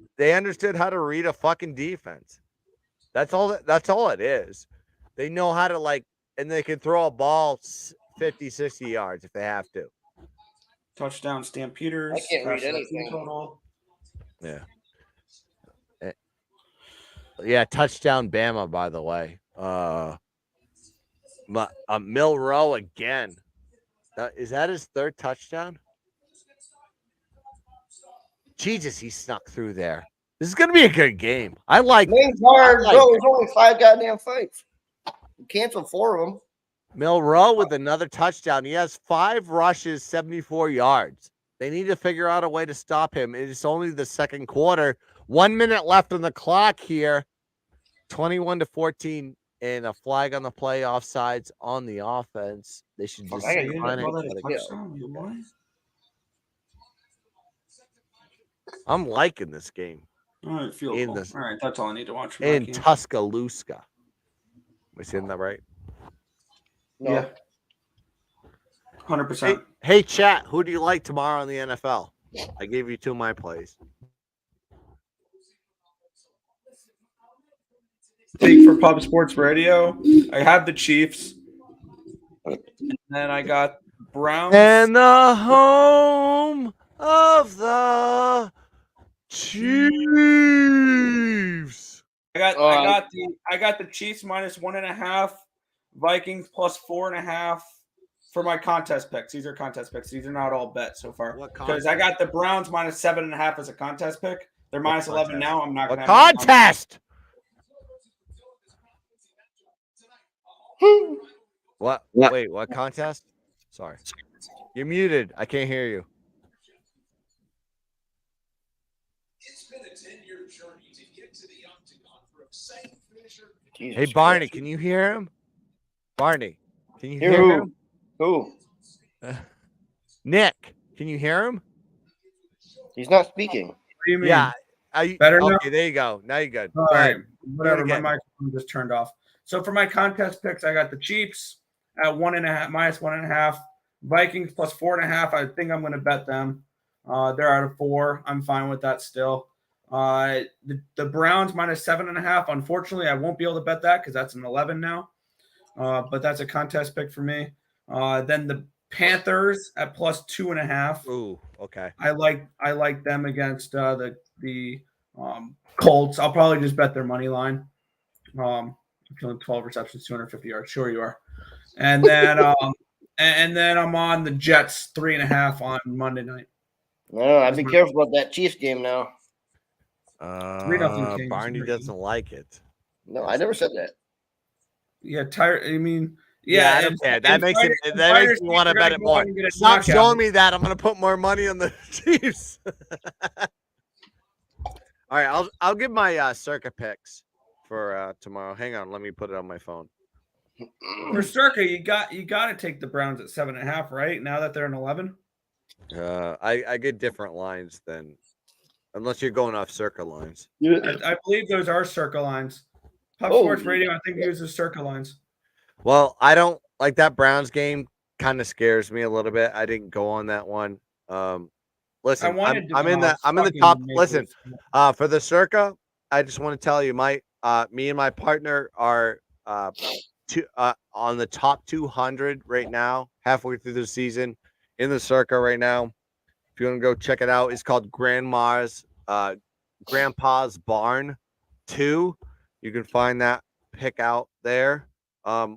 how to read a fucking defense. That's all it is. They know how to and they can throw a ball 50, 60 yards if they have to. Touchdown, Stampeders. I can't read Pass anything. total. Yeah. Yeah, touchdown Bama, by the way. Milrow again. Is that his third touchdown? Jesus, he snuck through there. This is gonna be a good game. I like Name's hard, bro. There's only 5 goddamn fights. You canceled 4 of them. Milrow with another touchdown. He has 5 rushes, 74 yards. They need to figure out a way to stop him. It's only the second quarter. 1 minute left on the clock here. 21-14, and a flag on the play, offsides on the offense. They should just sign it. I'm liking this game. All right, field goal. All right, that's all I need to watch. In Tuscaloosa. Am I saying that right? No. Yeah. 100%. Hey, chat, who do you like tomorrow in the NFL? I gave you 2 of my plays. Take for Pub Sports Radio. I have the Chiefs. And then I got Browns. And the home of the Chiefs. I got the Chiefs -1.5, Vikings +4.5 for my contest picks. These are contest picks. These are not all bet so far. Because I got the Browns -7.5 as a contest pick. They're -11 now. I'm not going to have contest. What? Wait, what contest? Sorry. You're muted. I can't hear you. It's been a 10-year journey to get to the octagon for a second finisher. Hey, Barney, can you hear him? Barney, can you hear him? Who? Nick, can you hear him? He's not speaking. What do you mean? Yeah. Better now? Okay, there you go. Now you're good. All right. Whatever. Again. My microphone just turned off. So for my contest picks, I got the Chiefs at -1.5, Vikings +4.5. I think I'm going to bet them. They're out of 4. I'm fine with that still. The Browns -7.5. Unfortunately, I won't be able to bet that because that's an 11 now. But that's a contest pick for me. Then the Panthers at +2.5. Ooh, okay. I like them against the Colts. I'll probably just bet their money line. 12 receptions, 250 yards. Sure you are. And then I'm on the Jets 3.5 on Monday night. No, I'd be careful about that Chiefs game now. 3-0 Barney doesn't like it. No, I never said that. Yeah, tired. I mean, I don't care. That makes me want to bet it more. Stop showing me that. I'm going to put more money on the Chiefs. All right, I'll give my circa picks for tomorrow. Hang on, let me put it on my phone. For circa, you got to take the Browns at 7.5, right? Now that they're in 11. I get different lines than, unless you're going off circa lines. I believe those are circa lines. Pub Sports Radio, I think, uses circa lines. Well, I don't like that Browns game. Kind of scares me a little bit. I didn't go on that one. Listen, wanted to, I'm in the fucking top. Maple Listen, Leafs. for the Circa, I just want to tell you, me and my partner are on the top 200 right now, halfway through the season in the Circa right now. If you want to go check it out, it's called Grandpa's Barn 2. You can find that pick out there.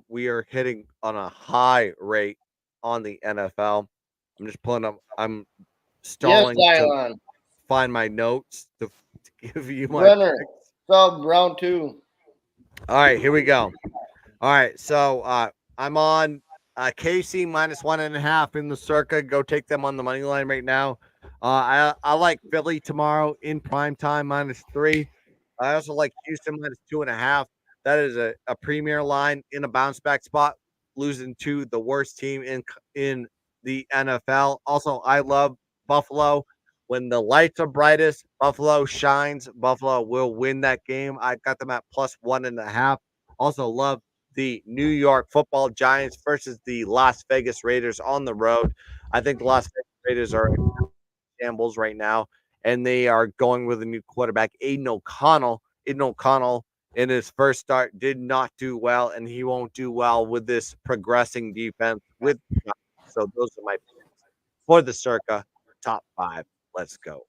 We are hitting on a high rate on the NFL. I'm just pulling up. I'm Yes, stalling to Dylon. find my notes to give you my Brenner. picks. Sub round 2. All right, here we go. All right, so I'm on KC -1.5 in the Circa. Go take them on the money line right now. I like Philly tomorrow in prime time -3. I also like Houston -2.5. That is a premier line in a bounce back spot, losing to the worst team in the NFL. Also, I love Buffalo. When the lights are brightest, Buffalo shines. Buffalo will win that game. I got them at +1.5. Also, love the New York Football Giants versus the Las Vegas Raiders on the road. I think the Las Vegas Raiders are in shambles right now, and they are going with a new quarterback, Aiden O'Connell. Aiden O'Connell, in his first start, did not do well, and he won't do well with this progressing defense. So those are my picks for the Circa top 5. Let's go.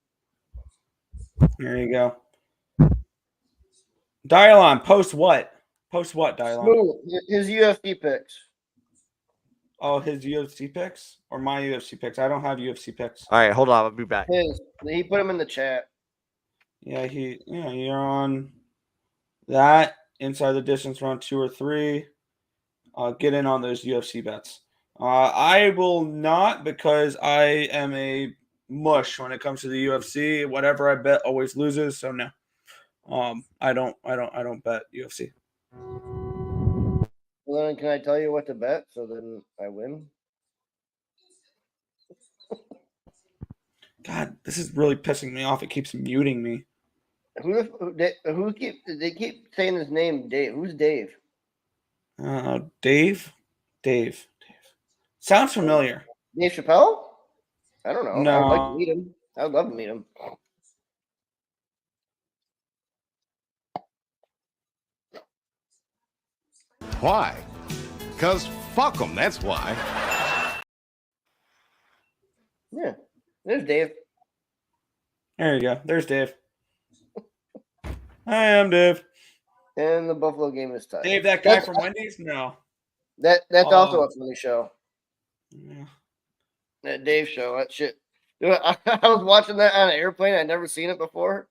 There you go. Dylon, post what? Post what, Dylon? Smooth. His UFC picks. Oh, his UFC picks or my UFC picks? I don't have UFC picks. All right, hold on. I'll be back. He put him in the chat. Yeah, you're on that inside the distance round 2 or 3. Get in on those UFC bets. I will not, because I am a mush when it comes to the UFC. Whatever I bet always loses. So no, I don't bet UFC. Well, then can I tell you what to bet so then I win? God, this is really pissing me off. It keeps muting me. They keep saying his name, Dave. Who's Dave? Dave. Sounds familiar. Dave Chappelle? I don't know. No. I would like to meet him. I would love to meet him. Why? Because fuck them, that's why. Yeah. There's Dave. There you go. There's Dave. I am Dave. And the Buffalo game is tied. Dave, that guy from Wendy's? No. That's also a funny show. Yeah. That Dave show. That shit. Dude, I was watching that on an airplane. I'd never seen it before.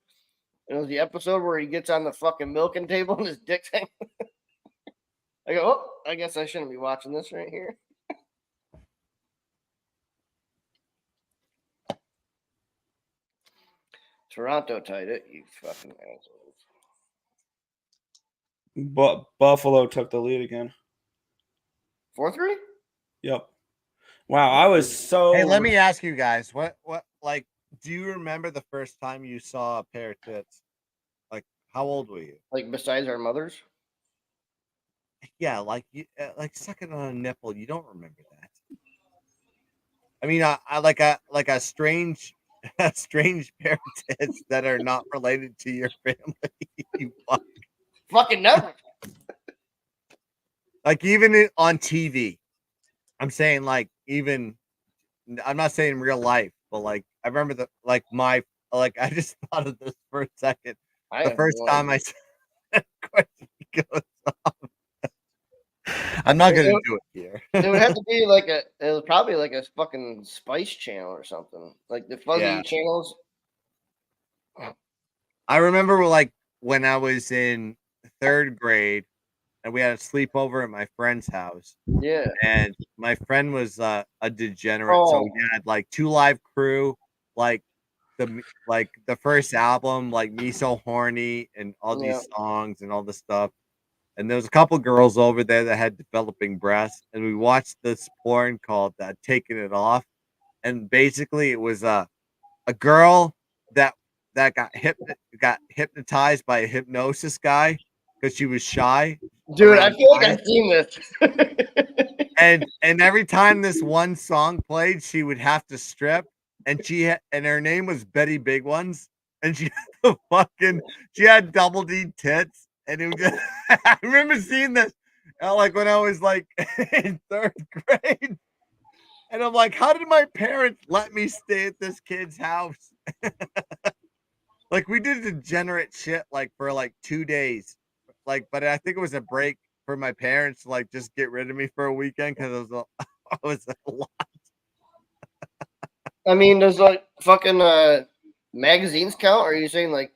It was the episode where he gets on the fucking milking table and his dick's hanging. I go, oh, I guess I shouldn't be watching this right here. Toronto tied it, you fucking assholes. But Buffalo took the lead again. 4-3? Yep. Wow, I was so. Hey, let me ask you guys, what, like, do you remember the first time you saw a pair of tits? Like, how old were you? Like, besides our mothers? Yeah, like like sucking on a nipple. You don't remember that. I mean, I like a strange pair of tits that are not related to your family. You fucking never. Like even on TV. I'm saying like even. I'm not saying real life, but like I remember I just thought of this for a second. The first time I saw that question goes off. I'm not gonna do it here. It would have to be like it was probably like a fucking Spice Channel or something. Like the fuzzy channels. I remember like when I was in 3rd grade and we had a sleepover at my friend's house. Yeah. And my friend was a degenerate. So we had like 2 Live Crew, like the first album, like Me So Horny and all these songs and all this stuff. And there was a couple girls over there that had developing breasts, and we watched this porn called "Taking It Off," and basically it was a girl that got hypnotized by a hypnosis guy because she was shy. Dude, I around feel like nine. I've seen this. and every time this one song played, she would have to strip, and and her name was Betty Big Ones, and she had double D tits, and it was just, I remember seeing this like when I was like in 3rd grade, and I'm like, how did my parents let me stay at this kid's house? Like we did degenerate shit like for like 2 days, like, but I think it was a break for my parents to like just get rid of me for a weekend because I was a lot. I mean, does like fucking magazines count? Or are you saying like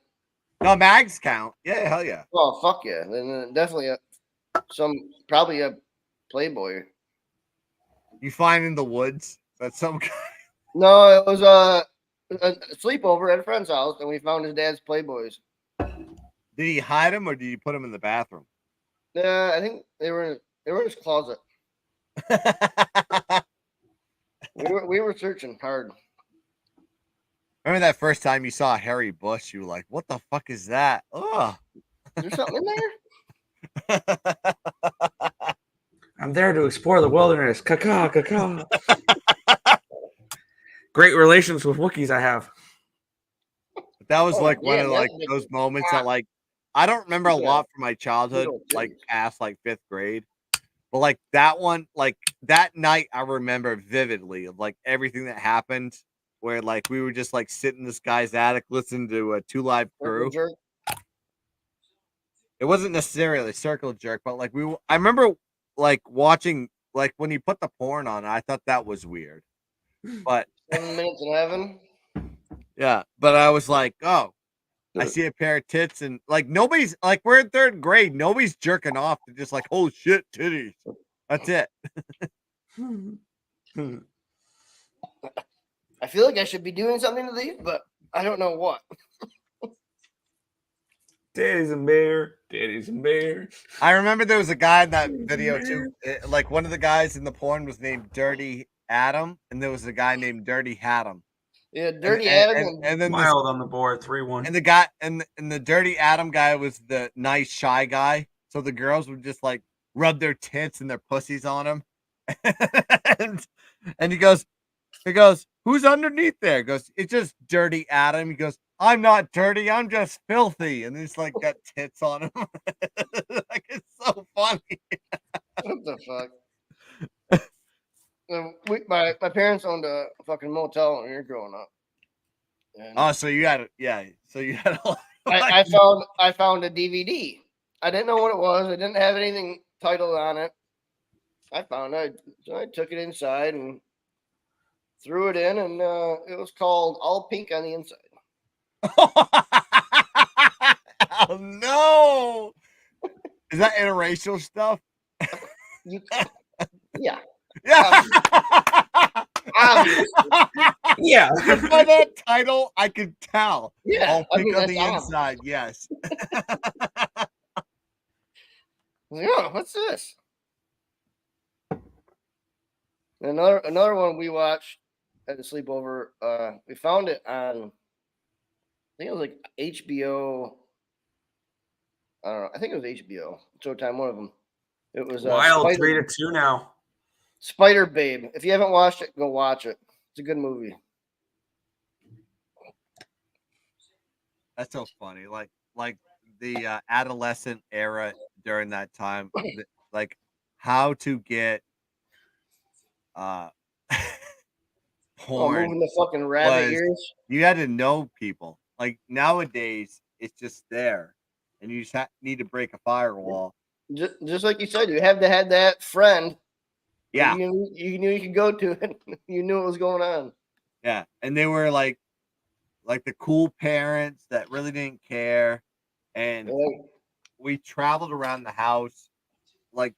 No, mags count? Yeah, hell yeah. Oh fuck yeah! Then definitely probably a Playboy. You find in the woods that some guy. No, it was a sleepover at a friend's house, and we found his dad's Playboys. Did he hide them or did you put them in the bathroom? I think they were in his closet. we were searching hard. Remember that first time you saw a hairy bush? You were like, "What the fuck is that?" Ugh. Is there something in there? I'm there to explore the wilderness. Caca, caca. Great relations with Wookiees I have. That was like one yeah, of like those moments that like I don't remember a lot from my childhood, like past like 5th grade. But like that one, like that night I remember vividly of like everything that happened where like we were just like sitting in this guy's attic listening to a 2 Live Crew. It wasn't necessarily a circle jerk, but like I remember like watching like when he put the porn on, I thought that was weird. But 7 minutes in heaven. Yeah, but I was like, oh, I see a pair of tits, and like nobody's like we're in 3rd grade, nobody's jerking off to just like, oh shit, titties. That's it. I feel like I should be doing something to these, but I don't know what. Daddy's a bear. Daddy's a bear. I remember there was a guy in that video too. Like one of the guys in the porn was named Dirty Adam, and there was a guy named Dirty Haddam. Yeah, Dirty Adam, and then Mild on the board, 3-1. And the guy and the Dirty Adam guy was the nice shy guy. So the girls would just like rub their tits and their pussies on him. and he goes, who's underneath there? He goes, it's just Dirty Adam. He goes, I'm not dirty, I'm just filthy. And he's like got tits on him. Like it's so funny. What the fuck? My parents owned a fucking motel when we were growing up. And so you had a I found a DVD. I didn't know what it was. I didn't have anything titled on it. I found it. So I took it inside and threw it in, and it was called All Pink on the Inside. Oh no! Is that interracial stuff? Yeah. Yeah. Yeah. By that title, I could tell. Yeah. All pink on the inside. Yes. Yeah. What's this? Another one we watched at the sleepover. We found it on, I think it was like HBO. I don't know. I think it was HBO. Showtime, one of them. It was Wild 3-2 now. Spider Babe. If you haven't watched it, go watch it. It's a good movie. That's so funny. Like the adolescent era during that time, like how to get porn. Moving the fucking rabbit ears. You had to know people. Like nowadays, it's just there, and you just need to break a firewall. Just like you said, you have to have that friend. Yeah, you knew you could go to it. You knew what was going on. Yeah, and they were like the cool parents that really didn't care, and we traveled around the house. Like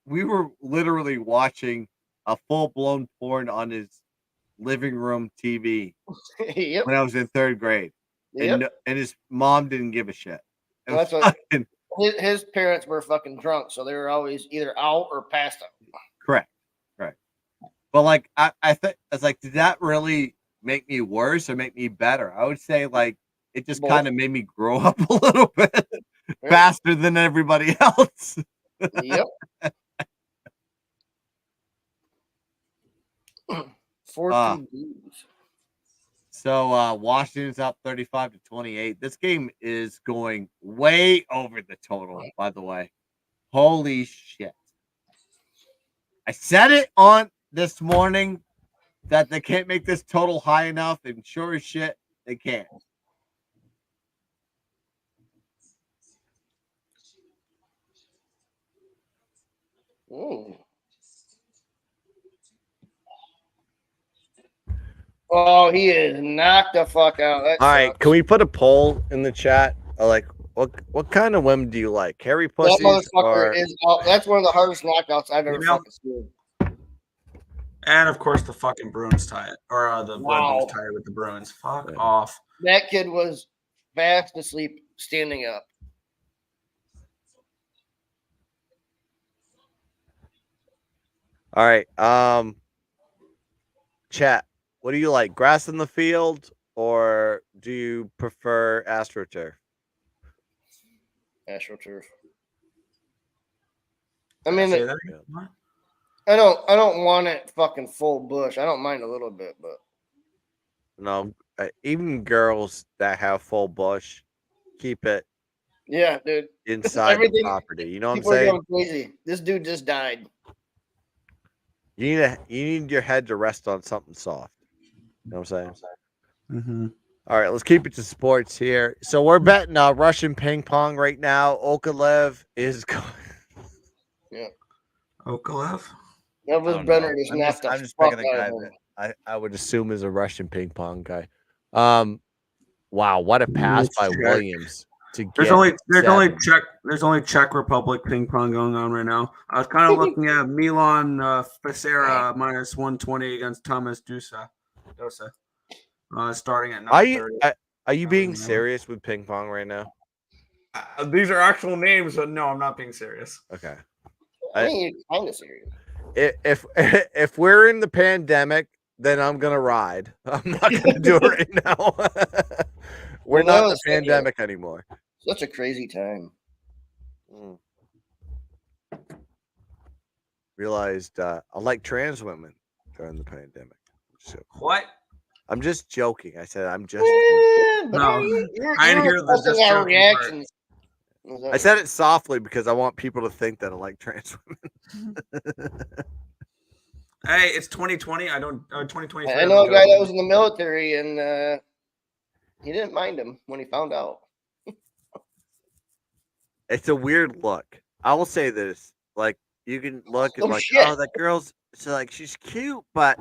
we were literally watching a full-blown porn on his living room TV Yep. when I was in 3rd grade. Yep. And his mom didn't give a shit. That's what his parents were fucking drunk, so they were always either out or passed out. Correct. But like I think it's like, did that really make me worse or make me better? I would say like it just kind of made me grow up a little bit. faster than everybody else. Yep. 14 dudes. So Washington's up 35-28. This game is going way over the total, by the way. Holy shit. I said it on this morning that they can't make this total high enough, and sure as shit, they can't. Ooh. Oh, he is knocked the fuck out. That All right, sucks. can we put a poll in the chat? Like, what kind of women do you like? Hairy That pussies motherfucker or is out. That's one of the hardest knockouts I've ever fucking seen. And of course, the fucking Bruins tie it, or the Red Wow. Bulls tie it with the Bruins. Fuck off. That kid was fast asleep standing up. All right. Chat. What do you like? Grass in the field, or do you prefer AstroTurf? AstroTurf. I mean, Say that again? What? I don't want it fucking full bush. I don't mind a little bit, but No, even girls that have full bush, keep it yeah, dude. inside the Everything- property. You know what I'm People are saying? going crazy. This dude just died. You need your head to rest on something soft. You know what I'm saying? Mm-hmm. All right, let's keep it to sports here. So we're betting Russian ping pong right now. Okalev is going. Yeah. Okalev? Elvis Brenner just knocked the I'm just fuck picking a out guy of him. that I would assume is a Russian ping pong guy. Wow, what a pass Let's by check. Williams to get. There's only seven. Czech Republic ping pong going on right now. I was kind of looking at Milan Facera minus 120 against Thomas Dosa. Starting at 9:30. Are you being serious with ping pong right now? These are actual names, but no, I'm not being serious. Okay. I mean, you're kind of serious. If we're in the pandemic, then I'm gonna ride. I'm not gonna do it right now. We're not in the pandemic anymore. Such a crazy time. Realized I like trans women during the pandemic. So, what? I'm just joking. I said I'm just. No, I didn't hear the just our joking reactions. I said it softly because I want people to think that I like trans women. Hey, it's 2020. I don't. 2023. I know a guy that was in the military, and he didn't mind him when he found out. It's a weird look. I will say this: like you can look and shit. oh, that girl's so like she's cute, but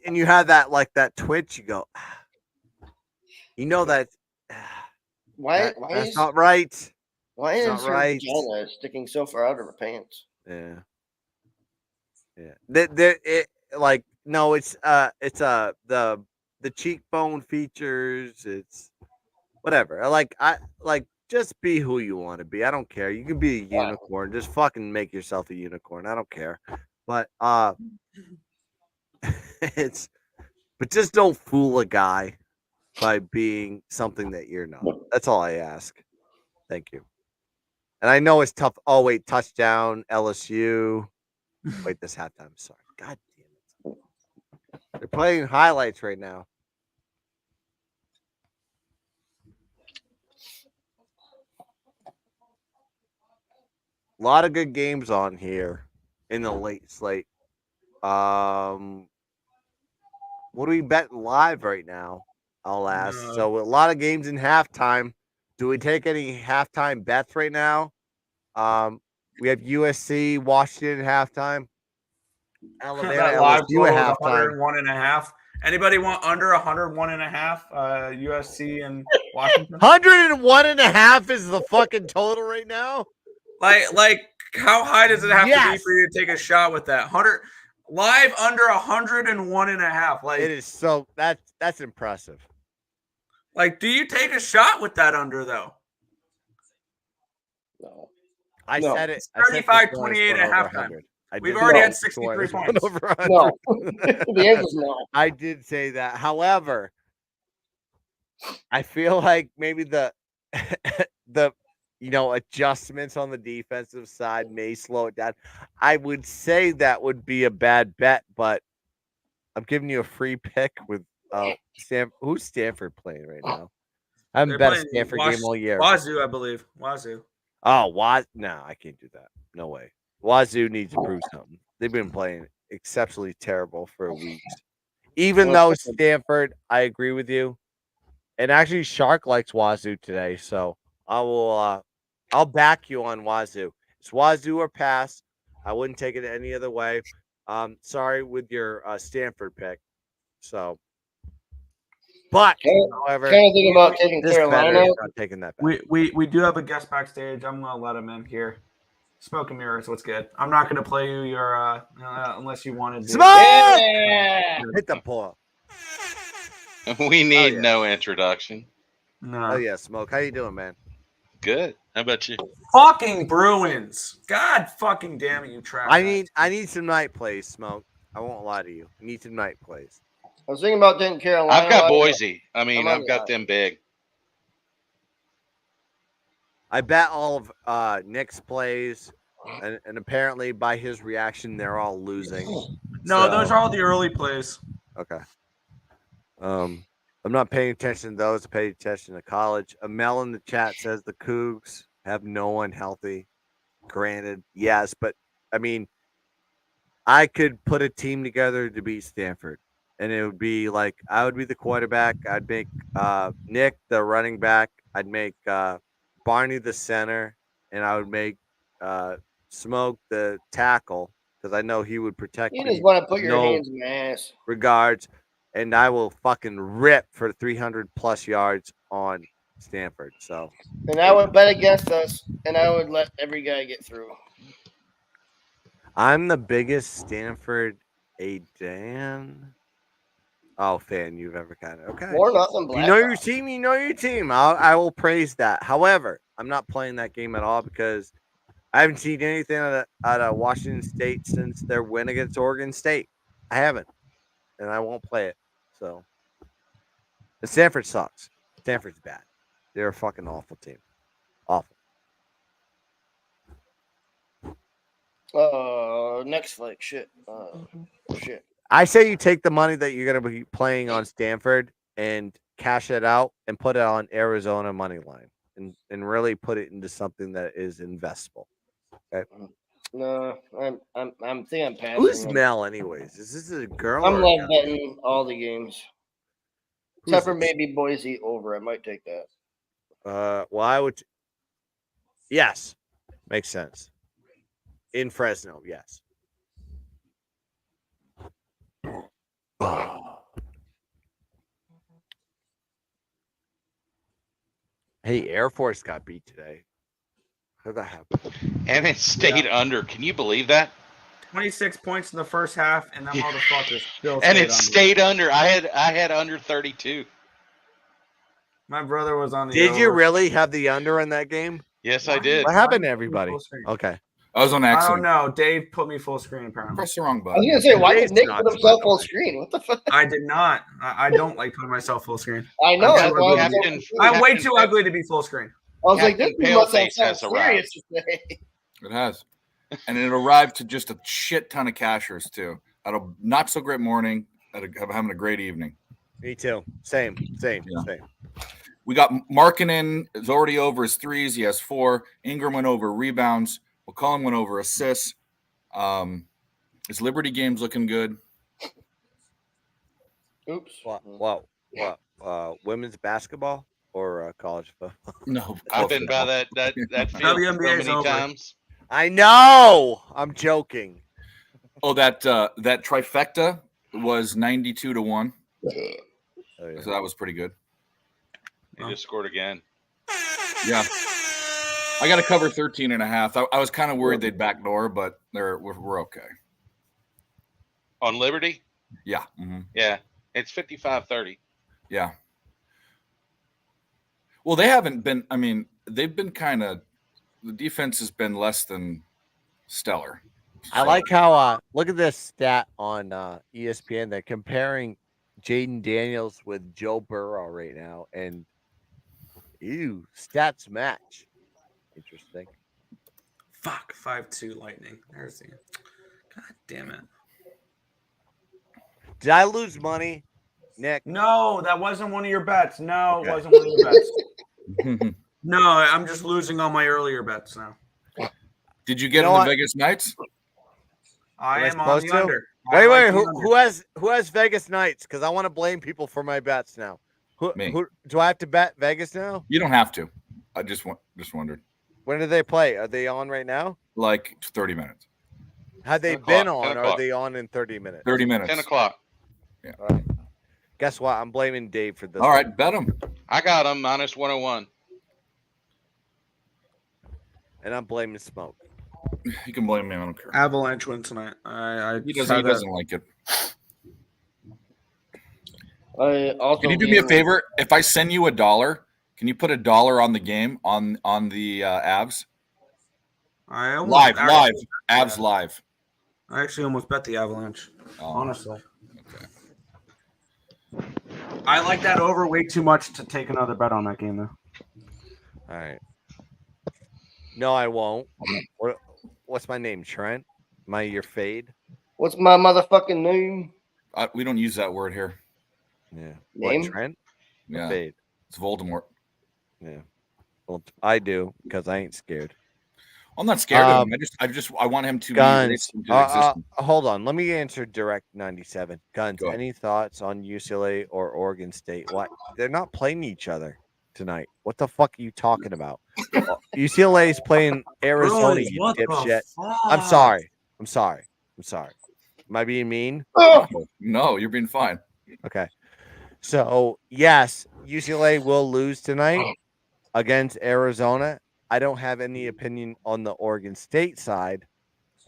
and you have that like that twitch. You go, you know that. Why that's is not right. Why It's is not her right. vagina sticking so far out of her pants? Yeah. Like no, it's the cheekbone features. It's whatever. I like just be who you want to be. I don't care. You can be a unicorn. Just fucking make yourself a unicorn. I don't care. But but just don't fool a guy by being something that you're not. That's all I ask. Thank you. And I know it's tough. Oh wait, touchdown LSU. Wait, this halftime. Sorry. God damn it. They're playing highlights right now. A lot of good games on here in the late slate. What are we betting live right now? I'll ask. So a lot of games in halftime. Do we take any halftime bets right now? We have USC, Washington halftime. Alabama, that live LSU at total halftime. 101.5. Anybody want under 101.5? USC and Washington. 101.5 is the fucking total right now. Like, how high does it have to be Yes. for you to take a shot with that? 100 live under 101.5. Like It is so that's impressive. Like, do you take a shot with that under though? No. I No. said it. It's I said 35-28 at halftime. We've already had 63 points. Over 100. No. The answer's no. I did say that. However, I feel like maybe the adjustments on the defensive side may slow it down. I would say that would be a bad bet, but I'm giving you a free pick with who's Stanford playing right now? I haven't bet a Stanford game all year. Wazoo, I believe. Wazoo. Oh, no, I can't do that. No way. Wazoo needs to prove something. They've been playing exceptionally terrible for weeks. Even though Stanford, I agree with you. And actually, Shark likes Wazoo today, so I will. I'll back you on Wazoo. It's Wazoo or pass. I wouldn't take it any other way. Sorry with your Stanford pick. So, but however, kind of thinking about taking this Carolina. better is not taking that back. We do have a guest backstage. I'm gonna let him in here. Smoke and mirrors. What's good? I'm not gonna play you your unless you wanted to. Smoke! Yeah! Hit the pull. We need no introduction. No. Oh yeah, Smoke. How you doing, man? Good. How about you? Fucking Bruins. God fucking damn it, you trash. I need some night plays, Smoke. I won't lie to you. I need some night plays. I was thinking about taking Carolina. I've got Boise. I've got them big. I bet all of Nick's plays, and apparently by his reaction, they're all losing. No, those are all the early plays. Okay. I'm not paying attention to those. Paying attention to college. Mel in the chat says the Cougs have no one healthy. Granted, yes, but I mean, I could put a team together to beat Stanford, and it would be like I would be the quarterback. I'd make Nick the running back. I'd make Barney the center, and I would make Smoke the tackle because I know he would protect me. You just want to put your hands in my ass. Regards. And I will fucking rip for 300 plus yards on Stanford. So, and I would bet against us, and I would let every guy get through. I'm the biggest Stanford fan you've ever kind of okay. More nothing. You know your team. You know your team. I will praise that. However, I'm not playing that game at all because I haven't seen anything out of Washington State since their win against Oregon State. I haven't, and I won't play it. So, and Stanford sucks. Stanford's bad. They're a fucking awful team. Awful. Next flight. Shit. Shit. I say you take the money that you're going to be playing on Stanford and cash it out and put it on Arizona money line and really put it into something that is investable. Okay. No, I'm thinking I'm passing. Who's Mel, anyways? Is this a girl? I'm love betting all the games, except for maybe Boise over. I might take that. Well, I would. Yes, makes sense. In Fresno, yes. Hey, Air Force got beat today. How did that happen? And it stayed under. Can you believe that? 26 points in the first half, and that motherfucker still and it stayed under. I had under 32. My brother was on the Did over. you really have the under in that game? Yes, I did. What happened to everybody? Okay. I was on accident. I don't know. Dave put me full screen, apparently. Press the wrong I button. was gonna say, why did Nick put himself full screen? What the fuck? I did not. I don't like putting myself full screen. I know. That's why I'm way too ugly to be full screen. I was like, this must have something serious to say. It has. And it arrived to just a shit ton of cashers, too. Had a not so great morning, having a great evening. Me too. Same. We got Markkinen is already over his threes. He has 4. Ingram went over rebounds. McCollum went over assists. His Liberty game's looking good. Oops. What? Women's basketball or college football? No. I've been by that field so many times. I know. I'm joking. Oh, that trifecta was 92-1. Oh, yeah. So that was pretty good. He just scored again. Yeah. I got to cover 13.5. I was kind of worried they'd backdoor, but we're okay. On Liberty? Yeah. Mm-hmm. Yeah. It's 55-30. Yeah. Well, they haven't been – I mean, they've been kind of – the defense has been less than stellar. I like how look at this stat on ESPN. They're comparing Jaden Daniels with Joe Burrow right now, and Ew, stats match. Interesting. Fuck, 5-2 Lightning. There's the. God damn it. Did I lose money, Nick? No, that wasn't one of your bets. No, Okay. it wasn't one of your bets. No, I'm just losing all my earlier bets now. Did you get in the Vegas Knights? I Am am on the under. Wait, who has Vegas Knights? Because I want to blame people for my bets now. Me. Who do I have to bet Vegas now? You don't have to. I just wondered. When do they play? Are they on right now? Like 30 minutes. Have they 10 been o'clock, 10 on? Or are o'clock. they on in 30 minutes? 30 minutes. 10 o'clock. Yeah. All right. Guess what? I'm blaming Dave for this. All right, bet them. I got him minus 101. And I'm blaming Smoke. You can blame me. I don't care. Avalanche win tonight. He doesn't like it. Also Can you do me a favor? If I send you $1, can you put $1 on the game on the Avs? Live, Avs live. I actually almost bet the Avalanche. Honestly. Okay. I like that over way too much to take another bet on that game, though. All right. No, I won't. What's my name? Trent? Am I your fade? What's my motherfucking name? We don't use that word here. Yeah. Name? What, Trent? Yeah. Fade. It's Voldemort. Yeah. Well, I do because I ain't scared. I'm not scared of him. I want him to Guns. be released into existence. Hold on. Let me answer direct 97. Guns. Go ahead. Any thoughts on UCLA or Oregon State? What? They're not playing each other tonight. What the fuck are you talking about? UCLA is playing Arizona. Bruins, You what the dipshit. fuck? I'm sorry. Am I being mean? No, you're being fine. Okay. So, yes, UCLA will lose tonight against Arizona. I don't have any opinion on the Oregon State side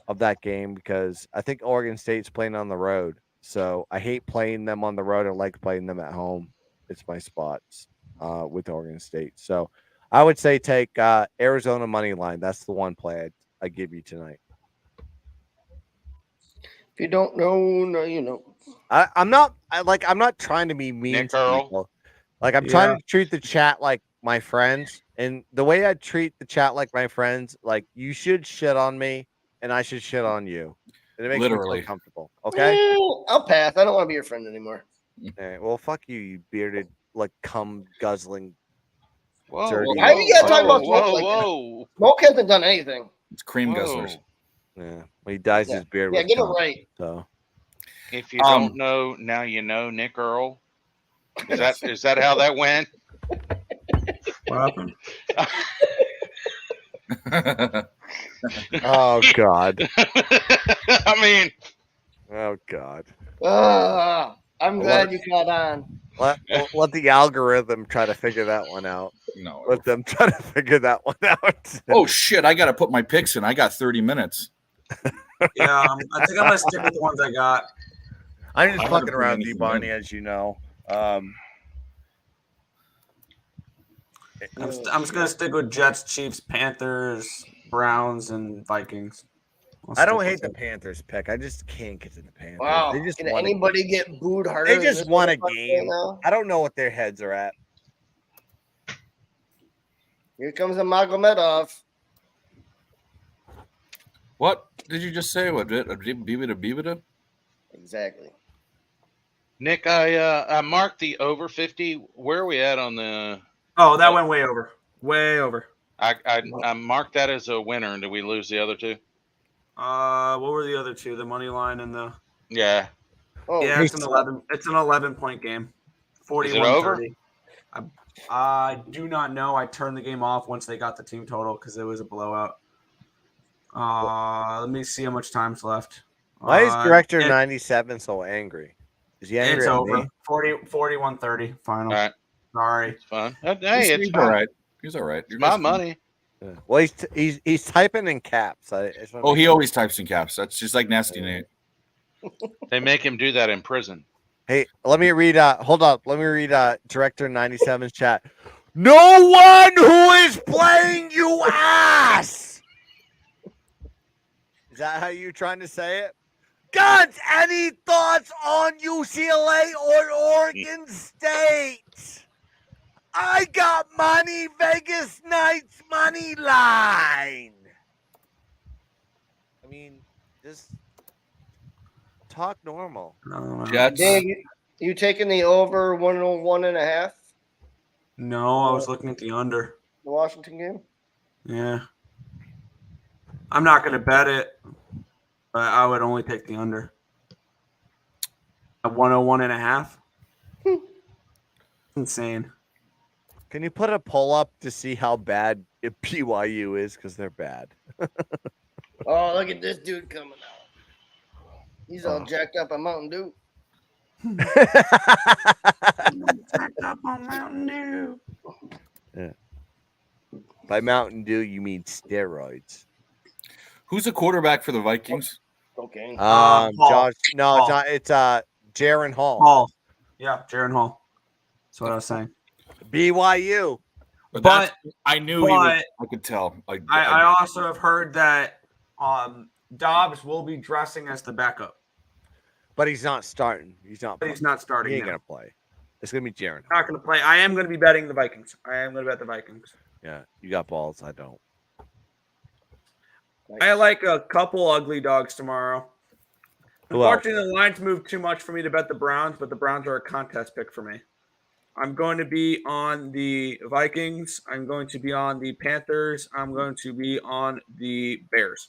of that game because I think Oregon State's playing on the road. So, I hate playing them on the road. I like playing them at home. It's my spots with Oregon State. So, I would say take Arizona money line. That's the one play I give you tonight. If you don't know, no, you know. I'm not trying to be mean Nick to Earl. people. Like I'm trying to treat the chat like my friends, and the way I treat the chat like my friends, like you should shit on me, and I should shit on you, and it makes me Literally. feel comfortable. Okay. I'll pass. I don't want to be your friend anymore. All right, well, fuck you, you bearded, like cum guzzling. Whoa, dirty. How you gotta talk about Smoke whoa, like whoa. that? Smoke hasn't done anything. It's cream Whoa. guzzlers. Yeah, when he dyes his beard. Yeah, with get it cum, right. So If you don't know, now you know Nick Earl. Is that how that went? What happened? oh God. I mean, Oh God. I'm glad you caught on. Let the algorithm try to figure that one out. No. Let them try to figure that one out. Oh shit! I got to put my picks in. I got 30 minutes. Yeah, I think I'm gonna stick with the ones I got. I'm just I fucking haven't around, put D anything Barney, in. as you know. I'm just gonna stick with Jets, Chiefs, Panthers, Browns, and Vikings. I don't hate the Panthers pick. I just can't get to the Panthers. Wow. They just Can won a anybody game. get booed harder? They than just this won a motherfucker game. now? I don't know what their heads are at. Here comes the Magomedov. What did you just say? What? Bibida? Exactly. Nick, I marked the over 50. Where are we at on the? Oh, that went way over. Way over. I marked that as a winner. And did we lose the other two? What were the other two? The money line and the Yeah. Oh, yeah. It's an 11. It's an 11-point game. 41-30. I do not know. I turned the game off once they got the team total because it was a blowout. Let me see how much time's left. Why is Director 97 so angry? Is he angry It's at over. me? 41-30 final. All right. Sorry. It's fun. Hey, it's He's fine. all right. He's all right. It's my money. Yeah. Well, he's typing in caps. Oh, he always types in caps. That's just like Nasty Nate. They make him do that in prison. Hey, let me read. Hold up. Let me read. Director 97's chat. No one who is playing you ass. Is that how you're trying to say it? Guns. Any thoughts on UCLA or Oregon State? I got money. Vegas Knights money line. I mean, just talk normal. Jets. Dave, you taking the over 101.5? No, I was looking at the under. The Washington game? Yeah. I'm not going to bet it, but I would only take the under. At 101.5? Insane. Can you put a poll up to see how bad BYU is? Because they're bad. Oh, look at this dude coming out. He's all jacked up on Mountain Dew. Jacked up on Mountain Dew. Yeah. By Mountain Dew, you mean steroids. Who's the quarterback for the Vikings? Okay. Josh. No, Hall. it's not. It's Jaron Hall. Hall. Yeah, Jaron Hall. That's what I was saying. BYU. But I knew he was. I could tell. I also have heard that Dobbs will be dressing as the backup. But he's not starting. He's not. But he's not starting. He ain't now. gonna play. It's gonna be Jaron. Not gonna play. I am gonna be betting the Vikings. I am gonna bet the Vikings. Yeah, you got balls. I don't. I like a couple ugly dogs tomorrow. Who else? Unfortunately, the lines moved too much for me to bet the Browns, but the Browns are a contest pick for me. I'm going to be on the Vikings. I'm going to be on the Panthers. I'm going to be on the Bears.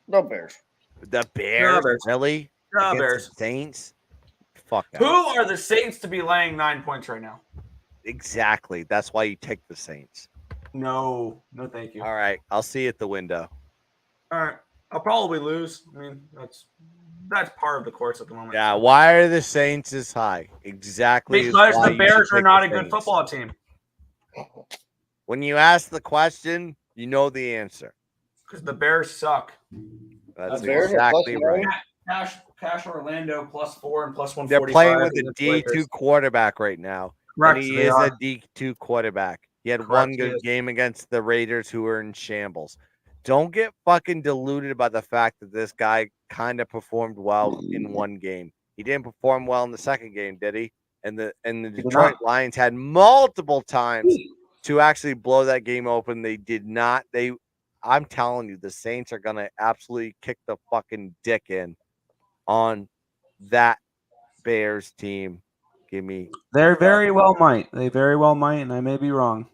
No Bears. The Bears? Bears. Really? No Against Bears. the Saints? Fuck that. Who are the Saints to be laying 9 points right now? Exactly. That's why you take the Saints. No, thank you. All right. I'll see you at the window. All right, I'll probably lose. I mean, that's part of the course at the moment. Yeah. Why are the Saints as high? Exactly. Because why the you Bears should are take not the a good Saints. football team. When you ask the question, you know the answer. Because the Bears suck. That's The Bears are exactly plus right. nine? Cash Orlando +4 and +145. They're playing with a against the Lakers. D2 quarterback right now. Correct, And he they is are. a D2 quarterback. He had Correct, one he good is. game against the Raiders, who were in shambles. Don't get fucking deluded by the fact that this guy kind of performed well in one game. He didn't perform well in the second game, did he? And the did Detroit not. Lions had multiple times to actually blow that game open. They did not. I'm telling you, the Saints are gonna absolutely kick the fucking dick in on that Bears team. Give me. They very well might, and I may be wrong.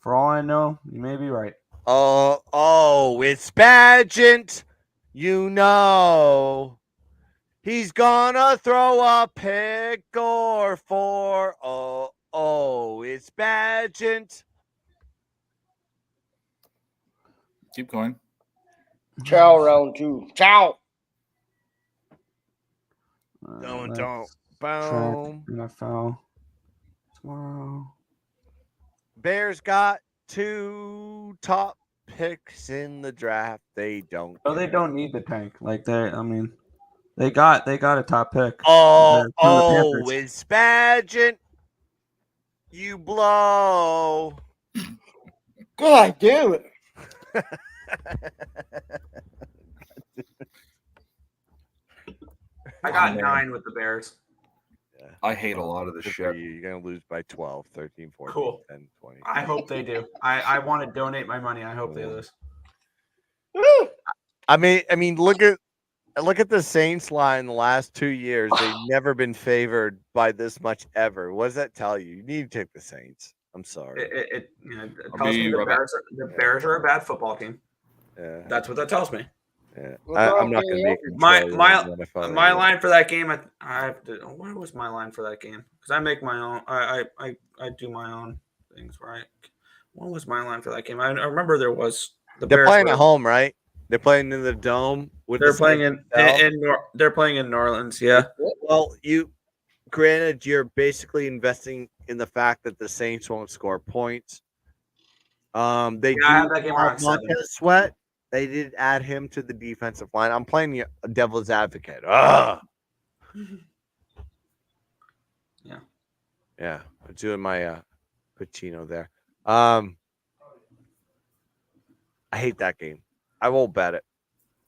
For all I know, you may be right. Oh, it's Badgent. You know. He's gonna throw a pick or four. Oh, it's Badgent. Keep going. Ciao, round two. Ciao. Don't. Track Boom. NFL tomorrow. Bears got 2 top picks in the draft. They don't. Oh, they don't need the tank. Like they got a top pick. Oh, They're from the Panthers. it's Badgent. You blow. God damn it. I got 9 with the Bears. I hate a lot of this Good shit. for you. You're going to lose by 12, 13, 14, Cool. 10, 20. I hope they do. I want to donate my money. I hope they lose. I mean, look at the Saints line the last 2 years. They've never been favored by this much ever. What does that tell you? You need to take the Saints. I'm sorry. It tells me the Bears are a bad football team. Yeah. That's what that tells me. Yeah. I'm not going to make it. My line for that game. I have to. What was my line for that game? Because I make my own. I do my own things, right? What was my line for that game? I remember there was They're Bears playing were- at home, right? They're playing in the dome. They're playing they're playing in New Orleans. Yeah. Well, granted, you're basically investing in the fact that the Saints won't score points. They I have that game around 7. Sweat. They did add him to the defensive line. I'm playing a devil's advocate. Ugh. Yeah. Yeah. I'm doing my Pacino there. I hate that game. I won't bet it.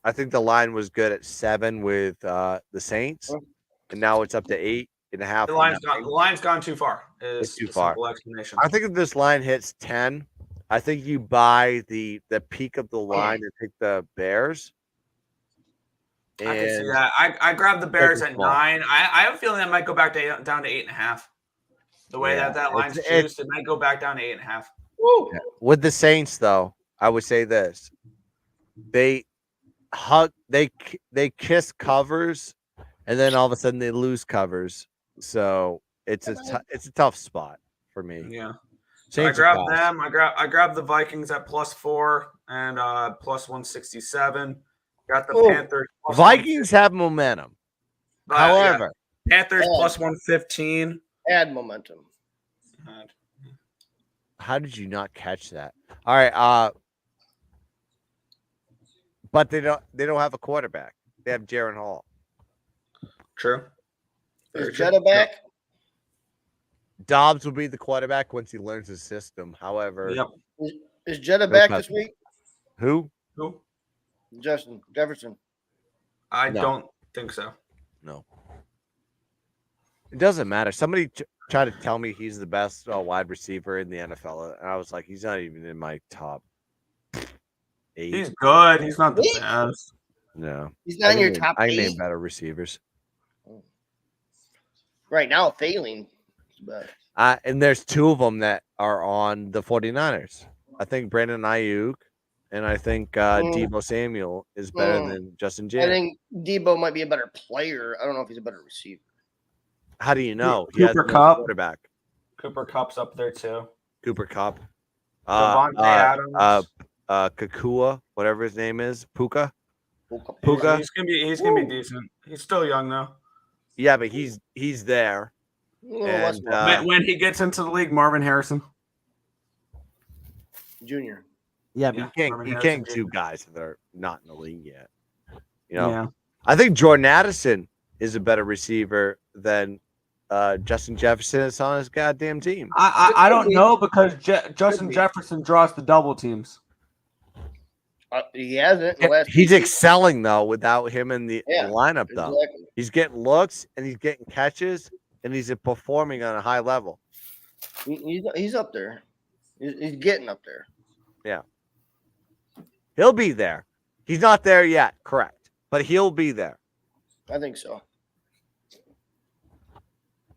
I think the line was good at 7 with the Saints, and now it's up to 8. 8.5. The line's gone too far. It's too the far. simple explanation. I think if this line hits 10, I think you buy the peak of the line and take the Bears. I can see And that. I grabbed the Bears Take at it small. 9. I have a feeling that might go back down to 8.5. The way Yeah, that line's it's- juiced, it might go back down to 8.5. Yeah. With the Saints, though, I would say this: they kiss covers, and then all of a sudden they lose covers. So it's a tough spot for me. Yeah. So Saints I are grabbed pass. them. I grabbed the Vikings at +4 and plus 167. Got the Panthers. plus Vikings have momentum. 150. However, Panthers plus 115. Add momentum. how did you not catch that? All right, but they don't have a quarterback. They have Jaron Hall. True. Is Jetta back? Dobbs will be the quarterback once he learns his system. However, Is Jetta No back cut. this week? who? Justin Jefferson. I No. don't think so. No. It doesn't matter. Somebody tried to tell me he's the best wide receiver in the NFL, and I was like, he's not even in my top 8. He's good. He's not the best. No. He's not in your top I can 8? name better receivers. Right now, failing. But And there's 2 of them that are on the 49ers. I think Brandon Ayuk and I think Debo Samuel is better than Justin I James. think Debo might be a better player. I don't know if he's a better receiver. How do you know? He has Cooper no Kupp. quarterback. Cooper Kupp's up there too. Cooper Kupp. Devontae Adams. Kakua, whatever his name is. Puka. He's gonna be decent. He's still young though. Yeah, but he's there. And, when he gets into the league, Marvin Harrison Junior. yeah, but Yeah, you Marvin can't Harrison do guys that are not in the league yet. You know, Yeah. I think Jordan Addison is a better receiver than Justin Jefferson is on his goddamn team. I don't know because Justin Jefferson draws the double teams. He hasn't. In the last He's few excelling though without him in the lineup though. exactly. He's getting looks and he's getting catches and he's performing on a high level. He's up there. He's getting up there. Yeah. He'll be there. He's not there yet, correct. But he'll be there. I think so.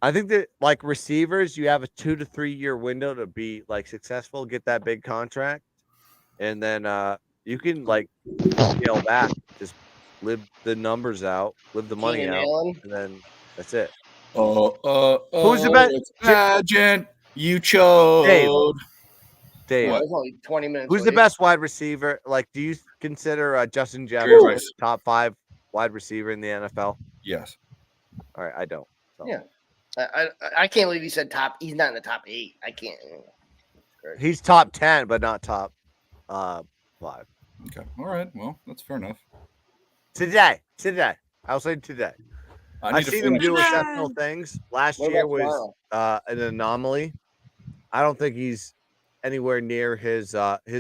I think that like receivers, you have a 2 to 3 year window to be like successful, get that big contract, and then you can like scale back, just live the numbers out, live the money Keenan out, Allen. and then that's it. Who's the best? It's pageant. You chose. Dave. It's only 20 minutes. Who's the late. best wide receiver? Like, do you consider Justin Jefferson Rice. top 5 wide receiver in the NFL? Yes. All right, I don't. So. Yeah. I can't believe he said top. He's not in the top 8. I can't. He's top 10, but not top 5. Okay. All right. Well, that's fair enough. Today. I'll say today. I I've need to seen him finish. do exceptional things. Last What year about was an anomaly. I don't think he's anywhere near his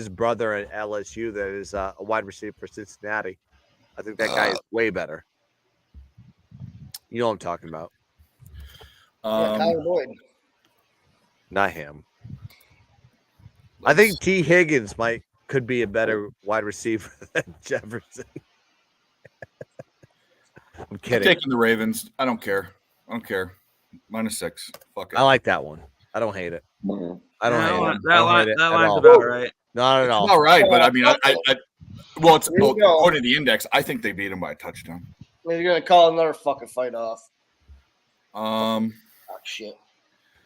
brother at LSU that is a wide receiver for Cincinnati. I think that guy is way better. You know what I'm talking about. Kyler Boyd. Not him. I think T. Higgins could be a better wide receiver than Jefferson. I'm I'm kidding. taking the Ravens. I don't care. -6. Fuck it. I like that one. I don't hate it. I don't hate it. That line's all. about right. Not at all. All right, but I mean, well, it's Here we go. according to the index. I think they beat him by a touchdown. They're gonna call another fucking fight off. Um, Oh shit.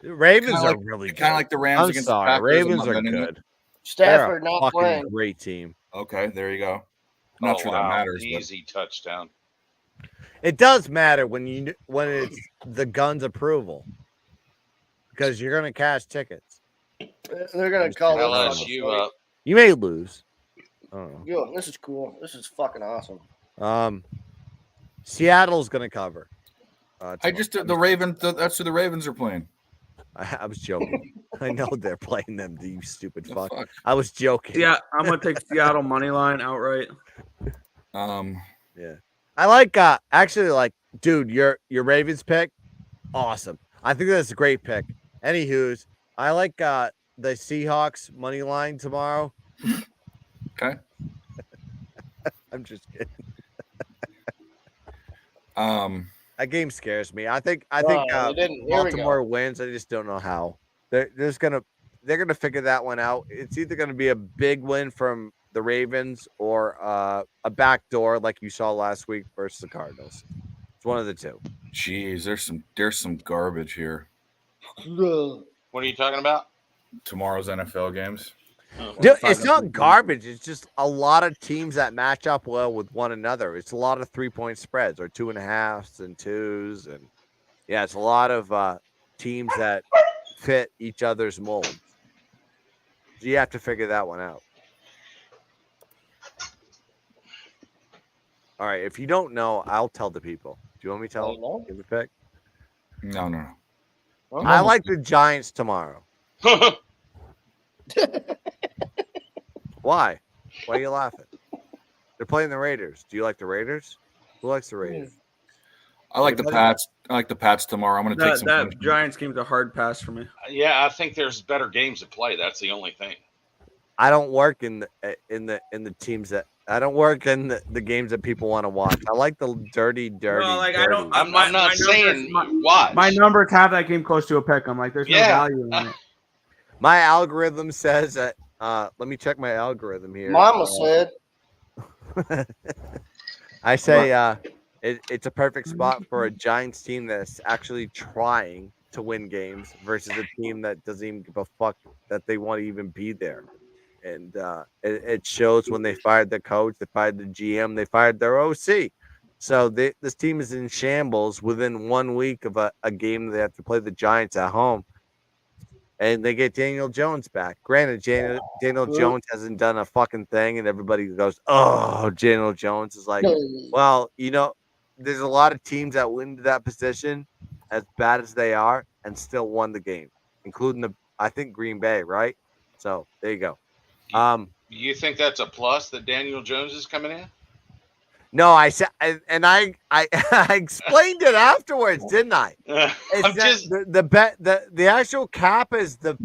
The Ravens Kinda are like- really good. kind of like the Rams I'm against sorry. the Packers. Ravens I'm are not betting it. good. Stafford They're a not fucking playing. great team. Okay, there you go. Not sure that matters. But Easy touchdown. It does matter when it's the Guns approval because you're gonna cash tickets. They're gonna call this fucking LSU fight. up. You may lose. I don't know. Yo, this is cool. This is fucking awesome. Seattle's gonna cover. I just the Ravens. That's who the Ravens are playing. I was joking. I know they're playing them. You stupid The fuck. fuck? I was joking. Yeah, I'm gonna take Seattle money line outright. Yeah. I like actually like, dude, your Ravens pick. awesome. I think that's a great pick. Anywho's, I like the Seahawks money line tomorrow. Okay. I'm just kidding. That game scares me. I think you didn't. Here we go. Baltimore wins. I just don't know how. They're gonna figure that one out. It's either gonna be a big win from the Ravens or a backdoor like you saw last week versus the Cardinals. It's one of the two. Jeez, there's some garbage here. What are you talking about? Tomorrow's NFL games. Dude, it's not garbage. It's just a lot of teams that match up well with one another. It's a lot of 3-point spreads or 2.5s and 2s. And yeah, it's a lot of teams that fit each other's mold. So you have to figure that one out. All right. If you don't know, I'll tell the people. Do you want me to tell? Give a pick? No. I like the Giants tomorrow. Why? Why are you laughing? They're playing the Raiders. Do you like the Raiders? Who likes the Raiders? I like the Pats. I like the Pats tomorrow. I'm going to take some. That Giants game's a hard pass for me. Yeah, I think there's better games to play. That's the only thing. I don't work in the teams that I don't work in the games that people want to watch. I like the dirty. Well, like dirty. I don't. I'm not saying watch. My numbers have that game close to a pick. I'm like, there's no value in it. My algorithm says that. Let me check my algorithm here. Mama said. I say it's a perfect spot for a Giants team that's actually trying to win games versus a team that doesn't even give a fuck that they want to even be there. And it shows when they fired the coach, they fired the GM, they fired their OC. So this team is in shambles within 1 week of a game they have to play the Giants at home. And they get Daniel Jones back. Granted, Daniel Jones hasn't done a fucking thing, and everybody goes, "Oh, Daniel Jones is like." Well, there's a lot of teams that went into that position, as bad as they are, and still won the game, including I think Green Bay, right? So there you go. You think that's a plus that Daniel Jones is coming in? No, I said, and I explained it afterwards, didn't I? I'm just the actual cap is the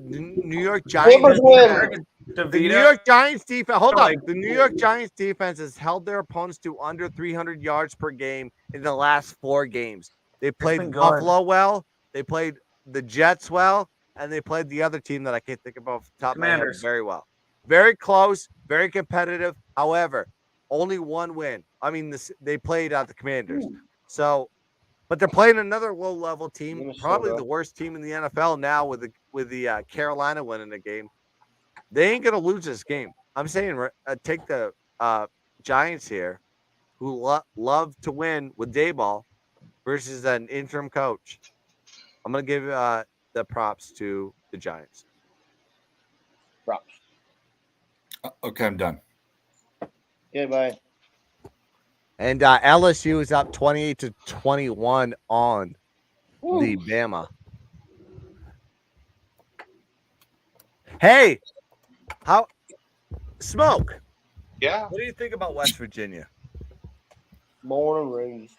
New York Clippers Giants. win. The New York Giants defense. Hold on, the New York Giants defense has held their opponents to under 300 yards per game in the last 4 games. They played Buffalo well, they played the Jets well, and they played the other team that I can't think of off the top of my head very well. Very close, very competitive. However, only one win. I mean, they played the Commanders. So, but they're playing another low-level team, probably the worst team in the NFL now with the Carolina winning the game. They ain't going to lose this game. I'm saying take the Giants here, who love to win with Dayball versus an interim coach. I'm going to give the props to the Giants. Props. Okay, I'm done. Okay, bye. And LSU is up 28-21 on the Bama. Hey, how Smoke? Yeah. What do you think about West Virginia? Born and raised.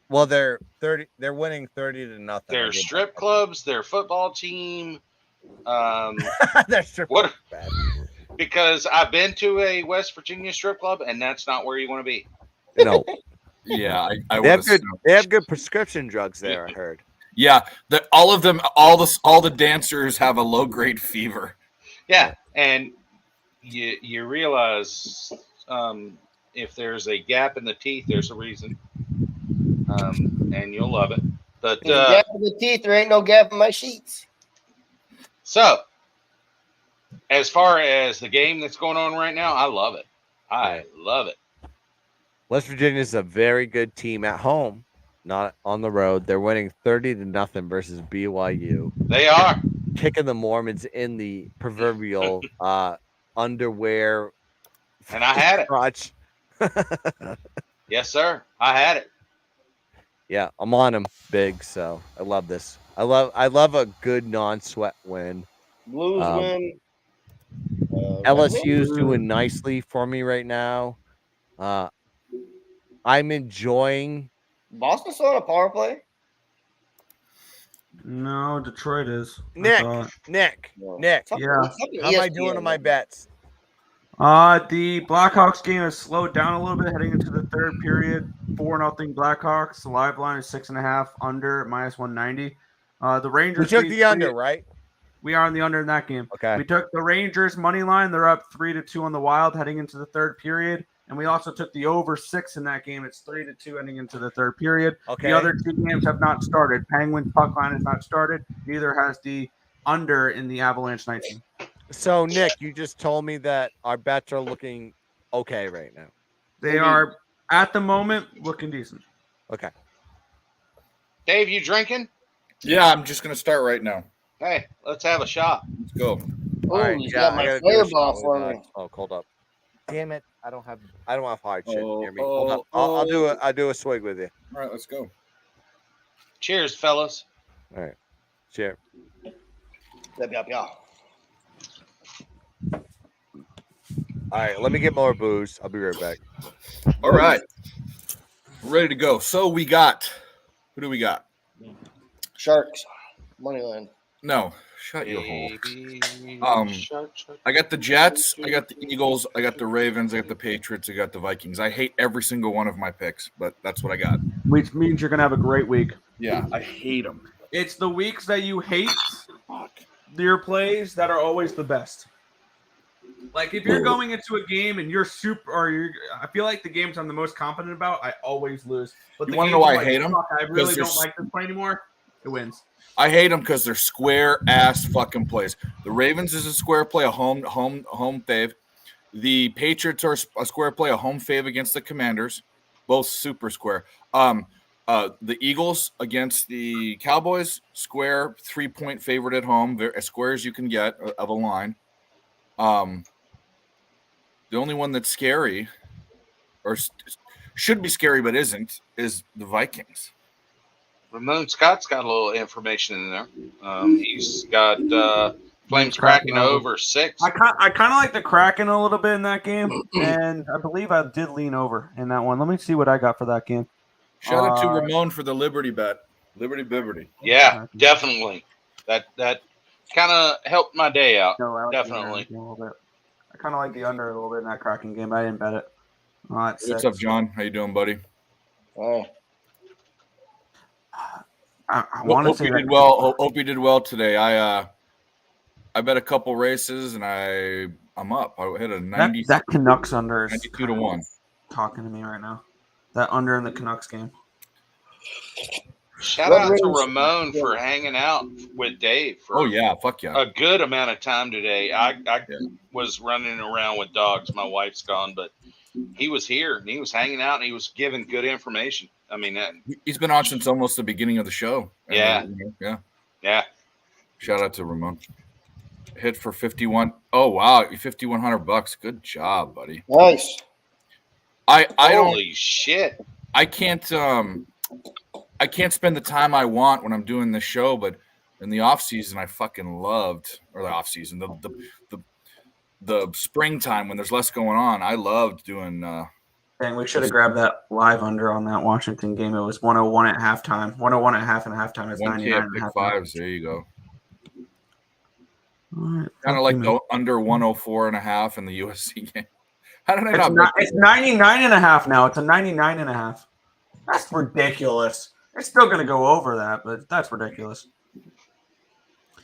Well, they're winning 30-0. Their strip clubs, their football team. Their strip what? Because I've been to a West Virginia strip club, and that's not where you want to be. No. Yeah, they have good prescription drugs there. I heard. Yeah, all of them, all the dancers have a low-grade fever. Yeah, and you realize if there's a gap in the teeth, there's a reason, and you'll love it. But gap in the teeth, there ain't no gap in my sheets. So, as far as the game that's going on right now, I love it. I love it. West Virginia is a very good team at home, not on the road. They're winning 30-0 versus BYU. They are kicking the Mormons in the proverbial underwear. And I had it. Crotch. Yes, sir. I had it. Yeah, I'm on them big, so I love this. I love a good non-sweat win. Blues win. LSU's doing nicely for me right now. I'm enjoying Boston's still on a power play? No, Detroit is. Nick. Yeah. How am I doing on my bets? The Blackhawks game has slowed down a little bit heading into the third period. 4-0 Blackhawks. The live line is 6.5 under -190. The Rangers. We took the under, right? We are on the under in that game. Okay. We took the Rangers money line. They're up 3-2 on the Wild heading into the third period. And we also took the over 6 in that game. It's 3-2 heading into the third period. Okay. The other two games have not started. Penguins puck line has not started. Neither has the under in the Avalanche Knights game. So, Nick, you just told me that our bets are looking okay right now. They are, at the moment, looking decent. Okay. Dave, you drinking? Yeah, I'm just going to start right now. Hey, let's have a shot. Let's go. Oh, All right, he's yeah, got I my gotta do a fireball shot for with, me. Oh, hold up. Damn it. I don't have hard shit near me. Oh, Hold up. I'll do a swig with you. All right, let's go. Cheers, fellas. All right. Cheers. Yeah. All right, let me get more booze. I'll be right back. All right. Ready to go. So we got, who do we got? Sharks. Moneyline. No, shut your hole. I got the Jets, I got the Eagles, I got the Ravens, I got the Patriots, I got the Vikings. I hate every single one of my picks, but that's what I got. Which means you're going to have a great week. Yeah, I hate them. It's the weeks that you hate your plays that are always the best. Like if you're going into a game and you're I feel like the games I'm the most confident about, I always lose. But You the want to games know why I'm I like, hate them? "Fuck, I really don't like this play anymore." It wins. I hate them because they're square ass fucking plays. The Ravens is a square play, a home fave. The Patriots are a square play, a home fave against the Commanders, both super square. The Eagles against the Cowboys, square 3-point favorite at home, as square as you can get of a line. The only one that's scary, or should be scary but isn't, is the Vikings. Ramon Scott's got a little information in there. He's got Flames cracking over 6. I kind of like the Kraken a little bit in that game, and I believe I did lean over in that one. Let me see what I got for that game. Shout out to Ramon for the Liberty bet. Liberty. Yeah, definitely. That kind of helped my day out. No, I like definitely. A little bit. I kind of like the under a little bit in that Kraken game. I didn't bet it. What's up, John? How you doing, buddy? Oh. I want to say you did well. Hope you did well today. I bet a couple races and I'm up. I hit a 90. That Canucks under is 92 to 1. Talking to me right now. That under in the Canucks game. Shout out to Ramon for hanging out with Dave. For fuck yeah. A good amount of time today. I was running around with dogs. My wife's gone, but he was here and he was hanging out and he was giving good information. I mean, he's been on since almost the beginning of the show. Yeah. Yeah. Shout out to Ramon. Hit for 51. Oh wow, $5,100. Good job, buddy. Nice. Holy shit. I can't spend the time I want when I'm doing this show, but in the off season I fucking loved, or the off season, the springtime when there's less going on. I loved doing Dang, we should have grabbed that live under on that Washington game. It was 101 at halftime. 101 at half and halftime is 99 big at fives. There you go. Right, kind of like the under 104.5 in the USC game. How did I it's 99 and a half now. It's a 99 and a half. That's ridiculous. It's still going to go over that, but that's ridiculous.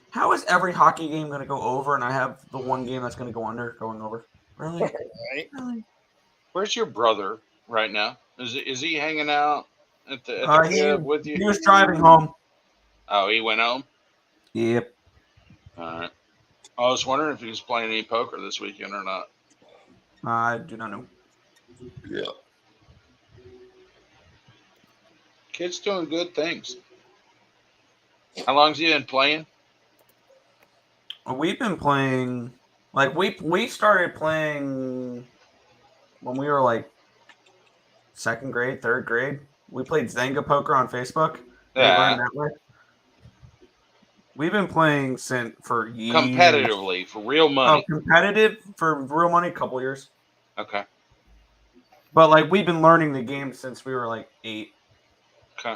How is every hockey game going to go over and I have the one game that's going to go under going over? Really? Right. Really? Where's your brother right now? Is he hanging out at the crib with you? He was driving home. Oh, he went home? Yep. All right. I was wondering if he was playing any poker this weekend or not. I do not know. Yeah. Kid's doing good things. How long's he been playing? We've been playing, like we started playing when we were like second grade, third grade. We played Zanga poker on Facebook. Yeah. That way. We've been playing for years. Competitively, for real money. Oh, competitive for real money, a couple years. Okay. But like we've been learning the game since we were like 8. Okay.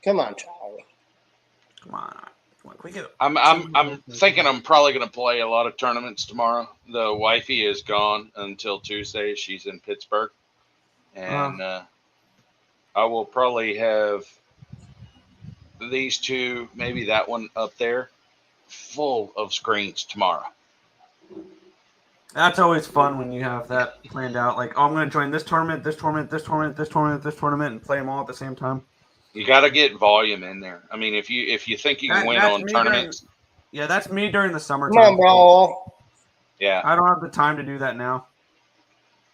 Come on, Charlie. Come on. Can we get I'm thinking I'm probably going to play a lot of tournaments tomorrow. The wifey is gone until Tuesday. She's in Pittsburgh, and I will probably have these two, maybe that one up there, full of screens tomorrow. That's always fun when you have that planned out. Like, oh, I'm going to join this tournament, this tournament, this tournament, this tournament, this tournament, and play them all at the same time. You got to get volume in there. I mean, if you think you can win on tournaments, that's me during the summertime. Come on, bro. Yeah, I don't have the time to do that now.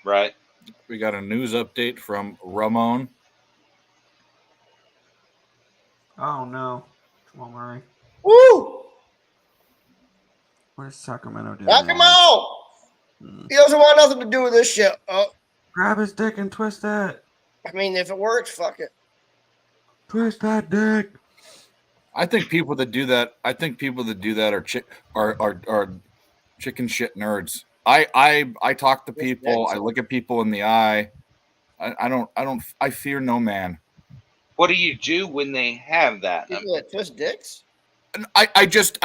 Right. We got a news update from Ramon. Oh no, Jamal Murray. Woo! What is Sacramento doing? Knock him out! He doesn't want nothing to do with this shit. Oh. Grab his dick and twist it. I mean, if it works, fuck it. Twist that dick. I think people that do that. Are chicken shit nerds. I talk to people. I look at people in the eye. I fear no man. What do you do when they have that? People that twist dicks? I just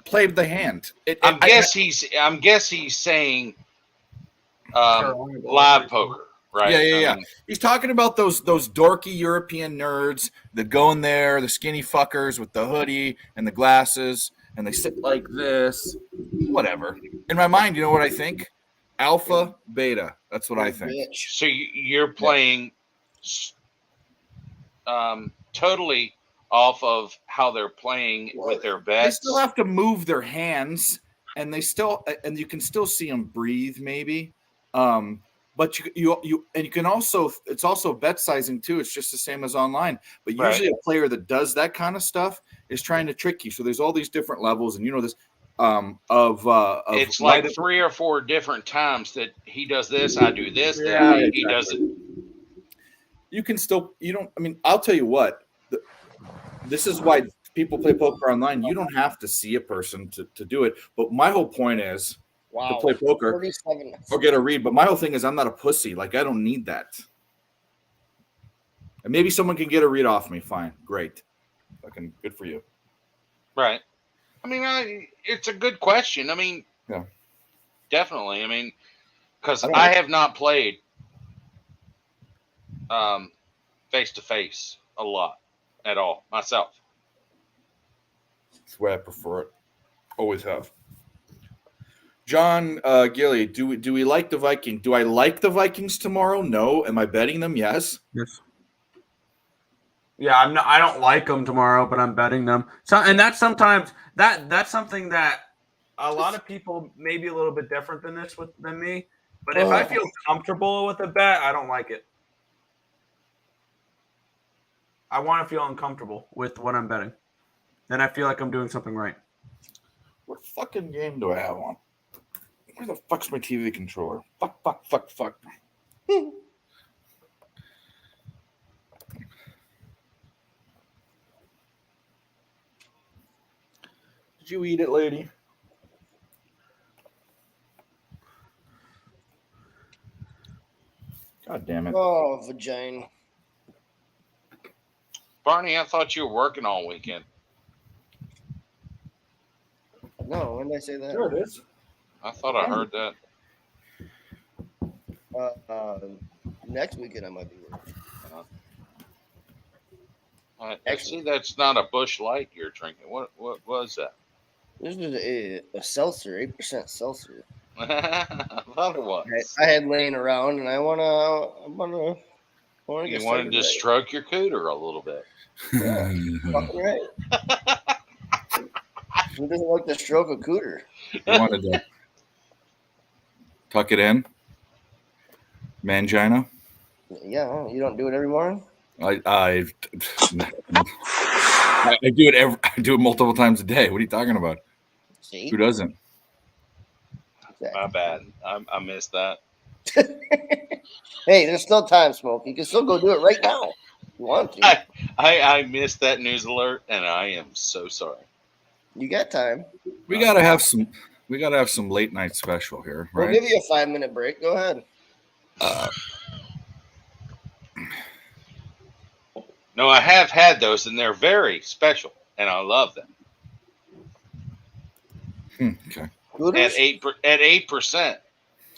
played the hand. I'm guess he's saying live poker, right? Yeah. He's talking about those dorky European nerds that go in there, the skinny fuckers with the hoodie and the glasses, and they sit like this. Whatever. In my mind, you know what I think? Alpha, beta. That's what I think. So you're playing totally off of how they're playing with their bets. They still have to move their hands, and you can still see them breathe, maybe. But you can also, it's also bet sizing too. It's just the same as online. But usually a player that does that kind of stuff is trying to trick you. So there's all these different levels, and you know this it's like 3 or 4 different times that he does this, I do this, then he does it. You can still, I'll tell you what, this is why people play poker online. You don't have to see a person to do it. But my whole point is to play poker 37. or get a read. But my whole thing is I'm not a pussy. Like, I don't need that. And maybe someone can get a read off me. Fine. Great. Fucking good for you. Right. I mean, it's a good question. I mean, yeah, definitely. I mean, because I have not played face to face a lot at all myself. That's the way I prefer it. Always have. John Gilly, do we like the Vikings? Do I like the Vikings tomorrow? No. Am I betting them? Yes. Yes. Yeah, I don't like them tomorrow, but I'm betting them. So, and that's sometimes that's something that a lot of people may be a little bit different than me. But if I feel comfortable with a bet, I don't like it. I want to feel uncomfortable with what I'm betting. Then I feel like I'm doing something right. What fucking game do I have on? Where the fuck's my TV controller? Fuck. Did you eat it, lady? God damn it. Oh, vagina. Barney, I thought you were working all weekend. No, when did I say that? Sure it is. I thought I heard that. Next weekend I might be working. Actually, that's not a Busch Light you're drinking. What was that? This is a seltzer, 8% seltzer. I thought it was. I had laying around, and I wanna You wanted to stroke your cooter a little bit. Yeah, fucking right. Who doesn't like to stroke a cooter? I wanted to tuck it in. Mangina. Yeah, you don't do it every morning. I do it I do it multiple times a day. What are you talking about? See? Who doesn't? Exactly. My bad. I missed that. Hey, there's still time, Smoke. You can still go do it right now. If you want to. I missed that news alert, and I am so sorry. You got time. We gotta have some. We got to have some late night special here, We'll right? give you a 5-minute break. Go ahead. No, I have had those, and they're very special, and I love them. Okay. At 8%.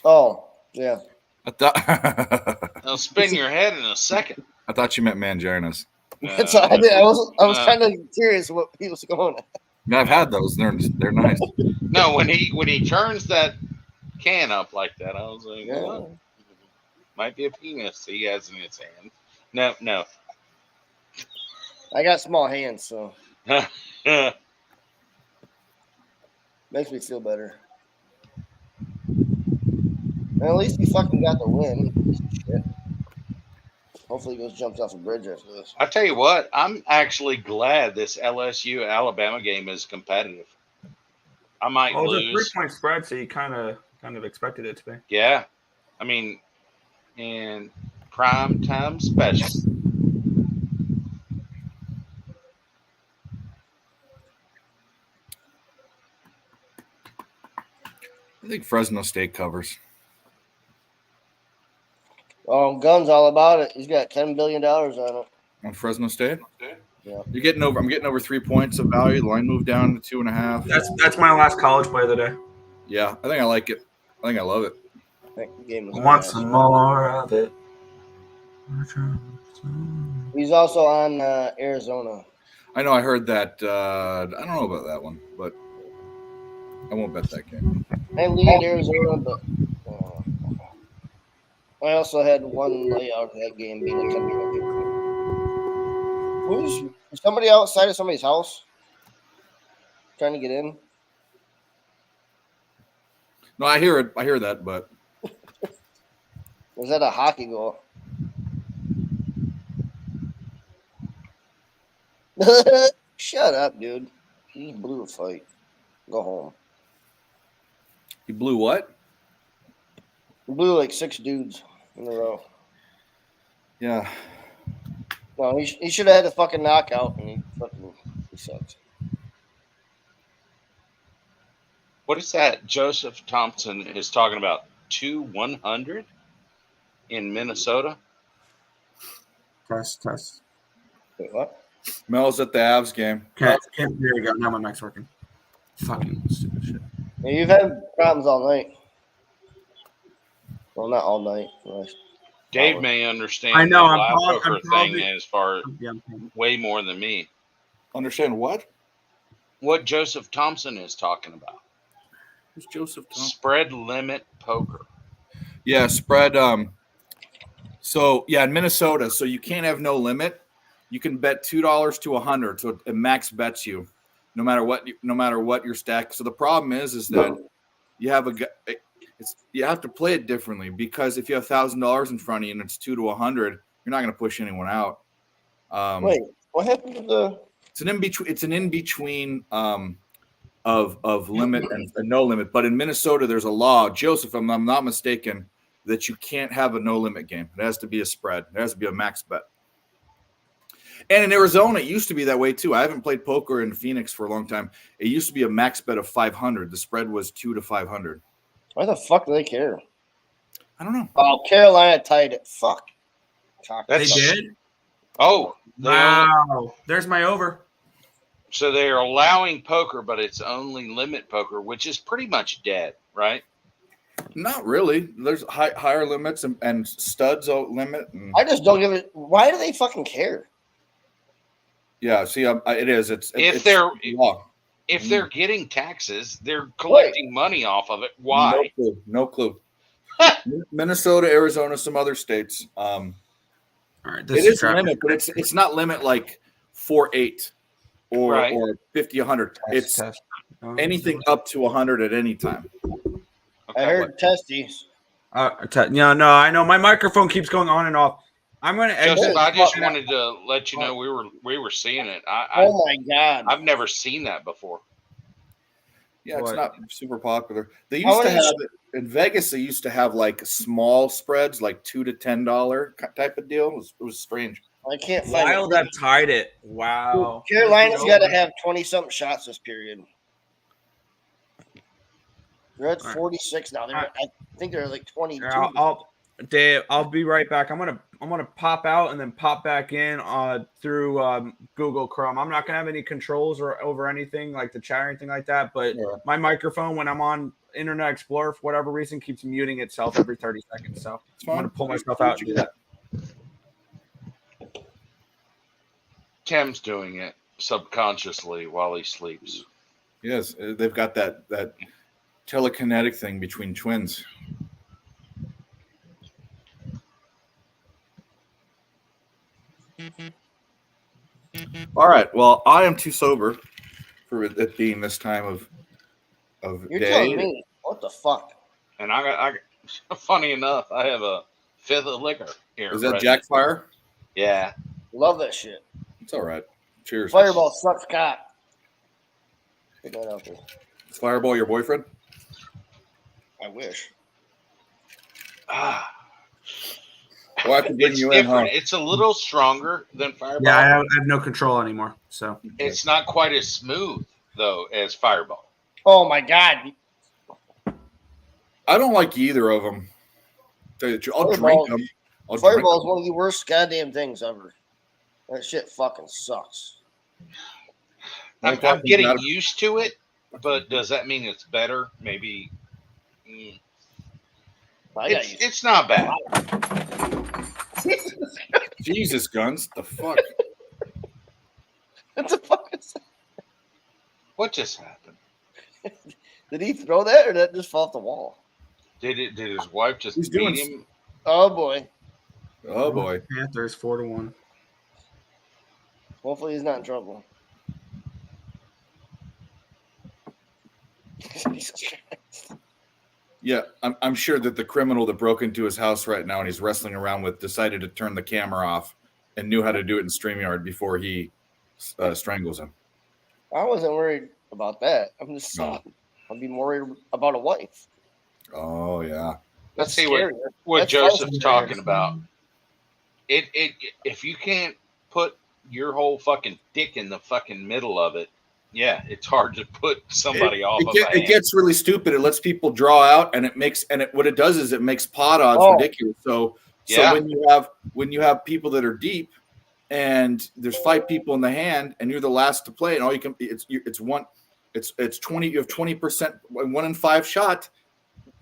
Oh, yeah. I thought They'll spin your head in a second. I thought you meant manginas. That's all I did. I was kind of curious what he was going at. Yeah, I've had those. They're nice. No, when he turns that can up like that, I was like, Yeah. what? Might be a penis he has in his hand. No. I got small hands, so makes me feel better. And at least he fucking got the win. Shit. Hopefully he goes jumps off a bridge after this. I tell you what, I'm actually glad this LSU Alabama game is competitive. I might Oh, lose. it's a 3-point spread, so you kind of expected it to be. Yeah, I mean, and prime time special. I think Fresno State covers. Gun's all about it. He's got $10 billion on it. On Fresno State? Yeah. You're getting over. I'm getting over 3 points of value. The line moved down to 2.5. That's my last college play of the day. Yeah, I think I like it. I think I love it. I think the game was Want some more of it? He's also on Arizona. I know. I heard that. I don't know about that one, but I won't bet that game. I lead Arizona, but I also had one layout of that game being a 10-point. Who's somebody outside of somebody's house trying to get in? No, I hear it. I hear that, but Was that a hockey goal? Shut up, dude. He blew a fight. Go home. he blew what? He blew like 6 dudes in a row. Yeah. No, he should have had a fucking knockout, and he sucks. What is that? Joseph Thompson is talking about 2-100 in Minnesota. Test. Wait, what? Mel's at the Avs game. Okay, there you go. Now my mic's working. Fucking stupid shit. Yeah, you've had problems all night. Well, not all night. Dave may understand I know, the I'm live probably- poker I'm probably- thing as far way more than me. Understand what? What Joseph Thompson is talking about. Who's Joseph Thompson? Spread limit poker. Yeah, spread. So yeah, in Minnesota, so you can't have no limit. You can bet $2 to 100, so it max bets you, no matter what your stack. So the problem is that you have you have to play it differently, because if you have $1,000 in front of you and it's 2 to 100, you're not going to push anyone out. Wait, what happened to the? It's an in between of limit and no limit. But in Minnesota, there's a law, Joseph, if I'm not mistaken, that you can't have a no limit game. It has to be a spread. It has to be a max bet. And in Arizona, it used to be that way too. I haven't played poker in Phoenix for a long time. It used to be a max bet of 500. The spread was 2 to 500. Why the fuck do they care? I don't know. Oh, Carolina tied it. Fuck. They did? Oh, Wow. There's my over. So they are allowing poker, but it's only limit poker, which is pretty much dead, right? Not really. There's higher limits and studs limit. And, I just don't give it. Why do they fucking care? yeah, see, it is. If they're getting taxes, they're collecting money off of it. Why? No clue. Minnesota, Arizona, some other states. All right, it is a limit, but it's not limit like 4-8 or 50, 100. It's anything up to 100 at any time. I heard testes. No, I know my microphone keeps going on and off. I'm going to Joseph, I just wanted to let you know we were seeing it. Oh my god, I've never seen that before. Yeah, it's not super popular. They used to have it in Vegas. They used to have like small spreads, like $2 to $10 type of deal. It was strange. I can't find Wild that tied it. Wow. Carolina's got to have 20-something shots this period. They're at All right. 46 now. I think they're like 22. Dave, I'll be right back. I'm gonna pop out and then pop back in through Google Chrome. I'm not gonna have any controls or over anything like the chat or anything like that. But my microphone, when I'm on Internet Explorer, for whatever reason, keeps muting itself every 30 seconds. So I'm gonna pull myself out and do that. Tim's doing it subconsciously while he sleeps. Yes, they've got that telekinetic thing between twins. All right. Well, I am too sober for it being this time of You're day. telling me. What the fuck? And I funny enough, I have a fifth of liquor here. Is that ready. Jack Fire? Yeah. Love that shit. It's all right. Cheers. Fireball sucks cock. Put that out there. Is Fireball your boyfriend? I wish. Well, I can bring It's you in, different. huh? It's a little stronger than Fireball. Yeah, I have no control anymore. So It's not quite as smooth though as Fireball. Oh my god. I don't like either of them. I'll drink them. Fireball is one of the worst goddamn things ever. That shit fucking sucks. I'm getting used to it, but does that mean it's better? Maybe. It's not bad. Jesus, Guns. The fuck? What the fuck is that? What just happened? Did he throw that or did that just fall off the wall? Did his wife just He's beat doing him? Oh boy. Oh boy. Panthers 4-1. Hopefully he's not in trouble. Jesus Christ. Yeah, I'm sure that the criminal that broke into his house right now and he's wrestling around with decided to turn the camera off and knew how to do it in StreamYard before he strangles him. I wasn't worried about that. I'm just I'd be more worried about a wife. Oh yeah. Let's That's see scary. what That's Joseph's awesome. talking about. It if you can't put your whole fucking dick in the fucking middle of it, yeah, it's hard to put somebody off of a It hand. gets really stupid. It lets people draw out, and what it does is it makes pot odds ridiculous. So Yeah. when you have people that are deep, and there's 5 people in the hand, and you're the last to play, and all you can it's 20. You have 20%, 1 in 5 shot.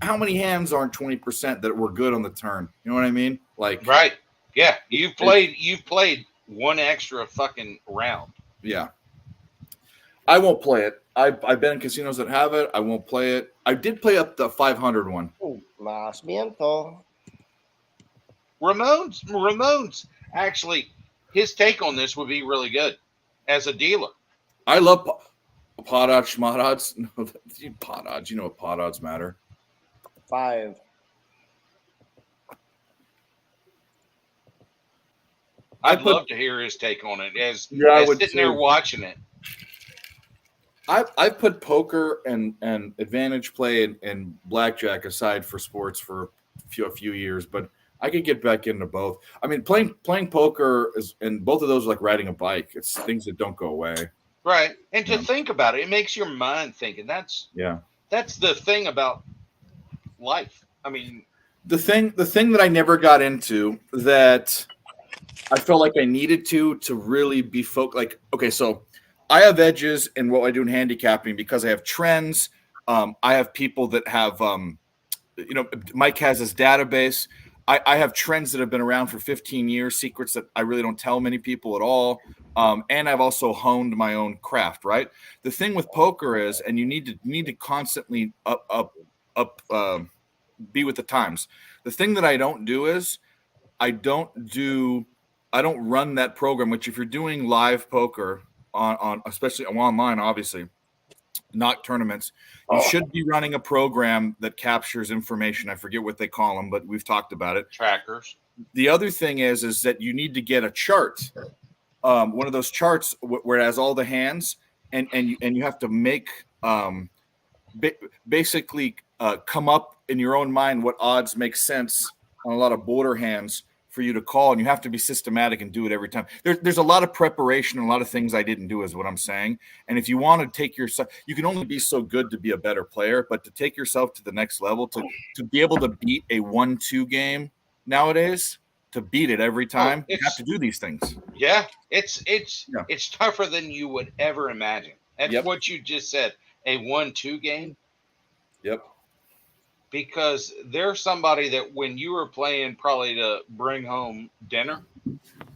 How many hands aren't 20% that were good on the turn? You know what I mean? Like Right. Yeah. You've played one extra fucking round. Yeah. I won't play it. I've been in casinos that have it. I won't play it. I did play up the 500 one. Ooh, mas miento. Ramones actually, his take on this would be really good as a dealer. I love pot odds, schmot odds. No, pot odds. You know what pot odds matter. 5. I'd love to hear his take on it as I would sitting there too. watching it. I put poker and advantage play and blackjack aside for sports for a few years, but I could get back into both. I mean, playing poker and both of those are like riding a bike. It's things that don't go away. Right. And to think about it, it makes your mind think. And that's the thing about life. I mean, the thing that I never got into that I felt like I needed to really be focused. Like, okay, so I have edges in what I do in handicapping because I have trends. I have people that have, Mike has his database. I have trends that have been around for 15 years, secrets that I really don't tell many people at all. And I've also honed my own craft, right? The thing with poker is, and you need to constantly be with the times. The thing that I don't do is I don't run that program, which if you're doing live poker on especially online, obviously, not tournaments, you should be running a program that captures information. I forget what they call them, but we've talked about it. Trackers. The other thing is that you need to get a chart, one of those charts where it has all the hands, and you have to make basically come up in your own mind what odds make sense on a lot of border hands for you to call, and you have to be systematic and do it every time. There's a lot of preparation and a lot of things I didn't do, is what I'm saying. And if you want to take yourself, you can only be so good to be a better player, but to take yourself to the next level, to be able to beat a 1-2 game nowadays, to beat it every time, you have to do these things. Yeah, it's tougher than you would ever imagine. That's what you just said, a 1-2 game. Yep. Because there's somebody that when you were playing, probably to bring home dinner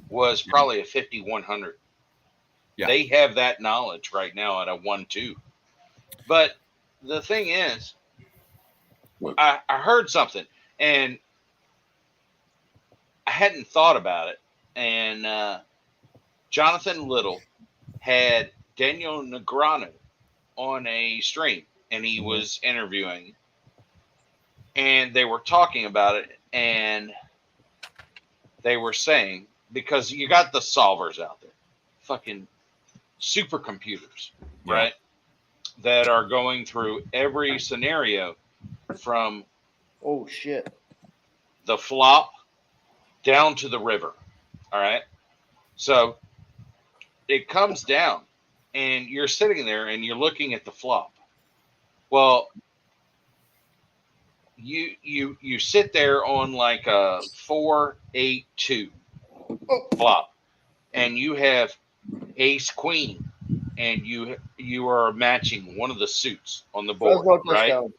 was probably a 5,100. Yeah. They have that knowledge right now at a 1-2. But the thing is, I heard something and I hadn't thought about it. And Jonathan Little had Daniel Negreanu on a stream, and he was interviewing. And they were talking about it, and they were saying, because you got the solvers out there, fucking supercomputers, right? That are going through every scenario from the flop down to the river. All right. So it comes down, and you're sitting there and you're looking at the flop. Well, you sit there on like a 4-8-2 flop, and you have ace queen, and you are matching one of the suits on the board, right?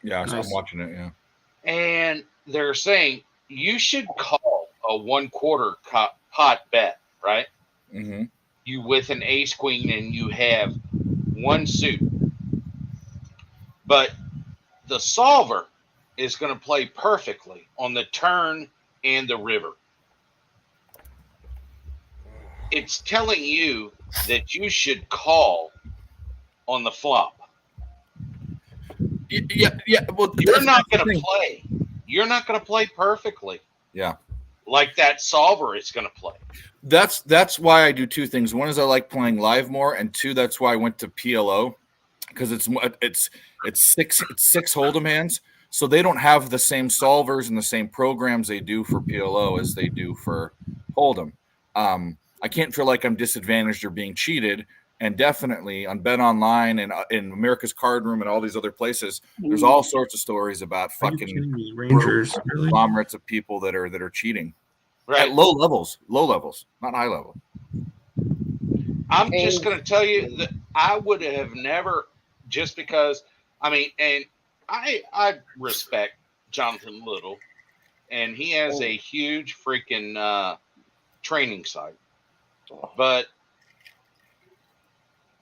Yeah, so I'm watching it. Yeah, and they're saying you should call a 1/4 pot bet, right? Mm-hmm. You with an ace queen, and you have one suit, but the solver is going to play perfectly on the turn and the river. It's telling you that you should call on the flop. Yeah. Well, you're not going to play. You're not going to play perfectly. Yeah. Like that solver is going to play. That's why I do two things. One is I like playing live more, and two, that's why I went to PLO, because it's six hold'em hands, so they don't have the same solvers and the same programs they do for PLO as they do for hold'em. I can't feel like I'm disadvantaged or being cheated. And definitely on Bet Online and in America's Card Room and all these other places, there's all sorts of stories about fucking Rangers, really? conglomerates of people that are cheating right at low levels, not high level. I'm just going to tell you that I would have never, just because, I mean, and I respect Jonathan Little, and he has a huge freaking training site, but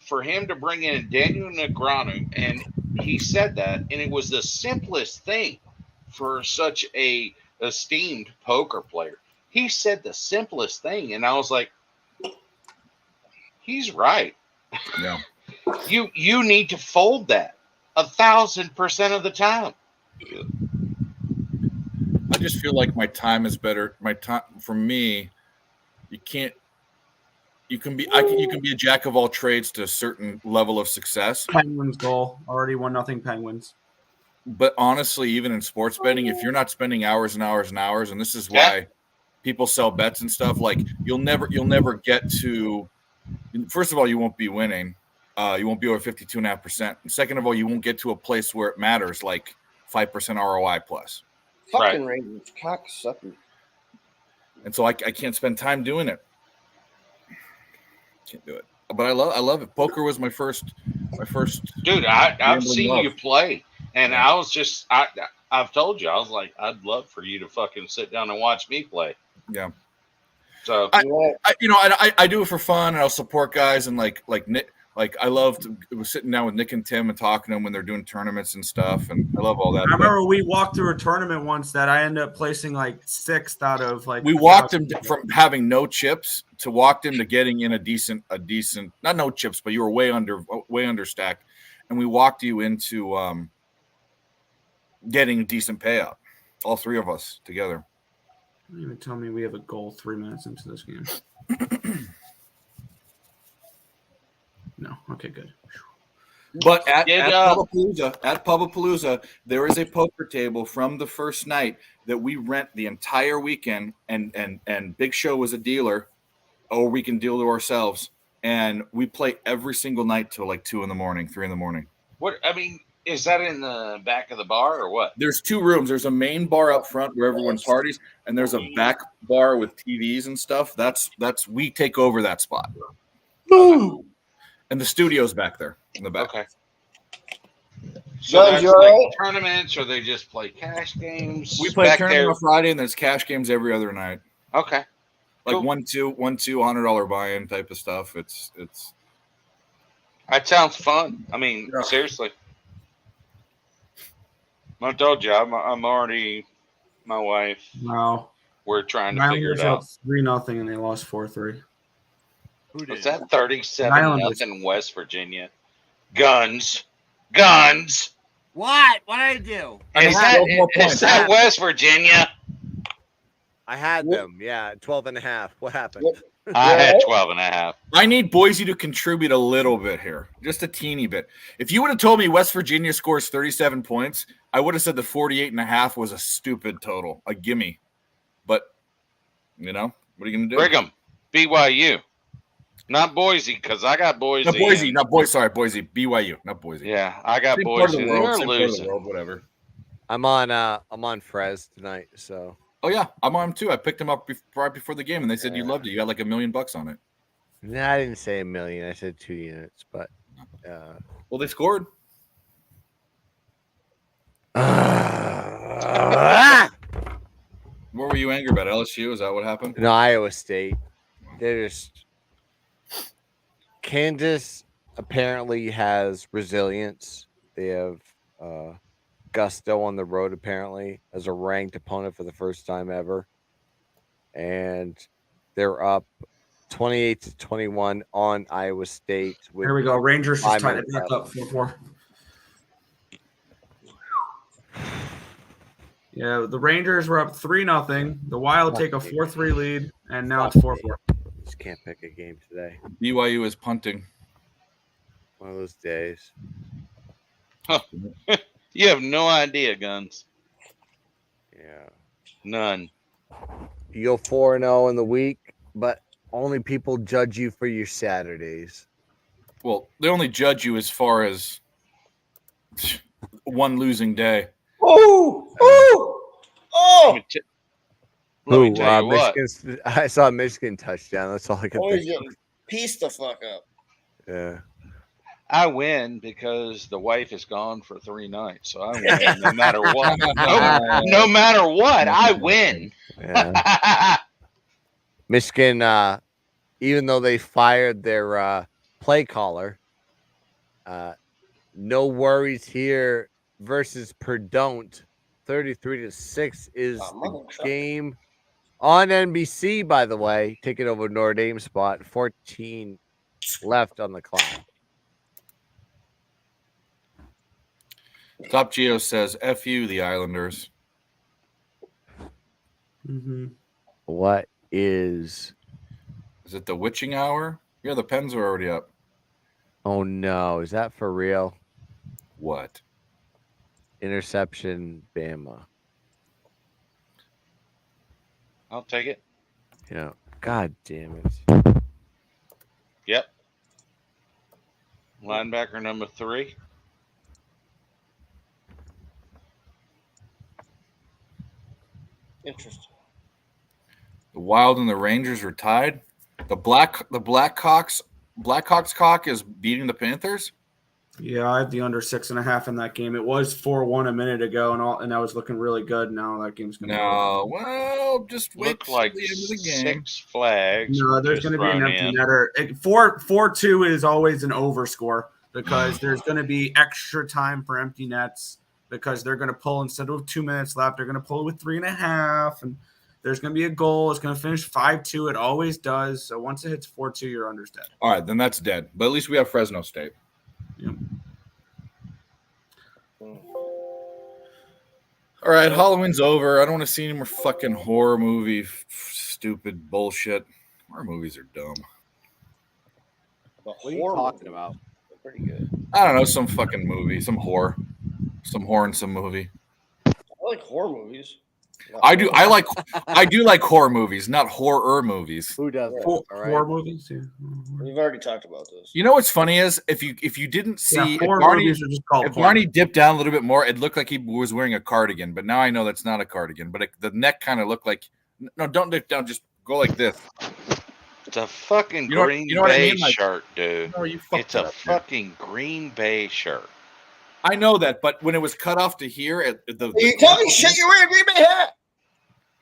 for him to bring in Daniel Negreanu, and he said that, and it was the simplest thing for such a esteemed poker player. He said the simplest thing, and I was like, he's right. Yeah. You need to fold that 1,000% of the time. I just feel like my time is better. My time, for me, you can be a jack of all trades to a certain level of success. Penguins goal already 1-0 Penguins. But honestly, even in sports betting, if you're not spending hours and hours and hours, and this is why people sell bets and stuff, like you'll never get to. First of all, you won't be winning. You won't be over 52.5%. And second of all, you won't get to a place where it matters, like 5% ROI plus. Fucking Rangers, cocksucker. And so I can't spend time doing it. Can't do it. But I love it. Poker was my first. Dude, I've seen you play, and I was just I've told you, I was like, I'd love for you to fucking sit down and watch me play. Yeah. So I do it for fun, and I'll support guys, and like Nick, like I loved sitting down with Nick and Tim and talking to them when they're doing tournaments and stuff, and I love all that. I remember we walked through a tournament once that I ended up placing like 6th out of like. We walked him from having no chips to walked him to getting in a decent, not no chips, but you were way under stack, and we walked you into getting a decent payout, all three of us together. Don't even tell me we have a goal 3 minutes into this game. No. Okay, good. But at Pubapalooza, there is a poker table from the first night that we rent the entire weekend, and Big Show was a dealer, or we can deal to ourselves, and we play every single night till like 2 in the morning, 3 in the morning. What I mean, is that in the back of the bar or what? There's 2 rooms. There's a main bar up front where everyone parties, and there's a back bar with TVs and stuff. That's we take over that spot. And the studio's back there in the back. Okay. So that's like tournaments, or they just play cash games? We play back tournament there? on Friday, and there's cash games every other night. Okay. Like Cool. $1-2 $100 buy-in type of stuff. It's That sounds fun. I mean, seriously. I told you, I'm already my wife. Wow. We're trying to figure it out. 3-0, and they lost 4-3. Was that 37-0 West Virginia? Guns. What? What did I do? Is that West Virginia? I had them. Yeah, 12.5. What happened? I had 12.5. I need Boise to contribute a little bit here, just a teeny bit. If you would have told me West Virginia scores 37 points, I would have said the 48.5 was a stupid total, a gimme. But, what are you going to do? Brigham, BYU. Not Boise, because I got Boise. Not Boise. Sorry, Boise. BYU, not Boise. Yeah, I got Same Boise. part of the world, They're same part of the losing. world, whatever. I'm on Frez tonight, so. Oh yeah, I'm on him too. I picked him up right before the game, and they said you loved it. You got like $1 million on it. No, I didn't say 1 million. I said 2 units, but. Well, they scored. What were you angry about? LSU? Is that what happened? No, Iowa State. They're just. Kansas apparently has resilience. They have gusto on the road, apparently, as a ranked opponent for the first time ever. And they're up 28-21 on Iowa State. Here we go. Rangers just tied it back up 4-4. Yeah, the Rangers were up 3-0. The Wild take a 4-3 lead, and now it's 4-4. Just can't pick a game today. BYU is punting. One of those days. Huh. You have no idea, Guns. Yeah. None. You go 4-0 in the week, but only people judge you for your Saturdays. Well, they only judge you as far as one losing day. Let me tell you what. I saw a Michigan touchdown. That's all I could Always think of. getting pieced the fuck up. Yeah. I win because the wife is gone for 3 nights, so I win no matter what. No matter what, I win. Yeah. Michigan, even though they fired their play caller, no worries here versus Perdon't. 33-6 is the game on NBC, by the way, taking over Notre Dame's spot. 14 left on the clock. Top Geo says, F you, the Islanders. Mm-hmm. What is it the witching hour? Yeah, the Pens are already up. Oh, no. Is that for real? What? Interception, Bama. I'll take it. Yeah. God damn it. Yep. Linebacker number 3. Interesting. The Wild and the Rangers are tied. The Blackhawks cock is beating the Panthers. Yeah, I have the under 6.5 in that game. It was 4-1 a minute ago, and I was looking really good. Now that game's going to well, just wait Look like till the end of the game. 6 flags. No, there's going to be an empty netter. 4-2 is always an over score because there's going to be extra time for empty nets because they're going to pull instead of 2 minutes left. They're going to pull with 3.5, and there's going to be a goal. It's going to finish 5-2. It always does. So once it hits 4-2, your under's dead. All right, then that's dead. But at least we have Fresno State. Yeah. All right, Halloween's over. I don't want to see any more fucking horror movie, stupid bullshit. Horror movies are dumb. What are you talking about? They're pretty good. I don't know, some fucking movie, some whore in some movie. I like horror movies. I do like horror movies, not horror movies. Who doesn't? Horror movies. Yeah. We've already talked about this. You know what's funny is if you didn't see horror movies are just called if horror. Barney dipped down a little bit more, it looked like he was wearing a cardigan. But now I know that's not a cardigan. But the neck kind of looked like don't dip down, just go like this. It's a fucking You know- Green you know what I Bay mean? Like- shirt, dude. No, you fucked It's it a up, dude. fucking Green Bay shirt. I know that, but when it was cut off to here, You tell me shit, you're wearing a Green Bay hat.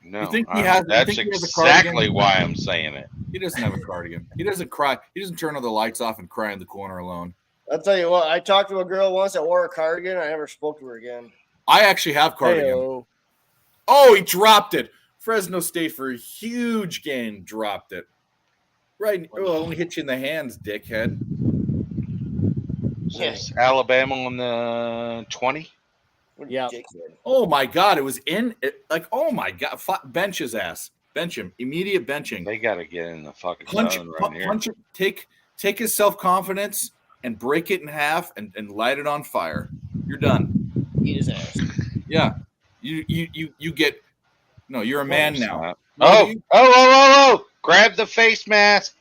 No, You think he has- you that's think he has a cardigan? exactly why I'm saying it. He doesn't have a cardigan. He doesn't cry. He doesn't turn all the lights off and cry in the corner alone. I'll tell you what, I talked to a girl once that wore a cardigan. I never spoke to her again. I actually have cardigan. Hey-o. Oh, he dropped it. Fresno State for a huge game dropped it. Right. Well, only hit you in the hands, dickhead. Yes, Alabama on the 20. Yeah. Oh my God! It was in it, like. Oh my God! Bench his ass. Bench him. Immediate benching. They got to get in the fucking Punch. zone right here. Punch it. Take his self confidence and break it in half and light it on fire. You're done. Eat his ass. Yeah. You get. No, you're a man now. Oh! Grab the face mask.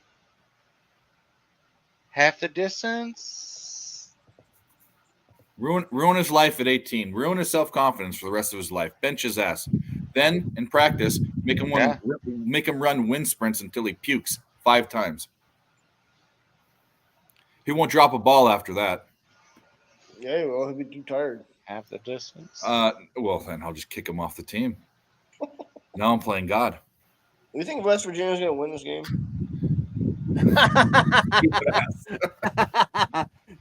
Half the distance. Ruin his life at 18. Ruin his self-confidence for the rest of his life. Bench his ass. Then, in practice, make him run wind sprints until he pukes 5 times. He won't drop a ball after that. Yeah, well, he'll be too tired. Half the distance. Well, then I'll just kick him off the team. Now I'm playing God. You think West Virginia's going to win this game?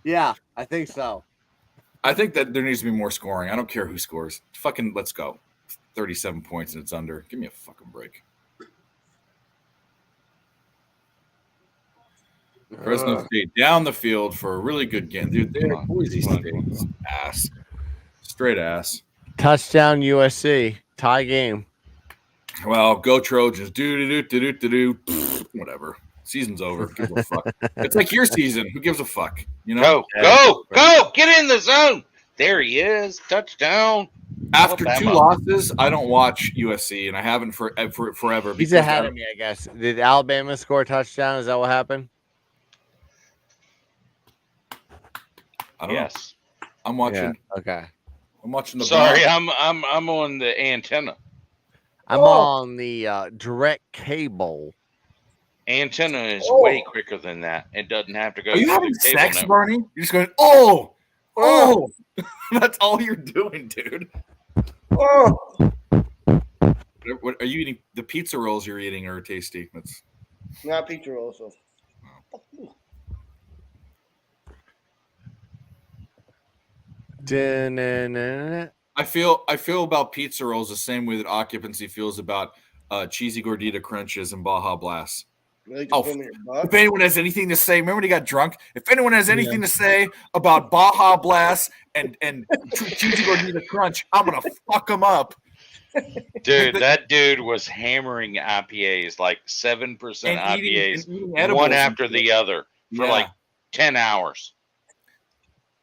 Yeah, I think so. I think that there needs to be more scoring. I don't care who scores. Fucking let's go. 37 points and it's under. Give me a fucking break. Fresno State down the field for a really good game. Dude, they're Boise State's ass. Straight ass. Touchdown USC. Tie game. Well, go Trojans. Do. Whatever. Season's over. Give a fuck. It's like your season. Who gives a fuck? You know? Go! Get in the zone. There he is. Touchdown. After Alabama. 2 losses, I don't watch USC, and I haven't for forever. He's because ahead of me, I guess. Did Alabama score a touchdown? Is that what happened? I don't know. Yes. I'm watching. Yeah, okay. I'm watching the. Sorry, Browns. I'm on the antenna. I'm on the direct cable. Antenna is way quicker than that. It doesn't have to go. Are you through having the cable sex, network. Barney? You're just going, oh. That's all you're doing, dude. Oh, What are you eating? The pizza rolls you're eating are tasty. That's not pizza roll, so. I feel about pizza rolls the same way that occupancy feels about cheesy gordita crunches and Baja Blast. If anyone has anything to say, remember when he got drunk? If anyone has anything to say about Baja Blast and cheesy gordita crunch, I'm gonna fuck them up. Dude, that dude was hammering IPAs, like 7% IPAs, eating edibles one and after shit. the other for like 10 hours.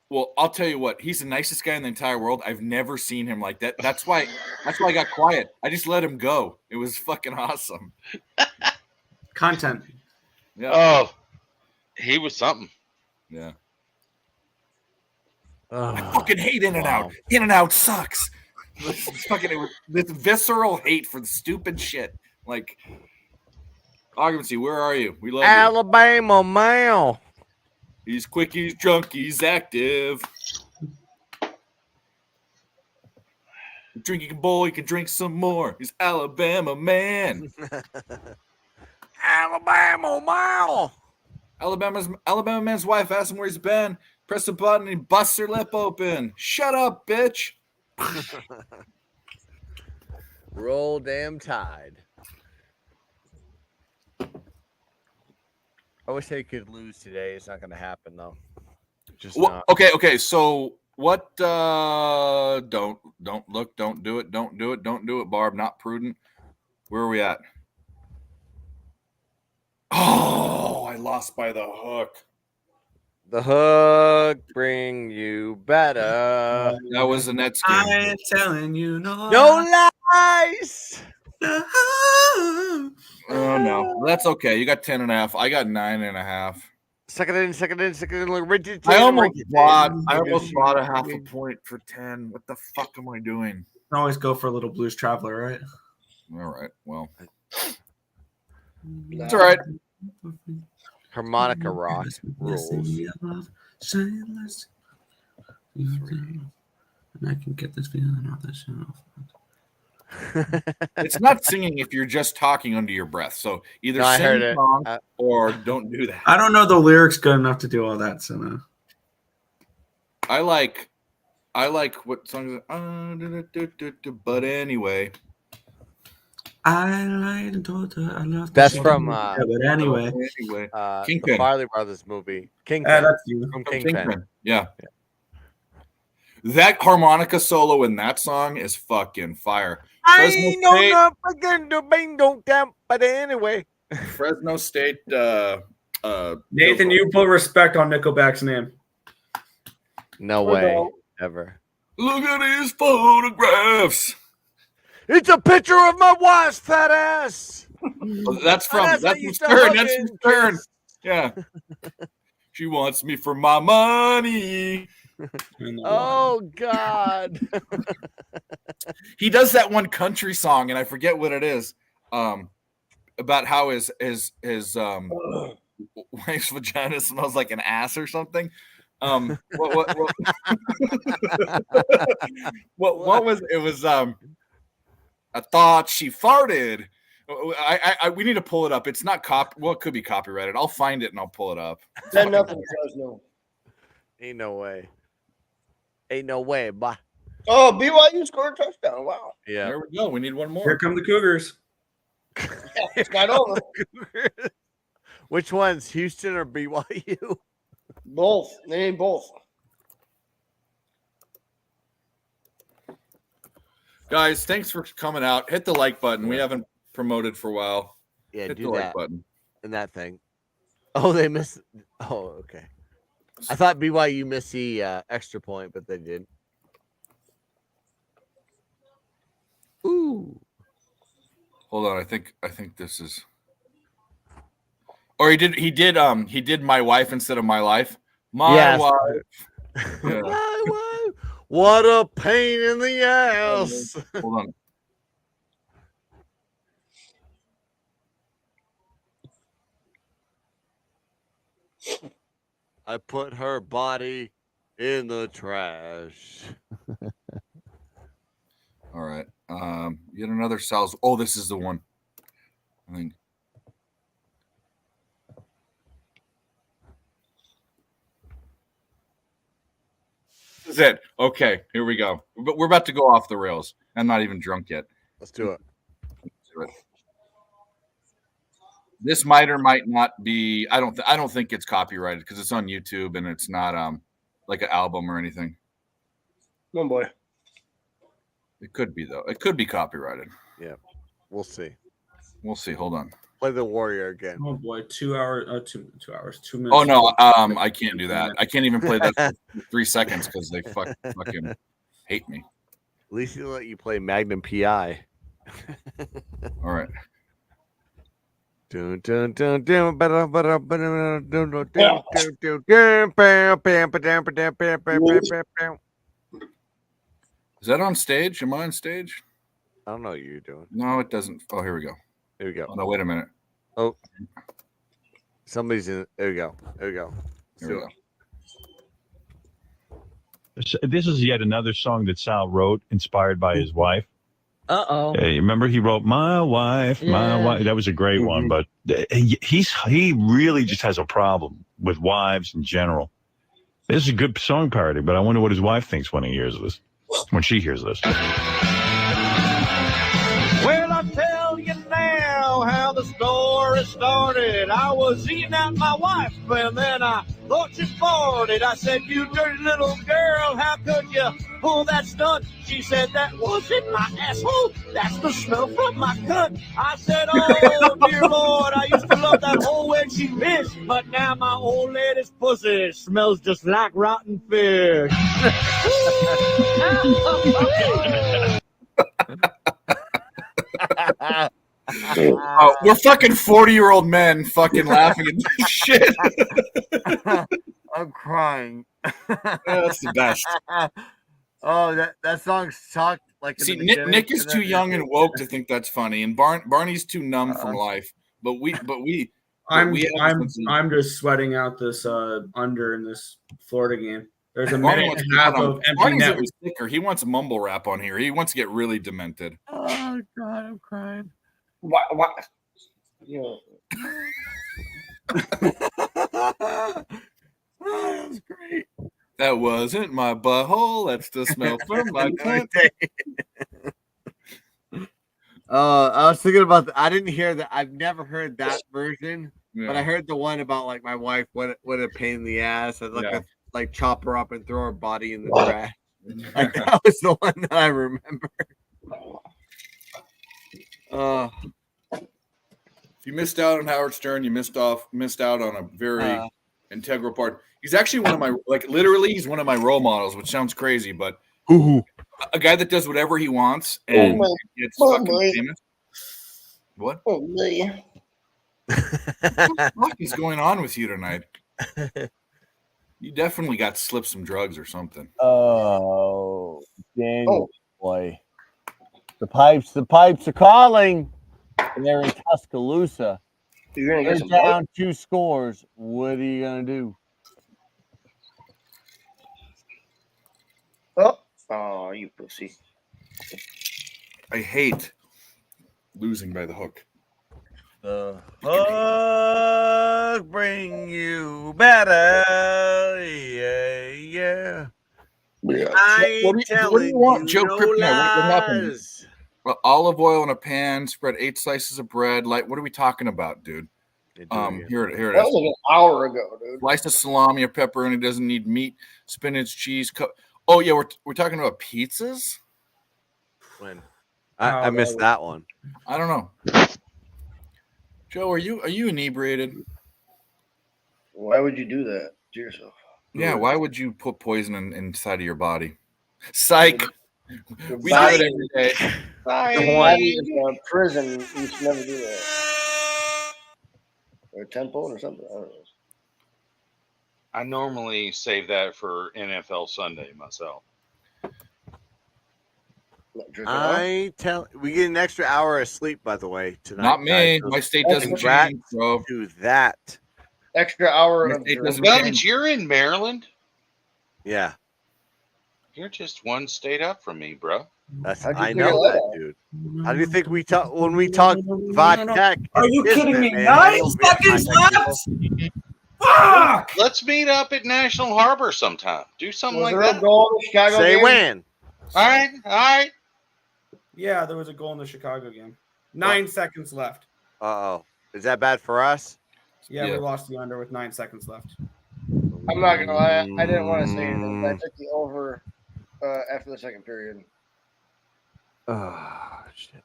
Well, I'll tell you what, he's the nicest guy in the entire world. I've never seen him like that. That's why I got quiet. I just let him go. It was fucking awesome. Content. Yeah. Oh, he was something. Yeah. Oh, I fucking hate In-N-Out. In-N-Out sucks. This visceral hate for the stupid shit. Like, occupancy, where are you? We love Alabama Mail. you. He's quick, he's drunk, he's active. Drinking a bowl, he can drink some more. He's Alabama man. Alabama Mail. Alabama man's wife asked him where he's been. Press a button and he busts her lip open. Shut up, bitch. Roll damn Tide. I wish they could lose today. It's not going to happen though. Just not. Okay. So what? Don't look. Don't do it. Don't do it. Barb, not prudent. Where are we at? Oh, I lost by the hook. The hook bring you better. That was the Nets game. I ain't telling you no. No lies. Oh no, that's okay. You got 10.5. I got 9.5. Second in. Look, I almost bought a half a point for 10. What the fuck am I doing? Can always go for a little Blues Traveler, right? All right. Well, it's all right. Harmonica rock rules. And I can get this feeling off the shelf. It's not singing if you're just talking under your breath. So either sing a song or don't do that. I don't know the lyrics good enough to do all that. So no. I like what songs. But anyway, I lied and told her I loved. That's from but anyway, Kingpin. The Farley Brothers movie. Kingpin. That's you. From Kingpin. Yeah. That harmonica solo in that song is fucking fire. I know not again to bang don't damp, but anyway. Fresno State. Nathan, you put respect on Nickelback's name. No way, ever. Look at these photographs. It's a picture of my wife's fat ass. That's from Stern. That's from Stern. Yeah. She wants me for my money. Oh God. He does that one country song, and I forget what it is. About how his wife's vagina smells like an ass or something. What was it? Was I thought she farted. We need to pull it up. It's not it could be copyrighted. I'll find it and I'll pull it up. 10-0 Fresno. Ain't no way, boy. Oh, BYU scored a touchdown. Wow. Yeah. There we go. We need one more. Here come the Cougars. It's not over. Which ones, Houston or BYU? Both. They ain't both. Guys, thanks for coming out. Hit the like button. We haven't promoted for a while. Yeah, hit do the that. like button. And that thing. Oh, they missed. Oh, okay. I thought BYU missed the extra point, but they did. Ooh. Hold on, I think this is. Or he did my wife instead of my life. My wife. Yeah. My wife. What a pain in the ass. Hold on. I put her body in the trash. All right. Yet another Sal's. Oh, this is the one. I think. This is it. Okay, here we go. But we're about to go off the rails. I'm not even drunk yet. Let's do it. This might or might not be. I don't think it's copyrighted because it's on YouTube and it's not like an album or anything. Oh boy. It could be though. It could be copyrighted. Yeah, we'll see. We'll see. Hold on. Play the Warrior again. Oh boy, 2 hours. 2 hours. 2 minutes. Oh no, I can't do that. I can't even play that for 3 seconds because they fucking hate me. At least he'll let you play Magnum PI. All right. Dun, dun, dun, dun, Is that on stage? Am I on stage? I don't know what you're doing. No, it doesn't. Oh, here we go. Here we go. Oh, no, wait a minute. Oh, somebody's in. There we go. There we go. Here we go. This is yet another song that Sal wrote, inspired by his wife. Uh-oh. Hey, remember he wrote "My Wife, My Wife." That was a great one, but he really just has a problem with wives in general. This is a good song parody, but I wonder what his wife thinks when he hears this. When she hears this. Well, I'll tell you now how the story started. I was eating out my wife, and then I thought she farted. I said, "You dirty little girl, how could you pull that stunt?" She said, "That wasn't my asshole. That's the smell from my cunt." I said, "Oh, dear Lord, I used to love filled that hole when she pissed, but now my old lady's pussy smells just like rotten fish. We're fucking 40-year-old men fucking laughing at this shit. I'm crying. That's the best. Oh, that song sucked. Like See, Nick is too young and woke to think that's funny, and Barney's too numb from life. I'm just sweating out this under in this Florida game. There's a Barney minute wants and to a half put on- of empty Barney's net. even sicker. He wants mumble rap on here. He wants to get really demented. Oh God, I'm crying. What? You know. Oh, that was great. That wasn't my butthole. That's the smell from my cunt. I was thinking about I didn't hear that. I've never heard that version, Yeah. but I heard the one about like my wife. What a pain in the ass! I'd like chop her up and throw her body in the trash. Like, that was the one that I remember. If you missed out on Howard Stern, you missed out on a very integral part. He's actually one of my literally he's one of my role models, which sounds crazy, but a guy that does whatever he wants and gets fucking famous. What? Oh, man. What is going on with you tonight? You definitely got to slip some drugs or something. Oh, Daniel, boy. The pipes are calling. And they're in Tuscaloosa. You're gonna They're get some down 2 scores. What are you gonna do? Oh, you pussy. I hate losing by the hook. The hook bring you better. Yeah. I What do you want, Joe Kryptonite? What happened? Olive oil in a pan, spread 8 slices of bread. Like, what are we talking about, dude? Here it That was is. like an hour ago, dude. Slice of salami or pepperoni. Doesn't need meat, spinach, cheese. Oh yeah, we're talking about pizzas. When I missed that one. I don't know. Joe, are you inebriated? Why would you do that to yourself? Yeah, why would you put poison inside of your body? Psych. We do it every day. Prison, you should never do that. Or a temple or something. I don't know. I normally save that for NFL Sunday myself. We get an extra hour of sleep, by the way, tonight. Not me. Guys. My state doesn't Congrats change, bro. to that. Extra hour My of state doesn't Guns, change. you're in Maryland. Yeah. You're just one state up from me, bro. I know that, dude. How do you think we talk when we talk vodka? Are you kidding me? 9 seconds left? Fuck! Let's meet up at National Harbor sometime. Do something like that. Say when. All right. Yeah, there was a goal in the Chicago game. 9 seconds left. Uh-oh. Is that bad for us? Yeah, we lost the under with 9 seconds left. I'm not gonna lie, I didn't want to say anything, but I took the over after the second period. Oh shit.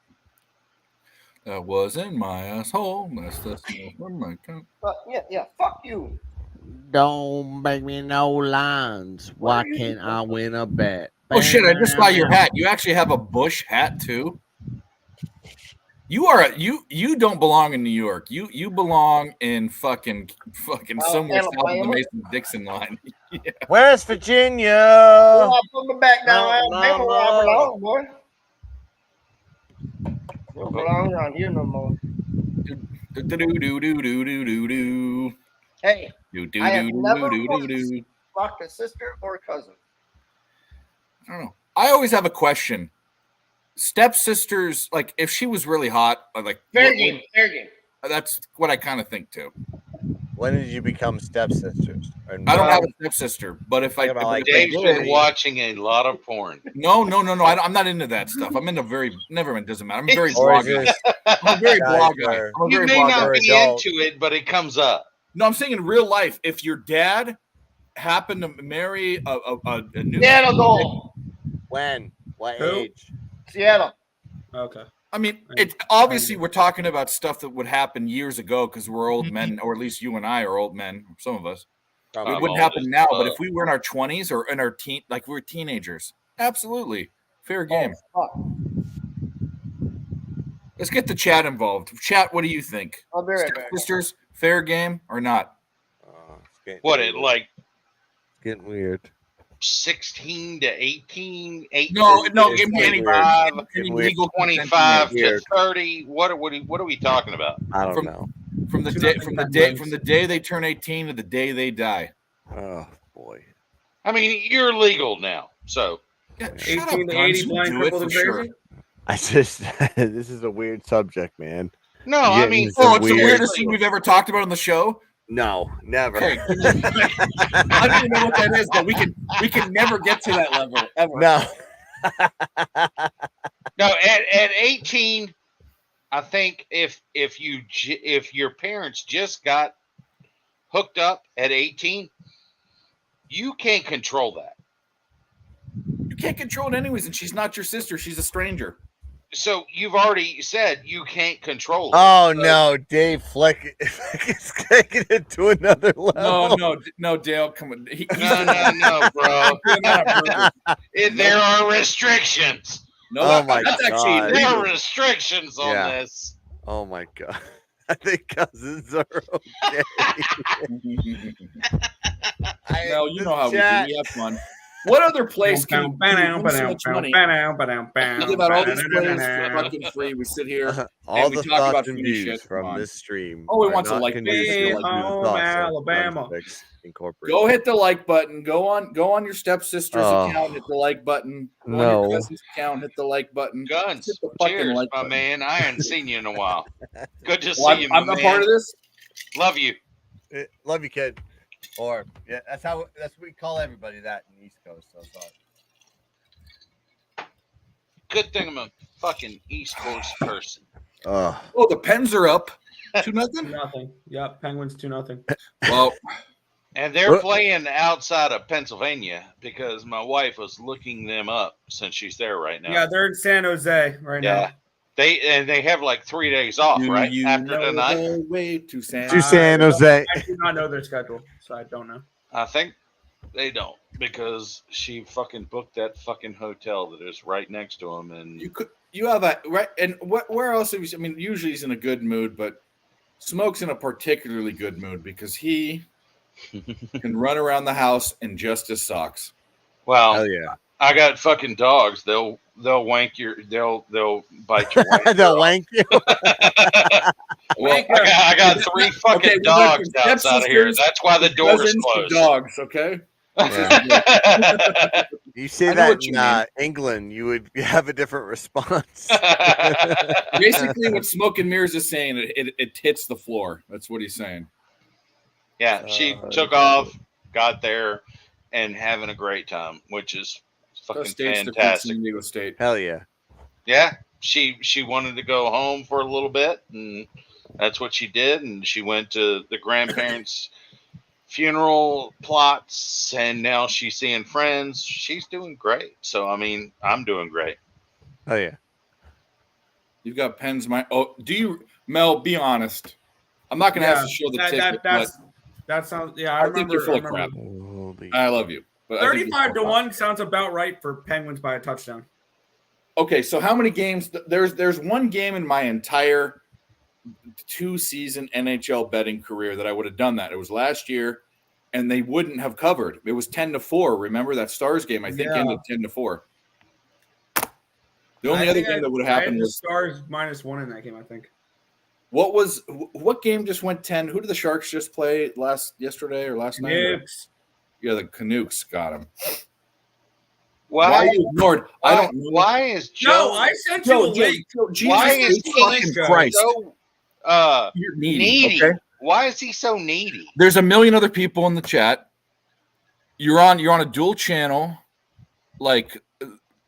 That wasn't my asshole. That's the smell from my cunt. Yeah, fuck you. Don't make me no lines. Why can't I win a bet? Oh shit! I just saw your hat. You actually have a Bush hat too. You don't belong in New York. You belong in fucking somewhere south of the Mason-Dixon line. Yeah. Where's Virginia? Oh, I'll put my back down. Alabama where I belong, boy. Don't belong around here no more. Hey, I have never fucked a sister or a cousin. I don't know. I always have a question. Stepsisters, like if she was really hot, like Fair game. That's what I kind of think too. When did you become stepsisters? I don't have a stepsister, but if I Dave's been watching a lot of porn. No. I'm not into that stuff. I'm into never mind. Doesn't matter. I'm a very blog guy. I'm a very blog guy. You may not be into it, but it comes up. No, I'm saying in real life, if your dad happened to marry a new Seattle goal. When? What Who? age? Seattle. Okay. I mean, it's obviously we're talking about stuff that would happen years ago because we're old men, or at least you and I are old men, some of us. It wouldn't happen now, but if we were in our 20s or in our like we were teenagers, absolutely. Fair game. Let's get the chat involved. Chat, what do you think? I'll be right back. Sisters, fair game or not? What it like? Getting weird. 16 to 18. No, give me any 25, legal 25 to 30. What are we talking about? I don't know. From the day they turn 18 to the day they die. Oh boy. I mean, you're legal now, so 18 to 80 blind crippled and crazy. I just this is a weird subject, man. No, You're I getting mean, some it's the weirdest thing we've ever talked about on the show. No, never. Okay. I don't even know what that is, but we can never get to that level ever. No. No, at 18, I think if your parents just got hooked up at 18, you can't control that. You can't control it anyways, and she's not your sister; she's a stranger. So you've already said you can't control it. Oh no, Dave Fleck is taking it to another level. No, Dale, come on. No, bro. There are restrictions. No, oh my that's God. Actually, there are restrictions on this. Oh my God. I think cousins are okay. No, you know how we do. We have fun. What other place can we win so much money? We give out all these plays for fucking free. We sit here all and we the talk about thoughts and funny views shit. from this stream. Oh, we are want to not like conducive to Alabama. Incorporated. Go hit the like button. Go on your stepsister's account, hit the like button. Go on your cousin's account, hit the like button. Guns. Hit the fucking Cheers, like my button. man. I haven't seen you in a while. Good to Well, see you, I'm my a man. part of this. Love you. Love you, kid. Or yeah, that's what we call everybody that in the East Coast. So sorry. Good thing I'm a fucking East Coast person. Oh, the Pens are up 2-0. Nothing. Yep, Penguins 2-0. Well, and they're playing outside of Pennsylvania because my wife was looking them up since she's there right now. Yeah, they're in San Jose right now. They have like 3 days off, right? After tonight. The way to San Jose. I do not know their schedule, so I don't know. I think they don't because she fucking booked that fucking hotel that is right next to them, and you have a right. And where else have you? I mean, usually he's in a good mood, but Smoke's in a particularly good mood because he can run around the house in just his socks. Well, hell yeah. I got fucking dogs. They'll wank your. They'll bite your. Wank They'll wank you. Well, I got 3 fucking dogs outside of here. That's why the door is closed. Dogs, okay. Yeah. You say that in England, you would have a different response. Basically, what Smoke and Mirrors is saying, it hits the floor. That's what he's saying. Yeah, she took off, got there, and having a great time, which is fucking fantastic. State. Hell yeah. Yeah, she wanted to go home for a little bit, and that's what she did. And she went to the grandparents' funeral plots, and now she's seeing friends. She's doing great. So, I mean, I'm doing great. Oh yeah. You've got Pens. Do you, Mel? Be honest. I'm not going to ask to show the ticket. That sounds. Yeah, I think you're full of crap. I love you. But 35-1 sounds about right for Penguins by a touchdown. Okay, so how many games? There's one game in my entire 2-season NHL betting career that I would have done that. It was last year, and they wouldn't have covered. It was 10-4. Remember that Stars game? I think ended 10-4. The only other game that would have happened was Stars -1 in that game. I think. What game just went 10? Who did the Sharks just play yesterday or last night? Canucks. Yeah, the Canucks got him. Why you ignored? I don't know. Why is Joe? No, I sent you a link. Why is fucking Christ so You're needy? okay? Why is he so needy? There's a million other people in the chat. You're on a dual channel. Like,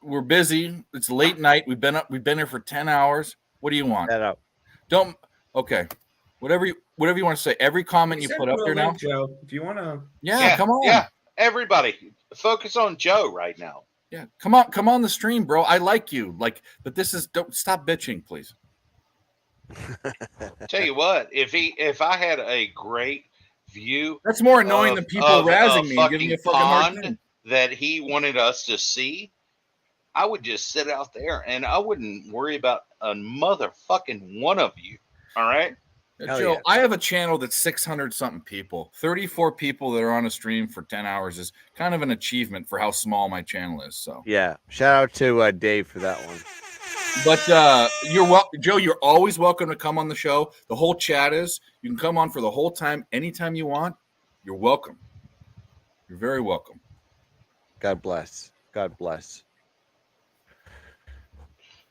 we're busy. It's late night. We've been here for 10 hours. What do you want? Okay. Whatever you want to say. Every comment you put up there now. Joe, if you want to. Yeah, come on. Yeah, everybody, focus on Joe right now. Yeah, come on the stream, bro. I like you. Like, but don't stop bitching, please. Tell you what, if I had a great view, that's more annoying than people razzing me and giving me a fucking hard pond time that he wanted us to see, I would just sit out there and I wouldn't worry about a motherfucking one of you. All right. Joe, I have a channel that's 600 something people. 34 people that are on a stream for 10 hours is kind of an achievement for how small my channel is. So yeah, shout out to Dave for that one. But Joe, you're always welcome to come on the show. The whole chat is. You can come on for the whole time, anytime you want. You're welcome. You're very welcome. God bless. God bless.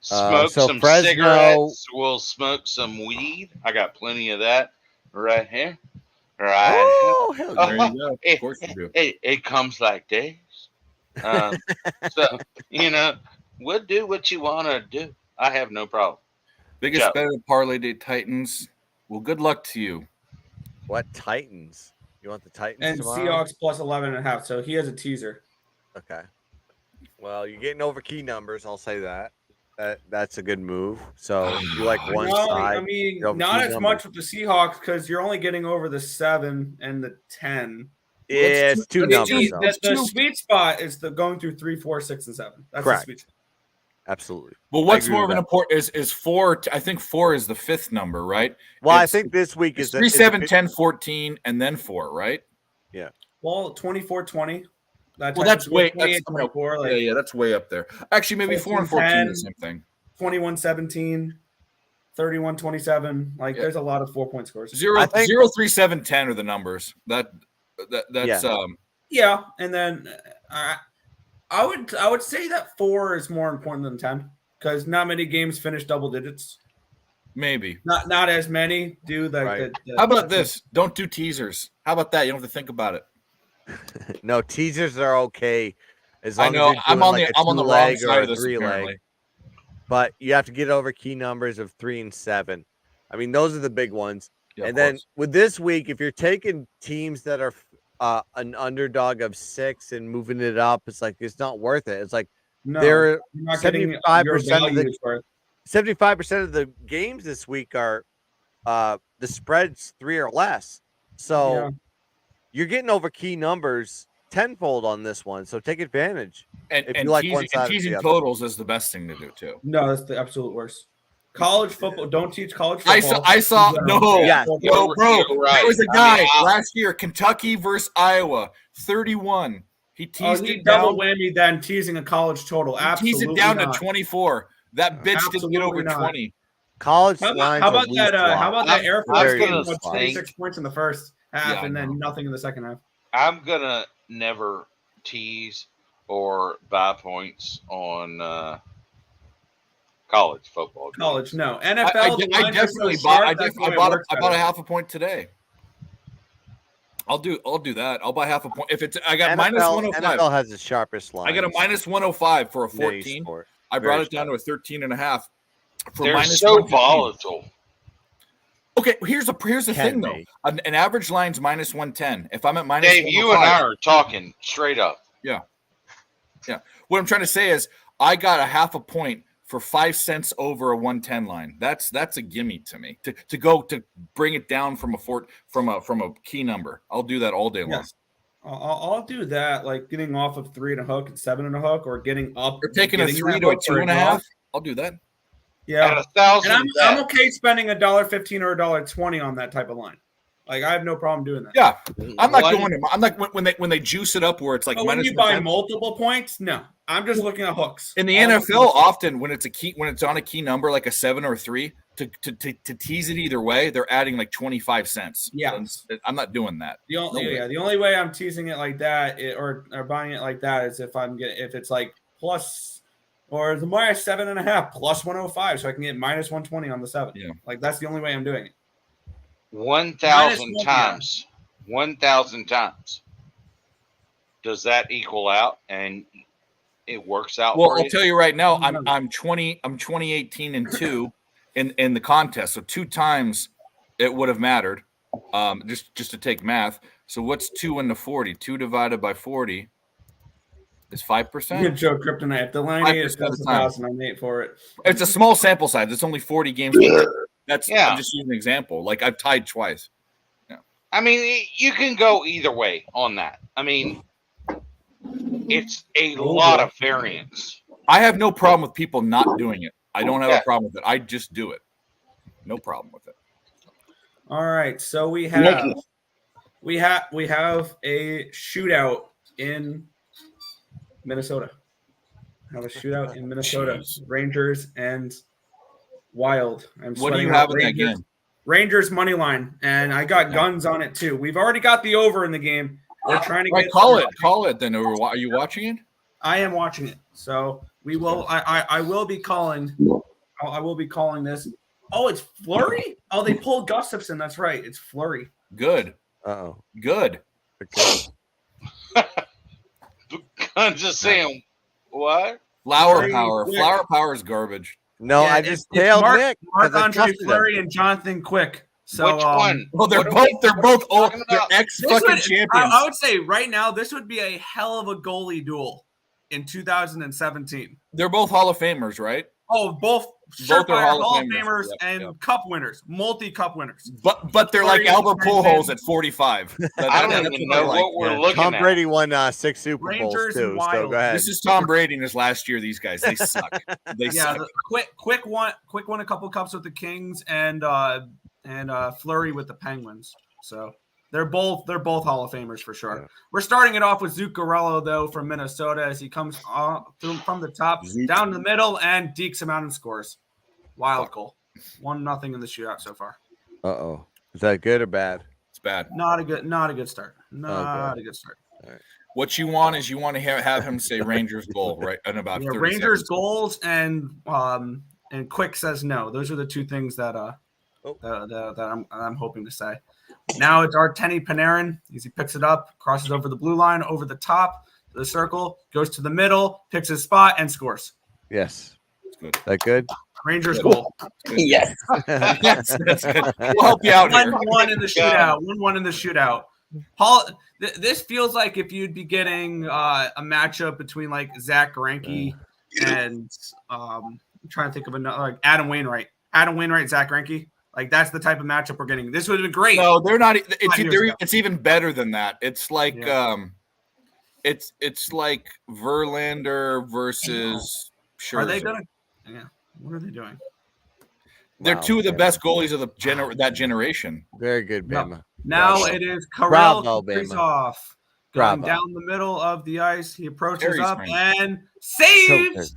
Smoke some Fresno, cigarettes. We'll smoke some weed. I got plenty of that right here. Right. Oh, hell yeah. There you go. Of course you do. It comes like this. So, we'll do what you want to do. I have no problem. Biggest bet of the Parlay Day Titans. Well, good luck to you. What Titans? You want the Titans and tomorrow? Seahawks plus 11.5. So he has a teaser. Okay. Well, you're getting over key numbers. I'll say that. That's a good move. So you like one side. I mean, over not key as numbers. much with the Seahawks because you're only getting over the 7 and the 10. Yeah, it's two numbers. The sweet spot is the going through 3, 4, 6, and 7. That's Correct. the sweet spot. Absolutely. Well, what's more of an important is 4. I think 4 is the 5th number, right? Well, I think this week is 3, 7, 10, 14, and then 4, right? Yeah. Well, 24, 20. Well, that's way. That's, 24. yeah, that's way up there. Actually, maybe 4 and 14 is the same thing. 21, 17, 31, 27. There's a lot of 4-point scores. 0, 3, 7, 10 are the numbers. That's yeah, and then I would say that 4 is more important than 10 because not many games finish double digits. Maybe not as many do. How about this? Don't do teasers. How about that? You don't have to think about it. No, teasers are okay as I long know as I'm on the wrong side of this 3 apparently. leg. But you have to get over key numbers of 3 and 7. I mean, those are the big ones. Yeah, and then with this week, if you're taking teams that are an underdog of 6 and moving it up, it's not worth it. It's like they're 75% of 75% of the games this week are the spreads 3 or less. So you're getting over key numbers tenfold on this one. So take advantage. And teasing totals is the best thing to do too. No, that's the absolute worst. College football. Don't teach college football. I saw no, bro. Right. There was a guy last year, Kentucky versus Iowa, 31. He teased it double down. whammy then teasing a college total. Absolutely, Teased it down not. to 24. That bitch didn't get over 20. College How lines. about that? How about that Air Force Very game? good With spot. 26 points in the first half, Yeah, and then nothing in the second half. I'm gonna never tease or buy points on college football. College, no. NFL. I definitely bought. I bought a half a point today. I'll do that. I'll buy half a point if it's. I got minus 105. NFL has the sharpest line. I got a minus 105 for a 14. I brought it down to a 13.5. They're so volatile. Okay, here's the thing though. An average line's minus 110. If I'm at minus, Dave, you and I are talking straight up. Yeah. What I'm trying to say is, I got a half a point for 5 cents over a 110 line. That's a gimme to me. To bring it down from a key number. I'll do that all day long. Yes. I'll do that, like getting off of 3 and a hook and 7 and a hook, or getting up. Or taking a 3 to a 2.5. I'll do that. Yeah, at 1,000. And I'm okay spending $1.15 or $1.20 on that type of line. Like I have no problem doing that. Yeah, I'm not going to. I'm like when they juice it up where it's like. But when you buy multiple points, no, I'm just looking at hooks. In the NFL, often when it's on a key number like a 7 or 3, to tease it either way, they're adding like 25 cents. Yeah, I'm not doing that. The only way I'm teasing it like that or buying it like that is if it's like plus. Or the minus 7.5 plus 105, so I can get minus 120 on the 7. Yeah, like that's the only way I'm doing it. 1,000 times. 1,000 times. Does that equal out? And it works out. Well, for I'll you? tell you right now, I'm 18 and 2 in the contest. So 2 times it would have mattered. Just to take math. So what's 2 into 40? 2 divided by 40. It's 5%. Good joke, Kryptonite. If the line 5% is of the 1,000, I'm 8 for it. It's a small sample size. It's only 40 games. That's I'm just using an example. Like I've tied twice. I mean, you can go either way on that. I mean, it's a lot of variance. I have no problem with people not doing it. I don't have a problem with it. I just do it. No problem with it. All right, so we have a shootout in Minnesota. Have a shootout in Minnesota. Rangers and Wild. What do you have in that game? Rangers money line, and I got guns on it too. We've already got the over in the game. We're trying to get call it. Then are you watching it? I am watching it, so we will. I will be calling. I will be calling this. Oh, it's Fleury. Oh, they pulled Gustafson. That's right. It's Fleury. Good. Oh, good. I'm just saying, what? Flower power is garbage. No, I just tailed Nick. Marc-Andre Fleury and Jonathan Quick. So, which one? Well, they're both old. They're ex-fucking champions. I would say right now this would be a hell of a goalie duel in 2017. They're both Hall of Famers, right? Oh, both are Hall of Famers and Cup winners, multi-Cup winners. But they're like Albert Pujols at 45. I don't even know what we're looking Tom at. Brady won 6 Super Bowls Rangers too. and So go ahead. This is Tom Brady in his last year. These guys, they suck. They suck. Quick won a couple cups with the Kings and Fleury with the Penguins. So they're both Hall of Famers for sure. Yeah. We're starting it off with Zuccarello though from Minnesota as he comes from the top down the middle and dekes him out and scores. Wild goal. 1-0 in the shootout so far. Uh-oh. Is that good or bad? It's bad. Not a good start. Not a good start. All right. What you want is have him say Rangers goal right in about 30 Rangers seconds. goals and Quick says no. Those are the two things that I'm hoping to say. Now it's Artemi Panarin. He picks it up, crosses over the blue line, over the top, to the circle, goes to the middle, picks his spot, and scores. Yes. That's good. That good? Rangers goal. Yes. Yes, that's good. We'll help you out here. 1-1 in the shootout. 1-1 in the shootout. Paul, this feels like if you'd be getting a matchup between like Zach Greinke and I'm trying to think of another, like Adam Wainwright, Zach Greinke. Like that's the type of matchup we're getting. This would have been great. No, they're not. It's even better than that. It's like it's like Verlander versus Scherzer. Are they gonna? Yeah. What are they doing? They're two of the best goalies of that generation. Very good, Bama. Now it is Kirill Kaprizov going down the middle of the ice. He approaches up and saves.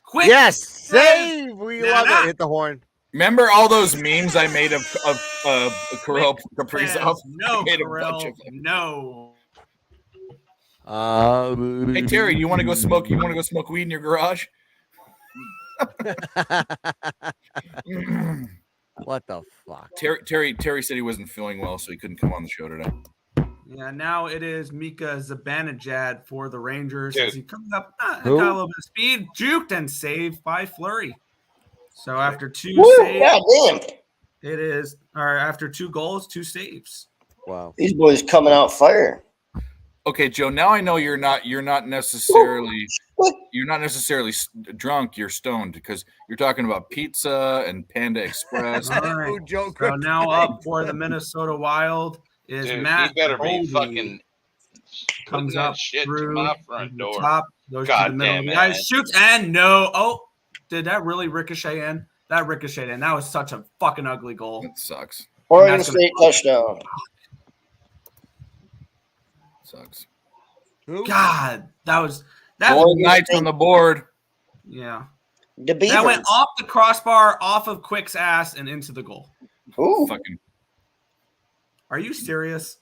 Quick. Yes, save. We love it. Hit the horn. Remember all those memes I made of Kirill Kaprizov? No, Kirill. No. Hey Terry, you want to go smoke? You want to go smoke weed in your garage? What the fuck? Terry said he wasn't feeling well, so he couldn't come on the show today. Yeah, now it is Mika Zibanejad for the Rangers. Dude. As he comes up, got a little bit of speed, juked and saved by Fleury. So after two saves, it is after 2 goals, 2 saves. Wow, these boys coming out fire. Okay, Joe. Now I know you're not necessarily drunk. You're stoned because you're talking about pizza and Panda Express. All right. So now up for the Minnesota Wild is Matt. He better Boldy. be fucking Comes that up shit through to my front the door. top, goes to the middle of the ice, shoots and no. Oh, did that really ricochet in? That ricocheted in. That was such a fucking ugly goal. It sucks. Oregon State touchdown. Sucks. God, that was Golden Knights on the board. Yeah. The Beavers. That went off the crossbar, off of Quick's ass, and into the goal. Ooh. Fucking. Are you serious?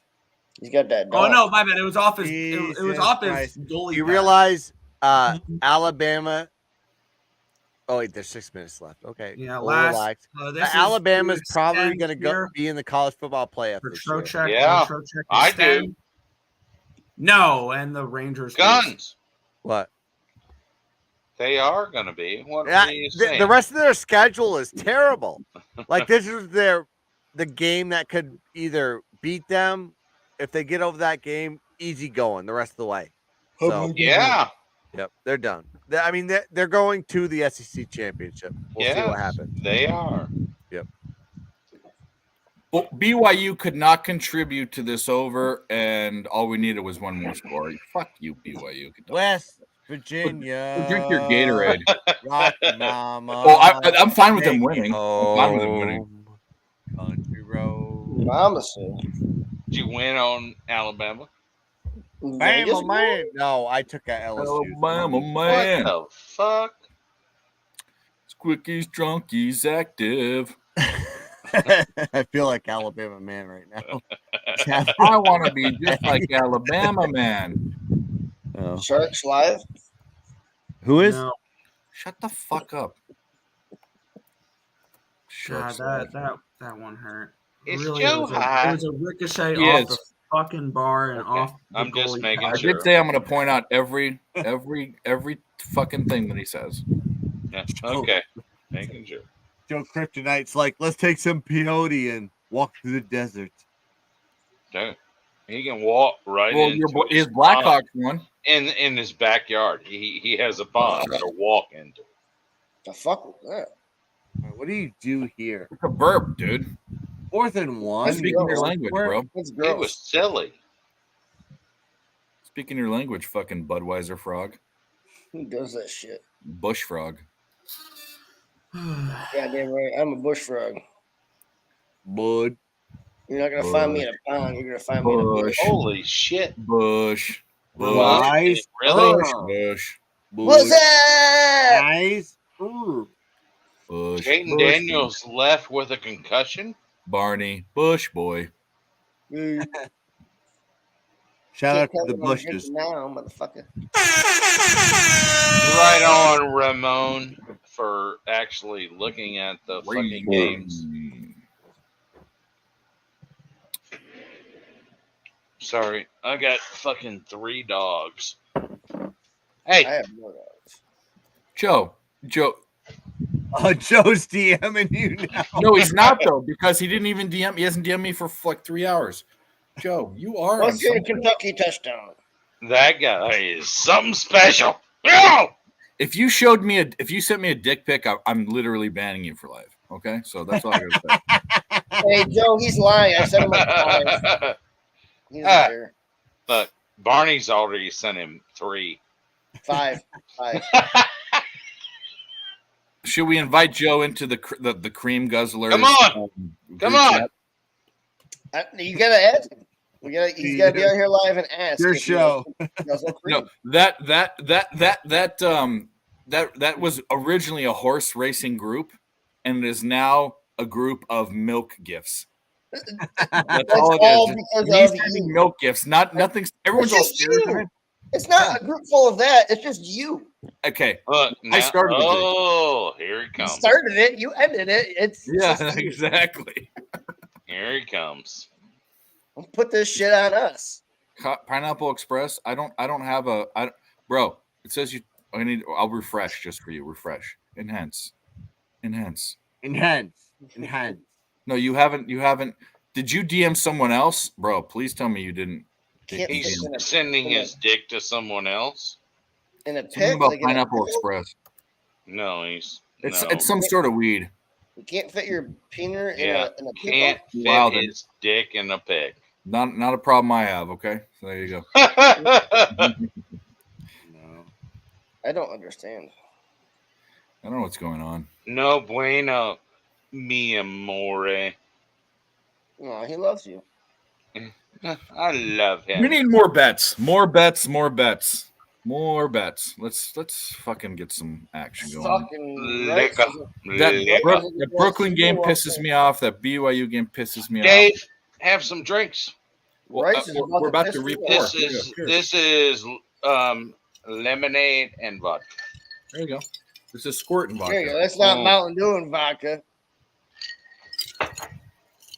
He's got that. Oh no, my bad. It was off his. It was off his goalie. You realize Alabama. Oh wait, there's 6 minutes left. Okay. Yeah. Relax. Alabama's probably going to be in the college football playoff this year. Yeah, I do. No, and the Rangers guns. Lose. What? They are going to be. What are you saying? The rest of their schedule is terrible. Like this is the game that could either beat them if they get over that game, easy going the rest of the way. So Yeah. Yep, they're done. I mean, they're going to the SEC championship. We'll see what happens. They are. Yep. Well, BYU could not contribute to this over, and all we needed was one more score. Fuck you, BYU. West Virginia. Go drink your Gatorade. Rock Mama. Oh, I'm fine with them Take winning. me I'm fine with them winning. Country road. Mama said. Did you win on Alabama? Bama man. No, I took a LSU. Alabama man. What the fuck? Squicky's drunk, he's active. I feel like Alabama man right now. I want to be just like Alabama man. Oh. Sharks live. Who is? No. Shut the fuck up. God, that one hurt. It's really, Joe it High. was a ricochet He off is. the fucking bar and off. The I'm just goalie making pad. I did say I'm going to point out every fucking thing that he says. Yeah. Okay. Making sure. Joe Kryptonite's like, let's take some peyote and walk through the desert. Dude, he can walk right Well, into his Blackhawks one. in his backyard. He has a pond to walk into. The fuck was that? What do you do here? It's a burp, dude. 4th and 1. Speaking your language, bro. That's It gross. was silly. Speaking your language, fucking Budweiser frog. Who does that shit? Bush frog. Goddamn right. I'm a bush frog. Bud. You're not gonna find me in a pond. You're gonna find me in a bush. Bush. Holy shit! Bush. Bush. Nice. Really? Bush. What's that? Nice. Ooh. Bush. Peyton Bush. Daniels left with a concussion. Barney. Bush boy. Mm. Shout out Can't to tell the me what I'm Bushes. drinking now, motherfucker. Right on, Ramon, for actually looking at the fucking games. Sorry, I got fucking 3 dogs. I Hey, have no dogs. Joe. Joe's DMing you now. No, he's not though, because he didn't even DM. He hasn't DM'd me for like 3 hours. Joe, you are. What's on your something. Kentucky touchdown? that guy is something special. No! If you sent me a dick pic, I'm literally banning you for life. Okay, so that's all I gotta say. Hey, Joe, he's lying. I sent him like 5. He's a liar. Look, Barney's already sent him 3. 5. Should we invite Joe into the cream guzzler? Come on. Come on. You gotta ask him. He's gotta be on here live and ask. Your if he show. does look cream. No, that was originally a horse racing group, and it is now a group of milk gifts. That's all it is. Because Me of sending you. milk gifts, nothing. Everyone's all It's just serious. you. It's not a group full of that. It's just you. Okay, Look, I started the group. Oh, here he You comes. started it. You ended it. It's Yeah, just you. exactly. Here he comes. Don't put this shit on us. Pineapple Express. I don't have a. Bro, it says you. I'll refresh just for you. Refresh. Enhance. No, you haven't. Did you DM someone else, bro? Please tell me you didn't. He's sending his dick to someone else. In a Something pic, about like in a Pineapple pickle? Express. No, It's some sort of weed. You can't fit your penis in Yeah, a pickle? can't fit Wow, then. his dick in a pig. Not a problem I have. Okay, so there you go. I don't understand. I don't know what's going on. No bueno, mi amore. No, he loves you. I love him. We need more bets. Let's fucking get some action going. Fucking That Brooklyn game pisses me off. That BYU game pisses me Dave, off. have some drinks. Well, we're about to report. This is lemonade and vodka. There you go. This is squirting vodka. There you go. That's not Mountain Dew and vodka.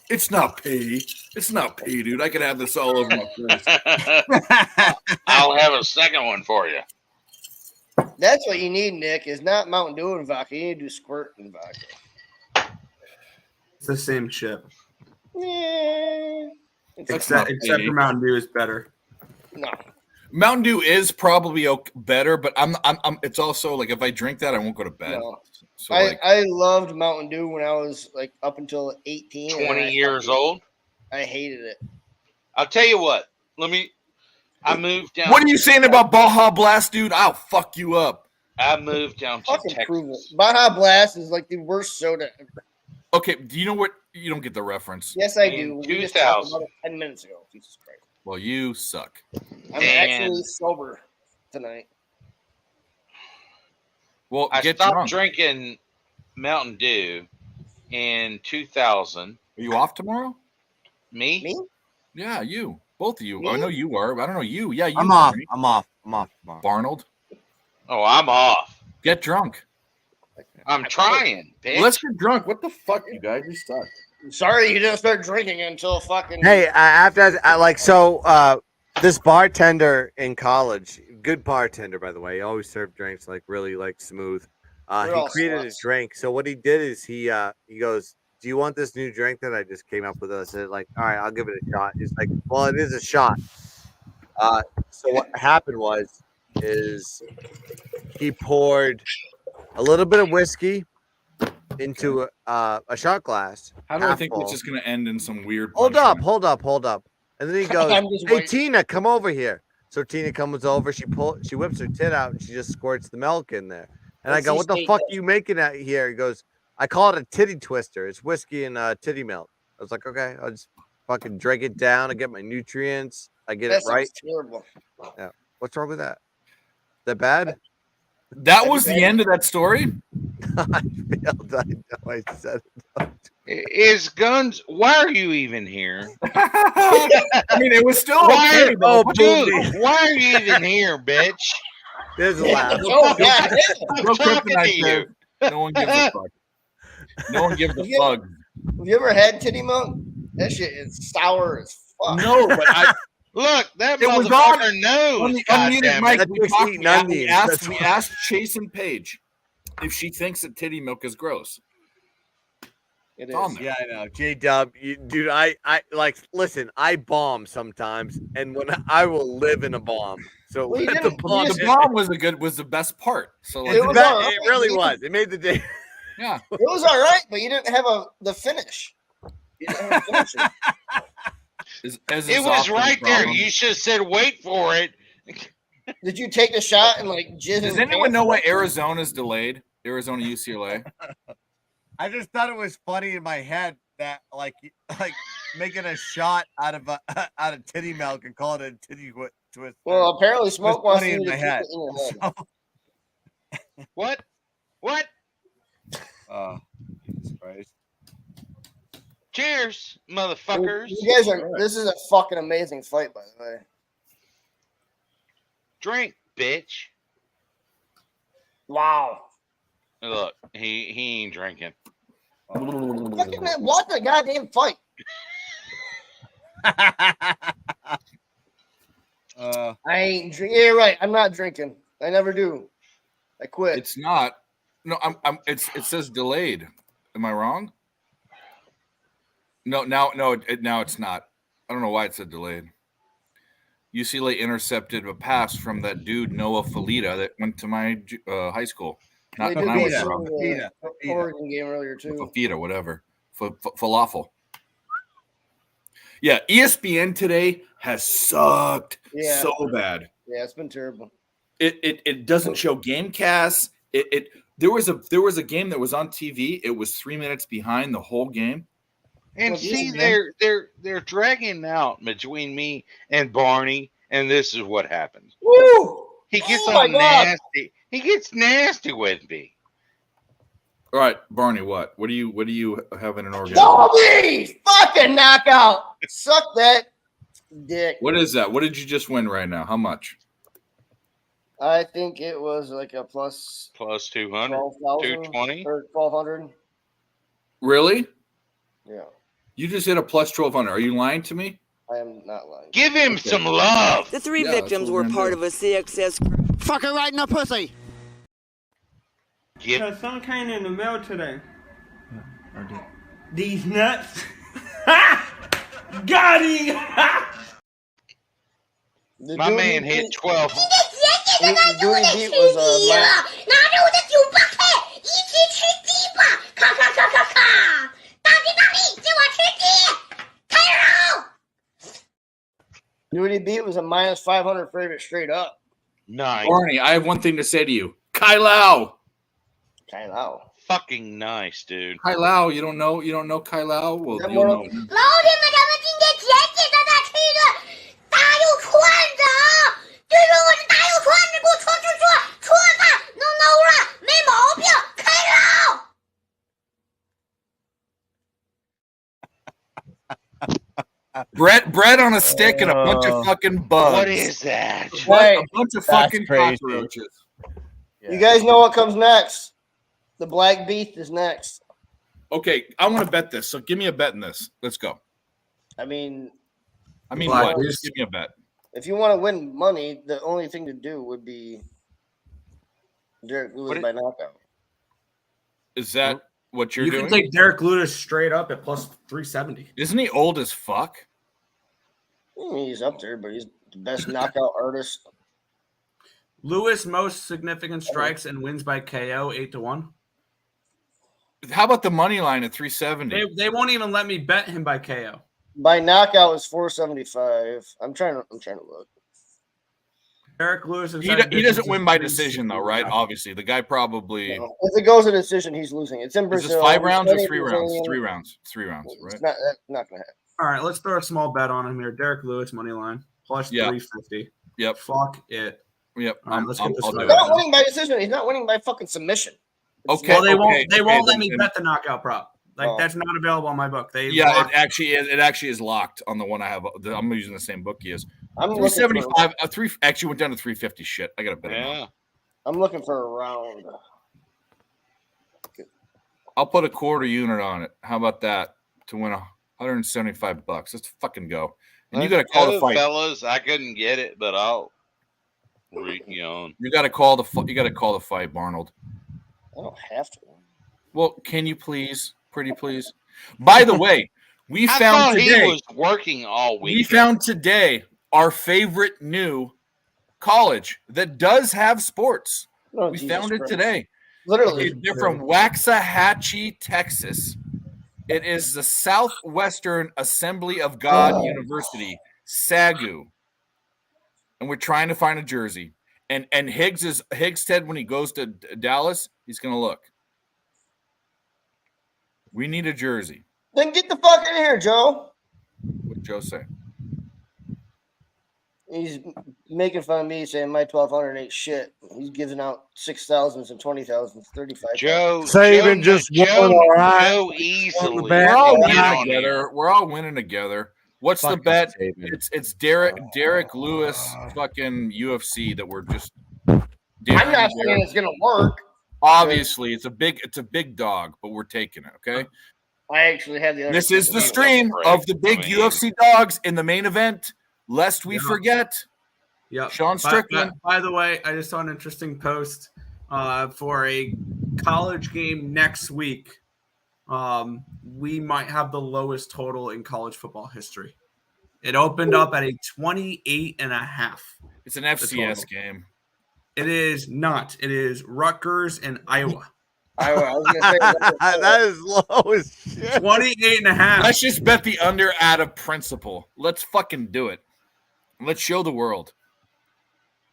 It's not pee. It's not pee, dude. I could have this all over my face. I'll have a second one for you. That's what you need, Nick, is not Mountain Dew and vodka. You need to do squirt and vodka. It's the same shit. Yeah. Except for Mountain Dew is better. No. Mountain Dew is probably better, but I'm. It's also like if I drink that, I won't go to bed. No. So I loved Mountain Dew when I was like up until 18. 20 years old. I hated it. I'll tell you what. I moved down. What are you saying about Baja Blast, dude? I'll fuck you up. I moved down to Fucking Texas. prove it. Baja Blast is like the worst soda ever. Okay, do you know what? You don't get the reference. Yes, I In do. We just talked about it 10 minutes ago. Jesus Christ. Well, you suck. I'm actually sober tonight. Well, I get stopped drunk. drinking Mountain Dew in 2000. Are you off tomorrow? Me? Me? Yeah, you. Both of you. Me? I know you are. But I don't know you. Yeah, you. I'm off. Barney. I'm off. Tomorrow. Barnold. Oh, I'm off. Get drunk. I'm trying, bitch. Well, let's get drunk. What the fuck, you guys? You suck. Sorry you didn't start drinking until fucking. Hey, this bartender in college, good bartender by the way, he always served drinks like really like smooth. They're He all created a sluts. drink. So what he did is he goes, "Do you want this new drink that I just came up with?" I said, "Like, all right, I'll give it a shot." He's like, "Well, it is a shot." So what happened is he poured a little bit of whiskey into a shot glass. How do I half think full. this is going to end in some weird? Hold up. And then he goes, I'm just "Hey waiting. Tina, come over here." So Tina comes over. She whips her tit out and she just squirts the milk in there. And I Let's go, see "What the State fuck does. are you making out here?" He goes, "I call it a titty twister. It's whiskey and titty milk." I was like, "Okay, I'll just fucking drink it down. I get my nutrients. I get That it right." sounds terrible. Yeah. What's wrong with that? Is that bad? That was the end of that story. I failed. I know I said it. Is Guns? Why are you even here? I mean, it was still Why, okay. Though. dude, why are you even here, bitch? There's a laugh. Oh, yeah. I'm No talking to kryptonite you. there. No one gives a fuck. No one gives a Yeah. fuck. Have you ever had titty milk? That shit is sour as fuck. No, but I. Look, that It was motherfucker knows. On the God unmuted damn mic, it. we That's talked. eating We onions, asked. that's We why. asked Chase and Paige if she thinks that titty milk is gross. It It's on is. there. Yeah, I know. J-Dub, dude, I like, listen, I bomb sometimes, and when I will live in a bomb. So Well, you let the didn't- bomb. The bomb was the best part. So like, It It's was the all best- right, it really dude. was. It made the day. yeah. It was all right, but you didn't have the finish. You didn't have a finisher. As It is was often the right there. problem. You should have said, "Wait for it." Did you take the shot and like jizz? Does in anyone pants? know why Arizona's delayed? Arizona UCLA. I just thought it was funny in my head that like making a shot out of titty milk and call it a titty twist. Well, apparently, Smoke wants funny you in to my keep head. it in your head. What? What? Oh, Jesus Christ. Cheers, motherfuckers. You guys are. This is a fucking amazing fight, by the way. Drink, bitch. Wow. Look, he ain't drinking. Fucking watch the goddamn fight. I ain't drinking. Yeah, right. I'm not drinking. I never do. I quit. It's not. No, it says delayed. Am I wrong? No, now it's not. I don't know why it said delayed. UCLA intercepted a pass from that dude Noah Falita that went to my high school. They Not did when I was that wrong. in the Oregon game earlier too. Fafita, whatever. Falafel. Yeah, ESPN today has sucked Yeah. so bad. Yeah, it's been terrible. It doesn't show game casts. There was a game that was on TV. It was 3 minutes behind the whole game. And Well, see, ESPN they're dragging out between me and Barney, and this is what happens. Woo! He gets Oh my all God. nasty. He gets nasty with me. All right, Barney, what do you have in an orgasm? Bobby! Fucking knockout! Suck that dick. What is that? What did you just win right now? How much? I think it was like a plus 200, 12,000 220. or 1,200. Really? Yeah, You just hit a plus 1,200. Are you lying to me? I am not lying. Give him some love. The three Yeah, that's victims what were we're part gonna of a CXS group. Fuck her right in the pussy. Give Some came in the mail today. These nuts. Got him. My man hit 12. The dude he beat was dude he beat was a minus 500 favorite straight up. Nice. Barney, I have one thing to say to you. Kai Lau. Kai Lau. Fucking nice, dude. Kai Lau, you don't know Kai Lau? Well, That you'll more- know him. Bread on a stick and a bunch of fucking bugs. What is that? Hey, A bunch of that's fucking crazy. cockroaches. You guys know what comes next? The black beast is next. Okay, I want to bet this. So give me a bet in this. Let's go. I mean, What? Just give me a bet. if you want to win money, the only thing to do would be Derek Lewis by knockout. Is that what you're You doing? can take Derek Lewis straight up at plus 370. Isn't he old as fuck? He's up there, but he's the best knockout artist. Lewis most significant strikes and wins by KO 8-1. How about the money line at 370? They won't even let me bet him by KO. By knockout is 475. I'm trying to look. Derek Lewis. He doesn't win by decision though, right? Obviously, the guy probably. No. If it goes to decision, he's losing. It's in Is Brazil. this 5 rounds or He's 3 Brazilian. rounds? 3 rounds. 3 rounds, right? It's not gonna happen. All right, let's throw a small bet on him here. Derek Lewis money line plus Yeah. 350. Yep. Fuck it. Yep. All right, let's get this I'll do He's started. not winning by decision. He's not winning by fucking submission. Okay. Well, they okay, won't let me then- bet the knockout prop. Like Oh. that's not available on my book. They Yeah, lock- it actually is locked on the one I have. I'm using the same book he is. I'm looking 375. Actually went down to 350. Shit, I gotta bet him. Yeah. I'm looking for a round. I'll put a quarter unit on it. How about that to win $175? Let's fucking go. And you got to call the fight, fellas. I couldn't get it, but I'll read you on. You got to call the. You got to call the fight, Barnold. I don't have to. Well, can you please, pretty please? By the way, we I found thought today. he was working all week. We found today our favorite new college that does have sports. Oh, we Jesus found it Christ. today. Literally. They're from Waxahachie, Texas. It is the Southwestern Assembly of God University, SAGU. And we're trying to find a jersey. And Higgs said when he goes to Dallas, he's going to look. We need a jersey. Then get the fuck in here, Joe. What Joe say? He's making fun of me saying my 1,200 ain't shit. He's giving out 6,000s and 20,000s, 35. Joe Saban just won, all right. Joe easily. We're all winning Yeah. together. We're all winning together. What's the Fucking bet? Saban. It's Derek Lewis fucking UFC that we're just. I'm not saying it's gonna work. Obviously, it's a big dog, but we're taking it. Okay. I actually had the other. This is the stream of the big UFC dogs in the main event. Lest we forget. Yep. Sean Strickland. By the way, I just saw an interesting post for a college game next week. We might have the lowest total in college football history. It opened up at a 28.5. It's an FCS game. It is not. It is Rutgers and Iowa. I was gonna say That is low as shit. 28.5. Let's just bet the under out of principle. Let's fucking do it. Let's show the world.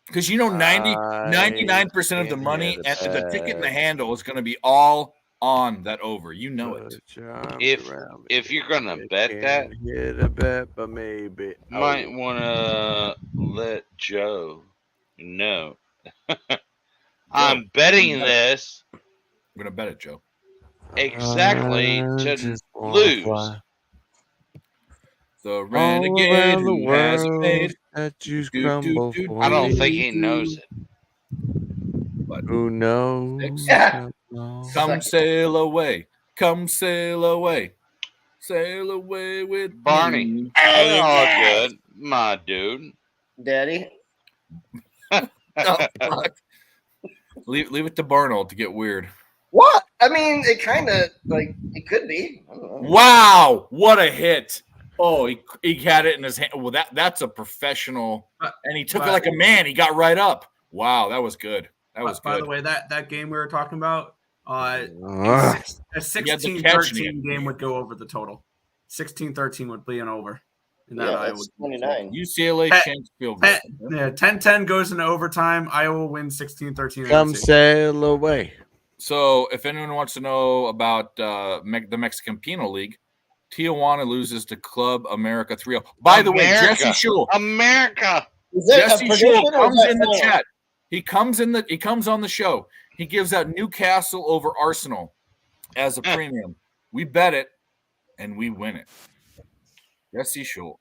Because 99% of the money and the ticket and the handle is going to be all on that over. You know it. If you're gonna bet that, hit a bet, but maybe might want to let Joe know. I'm betting this I'm going to bet it, Joe. exactly to just wanna lose. fly. The renegade who has made. Statues crumble for I don't me. think he knows it. Who knows? Yeah. Come sail away. Come sail away. Sail away with Barney. me. It's all good, my dude. Daddy. Oh, fuck. Leave it to Barnold to get weird. What? I mean, it kind of like it could be. I don't know. Wow, what a hit. Oh, he had it in his hand. Well, that's a professional, and he took it like a man. He got right up. Wow, that was good. That was By good. the way, that game we were talking about, a He had the catch in 16-13 game would go over the total. 16-13 would be an over. In that Yeah, Iowa that's game. 29. UCLA Shanks field goal. Yeah, 10-10 goes into overtime. Iowa wins 16-13. Come sail away. So, if anyone wants to know about the Mexican Penal League, Tijuana loses to Club America 3-0. By the way, Jesse Shule. America. Jesse Shule comes in the chat. He comes on the show. He gives out Newcastle over Arsenal as a premium. We bet it, and we win it. Jesse Shule.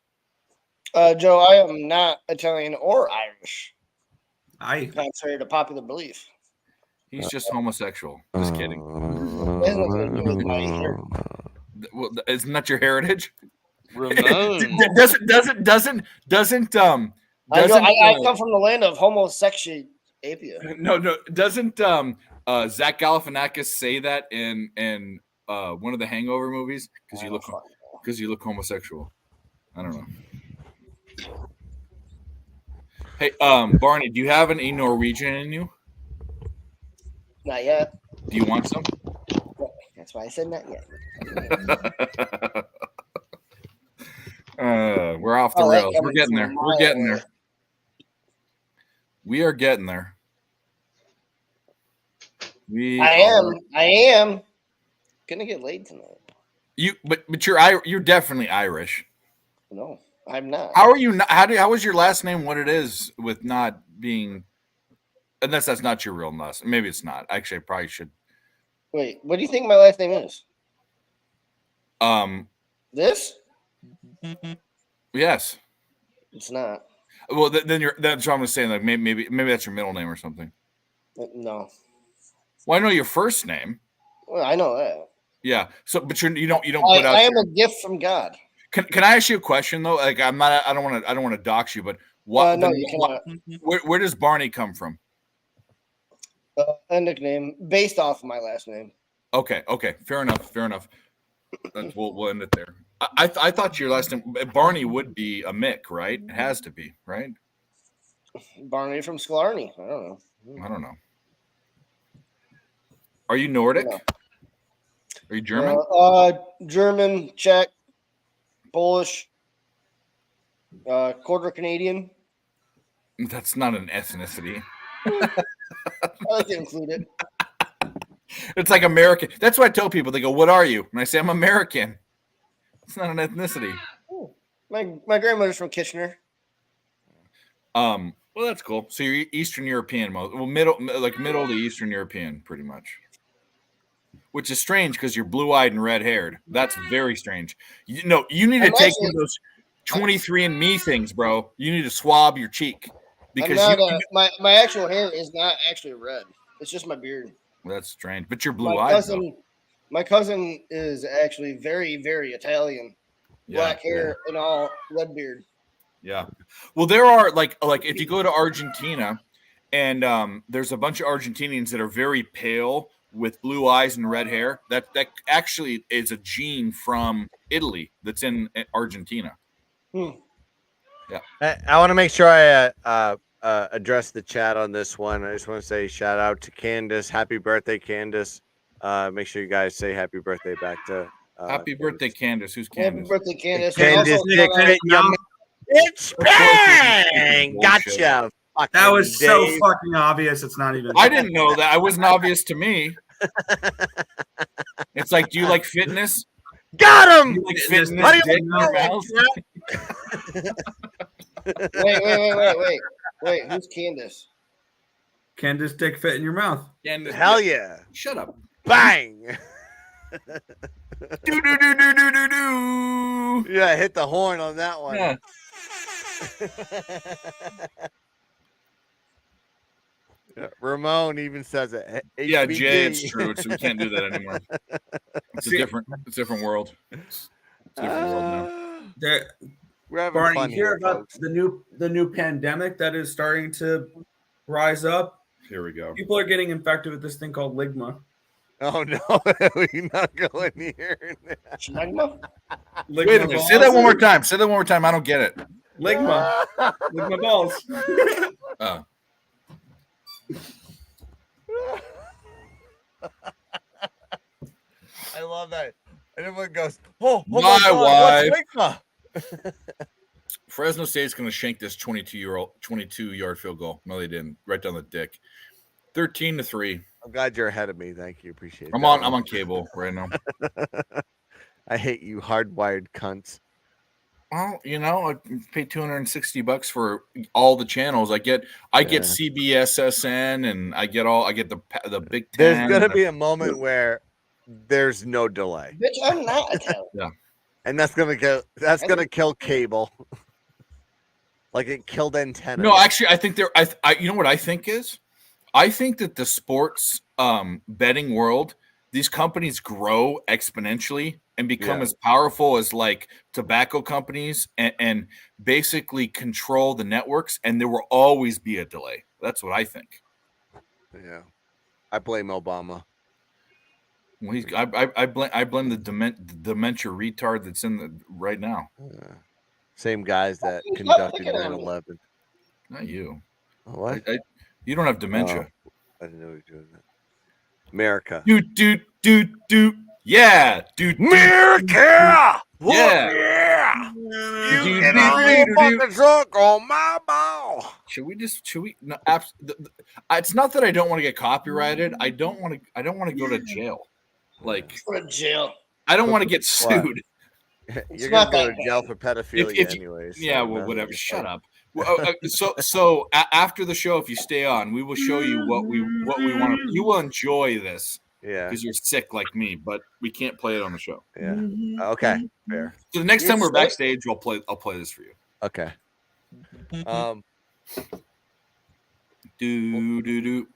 Joe, I am not Italian or Irish. Contrary to popular belief. He's just homosexual. Just kidding. Well, isn't that your heritage? doesn't I come from the land of homosexuality. No, doesn't Zach Galifianakis say that in one of the Hangover movies? Because you look homosexual. I don't know. Hey, Barney, do you have any Norwegian in you? Not yet. Do you want some? That's why I said not yet. We're off the rails. We're getting there. We're getting there. We are getting there. I am gonna get laid tonight. But you're definitely Irish. No, I'm not. How are you? How is your last name what it is with not being? Unless that's not your real last. Maybe it's not. Actually, I probably should. Wait, what do you think my last name is? This? Yes. It's not. Well, then that's what I'm saying. Like maybe that's your middle name or something. No. Well, I know your first name. Well, I know that. Yeah. So, but you don't put out. I am a gift from God. Can I ask you a question though? Like I don't want to dox you, but what? No, you cannot. Where does Barney come from? A nickname based off of my last name. Okay. Fair enough. We'll end it there. I thought your last name Barney would be a Mick, right? It has to be, right? Barney from Sklarny. I don't know. Are you Nordic? No. Are you German? German, Czech, Polish, quarter Canadian. That's not an ethnicity. I like to include it. It's like American. That's what I tell people. They go, "What are you?" And I say, "I'm American." It's not an ethnicity. My grandmother's from Kitchener. Well, that's cool. So you're Eastern European, middle to Eastern European, pretty much. Which is strange because you're blue-eyed and red-haired. That's very strange. You need to take one of those 23andMe things, bro. You need to swab your cheek because my actual hair is not actually red. It's just my beard. That's strange. But you're blue-eyed. My cousin is actually very, very Italian. Black hair and all, red beard. Yeah. Well, there are like if you go to Argentina, and there's a bunch of Argentinians that are very pale with blue eyes and red hair. That actually is a gene from Italy that's in Argentina. Yeah. I want to make sure I address the chat on this one. I just want to say shout out to Candace. Happy birthday, Candace. Make sure you guys say happy birthday back to. Happy birthday, Candace. Who's Candace? Happy birthday, Candace. Candace, it's bang! Gotcha. That was so fucking obvious. It's not even. I didn't know that. It wasn't obvious to me. It's like, do you like fitness? Got him. Do you like fitness? Dick in your mouth? Wait. Who's Candace? Candace dick fit in your mouth. Candace, hell yeah. Shut up. Bang. Do. Yeah, hit the horn on that one. Yeah. Ramon even says it. Yeah, HBD. Jay, it's true. We can't do that anymore. It's a different world. It's a different world now. We're having Barney, fun you hear here, about folks. the new pandemic that is starting to rise up? Here we go. People are getting infected with this thing called ligma. Oh no, we're not going here. Schmegma? Wait a minute. Say that one more time. Say that one more time. I don't get it. Ligma. Ligma balls. Oh. I love that. And everyone goes, "Oh, My my God, wife. what's Ligma?" Fresno State's going to shank this 22-yard field goal. No, they didn't. Right down the dick. 13-3. I'm glad you're ahead of me. Thank you. Appreciate it. I'm on cable right now. I hate you, hardwired cunts. Well, I pay $260 for all the channels. I get CBSSN, and I get the Big Ten. There's gonna be a moment where there's no delay. Bitch, I'm not Italian. Yeah. And that's gonna kill cable. Like it killed antenna. No, actually, I think you know what I think is? I think that the sports betting world, these companies grow exponentially and become as powerful as like tobacco companies and basically control the networks, and there will always be a delay. That's what I think. Yeah. I blame Obama. Well, I blame the dementia retard that's in the right now. Same guys that conducted 9/11. Not you. What? You don't have dementia. Oh, I didn't know you were doing that. America. Do. Yeah, dude. America. Yeah. You get a whole fucking suck on my ball. Should we? No, it's not that I don't want to get copyrighted. I don't want to go to jail. Like, Go to jail. I don't want to get sued. You're gonna go to jail for pedophilia, anyways. Yeah, well, whatever. Shut up. So after the show, if you stay on, we will show you what we want to. You will enjoy this. Yeah. Because you're sick like me, but we can't play it on the show. Yeah. Okay. Fair. So the next time we're backstage, I'll play this for you. Okay. Do.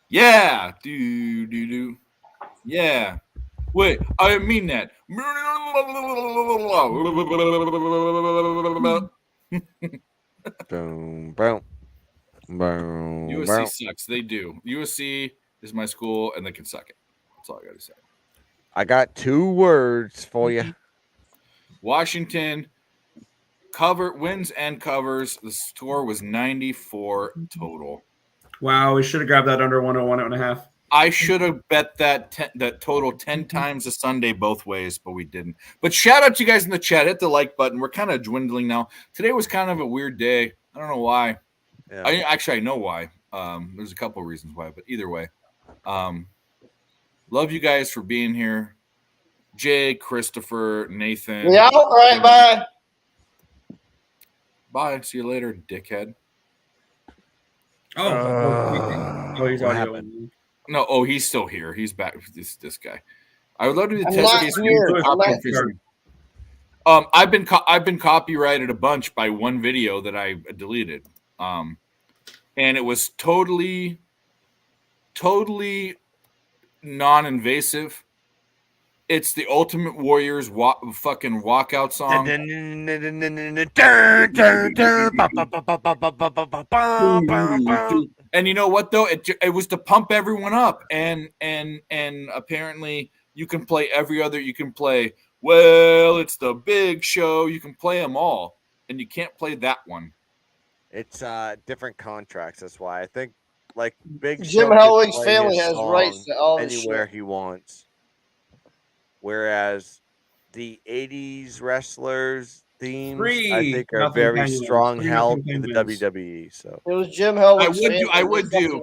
Yeah. Do. Yeah. Wait, I didn't mean that. Boom, boom, boom. USC sucks. They do. USC is my school, and they can suck it. That's all I got to say. I got 2 words for you. Washington wins and covers. The score was 94 total. Wow, we should have grabbed that under 101.5. I should have bet that total 10 times a Sunday both ways, but we didn't. But shout out to you guys in the chat. Hit the like button. We're kind of dwindling now. Today was kind of a weird day. I don't know why. Yeah. I know why. There's a couple of reasons why, but either way. Love you guys for being here. Jay, Christopher, Nathan. Yeah, all right, bye. Bye. See you later, dickhead. He's audio. No, he's still here. He's back. This guy. I would love to be the I'm test not case. here. I'm not here. I've been copyrighted a bunch by one video that I deleted. And it was totally non-invasive. It's the Ultimate Warriors fucking walkout song. And you know what though? It was to pump everyone up, and apparently you can play every other. You can play. Well, it's the big show. You can play them all, and you can't play that one. It's different contracts. That's why I think like Big Jim Show can Hellwig's play family his has song rights to all this anywhere shit. he wants. Whereas the 80s wrestlers themes, I think, are very strong held in the WWE. So it was Jim Hellwig's I would do.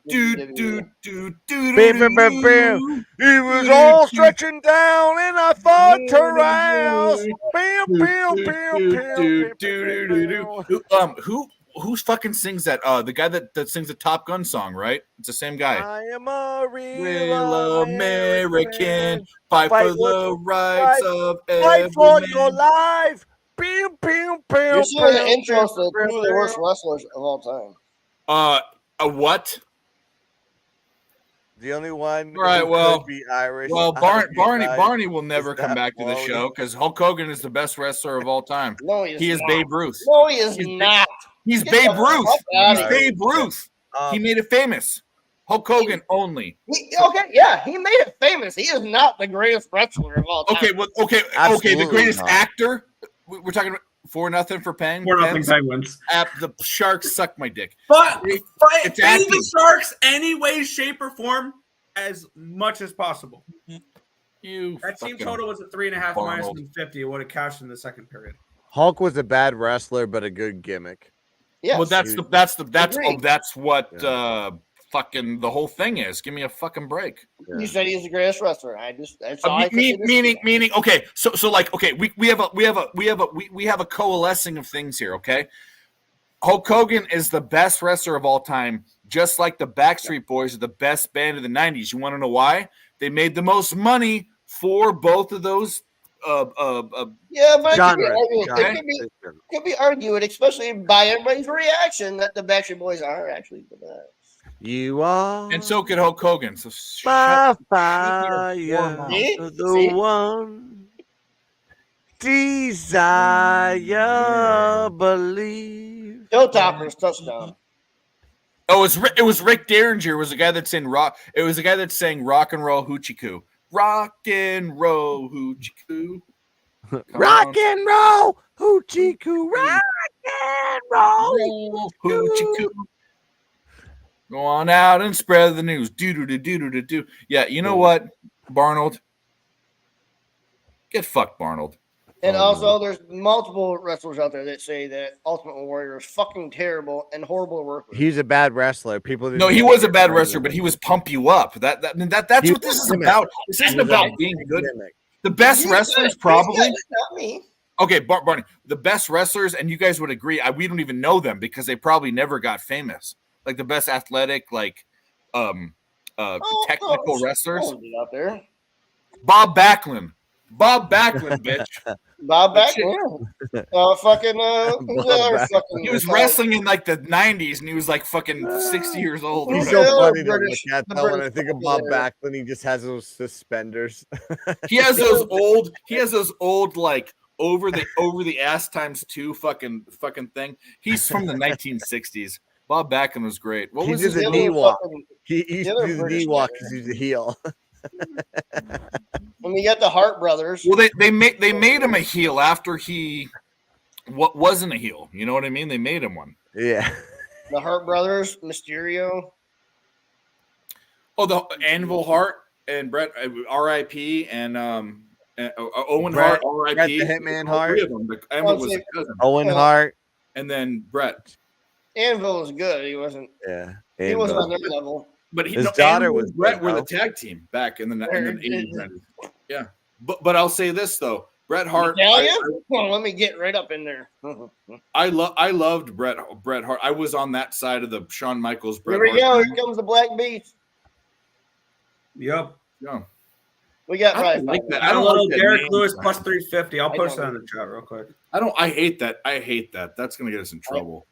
He was all stretching down, and I thought to rouse. Who fucking sings that? The guy that sings the Top Gun song, right? It's the same guy. I am a real American. Fight for the rights of fight for every your man. life. You're seeing the intros to two of the worst wrestlers of all time. What? The only one All right, who well, could be Irish. Well, Barney will never come back to the show because Hulk Hogan is the best wrestler of all time. No, he is not. Babe Ruth. No, he is not. He's Get Babe the Ruth. fuck outta He's here. Babe Ruth. He made it famous. Hulk Hogan only. Okay, yeah, he made it famous. He is not the greatest wrestler of all time. Okay, well, okay. The greatest actor. We're talking about 4-0 for Penn. 4-0 Penguins. The Sharks suck my dick. But it's beat acting. the Sharks any way, shape, or form as much as possible. That team total was a 3.5 minus 150. It would have cashed in the second period. Hulk was a bad wrestler, but a good gimmick. Yeah. Well, that's what fucking the whole thing is. Give me a fucking break. You said he's the greatest wrestler. That's all I meaning. Okay, so like, okay, we have a coalescing of things here. Okay, Hulk Hogan is the best wrestler of all time, just like the Backstreet Boys are the best band of the '90s. You want to know why? They made the most money for both of those. Yeah, but it could be argued, especially by everybody's reaction, that the Backstreet Boys are actually the best. You are, and so could Hulk Hogan. So my fire, the one desire, believe. Hilltoppers touchdown. Oh, it was Rick Derringer. Was the guy that sang rock. It was the guy that sang "Rock and Roll Hoochie Coo." Rock and roll hoochie coo. Rock and roll hoochie coo. Rock and roll hoochie coo. Go on out and spread the news. Do. Yeah, you know what, Barnold? Get fucked, Barnold. And also, there's multiple wrestlers out there that say that Ultimate Warrior is fucking terrible and horrible to work with. He's a bad wrestler. People. No, he was a bad wrestler, but he was pump you up. That's what this is about. This isn't about being good. The best wrestlers, probably. Not me. Okay, Barney. The best wrestlers, and you guys would agree. We don't even know them because they probably never got famous. Like the best athletic, technical wrestlers. Out there. Bob Backlund, bitch. Bob Backlund. He was wrestling in like the 90s, and he was like fucking 60 years old. He's so funny to look at though. When I think of Bob Backlund, he just has those suspenders. He has those old like over the ass times 2 fucking thing. He's from the 1960s. Bob Backlund was great. What was his knee walk? He used to do the knee walk because he's a heel. When we got the Hart brothers. Well, they made him a heel after he wasn't a heel. You know what I mean? They made him one. Yeah. The Hart brothers, Mysterio. Oh, the Anvil Hart and Bret, R.I.P. and Owen Bret, Hart, R.I.P. Bret the Hitman Hart. Three of them. Anvil was the cousin. Owen Hart. And then Bret. Anvil was good. He wasn't. Yeah. He wasn't on their level. But his daughter was Bret were the tag team back in the 80s. Yeah. But I'll say this though. Bret Hart. Let me get right up in there. I loved Bret Hart. I was on that side of the Shawn Michaels. Bret Here we Hart. go. Here comes the Black Beast. Yep. Yeah. We got I don't like that. I don't know like Derek that Lewis name. plus 350. I'll post that in the chat real quick. I hate that. That's gonna get us in trouble.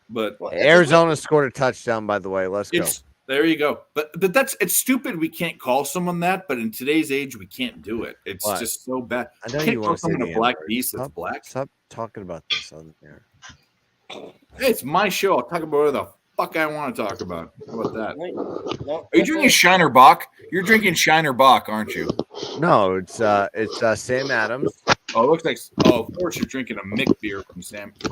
But Arizona scored a touchdown, by the way. Let's go. There you go. But it's stupid. We can't call someone that. But in today's age, we can't do it. It's just so bad. I know you want to say someone the a black N-word. beast that's black. Stop talking about this on there. Hey, it's my show. I'll talk about whatever the fuck I want to talk about. How about that? Are you drinking Shiner Bock? You're drinking Shiner Bock, aren't you? No, it's Sam Adams. Oh, it looks like. Oh, of course you're drinking a Mick beer from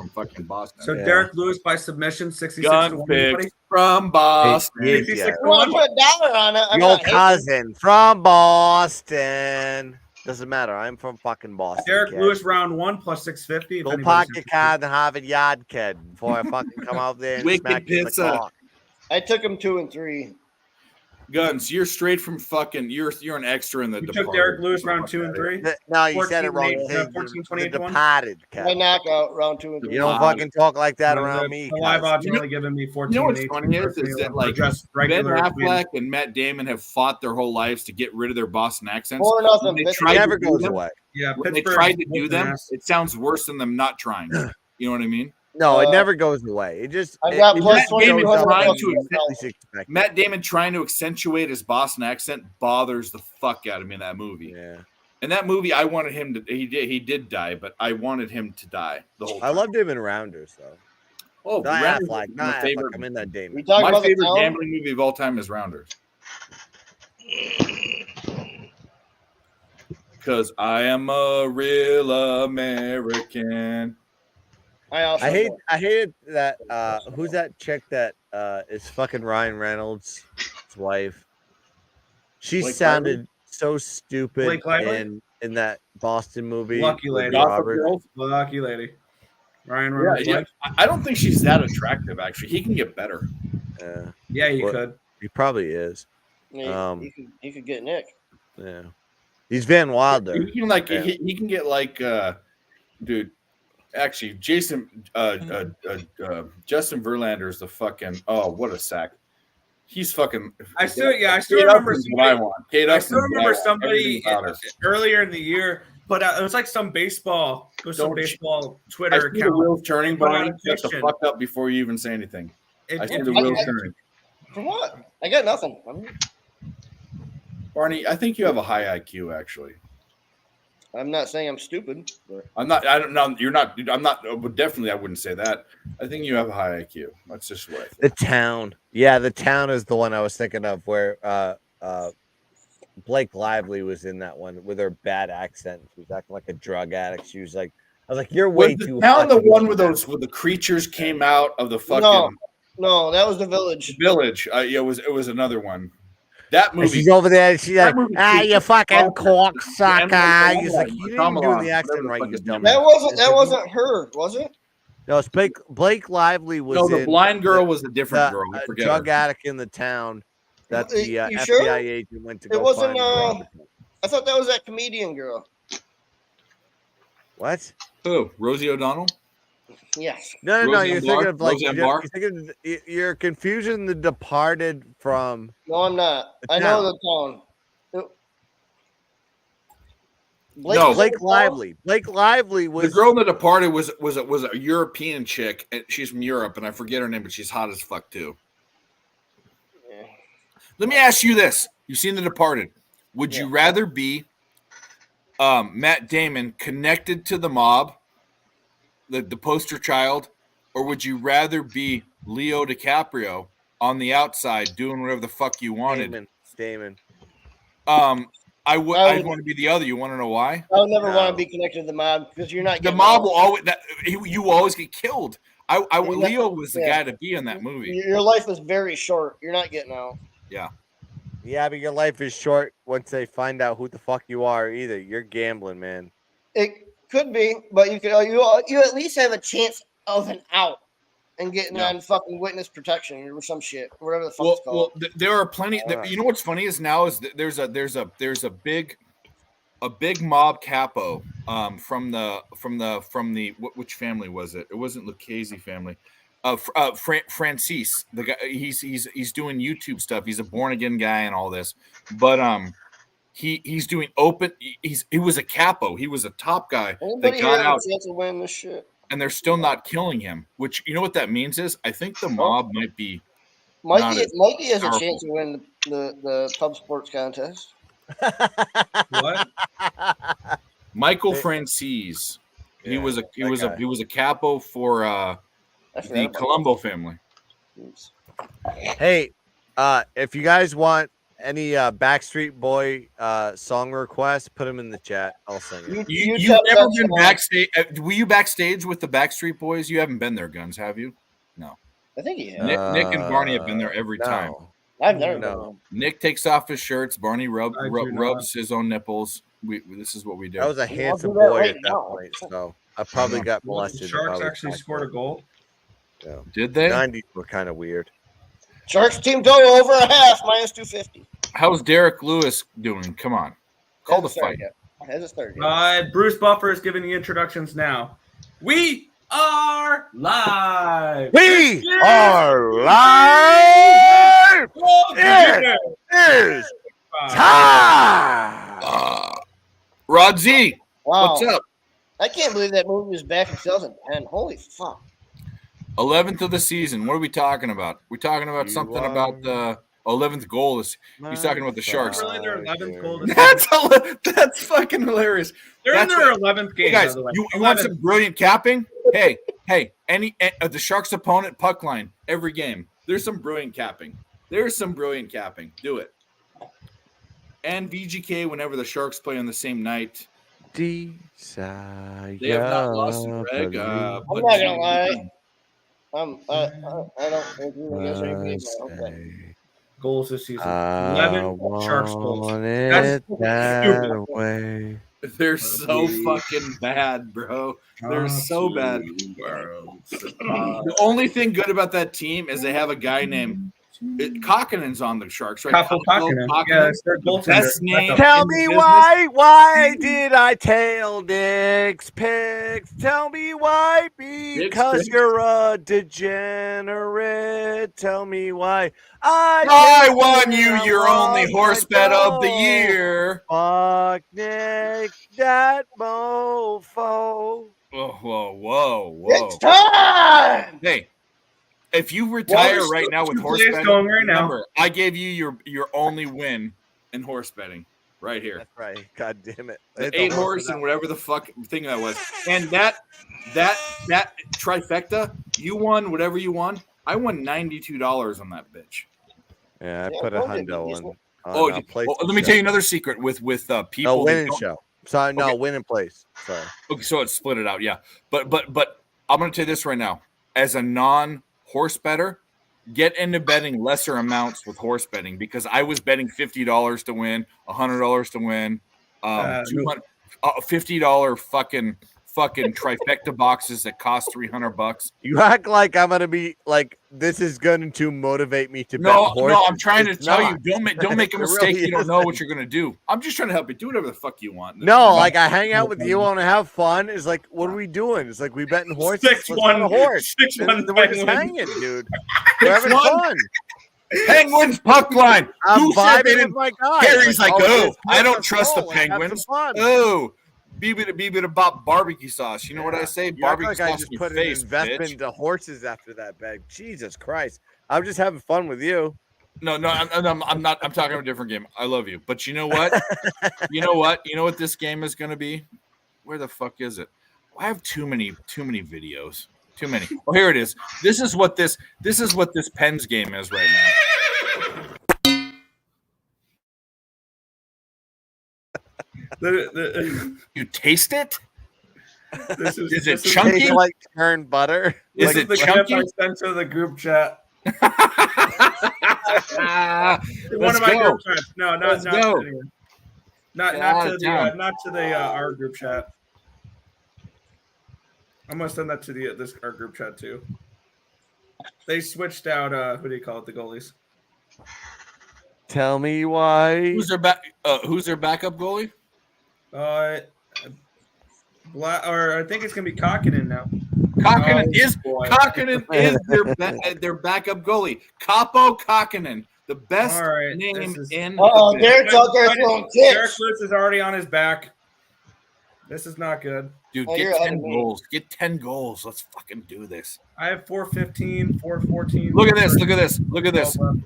fucking Boston. So Derek Lewis by submission, 66 Gun picks from Boston. Hey, 66 You want to put a dollar on it? Your cousin from Boston. Doesn't matter. I'm from fucking Boston. Derek kid. Lewis round 1 plus 650. Go park your car in the Harvard Yard, kid, before I fucking come out there and Wicked smack you in the pizza. cock. I took him 2 and 3. Guns, you're straight from fucking. You're an extra in the. You took Derek Lewis round 2 and 3. No, you said it wrong. 14, 28 The to 1. Departed, My kid. knockout round 2 and 3. You don't fucking talk like that around me. The live cuz. odds only giving me 14. You know what's and 18 funny is that like just Ben regular Affleck and Matt Damon have fought their whole lives to get rid of their Boston accents. 4-0. When they It tried to never do goes them- away. Yeah, When they Pittsburgh's tried to do whooping them, ass. it sounds worse than them not trying. You know what I mean? No, it never goes away. It just. I got it plus just 20 shows to up trying when to you accept- least expect it. Matt Damon trying to accentuate his Boston accent bothers the fuck out of me in that movie. Yeah. In that movie, I wanted him to. He did die, but I wanted him to die the whole time. I loved him in Rounders, though. Oh, Not Rounders Affleck. is Not my Affleck. favorite. I'm in that Damon. My favorite gambling movie of all time is Rounders. Because I am a real American. I hated that. Who's that chick that is fucking Ryan Reynolds' wife? She Blake sounded Lively? so stupid Blake Lively? in that Boston movie. Lucky with lady. Robert. Lucky lady. Ryan Yeah, Reynolds' yeah. wife? I don't think she's that attractive. Actually, he can get better. Yeah, he But could. He probably is. Yeah, he could get Nick. Yeah. He's Van Wilder. He can like Yeah. he can get like dude. Actually, Justin Verlander is the fucking what a sack. He's fucking. I still Kate remember Upton's what I want. Kate I still Upton's what I remember want. somebody Everything about her. earlier in the year, but it was like some baseball. It was some baseball I Twitter see the account. wheels turning, put out Barney. a Shut the question. fuck up before you even say anything. I see the I- wheels I- turning. For what? I got nothing. Barney, I think you have a high IQ. Actually, I'm not saying I'm stupid. But I'm not. I don't know. You're not. I'm not. But definitely, I wouldn't say that. I think you have a high IQ. That's just what I think. The Town. Yeah, The Town is the one I was thinking of where Blake Lively was in that one with her bad accent. She was acting like a drug addict. She was like, I was like, you're way Was too the town hot the to be one in where that." the creatures came out of the fucking No, that was the Village. village? Yeah, it was another one. That And movie. she's over there. And she's like, movie you creature- fucking cock Yeah, sucker. He's like, you didn't even do the accent whatever right, the you fuck dumb. That wasn't her, was it? No, it's Blake Lively was No, the in blind girl was a different girl. I forget drug her. addict in the town that the You FBI sure? agent went to go It wasn't. find. I thought that was that comedian girl. What? Who? Rosie O'Donnell? Yes. No, Roseanne you're Barr? thinking of like Roseanne you're, Barr? you're confusing The Departed from. No, I'm not. I know the town. No. Blake Lively. Blake Lively was The girl in The Departed was a European chick, and she's from Europe, and I forget her name, but she's hot as fuck too. Let me ask you this: You've seen The Departed? Would you rather be Matt Damon connected to the mob, the poster child, or would you rather be Leo DiCaprio on the outside doing whatever the fuck you wanted? Damon. I'd want to be the other. You want to know why? I would never want to be connected to the mob because you're not. The getting mob out. will always you will always get killed. You're not- Leo was the yeah. guy to be in that movie. Your life is very short. You're not getting out. Yeah. Yeah, but your life is short once they find out who the fuck you are. Either you're gambling, man. It could be, but you at least have a chance of an out and getting on fucking witness protection or some shit, whatever the fuck it's called. There are plenty. You know what's funny is now is that there's a big mob capo from the which family was it? It wasn't Lucchese family. Francis, the guy, he's doing YouTube stuff. He's a born again guy and all this, but he's doing open. He was a capo. He was a top guy Anybody that got here out, a chance of winning this shit? and they're still not killing him. Which you know what that means is I think the mob might be. Mikey has a powerful. chance to win the pub sports contest. What? Michael Francis. He was a capo for the Colombo family. Hey, if you guys want any Backstreet Boy song requests, put them in the chat. I'll sing it. You've never been backstage? Were you backstage with the Backstreet Boys? You haven't been there, Guns, have you? No. I think he has. Nick and Barney have been there every time. I've never been. Nick takes off his shirts. Barney rubs not. his own nipples. This is what we do. I was a handsome do that boy right at that now. point, so I probably got Well, the molested. Sharks if I was actually back scored a then. goal. Yeah. Did they? 90s were kind of weird. Sharks team total over a half, minus 250. How's Derek Lewis doing? Come on, call the fight. Hasn't started yet. Bruce Buffer is giving the introductions now. We are live. We are live. It is time. Rod Z, Wow. what's up? I can't believe that movie was back in 2010. Holy fuck. 11th of the season. What are we talking about? We're talking about something about the 11th goal. He's talking about the Sharks. Really, their 11th goal. That's fucking hilarious. They're in their 11th game. Hey guys, by the way. you want some brilliant capping? hey, the Sharks' opponent puck line every game. There's some brilliant capping. Do it. And VGK whenever the Sharks play on the same night. They have not lost to Greg. I'm not gonna lie. I don't think we guys are gonna be okay. Goals this season. 11 Sharks goals. That's stupid. They're so fucking bad, bro. They're so bad. The only thing good about that team is they have a guy named Kokkinen's on the Sharks, right? Kokkonen. Yeah, it's their goaltender. Best name. Tell me why did I tail Dick's picks? Tell me why, because you're a degenerate. Tell me why I won you your only horse bet of the year. Fuck Nick, that mofo. Whoa. It's time. Hey, if you retire right now with horse betting, remember, I gave you your only win in horse betting right here. That's right. God damn it. The 8 horse and whatever the fuck thing that was. And that trifecta, you won whatever you won. I won $92 on that bitch. Yeah, I put a hundo on. Let me tell you another secret with people. Winning show. Sorry, no, winning place. Sorry. Okay, so it's split it out, yeah. But I'm gonna tell you this right now. As a non-horse better, get into betting lesser amounts with horse betting because I was betting $50 to win, $100 to win, $50 fucking trifecta boxes that cost $300. You act like I'm gonna be like this is going to motivate me to bet horses. No, I'm trying to tell not. you, don't make a mistake. Really you don't know what you're gonna do. I'm just trying to help you. Do whatever the fuck you want. No, like I hang out with you, want to have fun. It's like, what are we doing? It's like we betting horses. 6-1 a horse. 6-1 We're just hanging, dude. We're having fun. Penguins puck line. I'm Who said they vibing with didn't? my guys. Harry's like, oh, I don't trust the let's have some Penguins. fun. Oh, beep bop barbecue sauce. You know what I say? You act Barbecue like I sauce just in put your face, an investment bitch. into horses after that bag. Jesus Christ. I'm just having fun with you. No, I'm not. I'm talking about a different game. I love you, but you know what? You know what this game is going to be? Where the fuck is it? I have too many videos. Too many. Oh, here it is. This is what this Pens game is right now. You taste it? Is it chunky? Tastes like turned butter. Is Like it the chunky? clip I sent to the group chat. One Let's of my go. group chats. No, Let's not go. anyone. Not to the our group chat. I'm gonna send that to our group chat too. They switched out the goalies. Tell me why. Who's their backup goalie? I think it's gonna be Kokkonen now. Kokkonen is their backup goalie. Capo Kokkonen, the best name in. Derek's out there throwing kicks. Derek Lewis is already on his back. This is not good. Dude, get 10 goals. Get 10 goals. Let's fucking do this. I have 415, 414. Look at this.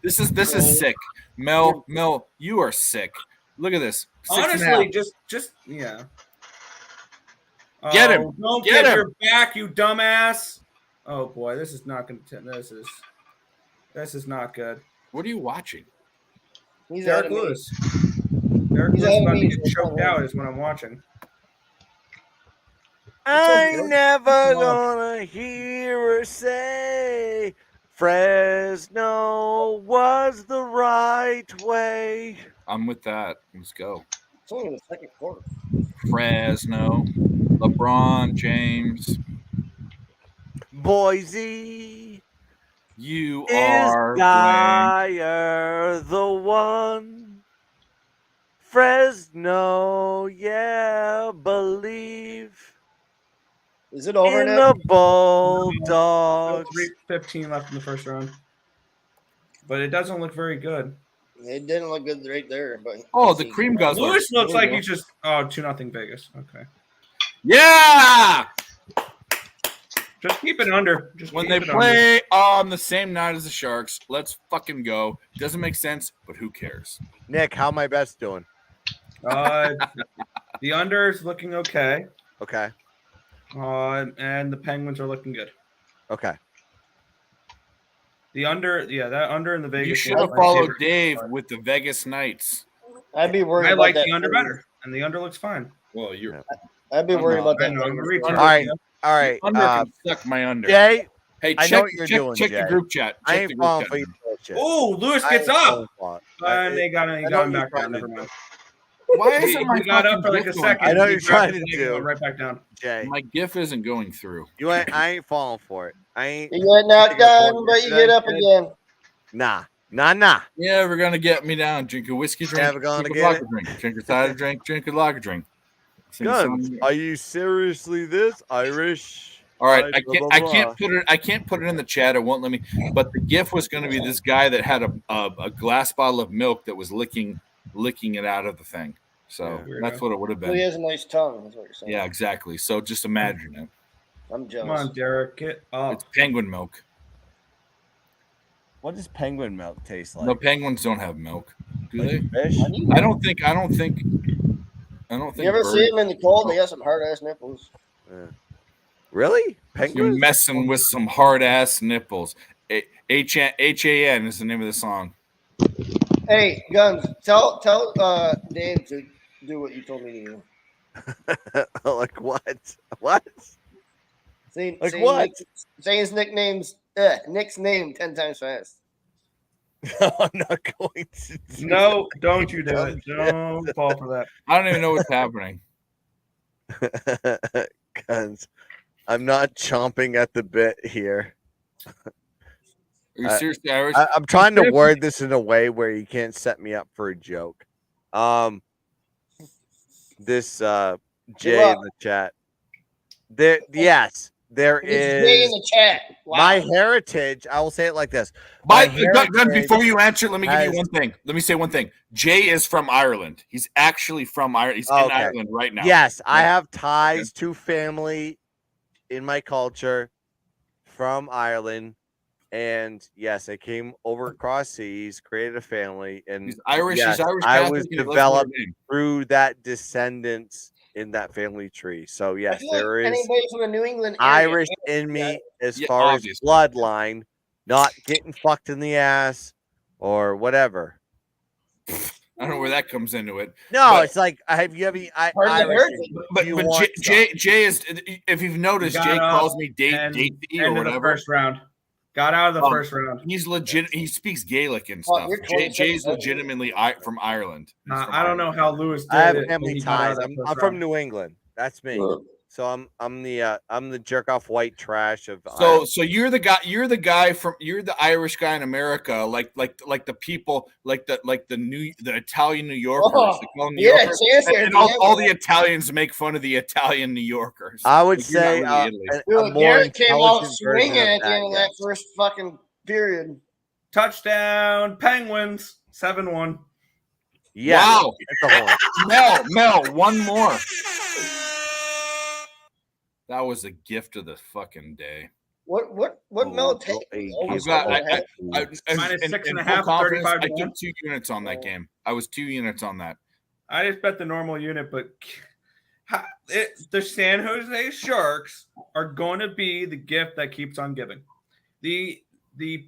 This is sick. Mel, you are sick. Look at this. 6.5. Honestly, just yeah. Get him. Don't Get him. your back, you dumbass. Oh boy, this is not going to. This is not good. What are you watching? Derek Lewis. Derek Lewis is about to get choked out is what I'm watching. I never gonna hear her say Fresno was the right way. I'm with that. Let's go. It's only the second quarter. Fresno, LeBron James, Boise, you is are Dyer the one? Fresno, yeah, believe. Is it over in now? the Bulldogs. 3:15 left in the first round, but it doesn't look very good. It didn't look good right there, but the cream guzzler. Lewis looks like he's just 2-0 Vegas. Okay. Yeah. Just keep it under. When they play on the same night as the Sharks, let's fucking go. Doesn't make sense, but who cares? Nick, how my best doing? The under is looking okay. Okay. And the Penguins are looking good. Okay. The under, that under in the Vegas. You should game have is my followed favorite. Dave with the Vegas Knights. I'd be worried I about like that the under Penguins. better, and the under looks fine. Well, you're. I'd be worried about that. I know, I'm Penguins reaching. game. All right. All right. Under can suck my under. Jay, Hey, I check, know what you're check, doing, check Jay. the group chat. I Check ain't the group falling chat. for your bullshit. Oh, Lewis I gets ain't up. falling for it. And they got him. He I got know him you're back trying down. to Never do. mind. Why isn't my He got up fucking for like a GIF second. I know He you're grabbed trying his to leg and do. went right back down. Jay, My GIF isn't going through. I ain't falling for it. I ain't. You get knocked down, but you get up again. Nah. You ever gonna get me down? Drink a whiskey drink. Never gonna drink a get lager it. drink. Drink a cider drink. Drink a lager drink. Sing a Guns, song. are you seriously this Irish? All right, Blah, blah, I blah. can't put it in the chat. It won't let me. But the GIF was going to be this guy that had a glass bottle of milk that was licking it out of the thing. So that's what it would have Well, he been. has a nice tongue. That's what you're saying. Yeah, exactly. So just imagine it. I'm jealous. Come on, Derek, get up. It's penguin milk. What does penguin milk taste like? No, penguins don't have milk, do they? Fish? I don't think. You ever birds- see him in the cold? They got some hard ass nipples. Really? You're Penguins? messing with some hard ass nipples. HAN is the name of the song. Hey, Guns, tell Dave to do what you told me to do. Like what? What? Say what? Say his nicknames. Nick's name 10 times fast. I'm not going to. No, don't you do it. Don't fall for that. I don't even know what's happening. Guns, I'm not chomping at the bit here. Are you seriously Irish? I'm trying to word this in a way where you can't set me up for a joke. This Jay in the chat. There It's Jay in the chat. Wow. My heritage. I will say it like this. Gun, before you answer, let me give you one thing. Let me say one thing. Jay is from Ireland. He's actually from Ireland. He's in Ireland right now. Yes, I have ties to family in my culture from Ireland. And yes, I came over across seas, created a family, and He's Irish. yes, He's Irish. I was Catholic, and he lives developed in Notre Dame. through that descendants in that family tree. So I yes, feel like there is anybody from the New England area, Irish in me as Yeah, far obviously. as bloodline, not getting fucked in the ass or whatever. I don't know where that comes into it. No, but, it's like have you ever Part of the heritage. but you but want Jay is. If you've noticed, Got Jay up calls me date and or end of the whatever. first round. Got out of the first round. He's legit. He speaks Gaelic and Oh, stuff. you're 26, Jay's buddy. legitimately from Ireland. He's from I don't know Ireland. how Lewis did I have it. family He got out ties. of the I'm first from round. New England. That's me. So I'm the jerk off white trash of So you're the guy. You're the Irish guy in America, like the people, like the Italian New Yorkers. Oh, they call them New yeah, Yorkers. chance there, And all yeah. the Italians make fun of the Italian New Yorkers. I would Like, you're not say really Italy. a Dude, more Garrett came out intelligent version swinging at of the end of that yes. first fucking period. Touchdown, Penguins, 7-1. Yeah, Wow. that's a horn. Mel, one more. That was a gift of the fucking day. What Mel take? I've got Minus in 6.5, full confidence, 35 I to took 1. 2 units on that game. I was 2 units on that. I just bet the normal unit, but the San Jose Sharks are going to be the gift that keeps on giving. The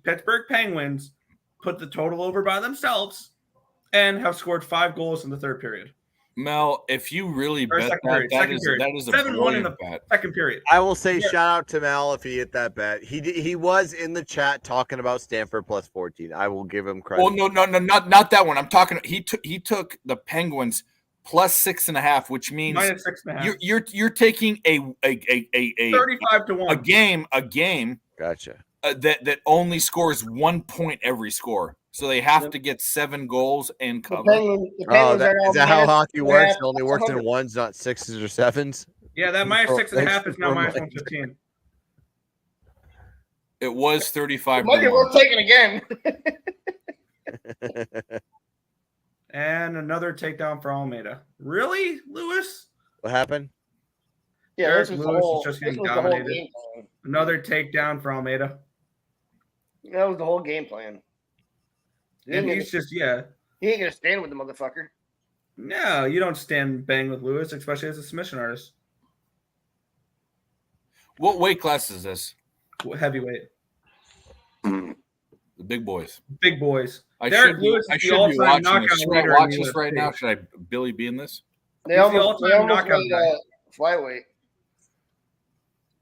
Pittsburgh Penguins put the total over by themselves and have scored 5 goals in the third period. Mel, if you really Or bet second that, period, that second is period. that is a 7-1 in brilliant the bet. second period. I will say Yeah. shout out to Mel if he hit that bet. He was in the chat talking about Stanford plus 14. I will give him credit. Well, no, not that one. I'm talking. He took the Penguins plus 6.5, which means Minus 6.5. you're taking a 35 to 1. a game Gotcha. that only scores 1 point every score. So they have to get 7 goals and cover. Oh, is that how hockey works? It only works in ones, not sixes or sevens. Yeah, that minus Oh, 6.5 is now minus like- 115. It was 35. Might be worth taking again. And another takedown for Almeida. Really, Lewis? What happened? Yeah, Eric this was Lewis the whole, is just this getting was the whole dominated. game plan. Another takedown for Almeida. That was the whole game plan. And he's just, He ain't gonna stand with the motherfucker. No, you don't stand bang with Lewis, especially as a submission artist. What weight class is this? Heavyweight. The big boys. Big boys. I Derek should be, Lewis I is the should be all-time watching knockout this. Should I leader watch in this right UFC. now? Should I Billy be in this? They He's the almost all-time knockout made guy. flyweight.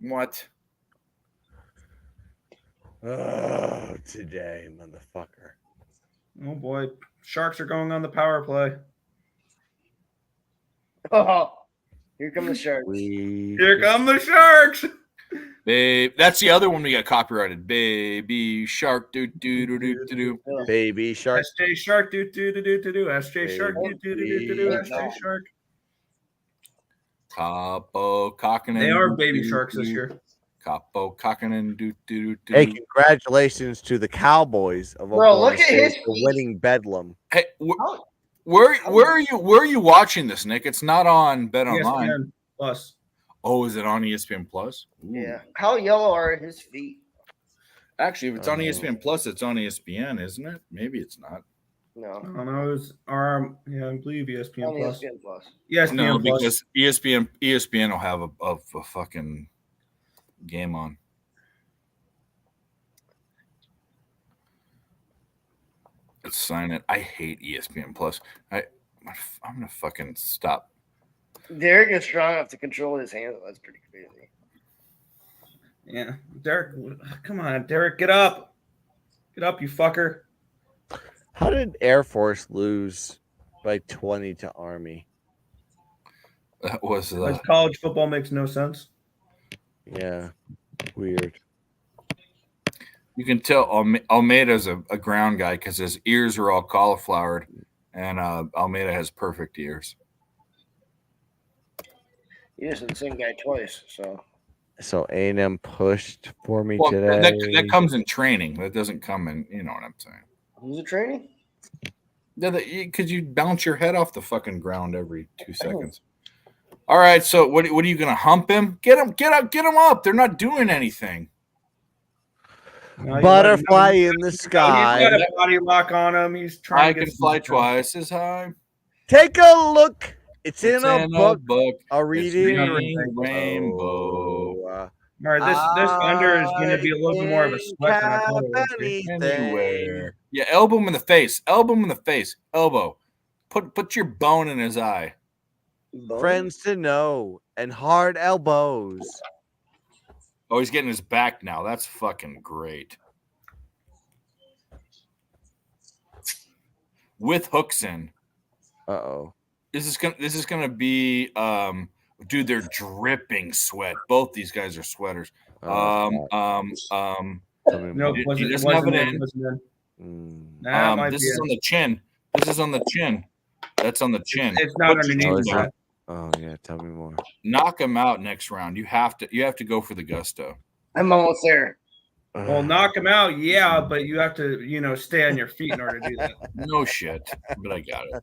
What? Oh, today, motherfucker. Oh boy, Sharks are going on the power play. Oh, here come the Sharks. Here come the Sharks. Babe, that's the other one we got copyrighted. Baby shark, do do do do do do. Baby shark. SJ Shark, do do do do do do. SJ Shark, do do do do do. SJ Shark. Capo Cockinen. They are baby sharks this year. Capo Cockinen. Do do do. Hey, congratulations to the Cowboys of Bro, Oklahoma look at State his for winning Bedlam. Hey, where are you watching this, Nick? It's not on Bet Online. ESPN Plus. Oh, is it on ESPN Plus? Ooh. Yeah. How yellow are his feet? Actually, if it's on ESPN Plus, it's on ESPN, isn't it? Maybe it's not. No. I don't know. It's yeah, I believe ESPN On Plus. ESPN Plus. ESPN No, Plus. because ESPN will have a fucking game on. Let's sign it. I hate ESPN Plus. I'm gonna fucking stop. Derek is strong enough to control his hands. That's pretty crazy. Yeah, Derek, come on, Derek, get up. Get up, you fucker. How did Air Force lose by 20 to Army? That was Like, college football makes no sense. Yeah, weird. you can tell Almeida's a ground guy because his ears are all cauliflowered, and Almeida has perfect ears. You just the same guy twice, so. So A&M pushed for me Well, today. that comes in training. That doesn't come in. You know what I'm saying? Who's it training? Yeah, because you bounce your head off the fucking ground every 2 seconds. All right, so what are you gonna hump him? Get him up. They're not doing anything. No, Butterfly in the He's sky. got a body lock on him. He's trying I to can get fly some- twice as high. Take a look. It's in It's a in book. a book. I'll read It's it. reading rainbow. All right, this under is going to be a little bit more of a sweat than I thought it would be. Anywhere. Yeah, elbow him in the face. Elbow him in the face. Elbow. Put your bone in his eye. Friends to know and hard elbows. Oh, he's getting his back now. That's fucking great. With hooks in. Uh-oh. This is gonna be dude, they're dripping sweat. Both these guys are sweaters. No, He doesn't have it in. That might This be is it. on the chin. This is on the chin. That's on the chin. It's not Put your underneath chin that. down. Oh yeah, tell me more. Knock him out next round. You have to go for the gusto. I'm almost there. Well, knock him out, yeah, but you have to, stay on your feet in order to do that. No shit, but I got it.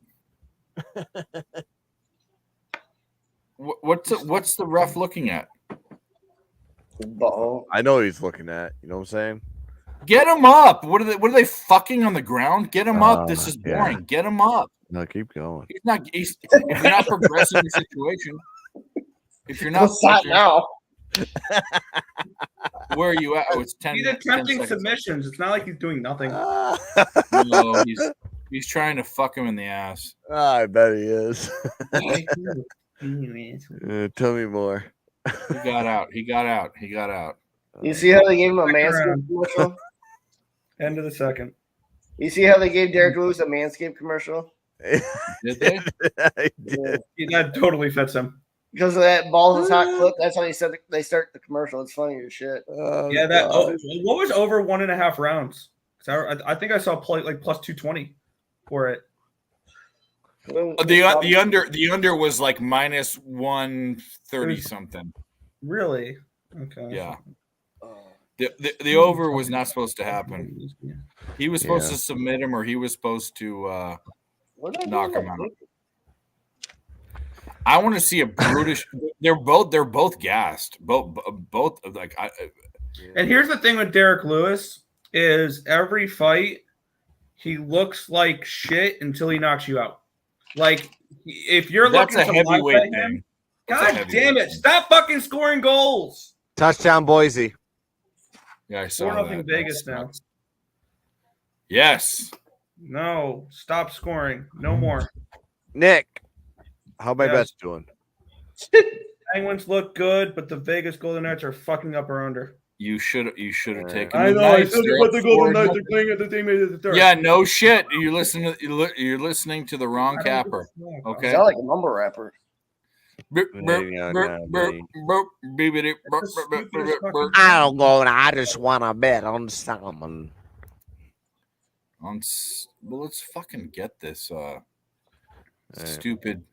What's the ref looking at? I know what he's looking at. You know what I'm saying? Get him up. What are they fucking on the ground? Get him up. This is yeah. boring. Get him up. No, keep going. If you're not progressing the situation, if you're not now. Where are you at? Oh, it's 10. He's 10 attempting seconds. submissions. It's not like he's doing nothing. No, he's trying to fuck him in the ass. I bet he is. Tell me more. He got out. You see how they gave him a Manscaped commercial? End of the second. You see how they gave Derek Lewis a Manscaped commercial? Did they? Yeah, that totally fits him. Because of that balls is hot clip. That's how they start the commercial. It's funny as shit. Yeah, what was over 1.5 rounds? I think I saw play like plus 220 for it. The under was like minus 130 something. Really? Okay. Yeah. The over was not supposed to happen. He was supposed to submit him, or he was supposed to knock him out. I want to see a brutish. They're both gassed. Both like. And here's the thing with Derek Lewis is every fight he looks like shit until he knocks you out. Like if you're That's looking a to live heavyweight bet him, thing. God damn it! Stop fucking scoring goals. Touchdown, Boise. Yeah, I saw 4-0 that. Vegas That now. sucks. Yes. No, stop scoring. No more. Nick, how my Yes. bets doing? Penguins look good, but the Vegas Golden Knights are fucking up or under. You should have taken I the know. I Knights. said They're but up the Golden 4-0. Knights are playing at the same as the third. Yeah, no shit. You're listening to the wrong capper. Okay. Sound like a mumble rapper. I'm going. I just want to bet on salmon. Well, let's fucking get this stupid.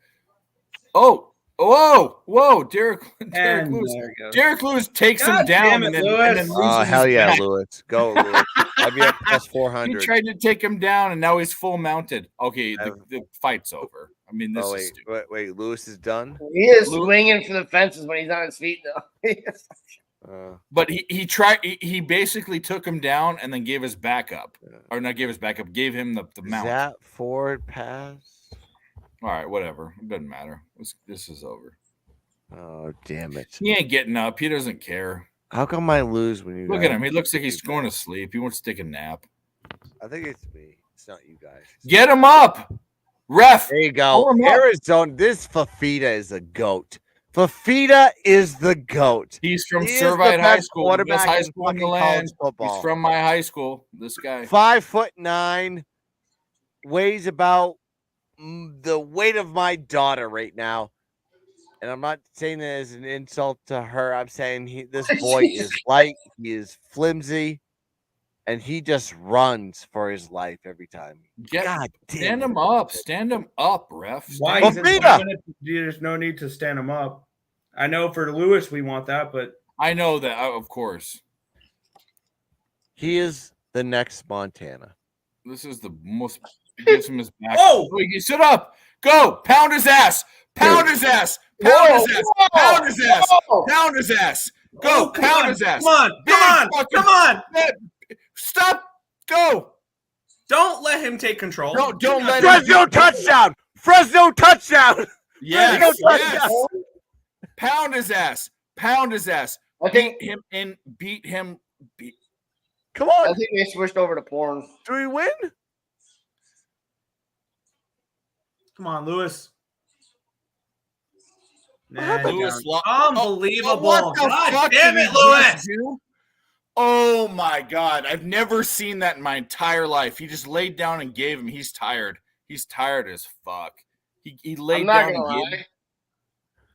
Oh, whoa, Derek Lewis. Derek Lewis takes him down and then loses Oh, hell his yeah, back. Lewis. Go, Lewis. I'll be at plus He 400. tried to take him down and now he's full mounted. Okay, the fight's over. I mean, this is stupid. Wait, Lewis is done? He is swinging for the fences when he's on his feet, though. But he tried. He basically took him down and then gave his back up, or not gave his back up. Gave him the mount. Is that forward pass? All right, whatever. It doesn't matter. This is over. Oh, damn it! He ain't getting up. He doesn't care. How come I lose when you Look guys? at him. He looks like he's going to sleep. He wants to take a nap. I think it's me. It's not you guys. Get him up, ref. There you go. Arizona. This Fafita is a goat. Fafita is the goat. He's from He is Servite the High best School, the best quarterback high in school in the fucking land. college football. He's from my high school. This guy, 5'9", weighs about the weight of my daughter right now. And I'm not saying that as an insult to her. I'm saying this boy is light. He is flimsy. And he just runs for his life every time. God damn stand it. him up. Stand him up, ref. Why? Stand him up. There's no need to stand him up. I know for Lewis we want that, but I know that, of course. He is the next Montana. This is the most. Gives him his back. Oh! You sit up. Go. Pound his ass. Pound his ass. Pound his ass. Pound his ass. Pound his ass. Go. Pound his ass. Come on. Stop. Go. Don't let him take control. No, don't let Fresno touchdown. Fresno touchdown. Yes. Fresno touchdown. Pound his ass. Pound his ass. Beat him and beat him. Come on. I think they switched over to porn. Do we win? Come on, Lewis. Lewis Unbelievable. What the God fuck damn did it, he Lewis. just do? Oh my God. I've never seen that in my entire life. He just laid down and gave him. He's tired. He's tired as fuck. He laid I'm not down gonna and gave lie. him.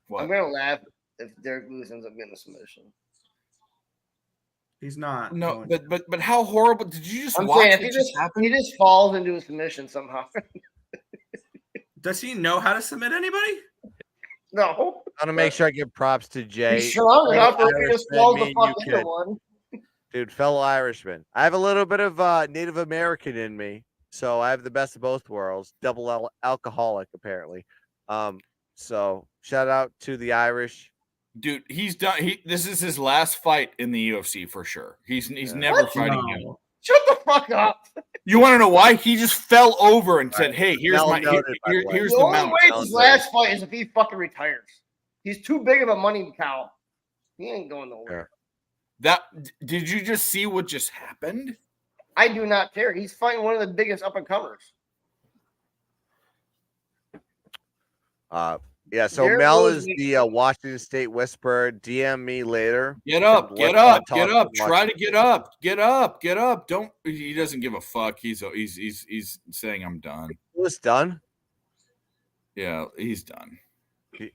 What? I'm gonna laugh if Derek Lewis ends up getting a submission. He's not. No, but how horrible did you just I'm watch saying it if just happen? he just falls into a submission somehow. Does he know how to submit anybody? No. I want to make sure I give props to Jay. He's strong enough where he just Irishman, falls me the and fuck you into kid. one. Dude, fellow Irishman. I have a little bit of Native American in me, so I have the best of both worlds. Double alcoholic, apparently. So shout out to the Irish. Dude, he's done. This is his last fight in the UFC for sure. He's never fighting again. Shut the fuck up. You want to know why? He just fell over and said, "Hey, here's Well my noted, by the way. here's The the only mount." way his last fight is if he fucking retires. He's too big of a money cow. He ain't going nowhere. That did you just see what just happened? I do not care. He's fighting one of the biggest up and comers. Yeah, so There Mel was is the- the Washington State Whisperer. DM me later. Get up, And get let's, up, talk get up. some Try to Washington get up, get up, get up. Don't. He doesn't give a fuck. He's saying I'm done. Lewis done? Yeah, he's done.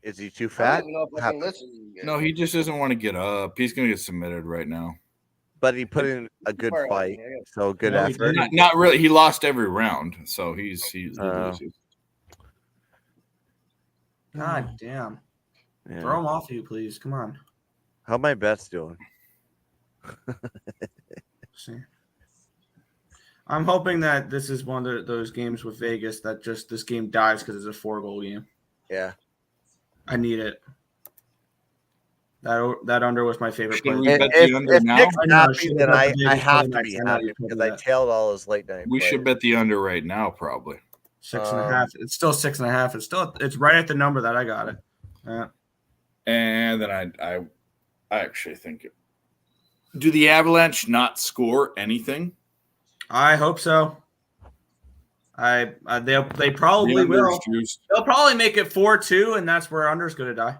Is he too I fat? don't even know if I can listen to you guys. No, he just doesn't want to get up. He's gonna get submitted right now. But he put in a good Far out, fight. yeah. So good No, he effort. Not really. He lost every round, so he's God damn. Yeah. Throw him off you, please. Come on. How my bets doing? See. I'm hoping that this is one of those games with Vegas that just this game dies because it's a 4-goal game. Yeah. I need it. That under was my favorite play. we bet the under now? Nick's I know, I happy, should then bet I the Vegas have to Golden be Knights. I know happy you told because me I that. tailed all his late night. We plays. should bet the under right now, probably. 6.5. It's still 6.5. It's right at the number that I got it. Yeah. And then I actually think it. Do the Avalanche not score anything? I hope so. They probably will. They'll probably make it 4-2, and that's where under's going to die.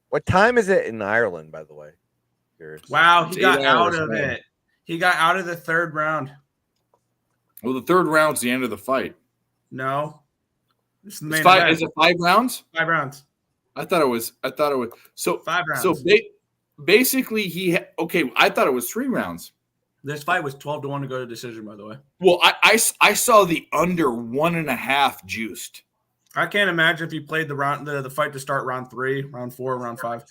What time is it in Ireland, by the way? Curious. Wow, he It's got 8 out hours, of man. it. He got out of the third round. Well, the third round's the end of the fight. No, it's the main It's five. event. Is it 5 rounds? 5 rounds. I thought it was. So 5 rounds. So basically, okay. I thought it was 3 rounds. This fight was 12-1 to go to decision, by the way. Well, I saw the under 1.5 juiced. I can't imagine if he played the fight to start round 3, round 4, round 5.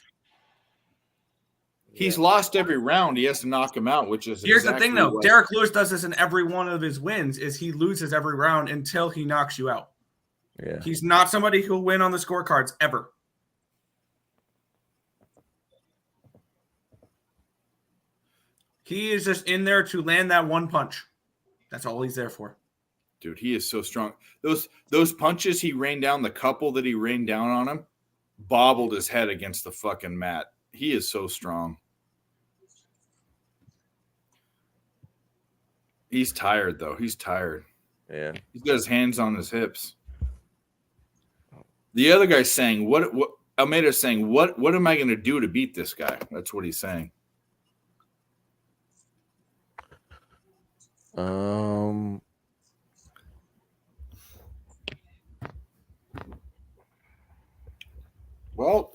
He's lost every round. He has to knock him out, which is Here's the thing, though. what- Derek Lewis does this in every one of his wins. Is he loses every round until he knocks you out. Yeah. He's not somebody who'll win on the scorecards ever. He is just in there to land that one punch. That's all he's there for. Dude, he is so strong. Those punches he rained down, the couple that he rained down on him, bobbled his head against the fucking mat. He is so strong. He's tired, though. He's tired. Yeah. He's got his hands on his hips. The other guy's saying, what Almeida's saying, what am I going to do to beat this guy? That's what he's saying. Well,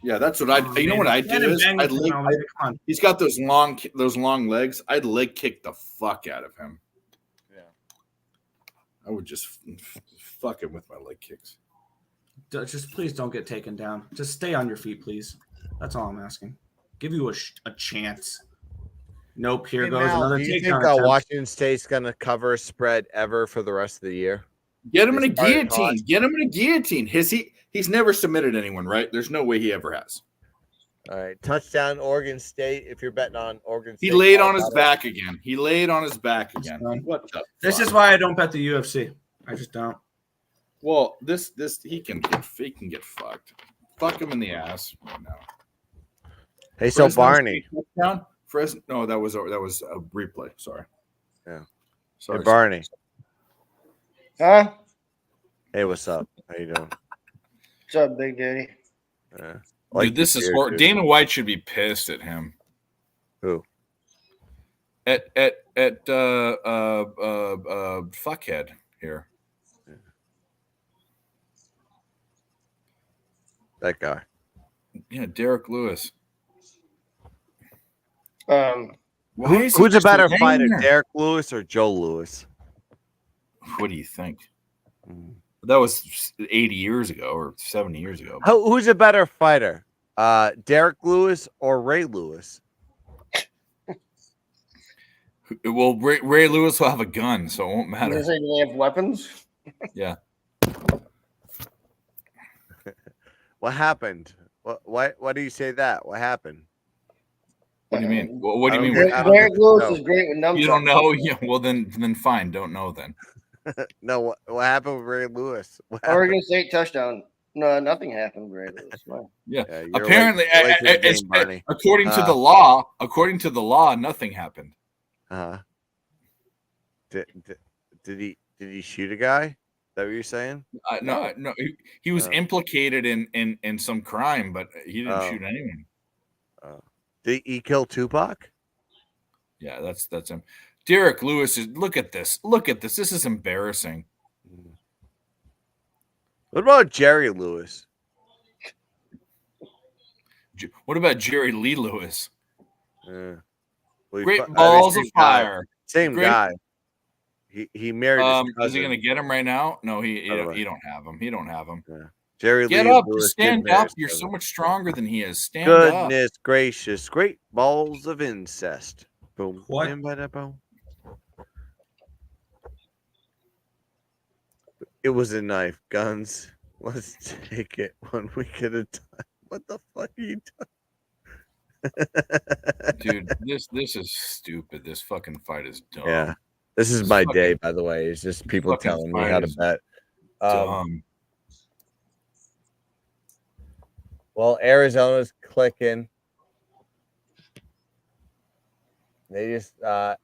yeah, that's what I. You know what I do is he's got those long legs. I'd leg kick the fuck out of him. Yeah, I would just fuck him with my leg kicks. Just please don't get taken down. Just stay on your feet, please. That's all I'm asking. Give you a chance. Nope. Here goes Mal, another do you takedown. think Washington State's going to cover a spread ever for the rest of the year? Get him in a guillotine. Get him in a guillotine. He's never submitted anyone, right? There's no way he ever has. All right. Touchdown, Oregon State. If you're betting on Oregon State. He laid on his back again. He laid on his back again. What the This fuck? is why I don't bet the UFC. I just don't. Well, this he can get fucked. Fuck him in the ass right now. Hey, so Barney. Touchdown? No, that was a replay. Sorry. Yeah. Sorry. Hey, Barney. Huh? Hey, what's up? How you doing? What's up, Big Daddy? Dude, this is horrible. Dana White should be pissed at him. Who? At fuckhead here. That guy. Yeah, Derek Lewis. Who's a better fighter, Derek Lewis or Joe Lewis? What do you think? That was 80 years ago or 70 years ago. Who's a better fighter, Derek Lewis or Ray Lewis? Well, Ray Lewis will have a gun, so it won't matter. You say they have weapons? Yeah. What happened? What do you say that? What happened? What do you mean? What do you mean? Derek Lewis is great with numbers. You don't know? Yeah. Well, then fine. Don't know then. No. What happened with Ray Lewis? Oregon State touchdown. No, nothing happened with Ray Lewis. No. Yeah. you're Apparently, late to the game, Barney. according to the law, nothing happened. Did he shoot a guy? Is that what you're saying? No. He was implicated in some crime, but he didn't shoot anyone. Did he kill Tupac? Yeah, that's him. Derek Lewis is. Look at this. This is embarrassing. What about Jerry Lewis? What about Jerry Lee Lewis? Well, Great balls of fire. Same guy. He married his cousin. Is he going to get him right now? No, he don't have him. He don't have him. Yeah. Jerry Get Lee up, Lewis stand did marry up. his You're cousin. so much stronger than he is. Stand up. Goodness gracious. Great balls of incest. Boom. What? Boom. It was a knife. Guns. Let's take it 1 week at a time. What the fuck are you doing? Dude, this is stupid. This fucking fight is dumb. Yeah. This is my day, by the way. It's just people fucking telling me fight how to is bet. Dumb. Well, Arizona's clicking. They just, I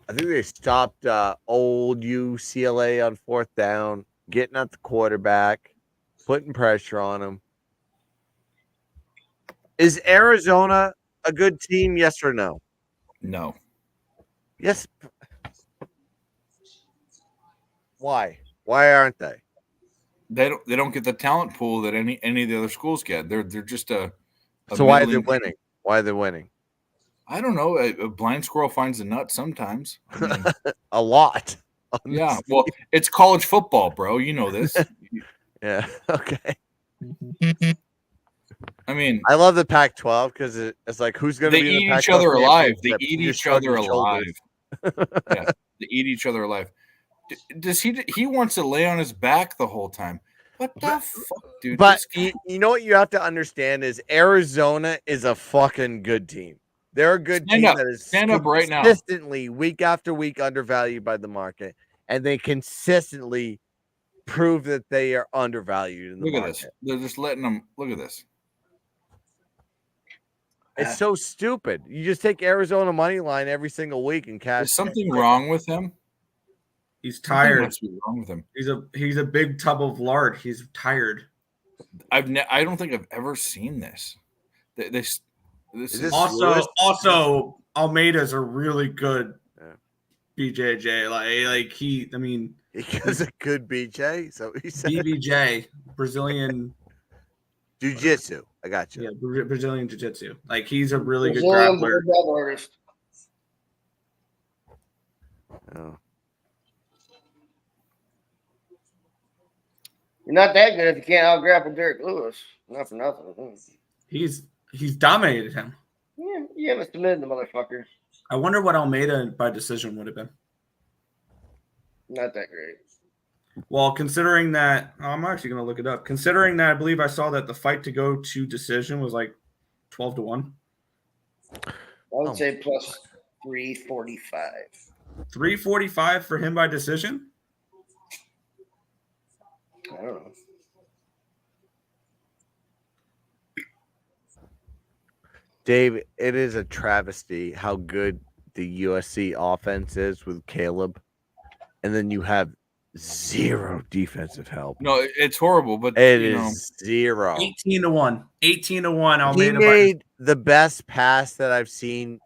think they stopped old UCLA on 4th down, getting at the quarterback, putting pressure on him. Is Arizona a good team? Yes or no? No. Yes. Why? Why aren't they? They don't get the talent pool that any of the other schools get. They're just a So why are they middling team. winning? Why are they winning? I don't know. A blind squirrel finds a nut sometimes. I mean, a lot. Yeah. Well, it's college football, bro. You know this. Yeah. Okay. I mean, I love the Pac-12 because it's like who's going to they be in the eat Pac-12 each other alive. They championship? eat You just each shrug other your shoulders. alive. Yeah, they eat each other alive. Does he wants to lay on his back the whole time? What the fuck, dude? But you know what you have to understand is Arizona is a fucking good team. They're a good Stand team up. that is Stand up right now. consistently week after week undervalued by the market, and they consistently prove that they are undervalued in the Look at market. this. They're just letting them. Look at this. It's so stupid. You just take Arizona money line every single week and cash. Is something wrong with him? He's Something tired. must be wrong with him. He's a big tub of lard. He's tired. I don't think I've ever seen this. This is also Almeida's a really good BJJ. I mean, he's a good BJ. So he said BBJ, Brazilian Jiu-Jitsu. I got you. Yeah, Brazilian Jiu-Jitsu. Like he's a really good Brazilian grappler. bulldog artist. Oh. You're not that good if you can't out grapple Derek Lewis. Not for nothing. He's dominated him. Yeah, you haven't submitted the motherfucker. I wonder what Almeida by decision would have been. Not that great. Well, considering that, I'm actually going to look it up. Considering that, I believe I saw that the fight to go to decision was like 12-1. I would say plus 345. 345 for him by decision? I don't know. Dave, it is a travesty how good the USC offense is with Caleb, and then you have zero defensive help. No, it's horrible, but it is zero. 18-1. 18-1. He Almeida made the best pass that I've seen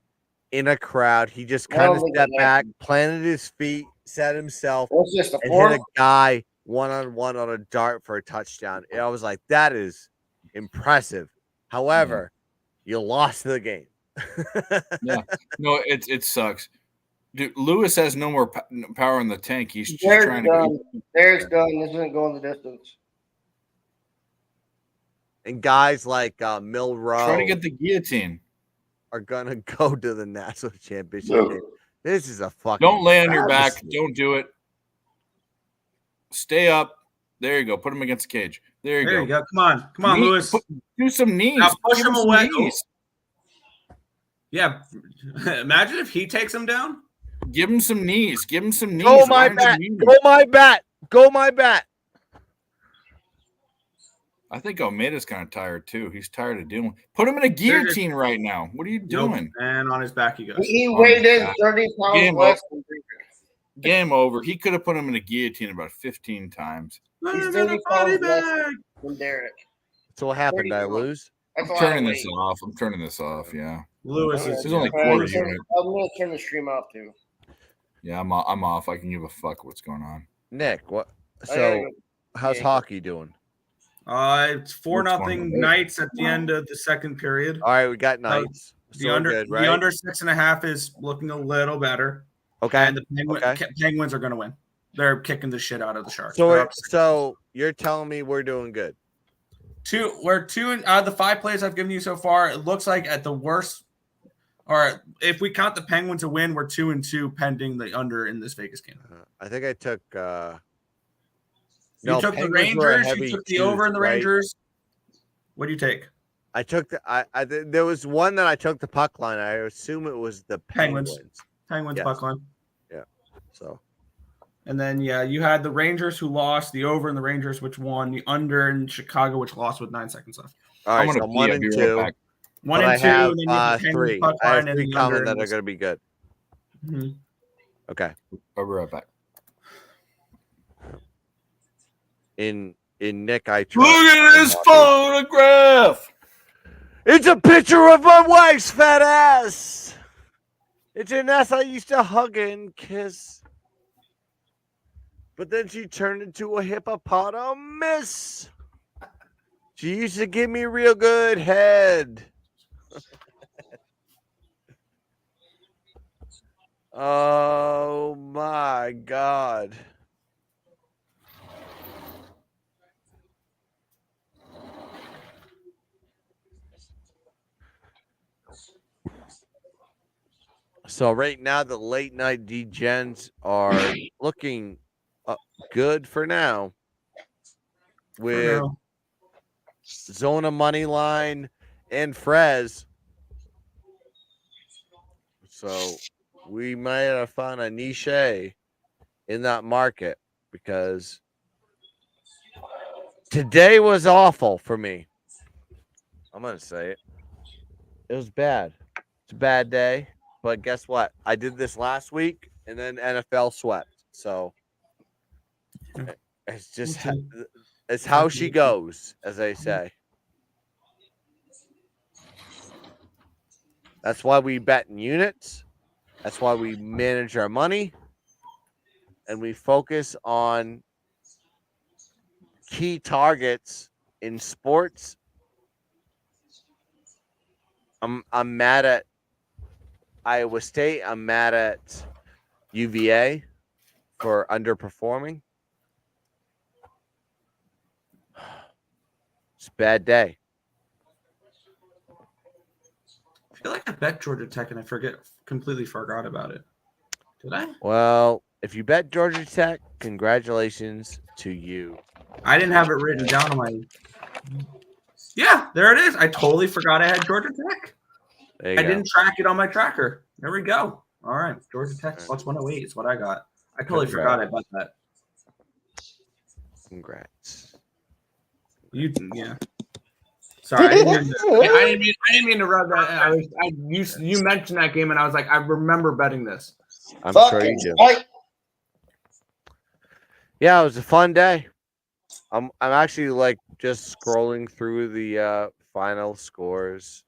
in a crowd. He just kind of stepped back, planted his feet, set himself, What's this, the and fourth? hit a guy one-on-one on a dart for a touchdown. And I was like, that is impressive. However, you lost the game. Yeah, no, it sucks, dude. Lewis has no more power in the tank. He's just Derek's trying done. to. Derek's done. This isn't going the distance. And guys like Milrow Try to get the guillotine. are gonna go to the national championship No. game. This is a fucking. Don't lay on your back. travesty. Don't do it. Stay up. There you go. Put him against the cage. There you go. Come on, Lewis. Do some knees. Now push Give him some away. knees. Yeah. Imagine if he takes him down. Give him some knees. Give him some knees. Go my Line bat. some knees. Go my bat. Go my bat. I think Almeida's kind of tired too. He's tired of dealing. Put him in a guillotine right now. What are you doing? And on his back he goes. He On weighed his in back. 30 pounds Game less over. than Baker. Game over. He could have put him in a guillotine about 15 times. He's 30 pounds less than Derek. So what happened? Did I 31. lose? That's I'm a lot of turning this weight. off. I'm turning this off. Yeah. Lewis There's is only I'm quarters gonna in it. turn the stream off too. Yeah, I'm off. I can give a fuck what's going on. Nick, what? I gotta So, go. how's Yeah. hockey doing? It's 4-0 What's going on? Knights at the end of the second period. All right, we got Knights. The under good, right? the under 6.5 is looking a little better. Okay. And the Penguins are going to win. They're kicking the shit out of the Sharks. So, They're we're, up so you're telling me we're doing good? We're two out of the 5 plays I've given you so far. It looks like at the worst, or if we count the Penguins a win, we're 2-2 pending the under in this Vegas game. I think I took. You took the Rangers. You took the over in the Rangers. What do you take? I took the. There was one that I took the puck line. I assume it was the Penguins. Penguins Yes. puck line. Yeah. So. And then you had the Rangers who lost, the over in the Rangers which won, the under in Chicago which lost with 9 seconds left. All I'm right, gonna so I'm pee. 1 I'll and be right 2. back. One But and I two, have and then you have the 3. puck I have line 3 and coming under. that are going to be good. Mhm. Okay. I'll be right back. In Nick, I trust. Look at this photograph. It's a picture of my wife's fat ass. It's an ass I used to hug and kiss. But then she turned into a hippopotamus. She used to give me real good head. Oh my God. So right now the late night degens are looking good for now with now. Zona money line and Frez. So we might have found a niche in that market because today was awful for me. I'm gonna say it. It was bad. It's a bad day. But guess what? I did this last week and then NFL swept. So it's just it's how she goes, as they say. That's why we bet in units. That's why we manage our money. And we focus on key targets in sports. I'm mad at Iowa State. I'm mad at UVA for underperforming. It's a bad day. I feel like I bet Georgia Tech and I completely forgot about it. Did I? Well, if you bet Georgia Tech, congratulations to you. I didn't have it written down on my. Yeah, there it is. I totally forgot I had Georgia Tech. There you I go. didn't track it on my tracker. There we go. All right, Georgia Tech plus 108 is what I got. I totally forgot I bet that. Congrats. Yeah. Sorry, I didn't mean to rub that. You mentioned that game, and I was like, I remember betting this. I'm sure you do. Yeah, it was a fun day. I'm actually like just scrolling through the final scores